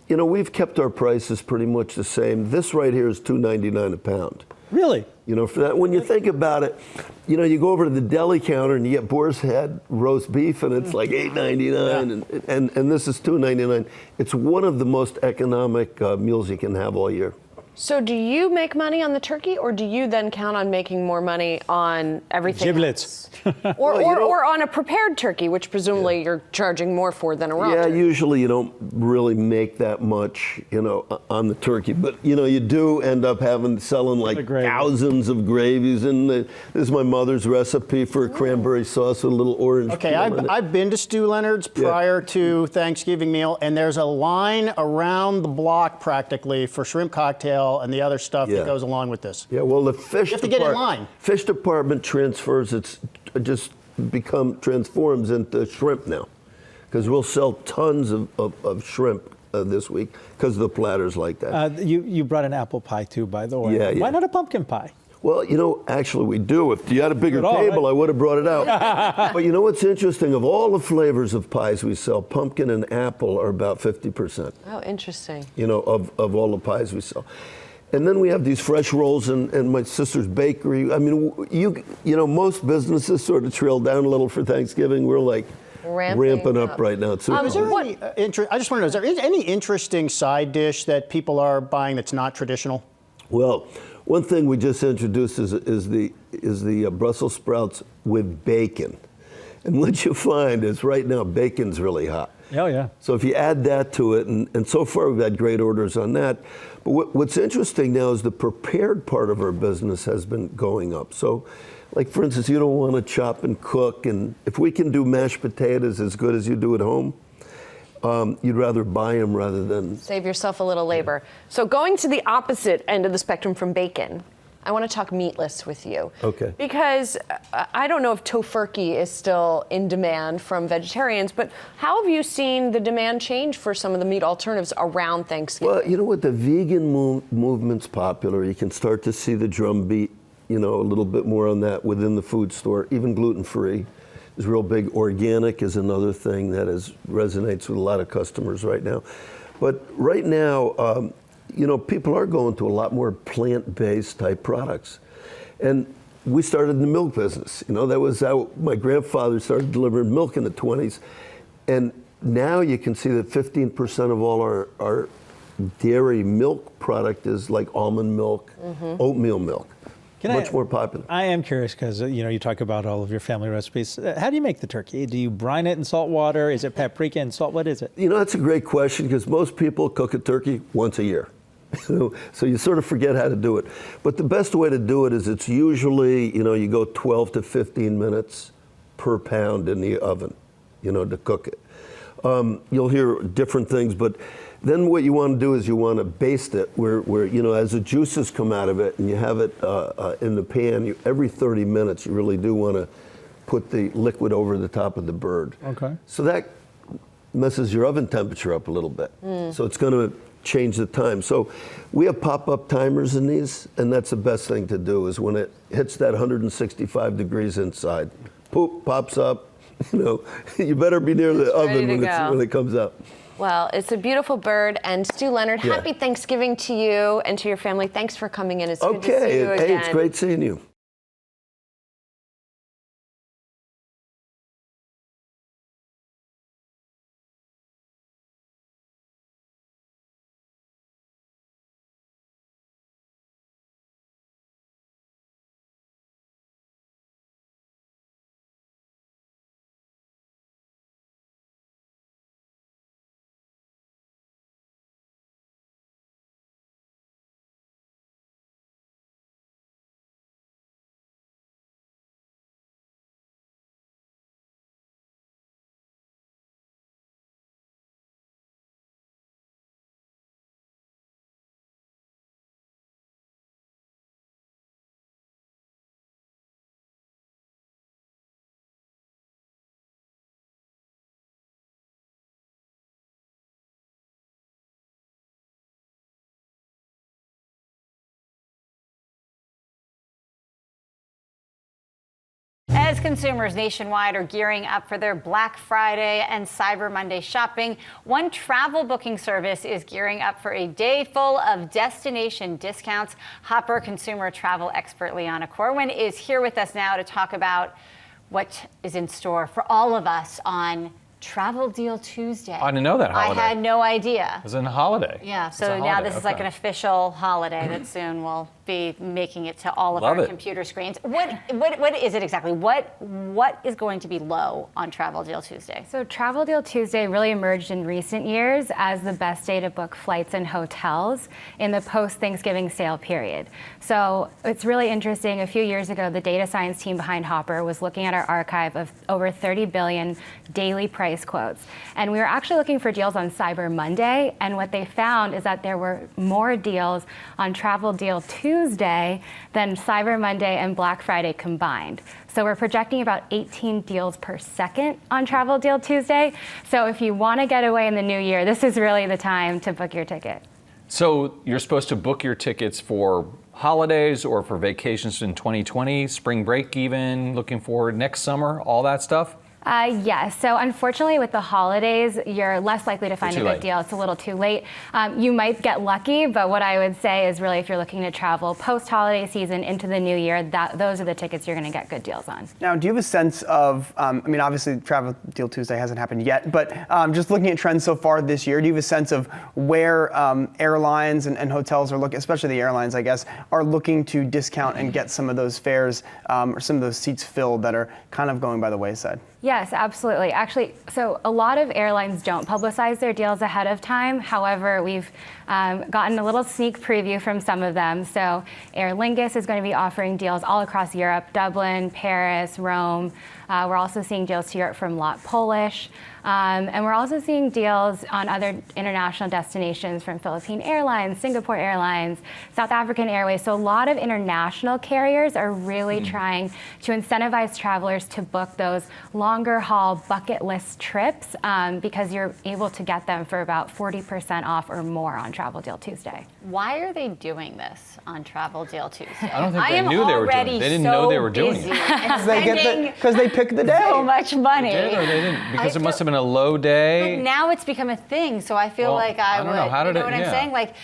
we've kept our prices pretty much the same. This right here is $2.99 a pound. Really? For that, when you think about it, you go over to the deli counter and you get boar's head roast beef, and it's like $8.99, and this is $2.99. It's one of the most economic meals you can have all year. So do you make money on the turkey, or do you then count on making more money on everything Giblets. or on a prepared turkey, which presumably you're charging more for than a raw turkey? Yeah, usually you don't really make that much, on the turkey, but you do end up selling like thousands of gravies. And this is my mother's recipe for a cranberry sauce with a little orange. Okay, peel in it. I've been to Stu Leonard's prior to Thanksgiving meal, and there's a line around the block practically for shrimp cocktail and the other stuff that goes along with this. Yeah, well, the fish You have to get in line. Fish department transforms into shrimp now, because we'll sell tons of shrimp this week because of the platters like that. You brought an apple pie too, by the way. Yeah. Why not a pumpkin pie? Well, actually we do. If you had a bigger table, right? I would have brought it out. But you know what's interesting? Of all the flavors of pies we sell, pumpkin and apple are about 50%. Oh, interesting. Of all the pies we sell. And then we have these fresh rolls and my sister's bakery. I mean, most businesses sort of trail down a little for Thanksgiving. We're like ramping up right now. Is there I just want to know, is there any interesting side dish that people are buying that's not traditional? Well, one thing we just introduced is the Brussels sprouts with bacon. And what you find is right now bacon's really hot. Oh, yeah. So if you add that to it, and so far we've had great orders on that. But what's interesting now is the prepared part of our business has been going up. So, like for instance, you don't want to chop and cook, and if we can do mashed potatoes as good as you do at home, you'd rather buy them rather than save yourself a little labor. So going to the opposite end of the spectrum from bacon, I want to talk meatless with you. Okay. Because I don't know if tofurkey is still in demand from vegetarians, but how have you seen the demand change for some of the meat alternatives around Thanksgiving? Well, you know what? The vegan movement's popular. You can start to see the drumbeat, a little bit more on that within the food store, even gluten-free is real big. Organic is another thing that resonates with a lot of customers right now. But right now, people are going to a lot more plant-based type products. And we started in the milk business. That was how my grandfather started delivering milk in the 20s. And now you can see that 15% of all our dairy milk product is like almond milk, oatmeal milk. Much more popular. I am curious because you talk about all of your family recipes. How do you make the turkey? Do you brine it in salt water? Is it paprika and salt? What is it? That's a great question because most people cook a turkey once a year. So you sort of forget how to do it. But the best way to do it is it's usually, you go 12 to 15 minutes per pound in the oven, to cook it. You'll hear different things, but then what you want to do is you want to baste it where as the juices come out of it and you have it in the pan, every 30 minutes you really do want to put the liquid over the top of the bird. Okay. So that messes your oven temperature up a little bit. So it's going to change the time. So we have pop-up timers in these, and that's the best thing to do is when it hits that 165 degrees inside, poop, pops up, you better be near the oven when it comes up. Well, it's a beautiful bird. And Stu Leonard, happy Thanksgiving to you and to your family. Thanks for coming in. It's good to see you again. Hey, it's great seeing you. As consumers nationwide are gearing up for their Black Friday and Cyber Monday shopping, one travel booking service is gearing up for a day full of destination discounts. Hopper consumer travel expert Liana Corwin is here with us now to talk about what is in store for all of us on Travel Deal Tuesday. I didn't know that holiday. I had no idea. It's a holiday. Yeah, It's so a now holiday, this is like an official holiday that soon will be making it to all of our computer screens. What is it exactly? What is going to be low on Travel Deal Tuesday? So Travel Deal Tuesday really emerged in recent years as the best day to book flights and hotels in the post-Thanksgiving sale period. So it's really interesting. A few years ago, the data science team behind Hopper was looking at our archive of over 30 billion daily price quotes. And we were actually looking for deals on Cyber Monday. And what they found is that there were more deals on Travel Deal Tuesday Tuesday than Cyber Monday and Black Friday combined. So we're projecting about 18 deals per second on Travel Deal Tuesday. So if you want to get away in the new year, this is really the time to book your ticket. So you're supposed to book your tickets for holidays or for vacations in 2020, spring break even, looking forward next summer, all that stuff? Yes. So unfortunately, with the holidays, you're less likely to find a good deal. It's a little too late. You might get lucky, but what I would say is really if you're looking to travel post-holiday season into the new year, those are the tickets you're going to get good deals on. Now, do you have a sense of, I mean, obviously Travel Deal Tuesday hasn't happened yet, but just looking at trends so far this year, do you have a sense of where airlines and hotels are looking, especially the airlines, I guess, are looking to discount and get some of those fares or some of those seats filled that are kind of going by the wayside? Yes, absolutely. Actually, so a lot of airlines don't publicize their deals ahead of time. However, we've gotten a little sneak preview from some of them. So Aer Lingus is going to be offering deals all across Europe, Dublin, Paris, Rome. We're also seeing deals to Europe from LOT Polish. And we're also seeing deals on other international destinations from Philippine Airlines, Singapore Airlines, South African Airways. So a lot of international carriers are really trying to incentivize travelers to book those longer haul bucket list trips because you're able to get them for about 40% off or more on Travel Deal Tuesday. Why are they doing this on Travel Deal Tuesday? I don't think they knew they were doing it. They didn't know they were doing it. Because they pick the day. So much money. They did or they didn't? Because it must have been a low day. But now it's become a thing, so I feel like I don't would. know. How did you know it- what yeah. I'm saying? Like,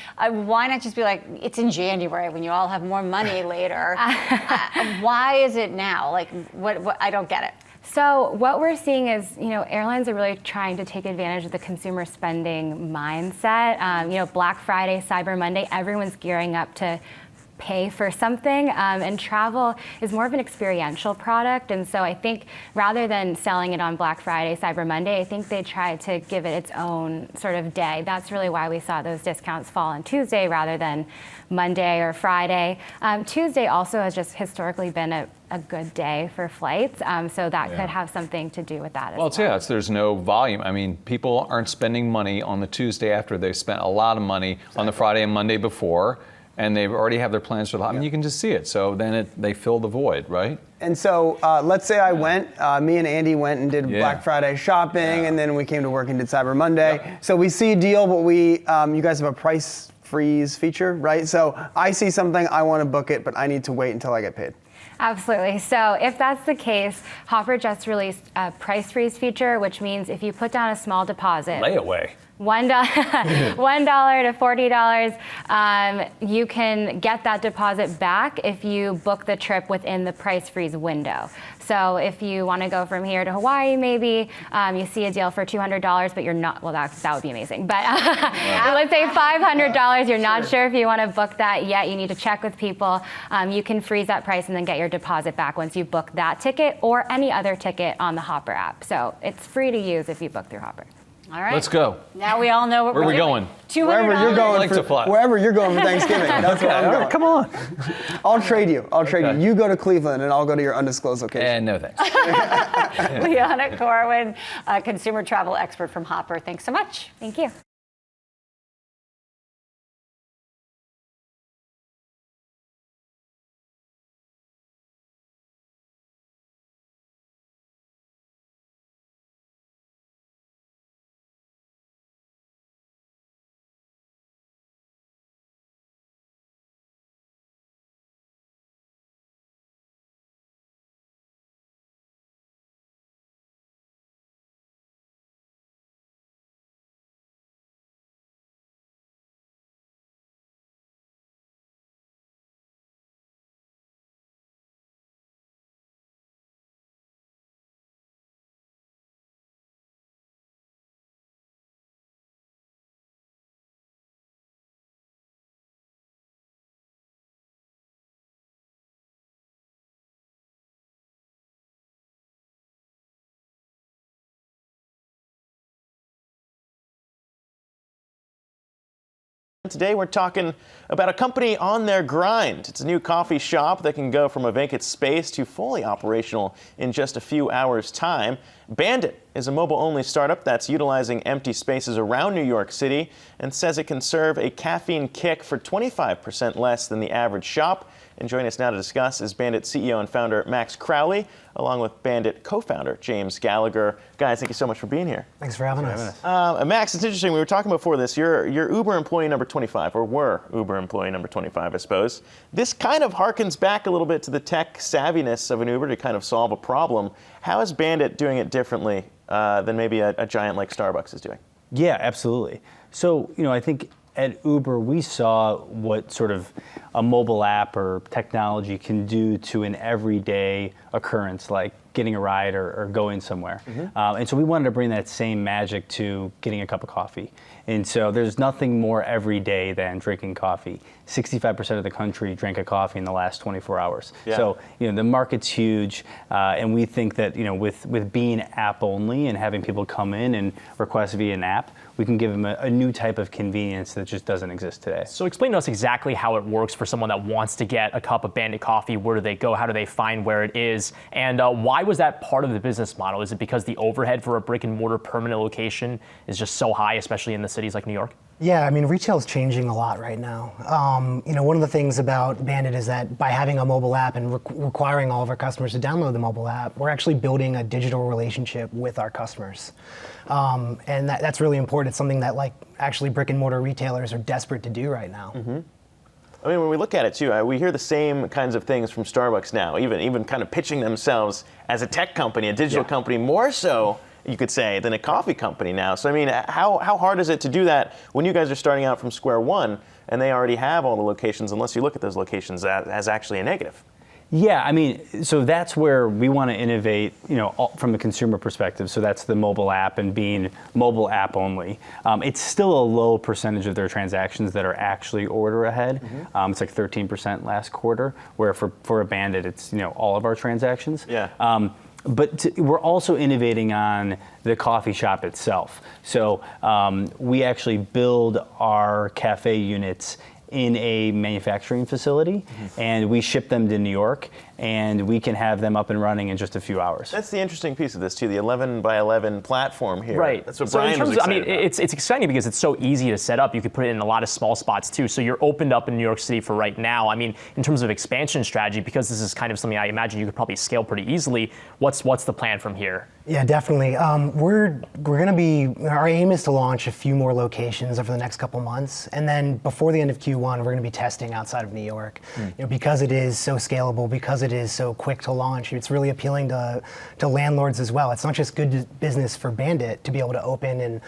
why not just be like, it's in January when you all have more money later? Why is it now? Like, what? I don't get it. So what we're seeing is, airlines are really trying to take advantage of the consumer spending mindset. Black Friday, Cyber Monday, everyone's gearing up to pay for something, and travel is more of an experiential product. And so I think rather than selling it on Black Friday, Cyber Monday, I think they tried to give it its own sort of day. That's really why we saw those discounts fall on Tuesday rather than Monday or Friday. Tuesday also has just historically been a good day for flights, so that could have something to do with that as well. There's no volume. I mean, people aren't spending money on the Tuesday after they've spent a lot of money on the Friday and Monday before, and they already have their plans for the. I mean, you can just see it. So then they fill the void, right? And so let's say I went, me and Andy went and did Black Friday shopping, and then we came to work and did Cyber Monday. So we see a deal, but you guys have a price freeze feature, right? So I see something, I want to book it, but I need to wait until I get paid. Absolutely. So if that's the case, Hopper just released a price freeze feature, which means if you put down a small deposit, layaway. $1 to $40, you can get that deposit back if you book the trip within the price freeze window. So if you want to go from here to Hawaii, maybe you see a deal for $200, but you're not. Well, that would be amazing. But let's say $500. You're not sure if you want to book that yet. You need to check with people. You can freeze that price and then get your deposit back once you book that ticket or any other ticket on the Hopper app. So it's free to use if you book through Hopper. All right. Let's go. Now we all know what Where we're are we doing. going? Wherever you're going, I'd like to fly. Wherever you're going for Thanksgiving. That's where I'm going. Come on. I'll trade you. You go to Cleveland, and I'll go to your undisclosed location. No thanks. Liana Corwin, a consumer travel expert from Hopper. Thanks so much. Thank you. Today we're talking about a company on their grind. It's a new coffee shop that can go from a vacant space to fully operational in just a few hours' time. Bandit is a mobile-only startup that's utilizing empty spaces around New York City and says it can serve a caffeine kick for 25% less than the average shop. And joining us now to discuss is Bandit CEO and founder Max Crowley, along with Bandit co-founder James Gallagher. Guys, thank you so much for being here. Thanks for having us. Max, it's interesting. We were talking before this. You're Uber employee number 25, or were Uber employee number 25, I suppose. This kind of harkens back a little bit to the tech savviness of an Uber to kind of solve a problem. How is Bandit doing it differently than maybe a giant like Starbucks is doing? Yeah, absolutely. So, I think at Uber, we saw what sort of a mobile app or technology can do to an everyday occurrence, like getting a ride or going somewhere. And so we wanted to bring that same magic to getting a cup of coffee. And so there's nothing more everyday than drinking coffee. 65% of the country drank a coffee in the last 24 hours. Yeah. So, the market's huge, and we think that, with being app only and having people come in and request via an app, we can give them a new type of convenience that just doesn't exist today. So explain to us exactly how it works for someone that wants to get a cup of Bandit coffee. Where do they go? How do they find where it is? And why was that part of the business model? Is it because the overhead for a brick and mortar permanent location is just so high, especially in the cities like New York? Yeah, retail is changing a lot right now. One of the things about Bandit is that by having a mobile app and requiring all of our customers to download the mobile app, we're actually building a digital relationship with our customers. And that's really important. It's something that actually brick and mortar retailers are desperate to do right now. When we look at it too, we hear the same kinds of things from Starbucks now, even kind of pitching themselves as a tech company, a digital company, more so, you could say, than a coffee company now. So how hard is it to do that when you guys are starting out from square one and they already have all the locations, unless you look at those locations as actually a negative? Yeah, so that's where we want to innovate, from the consumer perspective. So that's the mobile app and being mobile app only. It's still a low percentage of their transactions that are actually order ahead. It's like 13% last quarter, where for a Bandit, it's all of our transactions. Yeah. But we're also innovating on the coffee shop itself. So we actually build our cafe units in a manufacturing facility, and we ship them to New York, and we can have them up and running in just a few hours. That's the interesting piece of this too, the 11 by 11 platform here. Right. That's what So Brian in terms was excited of, about. it's exciting because it's so easy to set up. You could put it in a lot of small spots too. So you're opened up in New York City for right now. In terms of expansion strategy, because this is kind of something I imagine you could probably scale pretty easily. What's the plan from here? Yeah, definitely. We're going to be, our aim is to launch a few more locations over the next couple months. And then before the end of Q1, we're going to be testing outside of New York. Because it is so scalable, because it is so quick to launch, it's really appealing to landlords as well. It's not just good business for Bandit to be able to open in,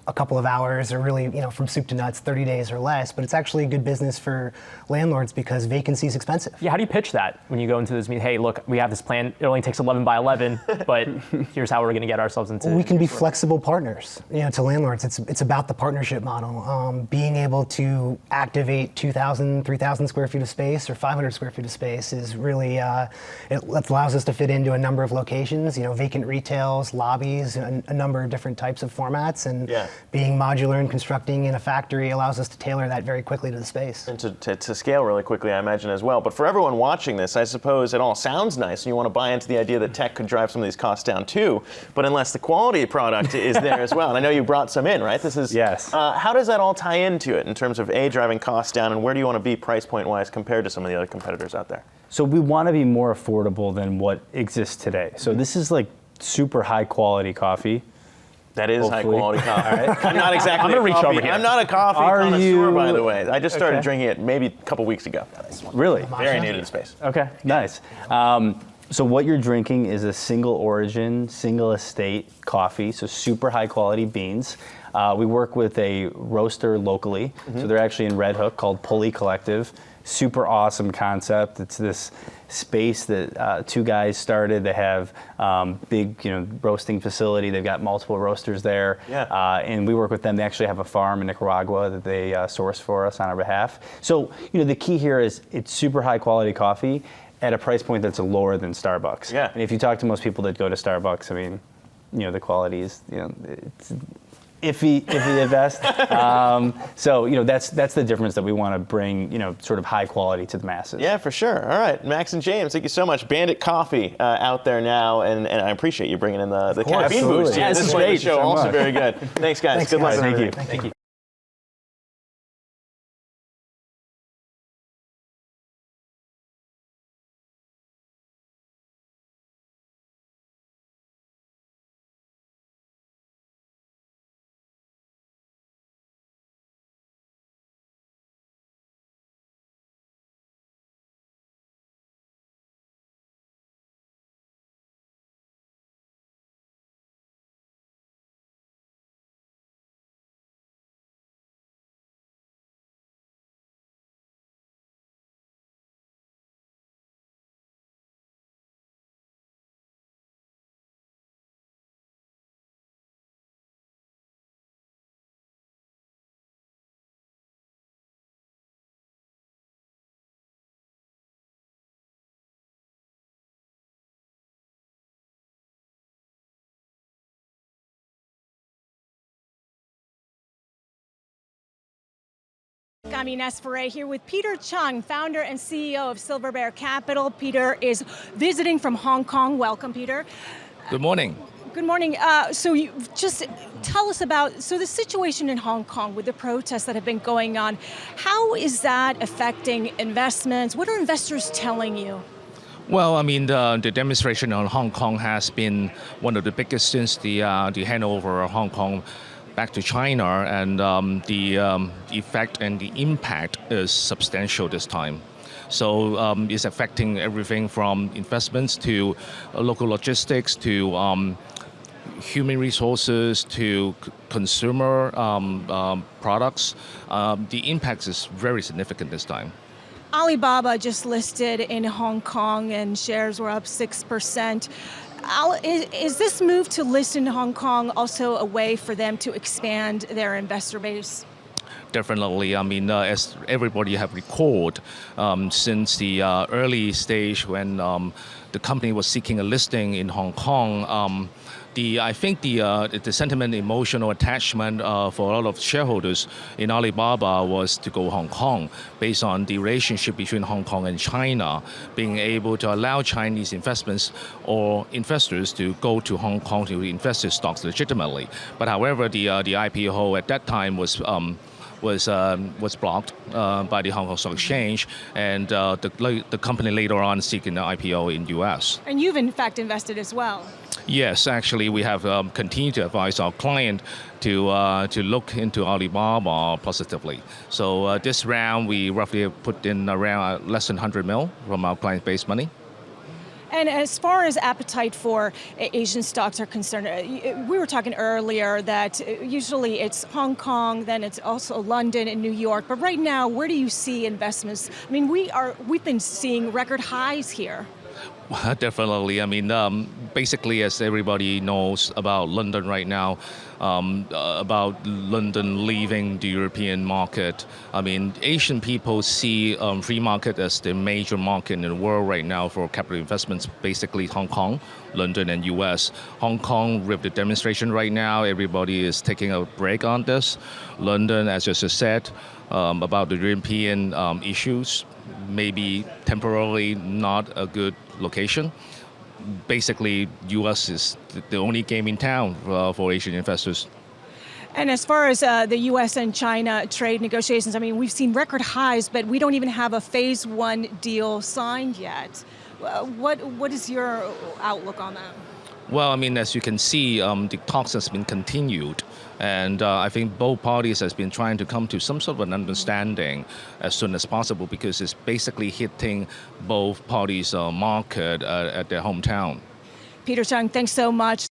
a couple of hours or really, from soup to nuts, 30 days or less, but it's actually good business for landlords because vacancy is expensive. Yeah, how do you pitch that when you go into this meeting? Hey, look, we have this plan. It only takes 11 by 11, but here's how we're going to get ourselves into. We can be flexible partners, to landlords. It's about the partnership model. Being able to activate 2,000, 3,000 square feet of space or 500 square feet of space is really, it allows us to fit into a number of locations, vacant retails, lobbies, a number of different types of formats. And being modular and constructing in a factory allows us to tailor that very quickly to the space. And to scale really quickly, I imagine, as well. But for everyone watching this, I suppose it all sounds nice and you want to buy into the idea that tech could drive some of these costs down too, but unless the quality product is there as well. And I know you brought some in, right? This is yes. How does that all tie into it in terms of driving costs down, and where do you want to be price point wise compared to some of the other competitors out there? So we want to be more affordable than what exists today. So this is like super high quality coffee. That is hopefully. High quality coffee. All right. I'm not exactly I'm gonna reach coffee. over here. I'm not a coffee connoisseur, you, by the way. I just started okay. drinking it maybe a couple weeks ago. Really? Very new to the space. Okay, nice. So what you're drinking is a single origin, single estate coffee, so super high quality beans. We work with a roaster locally, so they're actually in Red Hook called Pulley Collective. Super awesome concept. It's this space that two guys started. They have big, roasting facility. They've got multiple roasters there, and we work with them. They actually have a farm in Nicaragua that they source for us on our behalf. So, the key here is it's super high quality coffee at a price point that's lower than Starbucks. Yeah. And if you talk to most people that go to Starbucks, the quality is, iffy at best. So that's the difference that we want to bring, sort of high quality to the masses. Yeah, for sure. All right, Max and James, thank you so much. Bandit Coffee out there now, and I appreciate you bringing in the caffeine Absolutely. boost. Yeah, this is way great. the show So also much. very good. Thanks, guys. Thanks, Good luck. guys. on Thank you. everything. Thank you. I'm Ines Ferre here with Peter Chung, founder and CEO of Silver Bear Capital. Peter is visiting from Hong Kong. Welcome, Peter. Good morning. Good morning. So you just tell us about the situation in Hong Kong with the protests that have been going on. How is that affecting investments? What are investors telling you? Well, I mean, the demonstration in Hong Kong has been one of the biggest since the handover of Hong Kong back to China, and the effect and the impact is substantial this time. So it's affecting everything from investments to local logistics to human resources to consumer products. The impact is very significant this time. Alibaba just listed in Hong Kong and shares were up 6%. Is this move to list in Hong Kong also a way for them to expand their investor base? Definitely. I mean, as everybody have recalled, since the early stage when the company was seeking a listing in Hong Kong, I think the sentiment, emotional attachment for a lot of shareholders in Alibaba was to go Hong Kong, based on the relationship between Hong Kong and China, being able to allow Chinese investments or investors to go to Hong Kong to invest in stocks legitimately. But however, the IPO at that time was blocked by the Hong Kong Stock Exchange, and the company later on seeking the IPO in U.S. And you've in fact invested as well. Yes, actually, we have continued to advise our client to look into Alibaba positively. So this round, we roughly put in around less than 100 mil from our client-based money. And as far as appetite for Asian stocks are concerned, we were talking earlier that usually it's Hong Kong, then it's also London and New York. But right now, where do you see investments? I mean, we've been seeing record highs here. Definitely. I mean, basically, as everybody knows about London right now, about London leaving the European market. I mean, Asian people see free market as the major market in the world right now for capital investments, basically Hong Kong, London, and US. Hong Kong, with the demonstration right now, everybody is taking a break on this. London, as I just said, about the European issues, maybe temporarily not a good location. Basically, U.S. is the only game in town for Asian investors. And as far as the U.S. and China trade negotiations, I mean, we've seen record highs, but we don't even have a phase one deal signed yet. What is your outlook on that? Well, I mean, as you can see, the talks has been continued. And I think both parties has been trying to come to some sort of an understanding as soon as possible, because it's basically hitting both parties' market at their hometown. Peter Chung, thanks so much.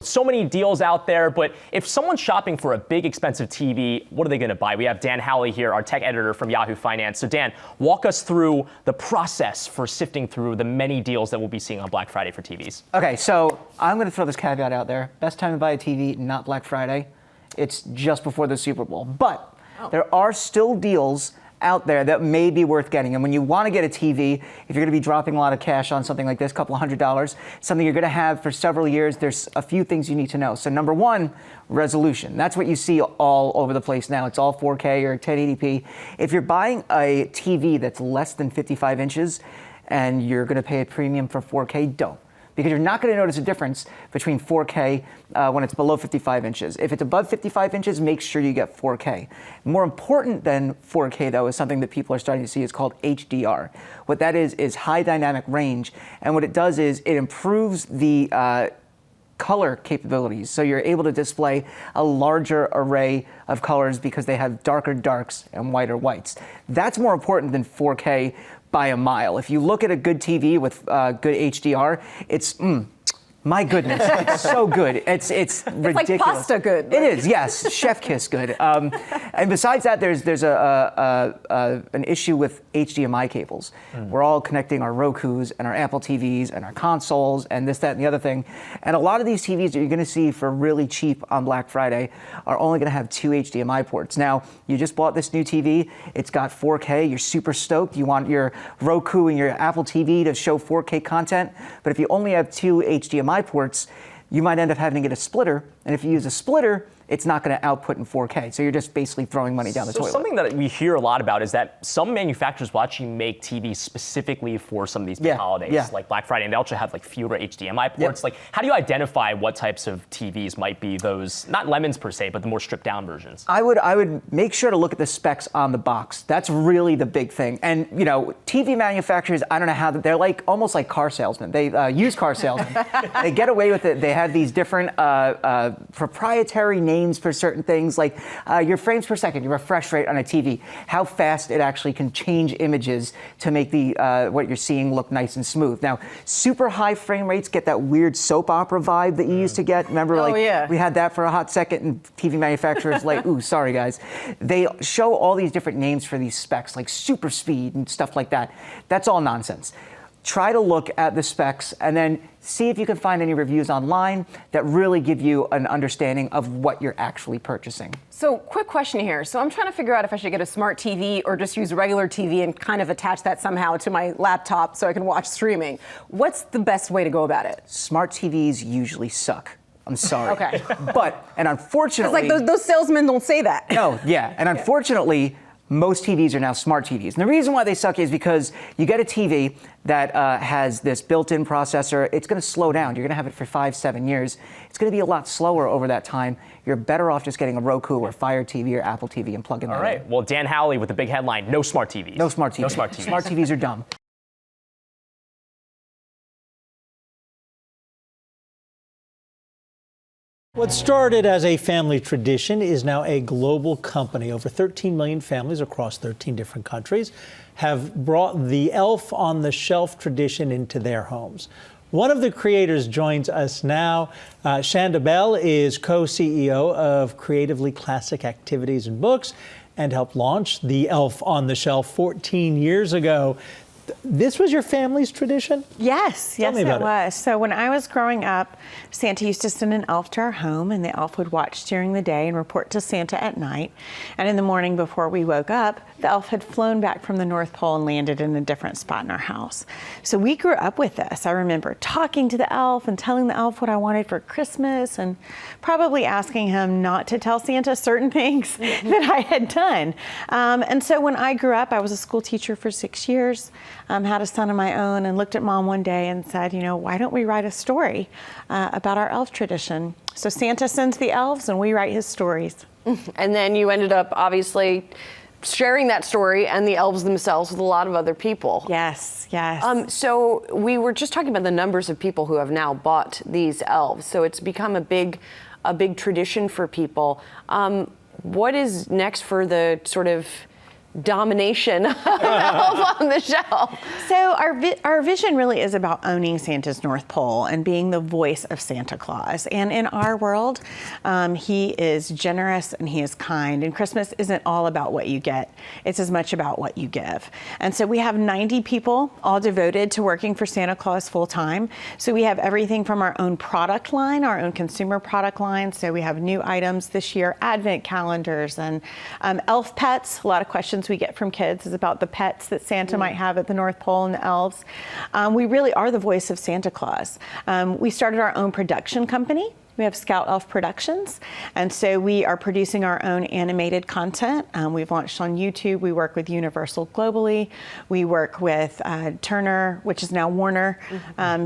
So many deals out there, but if someone's shopping for a big expensive TV, what are they going to buy? We have Dan Howley here, our tech editor from Yahoo Finance. So Dan, walk us through the process for sifting through the many deals that we'll be seeing on Black Friday for TVs. Okay, so I'm going to throw this caveat out there. Best time to buy a TV, not Black Friday. It's just before the Super Bowl. But there are still deals out there that may be worth getting. And when you want to get a TV, if you're going to be dropping a lot of cash on something like this, a couple $100, something you're going to have for several years, there's a few things you need to know. So number one, resolution. That's what you see all over the place now. It's all 4K or 1080p. If you're buying a TV that's less than 55 inches and you're going to pay a premium for 4K, don't. Because you're not going to notice a difference between 4K when it's below 55 inches. If it's above 55 inches, make sure you get 4K. More important than 4K, though, is something that people are starting to see. It's called HDR. What that is high dynamic range. And what it does is it improves the color capabilities. So you're able to display a larger array of colors because they have darker darks and whiter whites. That's more important than 4K by a mile. If you look at a good TV with good HDR, it's my goodness, it's so good. It's ridiculous. Like pasta good. Right? It is, yes, chef kiss good. And besides that, there's an issue with HDMI cables. We're all connecting our Rokus and our Apple TVs and our consoles and this, that, and the other thing. And a lot of these TVs that you're going to see for really cheap on Black Friday are only going to have 2 HDMI ports. Now, you just bought this new TV. It's got 4K. You're super stoked. You want your Roku and your Apple TV to show 4K content. But if you only have 2 HDMI ports, you might end up having to get a splitter. And if you use a splitter, it's not going to output in 4K. So you're just basically throwing money down the toilet. Something that we hear a lot about is that some manufacturers will actually make TVs specifically for some of these big holidays, like Black Friday, and they also have like fewer HDMI ports. Like, how do you identify what types of TVs might be those, not lemons per se, but the more stripped down versions? I would make sure to look at the specs on the box. That's really the big thing. And you know, TV manufacturers, I don't know how they're like almost like car salesmen. They used car salesmen. They get away with it. They have these different proprietary names for certain things, like your frames per second, your refresh rate on a TV, how fast it actually can change images to make the what you're seeing look nice and smooth. Now, super high frame rates get that weird soap opera vibe that you used to get. Remember, we had that for a hot second, and TV manufacturers like, ooh, sorry guys. They show all these different names for these specs, like super speed and stuff like that. That's all nonsense. Try to look at the specs and then see if you can find any reviews online that really give you an understanding of what you're actually purchasing. So, quick question here. So, I'm trying to figure out if I should get a smart TV or just use a regular TV and kind of attach that somehow to my laptop so I can watch streaming. What's the best way to go about it? Smart TVs usually suck. I'm sorry. Okay. And unfortunately... It's like those salesmen don't say that. No, yeah. And unfortunately, most TVs are now smart TVs. And the reason why they suck is because you get a TV that has this built-in processor. It's going to slow down. You're going to have it for 5-7 years. It's going to be a lot slower over that time. You're better off just getting a Roku or Fire TV or Apple TV and plugging that in. All right. Well, Dan Howley with the big headline, no smart TVs. No smart TVs. No smart TVs. Smart TVs are dumb. What started as a family tradition is now a global company. Over 13 million families across 13 different countries have brought the elf on the shelf tradition into their homes. One of the creators joins us now. Shanda Bell is co-CEO of Creatively Classic Activities and Books and helped launch the Elf on the Shelf 14 years ago. This was your family's tradition? Yes, Tell me about it was. So when I was growing up, Santa used to send an elf to our home, and the elf would watch during the day and report to Santa at night. And in the morning before we woke up, the elf had flown back from the North Pole and landed in a different spot in our house. So we grew up with this. I remember talking to the elf and telling the elf what I wanted for Christmas and probably asking him not to tell Santa certain things that I had done. And so when I grew up, I was a school teacher for 6 years. Had a son of my own and looked at Mom one day and said, you know, why don't we write a story about our elf tradition? So Santa sends the elves and we write his stories. And then you ended up obviously sharing that story and the elves themselves with a lot of other people. Yes, yes. So we were just talking about the numbers of people who have now bought these elves. So it's become a big tradition for people. What is next for the sort of domination of Elf on the Shelf. So our vision really is about owning Santa's North Pole and being the voice of Santa Claus. And in our world, he is generous and he is kind. And Christmas isn't all about what you get. It's as much about what you give. And so we have 90 people all devoted to working for Santa Claus full time. So we have everything from our own product line, our own consumer product line. So we have new items this year, advent calendars and elf pets. A lot of questions we get from kids is about the pets that Santa might have at the North Pole and the elves. We really are the voice of Santa Claus. We started our own production company. We have Scout Elf Productions, and so we are producing our own animated content. We've launched on YouTube. We work with Universal globally. We work with Turner, which is now Warner,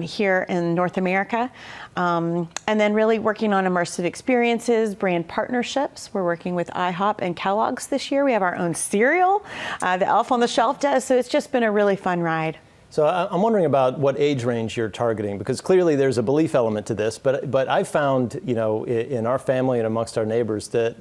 here in North America. And then really working on immersive experiences, brand partnerships. We're working with IHOP and Kellogg's this year. We have our own cereal, the Elf on the Shelf does, so it's just been a really fun ride. So I'm wondering about what age range you're targeting, because clearly there's a belief element to this. But I've found, you know, in our family and amongst our neighbors that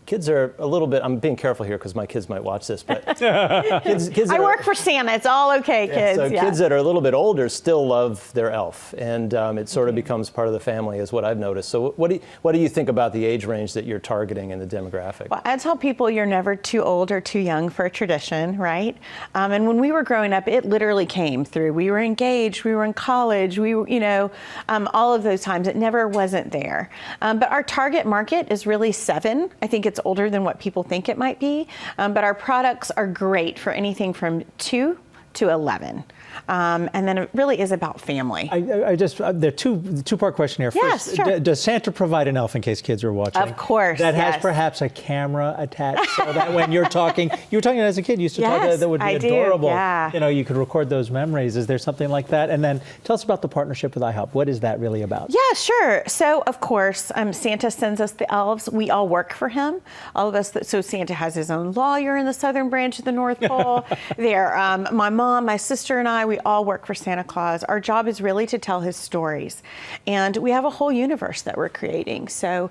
kids are a little bit. I'm being careful here because my kids might watch this, but kids I work for Santa. It's all okay, kids. So kids that are a little bit older still love their elf, and it sort of becomes part of the family, is what I've noticed. So what do you think about the age range that you're targeting in the demographic? Well, I tell people you're never too old or too young for a tradition, right? And when we were growing up, it literally came through. We were engaged, we were in college, we were, you know, all of those times. It never wasn't there. But our target market is really 7. I think it's older than what people think it might be. But our products are great for anything from 2 to 11. And then it really is about family. I just, the two-part question here. Yes, First, sure. Does Santa provide an elf in case kids are watching? Of course, That has yes. perhaps a camera attached so that when you're talking, you were talking as a kid, you used to talk, Yes, that would be I do, adorable. yeah. You know, you could record those memories. Is there something like that? And then tell us about the partnership with IHOP. What is that really about? Yeah, sure. So, of course, Santa sends us the elves. We all work for him. All of us. So Santa has his own lawyer in the southern branch of the North Pole. There, my mom, my sister, and I, we all work for Santa Claus. Our job is really to tell his stories. And we have a whole universe that we're creating. So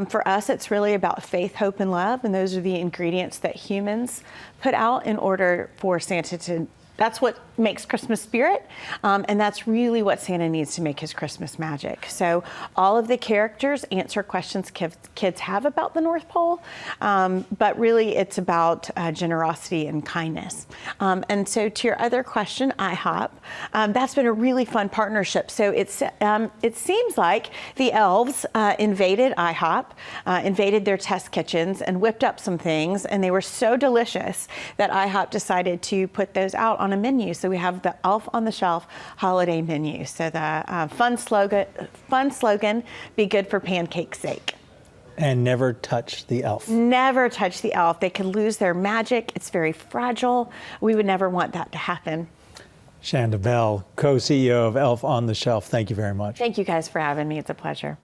for us, it's really about faith, hope, and love. And those are the ingredients that humans put out in order for Santa to. That's what makes Christmas spirit, and that's really what Santa needs to make his Christmas magic. So all of the characters answer questions kids have about the North Pole, but really it's about generosity and kindness. And so to your other question, IHOP, that's been a really fun partnership. So it seems like the elves invaded IHOP, invaded their test kitchens and whipped up some things, and they were so delicious that IHOP decided to put those out on a menu. So we have the Elf on the Shelf holiday menu. So the fun slogan, be good for pancake's sake. And never touch the elf. Never touch the elf. They could lose their magic. It's very fragile. We would never want that to happen. Shanda Bell, co-CEO of Elf on the Shelf. Thank you very much. Thank you guys for having me. It's a pleasure.